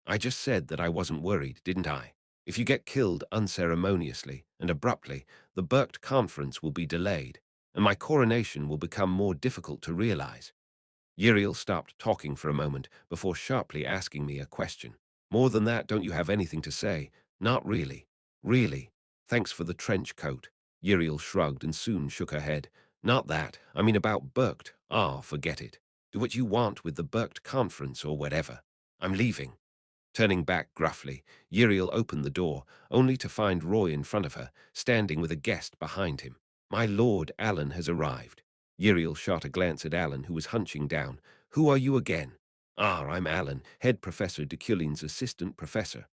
I just said that I wasn't worried, didn't I? If you get killed unceremoniously and abruptly, the Berkt conference will be delayed, and my coronation will become more difficult to realize. Uriel stopped talking for a moment before sharply asking me a question. More than that, don't you have anything to say? Not really. Really. Thanks for the trench coat. Uriel shrugged and soon shook her head. Not that. I mean about Berkt. Ah, forget it. Do what you want with the Berkt conference or whatever. I'm leaving. Turning back gruffly, Uriel opened the door, only to find Roy in front of her, standing with a guest behind him. "My lord, Alan has arrived." Uriel shot a glance at Alan, who was hunching down. "Who are you again?" "Ah, I'm Alan, head professor Deculein's assistant professor."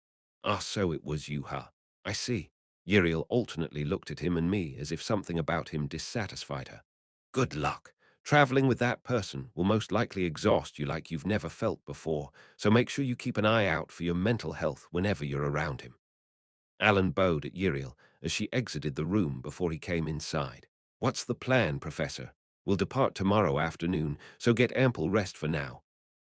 "Ah, so it was you, huh? I see." Uriel alternately looked at him and me as if something about him dissatisfied her. "Good luck. Traveling with that person will most likely exhaust you like you've never felt before, so make sure you keep an eye out for your mental health whenever you're around him." Alan bowed at Uriel as she exited the room before he came inside. "What's the plan, Professor? We'll depart tomorrow afternoon, so get ample rest for now."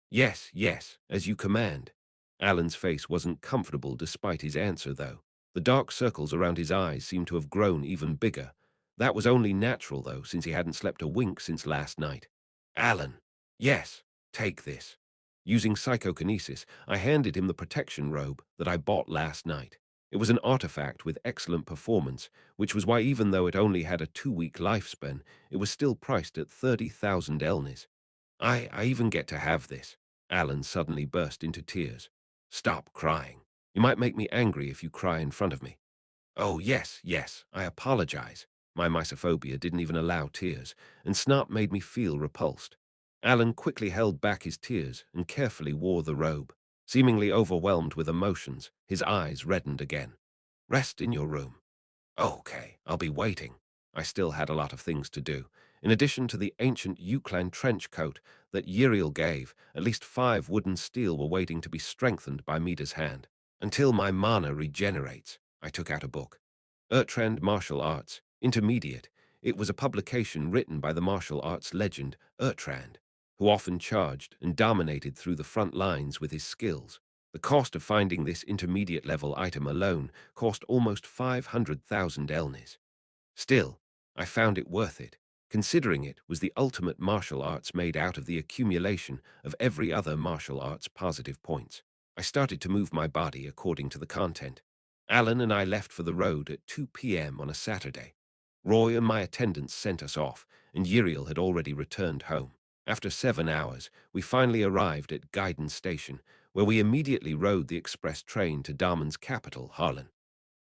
"Yes, yes, as you command." Alan's face wasn't comfortable despite his answer, though. The dark circles around his eyes seemed to have grown even bigger. That was only natural, though, since he hadn't slept a wink since last night. "Alan." "Yes, take this." Using psychokinesis, I handed him the protection robe that I bought last night. It was an artifact with excellent performance, which was why even though it only had a 2-week lifespan, it was still priced at 30,000 elnis. I even get to have this." Alan suddenly burst into tears. "Stop crying. You might make me angry if you cry in front of me." "Oh, yes, yes, I apologize." My misophobia didn't even allow tears, and Snap made me feel repulsed. Alan quickly held back his tears and carefully wore the robe. Seemingly overwhelmed with emotions, his eyes reddened again. "Rest in your room." "Okay, I'll be waiting." I still had a lot of things to do. In addition to the ancient Euclan trench coat that Uriel gave, at least 5 wooden steel were waiting to be strengthened by Mida's hand. "Until my mana regenerates," I took out a book. Urtrand Martial Arts, Intermediate. It was a publication written by the martial arts legend Urtrand, who often charged and dominated through the front lines with his skills. The cost of finding this intermediate-level item alone cost almost 500,000 elnis. Still, I found it worth it, considering it was the ultimate martial arts made out of the accumulation of every other martial arts positive points. I started to move my body according to the content. Alan and I left for the road at 2 p.m. on a Saturday. Roy and my attendants sent us off, and Uriel had already returned home. After 7 hours, we finally arrived at Gaiden Station, where we immediately rode the express train to Damon's capital, Harlan.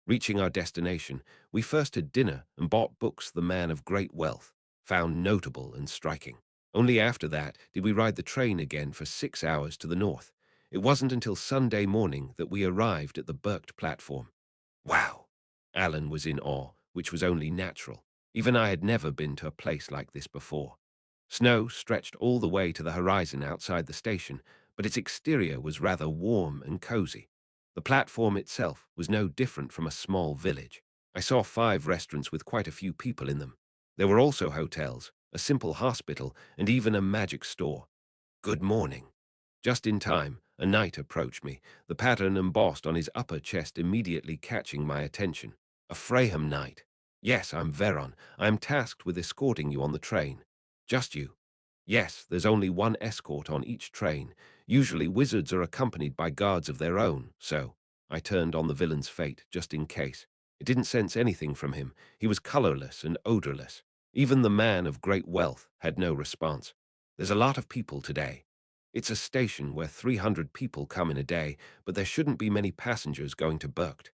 Reaching our destination, we first had dinner and bought books the man of great wealth found notable and striking. Only after that did we ride the train again for 6 hours to the north. It wasn't until Sunday morning that we arrived at the Berkt platform. Wow! Alan was in awe, which was only natural. Even I had never been to a place like this before. Snow stretched all the way to the horizon outside the station, but its exterior was rather warm and cozy. The platform itself was no different from a small village. I saw 5 restaurants with quite a few people in them. There were also hotels, a simple hospital, and even a magic store. "Good morning." Just in time, a knight approached me, the pattern embossed on his upper chest immediately catching my attention. "A Fraham knight." "Yes, I'm Veron. I am tasked with escorting you on the train." "Just you?" "Yes, there's only one escort on each train. Usually wizards are accompanied by guards of their own, so—" I turned on the villain's fate, just in case. It didn't sense anything from him. He was colorless and odorless. Even the man of great wealth had no response. "There's a lot of people today. It's a station where 300 people come in a day, but there shouldn't be many passengers going to Berkt."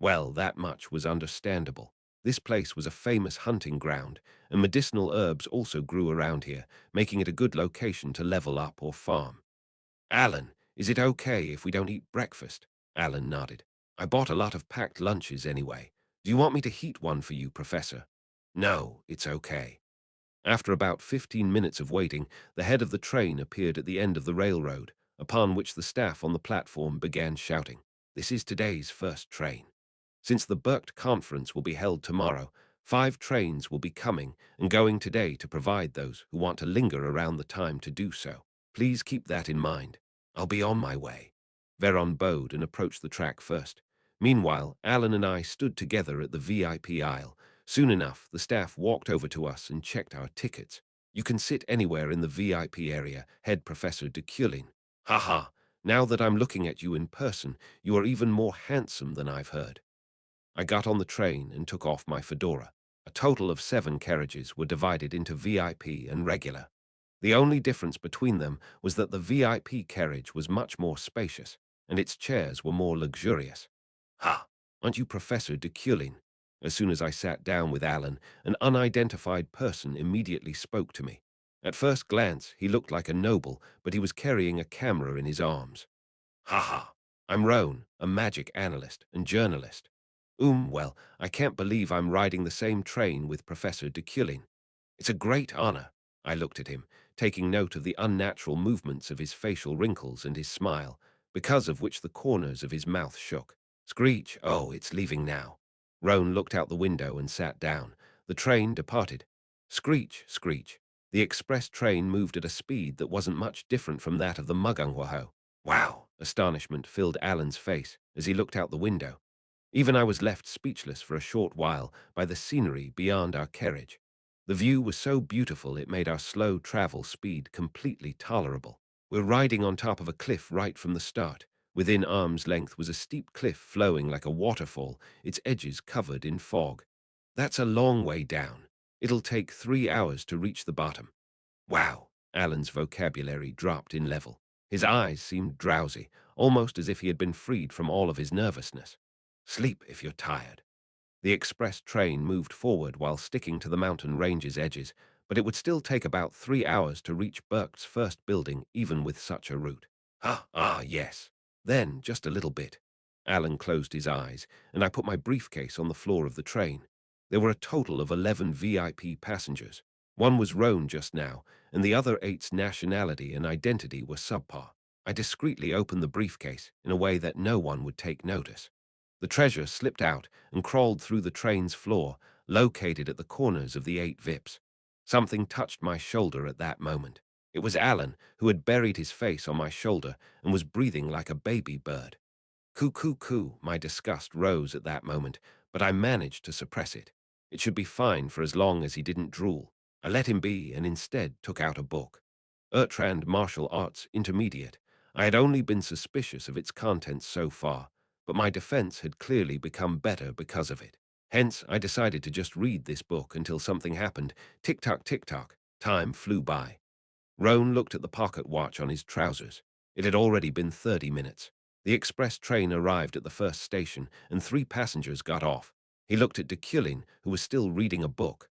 Well, that much was understandable. This place was a famous hunting ground, and medicinal herbs also grew around here, making it a good location to level up or farm. "Alan, is it okay if we don't eat breakfast?" Alan nodded. "I bought a lot of packed lunches anyway. Do you want me to heat one for you, Professor?" "No, it's okay." After about 15 minutes of waiting, the head of the train appeared at the end of the railroad, upon which the staff on the platform began shouting, "This is today's first train. Since the Berkt conference will be held tomorrow, 5 trains will be coming and going today to provide those who want to linger around the time to do so. Please keep that in mind. I'll be on my way." Veron bowed and approached the track first. Meanwhile, Alan and I stood together at the VIP aisle. Soon enough, the staff walked over to us and checked our tickets. "You can sit anywhere in the VIP area, head Professor Deculein." "Haha, now that I'm looking at you in person, you are even more handsome than I've heard." I got on the train and took off my fedora. A total of 7 carriages were divided into VIP and regular. The only difference between them was that the VIP carriage was much more spacious. and its chairs were more luxurious. Ha! Aren't you Professor Deculein? As soon as I sat down with Alan, an unidentified person immediately spoke to me. At first glance, he looked like a noble, but he was carrying a camera in his arms. Ha ha! I'm Roan, a magic analyst and journalist. Well, I can't believe I'm riding the same train with Professor Deculein. It's a great honor. I looked at him, taking note of the unnatural movements of his facial wrinkles and his smile, because of which the corners of his mouth shook. Screech, oh, it's leaving now. Roan looked out the window and sat down. The train departed. Screech, screech. The express train moved at a speed that wasn't much different from that of the Mugangwaho. Wow! Astonishment filled Alan's face as he looked out the window. Even I was left speechless for a short while by the scenery beyond our carriage. The view was so beautiful it made our slow travel speed completely tolerable. We're riding on top of a cliff right from the start. Within arm's length was a steep cliff flowing like a waterfall, its edges covered in fog. That's a long way down. It'll take 3 hours to reach the bottom. Wow! Alan's vocabulary dropped in level. His eyes seemed drowsy, almost as if he had been freed from all of his nervousness. Sleep if you're tired. The express train moved forward while sticking to the mountain range's edges, but it would still take about 3 hours to reach Burke's first building, even with such a route. Yes. Then, just a little bit. Alan closed his eyes, and I put my briefcase on the floor of the train. There were a total of 11 VIP passengers. One was Roan just now, and the other 8's nationality and identity were subpar. I discreetly opened the briefcase in a way that no one would take notice. The treasure slipped out and crawled through the train's floor, located at the corners of the 8 VIPs. Something touched my shoulder at that moment. It was Alan, who had buried his face on my shoulder and was breathing like a baby bird. Coo, coo, coo, my disgust rose at that moment, but I managed to suppress it. It should be fine for as long as he didn't drool. I let him be and instead took out a book. Urtrand Martial Arts Intermediate. I had only been suspicious of its contents so far, but my defense had clearly become better because of it. Hence, I decided to just read this book until something happened. Tick-tock, tick-tock. Time flew by. Roan looked at the pocket watch on his trousers. It had already been 30 minutes. The express train arrived at the first station, and 3 passengers got off. He looked at Deculein, who was still reading a book.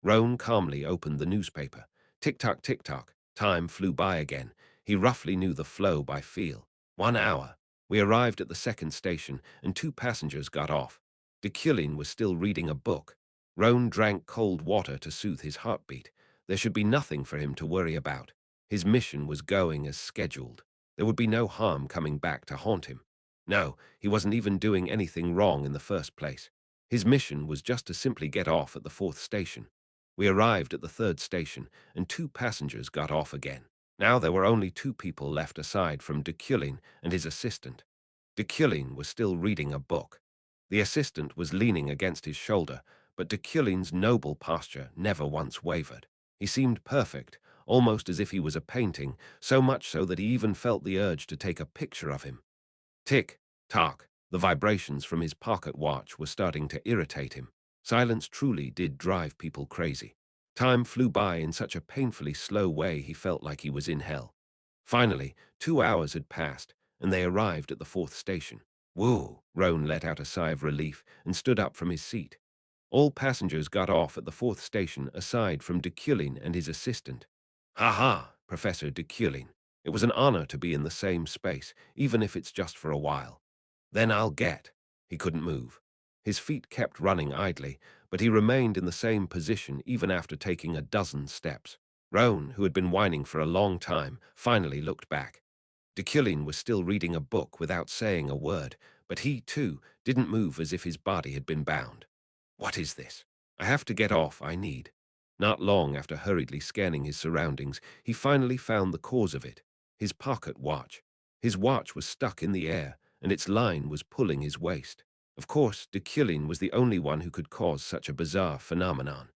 Roan calmly opened the newspaper. Tick-tock, tick-tock. Time flew by again. He roughly knew the flow by feel. 1 hour. We arrived at the second station, and 2 passengers got off. Deculein was still reading a book. Roan drank cold water to soothe his heartbeat. There should be nothing for him to worry about. His mission was going as scheduled. There would be no harm coming back to haunt him. No, he wasn't even doing anything wrong in the first place. His mission was just to simply get off at the 4th station. We arrived at the 3rd station, and 2 passengers got off again. Now there were only 2 people left aside from Deculein and his assistant. Deculein was still reading a book. The assistant was leaning against his shoulder, but Deculein's noble posture never once wavered. He seemed perfect, almost as if he was a painting, so much so that he even felt the urge to take a picture of him. Tick, tock, the vibrations from his pocket watch were starting to irritate him. Silence truly did drive people crazy. Time flew by in such a painfully slow way he felt like he was in hell. Finally, 2 hours had passed, and they arrived at the 4th station. Whoa! Roan let out a sigh of relief and stood up from his seat. All passengers got off at the 4th station aside from Deculein and his assistant. Ha ha, Professor Deculein. It was an honor to be in the same space, even if it's just for a while. Then I'll get. He couldn't move. His feet kept running idly, but he remained in the same position even after taking a dozen steps. Roan, who had been whining for a long time, finally looked back. Deculein was still reading a book without saying a word, but he, too, didn't move as if his body had been bound. What is this? I have to get off, I need. Not long after hurriedly scanning his surroundings, he finally found the cause of it. His pocket watch. His watch was stuck in the air, and its line was pulling his waist. Of course, Deculein was the only one who could cause such a bizarre phenomenon.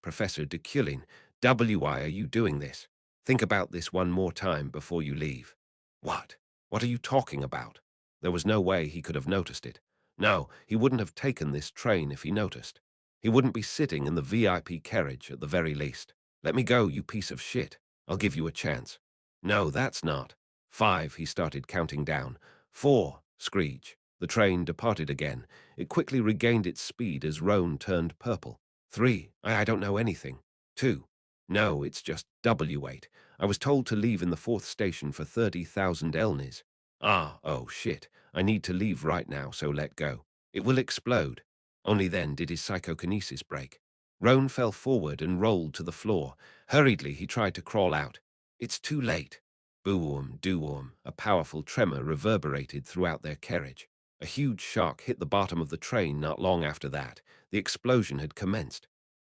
Professor Deculein, why are you doing this? Think about this one more time before you leave. What? What are you talking about? There was no way he could have noticed it. No, he wouldn't have taken this train if he noticed. He wouldn't be sitting in the VIP carriage at the very least. Let me go, you piece of shit. I'll give you a chance. No, that's not. 5, he started counting down. 4, screech. The train departed again. It quickly regained its speed as Roan turned purple. 3, I don't know anything. 2, no, it's just W8. I was told to leave in the 4th station for 30,000 Elnis. Ah, oh shit. I need to leave right now, so let go. It will explode. Only then did his psychokinesis break. Roan fell forward and rolled to the floor. Hurriedly, he tried to crawl out. It's too late. Boom, doom, a powerful tremor reverberated throughout their carriage. A huge shock hit the bottom of the train not long after that. The explosion had commenced.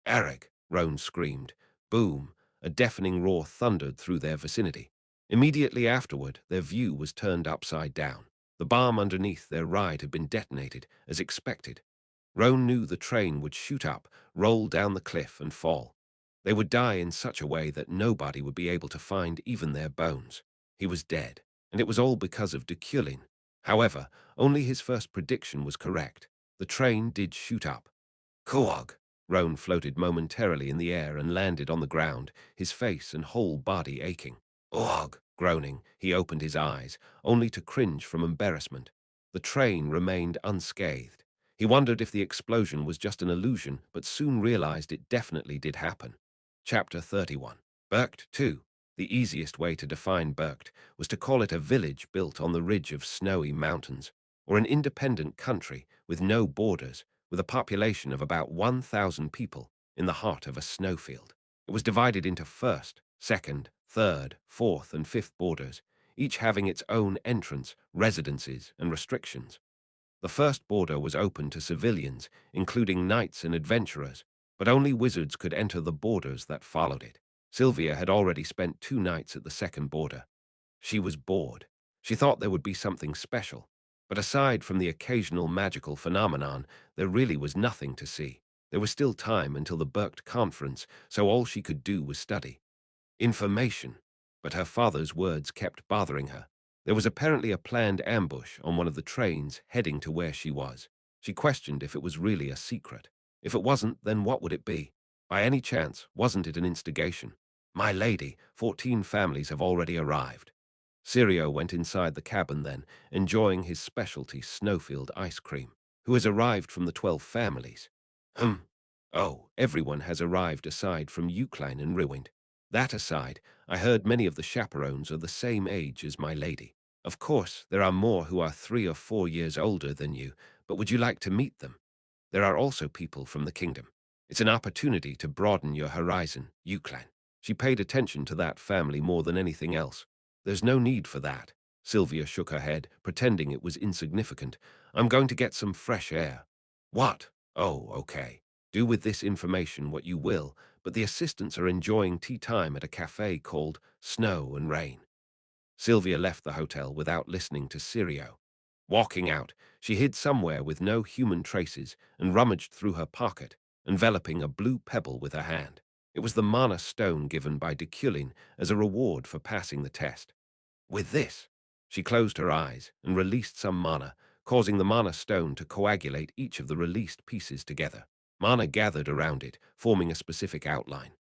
Eric, Roan screamed. Boom, a deafening roar thundered through their vicinity. Immediately afterward, their view was turned upside down. The bomb underneath their ride had been detonated, as expected. Roan knew the train would shoot up, roll down the cliff, and fall. They would die in such a way that nobody would be able to find even their bones. He was dead, and it was all because of Deculein. However, only his first prediction was correct. The train did shoot up. Coog! Roan floated momentarily in the air and landed on the ground, his face and whole body aching. Ugh! Groaning, he opened his eyes, only to cringe from embarrassment. The train remained unscathed. He wondered if the explosion was just an illusion, but soon realized it definitely did happen. Chapter 31. Berkt 2. The easiest way to define Berkt was to call it a village built on the ridge of snowy mountains, or an independent country with no borders, with a population of about 1,000 people in the heart of a snowfield. It was divided into first, second, third, fourth, and fifth borders, each having its own entrance, residences, and restrictions. The first border was open to civilians, including knights and adventurers, but only wizards could enter the borders that followed it. Sylvia had already spent 2 nights at the second border. She was bored. She thought there would be something special, but aside from the occasional magical phenomenon, there really was nothing to see. There was still time until the Berkt conference, so all she could do was study. Information. But her father's words kept bothering her. There was apparently a planned ambush on one of the trains heading to where she was. She questioned if it was really a secret. If it wasn't, then what would it be? By any chance, wasn't it an instigation? My lady, 14 families have already arrived. Sirio went inside the cabin then, enjoying his specialty snowfield ice cream. Who has arrived from the 12 families? Oh, everyone has arrived aside from Eucline and Ruined. That aside, I heard many of the chaperones are the same age as my lady. Of course, there are more who are 3 or 4 years older than you, but would you like to meet them? There are also people from the kingdom. It's an opportunity to broaden your horizon, Eucline. She paid attention to that family more than anything else. There's no need for that. Sylvia shook her head, pretending it was insignificant. I'm going to get some fresh air. What? Oh, okay. Do with this information what you will, but the assistants are enjoying tea time at a cafe called Snow and Rain. Sylvia left the hotel without listening to Sirio. Walking out, she hid somewhere with no human traces and rummaged through her pocket, enveloping a blue pebble with her hand. It was the mana stone given by Deculein as a reward for passing the test. With this, she closed her eyes and released some mana, causing the mana stone to coagulate each of the released pieces together. Mana gathered around it, forming a specific outline.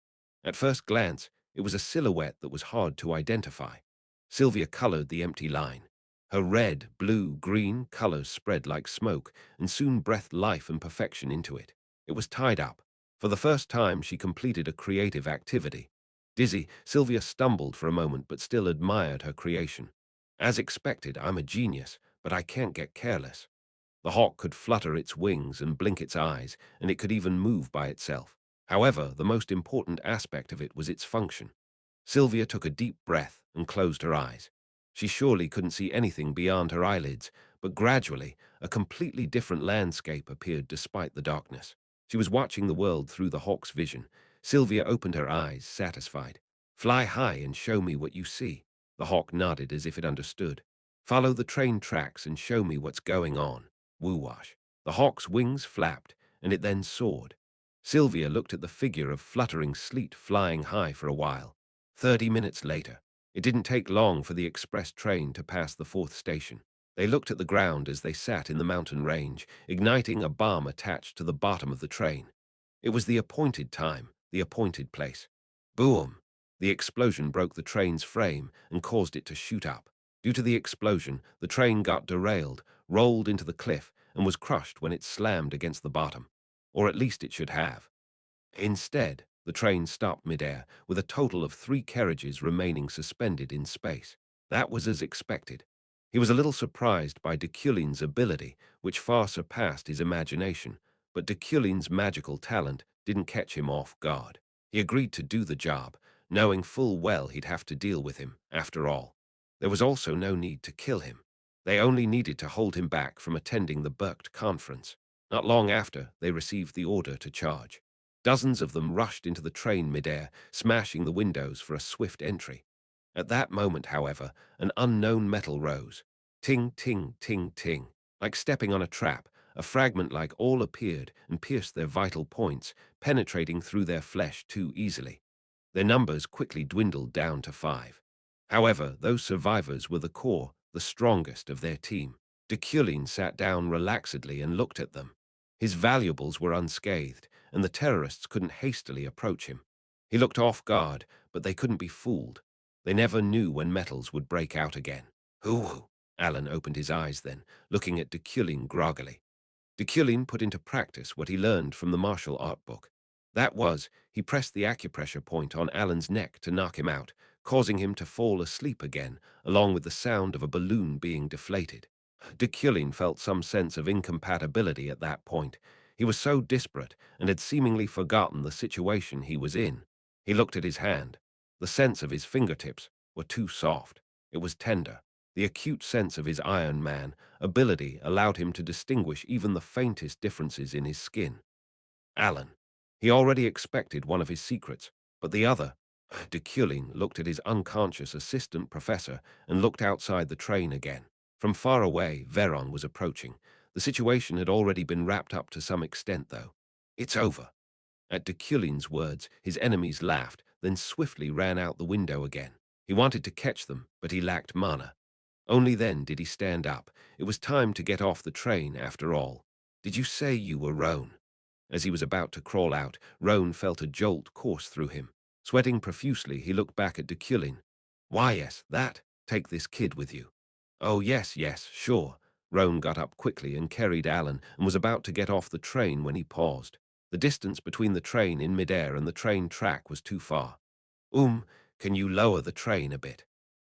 At first glance, it was a silhouette that was hard to identify. Sylvia colored the empty line. Her red, blue, green colors spread like smoke and soon breathed life and perfection into it. It was tied up. For the first time, she completed a creative activity. Dizzy, Sylvia stumbled for a moment but still admired her creation. As expected, I'm a genius, but I can't get careless. The hawk could flutter its wings and blink its eyes, and it could even move by itself. However, the most important aspect of it was its function. Sylvia took a deep breath and closed her eyes. She surely couldn't see anything beyond her eyelids, but gradually, a completely different landscape appeared despite the darkness. She was watching the world through the hawk's vision. Sylvia opened her eyes, satisfied. Fly high and show me what you see. The hawk nodded as if it understood. Follow the train tracks and show me what's going on. Woo-wash. The hawk's wings flapped, and it then soared. Sylvia looked at the figure of fluttering sleet flying high for a while. 30 minutes later, it didn't take long for the express train to pass the 4th station. They looked at the ground as they sat in the mountain range, igniting a bomb attached to the bottom of the train. It was the appointed time, the appointed place. Boom! The explosion broke the train's frame and caused it to shoot up. Due to the explosion, the train got derailed, rolled into the cliff, and was crushed when it slammed against the bottom. Or at least it should have. Instead, the train stopped midair, with a total of 3 carriages remaining suspended in space. That was as expected. He was a little surprised by Deculein's ability, which far surpassed his imagination, but Deculein's magical talent didn't catch him off guard. He agreed to do the job, knowing full well he'd have to deal with him, after all. There was also no need to kill him. They only needed to hold him back from attending the Burkt conference. Not long after, they received the order to charge. Dozens of them rushed into the train midair, smashing the windows for a swift entry. At that moment, however, an unknown metal rose. Ting, ting, ting, ting. Like stepping on a trap, a fragment like all appeared and pierced their vital points, penetrating through their flesh too easily. Their numbers quickly dwindled down to 5. However, those survivors were the core, the strongest of their team. Deculein sat down relaxedly and looked at them. His valuables were unscathed, and the terrorists couldn't hastily approach him. He looked off guard, but they couldn't be fooled. They never knew when metals would break out again. Hoo-hoo! Alan opened his eyes then, looking at Deculein groggily. Deculein put into practice what he learned from the martial art book. That was, he pressed the acupressure point on Alan's neck to knock him out, causing him to fall asleep again, along with the sound of a balloon being deflated. Deculein felt some sense of incompatibility at that point. He was so disparate and had seemingly forgotten the situation he was in. He looked at his hand. The sense of his fingertips were too soft. It was tender. The acute sense of his Iron Man ability allowed him to distinguish even the faintest differences in his skin. Alan. He already expected one of his secrets, but the other. Deculein looked at his unconscious assistant professor and looked outside the train again. From far away, Veron was approaching. The situation had already been wrapped up to some extent, though. It's over. At Deculein's words, his enemies laughed, then swiftly ran out the window again. He wanted to catch them, but he lacked mana. Only then did he stand up. It was time to get off the train, after all. Did you say you were Roan? As he was about to crawl out, Roan felt a jolt course through him. Sweating profusely, he looked back at Deculein. Why, yes, that. Take this kid with you. Oh, yes, yes, sure. Roan got up quickly and carried Alan and was about to get off the train when he paused. The distance between the train in midair and the train track was too far. Can you lower the train a bit?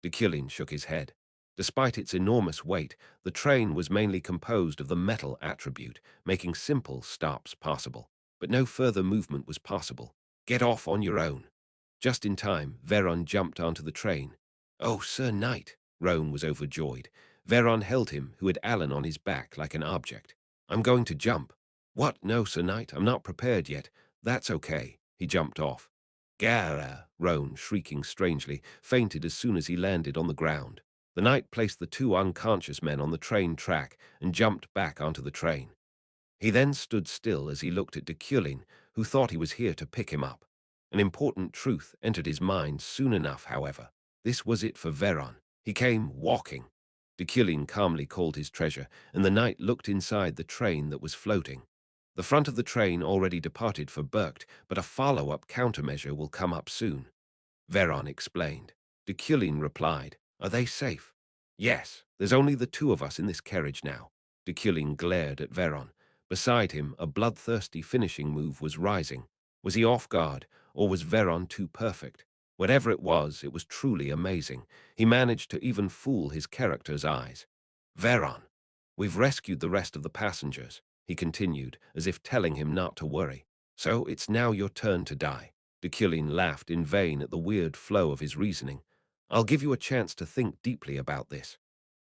Deculein shook his head. Despite its enormous weight, the train was mainly composed of the metal attribute, making simple stops possible. But no further movement was possible. Get off on your own. Just in time, Veron jumped onto the train. Oh, Sir Knight! Roan was overjoyed. Veron held him, who had Alan on his back like an object. I'm going to jump. What? No, Sir Knight, I'm not prepared yet. That's okay. He jumped off. Gara! Roan, shrieking strangely, fainted as soon as he landed on the ground. The knight placed the 2 unconscious men on the train track and jumped back onto the train. He then stood still as he looked at Deculein, who thought he was here to pick him up. An important truth entered his mind soon enough, however. This was it for Veron. He came walking. Deculein calmly called his treasure, and the knight looked inside the train that was floating. The front of the train already departed for Burkt, but a follow-up countermeasure will come up soon. Veron explained. Deculein replied, Are they safe? Yes, there's only the 2 of us in this carriage now. Deculein glared at Veron. Beside him, a bloodthirsty finishing move was rising. Was he off guard, or was Veron too perfect? Whatever it was truly amazing. He managed to even fool his character's eyes. Veron, we've rescued the rest of the passengers, he continued, as if telling him not to worry. So it's now your turn to die. Deculein laughed in vain at the weird flow of his reasoning. I'll give you a chance to think deeply about this.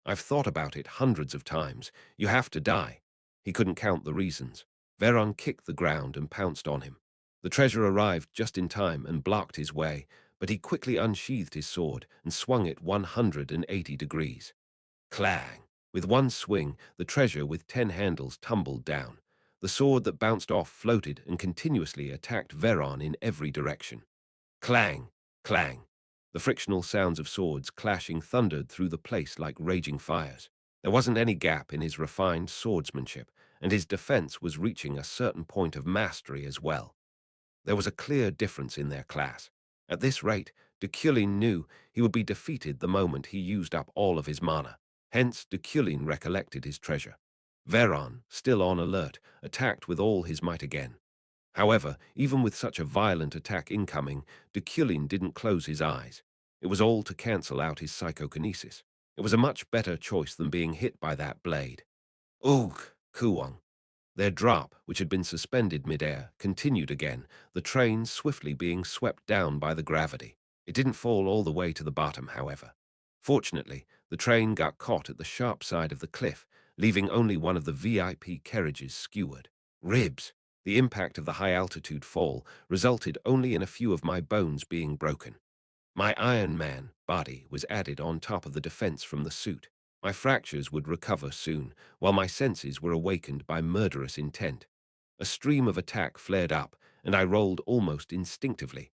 I've thought about it hundreds of times. You have to die. He couldn't count the reasons. Veron kicked the ground and pounced on him. The treasure arrived just in time and blocked his way, but he quickly unsheathed his sword and swung it 180 degrees. Clang! With one swing, the treasure with 10 handles tumbled down. The sword that bounced off floated and continuously attacked Veron in every direction. Clang! Clang! The frictional sounds of swords clashing thundered through the place like raging fires. There wasn't any gap in his refined swordsmanship, and his defense was reaching a certain point of mastery as well. There was a clear difference in their class. At this rate, Deculein knew he would be defeated the moment he used up all of his mana. Hence, Deculein recollected his treasure. Veron, still on alert, attacked with all his might again. However, even with such a violent attack incoming, Deculein didn't close his eyes. It was all to cancel out his psychokinesis. It was a much better choice than being hit by that blade. Ugh, Kuwang. Their drop, which had been suspended midair, continued again, the train swiftly being swept down by the gravity. It didn't fall all the way to the bottom, however. Fortunately, the train got caught at the sharp side of the cliff, leaving only one of the VIP carriages skewered. Ribs! The impact of the high-altitude fall resulted only in a few of my bones being broken. My Iron Man body was added on top of the defense from the suit. My fractures would recover soon, while my senses were awakened by murderous intent. A stream of attack flared up, and I rolled almost instinctively.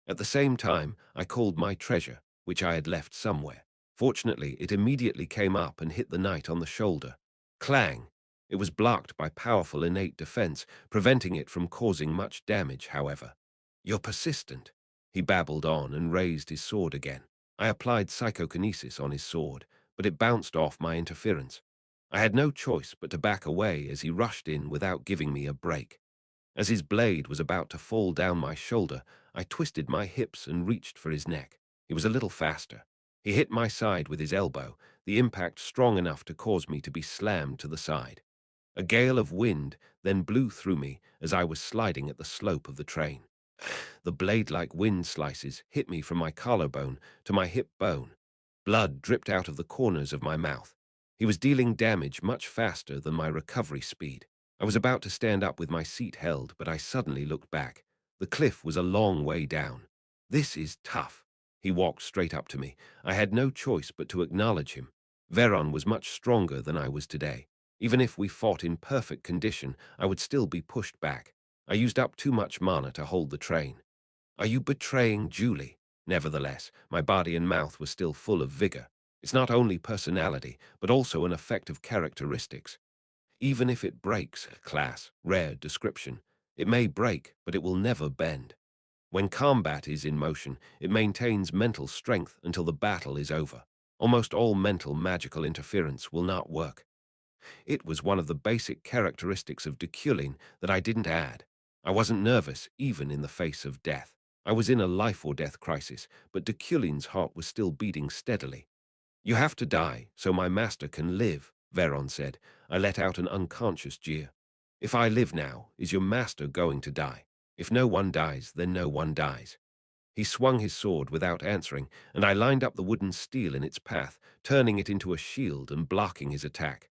At the same time, I called my treasure, which I had left somewhere. Fortunately, it immediately came up and hit the knight on the shoulder. Clang! It was blocked by powerful innate defense, preventing it from causing much damage, however. You're persistent, he babbled on and raised his sword again. I applied psychokinesis on his sword, but it bounced off my interference. I had no choice but to back away as he rushed in without giving me a break. As his blade was about to fall down my shoulder, I twisted my hips and reached for his neck. He was a little faster. He hit my side with his elbow, the impact strong enough to cause me to be slammed to the side. A gale of wind then blew through me as I was sliding at the slope of the train. The blade-like wind slices hit me from my collarbone to my hip bone. Blood dripped out of the corners of my mouth. He was dealing damage much faster than my recovery speed. I was about to stand up with my seat held, but I suddenly looked back. The cliff was a long way down. This is tough. He walked straight up to me. I had no choice but to acknowledge him. Veron was much stronger than I was today. Even if we fought in perfect condition, I would still be pushed back. I used up too much mana to hold the train. Are you betraying Julie? Nevertheless, my body and mouth were still full of vigor. It's not only personality, but also an effect of characteristics. Even if it breaks, class, rare description, it may break, but it will never bend. When combat is in motion, it maintains mental strength until the battle is over. Almost all mental magical interference will not work. It was one of the basic characteristics of Deculein that I didn't add. I wasn't nervous, even in the face of death. I was in a life-or-death crisis, but Deculein's heart was still beating steadily. You have to die, so my master can live, Veron said. I let out an unconscious jeer. If I live now, is your master going to die? If no one dies, then no one dies. He swung his sword without answering, and I lined up the wooden steel in its path, turning it into a shield and blocking his attack.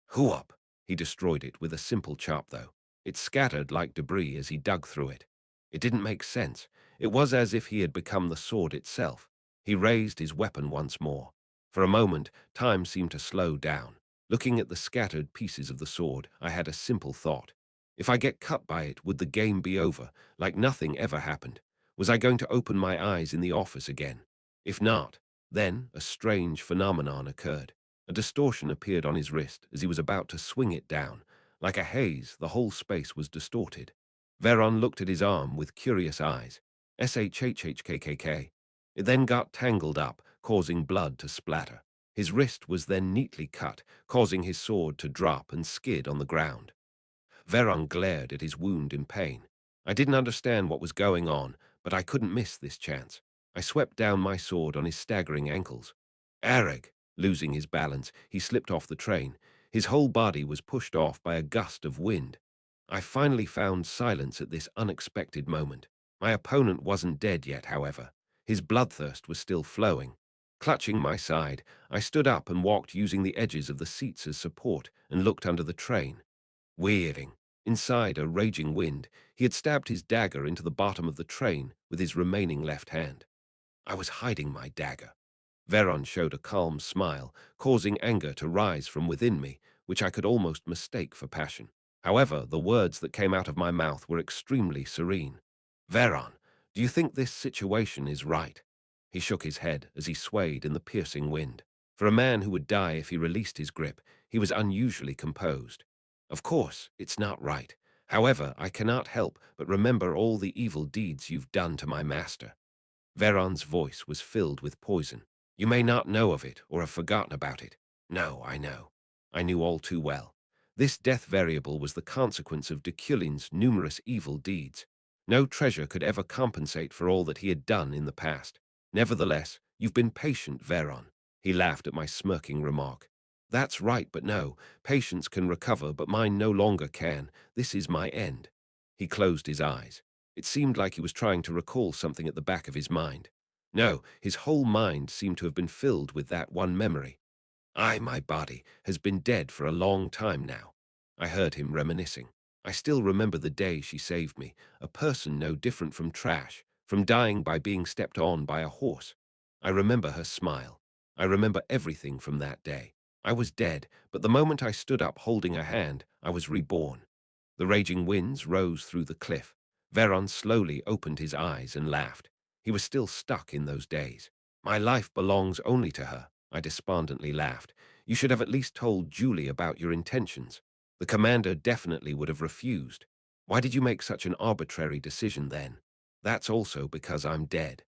Hoo-up! He destroyed it with a simple chop, though. It scattered like debris as he dug through it. It didn't make sense. It was as if he had become the sword itself. He raised his weapon once more. For a moment, time seemed to slow down. Looking at the scattered pieces of the sword, I had a simple thought. If I get cut by it, would the game be over, like nothing ever happened? Was I going to open my eyes in the office again? If not, then a strange phenomenon occurred. A distortion appeared on his wrist as he was about to swing it down. Like a haze, the whole space was distorted. Veron looked at his arm with curious eyes. SHHHKKK. It then got tangled up, causing blood to splatter. His wrist was then neatly cut, causing his sword to drop and skid on the ground. Veron glared at his wound in pain. I didn't understand what was going on, but I couldn't miss this chance. I swept down my sword on his staggering ankles. Areg! Losing his balance, he slipped off the train. His whole body was pushed off by a gust of wind. I finally found silence at this unexpected moment. My opponent wasn't dead yet, however. His bloodthirst was still flowing. Clutching my side, I stood up and walked using the edges of the seats as support and looked under the train. Weaving. Inside a raging wind, he had stabbed his dagger into the bottom of the train with his remaining left hand. I was hiding my dagger. Veron showed a calm smile, causing anger to rise from within me, which I could almost mistake for passion. However, the words that came out of my mouth were extremely serene. Veron, do you think this situation is right? He shook his head as he swayed in the piercing wind. For a man who would die if he released his grip, he was unusually composed. Of course, it's not right. However, I cannot help but remember all the evil deeds you've done to my master. Veron's voice was filled with poison. You may not know of it or have forgotten about it. No, I know. I knew all too well. This death variable was the consequence of Deculein's numerous evil deeds. No treasure could ever compensate for all that he had done in the past. Nevertheless, you've been patient, Veron. He laughed at my smirking remark. That's right, but no. Patience can recover, but mine no longer can. This is my end. He closed his eyes. It seemed like he was trying to recall something at the back of his mind. No, his whole mind seemed to have been filled with that one memory. My body, has been dead for a long time now. I heard him reminiscing. I still remember the day she saved me, a person no different from trash, from dying by being stepped on by a horse. I remember her smile. I remember everything from that day. I was dead, but the moment I stood up holding her hand, I was reborn. The raging winds rose through the cliff. Veron slowly opened his eyes and laughed. He was still stuck in those days. My life belongs only to her, I despondently laughed. You should have at least told Julie about your intentions. The commander definitely would have refused. Why did you make such an arbitrary decision then? That's also because I'm dead.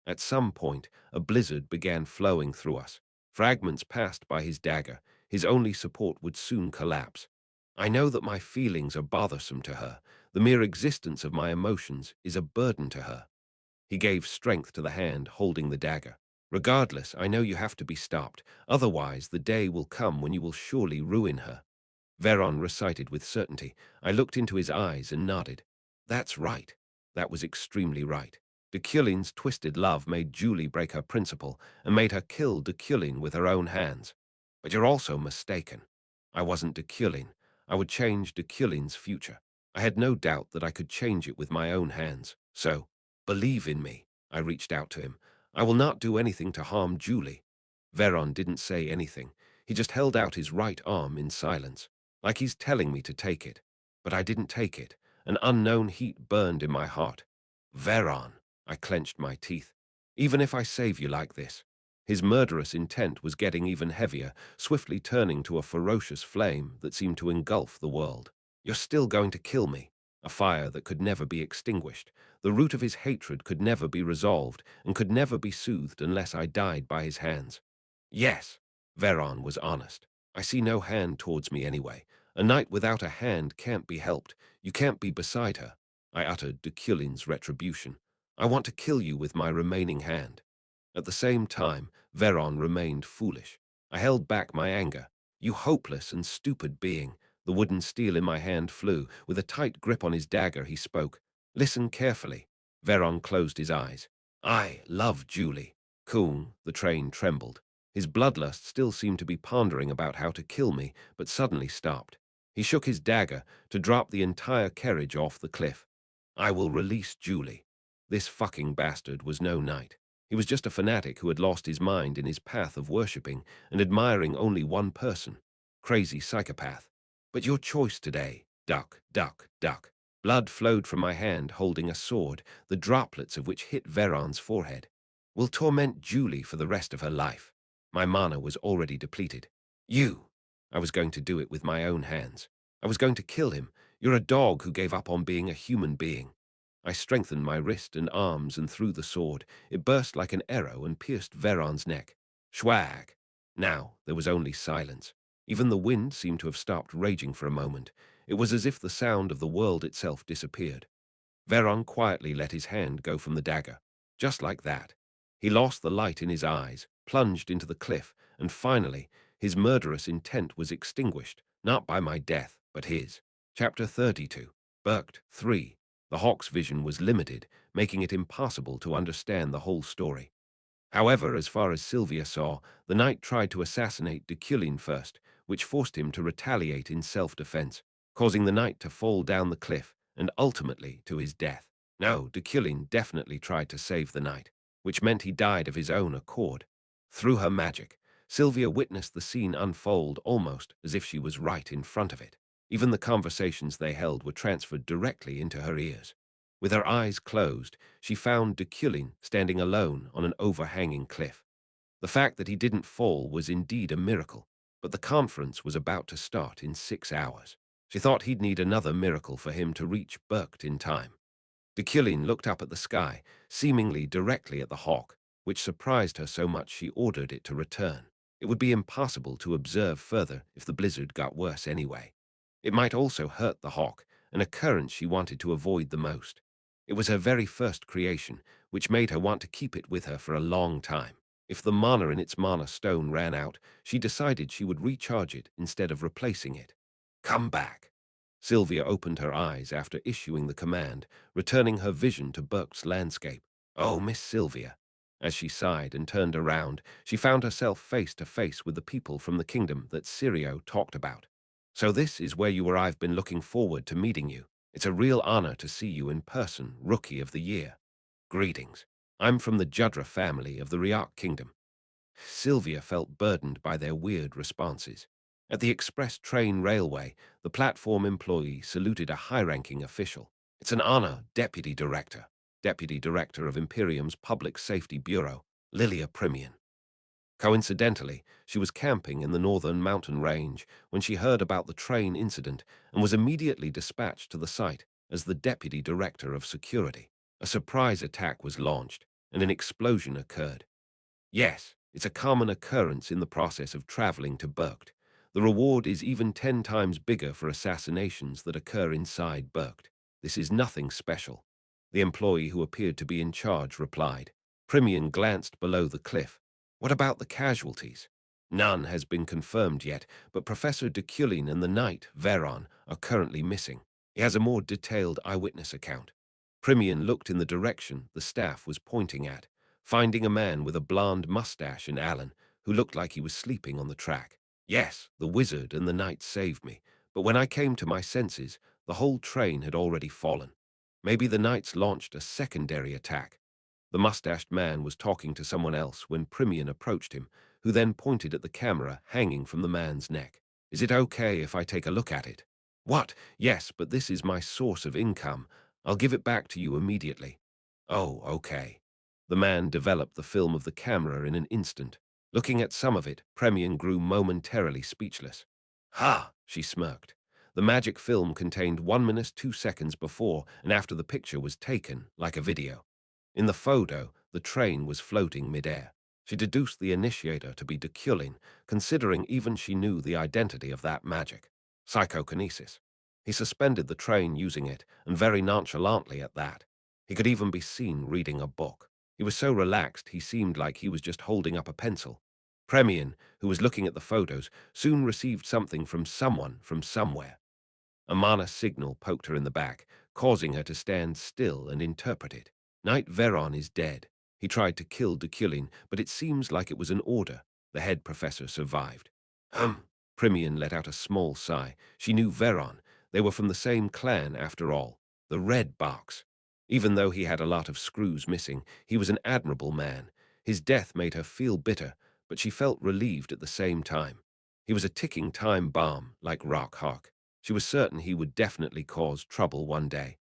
At some point, a blizzard began flowing through us. Fragments passed by his dagger. His only support would soon collapse. I know that my feelings are bothersome to her. The mere existence of my emotions is a burden to her. He gave strength to the hand holding the dagger. Regardless, I know you have to be stopped. Otherwise, the day will come when you will surely ruin her. Veron recited with certainty. I looked into his eyes and nodded. That's right. That was extremely right. Deculein's twisted love made Julie break her principle and made her kill Deculein with her own hands. But you're also mistaken. I wasn't Deculein. I would change Deculein's future. I had no doubt that I could change it with my own hands. So, believe in me. I reached out to him. I will not do anything to harm Julie. Veron didn't say anything. He just held out his right arm in silence, like he's telling me to take it. But I didn't take it. An unknown heat burned in my heart. Veron, I clenched my teeth. Even if I save you like this. His murderous intent was getting even heavier, swiftly turning to a ferocious flame that seemed to engulf the world. You're still going to kill me. A fire that could never be extinguished. The root of his hatred could never be resolved and could never be soothed unless I died by his hands. Yes, Veron was honest. I see no hand towards me anyway. A knight without a hand can't be helped. You can't be beside her. I uttered Deculein's retribution. I want to kill you with my remaining hand. At the same time, Veron remained foolish. I held back my anger. You hopeless and stupid being. The wooden steel in my hand flew. With a tight grip on his dagger, he spoke. Listen carefully. Veron closed his eyes. I love Julie. Coon, the train trembled. His bloodlust still seemed to be pondering about how to kill me, but suddenly stopped. He shook his dagger to drop the entire carriage off the cliff. I will release Julie. This fucking bastard was no knight. He was just a fanatic who had lost his mind in his path of worshipping and admiring only one person. Crazy psychopath. But your choice today, duck, duck, duck. Blood flowed from my hand holding a sword, the droplets of which hit Veron's forehead. Will torment Julie for the rest of her life. My mana was already depleted. You! I was going to do it with my own hands. I was going to kill him. You're a dog who gave up on being a human being. I strengthened my wrist and arms and threw the sword. It burst like an arrow and pierced Veron's neck. Schwag! Now there was only silence. Even the wind seemed to have stopped raging for a moment. It was as if the sound of the world itself disappeared. Veron quietly let his hand go from the dagger. Just like that. He lost the light in his eyes, plunged into the cliff, and finally, his murderous intent was extinguished, not by my death, but his. Chapter 32. Burkt 3. The hawk's vision was limited, making it impossible to understand the whole story. However, as far as Sylvia saw, the knight tried to assassinate Deculein first, which forced him to retaliate in self-defense, causing the knight to fall down the cliff and ultimately to his death. No, Deculein definitely tried to save the knight, which meant he died of his own accord. Through her magic, Sylvia witnessed the scene unfold almost as if she was right in front of it. Even the conversations they held were transferred directly into her ears. With her eyes closed, she found Deculein standing alone on an overhanging cliff. The fact that he didn't fall was indeed a miracle, but the conference was about to start in 6 hours. She thought he'd need another miracle for him to reach Burkt in time. Deculein looked up at the sky, seemingly directly at the hawk, which surprised her so much she ordered it to return. It would be impossible to observe further if the blizzard got worse anyway. It might also hurt the hawk, an occurrence she wanted to avoid the most. It was her very first creation, which made her want to keep it with her for a long time. If the mana in its mana stone ran out, she decided she would recharge it instead of replacing it. Come back. Sylvia opened her eyes after issuing the command, returning her vision to Burke's landscape. Oh, Miss Sylvia. As she sighed and turned around, she found herself face to face with the people from the kingdom that Sirio talked about. So this is where you were. I've been looking forward to meeting you. It's a real honor to see you in person, Rookie of the Year. Greetings. I'm from the Judra family of the Riak Kingdom. Sylvia felt burdened by their weird responses. At the express train railway, the platform employee saluted a high-ranking official. It's an honor, Deputy Director of Imperium's Public Safety Bureau, Lilia Primian. Coincidentally, she was camping in the northern mountain range when she heard about the train incident and was immediately dispatched to the site as the Deputy Director of Security. A surprise attack was launched, and an explosion occurred. Yes, it's a common occurrence in the process of traveling to Burkt. The reward is even 10 times bigger for assassinations that occur inside Burkt. This is nothing special. The employee who appeared to be in charge replied. Primian glanced below the cliff. What about the casualties? None has been confirmed yet, but Professor Deculein and the knight, Veron, are currently missing. He has a more detailed eyewitness account. Primian looked in the direction the staff was pointing at, finding a man with a blonde mustache in Alan, who looked like he was sleeping on the track. Yes, the wizard and the knight saved me, but when I came to my senses, the whole train had already fallen. Maybe the knights launched a secondary attack. The mustached man was talking to someone else when Primian approached him, who then pointed at the camera hanging from the man's neck. Is it okay if I take a look at it? What? Yes, but this is my source of income. I'll give it back to you immediately. Oh, okay. The man developed the film of the camera in an instant. Looking at some of it, Primian grew momentarily speechless. Ha! She smirked. The magic film contained 1 minute 2 seconds before and after the picture was taken, like a video. In the photo, the train was floating mid-air. She deduced the initiator to be Deculein, considering even she knew the identity of that magic. Psychokinesis. He suspended the train using it, and very nonchalantly at that. He could even be seen reading a book. He was so relaxed he seemed like he was just holding up a pencil. Premian, who was looking at the photos, soon received something from someone from somewhere. A mana signal poked her in the back, causing her to stand still and interpret it. Knight Veron is dead. He tried to kill Deculein, but it seems like it was an order. The head professor survived. Primian let out a small sigh. She knew Veron. They were from the same clan after all. The Red Box. Even though he had a lot of screws missing, he was an admirable man. His death made her feel bitter, but she felt relieved at the same time. He was a ticking time bomb, like Rock Hawk. She was certain he would definitely cause trouble one day.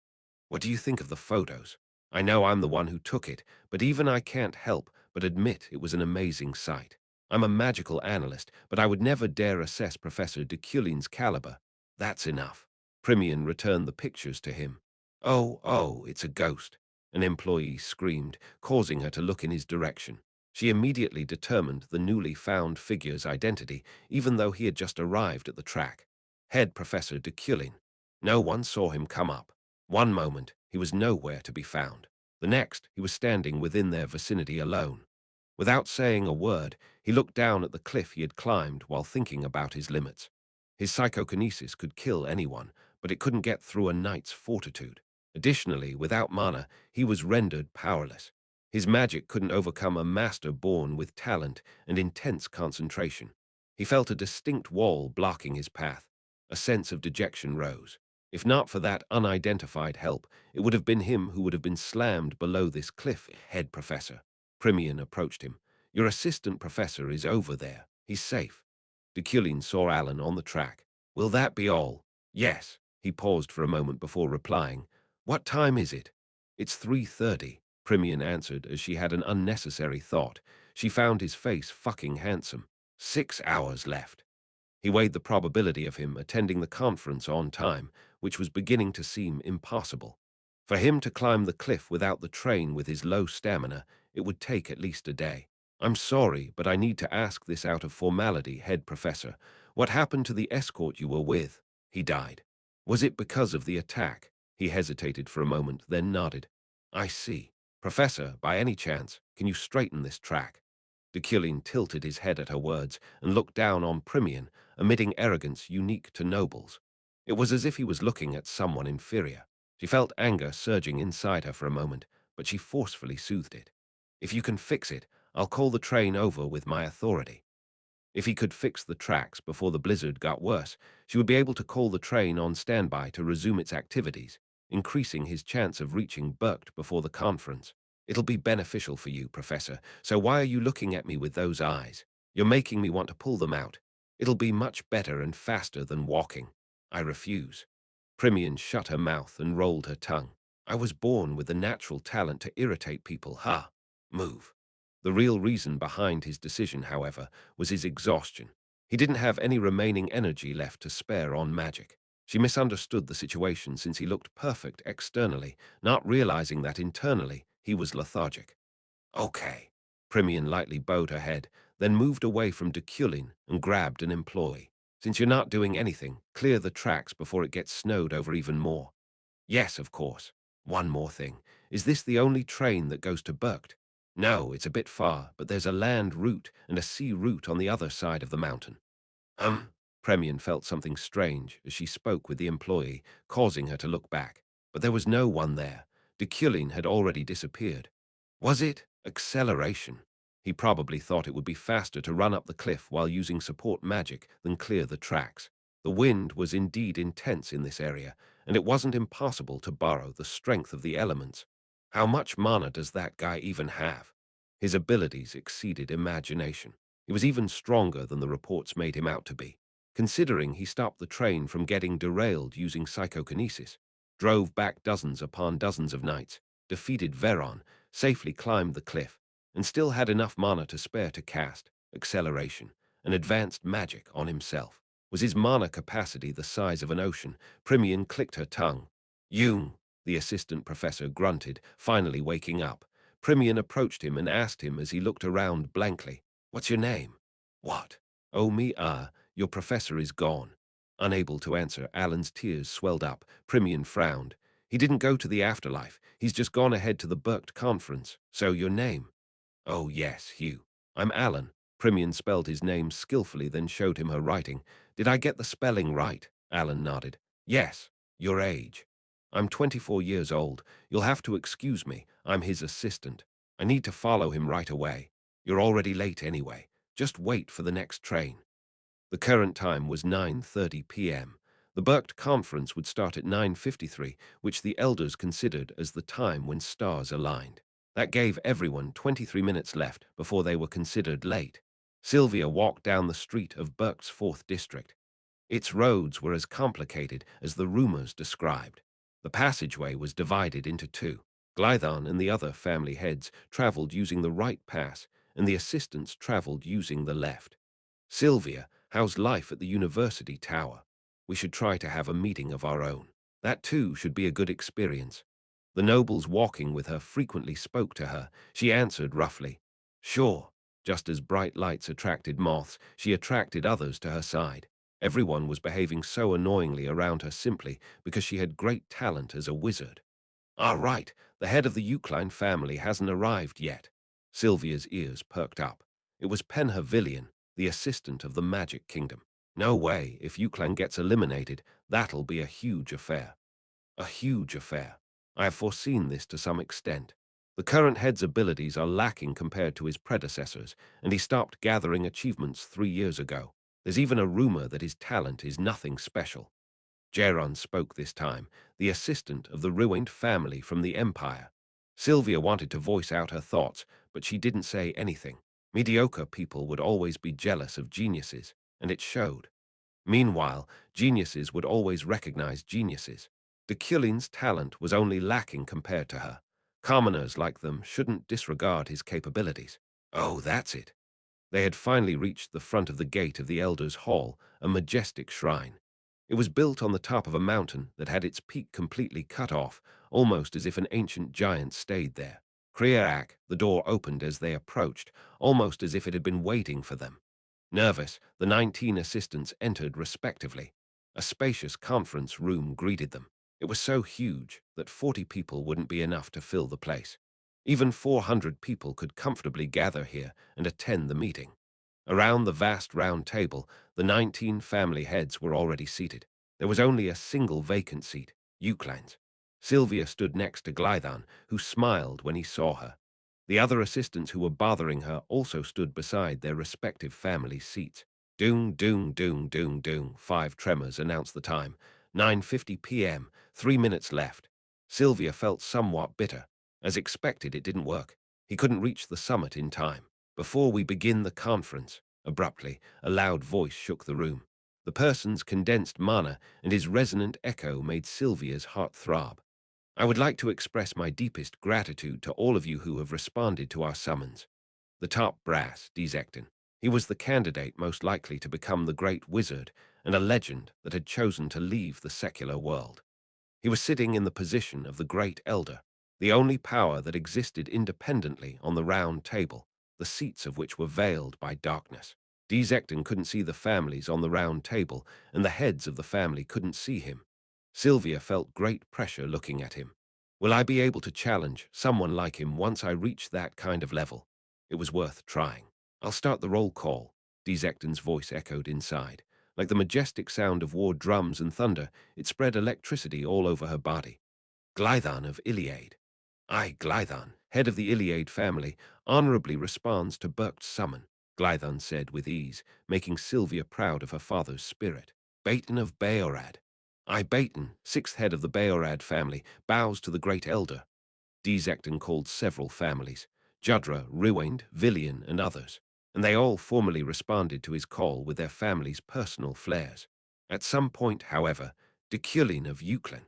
What do you think of the photos? I know I'm the one who took it, but even I can't help but admit it was an amazing sight. I'm a magical analyst, but I would never dare assess Professor Deculein's caliber. That's enough. Primian returned the pictures to him. Oh, it's a ghost. An employee screamed, causing her to look in his direction. She immediately determined the newly found figure's identity, even though he had just arrived at the track. Head Professor Deculein. No one saw him come up. One moment, he was nowhere to be found. The next, he was standing within their vicinity alone. Without saying a word, he looked down at the cliff he had climbed while thinking about his limits. His psychokinesis could kill anyone, but it couldn't get through a knight's fortitude. Additionally, without mana, he was rendered powerless. His magic couldn't overcome a master born with talent and intense concentration. He felt a distinct wall blocking his path. A sense of dejection rose. If not for that unidentified help, it would have been him who would have been slammed below this cliff. Head professor. Primian approached him. Your assistant professor is over there. He's safe. Deculein saw Alan on the track. Will that be all? Yes. He paused for a moment before replying. What time is it? It's 3:30. Primian answered as she had an unnecessary thought. She found his face fucking handsome. 6 hours left. He weighed the probability of him attending the conference on time, which was beginning to seem impossible. For him to climb the cliff without the train with his low stamina, it would take at least a day. I'm sorry, but I need to ask this out of formality, head professor. What happened to the escort you were with? He died. Was it because of the attack? He hesitated for a moment, then nodded. I see. Professor, by any chance, can you straighten this track? Deculein tilted his head at her words and looked down on Primian, emitting arrogance unique to nobles. It was as if he was looking at someone inferior. She felt anger surging inside her for a moment, but she forcefully soothed it. If you can fix it, I'll call the train over with my authority. If he could fix the tracks before the blizzard got worse, she would be able to call the train on standby to resume its activities, increasing his chance of reaching Burkt before the conference. It'll be beneficial for you, Professor, so why are you looking at me with those eyes? You're making me want to pull them out. It'll be much better and faster than walking. I refuse. Primian shut her mouth and rolled her tongue. I was born with the natural talent to irritate people, ha! Move. The real reason behind his decision, however, was his exhaustion. He didn't have any remaining energy left to spare on magic. She misunderstood the situation since he looked perfect externally, not realizing that internally he was lethargic. Okay. Primian lightly bowed her head, then moved away from Deculein and grabbed an employee. Since you're not doing anything, clear the tracks before it gets snowed over even more. Yes, of course. One more thing. Is this the only train that goes to Burkt? No, it's a bit far, but there's a land route and a sea route on the other side of the mountain. Um, Premian felt something strange as she spoke with the employee, causing her to look back. But there was no one there. Deculein had already disappeared. Was it acceleration? He probably thought it would be faster to run up the cliff while using support magic than clear the tracks. The wind was indeed intense in this area, and it wasn't impossible to borrow the strength of the elements. How much mana does that guy even have? His abilities exceeded imagination. He was even stronger than the reports made him out to be, considering he stopped the train from getting derailed using psychokinesis, drove back dozens upon dozens of nights, defeated Veron, safely climbed the cliff, and still had enough mana to spare to cast acceleration and advanced magic on himself. Was his mana capacity the size of an ocean? Primian clicked her tongue. Jung, the assistant professor grunted, finally waking up. Primian approached him and asked him as he looked around blankly, What's your name? What? Oh, your professor is gone. Unable to answer, Alan's tears swelled up. Primian frowned. He didn't go to the afterlife. He's just gone ahead to the Burkt conference. So your name? Oh, yes, Hugh. I'm Alan. Primian spelled his name skillfully, then showed him her writing. Did I get the spelling right? Alan nodded. Yes. Your age? I'm 24 years old. You'll have to excuse me. I'm his assistant. I need to follow him right away. You're already late anyway. Just wait for the next train. The current time was 9:30 p.m. The Burkt conference would start at 9:53, which the elders considered as the time when stars aligned. That gave everyone 23 minutes left before they were considered late. Sylvia walked down the street of Burkt's 4th district. Its roads were as complicated as the rumors described. The passageway was divided into two. Glython and the other family heads traveled using the right pass, and the assistants traveled using the left. Sylvia, how's life at the university tower? We should try to have a meeting of our own. That too should be a good experience. The nobles walking with her frequently spoke to her. She answered roughly, Sure. Just as bright lights attracted moths, she attracted others to her side. Everyone was behaving so annoyingly around her simply because she had great talent as a wizard. Ah, right, the head of the Eucline family hasn't arrived yet. Sylvia's ears perked up. It was Penhavillian, the assistant of the Magic Kingdom. No way, if Eucline gets eliminated, that'll be a huge affair. A huge affair. I have foreseen this to some extent. The current head's abilities are lacking compared to his predecessors, and he stopped gathering achievements 3 years ago. There's even a rumor that his talent is nothing special. Jaron spoke this time, the assistant of the ruined family from the Empire. Sylvia wanted to voice out her thoughts, but she didn't say anything. Mediocre people would always be jealous of geniuses, and it showed. Meanwhile, geniuses would always recognize geniuses. Deculein's talent was only lacking compared to her. Commoners like them shouldn't disregard his capabilities. Oh, that's it. They had finally reached the front of the gate of the Elders' Hall, a majestic shrine. It was built on the top of a mountain that had its peak completely cut off, almost as if an ancient giant stayed there. Kriak, the door opened as they approached, almost as if it had been waiting for them. Nervous, the 19 assistants entered respectively. A spacious conference room greeted them. It was so huge that 40 people wouldn't be enough to fill the place. Even 400 people could comfortably gather here and attend the meeting. Around the vast round table, the 19 family heads were already seated. There was only a single vacant seat, Eucline's. Sylvia stood next to Glython, who smiled when he saw her. The other assistants who were bothering her also stood beside their respective family seats. Doong, doong, doong, doong, doong, 5 tremors announced the time. 9:50 p.m., 3 minutes left. Sylvia felt somewhat bitter. As expected, it didn't work. He couldn't reach the summit in time. Before we begin the conference, abruptly, a loud voice shook the room. The person's condensed mana and his resonant echo made Sylvia's heart throb. I would like to express my deepest gratitude to all of you who have responded to our summons. The top brass, Desectin. He was the candidate most likely to become the great wizard and a legend that had chosen to leave the secular world. He was sitting in the position of the great elder, the only power that existed independently on the round table, the seats of which were veiled by darkness. Desectin couldn't see the families on the round table, and the heads of the family couldn't see him. Sylvia felt great pressure looking at him. Will I be able to challenge someone like him once I reach that kind of level? It was worth trying. I'll start the roll call, Desectin's voice echoed inside. Like the majestic sound of war drums and thunder, it spread electricity all over her body. Glython of Iliad. I, Glython, head of the Iliad family, honorably responds to Berkt's summon, Glython said with ease, making Sylvia proud of her father's spirit. Baton of Baorad. I, Baton, 6th head of the Baorad family, bows to the great elder. Desectin called several families, Judra, Ruined, Villian, and others, and they all formally responded to his call with their families' personal flares. At some point, however, Deculein of Euclin.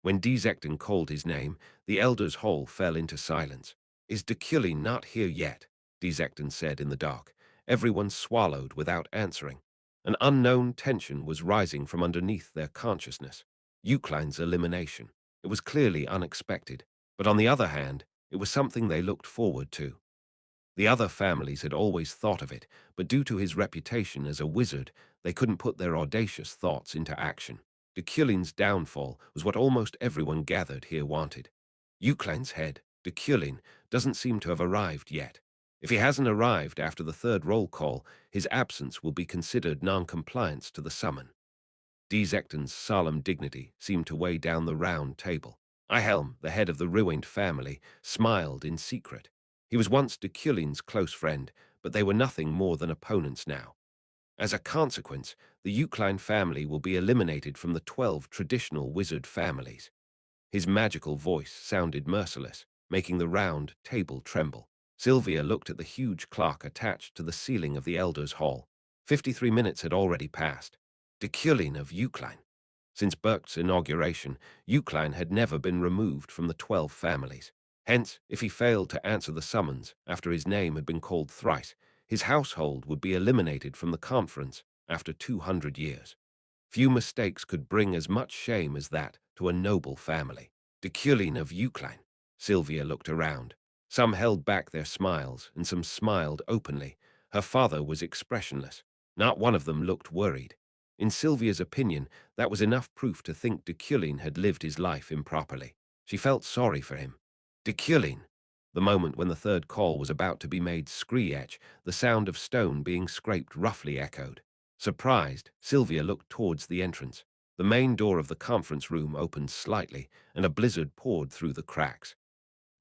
When Desectin called his name, the elders' hall fell into silence. Is Deculein not here yet? Desectin said in the dark. Everyone swallowed without answering. An unknown tension was rising from underneath their consciousness. Eucline's elimination. It was clearly unexpected, but on the other hand, it was something they looked forward to. The other families had always thought of it, but due to his reputation as a wizard, they couldn't put their audacious thoughts into action. Deculein's downfall was what almost everyone gathered here wanted. Eucline's head, Deculein, doesn't seem to have arrived yet. If he hasn't arrived after the 3rd roll call, his absence will be considered non-compliance to the summon. Desectin's solemn dignity seemed to weigh down the round table. Ihelm, the head of the ruined family, smiled in secret. He was once Deculein's close friend, but they were nothing more than opponents now. As a consequence, the Eucline family will be eliminated from the 12 traditional wizard families. His magical voice sounded merciless, making the round table tremble. Sylvia looked at the huge clock attached to the ceiling of the elders' hall. 53 minutes had already passed. Deculein of Eucline. Since Berkt's inauguration, Eucline had never been removed from the 12 families. Hence, if he failed to answer the summons after his name had been called thrice, his household would be eliminated from the conference after 200 years. Few mistakes could bring as much shame as that to a noble family. Deculein of Eucline. Sylvia looked around. Some held back their smiles, and some smiled openly. Her father was expressionless. Not one of them looked worried. In Sylvia's opinion, that was enough proof to think Deculein had lived his life improperly. She felt sorry for him. Deculein. The moment when the 3rd call was about to be made screech, the sound of stone being scraped roughly echoed. Surprised, Sylvia looked towards the entrance. The main door of the conference room opened slightly, and a blizzard poured through the cracks.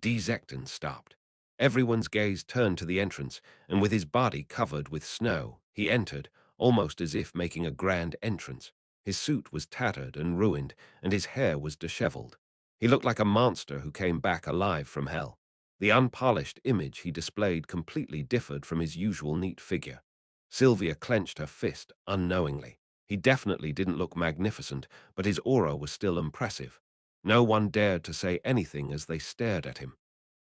Desectin stopped. Everyone's gaze turned to the entrance, and with his body covered with snow, he entered, almost as if making a grand entrance. His suit was tattered and ruined, and his hair was disheveled. He looked like a monster who came back alive from hell. The unpolished image he displayed completely differed from his usual neat figure. Sylvia clenched her fist unknowingly. He definitely didn't look magnificent, but his aura was still impressive. No one dared to say anything as they stared at him.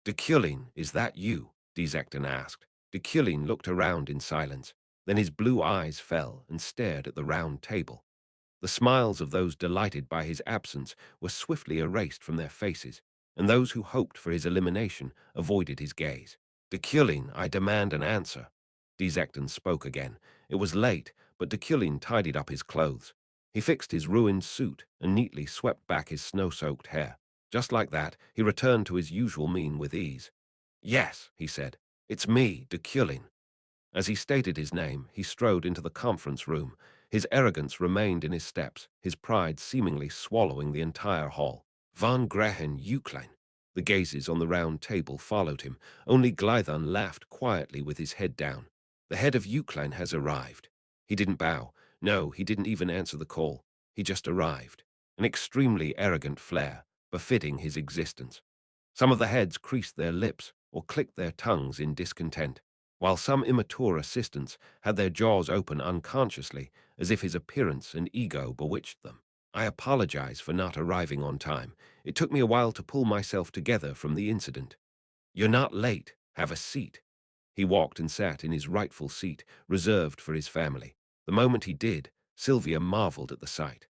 Deculein, is that you? Desectin asked. Deculein looked around in silence. Then his blue eyes fell and stared at the round table. The smiles of those delighted by his absence were swiftly erased from their faces, and those who hoped for his elimination avoided his gaze. Deculein, I demand an answer. Desecton spoke again. It was late, but Deculein tidied up his clothes. He fixed his ruined suit and neatly swept back his snow-soaked hair. Just like that, he returned to his usual mien with ease. Yes, he said, it's me, Deculein. As he stated his name, he strode into the conference room. His arrogance remained in his steps, his pride seemingly swallowing the entire hall. Van Grahen Uklein. The gazes on the round table followed him. Only Glython laughed quietly with his head down. The head of Uklein has arrived. He didn't bow. No, he didn't even answer the call. He just arrived. An extremely arrogant flair, befitting his existence. Some of the heads creased their lips or clicked their tongues in discontent, while some immature assistants had their jaws open unconsciously, as if his appearance and ego bewitched them. I apologize for not arriving on time. It took me a while to pull myself together from the incident. You're not late. Have a seat. He walked and sat in his rightful seat, reserved for his family. The moment he did, Sylvia marveled at the sight.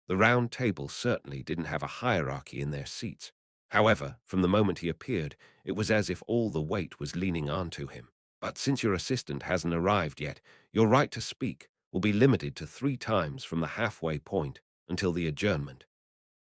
The round table certainly didn't have a hierarchy in their seats. However, from the moment he appeared, it was as if all the weight was leaning onto him. But since your assistant hasn't arrived yet, your right to speak will be limited to 3 times from the halfway point until the adjournment.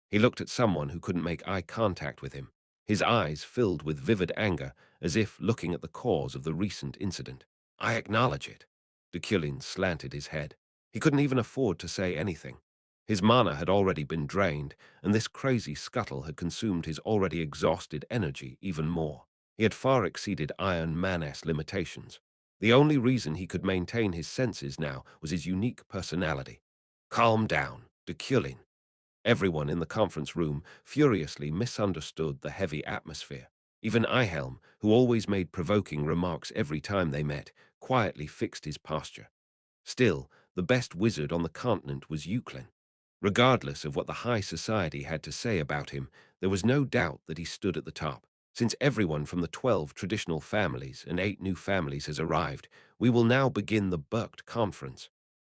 He looked at someone who couldn't make eye contact with him, his eyes filled with vivid anger, as if looking at the cause of the recent incident. I acknowledge it. Deculein slanted his head. He couldn't even afford to say anything. His mana had already been drained, and this crazy scuttle had consumed his already exhausted energy even more. He had far exceeded Iron Man's limitations. The only reason he could maintain his senses now was his unique personality. Calm down, Deculein. Everyone in the conference room furiously misunderstood the heavy atmosphere. Even Ihelm, who always made provoking remarks every time they met, quietly fixed his posture. Still, the best wizard on the continent was Uklein. Regardless of what the high society had to say about him, there was no doubt that he stood at the top. Since everyone from the 12 traditional families and 8 new families has arrived, we will now begin the Burkt Conference.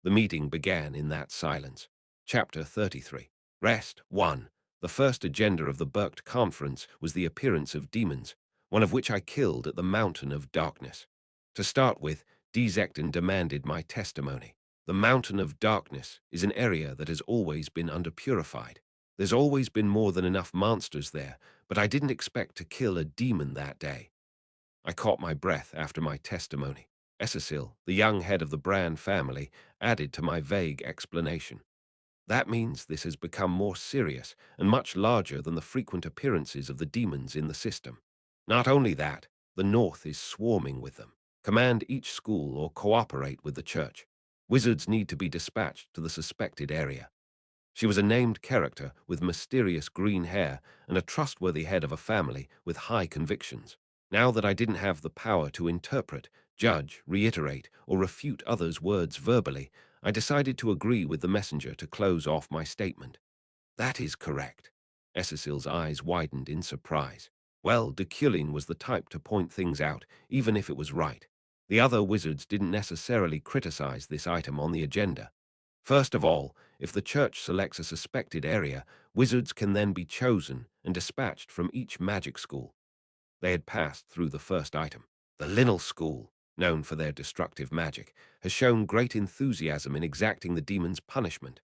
The meeting began in that silence. Chapter 33. Rest 1. The first agenda of the Burkt Conference was the appearance of demons, one of which I killed at the Mountain of Darkness. To start with, Desecton demanded my testimony. The Mountain of Darkness is an area that has always been underpurified. There's always been more than enough monsters there, but I didn't expect to kill a demon that day. I caught my breath after my testimony. Essesil, the young head of the Brand family, added to my vague explanation. That means this has become more serious and much larger than the frequent appearances of the demons in the system. Not only that, the North is swarming with them. Command each school or cooperate with the church. Wizards need to be dispatched to the suspected area. She was a named character with mysterious green hair and a trustworthy head of a family with high convictions. Now that I didn't have the power to interpret, judge, reiterate, or refute others' words verbally, I decided to agree with the messenger to close off my statement. That is correct. Essesil's eyes widened in surprise. Well, Deculein was the type to point things out, even if it was right. The other wizards didn't necessarily criticize this item on the agenda. First of all, if the church selects a suspected area, wizards can then be chosen and dispatched from each magic school. They had passed through the first item. The Linnell School, known for their destructive magic, has shown great enthusiasm in exacting the demon's punishment.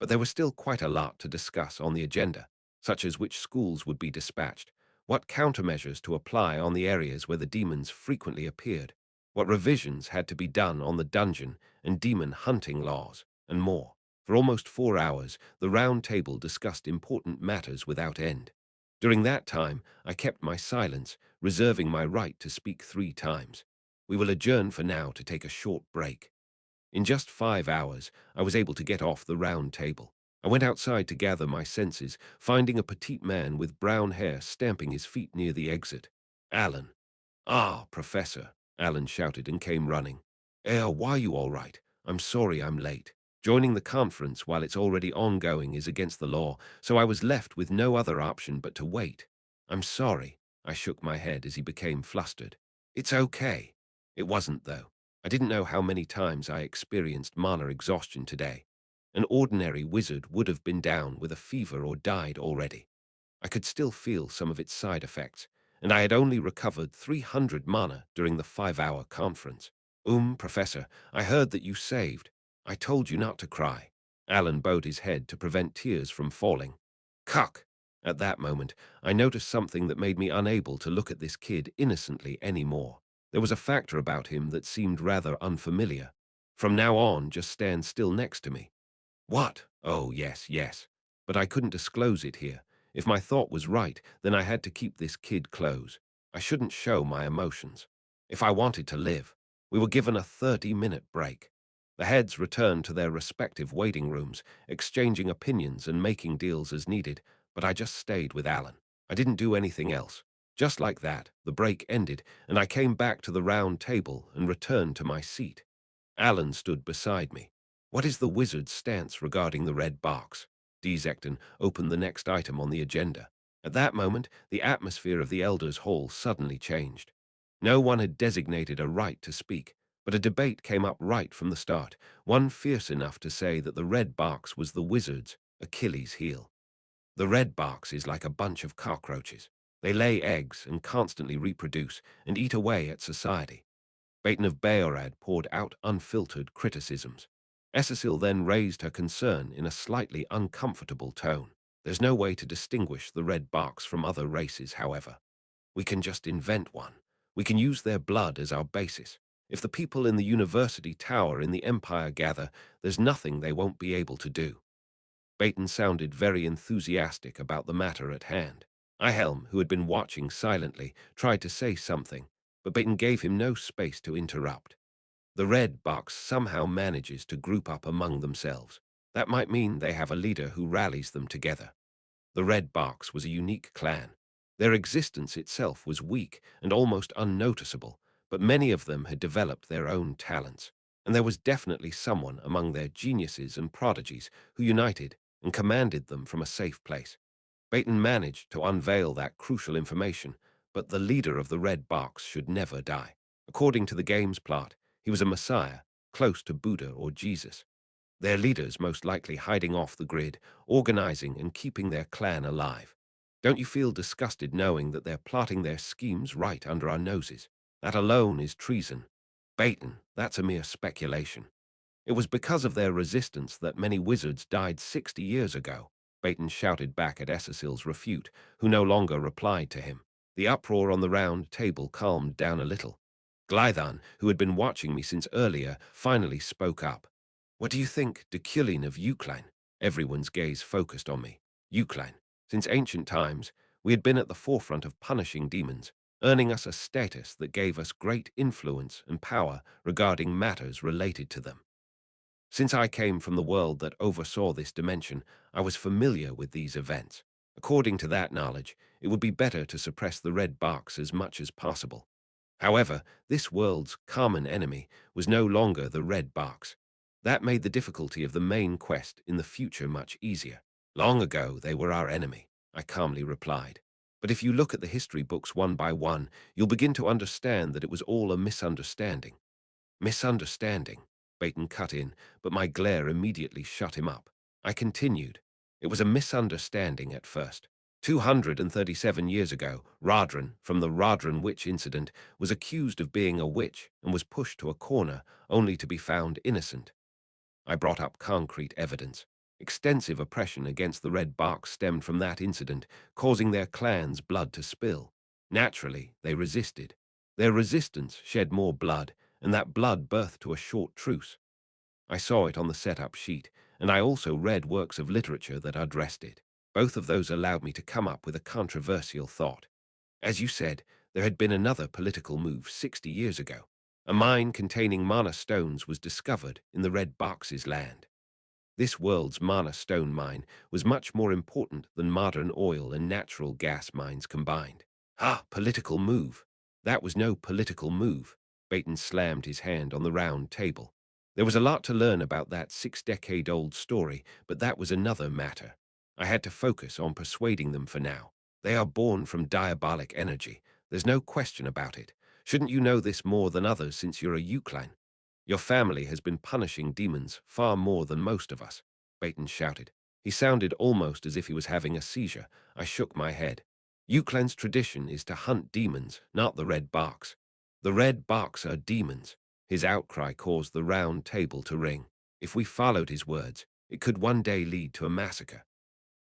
But there was still quite a lot to discuss on the agenda, such as which schools would be dispatched, what countermeasures to apply on the areas where the demons frequently appeared, what revisions had to be done on the dungeon and demon hunting laws, and more. For almost 4 hours, the round table discussed important matters without end. During that time, I kept my silence, reserving my right to speak 3 times. We will adjourn for now to take a short break. In just 5 hours, I was able to get off the round table. I went outside to gather my senses, finding a petite man with brown hair stamping his feet near the exit. Alan. Ah, Professor, Alan shouted and came running. Why are you all right? I'm sorry I'm late. Joining the conference while it's already ongoing is against the law, so I was left with no other option but to wait. I'm sorry. I shook my head as he became flustered. It's okay. It wasn't, though. I didn't know how many times I experienced mana exhaustion today. An ordinary wizard would have been down with a fever or died already. I could still feel some of its side effects, and I had only recovered 300 mana during the 5-hour conference. Professor, I heard that you saved. I told you not to cry. Alan bowed his head to prevent tears from falling. Cuck! At that moment, I noticed something that made me unable to look at this kid innocently anymore. There was a factor about him that seemed rather unfamiliar. From now on, just stand still next to me. What? Oh, yes, yes. But I couldn't disclose it here. If my thought was right, then I had to keep this kid close. I shouldn't show my emotions. If I wanted to live, we were given a 30-minute break. The heads returned to their respective waiting rooms, exchanging opinions and making deals as needed, but I just stayed with Alan. I didn't do anything else. Just like that, the break ended, and I came back to the round table and returned to my seat. Alan stood beside me. What is the wizard's stance regarding the red box? Dezecton opened the next item on the agenda. At that moment, the atmosphere of the Elders' Hall suddenly changed. No one had designated a right to speak, but a debate came up right from the start, one fierce enough to say that the red box was the wizard's Achilles' heel. The red box is like a bunch of cockroaches. They lay eggs and constantly reproduce and eat away at society. Baton of Bayorad poured out unfiltered criticisms. Cecil then raised her concern in a slightly uncomfortable tone. There's no way to distinguish the red box from other races, however. We can just invent one. We can use their blood as our basis. If the people in the university tower in the Empire gather, there's nothing they won't be able to do. Baton sounded very enthusiastic about the matter at hand. Ihelm, who had been watching silently, tried to say something, but Baton gave him no space to interrupt. The red box somehow manages to group up among themselves. That might mean they have a leader who rallies them together. The red box was a unique clan. Their existence itself was weak and almost unnoticeable, but many of them had developed their own talents, and there was definitely someone among their geniuses and prodigies who united and commanded them from a safe place. Baton managed to unveil that crucial information, but the leader of the red box should never die. According to the game's plot, he was a messiah, close to Buddha or Jesus. Their leaders most likely hiding off the grid, organizing and keeping their clan alive. Don't you feel disgusted knowing that they're plotting their schemes right under our noses? That alone is treason. Baton, that's a mere speculation. It was because of their resistance that many wizards died 60 years ago. Baton shouted back at Cecil's refute, who no longer replied to him. The uproar on the round table calmed down a little. Glython, who had been watching me since earlier, finally spoke up. What do you think, Deculein of Deculein? Everyone's gaze focused on me. Deculein. Since ancient times, we had been at the forefront of punishing demons, earning us a status that gave us great influence and power regarding matters related to them. Since I came from the world that oversaw this dimension, I was familiar with these events. According to that knowledge, it would be better to suppress the red box as much as possible. However, this world's common enemy was no longer the red box. That made the difficulty of the main quest in the future much easier. Long ago, they were our enemy, I calmly replied. But if you look at the history books one by one, you'll begin to understand that it was all a misunderstanding. Misunderstanding, Baton cut in, but my glare immediately shut him up. I continued. It was a misunderstanding at first. 237 years ago, Radran, from the Radran witch incident, was accused of being a witch and was pushed to a corner, only to be found innocent. I brought up concrete evidence. Extensive oppression against the Red Bark stemmed from that incident, causing their clan's blood to spill. Naturally, they resisted. Their resistance shed more blood, and that blood birthed to a short truce. I saw it on the setup sheet, and I also read works of literature that addressed it. Both of those allowed me to come up with a controversial thought. As you said, there had been another political move 60 years ago. A mine containing mana stones was discovered in the Red Box's land. This world's mana stone mine was much more important than modern oil and natural gas mines combined. Political move. That was no political move. Baton slammed his hand on the round table. There was a lot to learn about that 6-decade-old story, but that was another matter. I had to focus on persuading them for now. They are born from diabolic energy. There's no question about it. Shouldn't you know this more than others since you're a Deculein? Your family has been punishing demons far more than most of us. Baton shouted. He sounded almost as if he was having a seizure. I shook my head. Euclen's tradition is to hunt demons, not the red barks. The red barks are demons. His outcry caused the round table to ring. If we followed his words, it could one day lead to a massacre.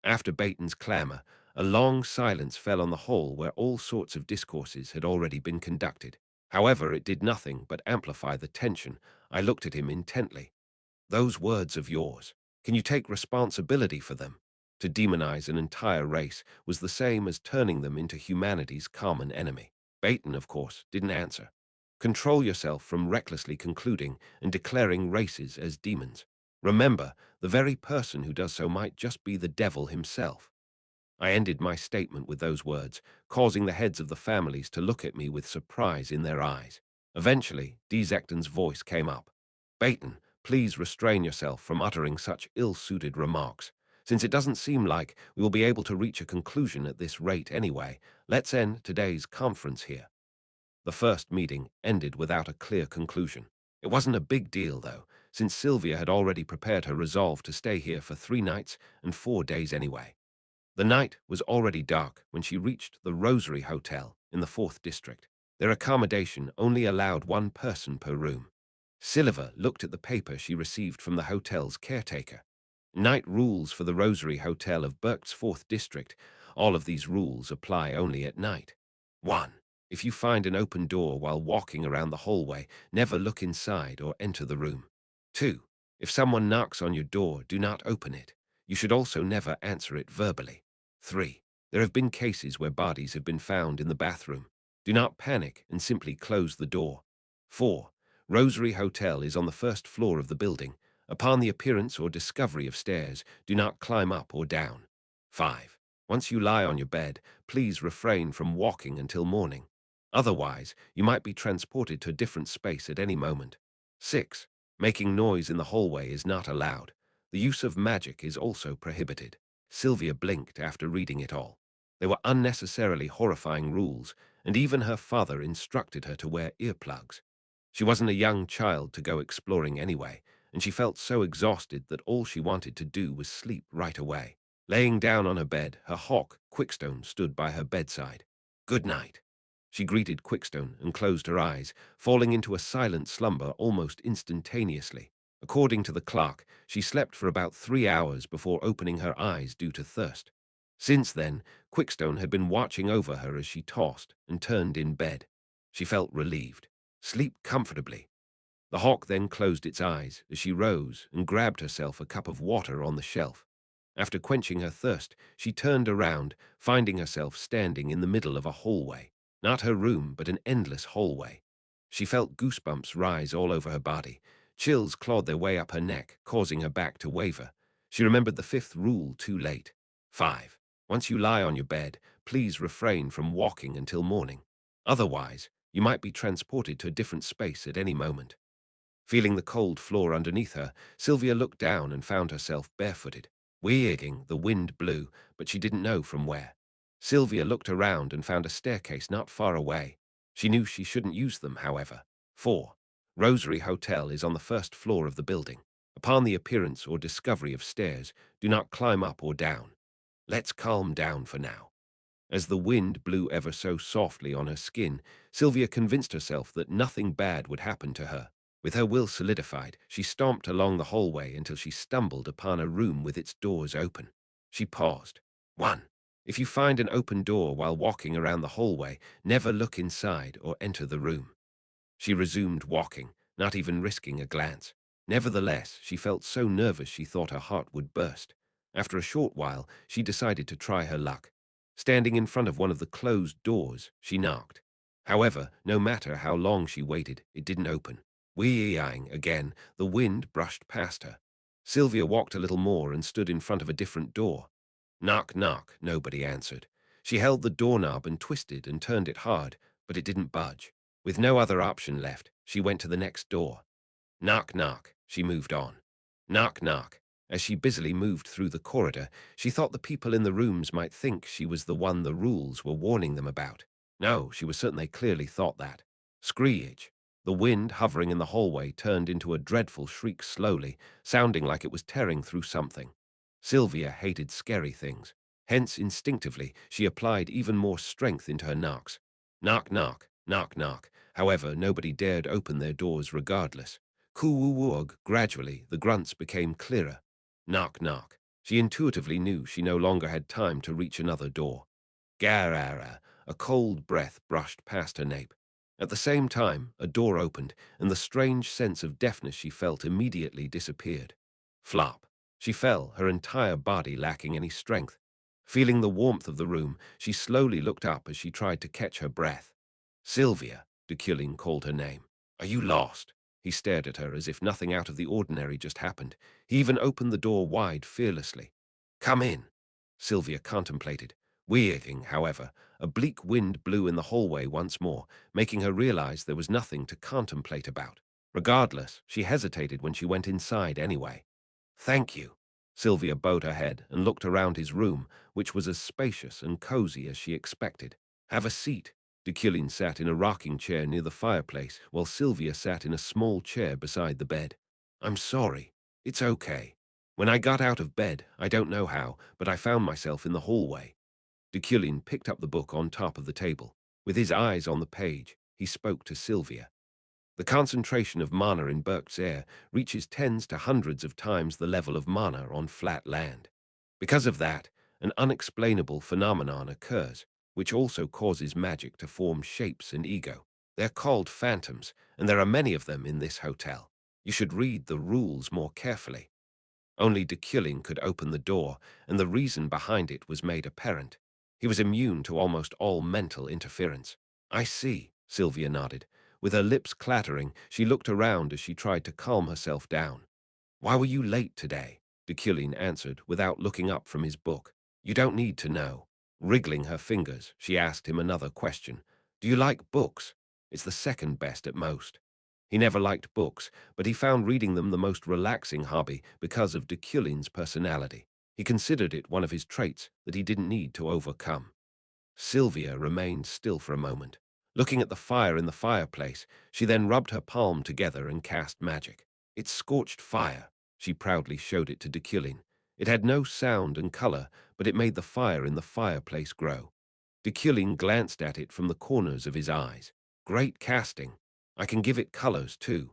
After Baton's clamour, a long silence fell on the hall where all sorts of discourses had already been conducted. However, it did nothing but amplify the tension. I looked at him intently. Those words of yours, can you take responsibility for them? To demonize an entire race was the same as turning them into humanity's common enemy. Baton, of course, didn't answer. Control yourself from recklessly concluding and declaring races as demons. Remember, the very person who does so might just be the devil himself. I ended my statement with those words, causing the heads of the families to look at me with surprise in their eyes. Eventually, Dezecton's voice came up. Baton, please restrain yourself from uttering such ill-suited remarks. Since it doesn't seem like we will be able to reach a conclusion at this rate anyway, let's end today's conference here. The first meeting ended without a clear conclusion. It wasn't a big deal, though, since Sylvia had already prepared her resolve to stay here for 3 nights and 4 days anyway. The night was already dark when she reached the Rosary Hotel in the 4th District. Their accommodation only allowed 1 person per room. Silver looked at the paper she received from the hotel's caretaker. Night rules for the Rosary Hotel of Berk's 4th District. All of these rules apply only at night. 1. If you find an open door while walking around the hallway, never look inside or enter the room. 2. If someone knocks on your door, do not open it. You should also never answer it verbally. 3. There have been cases where bodies have been found in the bathroom. Do not panic and simply close the door. 4. Rosary Hotel is on the 1st floor of the building. Upon the appearance or discovery of stairs, do not climb up or down. 5. Once you lie on your bed, please refrain from walking until morning. Otherwise, you might be transported to a different space at any moment. 6. Making noise in the hallway is not allowed. The use of magic is also prohibited. Sylvia blinked after reading it all. They were unnecessarily horrifying rules, and even her father instructed her to wear earplugs. She wasn't a young child to go exploring anyway, and she felt so exhausted that all she wanted to do was sleep right away. Laying down on her bed, her hawk, Quickstone, stood by her bedside. Good night. She greeted Quickstone and closed her eyes, falling into a silent slumber almost instantaneously. According to the clock, she slept for about 3 hours before opening her eyes due to thirst. Since then, Quickstone had been watching over her as she tossed and turned in bed. She felt relieved. Sleep comfortably. The hawk then closed its eyes as she rose and grabbed herself a cup of water on the shelf. After quenching her thirst, she turned around, finding herself standing in the middle of a hallway. Not her room, but an endless hallway. She felt goosebumps rise all over her body. Chills clawed their way up her neck, causing her back to waver. She remembered the 5th rule too late. 5. Once you lie on your bed, please refrain from walking until morning. Otherwise, you might be transported to a different space at any moment. Feeling the cold floor underneath her, Sylvia looked down and found herself barefooted. Weirding, the wind blew, but she didn't know from where. Sylvia looked around and found a staircase not far away. She knew she shouldn't use them, however. 4. Rosary Hotel is on the 1st floor of the building. Upon the appearance or discovery of stairs, do not climb up or down. Let's calm down for now. As the wind blew ever so softly on her skin, Sylvia convinced herself that nothing bad would happen to her. With her will solidified, she stomped along the hallway until she stumbled upon a room with its doors open. She paused. 1. If you find an open door while walking around the hallway, never look inside or enter the room. She resumed walking, not even risking a glance. Nevertheless, she felt so nervous she thought her heart would burst. After a short while, she decided to try her luck. Standing in front of one of the closed doors, she knocked. However, no matter how long she waited, it didn't open. Wheeing again, the wind brushed past her. Sylvia walked a little more and stood in front of a different door. Knock, knock, nobody answered. She held the doorknob and twisted and turned it hard, but it didn't budge. With no other option left, she went to the next door. Knock, knock, she moved on. Knock, knock. As she busily moved through the corridor, she thought the people in the rooms might think she was the one the rules were warning them about. No, she was certain they clearly thought that. Screech. The wind hovering in the hallway turned into a dreadful shriek slowly, sounding like it was tearing through something. Sylvia hated scary things. Hence, instinctively, she applied even more strength into her knocks. Knock, knock, knock, knock. However, nobody dared open their doors regardless. Coo-woo-woog. Gradually, the grunts became clearer. Knock, knock. She intuitively knew she no longer had time to reach another door. Garara. A cold breath brushed past her nape. At the same time, a door opened, and the strange sense of deafness she felt immediately disappeared. Flop. She fell, her entire body lacking any strength. Feeling the warmth of the room, she slowly looked up as she tried to catch her breath. Sylvia, Deculein called her name. Are you lost? He stared at her as if nothing out of the ordinary just happened. He even opened the door wide fearlessly. Come in. Sylvia contemplated. Weaving, however, a bleak wind blew in the hallway once more, making her realize there was nothing to contemplate about. Regardless, she hesitated when she went inside anyway. Thank you. Sylvia bowed her head and looked around his room, which was as spacious and cozy as she expected. Have a seat. Deculein sat in a rocking chair near the fireplace, while Sylvia sat in a small chair beside the bed. I'm sorry. It's okay. When I got out of bed, I don't know how, but I found myself in the hallway. Deculein picked up the book on top of the table. With his eyes on the page, he spoke to Sylvia. The concentration of mana in Burke's air reaches tens to hundreds of times the level of mana on flat land. Because of that, an unexplainable phenomenon occurs, which also causes magic to form shapes and ego. They're called phantoms, and there are many of them in this hotel. You should read the rules more carefully. Only Deculein could open the door, and the reason behind it was made apparent. He was immune to almost all mental interference. I see, Sylvia nodded. With her lips clattering, she looked around as she tried to calm herself down. Why were you late today? Deculein answered without looking up from his book. You don't need to know. Wriggling her fingers, she asked him another question. Do you like books? It's the second best at most. He never liked books, but he found reading them the most relaxing hobby because of Deculein's personality. He considered it one of his traits that he didn't need to overcome. Sylvia remained still for a moment. Looking at the fire in the fireplace, she then rubbed her palm together and cast magic. It scorched fire. She proudly showed it to Deculein. It had no sound and color, but it made the fire in the fireplace grow. Deculein glanced at it from the corners of his eyes. Great casting. I can give it colors, too.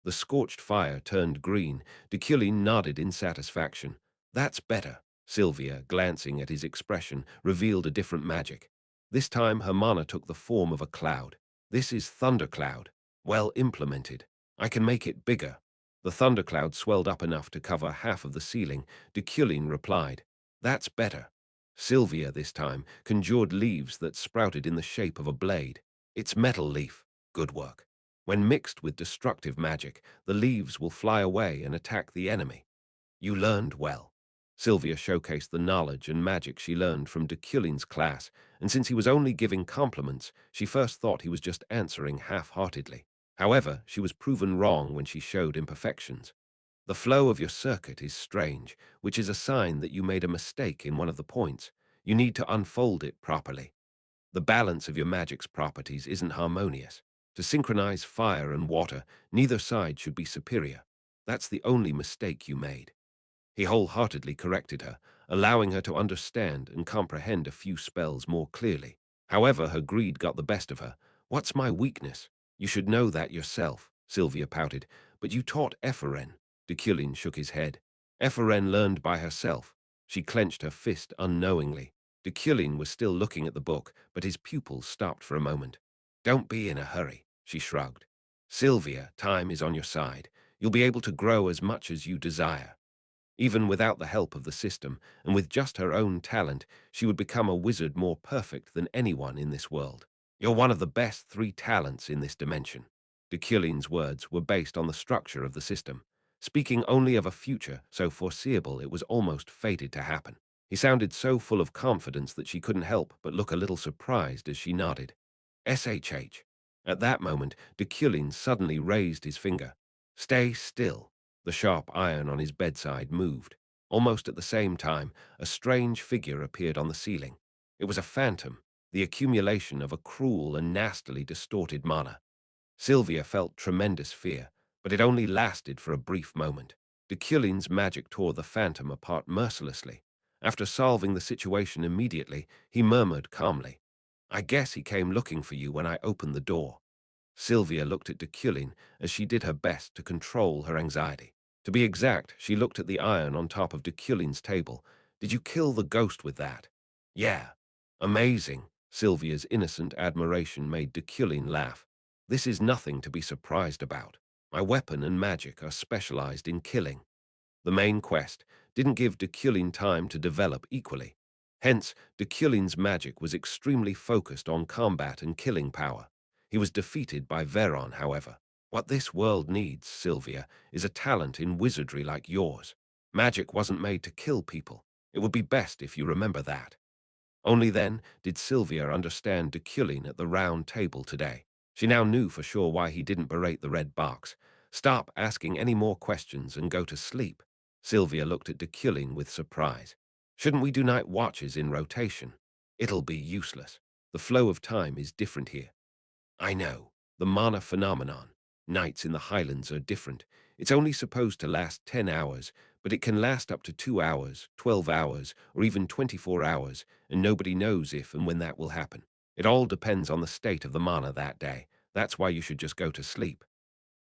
The scorched fire turned green. Deculein nodded in satisfaction. That's better. Sylvia, glancing at his expression, revealed a different magic. This time her mana took the form of a cloud. This is thundercloud. Well implemented. I can make it bigger. The thundercloud swelled up enough to cover half of the ceiling. Deculein replied, That's better. Sylvia, this time, conjured leaves that sprouted in the shape of a blade. It's metal leaf. Good work. When mixed with destructive magic, the leaves will fly away and attack the enemy. You learned well. Sylvia showcased the knowledge and magic she learned from Deculein's class, and since he was only giving compliments, she first thought he was just answering half-heartedly. However, she was proven wrong when she showed imperfections. The flow of your circuit is strange, which is a sign that you made a mistake in one of the points. You need to unfold it properly. The balance of your magic's properties isn't harmonious. To synchronize fire and water, neither side should be superior. That's the only mistake you made. He wholeheartedly corrected her, allowing her to understand and comprehend a few spells more clearly. However, her greed got the best of her. What's my weakness? You should know that yourself, Sylvia pouted. But you taught Epheren. Deculein shook his head. Epheren learned by herself. She clenched her fist unknowingly. Deculein was still looking at the book, but his pupils stopped for a moment. Don't be in a hurry, she shrugged. Sylvia, time is on your side. You'll be able to grow as much as you desire. Even without the help of the system, and with just her own talent, she would become a wizard more perfect than anyone in this world. You're one of the best 3 talents in this dimension. Deculein's words were based on the structure of the system, speaking only of a future so foreseeable it was almost fated to happen. He sounded so full of confidence that she couldn't help but look a little surprised as she nodded. SHH. At that moment, Deculein suddenly raised his finger. Stay still. The sharp iron on his bedside moved. Almost at the same time, a strange figure appeared on the ceiling. It was a phantom, the accumulation of a cruel and nastily distorted mana. Sylvia felt tremendous fear, but it only lasted for a brief moment. Deculein's magic tore the phantom apart mercilessly. After solving the situation immediately, he murmured calmly, "I guess he came looking for you when I opened the door." Sylvia looked at Deculein as she did her best to control her anxiety. To be exact, she looked at the iron on top of Deculein's table. "Did you kill the ghost with that?" "Yeah." "Amazing." Sylvia's innocent admiration made Deculein laugh. "This is nothing to be surprised about. My weapon and magic are specialized in killing." The main quest didn't give Deculein time to develop equally. Hence, Deculein's magic was extremely focused on combat and killing power. He was defeated by Veron, however. "What this world needs, Sylvia, is a talent in wizardry like yours. Magic wasn't made to kill people. It would be best if you remember that." Only then did Sylvia understand Deculein at the round table today. She now knew for sure why he didn't berate the red box. "Stop asking any more questions and go to sleep." Sylvia looked at Deculein with surprise. "Shouldn't we do night watches in rotation?" "It'll be useless. The flow of time is different here." "I know. The mana phenomenon. Nights in the Highlands are different. It's only supposed to last 10 hours, but it can last up to 2 hours, 12 hours, or even 24 hours, and nobody knows if and when that will happen. It all depends on the state of the mana that day. That's why you should just go to sleep."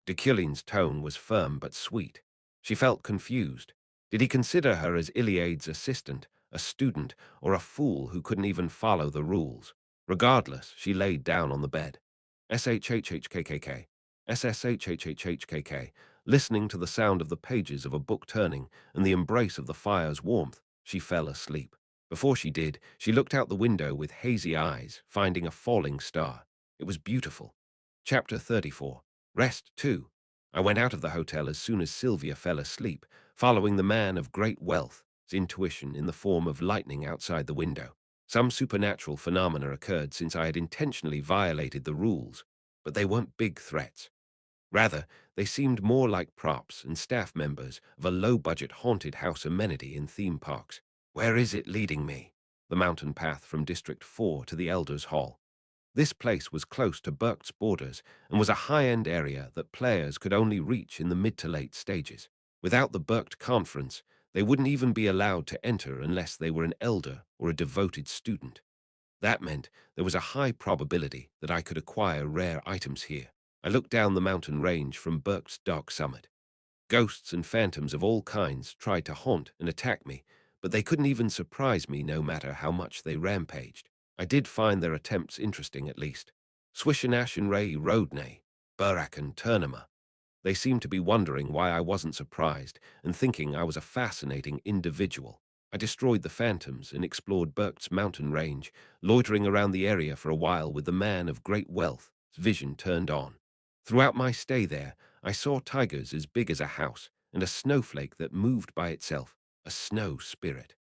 Deculein's tone was firm but sweet. She felt confused. Did he consider her as Iliade's assistant, a student, or a fool who couldn't even follow the rules? Regardless, she laid down on the bed. SHHHKKK, SSHHHKK, listening to the sound of the pages of a book turning and the embrace of the fire's warmth, she fell asleep. Before she did, she looked out the window with hazy eyes, finding a falling star. It was beautiful. Chapter 34. Rest 2. I went out of the hotel as soon as Sylvia fell asleep, following the man of great wealth's intuition in the form of lightning outside the window. Some supernatural phenomena occurred since I had intentionally violated the rules, but they weren't big threats. Rather, they seemed more like props and staff members of a low-budget haunted house amenity in theme parks. "Where is it leading me?" "The mountain path from District 4 to the Elders' Hall." This place was close to Berkt's borders and was a high-end area that players could only reach in the mid to late stages. Without the Berkt conference, they wouldn't even be allowed to enter unless they were an elder or a devoted student. That meant there was a high probability that I could acquire rare items here. I looked down the mountain range from Berkt's dark summit. Ghosts and phantoms of all kinds tried to haunt and attack me, but they couldn't even surprise me no matter how much they rampaged. I did find their attempts interesting at least. Swishanash and Ray Rodney, Burak and Turnima. They seemed to be wondering why I wasn't surprised and thinking I was a fascinating individual. I destroyed the phantoms and explored Berkt's mountain range, loitering around the area for a while with the man of great wealth's vision turned on. Throughout my stay there, I saw tigers as big as a house and a snowflake that moved by itself, a snow spirit.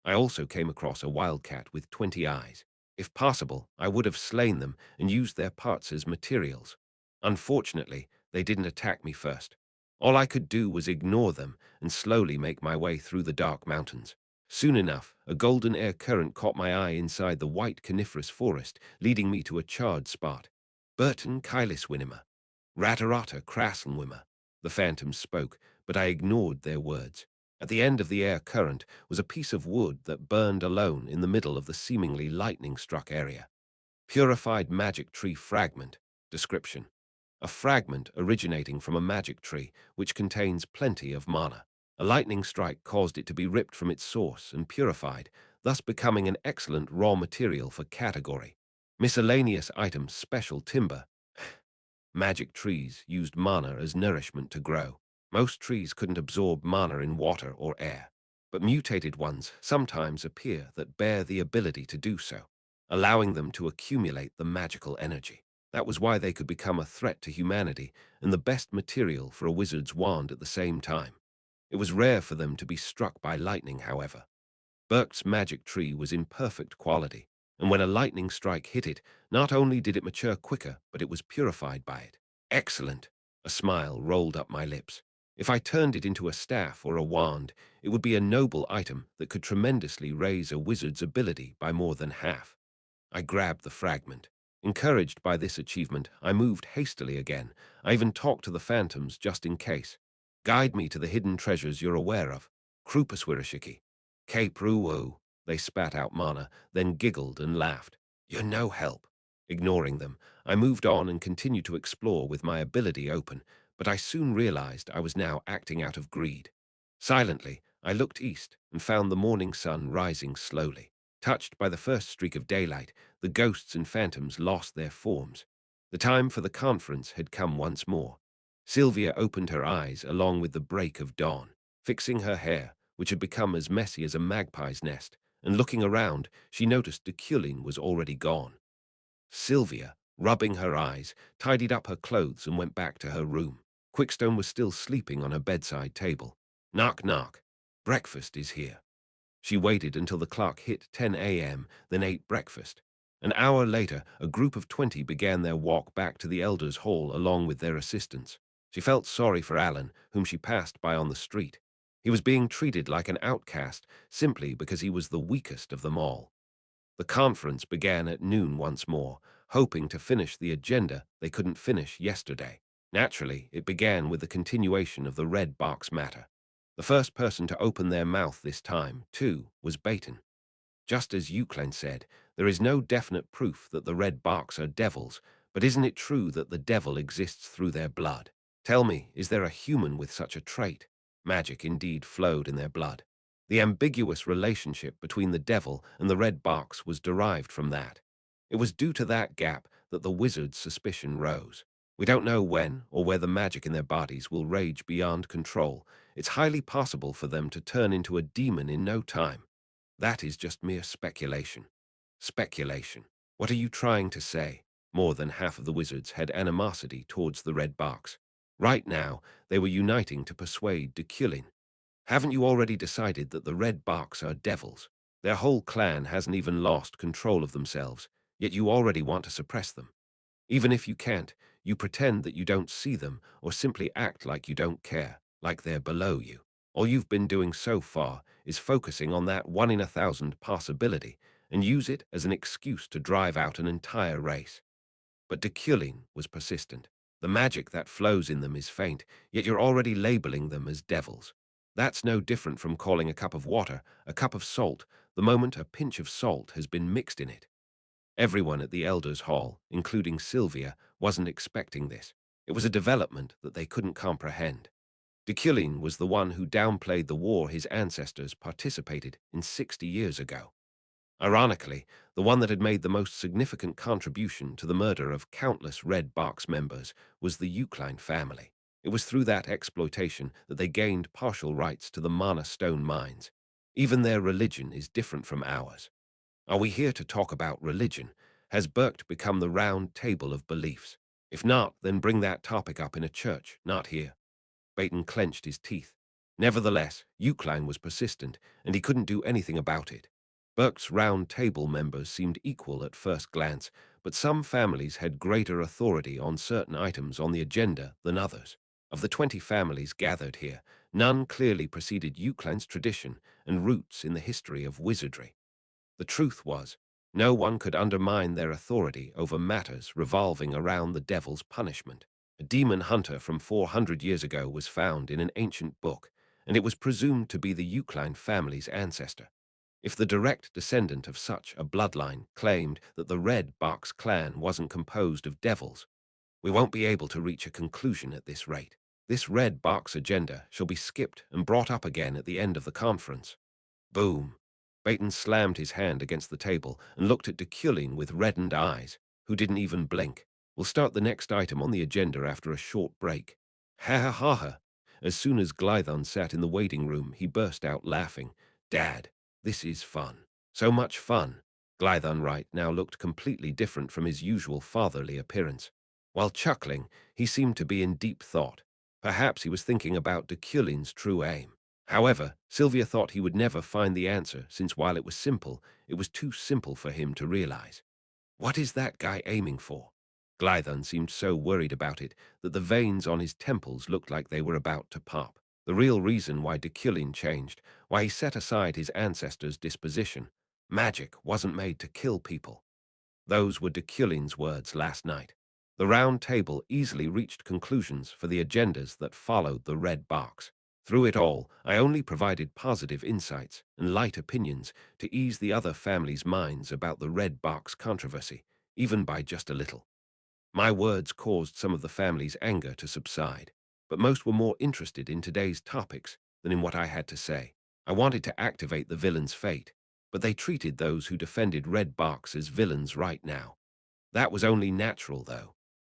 I also came across a wildcat with 20 eyes. If possible, I would have slain them and used their parts as materials. Unfortunately, they didn't attack me first. All I could do was ignore them and slowly make my way through the dark mountains. Soon enough, a golden air current caught my eye inside the white coniferous forest, leading me to a charred spot. "Burton Kailiswinima. Ratarata Krasenwimmer." The phantoms spoke, but I ignored their words. At the end of the air current was a piece of wood that burned alone in the middle of the seemingly lightning-struck area. Purified magic tree fragment. Description: a fragment originating from a magic tree which contains plenty of mana. A lightning strike caused it to be ripped from its source and purified, thus becoming an excellent raw material for category. Miscellaneous items: special timber. Magic trees used mana as nourishment to grow. Most trees couldn't absorb mana in water or air, but mutated ones sometimes appear that bear the ability to do so, allowing them to accumulate the magical energy. That was why they could become a threat to humanity and the best material for a wizard's wand at the same time. It was rare for them to be struck by lightning, however. Berkt's magic tree was in perfect quality, and when a lightning strike hit it, not only did it mature quicker, but it was purified by it. Excellent! A smile rolled up my lips. If I turned it into a staff or a wand, it would be a noble item that could tremendously raise a wizard's ability by more than half. I grabbed the fragment. Encouraged by this achievement, I moved hastily again. I even talked to the phantoms just in case. Guide me to the hidden treasures you're aware of. Krupaswirashiki. Cape Ruwu. They spat out mana, then giggled and laughed. You're no help. Ignoring them, I moved on and continued to explore with my ability open, but I soon realized I was now acting out of greed. Silently, I looked east and found the morning sun rising slowly. Touched by the first streak of daylight, the ghosts and phantoms lost their forms. The time for the conference had come once more. Sylvia opened her eyes along with the break of dawn, fixing her hair, which had become as messy as a magpie's nest, and looking around, she noticed Deculein was already gone. Sylvia, rubbing her eyes, tidied up her clothes and went back to her room. Quickstone was still sleeping on her bedside table. Knock, knock. Breakfast is here. She waited until the clock hit 10 a.m., then ate breakfast. An hour later, a group of 20 began their walk back to the elders' hall along with their assistants. She felt sorry for Alan, whom she passed by on the street. He was being treated like an outcast simply because he was the weakest of them all. The conference began at noon once more, hoping to finish the agenda they couldn't finish yesterday. Naturally, it began with the continuation of the red box matter. The first person to open their mouth this time, too, was Baton. Just as Euclid said, there is no definite proof that the red box are devils, but isn't it true that the devil exists through their blood? Tell me, is there a human with such a trait? Magic indeed flowed in their blood. The ambiguous relationship between the devil and the red box was derived from that. It was due to that gap that the wizard's suspicion rose. We don't know when or where the magic in their bodies will rage beyond control. It's highly possible for them to turn into a demon in no time. That is just mere speculation. Speculation. What are you trying to say? More than half of the wizards had animosity towards the red box. Right now, they were uniting to persuade Deculein. Haven't you already decided that the red box are devils? Their whole clan hasn't even lost control of themselves, yet you already want to suppress them. Even if you can't, you pretend that you don't see them or simply act like you don't care, like they're below you. All you've been doing so far is focusing on that 1 in 1,000 possibility and use it as an excuse to drive out an entire race. But Deculein was persistent. The magic that flows in them is faint, yet you're already labeling them as devils. That's no different from calling a cup of water a cup of salt the moment a pinch of salt has been mixed in it. Everyone at the Elders' Hall, including Sylvia, wasn't expecting this. It was a development that they couldn't comprehend. Deculein was the one who downplayed the war his ancestors participated in 60 years ago. Ironically, the one that had made the most significant contribution to the murder of countless Red Box members was the Euclid family. It was through that exploitation that they gained partial rights to the Mana Stone mines. Even their religion is different from ours. Are we here to talk about religion? Has Burkt become the round table of beliefs? If not, then bring that topic up in a church, not here. Baton clenched his teeth. Nevertheless, Euclid was persistent, and he couldn't do anything about it. Burke's round table members seemed equal at first glance, but some families had greater authority on certain items on the agenda than others. Of the 20 families gathered here, none clearly preceded Euclid's tradition and roots in the history of wizardry. The truth was, no one could undermine their authority over matters revolving around the devil's punishment. A demon hunter from 400 years ago was found in an ancient book, and it was presumed to be the Euclid family's ancestor. If the direct descendant of such a bloodline claimed that the Red Box clan wasn't composed of devils, we won't be able to reach a conclusion at this rate. This Red Box agenda shall be skipped and brought up again at the end of the conference. Boom. Baton slammed his hand against the table and looked at Deculein with reddened eyes, who didn't even blink. We'll start the next item on the agenda after a short break. Ha ha ha ha. As soon as Glython sat in the waiting room, he burst out laughing. Dad, this is fun. So much fun. Glython right now looked completely different from his usual fatherly appearance. While chuckling, he seemed to be in deep thought. Perhaps he was thinking about Deculein's true aim. However, Sylvia thought he would never find the answer, since while it was simple, it was too simple for him to realize. What is that guy aiming for? Glython seemed so worried about it that the veins on his temples looked like they were about to pop. The real reason why Deculein changed, why he set aside his ancestors' disposition. Magic wasn't made to kill people. Those were Deculein's words last night. The round table easily reached conclusions for the agendas that followed the red box. Through it all, I only provided positive insights and light opinions to ease the other families' minds about the red box controversy, even by just a little. My words caused some of the family's anger to subside, but most were more interested in today's topics than in what I had to say. I wanted to activate the villain's fate, but they treated those who defended Red Box as villains right now. That was only natural, though.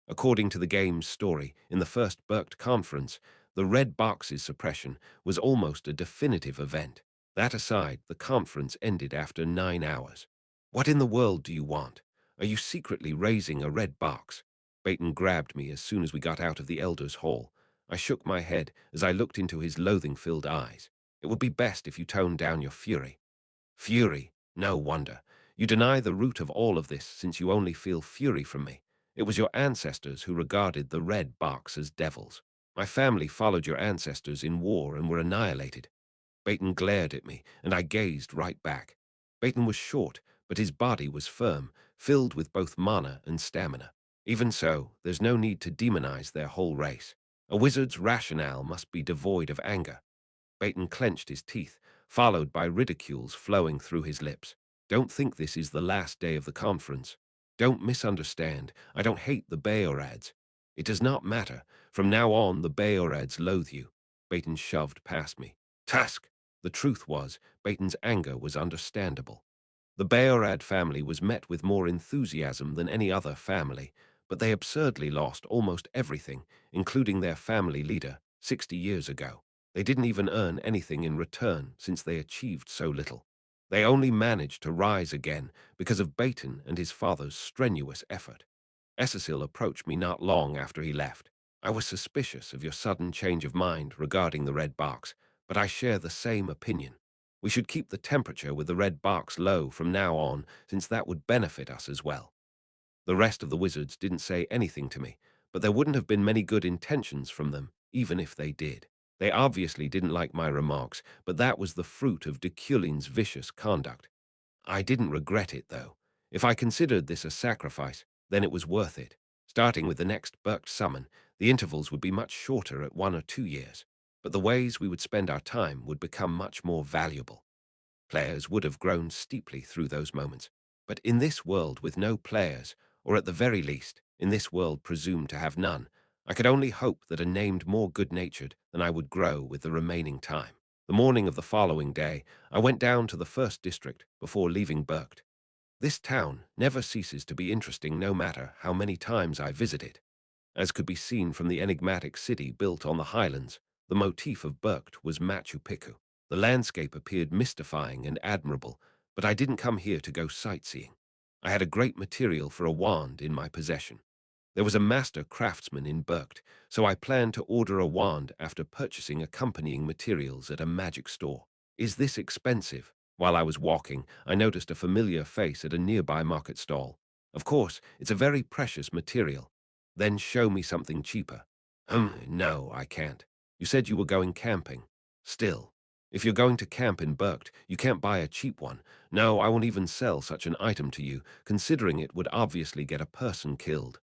According to the game's story, in the first Berkt conference, the Red Box's suppression was almost a definitive event. That aside, the conference ended after 9 hours. What in the world do you want? Are you secretly raising a red box? Baton grabbed me as soon as we got out of the Elder's Hall. I shook my head as I looked into his loathing-filled eyes. It would be best if you toned down your fury. Fury? No wonder. You deny the root of all of this since you only feel fury from me. It was your ancestors who regarded the red box as devils. My family followed your ancestors in war and were annihilated. Baton glared at me, and I gazed right back. Baton was short, but his body was firm, filled with both mana and stamina. Even so, there's no need to demonize their whole race. A wizard's rationale must be devoid of anger. Baton clenched his teeth, followed by ridicules flowing through his lips. Don't think this is the last day of the conference. Don't misunderstand. I don't hate the Bayorads. It does not matter. From now on, the Bayorads loathe you. Baton shoved past me. Tusk! The truth was, Baton's anger was understandable. The Bayorad family was met with more enthusiasm than any other family, but they absurdly lost almost everything, including their family leader, 60 years ago. They didn't even earn anything in return since they achieved so little. They only managed to rise again because of Baton and his father's strenuous effort. Cecil approached me not long after he left. I was suspicious of your sudden change of mind regarding the red box, but I share the same opinion. We should keep the temperature with the red box low from now on, since that would benefit us as well. The rest of the wizards didn't say anything to me, but there wouldn't have been many good intentions from them, even if they did. They obviously didn't like my remarks, but that was the fruit of Deculein's vicious conduct. I didn't regret it, though. If I considered this a sacrifice, then it was worth it. Starting with the next Berkt summon, the intervals would be much shorter at 1 or 2 years, but the ways we would spend our time would become much more valuable. Players would have grown steeply through those moments, but in this world with no players, or at the very least, in this world presumed to have none, I could only hope that a named more good-natured than I would grow with the remaining time. The morning of the following day, I went down to the first district before leaving Berkt. This town never ceases to be interesting no matter how many times I visit it. As could be seen from the enigmatic city built on the highlands, the motif of Berkt was Machu Picchu. The landscape appeared mystifying and admirable, but I didn't come here to go sightseeing. I had a great material for a wand in my possession. There was a master craftsman in Berkt, so I planned to order a wand after purchasing accompanying materials at a magic store. Is this expensive? While I was walking, I noticed a familiar face at a nearby market stall. Of course, it's a very precious material. Then show me something cheaper. No, I can't. You said you were going camping. Still, if you're going to camp in Berkt, you can't buy a cheap one. No, I won't even sell such an item to you, considering it would obviously get a person killed.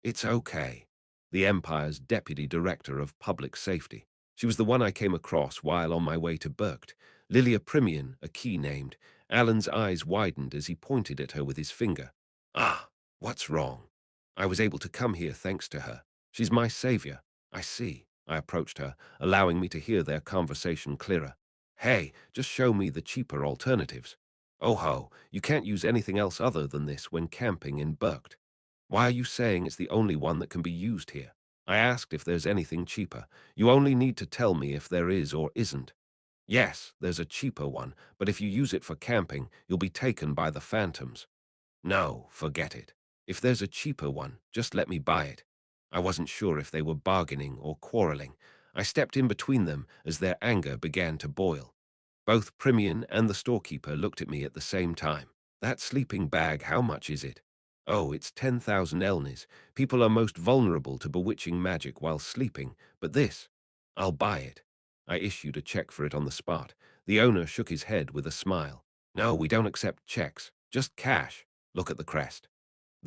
It's okay. The Empire's Deputy Director of Public Safety. She was the one I came across while on my way to Berkt. Lilia Primian, a key named. Alan's eyes widened as he pointed at her with his finger. Ah, what's wrong? I was able to come here thanks to her. She's my savior. I see. I approached her, allowing me to hear their conversation clearer. Hey, just show me the cheaper alternatives. Oh ho, you can't use anything else other than this when camping in Berkt. Why are you saying it's the only one that can be used here? I asked if there's anything cheaper. You only need to tell me if there is or isn't. Yes, there's a cheaper one, but if you use it for camping, you'll be taken by the phantoms. No, forget it. If there's a cheaper one, just let me buy it. I wasn't sure if they were bargaining or quarreling. I stepped in between them as their anger began to boil. Both Primian and the storekeeper looked at me at the same time. That sleeping bag, how much is it? Oh, it's 10,000 elnis. People are most vulnerable to bewitching magic while sleeping, but this, I'll buy it. I issued a check for it on the spot. The owner shook his head with a smile. No, we don't accept checks, just cash. Look at the crest.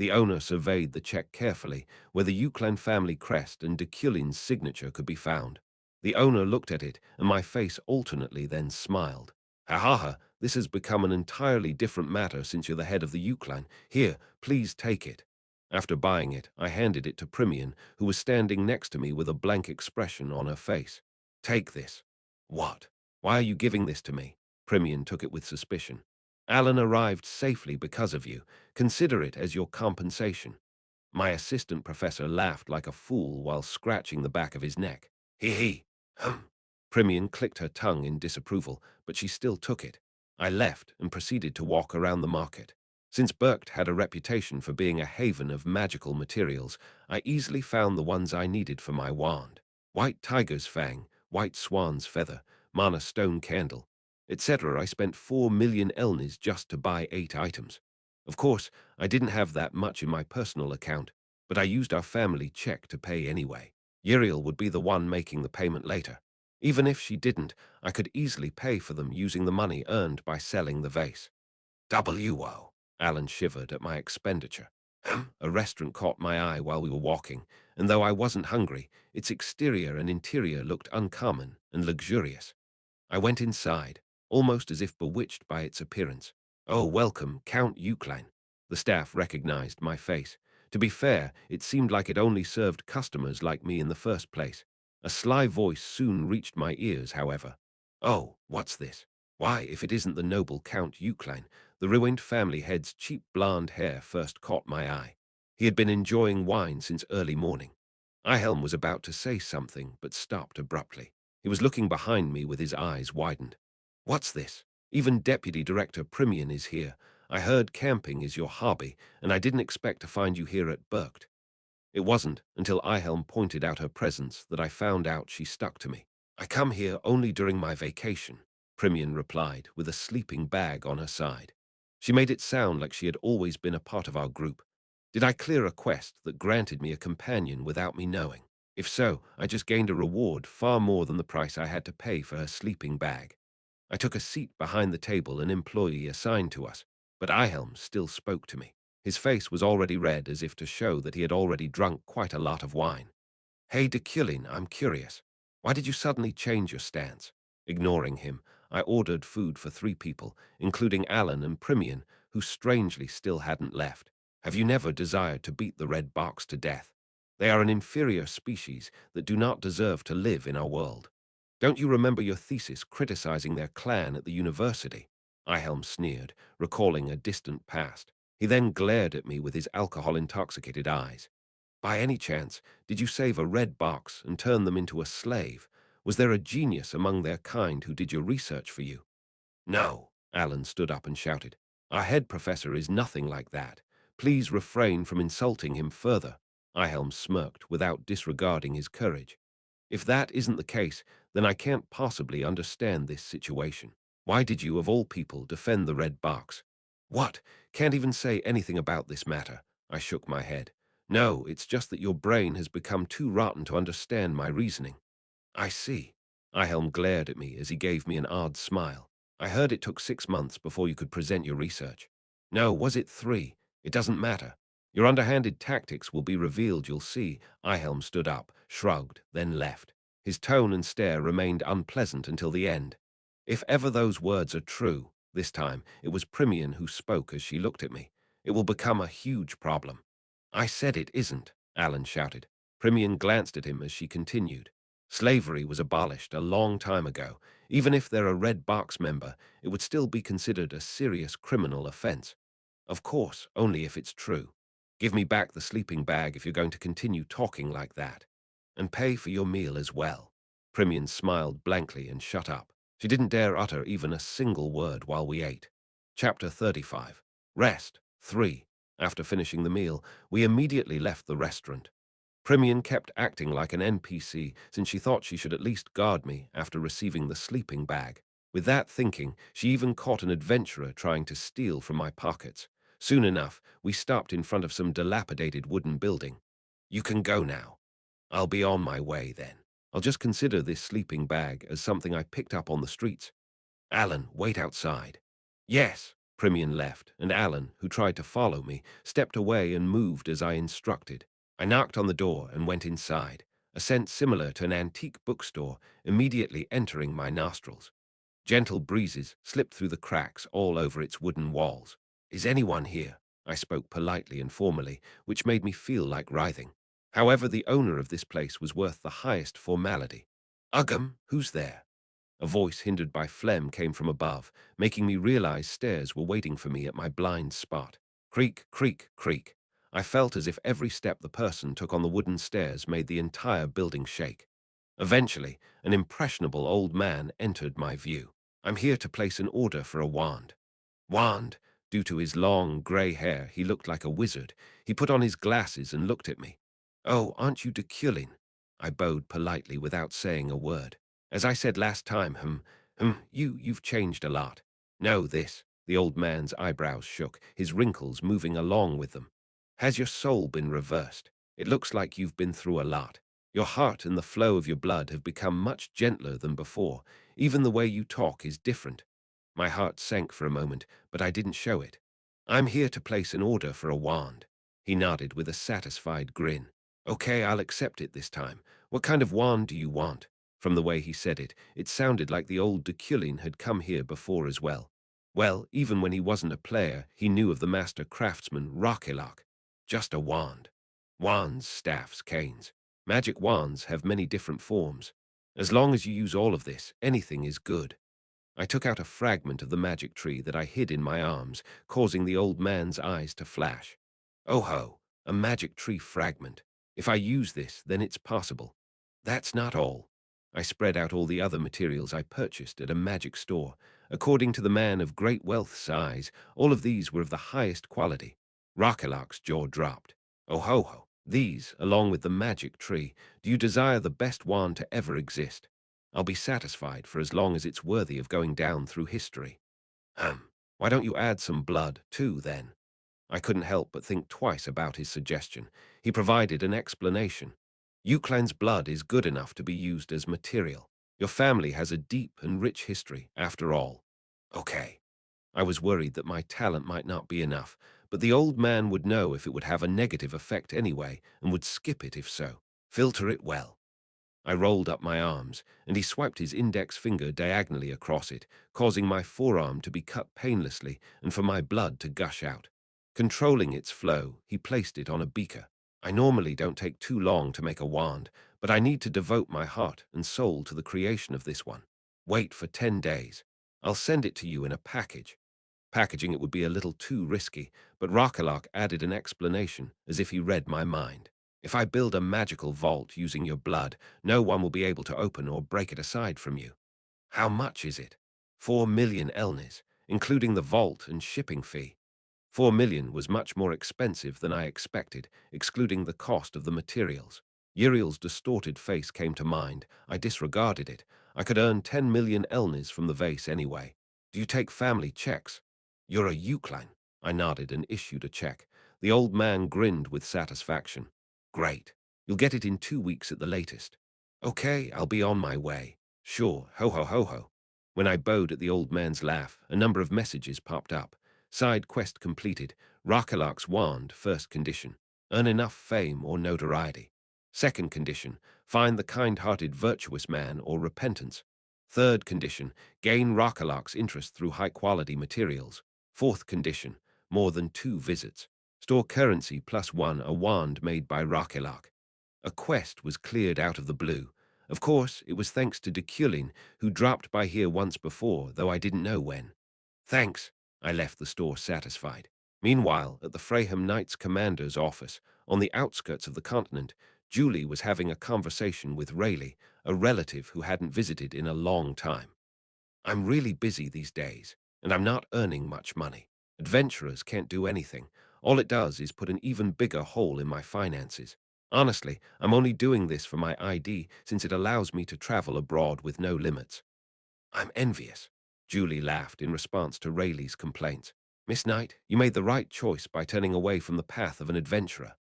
The owner surveyed the check carefully, where the Euclid family crest and Deculein's signature could be found. The owner looked at it, and my face alternately then smiled. Ha ha ha, this has become an entirely different matter since you're the head of the Euclid. Here, please take it. After buying it, I handed it to Primian, who was standing next to me with a blank expression on her face. Take this. What? Why are you giving this to me? Primian took it with suspicion. Alan arrived safely because of you. Consider it as your compensation. My assistant professor laughed like a fool while scratching the back of his neck. Hee hee. Hum. Primian clicked her tongue in disapproval, but she still took it. I left and proceeded to walk around the market. Since Berkt had a reputation for being a haven of magical materials, I easily found the ones I needed for my wand. White tiger's fang, white swan's feather, mana stone candle, etc. I spent 4 million elnis just to buy 8 items. Of course, I didn't have that much in my personal account, but I used our family check to pay anyway. Uriel would be the one making the payment later. Even if she didn't, I could easily pay for them using the money earned by selling the vase. W.O. Alan shivered at my expenditure. A restaurant caught my eye while we were walking, and though I wasn't hungry, its exterior and interior looked uncommon and luxurious. I went inside, almost as if bewitched by its appearance. Oh, welcome, Count Euclid. The staff recognized my face. To be fair, it seemed like it only served customers like me in the first place. A sly voice soon reached my ears, however. Oh, what's this? Why, if it isn't the noble Count Euclid, the ruined family head's cheap blonde hair first caught my eye. He had been enjoying wine since early morning. Ihelm was about to say something, but stopped abruptly. He was looking behind me with his eyes widened. What's this? Even Deputy Director Primian is here. I heard camping is your hobby, and I didn't expect to find you here at Berkt. It wasn't until Ihelm pointed out her presence that I found out she stuck to me. I come here only during my vacation, Primian replied, with a sleeping bag on her side. She made it sound like she had always been a part of our group. Did I clear a quest that granted me a companion without me knowing? If so, I just gained a reward far more than the price I had to pay for her sleeping bag. I took a seat behind the table an employee assigned to us, but Ihelm still spoke to me. His face was already red as if to show that he had already drunk quite a lot of wine. Hey, Deculein, I'm curious. Why did you suddenly change your stance? Ignoring him, I ordered food for 3 people, including Alan and Primian, who strangely still hadn't left. Have you never desired to beat the red box to death? They are an inferior species that do not deserve to live in our world. Don't you remember your thesis criticizing their clan at the university? Ihelm sneered, recalling a distant past. He then glared at me with his alcohol-intoxicated eyes. By any chance, did you save a red box and turn them into a slave? Was there a genius among their kind who did your research for you? No, Alan stood up and shouted. Our head professor is nothing like that. Please refrain from insulting him further. Ihelm smirked without disregarding his courage. If that isn't the case, then I can't possibly understand this situation. Why did you, of all people, defend the red box? What? Can't even say anything about this matter. I shook my head. No, it's just that your brain has become too rotten to understand my reasoning. I see. Ihelm glared at me as he gave me an odd smile. I heard it took 6 months before you could present your research. No, was it 3? It doesn't matter. Your underhanded tactics will be revealed, you'll see. Ihelm stood up, shrugged, then left. His tone and stare remained unpleasant until the end. If ever those words are true, this time it was Primian who spoke as she looked at me. It will become a huge problem. I said it isn't, Alan shouted. Primian glanced at him as she continued. Slavery was abolished a long time ago. Even if they're a Red Box member, it would still be considered a serious criminal offense. Of course, only if it's true. Give me back the sleeping bag if you're going to continue talking like that. And pay for your meal as well. Primian smiled blankly and shut up. She didn't dare utter even a single word while we ate. Chapter 35. Rest. 3. After finishing the meal, we immediately left the restaurant. Primian kept acting like an NPC since she thought she should at least guard me after receiving the sleeping bag. With that thinking, she even caught an adventurer trying to steal from my pockets. Soon enough, we stopped in front of some dilapidated wooden building. You can go now. I'll be on my way then. I'll just consider this sleeping bag as something I picked up on the streets. Alan, wait outside. Yes, Primian left, and Alan, who tried to follow me, stepped away and moved as I instructed. I knocked on the door and went inside, a scent similar to an antique bookstore immediately entering my nostrils. Gentle breezes slipped through the cracks all over its wooden walls. "Is anyone here?" I spoke politely and formally, which made me feel like writhing. However, the owner of this place was worth the highest formality. "Uggam, who's there?" A voice hindered by phlegm came from above, making me realize stairs were waiting for me at my blind spot. Creak, creak, creak. I felt as if every step the person took on the wooden stairs made the entire building shake. Eventually, an impressionable old man entered my view. "I'm here to place an order for a wand." Wand? Due to his long, grey hair, he looked like a wizard. He put on his glasses and looked at me. "Oh, aren't you Deculein?" I bowed politely without saying a word. "As I said last time, you've changed a lot." "No, this." The old man's eyebrows shook, his wrinkles moving along with them. "Has your soul been reversed? It looks like you've been through a lot. Your heart and the flow of your blood have become much gentler than before. Even the way you talk is different." My heart sank for a moment, but I didn't show it. "I'm here to place an order for a wand." He nodded with a satisfied grin. "Okay, I'll accept it this time. What kind of wand do you want?" From the way he said it, it sounded like the old Deculein had come here before as well. Well, even when he wasn't a player, he knew of the master craftsman Rockilok. "Just a wand." Wands, staffs, canes. Magic wands have many different forms. As long as you use all of this, anything is good. I took out a fragment of the magic tree that I hid in my arms, causing the old man's eyes to flash. "Oh ho, a magic tree fragment. If I use this, then it's possible." "That's not all." I spread out all the other materials I purchased at a magic store. According to the man of great wealth's size, all of these were of the highest quality. Rockalock's jaw dropped. "Oh ho ho, these, along with the magic tree, do you desire the best wand to ever exist? I'll be satisfied for as long as it's worthy of going down through history." Why don't you add some blood, too, then?" I couldn't help but think twice about his suggestion. He provided an explanation. "Eucline's blood is good enough to be used as material. Your family has a deep and rich history, after all." "Okay." I was worried that my talent might not be enough, but the old man would know if it would have a negative effect anyway, and would skip it if so. "Filter it well." I rolled up my arms, and he swiped his index finger diagonally across it, causing my forearm to be cut painlessly and for my blood to gush out. Controlling its flow, he placed it on a beaker. "I normally don't take too long to make a wand, but I need to devote my heart and soul to the creation of this one. Wait for 10 days. I'll send it to you in a package." Packaging it would be a little too risky, but Rockalock added an explanation as if he read my mind. "If I build a magical vault using your blood, no one will be able to open or break it aside from you." "How much is it?" 4 million elnis, including the vault and shipping fee. 4 million was much more expensive than I expected, excluding the cost of the materials. Uriel's distorted face came to mind. I disregarded it. I could earn 10 million elnis from the vase anyway. "Do you take family checks?" "You're a Eucline." I nodded and issued a check. The old man grinned with satisfaction. "Great. You'll get it in 2 weeks at the latest." "Okay, I'll be on my way." "Sure, ho ho ho ho." When I bowed at the old man's laugh, a number of messages popped up. Side quest completed. Rockalock's wand, first condition. Earn enough fame or notoriety. Second condition. Find the kind-hearted virtuous man or repentance. Third condition. Gain Rockalock's interest through high-quality materials. Fourth condition. More than 2 visits. Store currency +1 a wand made by Rockalock. A quest was cleared out of the blue. Of course, it was thanks to Deculein, who dropped by here once before, though I didn't know when. "Thanks." I left the store satisfied. Meanwhile, at the Freyham Knights Commander's office, on the outskirts of the continent, Julie was having a conversation with Rayleigh, a relative who hadn't visited in a long time. "I'm really busy these days, and I'm not earning much money. Adventurers can't do anything. All it does is put an even bigger hole in my finances. Honestly, I'm only doing this for my ID since it allows me to travel abroad with no limits." "I'm envious." Julie laughed in response to Rayleigh's complaints. "Miss Knight, you made the right choice by turning away from the path of an adventurer."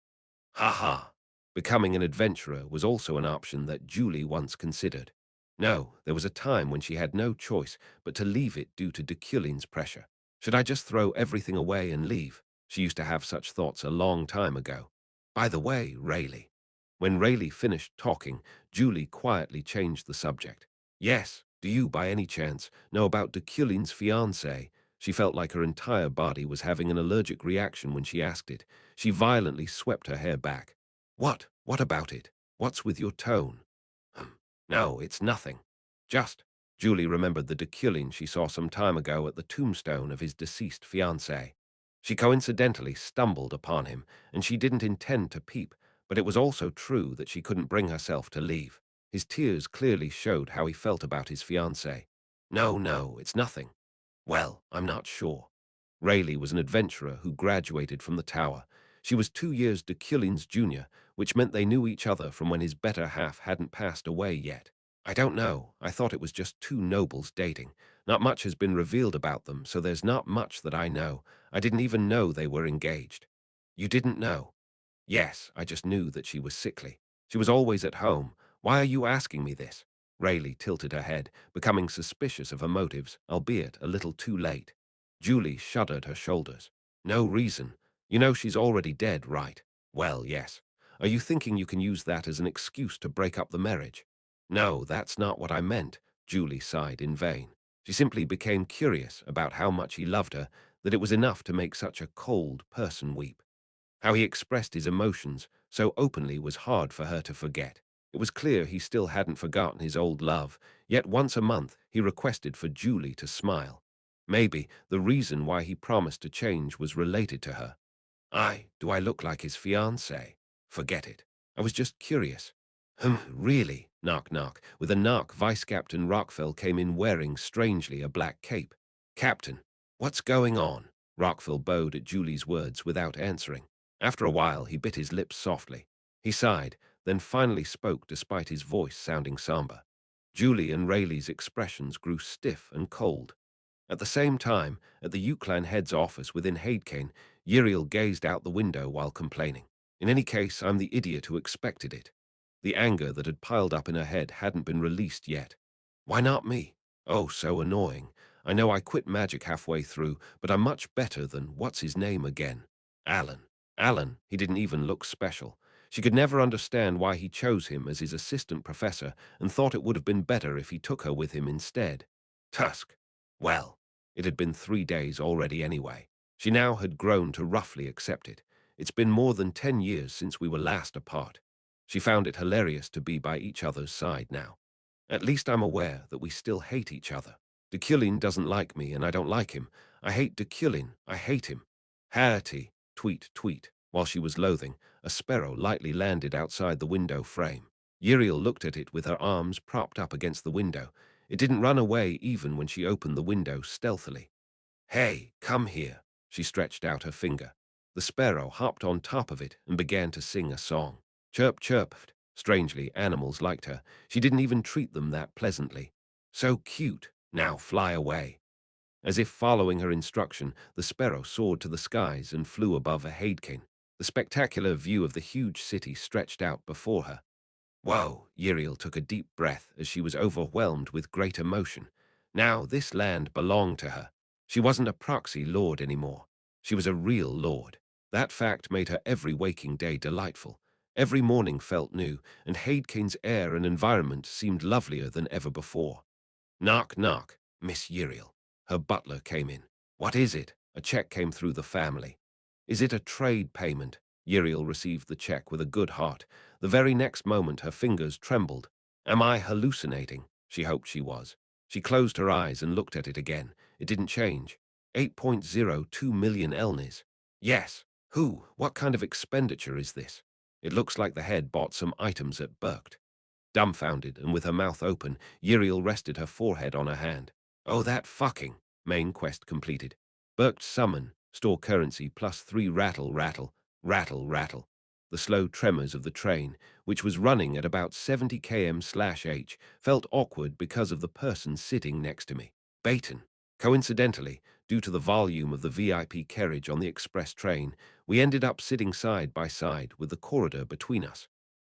"Ha ha." Becoming an adventurer was also an option that Julie once considered. No, there was a time when she had no choice but to leave it due to Deculein's pressure. Should I just throw everything away and leave? She used to have such thoughts a long time ago. By the way, Rayleigh. When Rayleigh finished talking, Julie quietly changed the subject. Yes, do you, by any chance, know about Deculein's fiancé? She felt like her entire body was having an allergic reaction when she asked it. She violently swept her hair back. What? What about it? What's with your tone? No, it's nothing. Just. Julie remembered the Deculein she saw some time ago at the tombstone of his deceased fiancé. She coincidentally stumbled upon him, and she didn't intend to peep, but it was also true that she couldn't bring herself to leave. His tears clearly showed how he felt about his fiancée. No, no, it's nothing. Well, I'm not sure. Rayleigh was an adventurer who graduated from the tower. She was 2 years Deculein's junior, which meant they knew each other from when his better half hadn't passed away yet. I don't know. I thought it was just two nobles dating. Not much has been revealed about them, so there's not much that I know. I didn't even know they were engaged. You didn't know? Yes, I just knew that she was sickly. She was always at home. Why are you asking me this? Rayleigh tilted her head, becoming suspicious of her motives, albeit a little too late. Julie shuddered her shoulders. No reason. You know she's already dead, right? Well, yes. Are you thinking you can use that as an excuse to break up the marriage? No, that's not what I meant. Julie sighed in vain. She simply became curious about how much he loved her, that it was enough to make such a cold person weep. How he expressed his emotions so openly was hard for her to forget. It was clear he still hadn't forgotten his old love, yet once a month he requested for Julie to smile. Maybe the reason why he promised to change was related to her. Do I look like his fiancée? Forget it. I was just curious. Really? Knock, knock. With a knock, Vice-Captain Rockfell came in wearing, strangely, a black cape. Captain, what's going on? Rockfell bowed at Julie's words without answering. After a while, he bit his lips softly. He sighed, then finally spoke despite his voice sounding somber. Julie and Rayleigh's expressions grew stiff and cold. At the same time, at the Euclan head's office within Hadecane, Uriel gazed out the window while complaining. In any case, I'm the idiot who expected it. The anger that had piled up in her head hadn't been released yet. Why not me? Oh, so annoying. I know I quit magic halfway through, but I'm much better than what's his name again? Alan. Alan, he didn't even look special. She could never understand why he chose him as his assistant professor and thought it would have been better if he took her with him instead. Tusk. Well, it had been 3 days already anyway. She now had grown to roughly accept it. It's been more than 10 years since we were last apart. She found it hilarious to be by each other's side now. At least I'm aware that we still hate each other. Deculein doesn't like me and I don't like him. I hate Deculein. I hate him. Hattie, tweet, tweet. While she was loathing, a sparrow lightly landed outside the window frame. Uriel looked at it with her arms propped up against the window. It didn't run away even when she opened the window stealthily. Hey, come here. She stretched out her finger. The sparrow hopped on top of it and began to sing a song. Chirp, chirped. Strangely, animals liked her. She didn't even treat them that pleasantly. So cute. Now fly away. As if following her instruction, the sparrow soared to the skies and flew above a Hadecane. The spectacular view of the huge city stretched out before her. Whoa! Uriel took a deep breath as she was overwhelmed with great emotion. Now this land belonged to her. She wasn't a proxy lord anymore. She was a real lord. That fact made her every waking day delightful. Every morning felt new, and Hadecane's air and environment seemed lovelier than ever before. Knock, knock, Miss Uriel. Her butler came in. What is it? A check came through the family. Is it a trade payment? Uriel received the check with a good heart. The very next moment her fingers trembled. Am I hallucinating? She hoped she was. She closed her eyes and looked at it again. It didn't change. 8.02 million Elnis. Yes. Who? What kind of expenditure is this? It looks like the head bought some items at Burkt. Dumbfounded and with her mouth open, Uriel rested her forehead on her hand. Oh, that fucking, main quest completed. Burkt summon, store currency +3 rattle, rattle, rattle, rattle. The slow tremors of the train, which was running at about 70 km/h, felt awkward because of the person sitting next to me. Baton. Coincidentally, due to the volume of the VIP carriage on the express train, we ended up sitting side by side with the corridor between us.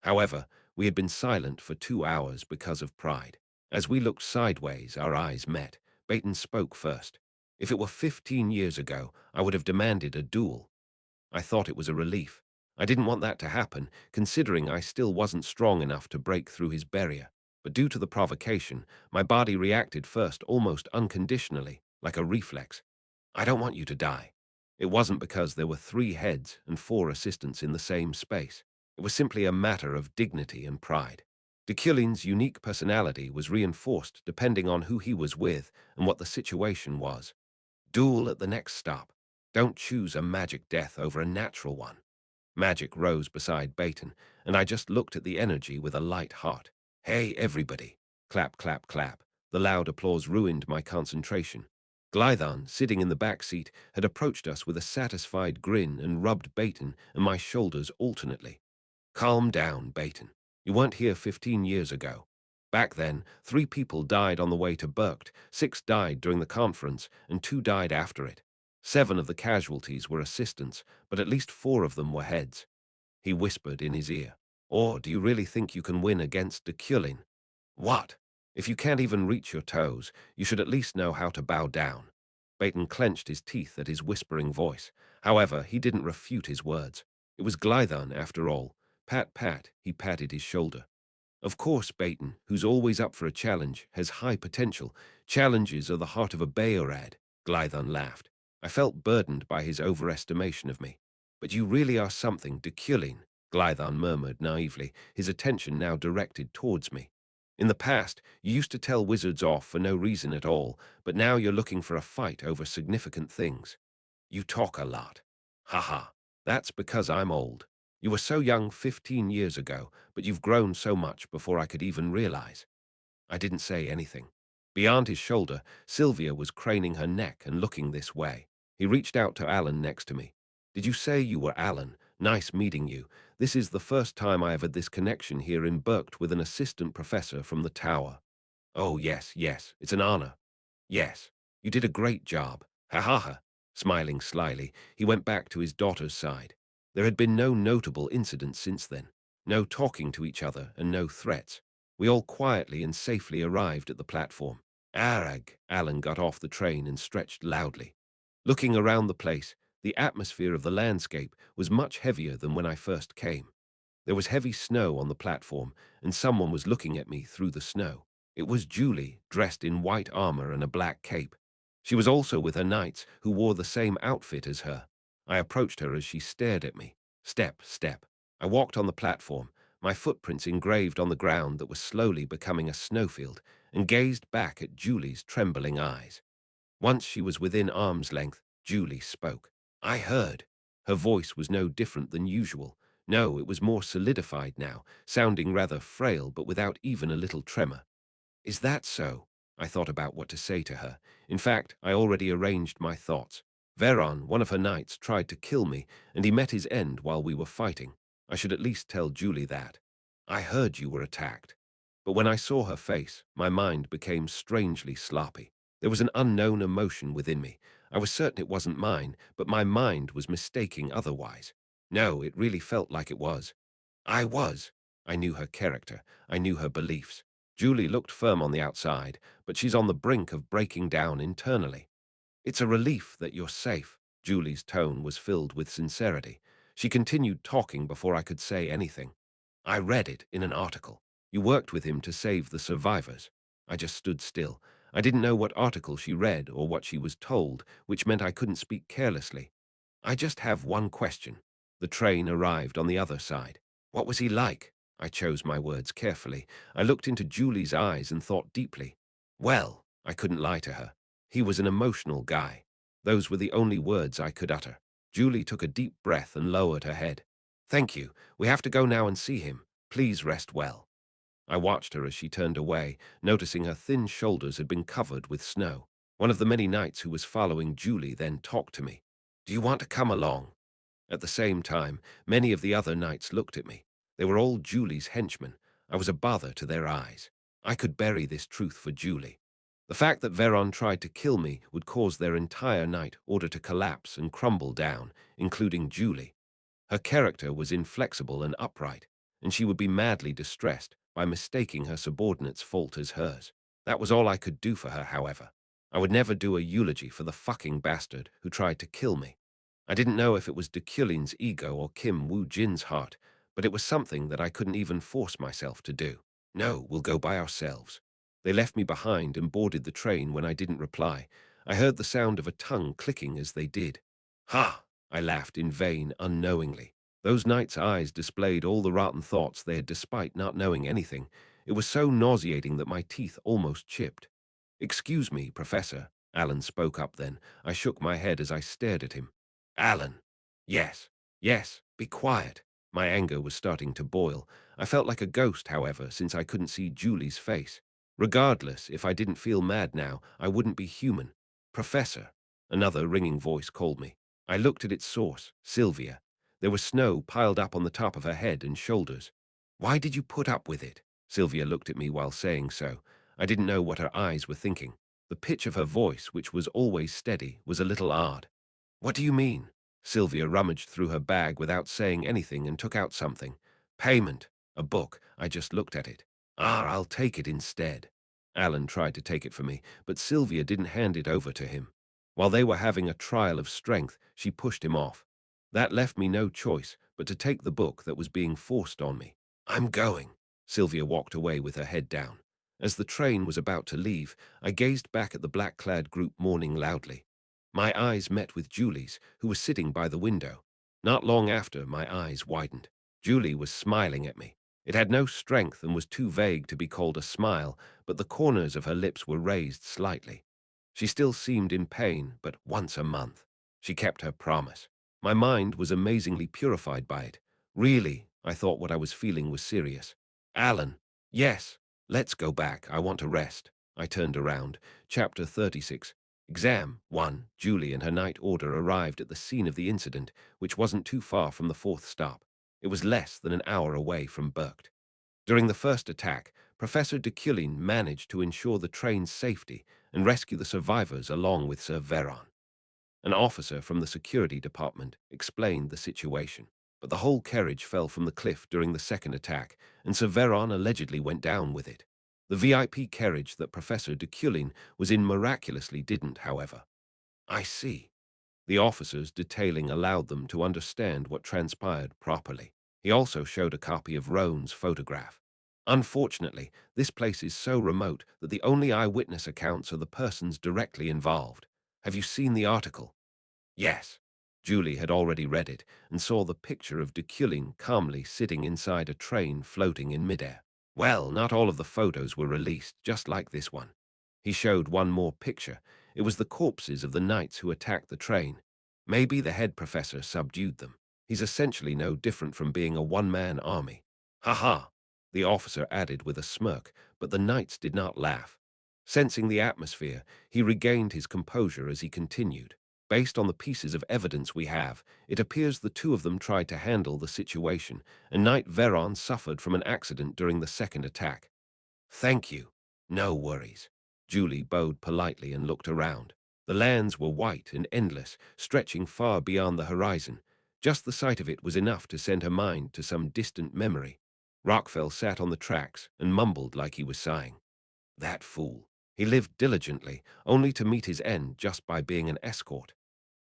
However, we had been silent for 2 hours because of pride. As we looked sideways, our eyes met. Baton spoke first. If it were 15 years ago, I would have demanded a duel. I thought it was a relief. I didn't want that to happen, considering I still wasn't strong enough to break through his barrier. But due to the provocation, my body reacted first almost unconditionally, like a reflex. I don't want you to die. It wasn't because there were 3 heads and 4 assistants in the same space. It was simply a matter of dignity and pride. Deculein's unique personality was reinforced depending on who he was with and what the situation was. Duel at the next stop. Don't choose a magic death over a natural one. Magic rose beside Baton, and I just looked at the energy with a light heart. Hey, everybody. Clap, clap, clap. The loud applause ruined my concentration. Glython, sitting in the back seat, had approached us with a satisfied grin and rubbed Baton and my shoulders alternately. Calm down, Baton. You weren't here 15 years ago. Back then, 3 people died on the way to Burkt, 6 died during the conference, and 2 died after it. 7 of the casualties were assistants, but at least 4 of them were heads. He whispered in his ear. Or do you really think you can win against Deculein? What? If you can't even reach your toes, you should at least know how to bow down. Baton clenched his teeth at his whispering voice. However, he didn't refute his words. It was Glython, after all. Pat, pat, he patted his shoulder. Of course, Baton, who's always up for a challenge, has high potential. Challenges are the heart of a Bayorad, Glython laughed. I felt burdened by his overestimation of me. But you really are something, Deculein, Glython murmured naively, his attention now directed towards me. In the past, you used to tell wizards off for no reason at all, but now you're looking for a fight over significant things. You talk a lot. Haha, that's because I'm old. You were so young 15 years ago, but you've grown so much before I could even realize. I didn't say anything. Beyond his shoulder, Sylvia was craning her neck and looking this way. He reached out to Alan next to me. Did you say you were Alan? Nice meeting you. This is the first time I have had this connection here in Burkt with an assistant professor from the tower. Oh, yes, yes, it's an honor. Yes, you did a great job. Ha ha ha. Smiling slyly, he went back to his daughter's side. There had been no notable incidents since then. No talking to each other and no threats. We all quietly and safely arrived at the platform. Arag! Alan got off the train and stretched loudly. Looking around the place, the atmosphere of the landscape was much heavier than when I first came. There was heavy snow on the platform, and someone was looking at me through the snow. It was Julie, dressed in white armor and a black cape. She was also with her knights, who wore the same outfit as her. I approached her as she stared at me. Step, step. I walked on the platform, my footprints engraved on the ground that was slowly becoming a snowfield, and gazed back at Julie's trembling eyes. Once she was within arm's length, Julie spoke. I heard. Her voice was no different than usual. No, it was more solidified now, sounding rather frail but without even a little tremor. Is that so? I thought about what to say to her. In fact, I already arranged my thoughts. Veron, one of her knights, tried to kill me, and he met his end while we were fighting. I should at least tell Julie that. I heard you were attacked. But when I saw her face, my mind became strangely sloppy. There was an unknown emotion within me. I was certain it wasn't mine, but my mind was mistaking otherwise. No, it really felt like it was. I was. I knew her character. I knew her beliefs. Julie looked firm on the outside, but she's on the brink of breaking down internally. It's a relief that you're safe. Julie's tone was filled with sincerity. She continued talking before I could say anything. I read it in an article. You worked with him to save the survivors. I just stood still. I didn't know what article she read or what she was told, which meant I couldn't speak carelessly. I just have one question. The train arrived on the other side. What was he like? I chose my words carefully. I looked into Julie's eyes and thought deeply. Well, I couldn't lie to her. He was an emotional guy. Those were the only words I could utter. Julie took a deep breath and lowered her head. Thank you. We have to go now and see him. Please rest well. I watched her as she turned away, noticing her thin shoulders had been covered with snow. One of the many knights who was following Julie then talked to me. Do you want to come along? At the same time, many of the other knights looked at me. They were all Julie's henchmen. I was a bother to their eyes. I could bury this truth for Julie. The fact that Veron tried to kill me would cause their entire knight order to collapse and crumble down, including Julie. Her character was inflexible and upright, and she would be madly distressed by mistaking her subordinate's fault as hers. That was all I could do for her, however. I would never do a eulogy for the fucking bastard who tried to kill me. I didn't know if it was Deculein's ego or Kim Woo-jin's heart, but it was something that I couldn't even force myself to do. No, we'll go by ourselves. They left me behind and boarded the train when I didn't reply. I heard the sound of a tongue clicking as they did. Ha! I laughed in vain, unknowingly. Those Knight's eyes displayed all the rotten thoughts they had despite not knowing anything. It was so nauseating that my teeth almost chipped. "Excuse me, Professor," Alan spoke up then. I shook my head as I stared at him. "Alan." "Yes, yes, be quiet." My anger was starting to boil. I felt like a ghost, however, since I couldn't see Julie's face. Regardless, if I didn't feel mad now, I wouldn't be human. "Professor," another ringing voice called me. I looked at its source, Sylvia. There was snow piled up on the top of her head and shoulders. "Why did you put up with it?" Sylvia looked at me while saying so. I didn't know what her eyes were thinking. The pitch of her voice, which was always steady, was a little odd. "What do you mean?" Sylvia rummaged through her bag without saying anything and took out something. "Payment. A book." I just looked at it. "Ah, I'll take it instead." Alan tried to take it for me, but Sylvia didn't hand it over to him. While they were having a trial of strength, she pushed him off. That left me no choice but to take the book that was being forced on me. "I'm going." Sylvia walked away with her head down. As the train was about to leave, I gazed back at the black-clad group mourning loudly. My eyes met with Julie's, who was sitting by the window. Not long after, my eyes widened. Julie was smiling at me. It had no strength and was too vague to be called a smile, but the corners of her lips were raised slightly. She still seemed in pain, but once a month. She kept her promise. My mind was amazingly purified by it. Really, I thought what I was feeling was serious. "Alan." "Yes. Let's go back. I want to rest." I turned around. Chapter 36. Exam 1. Julie and her night order arrived at the scene of the incident, which wasn't too far from the fourth stop. It was less than an hour away from Burkt. During the first attack, Professor Deculein managed to ensure the train's safety and rescue the survivors along with Sir Veron. An officer from the security department explained the situation. But the whole carriage fell from the cliff during the second attack, and Sir Veron allegedly went down with it. The VIP carriage that Professor Deculein was in miraculously didn't, however. "I see." The officer's detailing allowed them to understand what transpired properly. He also showed a copy of Roan's photograph. "Unfortunately, this place is so remote that the only eyewitness accounts are the persons directly involved. Have you seen the article?" "Yes." Julie had already read it and saw the picture of Deculein calmly sitting inside a train floating in midair. "Well, not all of the photos were released, just like this one." He showed one more picture. It was the corpses of the knights who attacked the train. Maybe the head professor subdued them. He's essentially no different from being a one-man army. "Ha ha," the officer added with a smirk, but the knights did not laugh. Sensing the atmosphere, he regained his composure as he continued. "Based on the pieces of evidence we have, it appears the two of them tried to handle the situation, and Knight Veron suffered from an accident during the second attack." "Thank you." "No worries." Julie bowed politely and looked around. The lands were white and endless, stretching far beyond the horizon. Just the sight of it was enough to send her mind to some distant memory. Rockfell sat on the tracks and mumbled like he was sighing. "That fool. He lived diligently, only to meet his end just by being an escort."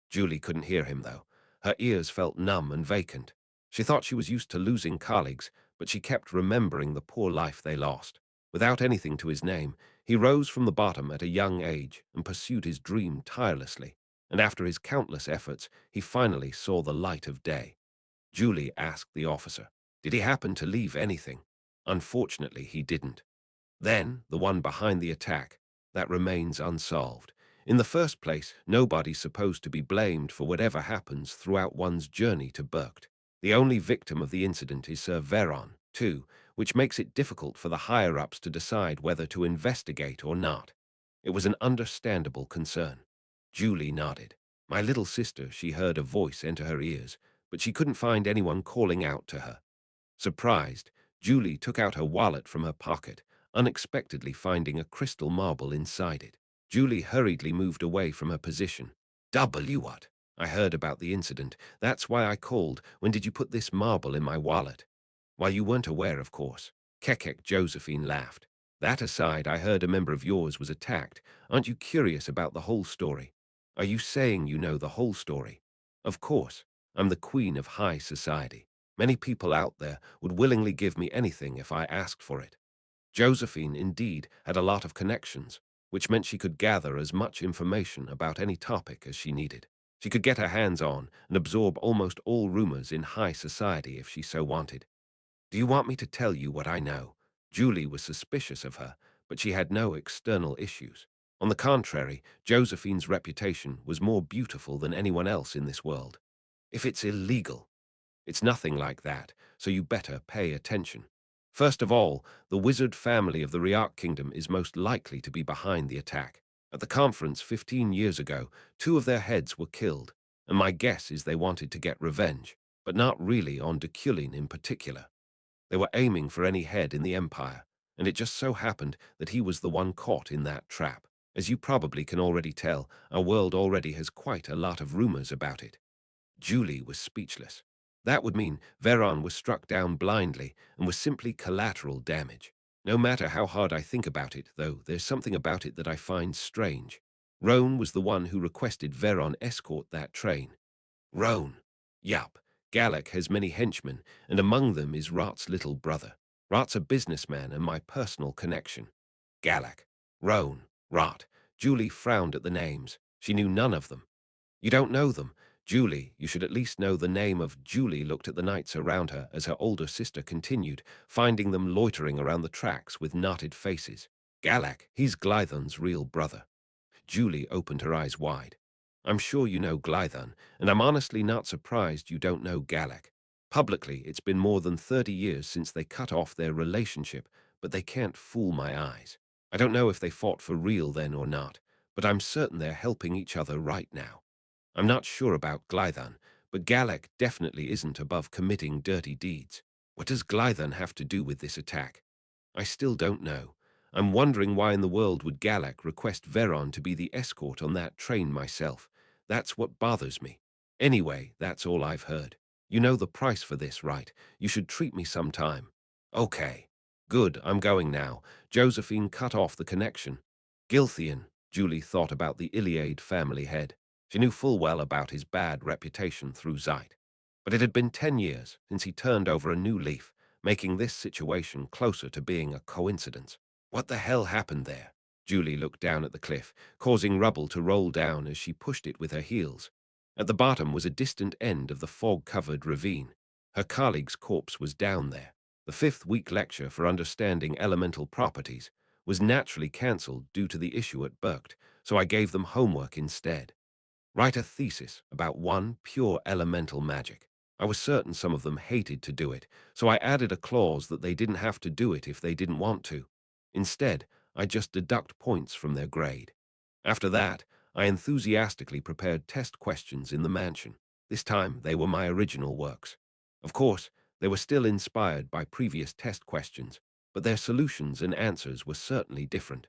Julie couldn't hear him, though. Her ears felt numb and vacant. She thought she was used to losing colleagues, but she kept remembering the poor life they lost. Without anything to his name, he rose from the bottom at a young age and pursued his dream tirelessly. And after his countless efforts, he finally saw the light of day. Julie asked the officer, "Did he happen to leave anything?" Unfortunately, he didn't. Then, the one behind the attack, that remains unsolved. In the first place, nobody's supposed to be blamed for whatever happens throughout one's journey to Burkt. The only victim of the incident is Sir Veron, too, which makes it difficult for the higher-ups to decide whether to investigate or not. It was an understandable concern. Julie nodded. My little sister, she heard a voice enter her ears, but she couldn't find anyone calling out to her. Surprised, Julie took out her wallet from her pocket, unexpectedly finding a crystal marble inside it. Julie hurriedly moved away from her position. What? I heard about the incident. That's why I called. When did you put this marble in my wallet?" "Why, you weren't aware, of course." Kekek Josephine laughed. That aside, I heard a member of yours was attacked. Aren't you curious about the whole story? Are you saying you know the whole story? Of course. I'm the queen of high society. Many people out there would willingly give me anything if I asked for it. Josephine, indeed, had a lot of connections, which meant she could gather as much information about any topic as she needed. She could get her hands on and absorb almost all rumors in high society if she so wanted. Do you want me to tell you what I know? Julie was suspicious of her, but she had no external issues. On the contrary, Josephine's reputation was more beautiful than anyone else in this world. If it's illegal, it's nothing like that, so you better pay attention. First of all, the wizard family of the Riak Kingdom is most likely to be behind the attack. At the conference 15 years ago, two of their heads were killed, and my guess is they wanted to get revenge, but not really on Deculein in particular. They were aiming for any head in the Empire, and it just so happened that he was the one caught in that trap. As you probably can already tell, our world already has quite a lot of rumors about it. Julie was speechless. That would mean Veron was struck down blindly and was simply collateral damage. No matter how hard I think about it, though, there's something about it that I find strange. Roan was the one who requested Veron escort that train. Roan. Yup. Galak has many henchmen, and among them is Rat's little brother. Rat's a businessman and my personal connection. Galak. Roan. Rat. Julie frowned at the names. She knew none of them. You don't know them. Julie, you should at least know the name of. Julie looked at the knights around her as her older sister continued, finding them loitering around the tracks with knotted faces. Galak, he's Glython's real brother. Julie opened her eyes wide. I'm sure you know Glython, and I'm honestly not surprised you don't know Galak. Publicly, it's been more than 30 years since they cut off their relationship, but they can't fool my eyes. I don't know if they fought for real then or not, but I'm certain they're helping each other right now. I'm not sure about Glython, but Galak definitely isn't above committing dirty deeds. What does Glython have to do with this attack? I still don't know. I'm wondering why in the world would Galak request Veron to be the escort on that train myself. That's what bothers me. Anyway, that's all I've heard. You know the price for this, right? You should treat me sometime. Okay. Good, I'm going now. Josephine cut off the connection. Gilthian, Julie thought about the Iliad family head. She knew full well about his bad reputation through Zeit. But it had been 10 years since he turned over a new leaf, making this situation closer to being a coincidence. What the hell happened there? Julie looked down at the cliff, causing rubble to roll down as she pushed it with her heels. At the bottom was a distant end of the fog-covered ravine. Her colleague's corpse was down there. The fifth-week lecture for understanding elemental properties was naturally cancelled due to the issue at Berkt, so I gave them homework instead. Write a thesis about one pure elemental magic. I was certain some of them hated to do it, so I added a clause that they didn't have to do it if they didn't want to. Instead, I just deduct points from their grade. After that, I enthusiastically prepared test questions in the mansion. This time, they were my original works. Of course, they were still inspired by previous test questions, but their solutions and answers were certainly different.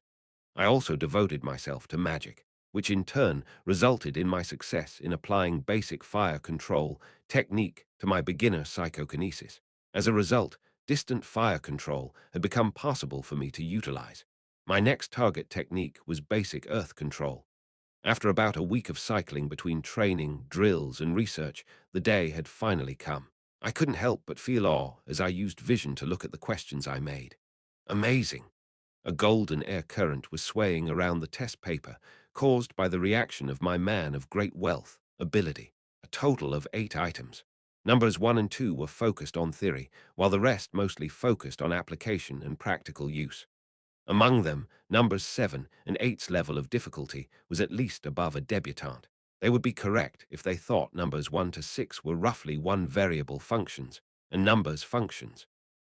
I also devoted myself to magic, which in turn resulted in my success in applying basic fire control technique to my beginner psychokinesis. As a result, distant fire control had become possible for me to utilize. My next target technique was basic earth control. After about a week of cycling between training, drills, and research, the day had finally come. I couldn't help but feel awe as I used vision to look at the questions I made. Amazing! A golden air current was swaying around the test paper, caused by the reaction of my man of great wealth, ability. A total of 8 items. Numbers 1 and 2 were focused on theory, while the rest mostly focused on application and practical use. Among them, numbers 7 and 8's level of difficulty was at least above a debutante. They would be correct if they thought numbers 1 to 6 were roughly one variable functions, and numbers functions.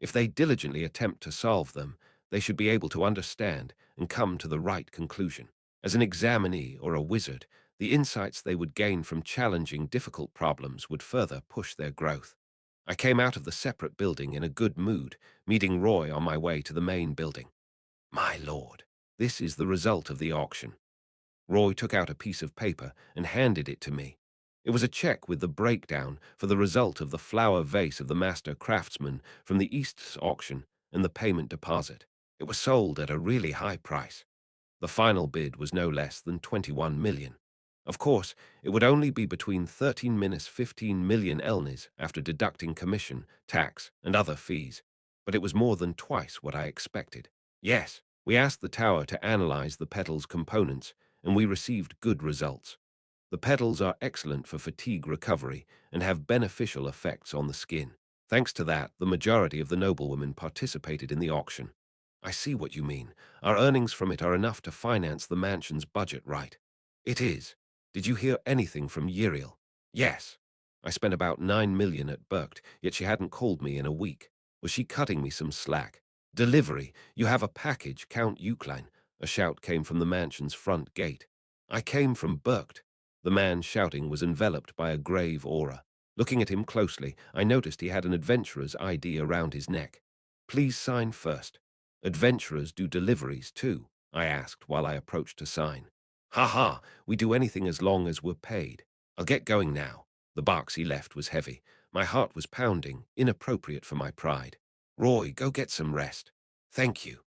If they diligently attempt to solve them, they should be able to understand and come to the right conclusion. As an examinee or a wizard, the insights they would gain from challenging difficult problems would further push their growth. I came out of the separate building in a good mood, meeting Roy on my way to the main building. My lord, this is the result of the auction. Roy took out a piece of paper and handed it to me. It was a check with the breakdown for the result of the flower vase of the master craftsman from the East's auction and the payment deposit. It was sold at a really high price. The final bid was no less than 21 million. Of course, it would only be between 13 minus 15 million elnis after deducting commission, tax, and other fees. But it was more than twice what I expected. Yes, we asked the tower to analyze the petal's components, and we received good results. The petals are excellent for fatigue recovery and have beneficial effects on the skin. Thanks to that, the majority of the noblewomen participated in the auction. I see what you mean. Our earnings from it are enough to finance the mansion's budget, right? It is. Did you hear anything from Yiriel? Yes. I spent about 9 million at Berkt, yet she hadn't called me in a week. Was she cutting me some slack? Delivery. You have a package, Count Eucline. A shout came from the mansion's front gate. I came from Berkt. The man shouting was enveloped by a grave aura. Looking at him closely, I noticed he had an adventurer's ID around his neck. Please sign first. Adventurers do deliveries too, I asked while I approached to sign. Ha ha, we do anything as long as we're paid. I'll get going now. The box he left was heavy. My heart was pounding, inappropriate for my pride. Roy, go get some rest. Thank you.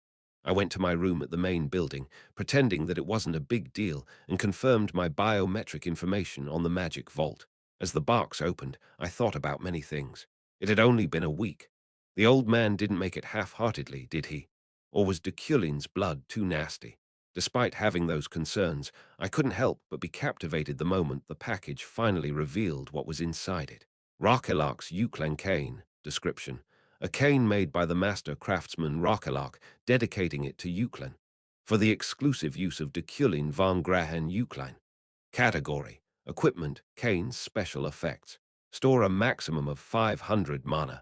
I went to my room at the main building, pretending that it wasn't a big deal, and confirmed my biometric information on the magic vault. As the box opened, I thought about many things. It had only been a week. The old man didn't make it half-heartedly, did he? Or was Deculein's blood too nasty? Despite having those concerns, I couldn't help but be captivated the moment the package finally revealed what was inside it. Rakelak's Euclan cane. Description: a cane made by the master craftsman Rakelak, dedicating it to Euclan, for the exclusive use of Deculein von Grahan Eucline. Category: equipment, canes, special effects. Store a maximum of 500 mana.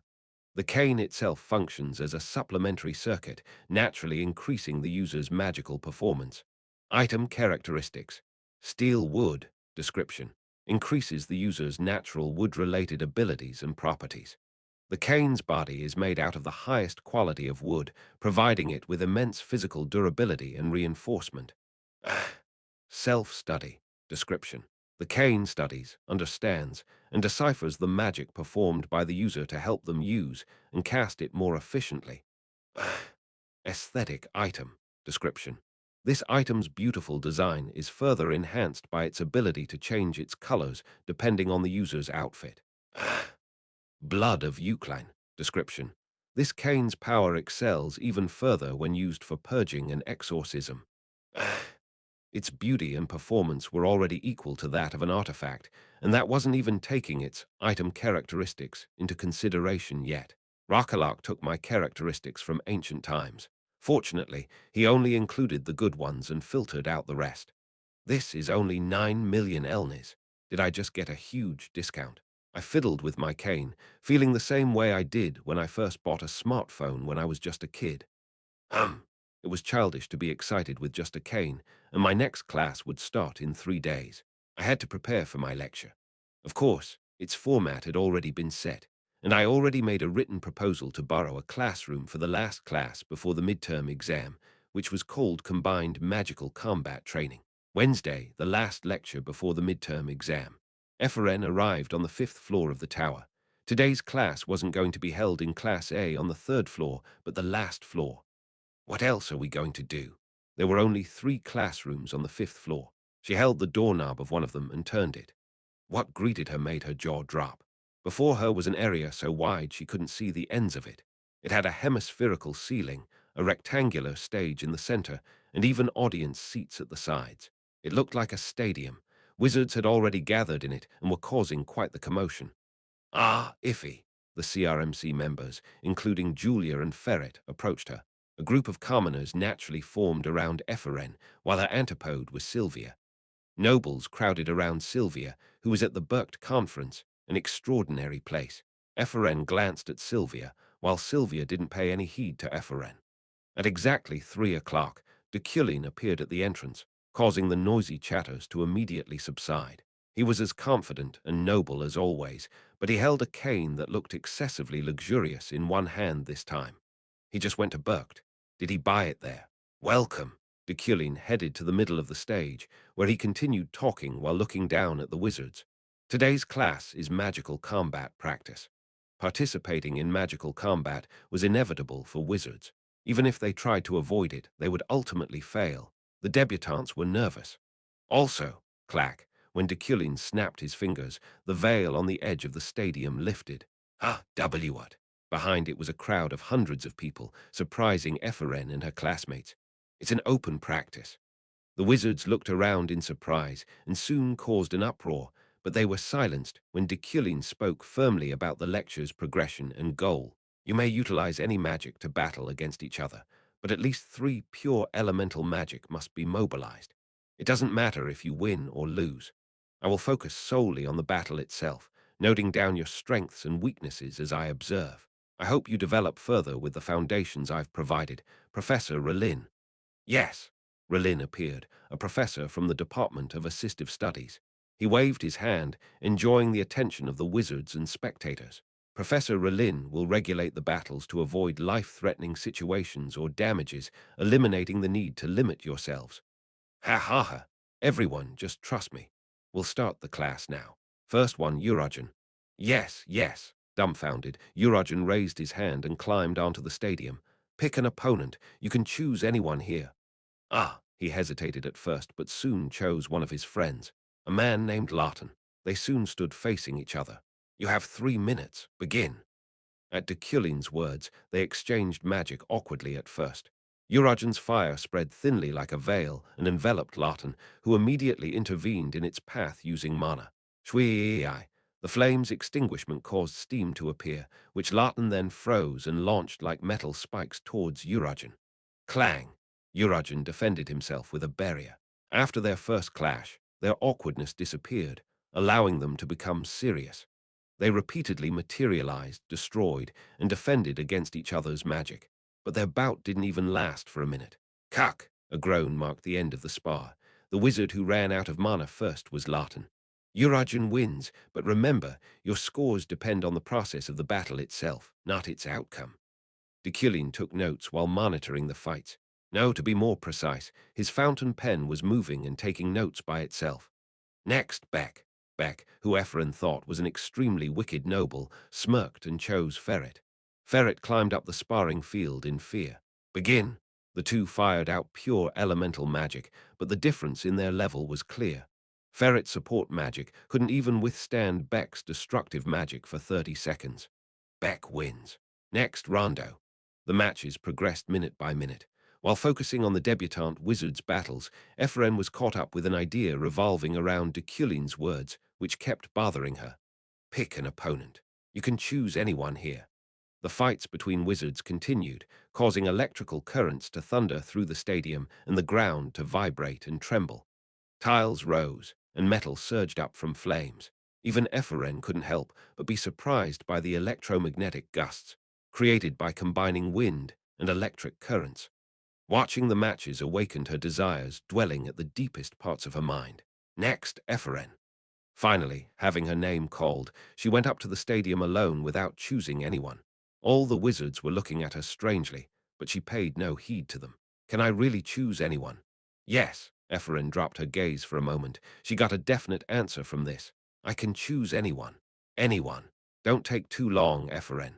The cane itself functions as a supplementary circuit, naturally increasing the user's magical performance. Item characteristics: steel wood. Description: increases the user's natural wood-related abilities and properties. The cane's body is made out of the highest quality of wood, providing it with immense physical durability and reinforcement. Self-study. Description: the cane studies, understands, and deciphers the magic performed by the user to help them use and cast it more efficiently. Aesthetic item. Description: this item's beautiful design is further enhanced by its ability to change its colors depending on the user's outfit. Blood of Eucline. Description: this cane's power excels even further when used for purging and exorcism. Its beauty and performance were already equal to that of an artifact, and that wasn't even taking its item characteristics into consideration yet. Rakalak took my characteristics from ancient times. Fortunately, he only included the good ones and filtered out the rest. This is only 9 million elnis. Did I just get a huge discount? I fiddled with my cane, feeling the same way I did when I first bought a smartphone when I was just a kid. It was childish to be excited with just a cane, and my next class would start in 3 days. I had to prepare for my lecture. Of course, its format had already been set, and I already made a written proposal to borrow a classroom for the last class before the midterm exam, which was called Combined Magical Combat Training. Wednesday, the last lecture before the midterm exam. FRN arrived on the 5th floor of the tower. Today's class wasn't going to be held in Class A on the 3rd floor, but the last floor. What else are we going to do? There were only 3 classrooms on the 5th floor. She held the doorknob of one of them and turned it. What greeted her made her jaw drop. Before her was an area so wide she couldn't see the ends of it. It had a hemispherical ceiling, a rectangular stage in the center, and even audience seats at the sides. It looked like a stadium. Wizards had already gathered in it and were causing quite the commotion. Ah, Iffy. The CRMC members, including Julia and Ferret, approached her. A group of commoners naturally formed around Epheren, while her antipode was Sylvia. Nobles crowded around Sylvia, who was at the Berkt conference, an extraordinary place. Epheren glanced at Sylvia, while Sylvia didn't pay any heed to Epheren. At exactly 3 o'clock, Deculein appeared at the entrance, causing the noisy chatters to immediately subside. He was as confident and noble as always, but he held a cane that looked excessively luxurious in one hand this time. He just went to Berkt. Did he buy it there? Welcome. Deculein headed to the middle of the stage, where he continued talking while looking down at the wizards. Today's class is magical combat practice. Participating in magical combat was inevitable for wizards. Even if they tried to avoid it, they would ultimately fail. The debutantes were nervous. Also, clack, when Deculein snapped his fingers, the veil on the edge of the stadium lifted. Ah, W what? Behind it was a crowd of hundreds of people, surprising Ephraim and her classmates. It's an open practice. The wizards looked around in surprise and soon caused an uproar, but they were silenced when Deculein spoke firmly about the lecture's progression and goal. You may utilize any magic to battle against each other, but at least 3 pure elemental magic must be mobilized. It doesn't matter if you win or lose. I will focus solely on the battle itself, noting down your strengths and weaknesses as I observe. I hope you develop further with the foundations I've provided. Professor Relin. Yes, Relin appeared, a professor from the Department of Assistive Studies. He waved his hand, enjoying the attention of the wizards and spectators. Professor Relin will regulate the battles to avoid life-threatening situations or damages, eliminating the need to limit yourselves. Ha ha ha. Everyone, just trust me. We'll start the class now. First one, Urajan. Yes, yes. Dumbfounded, Urajan raised his hand and climbed onto the stadium. Pick an opponent. You can choose anyone here. Ah, he hesitated at first, but soon chose one of his friends, a man named Larton. They soon stood facing each other. You have 3 minutes. Begin. At Deculein's words, they exchanged magic awkwardly at first. Urajan's fire spread thinly like a veil and enveloped Larton, who immediately intervened in its path using mana. Shui. The flame's extinguishment caused steam to appear, which Larton then froze and launched like metal spikes towards Urajan. Clang! Urajan defended himself with a barrier. After their first clash, their awkwardness disappeared, allowing them to become serious. They repeatedly materialized, destroyed, and defended against each other's magic. But their bout didn't even last for a minute. Cuck! A groan marked the end of the spar. The wizard who ran out of mana first was Larton. Urajan wins, but remember, your scores depend on the process of the battle itself, not its outcome. Deculein took notes while monitoring the fights. No, to be more precise, his fountain pen was moving and taking notes by itself. Next, Beck. Beck, who Ephraim thought was an extremely wicked noble, smirked and chose Ferret. Ferret climbed up the sparring field in fear. Begin! The two fired out pure elemental magic, but the difference in their level was clear. Ferret's support magic couldn't even withstand Beck's destructive magic for 30 seconds. Beck wins. Next, Rondo. The matches progressed minute by minute. While focusing on the debutante wizard's battles, Ephraim was caught up with an idea revolving around Deculein's words, which kept bothering her. Pick an opponent. You can choose anyone here. The fights between wizards continued, causing electrical currents to thunder through the stadium and the ground to vibrate and tremble. Tiles rose, and metal surged up from flames. Even Ephraim couldn't help but be surprised by the electromagnetic gusts, created by combining wind and electric currents. Watching the matches awakened her desires dwelling at the deepest parts of her mind. Next, Ephraim. Finally, having her name called, she went up to the stadium alone without choosing anyone. All the wizards were looking at her strangely, but she paid no heed to them. Can I really choose anyone? Yes, Ephraim dropped her gaze for a moment. She got a definite answer from this. I can choose anyone. Anyone. Don't take too long, Ephraim.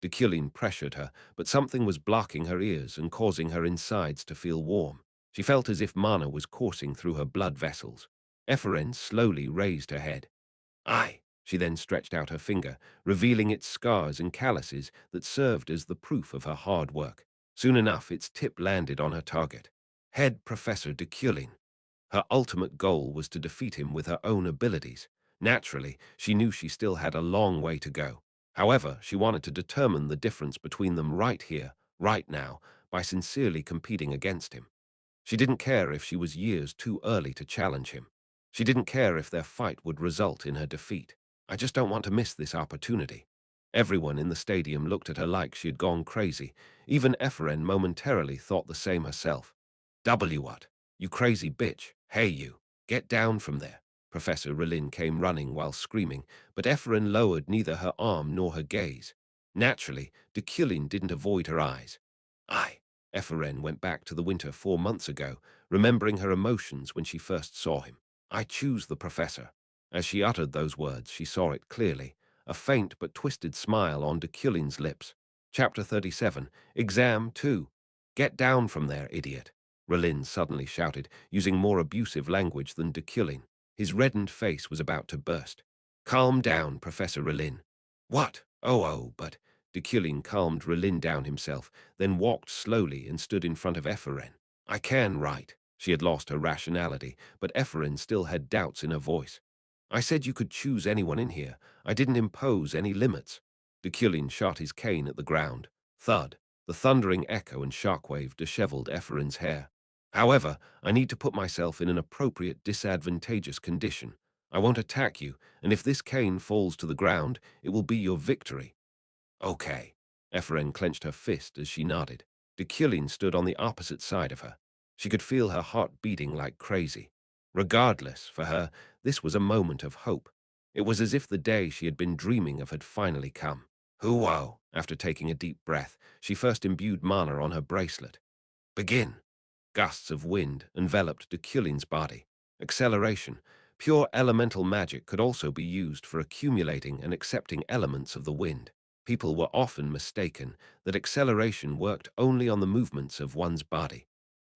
Deculein pressured her, but something was blocking her ears and causing her insides to feel warm. She felt as if mana was coursing through her blood vessels. Ephraim slowly raised her head. Aye. She then stretched out her finger, revealing its scars and calluses that served as the proof of her hard work. Soon enough, its tip landed on her target. Head Professor Deculein. Her ultimate goal was to defeat him with her own abilities. Naturally, she knew she still had a long way to go. However, she wanted to determine the difference between them right here, right now, by sincerely competing against him. She didn't care if she was years too early to challenge him. She didn't care if their fight would result in her defeat. I just don't want to miss this opportunity. Everyone in the stadium looked at her like she had gone crazy. Even Ephraim momentarily thought the same herself. W what? You crazy bitch. Hey you. Get down from there. Professor Relin came running while screaming, but Ephraim lowered neither her arm nor her gaze. Naturally, Deculein didn't avoid her eyes. Aye. Ephraim went back to the winter 4 months ago, remembering her emotions when she first saw him. I choose the professor. As she uttered those words, she saw it clearly, a faint but twisted smile on Deculein's lips. Chapter 37, Exam 2. Get down from there, idiot, Relin suddenly shouted, using more abusive language than Deculein. His reddened face was about to burst. Calm down, Professor Relin. What? Oh, but Deculein calmed Relin down himself, then walked slowly and stood in front of Epheren. I can write. She had lost her rationality, but Epheren still had doubts in her voice. I said you could choose anyone in here. I didn't impose any limits. Deculein shot his cane at the ground. Thud. The thundering echo and shockwave disheveled Epheren's hair. However, I need to put myself in an appropriate disadvantageous condition. I won't attack you, and if this cane falls to the ground, it will be your victory. Okay. Epheren clenched her fist as she nodded. Deculein stood on the opposite side of her. She could feel her heart beating like crazy. Regardless, for her, this was a moment of hope. It was as if the day she had been dreaming of had finally come. Hoo-whoa! After taking a deep breath, she first imbued mana on her bracelet. Begin! Gusts of wind enveloped Deculein's body. Acceleration. Pure elemental magic could also be used for accumulating and accepting elements of the wind. People were often mistaken that acceleration worked only on the movements of one's body.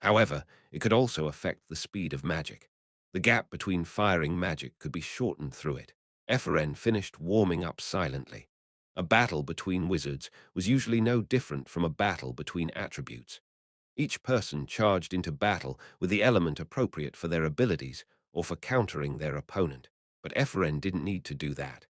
However, it could also affect the speed of magic. The gap between firing magic could be shortened through it. Epheren finished warming up silently. A battle between wizards was usually no different from a battle between attributes. Each person charged into battle with the element appropriate for their abilities or for countering their opponent. But Epheren didn't need to do that.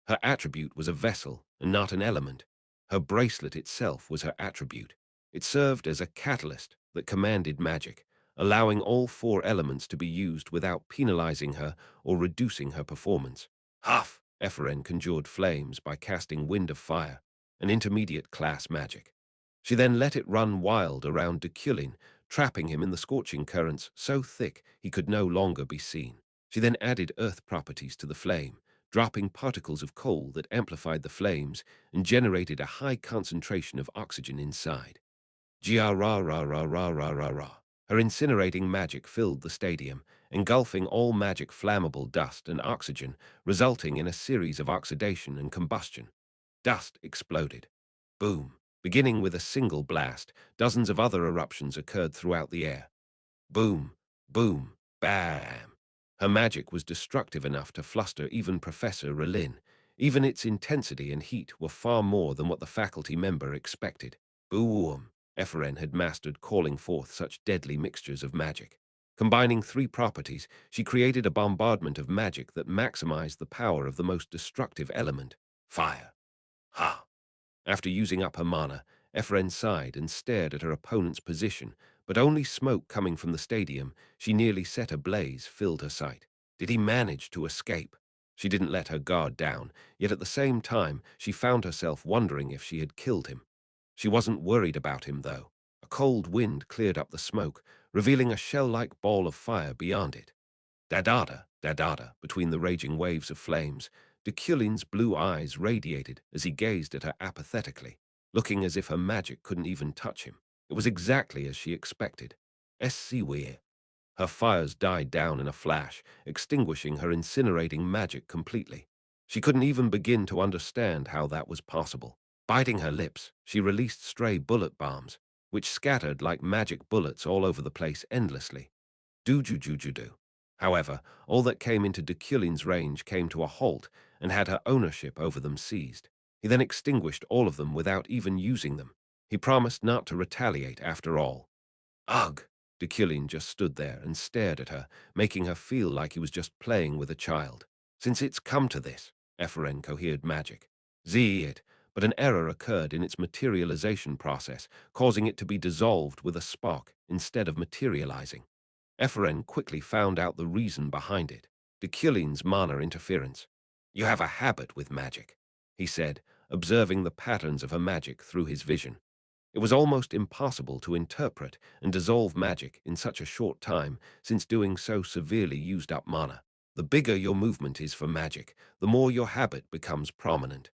Her attribute was a vessel and not an element. Her bracelet itself was her attribute. It served as a catalyst that commanded magic, allowing all four elements to be used without penalizing her or reducing her performance. Huff! Epheren conjured flames by casting Wind of Fire, an intermediate class magic. She then let it run wild around Deculein, trapping him in the scorching currents so thick he could no longer be seen. She then added earth properties to the flame, dropping particles of coal that amplified the flames and generated a high concentration of oxygen inside. Gia-ra-ra-ra-ra-ra-ra-ra. Her incinerating magic filled the stadium, engulfing all magic flammable dust and oxygen, resulting in a series of oxidation and combustion. Dust exploded. Boom. Beginning with a single blast, dozens of other eruptions occurred throughout the air. Boom, boom, bam. Her magic was destructive enough to fluster even Professor Relin. Even its intensity and heat were far more than what the faculty member expected. Boom. Epheren had mastered calling forth such deadly mixtures of magic. Combining three properties, she created a bombardment of magic that maximized the power of the most destructive element, fire. Ha! After using up her mana, Epheren sighed and stared at her opponent's position, but only smoke coming from the stadium she nearly set ablaze filled her sight. Did he manage to escape? She didn't let her guard down, yet at the same time she found herself wondering if she had killed him. She wasn't worried about him, though. A cold wind cleared up the smoke, revealing a shell-like ball of fire beyond it. Da-da-da, da-da-da, between the raging waves of flames, Deculein's blue eyes radiated as he gazed at her apathetically, looking as if her magic couldn't even touch him. It was exactly as she expected. Weir. Her fires died down in a flash, extinguishing her incinerating magic completely. She couldn't even begin to understand how that was possible. Biting her lips, she released stray bullet bombs, which scattered like magic bullets all over the place endlessly. Do. However, all that came into Deculein's range came to a halt and had her ownership over them seized. He then extinguished all of them without even using them. He promised not to retaliate after all. Ugh! Deculein just stood there and stared at her, making her feel like he was just playing with a child. Since it's come to this, Epheren cohered magic. It, but an error occurred in its materialization process, causing it to be dissolved with a spark instead of materializing. Epheren quickly found out the reason behind it, Deculein's mana interference. You have a habit with magic, he said, observing the patterns of her magic through his vision. It was almost impossible to interpret and dissolve magic in such a short time, since doing so severely used up mana. The bigger your movement is for magic, the more your habit becomes prominent.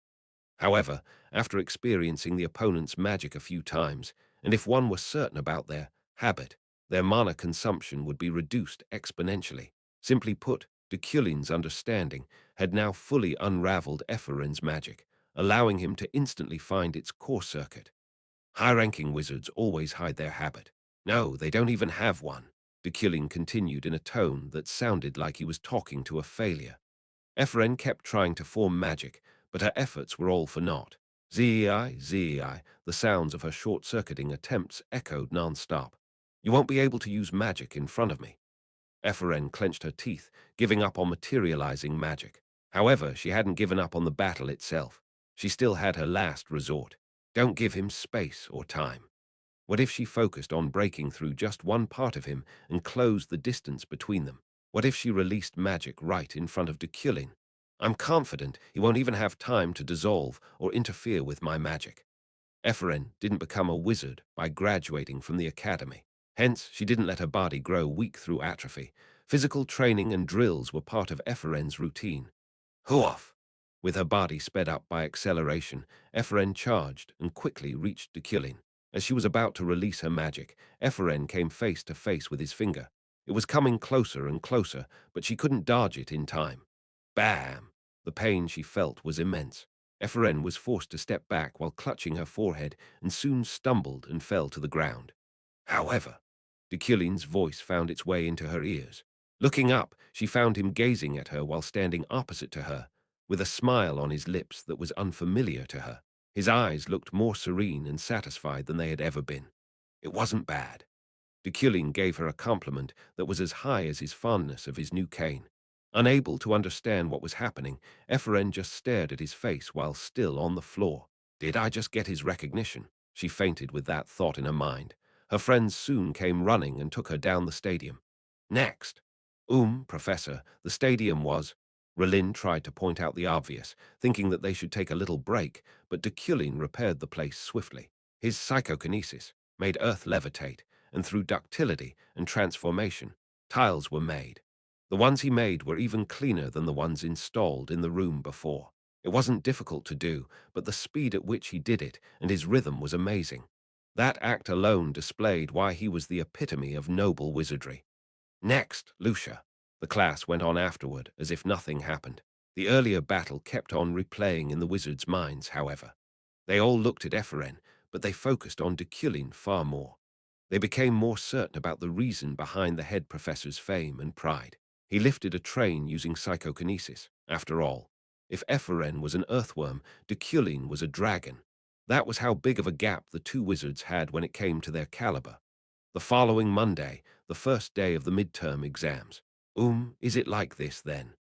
However, after experiencing the opponent's magic a few times, and if one were certain about their habit, their mana consumption would be reduced exponentially. Simply put, Deculein's understanding had now fully unraveled Epheren's magic, allowing him to instantly find its core circuit. High-ranking wizards always hide their habit. No, they don't even have one. Deculein continued in a tone that sounded like he was talking to a failure. Ephraim kept trying to form magic, but her efforts were all for naught. Zei, zei, the sounds of her short-circuiting attempts echoed non-stop. You won't be able to use magic in front of me. Ephraim clenched her teeth, giving up on materializing magic. However, she hadn't given up on the battle itself. She still had her last resort. Don't give him space or time. What if she focused on breaking through just one part of him and closed the distance between them? What if she released magic right in front of Deculein? I'm confident he won't even have time to dissolve or interfere with my magic. Ephraim didn't become a wizard by graduating from the academy. Hence, she didn't let her body grow weak through atrophy. Physical training and drills were part of Ephraim's routine. Hoof! With her body sped up by acceleration, Ephraim charged and quickly reached Deculein. As she was about to release her magic, Ephraim came face to face with his finger. It was coming closer and closer, but she couldn't dodge it in time. Bam! The pain she felt was immense. Ephraim was forced to step back while clutching her forehead and soon stumbled and fell to the ground. However, Deculein's voice found its way into her ears. Looking up, she found him gazing at her while standing opposite to her, with a smile on his lips that was unfamiliar to her. His eyes looked more serene and satisfied than they had ever been. It wasn't bad. Deculein gave her a compliment that was as high as his fondness of his new cane. Unable to understand what was happening, Ephraim just stared at his face while still on the floor. Did I just get his recognition? She fainted with that thought in her mind. Her friends soon came running and took her down the stadium. Next. Professor, the stadium was... Relin tried to point out the obvious, thinking that they should take a little break, but Deculein repaired the place swiftly. His psychokinesis made Earth levitate, and through ductility and transformation, tiles were made. The ones he made were even cleaner than the ones installed in the room before. It wasn't difficult to do, but the speed at which he did it and his rhythm was amazing. That act alone displayed why he was the epitome of noble wizardry. Next, Lucia. The class went on afterward, as if nothing happened. The earlier battle kept on replaying in the wizards' minds, however. They all looked at Ephraim, but they focused on Deculein far more. They became more certain about the reason behind the head professor's fame and pride. He lifted a train using psychokinesis, after all. If Ephraim was an earthworm, Deculein was a dragon. That was how big of a gap the two wizards had when it came to their caliber. The following Monday, the first day of the midterm exams. Is it like this then?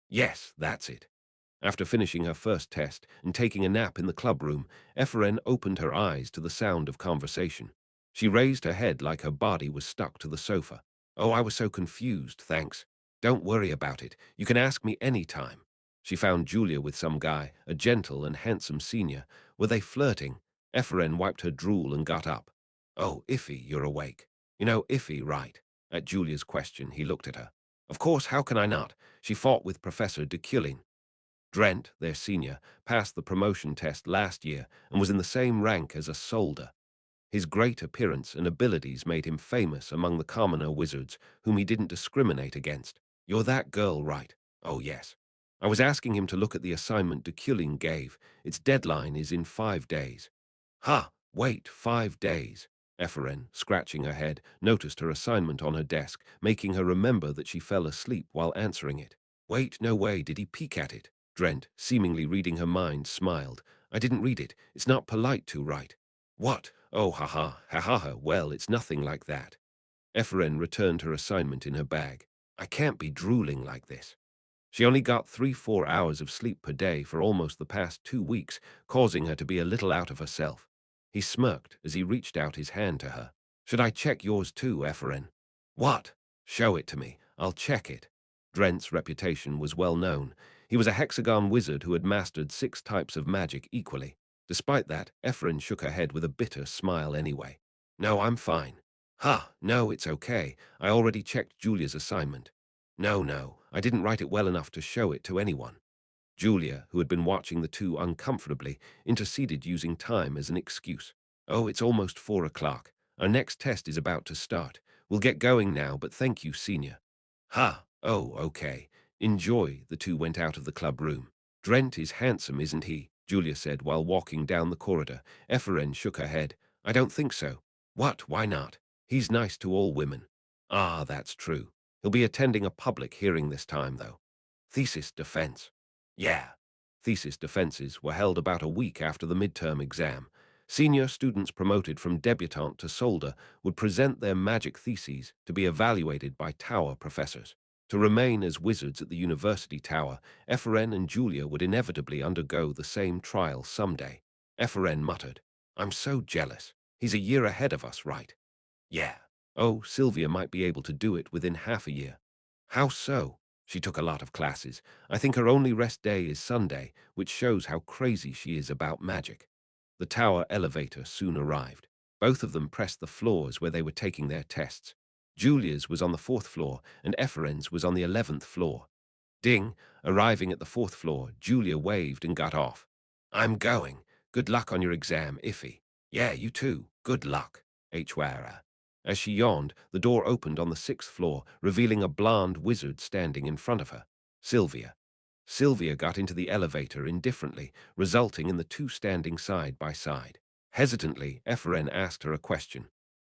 Yes, that's it. After finishing her first test and taking a nap in the clubroom, Ephraim opened her eyes to the sound of conversation. She raised her head like her body was stuck to the sofa. Oh, I was so confused, thanks. Don't worry about it. You can ask me any time. She found Julia with some guy, a gentle and handsome senior. Were they flirting? Ephraim wiped her drool and got up. Oh, Iffy, you're awake. You know Iffy, right? At Julia's question, he looked at her. Of course, how can I not? She fought with Professor Deculein. Drent, their senior, passed the promotion test last year and was in the same rank as a soldier. His great appearance and abilities made him famous among the commoner wizards, whom he didn't discriminate against. You're that girl, right? Oh, yes. I was asking him to look at the assignment Deculein gave. Its deadline is in 5 days. Ha! Wait, 5 days. Ephraim, scratching her head, noticed her assignment on her desk, making her remember that she fell asleep while answering it. Wait, no way, did he peek at it? Drent, seemingly reading her mind, smiled. I didn't read it. It's not polite to write. What? Oh, ha, well, it's nothing like that. Ephraim returned her assignment in her bag. I can't be drooling like this. She only got 3-4 hours of sleep per day for almost the past 2 weeks, causing her to be a little out of herself. He smirked as he reached out his hand to her. Should I check yours too, Ephraim? What? Show it to me. I'll check it. Drent's reputation was well known. He was a hexagon wizard who had mastered 6 types of magic equally. Despite that, Ephraim shook her head with a bitter smile anyway. No, I'm fine. No, it's okay. I already checked Julia's assignment. No, I didn't write it well enough to show it to anyone. Julia, who had been watching the two uncomfortably, interceded using time as an excuse. Oh, it's almost 4 o'clock. Our next test is about to start. We'll get going now, but thank you, senior. Oh, okay. Enjoy. The two went out of the club room. Drent is handsome, isn't he? Julia said while walking down the corridor. Ephraim shook her head. I don't think so. What? Why not? He's nice to all women. Ah, that's true. He'll be attending a public hearing this time, though. Thesis defense. Yeah. Thesis defenses were held about a week after the midterm exam. Senior students promoted from debutante to soldier would present their magic theses to be evaluated by tower professors. To remain as wizards at the university tower, Ephraim and Julia would inevitably undergo the same trial someday. Ephraim muttered, "I'm so jealous. He's a year ahead of us, right?" "Yeah." "Oh, Sylvia might be able to do it within half a year." "How so?" "She took a lot of classes. I think her only rest day is Sunday, which shows how crazy she is about magic." The tower elevator soon arrived. Both of them pressed the floors where they were taking their tests. Julia's was on the 4th floor, and Ephraim's was on the 11th floor. Ding! Arriving at the 4th floor, Julia waved and got off. "I'm going. Good luck on your exam, Iffy." "Yeah, you too. Good luck." Hwara. As she yawned, the door opened on the 6th floor, revealing a blonde wizard standing in front of her. Sylvia. Sylvia got into the elevator indifferently, resulting in the two standing side by side. Hesitantly, Ephraim asked her a question.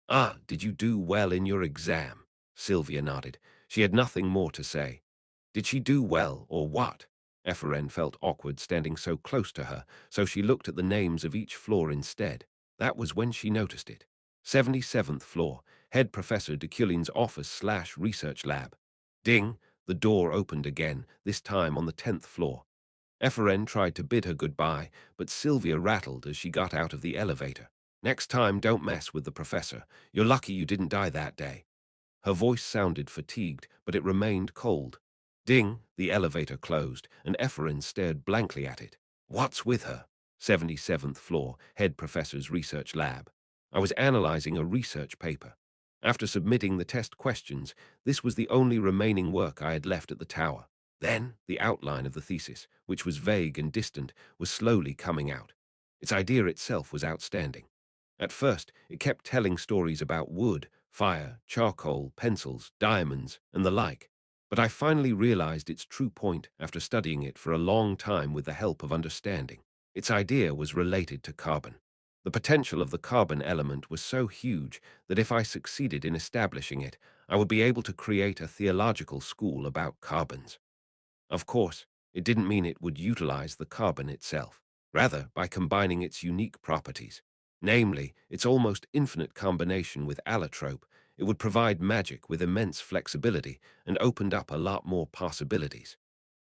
"Ah, did you do well in your exam?" Sylvia nodded. She had nothing more to say. Did she do well, or what? Ephraim felt awkward standing so close to her, so she looked at the names of each floor instead. That was when she noticed it. 77th floor, Head Professor Deculein's office/research lab. Ding! The door opened again, this time on the 10th floor. Ephraim tried to bid her goodbye, but Sylvia rattled as she got out of the elevator. "Next time, don't mess with the professor. You're lucky you didn't die that day." Her voice sounded fatigued, but it remained cold. Ding! The elevator closed, and Ephraim stared blankly at it. "What's with her?" 77th floor, Head Professor's research lab. "I was analyzing a research paper. After submitting the test questions, this was the only remaining work I had left at the tower. Then, the outline of the thesis, which was vague and distant, was slowly coming out. Its idea itself was outstanding. At first, it kept telling stories about wood, fire, charcoal, pencils, diamonds, and the like. But I finally realized its true point after studying it for a long time with the help of understanding. Its idea was related to carbon. The potential of the carbon element was so huge that if I succeeded in establishing it, I would be able to create a theological school about carbons. Of course, it didn't mean it would utilize the carbon itself. Rather, by combining its unique properties, namely, its almost infinite combination with allotrope, it would provide magic with immense flexibility and opened up a lot more possibilities.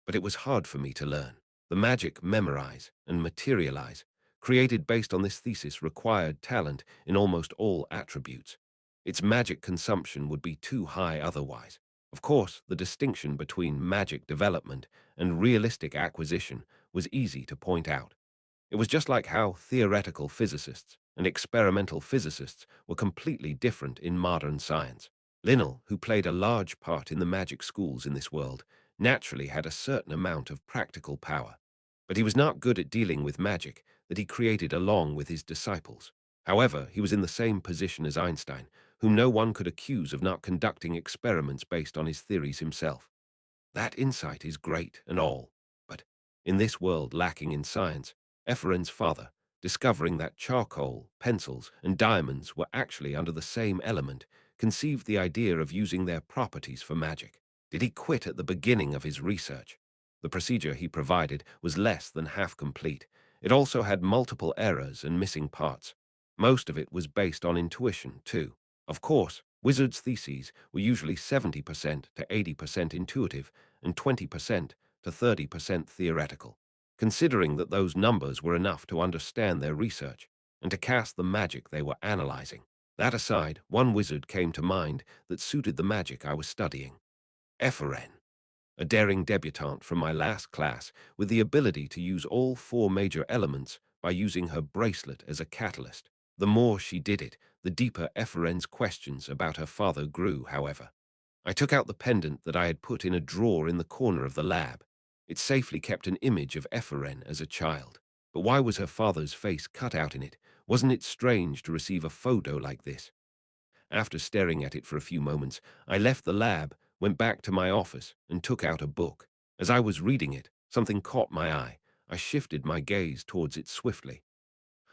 But it was hard for me to learn. The magic memorize and materialize, created based on this thesis, required talent in almost all attributes. Its magic consumption would be too high otherwise. Of course, the distinction between magic development and realistic acquisition was easy to point out. It was just like how theoretical physicists and experimental physicists were completely different in modern science. Linnell, who played a large part in the magic schools in this world, naturally had a certain amount of practical power. But he was not good at dealing with magic that he created along with his disciples. However, he was in the same position as Einstein, whom no one could accuse of not conducting experiments based on his theories himself. That insight is great and all, but in this world lacking in science, Ephraim's father, discovering that charcoal, pencils, and diamonds were actually under the same element, conceived the idea of using their properties for magic. Did he quit at the beginning of his research? The procedure he provided was less than half complete. It also had multiple errors and missing parts. Most of it was based on intuition, too. Of course, wizards' theses were usually 70% to 80% intuitive and 20% to 30% theoretical, considering that those numbers were enough to understand their research and to cast the magic they were analyzing. That aside, one wizard came to mind that suited the magic I was studying. Ephraim, a daring debutante from my last class with the ability to use all four major elements by using her bracelet as a catalyst. The more she did it, the deeper Ephraim's questions about her father grew, however. I took out the pendant that I had put in a drawer in the corner of the lab. It safely kept an image of Ephraim as a child. But why was her father's face cut out in it? Wasn't it strange to receive a photo like this? After staring at it for a few moments, I left the lab, went back to my office, and took out a book. As I was reading it, something caught my eye. I shifted my gaze towards it swiftly.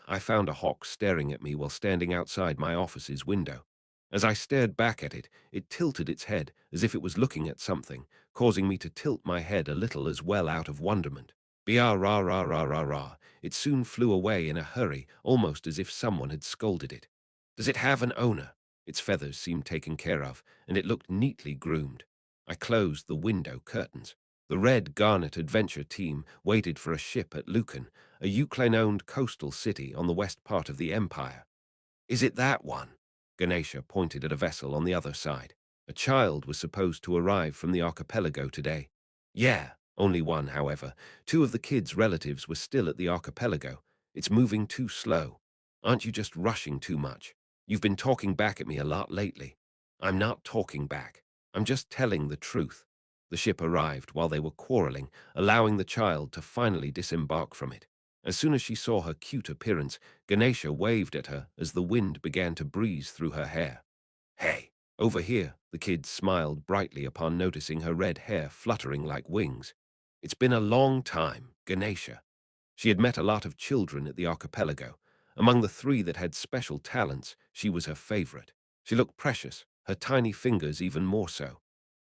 I found a hawk staring at me while standing outside my office's window. As I stared back at it, it tilted its head as if it was looking at something, causing me to tilt my head a little as well out of wonderment. Bia rah rah rah rah rah. It soon flew away in a hurry, almost as if someone had scolded it. Does it have an owner? Its feathers seemed taken care of, and it looked neatly groomed. I closed the window curtains. The Red Garnet Adventure team waited for a ship at Lucan, a Euclid-owned coastal city on the west part of the Empire. Is it that one? Ganesha pointed at a vessel on the other side. A child was supposed to arrive from the archipelago today. Yeah, only one, however. Two of the kids' relatives were still at the archipelago. It's moving too slow. Aren't you just rushing too much? You've been talking back at me a lot lately. I'm not talking back. I'm just telling the truth. The ship arrived while they were quarreling, allowing the child to finally disembark from it. As soon as she saw her cute appearance, Ganesha waved at her as the wind began to breeze through her hair. Hey, over here, the kid smiled brightly upon noticing her red hair fluttering like wings. It's been a long time, Ganesha. She had met a lot of children at the archipelago. Among the three that had special talents, she was her favorite. She looked precious, her tiny fingers even more so.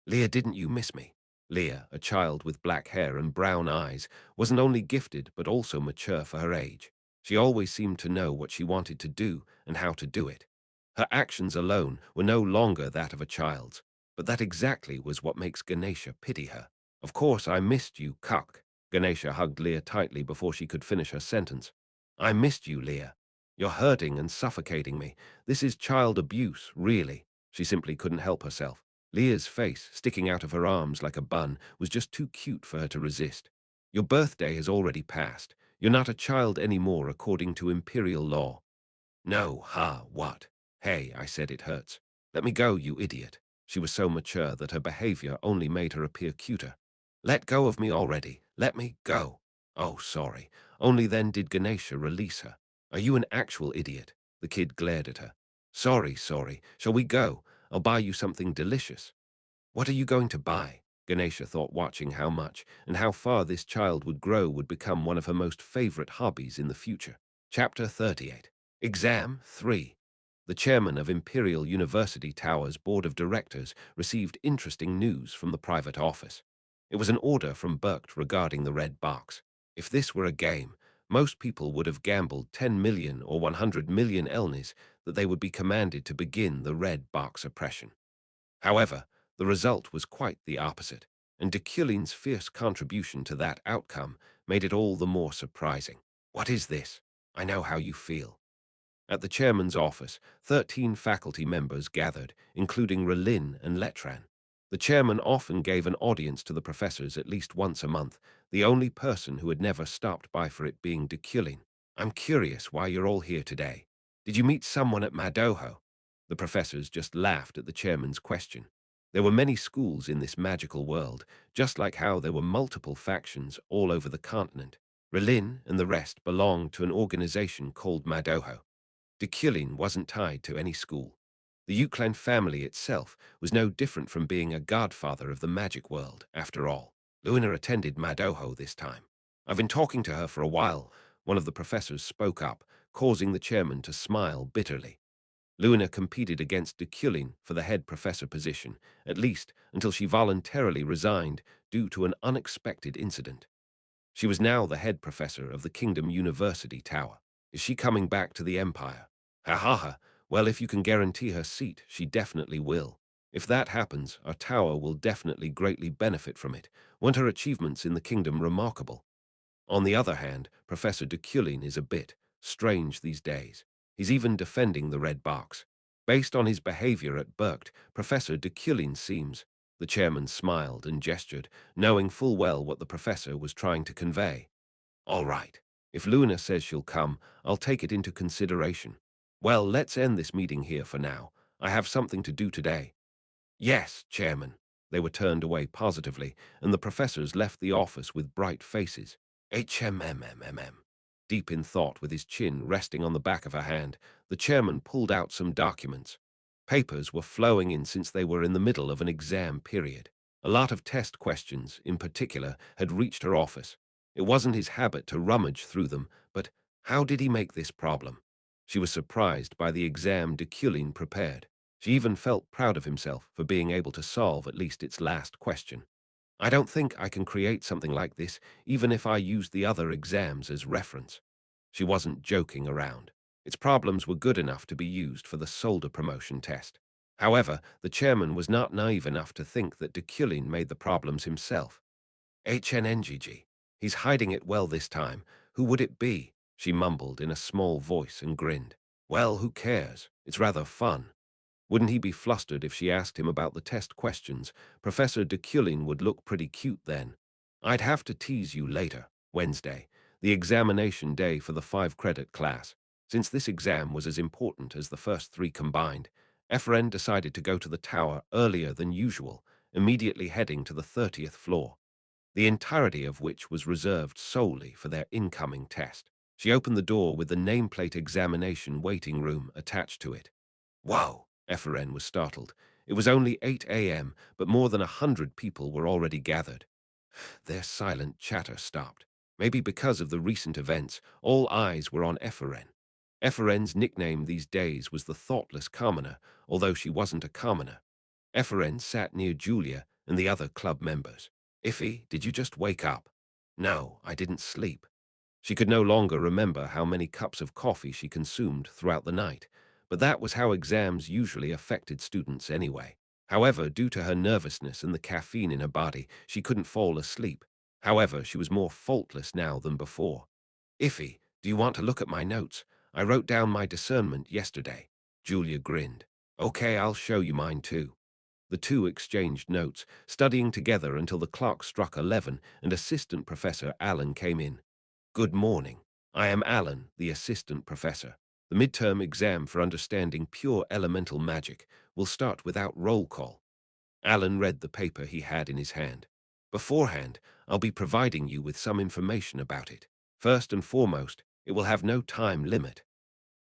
Leah, didn't you miss me? Leah, a child with black hair and brown eyes, wasn't only gifted but also mature for her age. She always seemed to know what she wanted to do and how to do it. Her actions alone were no longer that of a child's, but that exactly was what makes Ganesha pity her. Of course I missed you, cuck. Ganesha hugged Leah tightly before she could finish her sentence. I missed you, Leah. You're hurting and suffocating me. This is child abuse, really. She simply couldn't help herself. Leah's face, sticking out of her arms like a bun, was just too cute for her to resist. Your birthday has already passed. You're not a child anymore according to imperial law. No, what? Hey, I said it hurts. Let me go, you idiot. She was so mature that her behavior only made her appear cuter. Let go of me already. Let me go. Oh, sorry. Only then did Ganesha release her. Are you an actual idiot? The kid glared at her. Sorry. Shall we go? I'll buy you something delicious. What are you going to buy? Ganesha thought, watching how much and how far this child would grow would become one of her most favorite hobbies in the future. Chapter 38. Exam 3. The chairman of Imperial University Tower's board of directors received interesting news from the private office. It was an order from Burkt regarding the red box. If this were a game, most people would have gambled 10 million or 100 million elnis that they would be commanded to begin the red box oppression. However, the result was quite the opposite, and Deculein's fierce contribution to that outcome made it all the more surprising. What is this? I know how you feel. At the chairman's office, 13 faculty members gathered, including Relin and Letran. The chairman often gave an audience to the professors at least once a month, the only person who had never stopped by for it being Deculein. I'm curious why you're all here today. Did you meet someone at Madoho? The professors just laughed at the chairman's question. There were many schools in this magical world, just like how there were multiple factions all over the continent. Relin and the rest belonged to an organization called Madoho. Deculein wasn't tied to any school. The Euclid family itself was no different from being a godfather of the magic world, after all. Luna attended Madoho this time. I've been talking to her for a while. One of the professors spoke up, causing the chairman to smile bitterly. Luna competed against Deculein for the head professor position, at least until she voluntarily resigned due to an unexpected incident. She was now the head professor of the Kingdom University Tower. Is she coming back to the Empire? Ha ha ha. Well, if you can guarantee her seat, she definitely will. If that happens, our tower will definitely greatly benefit from it. Weren't her achievements in the kingdom remarkable? On the other hand, Professor Deculein is a bit strange these days. He's even defending the red box. Based on his behavior at Burkt, Professor Deculein seems. The chairman smiled and gestured, knowing full well what the professor was trying to convey. All right. If Luna says she'll come, I'll take it into consideration. Well, let's end this meeting here for now. I have something to do today. Yes, Chairman. They were turned away positively, and the professors left the office with bright faces. HMMMMM. Deep in thought, with his chin resting on the back of her hand, the chairman pulled out some documents. Papers were flowing in since they were in the middle of an exam period. A lot of test questions, in particular, had reached her office. It wasn't his habit to rummage through them, but How did he make this problem? She was surprised by the exam Deculein prepared. She even felt proud of himself for being able to solve at least its last question. I don't think I can create something like this, even if I use the other exams as reference. She wasn't joking around. Its problems were good enough to be used for the solder promotion test. However, the chairman was not naive enough to think that Deculein made the problems himself. HNNGG. He's hiding it well this time. Who would it be? She mumbled in a small voice and grinned. Well, who cares? It's rather fun. Wouldn't he be flustered if she asked him about the test questions? Professor Deculein would look pretty cute then. I'd have to tease you later, Wednesday, the examination day for the 5-credit class. Since this exam was as important as the first 3 combined, Efren decided to go to the tower earlier than usual, immediately heading to the 30th floor, the entirety of which was reserved solely for their incoming test. She opened the door with the nameplate examination waiting room attached to it. Whoa! Efren was startled. It was only 8 a.m., but more than 100 people were already gathered. Their silent chatter stopped. Maybe because of the recent events, all eyes were on Efren. Efren's nickname these days was the Thoughtless Commoner, although she wasn't a commoner. Efren sat near Julia and the other club members. Iffy, did you just wake up? No, I didn't sleep. She could no longer remember how many cups of coffee she consumed throughout the night, but that was how exams usually affected students anyway. However, due to her nervousness and the caffeine in her body, she couldn't fall asleep. However, she was more faultless now than before. Iffy, do you want to look at my notes? I wrote down my discernment yesterday. Julia grinned. Okay, I'll show you mine too. The two exchanged notes, studying together until the clock struck 11 and Assistant Professor Allen came in. Good morning. I am Alan, the assistant professor. The midterm exam for understanding pure elemental magic will start without roll call. Alan read the paper he had in his hand. Beforehand, I'll be providing you with some information about it. First and foremost, it will have no time limit.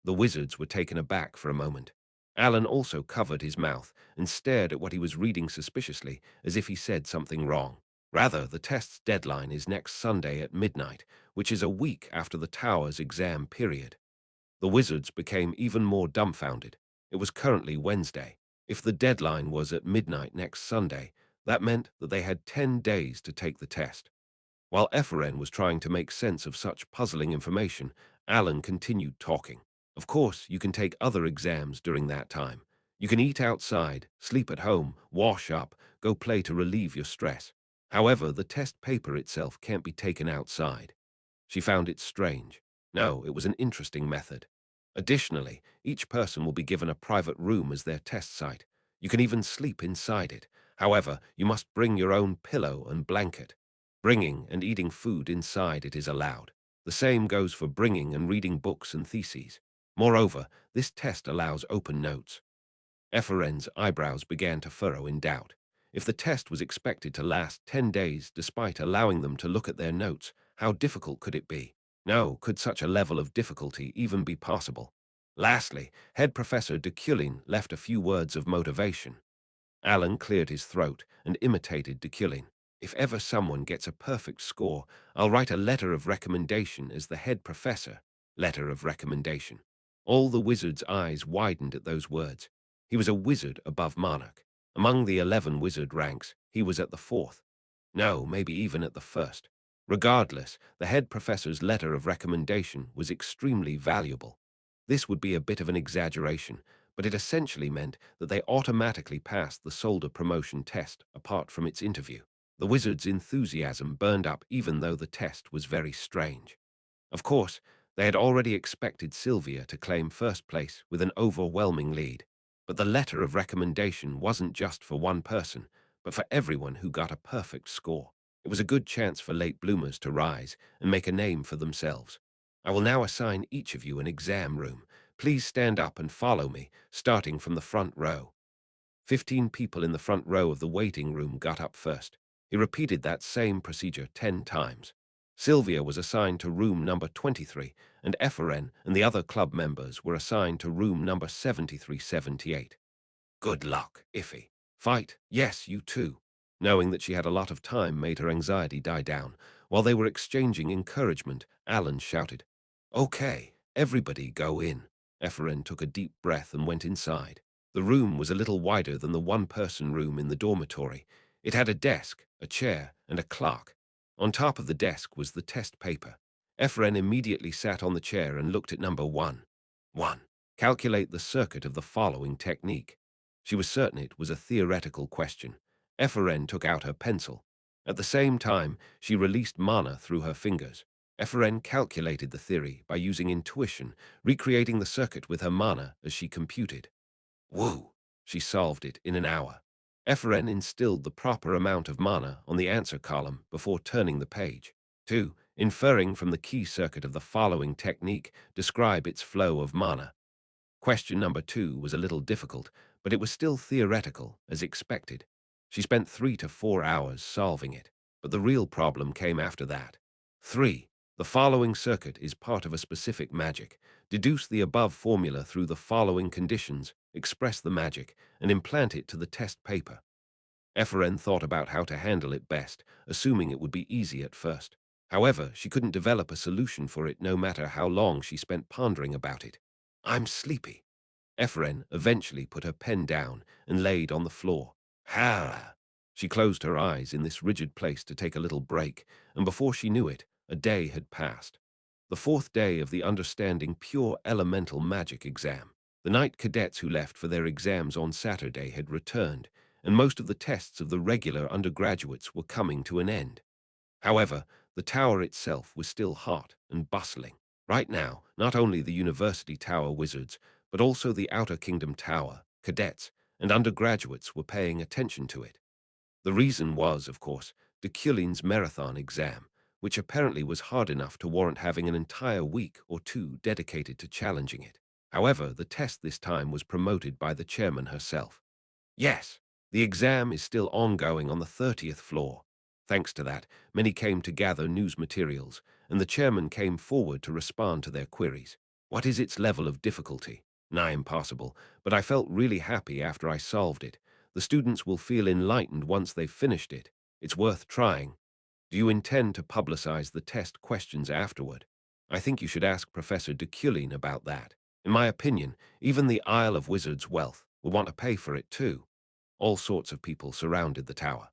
The wizards were taken aback for a moment. Alan also covered his mouth and stared at what he was reading suspiciously, as if he said something wrong. Rather, the test's deadline is next Sunday at midnight, which is a week after the tower's exam period. The wizards became even more dumbfounded. It was currently Wednesday. If the deadline was at midnight next Sunday, that meant that they had 10 days to take the test. While Efren was trying to make sense of such puzzling information, Alan continued talking. Of course, you can take other exams during that time. You can eat outside, sleep at home, wash up, go play to relieve your stress. However, the test paper itself can't be taken outside. She found it strange. No, it was an interesting method. Additionally, each person will be given a private room as their test site. You can even sleep inside it. However, you must bring your own pillow and blanket. Bringing and eating food inside it is allowed. The same goes for bringing and reading books and theses. Moreover, this test allows open notes. Efren's eyebrows began to furrow in doubt. If the test was expected to last 10 days despite allowing them to look at their notes, how difficult could it be? No, could such a level of difficulty even be possible? Lastly, Head Professor Deculein left a few words of motivation. Alan cleared his throat and imitated Deculein. If ever someone gets a perfect score, I'll write a letter of recommendation as the head professor. Letter of recommendation. All the wizard's eyes widened at those words. He was a wizard above monarch. Among the 11 wizard ranks, he was at the 4th. No, maybe even at the 1st. Regardless, the head professor's letter of recommendation was extremely valuable. This would be a bit of an exaggeration, but it essentially meant that they automatically passed the solder promotion test apart from its interview. The wizard's enthusiasm burned up even though the test was very strange. Of course, they had already expected Sylvia to claim first place with an overwhelming lead, but the letter of recommendation wasn't just for one person, but for everyone who got a perfect score. It was a good chance for late bloomers to rise and make a name for themselves. I will now assign each of you an exam room. Please stand up and follow me, starting from the front row. 15 people in the front row of the waiting room got up first. He repeated that same procedure 10 times. Sylvia was assigned to room number 23, and Efren and the other club members were assigned to room number 7378. Good luck, Iffy. Fight, yes, you too. Knowing that she had a lot of time made her anxiety die down. While they were exchanging encouragement, Alan shouted, Okay, everybody go in. Efren took a deep breath and went inside. The room was a little wider than the one-person room in the dormitory. It had a desk, a chair, and a clock. On top of the desk was the test paper. Efren immediately sat on the chair and looked at number 1. 1. Calculate the circuit of the following technique. She was certain it was a theoretical question. Efren took out her pencil. At the same time, she released mana through her fingers. Efren calculated the theory by using intuition, recreating the circuit with her mana as she computed. Woo! She solved it in an hour. Efren instilled the proper amount of mana on the answer column before turning the page. 2. Inferring from the key circuit of the following technique, describe its flow of mana. Question number 2 was a little difficult, but it was still theoretical, as expected. She spent 3 to 4 hours solving it, but the real problem came after that. 3. The following circuit is part of a specific magic. Deduce the above formula through the following conditions, express the magic, and implant it to the test paper. Eferen thought about how to handle it best, assuming it would be easy at first. However, she couldn't develop a solution for it no matter how long she spent pondering about it. I'm sleepy. Efren eventually put her pen down and laid on the floor. Ha! She closed her eyes in this rigid place to take a little break, and before she knew it, a day had passed. The 4th day of the Understanding Pure Elemental Magic exam. The night cadets who left for their exams on Saturday had returned, and most of the tests of the regular undergraduates were coming to an end. However, the tower itself was still hot and bustling. Right now, not only the University Tower wizards, but also the Outer Kingdom Tower, cadets, and undergraduates were paying attention to it. The reason was, of course, Deculein's marathon exam, which apparently was hard enough to warrant having an entire week or 2 dedicated to challenging it. However, the test this time was promoted by the chairman herself. Yes, the exam is still ongoing on the 30th floor. Thanks to that, many came to gather news materials, and the chairman came forward to respond to their queries. What is its level of difficulty? Nigh impossible, but I felt really happy after I solved it. The students will feel enlightened once they've finished it. It's worth trying. Do you intend to publicize the test questions afterward? I think you should ask Professor Deculein about that. In my opinion, even the Isle of Wizards' wealth will want to pay for it too. All sorts of people surrounded the tower.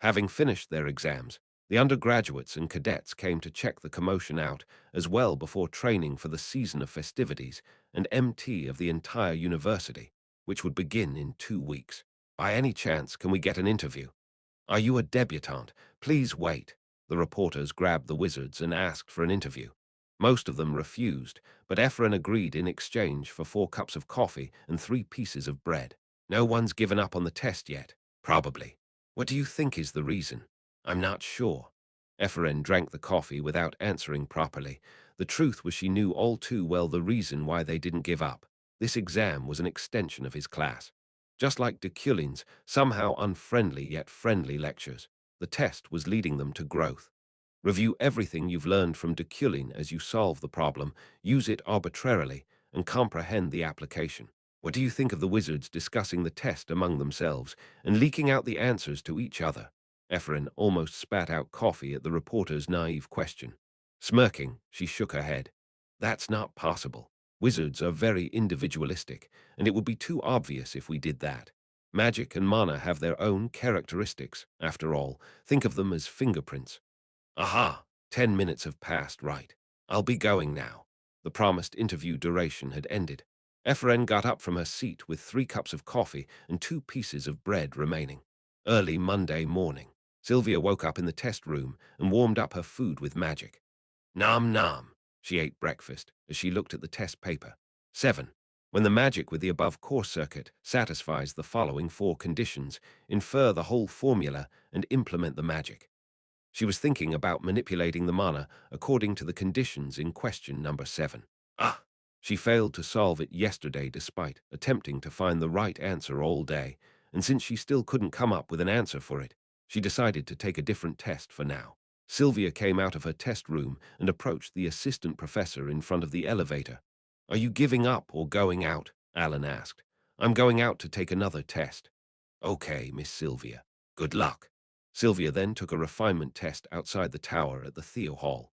Having finished their exams, the undergraduates and cadets came to check the commotion out as well before training for the season of festivities and MT of the entire university, which would begin in 2 weeks. By any chance, can we get an interview? Are you a debutante? Please wait. The reporters grabbed the wizards and asked for an interview. Most of them refused, but Efren agreed in exchange for 4 cups of coffee and 3 pieces of bread. No one's given up on the test yet. Probably. What do you think is the reason? I'm not sure. Efren drank the coffee without answering properly. The truth was she knew all too well the reason why they didn't give up. This exam was an extension of his class. Just like Deculein's somehow unfriendly yet friendly lectures, the test was leading them to growth. Review everything you've learned from Deculein as you solve the problem, use it arbitrarily, and comprehend the application. What do you think of the wizards discussing the test among themselves and leaking out the answers to each other? Efren almost spat out coffee at the reporter's naive question. Smirking, she shook her head. That's not possible. Wizards are very individualistic, and it would be too obvious if we did that. Magic and mana have their own characteristics, after all. Think of them as fingerprints. Aha! 10 minutes have passed, right. I'll be going now. The promised interview duration had ended. Efren got up from her seat with 3 cups of coffee and 2 pieces of bread remaining. Early Monday morning, Sylvia woke up in the test room and warmed up her food with magic. Nom nom. She ate breakfast as she looked at the test paper. 7. When the magic with the above core circuit satisfies the following 4 conditions, infer the whole formula and implement the magic. She was thinking about manipulating the mana according to the conditions in question number 7. Ah! She failed to solve it yesterday despite attempting to find the right answer all day, and since she still couldn't come up with an answer for it, she decided to take a different test for now. Sylvia came out of her test room and approached the assistant professor in front of the elevator. Are you giving up or going out? Alan asked. I'm going out to take another test. Okay, Miss Sylvia. Good luck. Sylvia then took a refinement test outside the tower at the Theo Hall.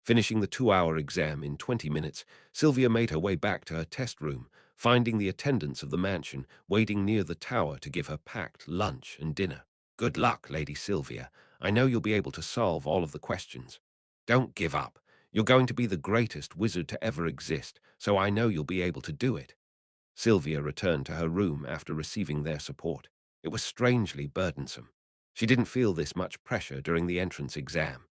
Finishing the 2-hour exam in 20 minutes, Sylvia made her way back to her test room, finding the attendants of the mansion waiting near the tower to give her packed lunch and dinner. Good luck, Lady Sylvia. I know you'll be able to solve all of the questions. Don't give up. You're going to be the greatest wizard to ever exist, so I know you'll be able to do it. Sylvia returned to her room after receiving their support. It was strangely burdensome. She didn't feel this much pressure during the entrance exam.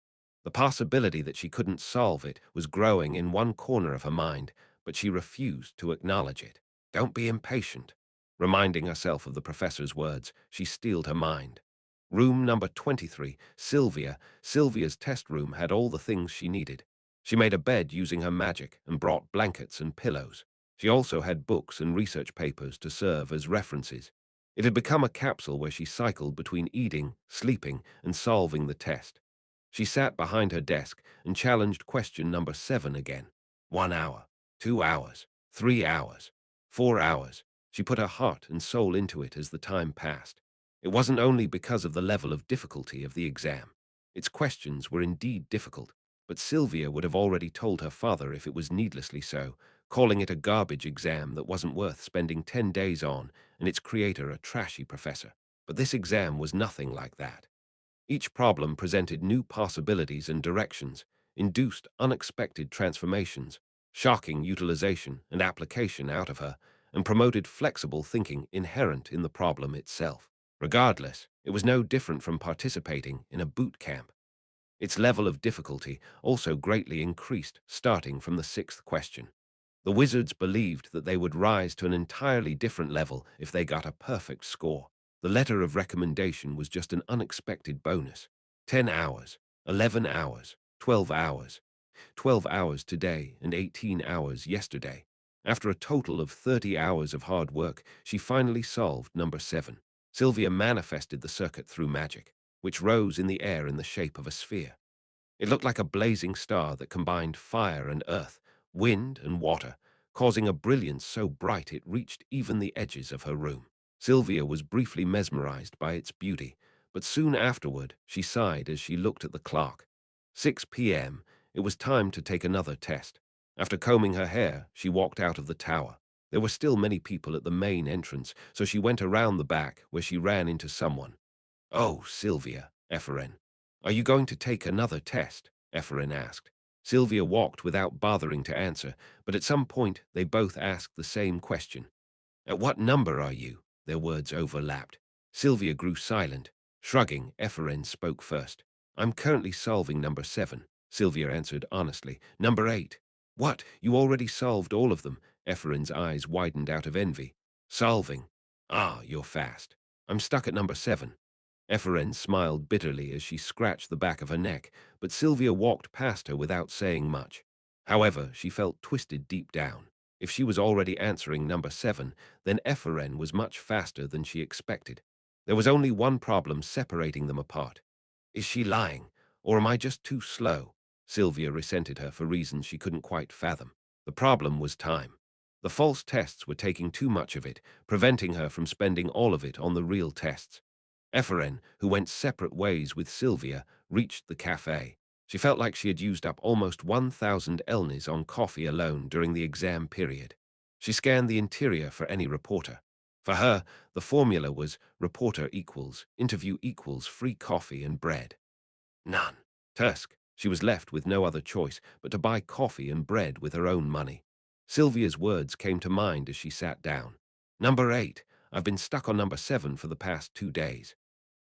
The possibility that she couldn't solve it was growing in one corner of her mind, but she refused to acknowledge it. Don't be impatient. Reminding herself of the professor's words, she steeled her mind. Room number 23, Sylvia. Sylvia's test room had all the things she needed. She made a bed using her magic and brought blankets and pillows. She also had books and research papers to serve as references. It had become a capsule where she cycled between eating, sleeping, and solving the test. She sat behind her desk and challenged question number 7 again. 1 hour, 2 hours, 3 hours, 4 hours. She put her heart and soul into it as the time passed. It wasn't only because of the level of difficulty of the exam. Its questions were indeed difficult, but Sylvia would have already told her father if it was needlessly so, calling it a garbage exam that wasn't worth spending 10 days on, and its creator a trashy professor. But this exam was nothing like that. Each problem presented new possibilities and directions, induced unexpected transformations, shocking utilization and application out of her, and promoted flexible thinking inherent in the problem itself. Regardless, it was no different from participating in a boot camp. Its level of difficulty also greatly increased starting from the 6th question. The wizards believed that they would rise to an entirely different level if they got a perfect score. The letter of recommendation was just an unexpected bonus. 10 hours, 11 hours, 12 hours. 12 hours today and 18 hours yesterday. After a total of 30 hours of hard work, she finally solved number 7. Sylvia manifested the circuit through magic, which rose in the air in the shape of a sphere. It looked like a blazing star that combined fire and earth, wind and water, causing a brilliance so bright it reached even the edges of her room. Sylvia was briefly mesmerized by its beauty, but soon afterward she sighed as she looked at the clock. 6 p.m. It was time to take another test. After combing her hair, she walked out of the tower. There were still many people at the main entrance, so she went around the back, where she ran into someone. "Oh, Sylvia," Ephraim. "Are you going to take another test?" Ephraim asked. Sylvia walked without bothering to answer, but at some point they both asked the same question. "At what number are you?" Their words overlapped. Sylvia grew silent. Shrugging, Ephraim spoke first. "I'm currently solving number 7, Sylvia answered honestly. "Number 8. "What? You already solved all of them?" Ephraim's eyes widened out of envy. "Solving? Ah, you're fast. I'm stuck at number 7. Ephraim smiled bitterly as she scratched the back of her neck, but Sylvia walked past her without saying much. However, she felt twisted deep down. If she was already answering number 7, then Ephraim was much faster than she expected. There was only one problem separating them apart. Is she lying, or am I just too slow? Sylvia resented her for reasons she couldn't quite fathom. The problem was time. The false tests were taking too much of it, preventing her from spending all of it on the real tests. Ephraim, who went separate ways with Sylvia, reached the cafe. She felt like she had used up almost 1,000 elnis on coffee alone during the exam period. She scanned the interior for any reporter. For her, the formula was reporter equals, interview equals free coffee and bread. None. Tusk. She was left with no other choice but to buy coffee and bread with her own money. Sylvia's words came to mind as she sat down. Number 8. I've been stuck on number 7 for the past 2 days.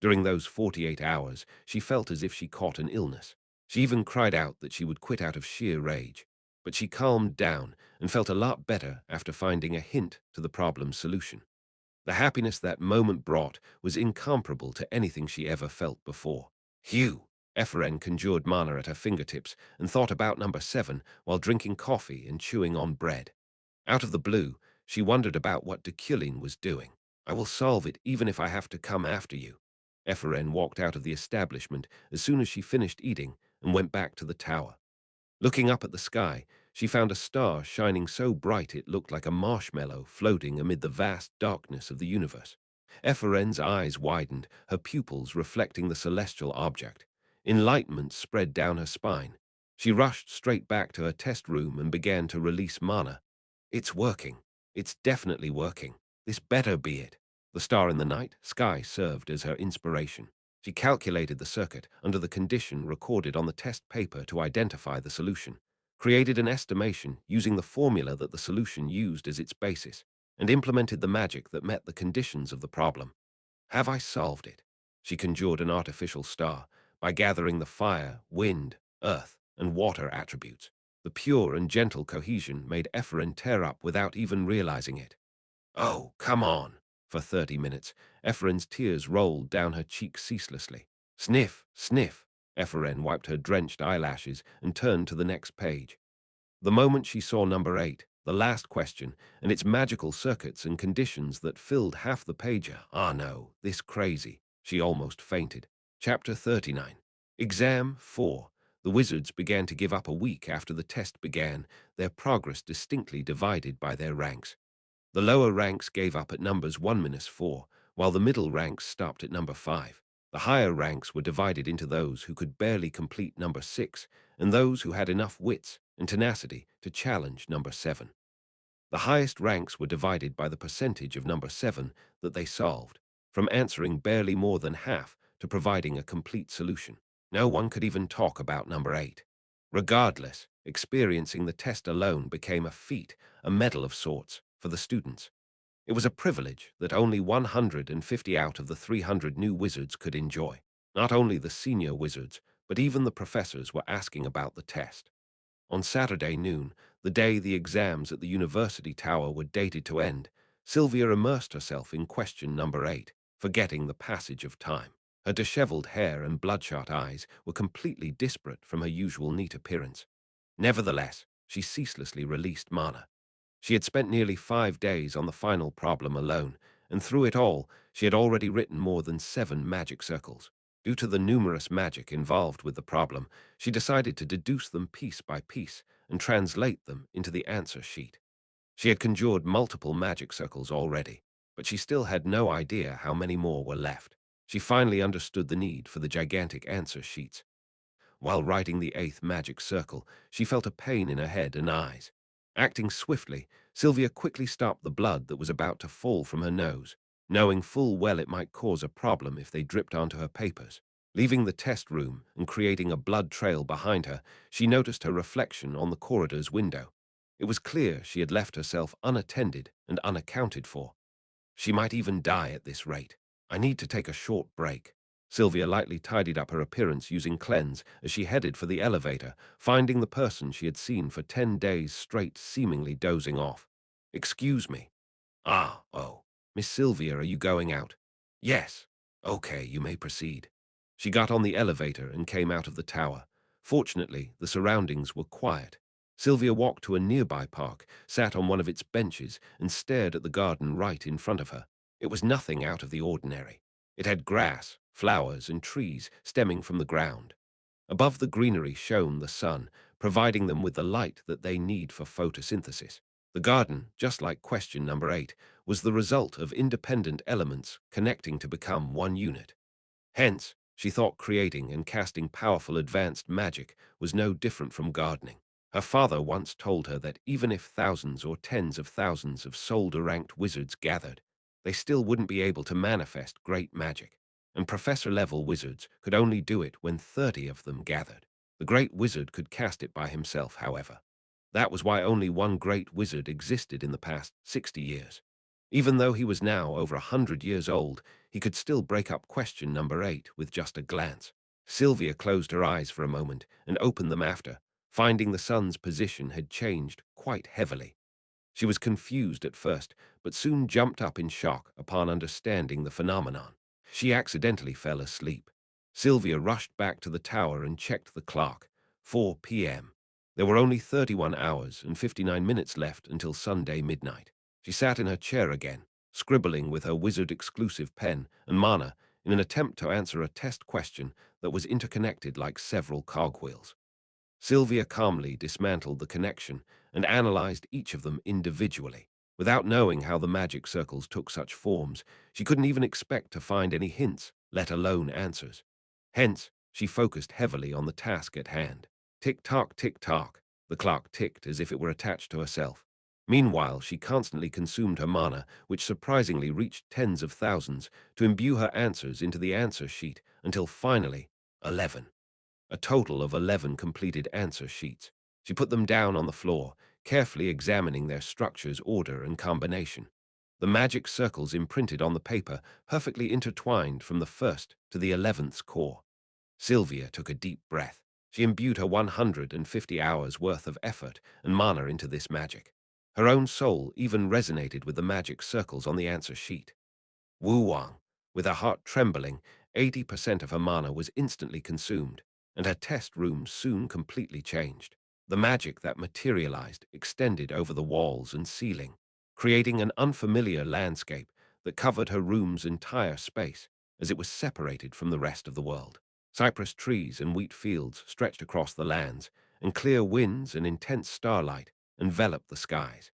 During those 48 hours, she felt as if she caught an illness. She even cried out that she would quit out of sheer rage. But she calmed down and felt a lot better after finding a hint to the problem's solution. The happiness that moment brought was incomparable to anything she ever felt before. Hugh! Ephraim conjured mana at her fingertips and thought about number 7 while drinking coffee and chewing on bread. Out of the blue, she wondered about what Deculein was doing. I will solve it even if I have to come after you. Ephraim walked out of the establishment as soon as she finished eating and went back to the tower. Looking up at the sky, she found a star shining so bright it looked like a marshmallow floating amid the vast darkness of the universe. Ephraim's eyes widened, her pupils reflecting the celestial object. Enlightenment spread down her spine. She rushed straight back to her test room and began to release mana. It's working. It's definitely working. This better be it. The star in the night sky served as her inspiration. She calculated the circuit under the condition recorded on the test paper to identify the solution, created an estimation using the formula that the solution used as its basis, and implemented the magic that met the conditions of the problem. Have I solved it? She conjured an artificial star by gathering the fire, wind, earth, and water attributes. The pure and gentle cohesion made Ephraim tear up without even realizing it. Oh, come on! For 30 minutes, Ephraim's tears rolled down her cheeks ceaselessly. Sniff, sniff! Ephraim wiped her drenched eyelashes and turned to the next page. The moment she saw number 8, the last question, and its magical circuits and conditions that filled half the page. Ah no, this crazy. She almost fainted. Chapter 39. Exam 4. The wizards began to give up a week after the test began, their progress distinctly divided by their ranks. The lower ranks gave up at numbers 1-4, while the middle ranks stopped at number 5. The higher ranks were divided into those who could barely complete number 6 and those who had enough wits and tenacity to challenge number 7. The highest ranks were divided by the percentage of number 7 that they solved, from answering barely more than half to providing a complete solution. No one could even talk about number 8. Regardless, experiencing the test alone became a feat, a medal of sorts, for the students. It was a privilege that only 150 out of the 300 new wizards could enjoy. Not only the senior wizards, but even the professors were asking about the test. On Saturday noon, the day the exams at the university tower were dated to end, Sylvia immersed herself in question number 8, forgetting the passage of time. Her disheveled hair and bloodshot eyes were completely disparate from her usual neat appearance. Nevertheless, she ceaselessly released mana. She had spent nearly 5 days on the final problem alone, and through it all, she had already written more than 7 magic circles. Due to the numerous magic involved with the problem, she decided to deduce them piece by piece and translate them into the answer sheet. She had conjured multiple magic circles already, but she still had no idea how many more were left. She finally understood the need for the gigantic answer sheets. While writing the 8th magic circle, she felt a pain in her head and eyes. Acting swiftly, Sylvia quickly stopped the blood that was about to fall from her nose, knowing full well it might cause a problem if they dripped onto her papers. Leaving the test room and creating a blood trail behind her, she noticed her reflection on the corridor's window. It was clear she had left herself unattended and unaccounted for. She might even die at this rate. I need to take a short break. Sylvia lightly tidied up her appearance using cleanse as she headed for the elevator, finding the person she had seen for 10 days straight seemingly dozing off. Excuse me. Ah, oh. Miss Sylvia, are you going out? Yes. Okay, you may proceed. She got on the elevator and came out of the tower. Fortunately, the surroundings were quiet. Sylvia walked to a nearby park, sat on one of its benches, and stared at the garden right in front of her. It was nothing out of the ordinary. It had grass, flowers, and trees stemming from the ground. Above the greenery shone the sun, providing them with the light that they need for photosynthesis. The garden, just like question number 8, was the result of independent elements connecting to become one unit. Hence, she thought creating and casting powerful advanced magic was no different from gardening. Her father once told her that even if thousands or tens of thousands of solder-ranked wizards gathered, they still wouldn't be able to manifest great magic, and professor-level wizards could only do it when 30 of them gathered. The great wizard could cast it by himself, however. That was why only one great wizard existed in the past 60 years. Even though he was now over 100 years old, he could still break up question number 8 with just a glance. Sylvia closed her eyes for a moment and opened them after, finding the sun's position had changed quite heavily. She was confused at first, but soon jumped up in shock upon understanding the phenomenon. She accidentally fell asleep. Sylvia rushed back to the tower and checked the clock. 4 p.m. There were only 31 hours and 59 minutes left until Sunday midnight. She sat in her chair again, scribbling with her wizard-exclusive pen and mana in an attempt to answer a test question that was interconnected like several cogwheels. Sylvia calmly dismantled the connection and analyzed each of them individually. Without knowing how the magic circles took such forms, she couldn't even expect to find any hints, let alone answers. Hence, she focused heavily on the task at hand. Tick-tock, tick-tock. The clock ticked as if it were attached to herself. Meanwhile, she constantly consumed her mana, which surprisingly reached tens of thousands, to imbue her answers into the answer sheet, until finally, 11. A total of 11 completed answer sheets. She put them down on the floor, carefully examining their structure's order and combination. The magic circles imprinted on the paper perfectly intertwined from the first to the 11th core. Sylvia took a deep breath. She imbued her 150 hours worth of effort and mana into this magic. Her own soul even resonated with the magic circles on the answer sheet. Wu Wang, with her heart trembling, 80% of her mana was instantly consumed, and her test room soon completely changed. The magic that materialized extended over the walls and ceiling, creating an unfamiliar landscape that covered her room's entire space as it was separated from the rest of the world. Cypress trees and wheat fields stretched across the lands, and clear winds and intense starlight enveloped the skies.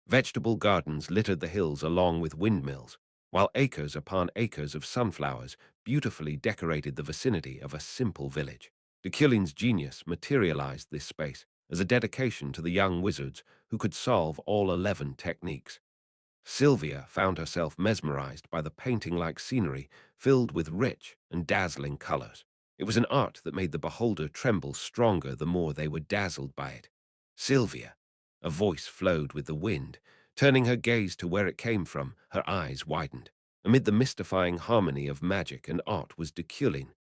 Vegetable gardens littered the hills along with windmills, while acres upon acres of sunflowers beautifully decorated the vicinity of a simple village. Deculein's genius materialized this space as a dedication to the young wizards who could solve all 11 techniques. Sylvia found herself mesmerized by the painting-like scenery filled with rich and dazzling colors. It was an art that made the beholder tremble stronger the more they were dazzled by it. Sylvia, a voice flowed with the wind, turning her gaze to where it came from, her eyes widened. Amid the mystifying harmony of magic and art was Deculein.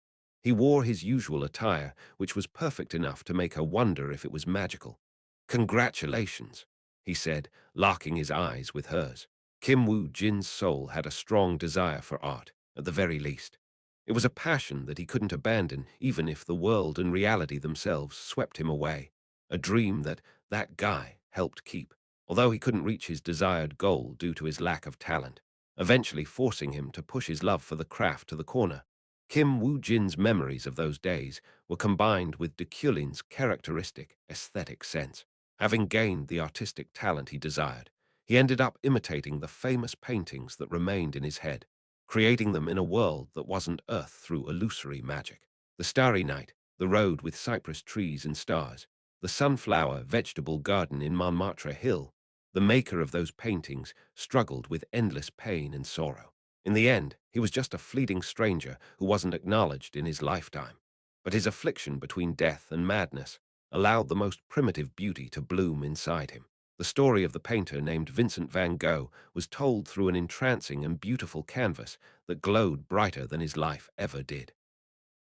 He wore his usual attire, which was perfect enough to make her wonder if it was magical. "Congratulations," he said, locking his eyes with hers. Kim Woo Jin's soul had a strong desire for art, at the very least. It was a passion that he couldn't abandon, even if the world and reality themselves swept him away. A dream that guy helped keep, although he couldn't reach his desired goal due to his lack of talent, eventually forcing him to push his love for the craft to the corner. Kim Woo Jin's memories of those days were combined with Deculein's characteristic aesthetic sense. Having gained the artistic talent he desired, he ended up imitating the famous paintings that remained in his head, creating them in a world that wasn't Earth through illusory magic. The starry night, the road with cypress trees and stars, the sunflower vegetable garden in Montmartre Hill, the maker of those paintings struggled with endless pain and sorrow. In the end, he was just a fleeting stranger who wasn't acknowledged in his lifetime. But his affliction between death and madness allowed the most primitive beauty to bloom inside him. The story of the painter named Vincent van Gogh was told through an entrancing and beautiful canvas that glowed brighter than his life ever did.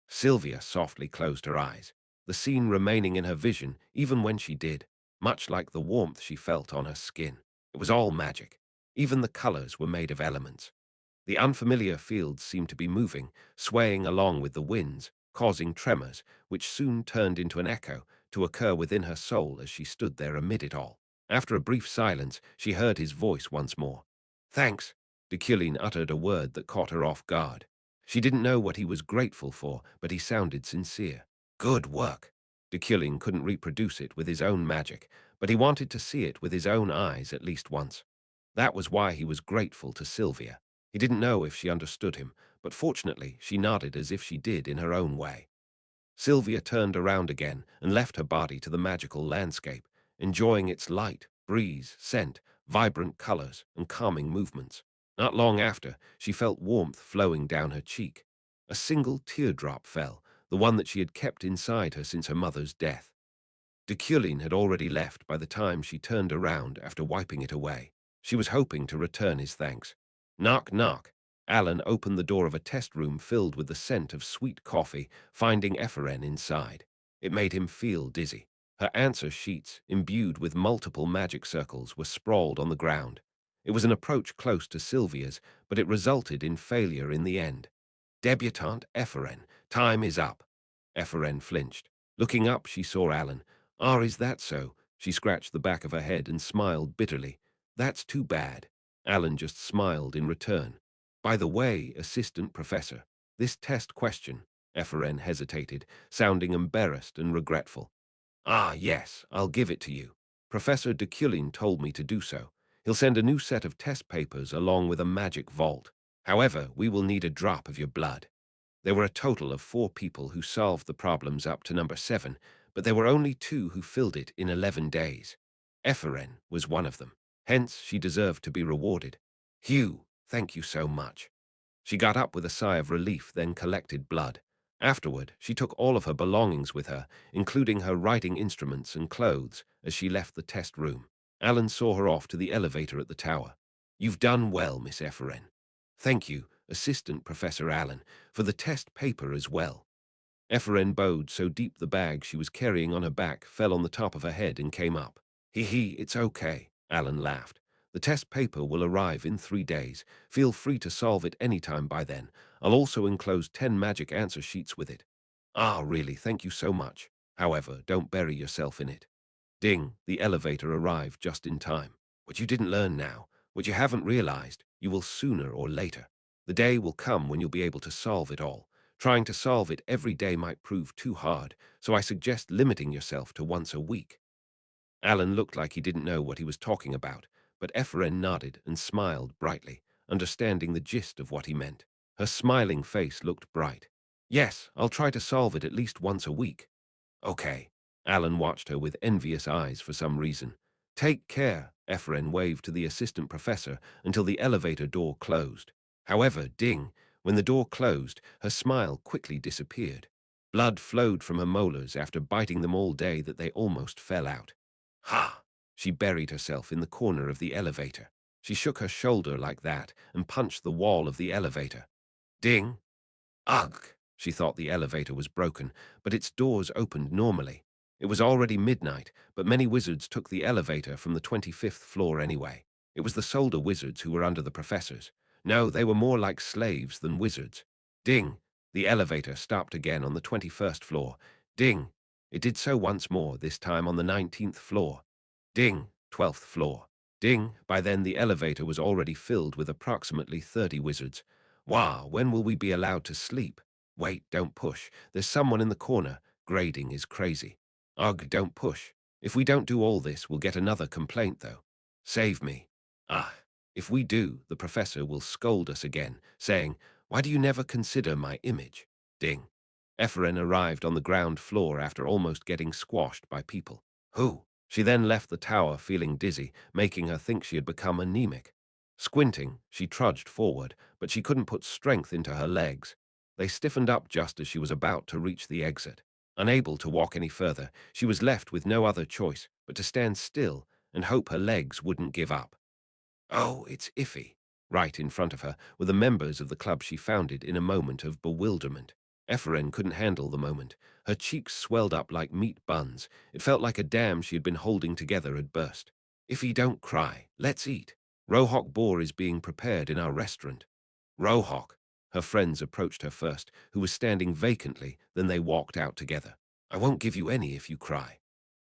Sylvia softly closed her eyes, the scene remaining in her vision even when she did, much like the warmth she felt on her skin. It was all magic. Even the colors were made of elements. The unfamiliar fields seemed to be moving, swaying along with the winds, causing tremors, which soon turned into an echo to occur within her soul as she stood there amid it all. After a brief silence, she heard his voice once more. "Thanks." Deculein uttered a word that caught her off guard. She didn't know what he was grateful for, but he sounded sincere. "Good work." Deculein couldn't reproduce it with his own magic, but he wanted to see it with his own eyes at least once. That was why he was grateful to Sylvia. He didn't know if she understood him, but fortunately she nodded as if she did in her own way. Sylvia turned around again and left her body to the magical landscape, enjoying its light, breeze, scent, vibrant colors, and calming movements. Not long after, she felt warmth flowing down her cheek. A single teardrop fell, the one that she had kept inside her since her mother's death. Deculein had already left by the time she turned around after wiping it away. She was hoping to return his thanks. Knock, knock. Alan opened the door of a test room filled with the scent of sweet coffee, finding Ephraim inside. It made him feel dizzy. Her answer sheets, imbued with multiple magic circles, were sprawled on the ground. It was an approach close to Sylvia's, but it resulted in failure in the end. Debutante Ephraim, time is up. Ephraim flinched. Looking up, she saw Alan. "Ah, is that so?" She scratched the back of her head and smiled bitterly. "That's too bad." Alan just smiled in return. "By the way, assistant professor, this test question," Ephraim hesitated, sounding embarrassed and regretful. "Ah, yes, I'll give it to you. Professor Deculein told me to do so. He'll send a new set of test papers along with a magic vault. However, we will need a drop of your blood." There were a total of 4 people who solved the problems up to number 7, but there were only 2 who filled it in 11 days. Ephraim was one of them. Hence, she deserved to be rewarded. Hugh, thank you so much. She got up with a sigh of relief, then collected blood. Afterward, she took all of her belongings with her, including her writing instruments and clothes, as she left the test room. Alan saw her off to the elevator at the tower. You've done well, Miss Ephraim. Thank you, Assistant Professor Allen, for the test paper as well. Ephraim bowed so deep the bag she was carrying on her back fell on the top of her head and came up. It's okay, Alan laughed. The test paper will arrive in 3 days. Feel free to solve it anytime by then. I'll also enclose 10 magic answer sheets with it. Ah, really, thank you so much. However, don't bury yourself in it. Ding, the elevator arrived just in time. What you didn't learn now, what you haven't realized, you will sooner or later. The day will come when you'll be able to solve it all. Trying to solve it every day might prove too hard, so I suggest limiting yourself to once a week. Alan looked like he didn't know what he was talking about, but Ephraim nodded and smiled brightly, understanding the gist of what he meant. Her smiling face looked bright. Yes, I'll try to solve it at least once a week. Okay. Alan watched her with envious eyes for some reason. Take care, Ephraim waved to the assistant professor until the elevator door closed. However, ding, when the door closed, her smile quickly disappeared. Blood flowed from her molars after biting them all day that they almost fell out. Ha! She buried herself in the corner of the elevator. She shook her shoulder like that and punched the wall of the elevator. Ding! Ugh! She thought the elevator was broken, but its doors opened normally. It was already midnight, but many wizards took the elevator from the 25th floor anyway. It was the solder wizards who were under the professors. No, they were more like slaves than wizards. Ding! The elevator stopped again on the 21st floor. Ding! It did so once more, this time on the 19th floor. Ding! 12th floor. Ding! By then the elevator was already filled with approximately 30 wizards. Wow, when will we be allowed to sleep? Wait, don't push. There's someone in the corner. Grading is crazy. Ugh, don't push. If we don't do all this, we'll get another complaint, though. Save me. Ah, if we do, the professor will scold us again, saying, why do you never consider my image? Ding. Ephraim arrived on the ground floor after almost getting squashed by people. Who? She then left the tower feeling dizzy, making her think she had become anemic. Squinting, she trudged forward, but she couldn't put strength into her legs. They stiffened up just as she was about to reach the exit. Unable to walk any further, she was left with no other choice but to stand still and hope her legs wouldn't give up. Oh, it's iffy. Right in front of her were the members of the club she founded in a moment of bewilderment. Ephraim couldn't handle the moment. Her cheeks swelled up like meat buns. It felt like a dam she had been holding together had burst. Iffy, don't cry. Let's eat. Rohok boar is being prepared in our restaurant. Rohok. Her friends approached her first, who was standing vacantly, then they walked out together. I won't give you any if you cry.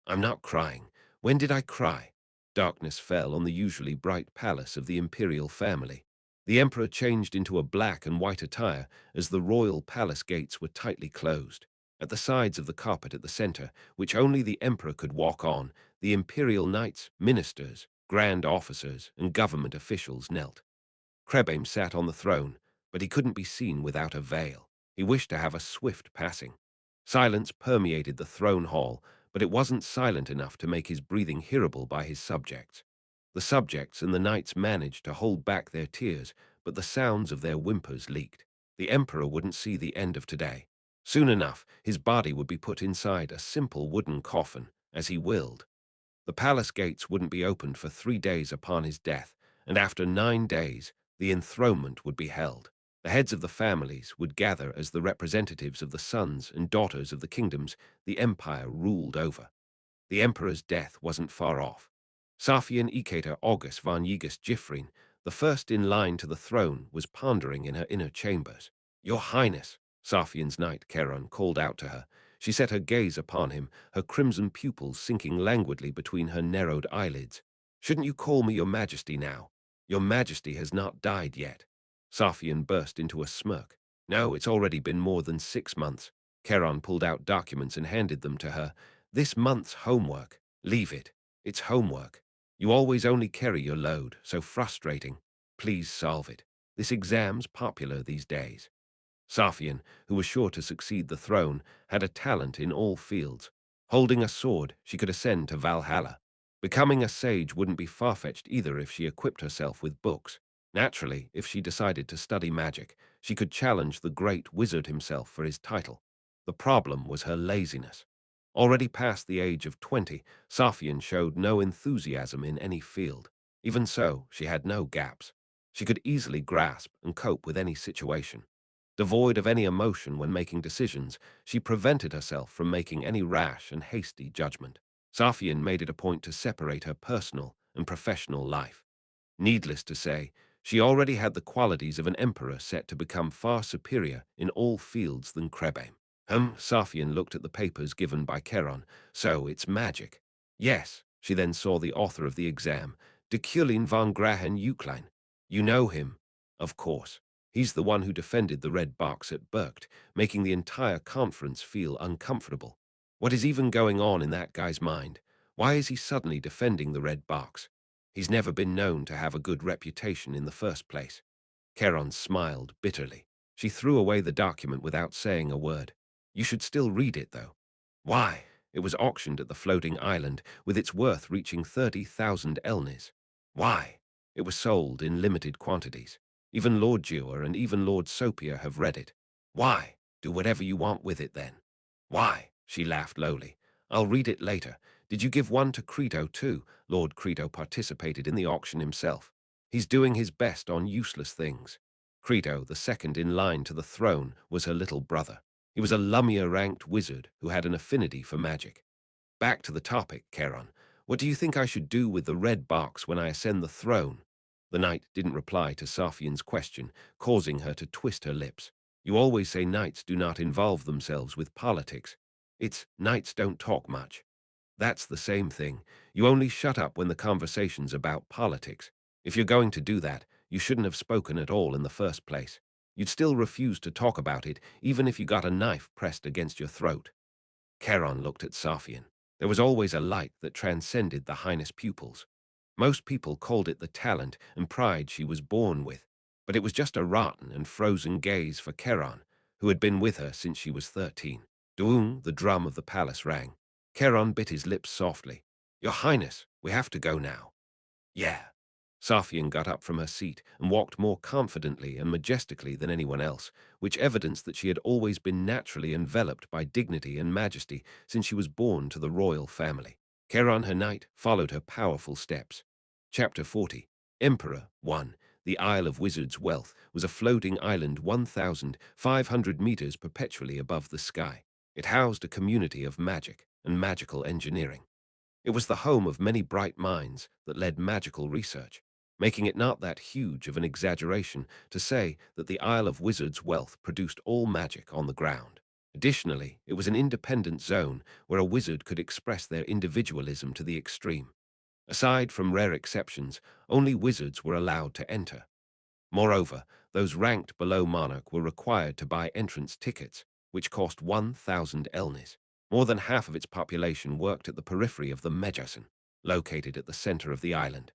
I'm not crying. When did I cry? Darkness fell on the usually bright palace of the imperial family. The emperor changed into a black and white attire as the royal palace gates were tightly closed. At the sides of the carpet at the center, which only the emperor could walk on, the imperial knights, ministers, grand officers, and government officials knelt. Krebame sat on the throne, but he couldn't be seen without a veil. He wished to have a swift passing. Silence permeated the throne hall, but it wasn't silent enough to make his breathing hearable by his subjects. The subjects and the knights managed to hold back their tears, but the sounds of their whimpers leaked. The emperor wouldn't see the end of today. Soon enough, his body would be put inside a simple wooden coffin, as he willed. The palace gates wouldn't be opened for 3 days upon his death, and after 9 days, the enthronement would be held. The heads of the families would gather as the representatives of the sons and daughters of the kingdoms the empire ruled over. The emperor's death wasn't far off. Safian Ikater August von Yigas Jifrin, the first in line to the throne, was pondering in her inner chambers. Your Highness, Safian's knight Charon called out to her. She set her gaze upon him, her crimson pupils sinking languidly between her narrowed eyelids. Shouldn't you call me your majesty now? Your majesty has not died yet. Safian burst into a smirk. No, it's already been more than 6 months. Charon pulled out documents and handed them to her. This month's homework. Leave it. It's homework. You always only carry your load, so frustrating. Please solve it. This exam's popular these days. Safian, who was sure to succeed the throne, had a talent in all fields. Holding a sword, she could ascend to Valhalla. Becoming a sage wouldn't be far-fetched either if she equipped herself with books. Naturally, if she decided to study magic, she could challenge the great wizard himself for his title. The problem was her laziness. Already past the age of 20, Safian showed no enthusiasm in any field. Even so, she had no gaps. She could easily grasp and cope with any situation. Devoid of any emotion when making decisions, she prevented herself from making any rash and hasty judgment. Safian made it a point to separate her personal and professional life. Needless to say, she already had the qualities of an emperor set to become far superior in all fields than Krebame. Safian looked at the papers given by Charon. So it's magic. Yes, she then saw the author of the exam, Deculein von Grahen Euclin. You know him, of course. He's the one who defended the red box at Berkt, making the entire conference feel uncomfortable. What is even going on in that guy's mind? Why is he suddenly defending the red box? He's never been known to have a good reputation in the first place. Charon smiled bitterly. She threw away the document without saying a word. You should still read it, though. Why? It was auctioned at the floating island, with its worth reaching 30,000 elnis. Why? It was sold in limited quantities. Even Lord Dewar and even Lord Sopia have read it. Why? Do whatever you want with it, then. Why? She laughed lowly. I'll read it later. Did you give one to Crito, too? Lord Crito participated in the auction himself. He's doing his best on useless things. Crito, the second in line to the throne, was her little brother. He was a Lumia-ranked wizard who had an affinity for magic. Back to the topic, Charon. What do you think I should do with the red box when I ascend the throne? The knight didn't reply to Safian's question, causing her to twist her lips. You always say knights do not involve themselves with politics. It's knights don't talk much. That's the same thing. You only shut up when the conversation's about politics. If you're going to do that, you shouldn't have spoken at all in the first place. You'd still refuse to talk about it, even if you got a knife pressed against your throat. Charon looked at Safian. There was always a light that transcended the highness pupils. Most people called it the talent and pride she was born with, but it was just a rotten and frozen gaze for Charon, who had been with her since she was 13. Doong, the drum of the palace, rang. Charon bit his lips softly. Your Highness, we have to go now. Yeah. Safian got up from her seat and walked more confidently and majestically than anyone else, which evidenced that she had always been naturally enveloped by dignity and majesty since she was born to the royal family. Charon, her knight, followed her powerful steps. Chapter 40. Emperor 1. The Isle of Wizards' Wealth was a floating island 1,500 meters perpetually above the sky. It housed a community of magic and magical engineering. It was the home of many bright minds that led magical research, making it not that huge of an exaggeration to say that the Isle of Wizards' Wealth produced all magic on the ground. Additionally, it was an independent zone where a wizard could express their individualism to the extreme. Aside from rare exceptions, only wizards were allowed to enter. Moreover, those ranked below Monarch were required to buy entrance tickets, which cost 1,000 elnis. More than half of its population worked at the periphery of the Medjason, located at the center of the island.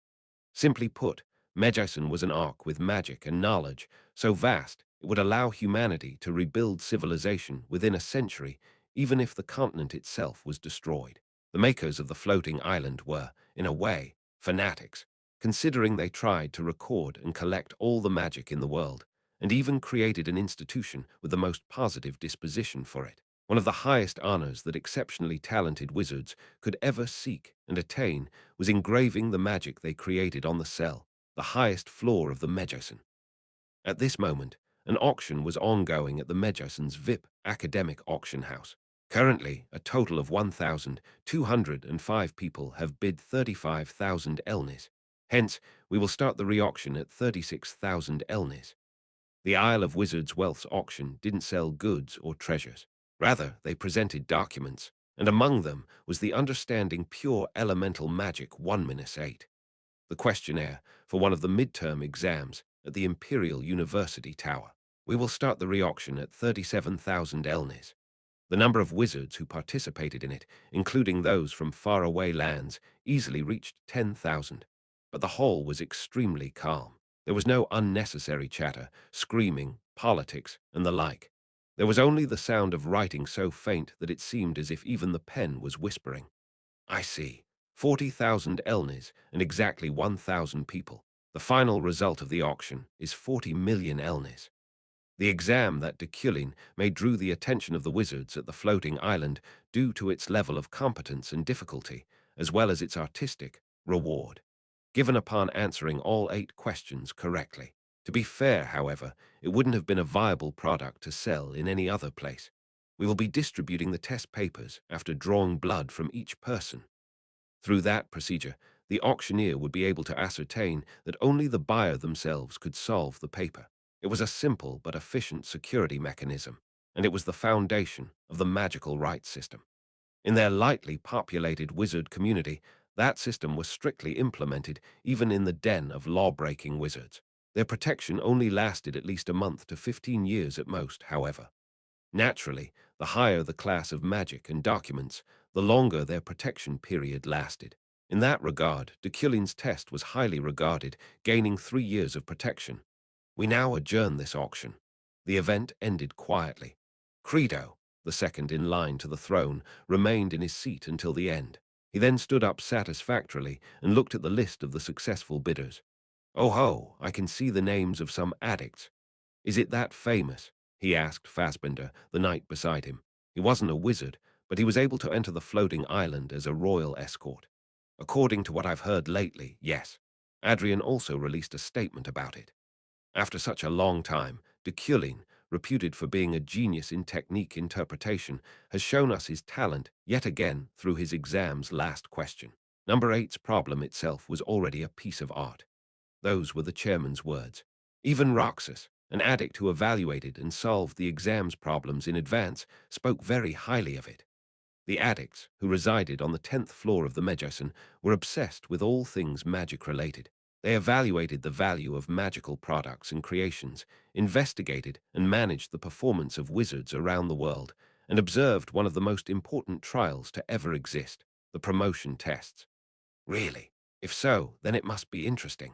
Simply put, Medjason was an ark with magic and knowledge so vast it would allow humanity to rebuild civilization within a century, even if the continent itself was destroyed. The makers of the floating island were, in a way, fanatics, considering they tried to record and collect all the magic in the world, and even created an institution with the most positive disposition for it. One of the highest honors that exceptionally talented wizards could ever seek and attain was engraving the magic they created on the cell, the highest floor of the Medjason. At this moment, an auction was ongoing at the Medjason's VIP academic auction house. Currently, a total of 1,205 people have bid 35,000 elnis. Hence, we will start the re-auction at 36,000 elnis. The Isle of Wizards' Wealth's auction didn't sell goods or treasures. Rather, they presented documents, and among them was the Understanding Pure Elemental Magic 1-8, the questionnaire for one of the midterm exams at the Imperial University Tower. We will start the re-auction at 37,000 elnis. The number of wizards who participated in it, including those from faraway lands, easily reached 10,000. But the hall was extremely calm. There was no unnecessary chatter, screaming, politics, and the like. There was only the sound of writing so faint that it seemed as if even the pen was whispering. I see. 40,000 elnis and exactly 1,000 people. The final result of the auction is 40 million elnis. The exam that Deculein made drew the attention of the wizards at the floating island due to its level of competence and difficulty, as well as its artistic reward, given upon answering all 8 questions correctly. To be fair, however, it wouldn't have been a viable product to sell in any other place. We will be distributing the test papers after drawing blood from each person. Through that procedure, the auctioneer would be able to ascertain that only the buyer themselves could solve the paper. It was a simple but efficient security mechanism, and it was the foundation of the magical rights system. In their lightly populated wizard community, that system was strictly implemented even in the den of law-breaking wizards. Their protection only lasted at least a month to 15 years at most, however. Naturally, the higher the class of magic and documents, the longer their protection period lasted. In that regard, Deculein's test was highly regarded, gaining 3 years of protection. We now adjourn this auction. The event ended quietly. Credo, the second in line to the throne, remained in his seat until the end. He then stood up satisfactorily and looked at the list of the successful bidders. Oh ho, I can see the names of some addicts. Is it that famous? He asked Fassbinder, the knight beside him. He wasn't a wizard, but he was able to enter the floating island as a royal escort. According to what I've heard lately, yes. Adrian also released a statement about it. After such a long time, Deculein, reputed for being a genius in technique interpretation, has shown us his talent yet again through his exam's last question. Number 8's problem itself was already a piece of art. Those were the chairman's words. Even Roxas, an addict who evaluated and solved the exam's problems in advance, spoke very highly of it. The addicts, who resided on the 10th floor of the Medjason, were obsessed with all things magic-related. They evaluated the value of magical products and creations, investigated and managed the performance of wizards around the world, and observed one of the most important trials to ever exist, the promotion tests. Really? If so, then it must be interesting.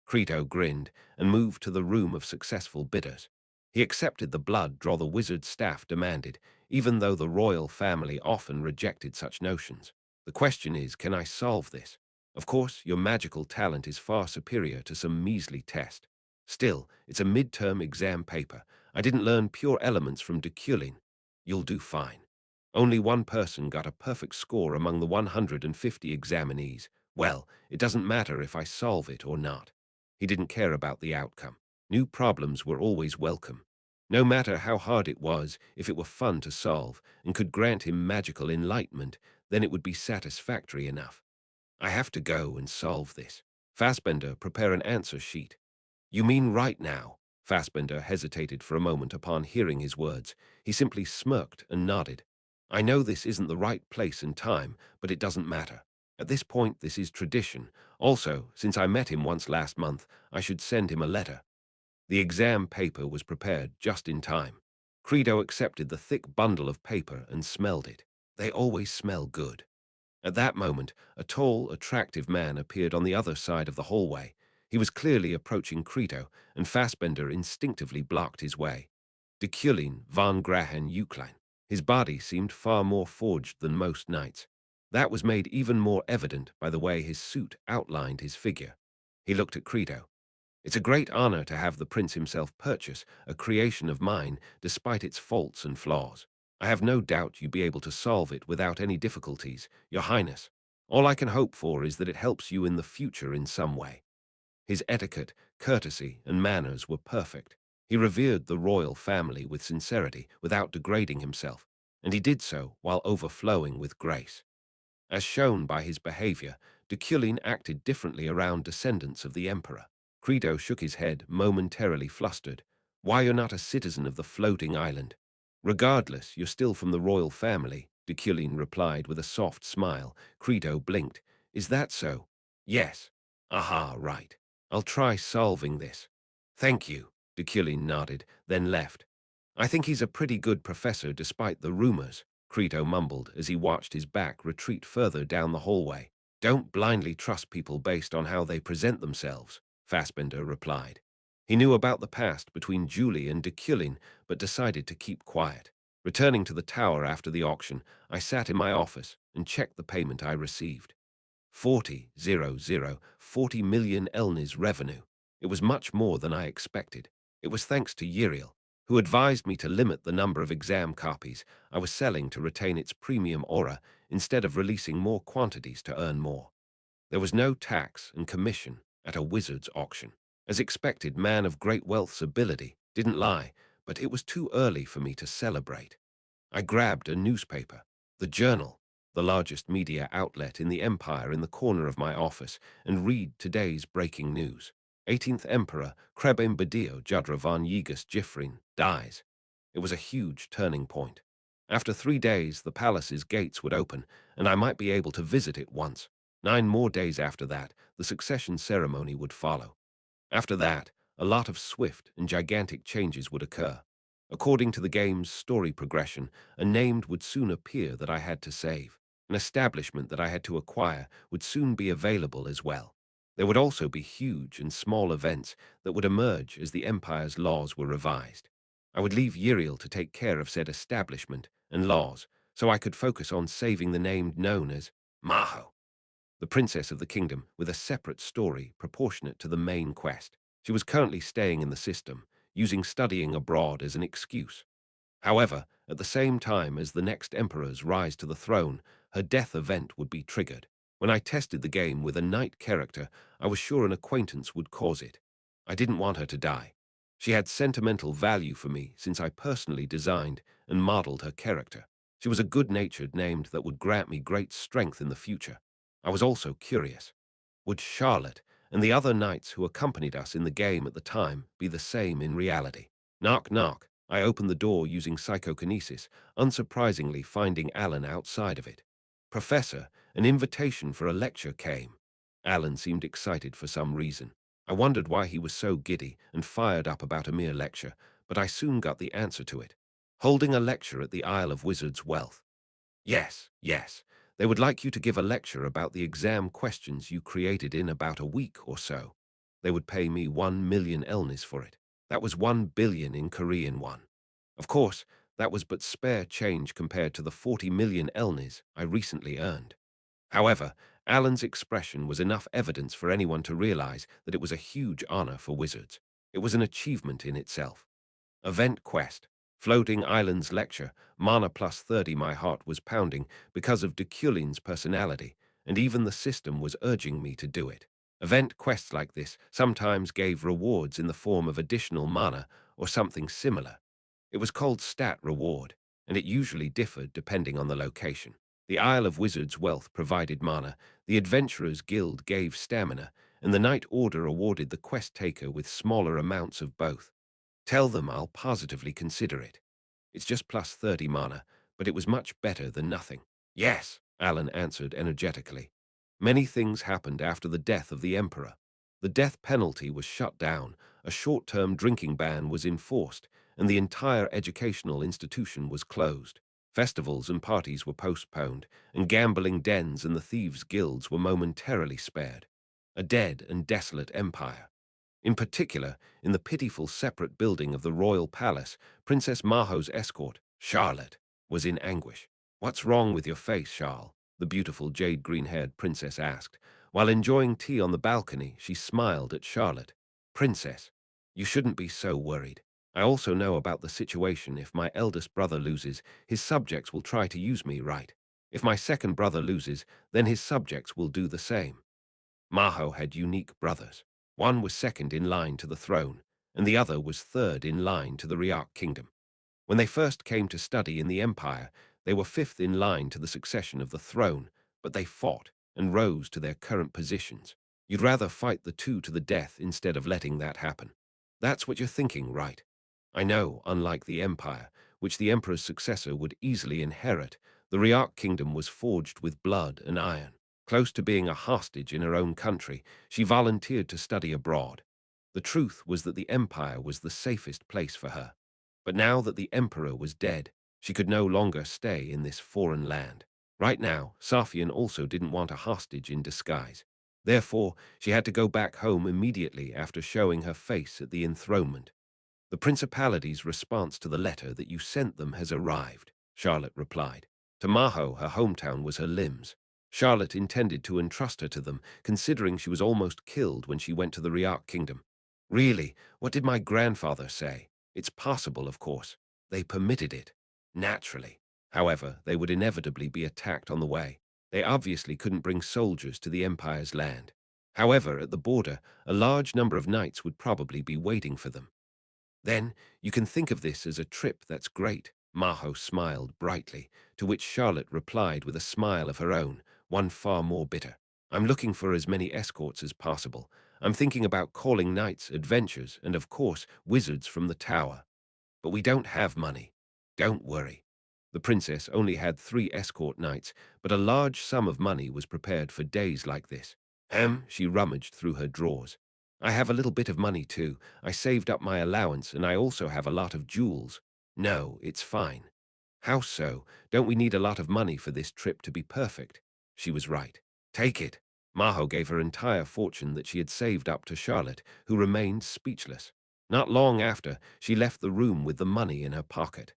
Creto grinned and moved to the room of successful bidders. He accepted the blood draw the wizard's staff demanded, even though the royal family often rejected such notions. The question is, can I solve this? Of course, your magical talent is far superior to some measly test. Still, it's a mid-term exam paper. I didn't learn pure elements from Deculein. You'll do fine. Only one person got a perfect score among the 150 examinees. Well, it doesn't matter if I solve it or not. He didn't care about the outcome. New problems were always welcome. No matter how hard it was, if it were fun to solve and could grant him magical enlightenment, then it would be satisfactory enough. I have to go and solve this. Fassbender, prepare an answer sheet. You mean right now? Fassbender hesitated for a moment upon hearing his words. He simply smirked and nodded. I know this isn't the right place and time, but it doesn't matter. At this point, this is tradition. Also, since I met him once last month, I should send him a letter. The exam paper was prepared just in time. Credo accepted the thick bundle of paper and smelled it. They always smell good. At that moment, a tall, attractive man appeared on the other side of the hallway. He was clearly approaching Creto, and Fassbender instinctively blocked his way. Deculein von Grahan Uklein. His body seemed far more forged than most knights. That was made even more evident by the way his suit outlined his figure. He looked at Creto. It's a great honor to have the prince himself purchase a creation of mine despite its faults and flaws. I have no doubt you'd be able to solve it without any difficulties, Your Highness. All I can hope for is that it helps you in the future in some way. His etiquette, courtesy, and manners were perfect. He revered the royal family with sincerity without degrading himself, and he did so while overflowing with grace. As shown by his behavior, Deculein acted differently around descendants of the emperor. Credo shook his head, momentarily flustered. Why, you're not a citizen of the floating island. Regardless, you're still from the royal family, Deculein replied with a soft smile. Credo blinked. Is that so? Yes. Aha, right. I'll try solving this. Thank you, Deculein nodded, then left. I think he's a pretty good professor despite the rumors, Creto mumbled as he watched his back retreat further down the hallway. Don't blindly trust people based on how they present themselves, Fassbender replied. He knew about the past between Julie and Deculein, but decided to keep quiet. Returning to the tower after the auction, I sat in my office and checked the payment I received. 40 million Elnis revenue. It was much more than I expected. It was thanks to Uriel, who advised me to limit the number of exam copies I was selling to retain its premium aura instead of releasing more quantities to earn more. There was no tax and commission at a wizard's auction. As expected, man of great wealth's ability didn't lie, but it was too early for me to celebrate. I grabbed a newspaper, the Journal, the largest media outlet in the empire, in the corner of my office, and read today's breaking news. 18th Emperor Krebin Badio Judra von Yigas Jifrin dies. It was a huge turning point. After 3 days, the palace's gates would open, and I might be able to visit it once. 9 more days after that, the succession ceremony would follow. After that, a lot of swift and gigantic changes would occur. According to the game's story progression, a name would soon appear that I had to save. An establishment that I had to acquire would soon be available as well. There would also be huge and small events that would emerge as the Empire's laws were revised. I would leave Uriel to take care of said establishment and laws, so I could focus on saving the name known as Maho, the princess of the kingdom, with a separate story proportionate to the main quest. She was currently staying in the system, using studying abroad as an excuse. However, at the same time as the next emperor's rise to the throne, her death event would be triggered. When I tested the game with a knight character, I was sure an acquaintance would cause it. I didn't want her to die. She had sentimental value for me since I personally designed and modeled her character. She was a good-natured name that would grant me great strength in the future. I was also curious. Would Charlotte and the other knights who accompanied us in the game at the time be the same in reality? Knock, knock. I opened the door using psychokinesis, unsurprisingly finding Alan outside of it. Professor, an invitation for a lecture came. Alan seemed excited for some reason. I wondered why he was so giddy and fired up about a mere lecture, but I soon got the answer to it. Holding a lecture at the Isle of Wizards' Wealth. Yes, yes. They would like you to give a lecture about the exam questions you created in about a week or so. They would pay me 1 million Elnis for it. That was 1 billion in Korean won. Of course, that was but spare change compared to the 40 million Elnis I recently earned. However, Alan's expression was enough evidence for anyone to realize that it was a huge honor for wizards. It was an achievement in itself. Event quest. Floating Islands lecture. Mana plus 30. My heart was pounding because of Deculein's personality, and even the system was urging me to do it. Event quests like this sometimes gave rewards in the form of additional mana or something similar. It was called stat reward, and it usually differed depending on the location. The Isle of Wizards' Wealth provided mana, the Adventurers Guild gave stamina, and the Knight Order awarded the quest taker with smaller amounts of both. Tell them I'll positively consider it. It's just plus 30 mana, but it was much better than nothing. Yes, Alan answered energetically. Many things happened after the death of the Emperor. The death penalty was shut down, a short-term drinking ban was enforced, and the entire educational institution was closed. Festivals and parties were postponed, and gambling dens and the thieves' guilds were momentarily spared. A dead and desolate empire. In particular, in the pitiful separate building of the royal palace, Princess Maho's escort, Charlotte, was in anguish. "What's wrong with your face, Charles?" the beautiful jade-green-haired princess asked. While enjoying tea on the balcony, she smiled at Charlotte. "Princess, you shouldn't be so worried. I also know about the situation. If my eldest brother loses, his subjects will try to use me, right? If my second brother loses, then his subjects will do the same." Maho had unique brothers. One was second in line to the throne, and the other was third in line to the Riak kingdom. When they first came to study in the empire, they were fifth in line to the succession of the throne, but they fought and rose to their current positions. You'd rather fight the two to the death instead of letting that happen. That's what you're thinking, right? I know, unlike the empire, which the emperor's successor would easily inherit, the Riak kingdom was forged with blood and iron. Close to being a hostage in her own country, she volunteered to study abroad. The truth was that the empire was the safest place for her. But now that the emperor was dead, she could no longer stay in this foreign land. Right now, Safian also didn't want a hostage in disguise. Therefore, she had to go back home immediately after showing her face at the enthronement. The Principality's response to the letter that you sent them has arrived, Charlotte replied. To Maho, her hometown was her limbs. Charlotte intended to entrust her to them, considering she was almost killed when she went to the Riak kingdom. Really, what did my grandfather say? It's possible, of course. They permitted it. Naturally. However, they would inevitably be attacked on the way. They obviously couldn't bring soldiers to the Empire's land. However, at the border, a large number of knights would probably be waiting for them. Then you can think of this as a trip that's great. Maho smiled brightly, to which Charlotte replied with a smile of her own, one far more bitter. I'm looking for as many escorts as possible. I'm thinking about calling knights, adventurers, and of course, wizards from the tower. But we don't have money. Don't worry. The princess only had 3 escort knights, but a large sum of money was prepared for days like this. She rummaged through her drawers. I have a little bit of money too. I saved up my allowance and I also have a lot of jewels. No, it's fine. How so? Don't we need a lot of money for this trip to be perfect? She was right. Take it. Maho gave her entire fortune that she had saved up to Charlotte, who remained speechless. Not long after, she left the room with the money in her pocket.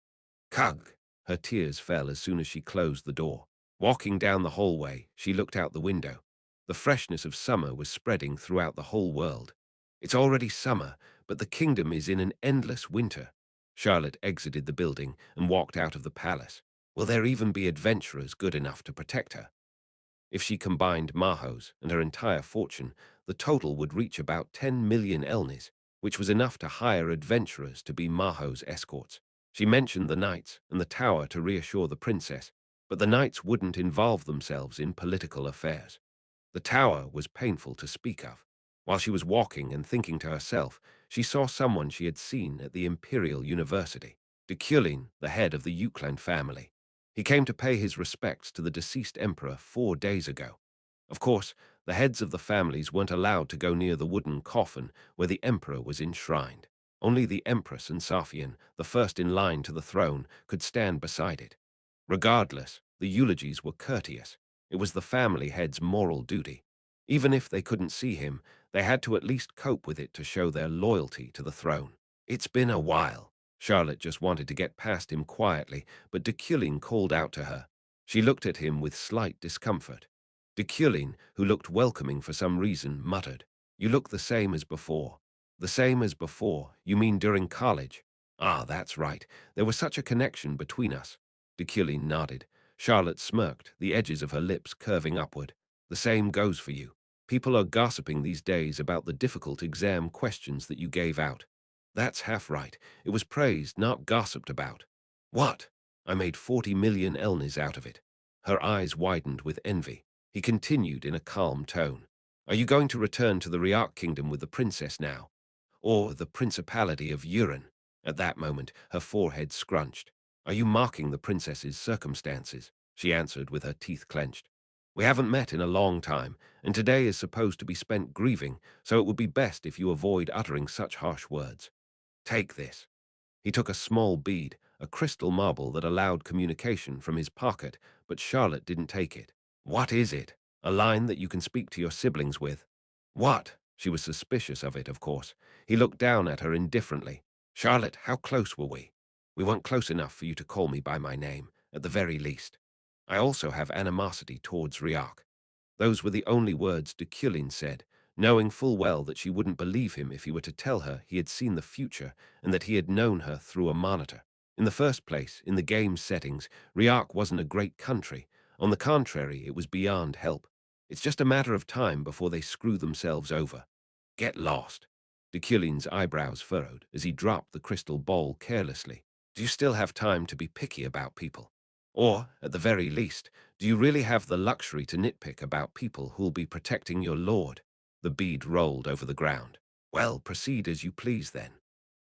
Cug! Her tears fell as soon as she closed the door. Walking down the hallway, she looked out the window. The freshness of summer was spreading throughout the whole world. It's already summer, but the kingdom is in an endless winter. Charlotte exited the building and walked out of the palace. Will there even be adventurers good enough to protect her? If she combined Maho's and her entire fortune, the total would reach about 10 million elnis, which was enough to hire adventurers to be Maho's escorts. She mentioned the knights and the tower to reassure the princess, but the knights wouldn't involve themselves in political affairs. The tower was painful to speak of. While she was walking and thinking to herself, she saw someone she had seen at the Imperial University, Deculein, the head of the Euclan family. He came to pay his respects to the deceased emperor 4 days ago. Of course, the heads of the families weren't allowed to go near the wooden coffin where the emperor was enshrined. Only the empress and Safian, the first in line to the throne, could stand beside it. Regardless, the eulogies were courteous. It was the family head's moral duty. Even if they couldn't see him, they had to at least cope with it to show their loyalty to the throne. It's been a while. Charlotte just wanted to get past him quietly, but Deculein called out to her. She looked at him with slight discomfort. Deculein, who looked welcoming for some reason, muttered, "You look the same as before." "The same as before? You mean during college?" "Ah, that's right. There was such a connection between us." Deculein nodded. Charlotte smirked, the edges of her lips curving upward. "The same goes for you. People are gossiping these days about the difficult exam questions that you gave out." "That's half right. It was praised, not gossiped about." "What?" "I made 40 million elnis out of it." Her eyes widened with envy. He continued in a calm tone. "Are you going to return to the Riak kingdom with the princess now? Or the Principality of Uran?" At that moment, her forehead scrunched. "Are you mocking the princess's circumstances?" She answered with her teeth clenched. "We haven't met in a long time, and today is supposed to be spent grieving, so it would be best if you avoid uttering such harsh words. Take this." He took a small bead, a crystal marble that allowed communication, from his pocket, but Charlotte didn't take it. "What is it? A line that you can speak to your siblings with?" "What?" She was suspicious of it, of course. He looked down at her indifferently. "Charlotte, how close were we?" "We weren't close enough for you to call me by my name, at the very least. I also have animosity towards Riak." Those were the only words Deculein said, knowing full well that she wouldn't believe him if he were to tell her he had seen the future and that he had known her through a monitor. In the first place, in the game's settings, Riak wasn't a great country. On the contrary, it was beyond help. It's just a matter of time before they screw themselves over. Get lost. Deculein's eyebrows furrowed as he dropped the crystal ball carelessly. Do you still have time to be picky about people? Or, at the very least, do you really have the luxury to nitpick about people who'll be protecting your lord? The bead rolled over the ground. Well, proceed as you please then.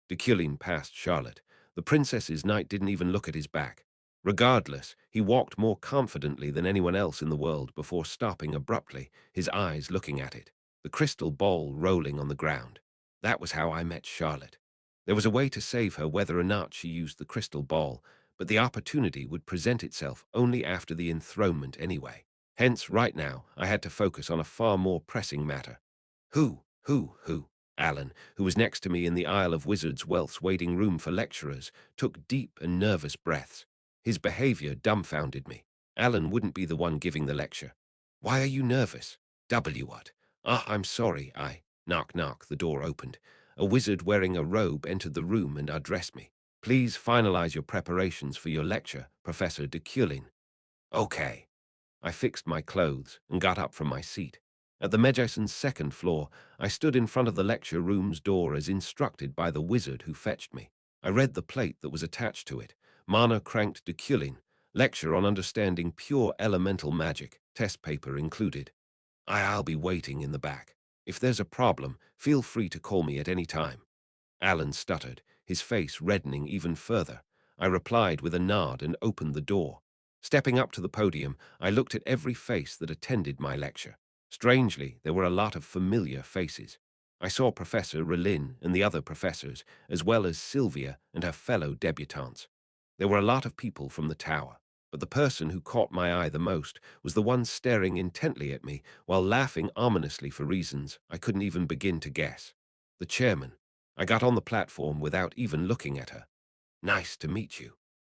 Deculein passed Charlotte. The princess's knight didn't even look at his back. Regardless, he walked more confidently than anyone else in the world before stopping abruptly, his eyes looking at it, the crystal ball rolling on the ground. That was how I met Charlotte. There was a way to save her whether or not she used the crystal ball, but the opportunity would present itself only after the enthronement anyway. Hence, right now, I had to focus on a far more pressing matter. Who? Alan, who was next to me in the Isle of Wizards Wealth's waiting room for lecturers, took deep and nervous breaths. His behavior dumbfounded me. Alan wouldn't be the one giving the lecture. Why are you nervous? W what? Ah, I'm sorry, Knock, knock, the door opened. A wizard wearing a robe entered the room and addressed me. Please finalize your preparations for your lecture, Professor Deculein. Okay. I fixed my clothes and got up from my seat. At the Medjason's second floor, I stood in front of the lecture room's door as instructed by the wizard who fetched me. I read the plate that was attached to it. Mana Cranked Deculein, lecture on understanding pure elemental magic, test paper included. I'll be waiting in the back. If there's a problem, feel free to call me at any time. Alan stuttered, his face reddening even further. I replied with a nod and opened the door. Stepping up to the podium, I looked at every face that attended my lecture. Strangely, there were a lot of familiar faces. I saw Professor Relin and the other professors, as well as Sylvia and her fellow debutantes. There were a lot of people from the tower, but the person who caught my eye the most was the one staring intently at me while laughing ominously for reasons I couldn't even begin to guess. The chairman. I got on the platform without even looking at her. Nice to meet you.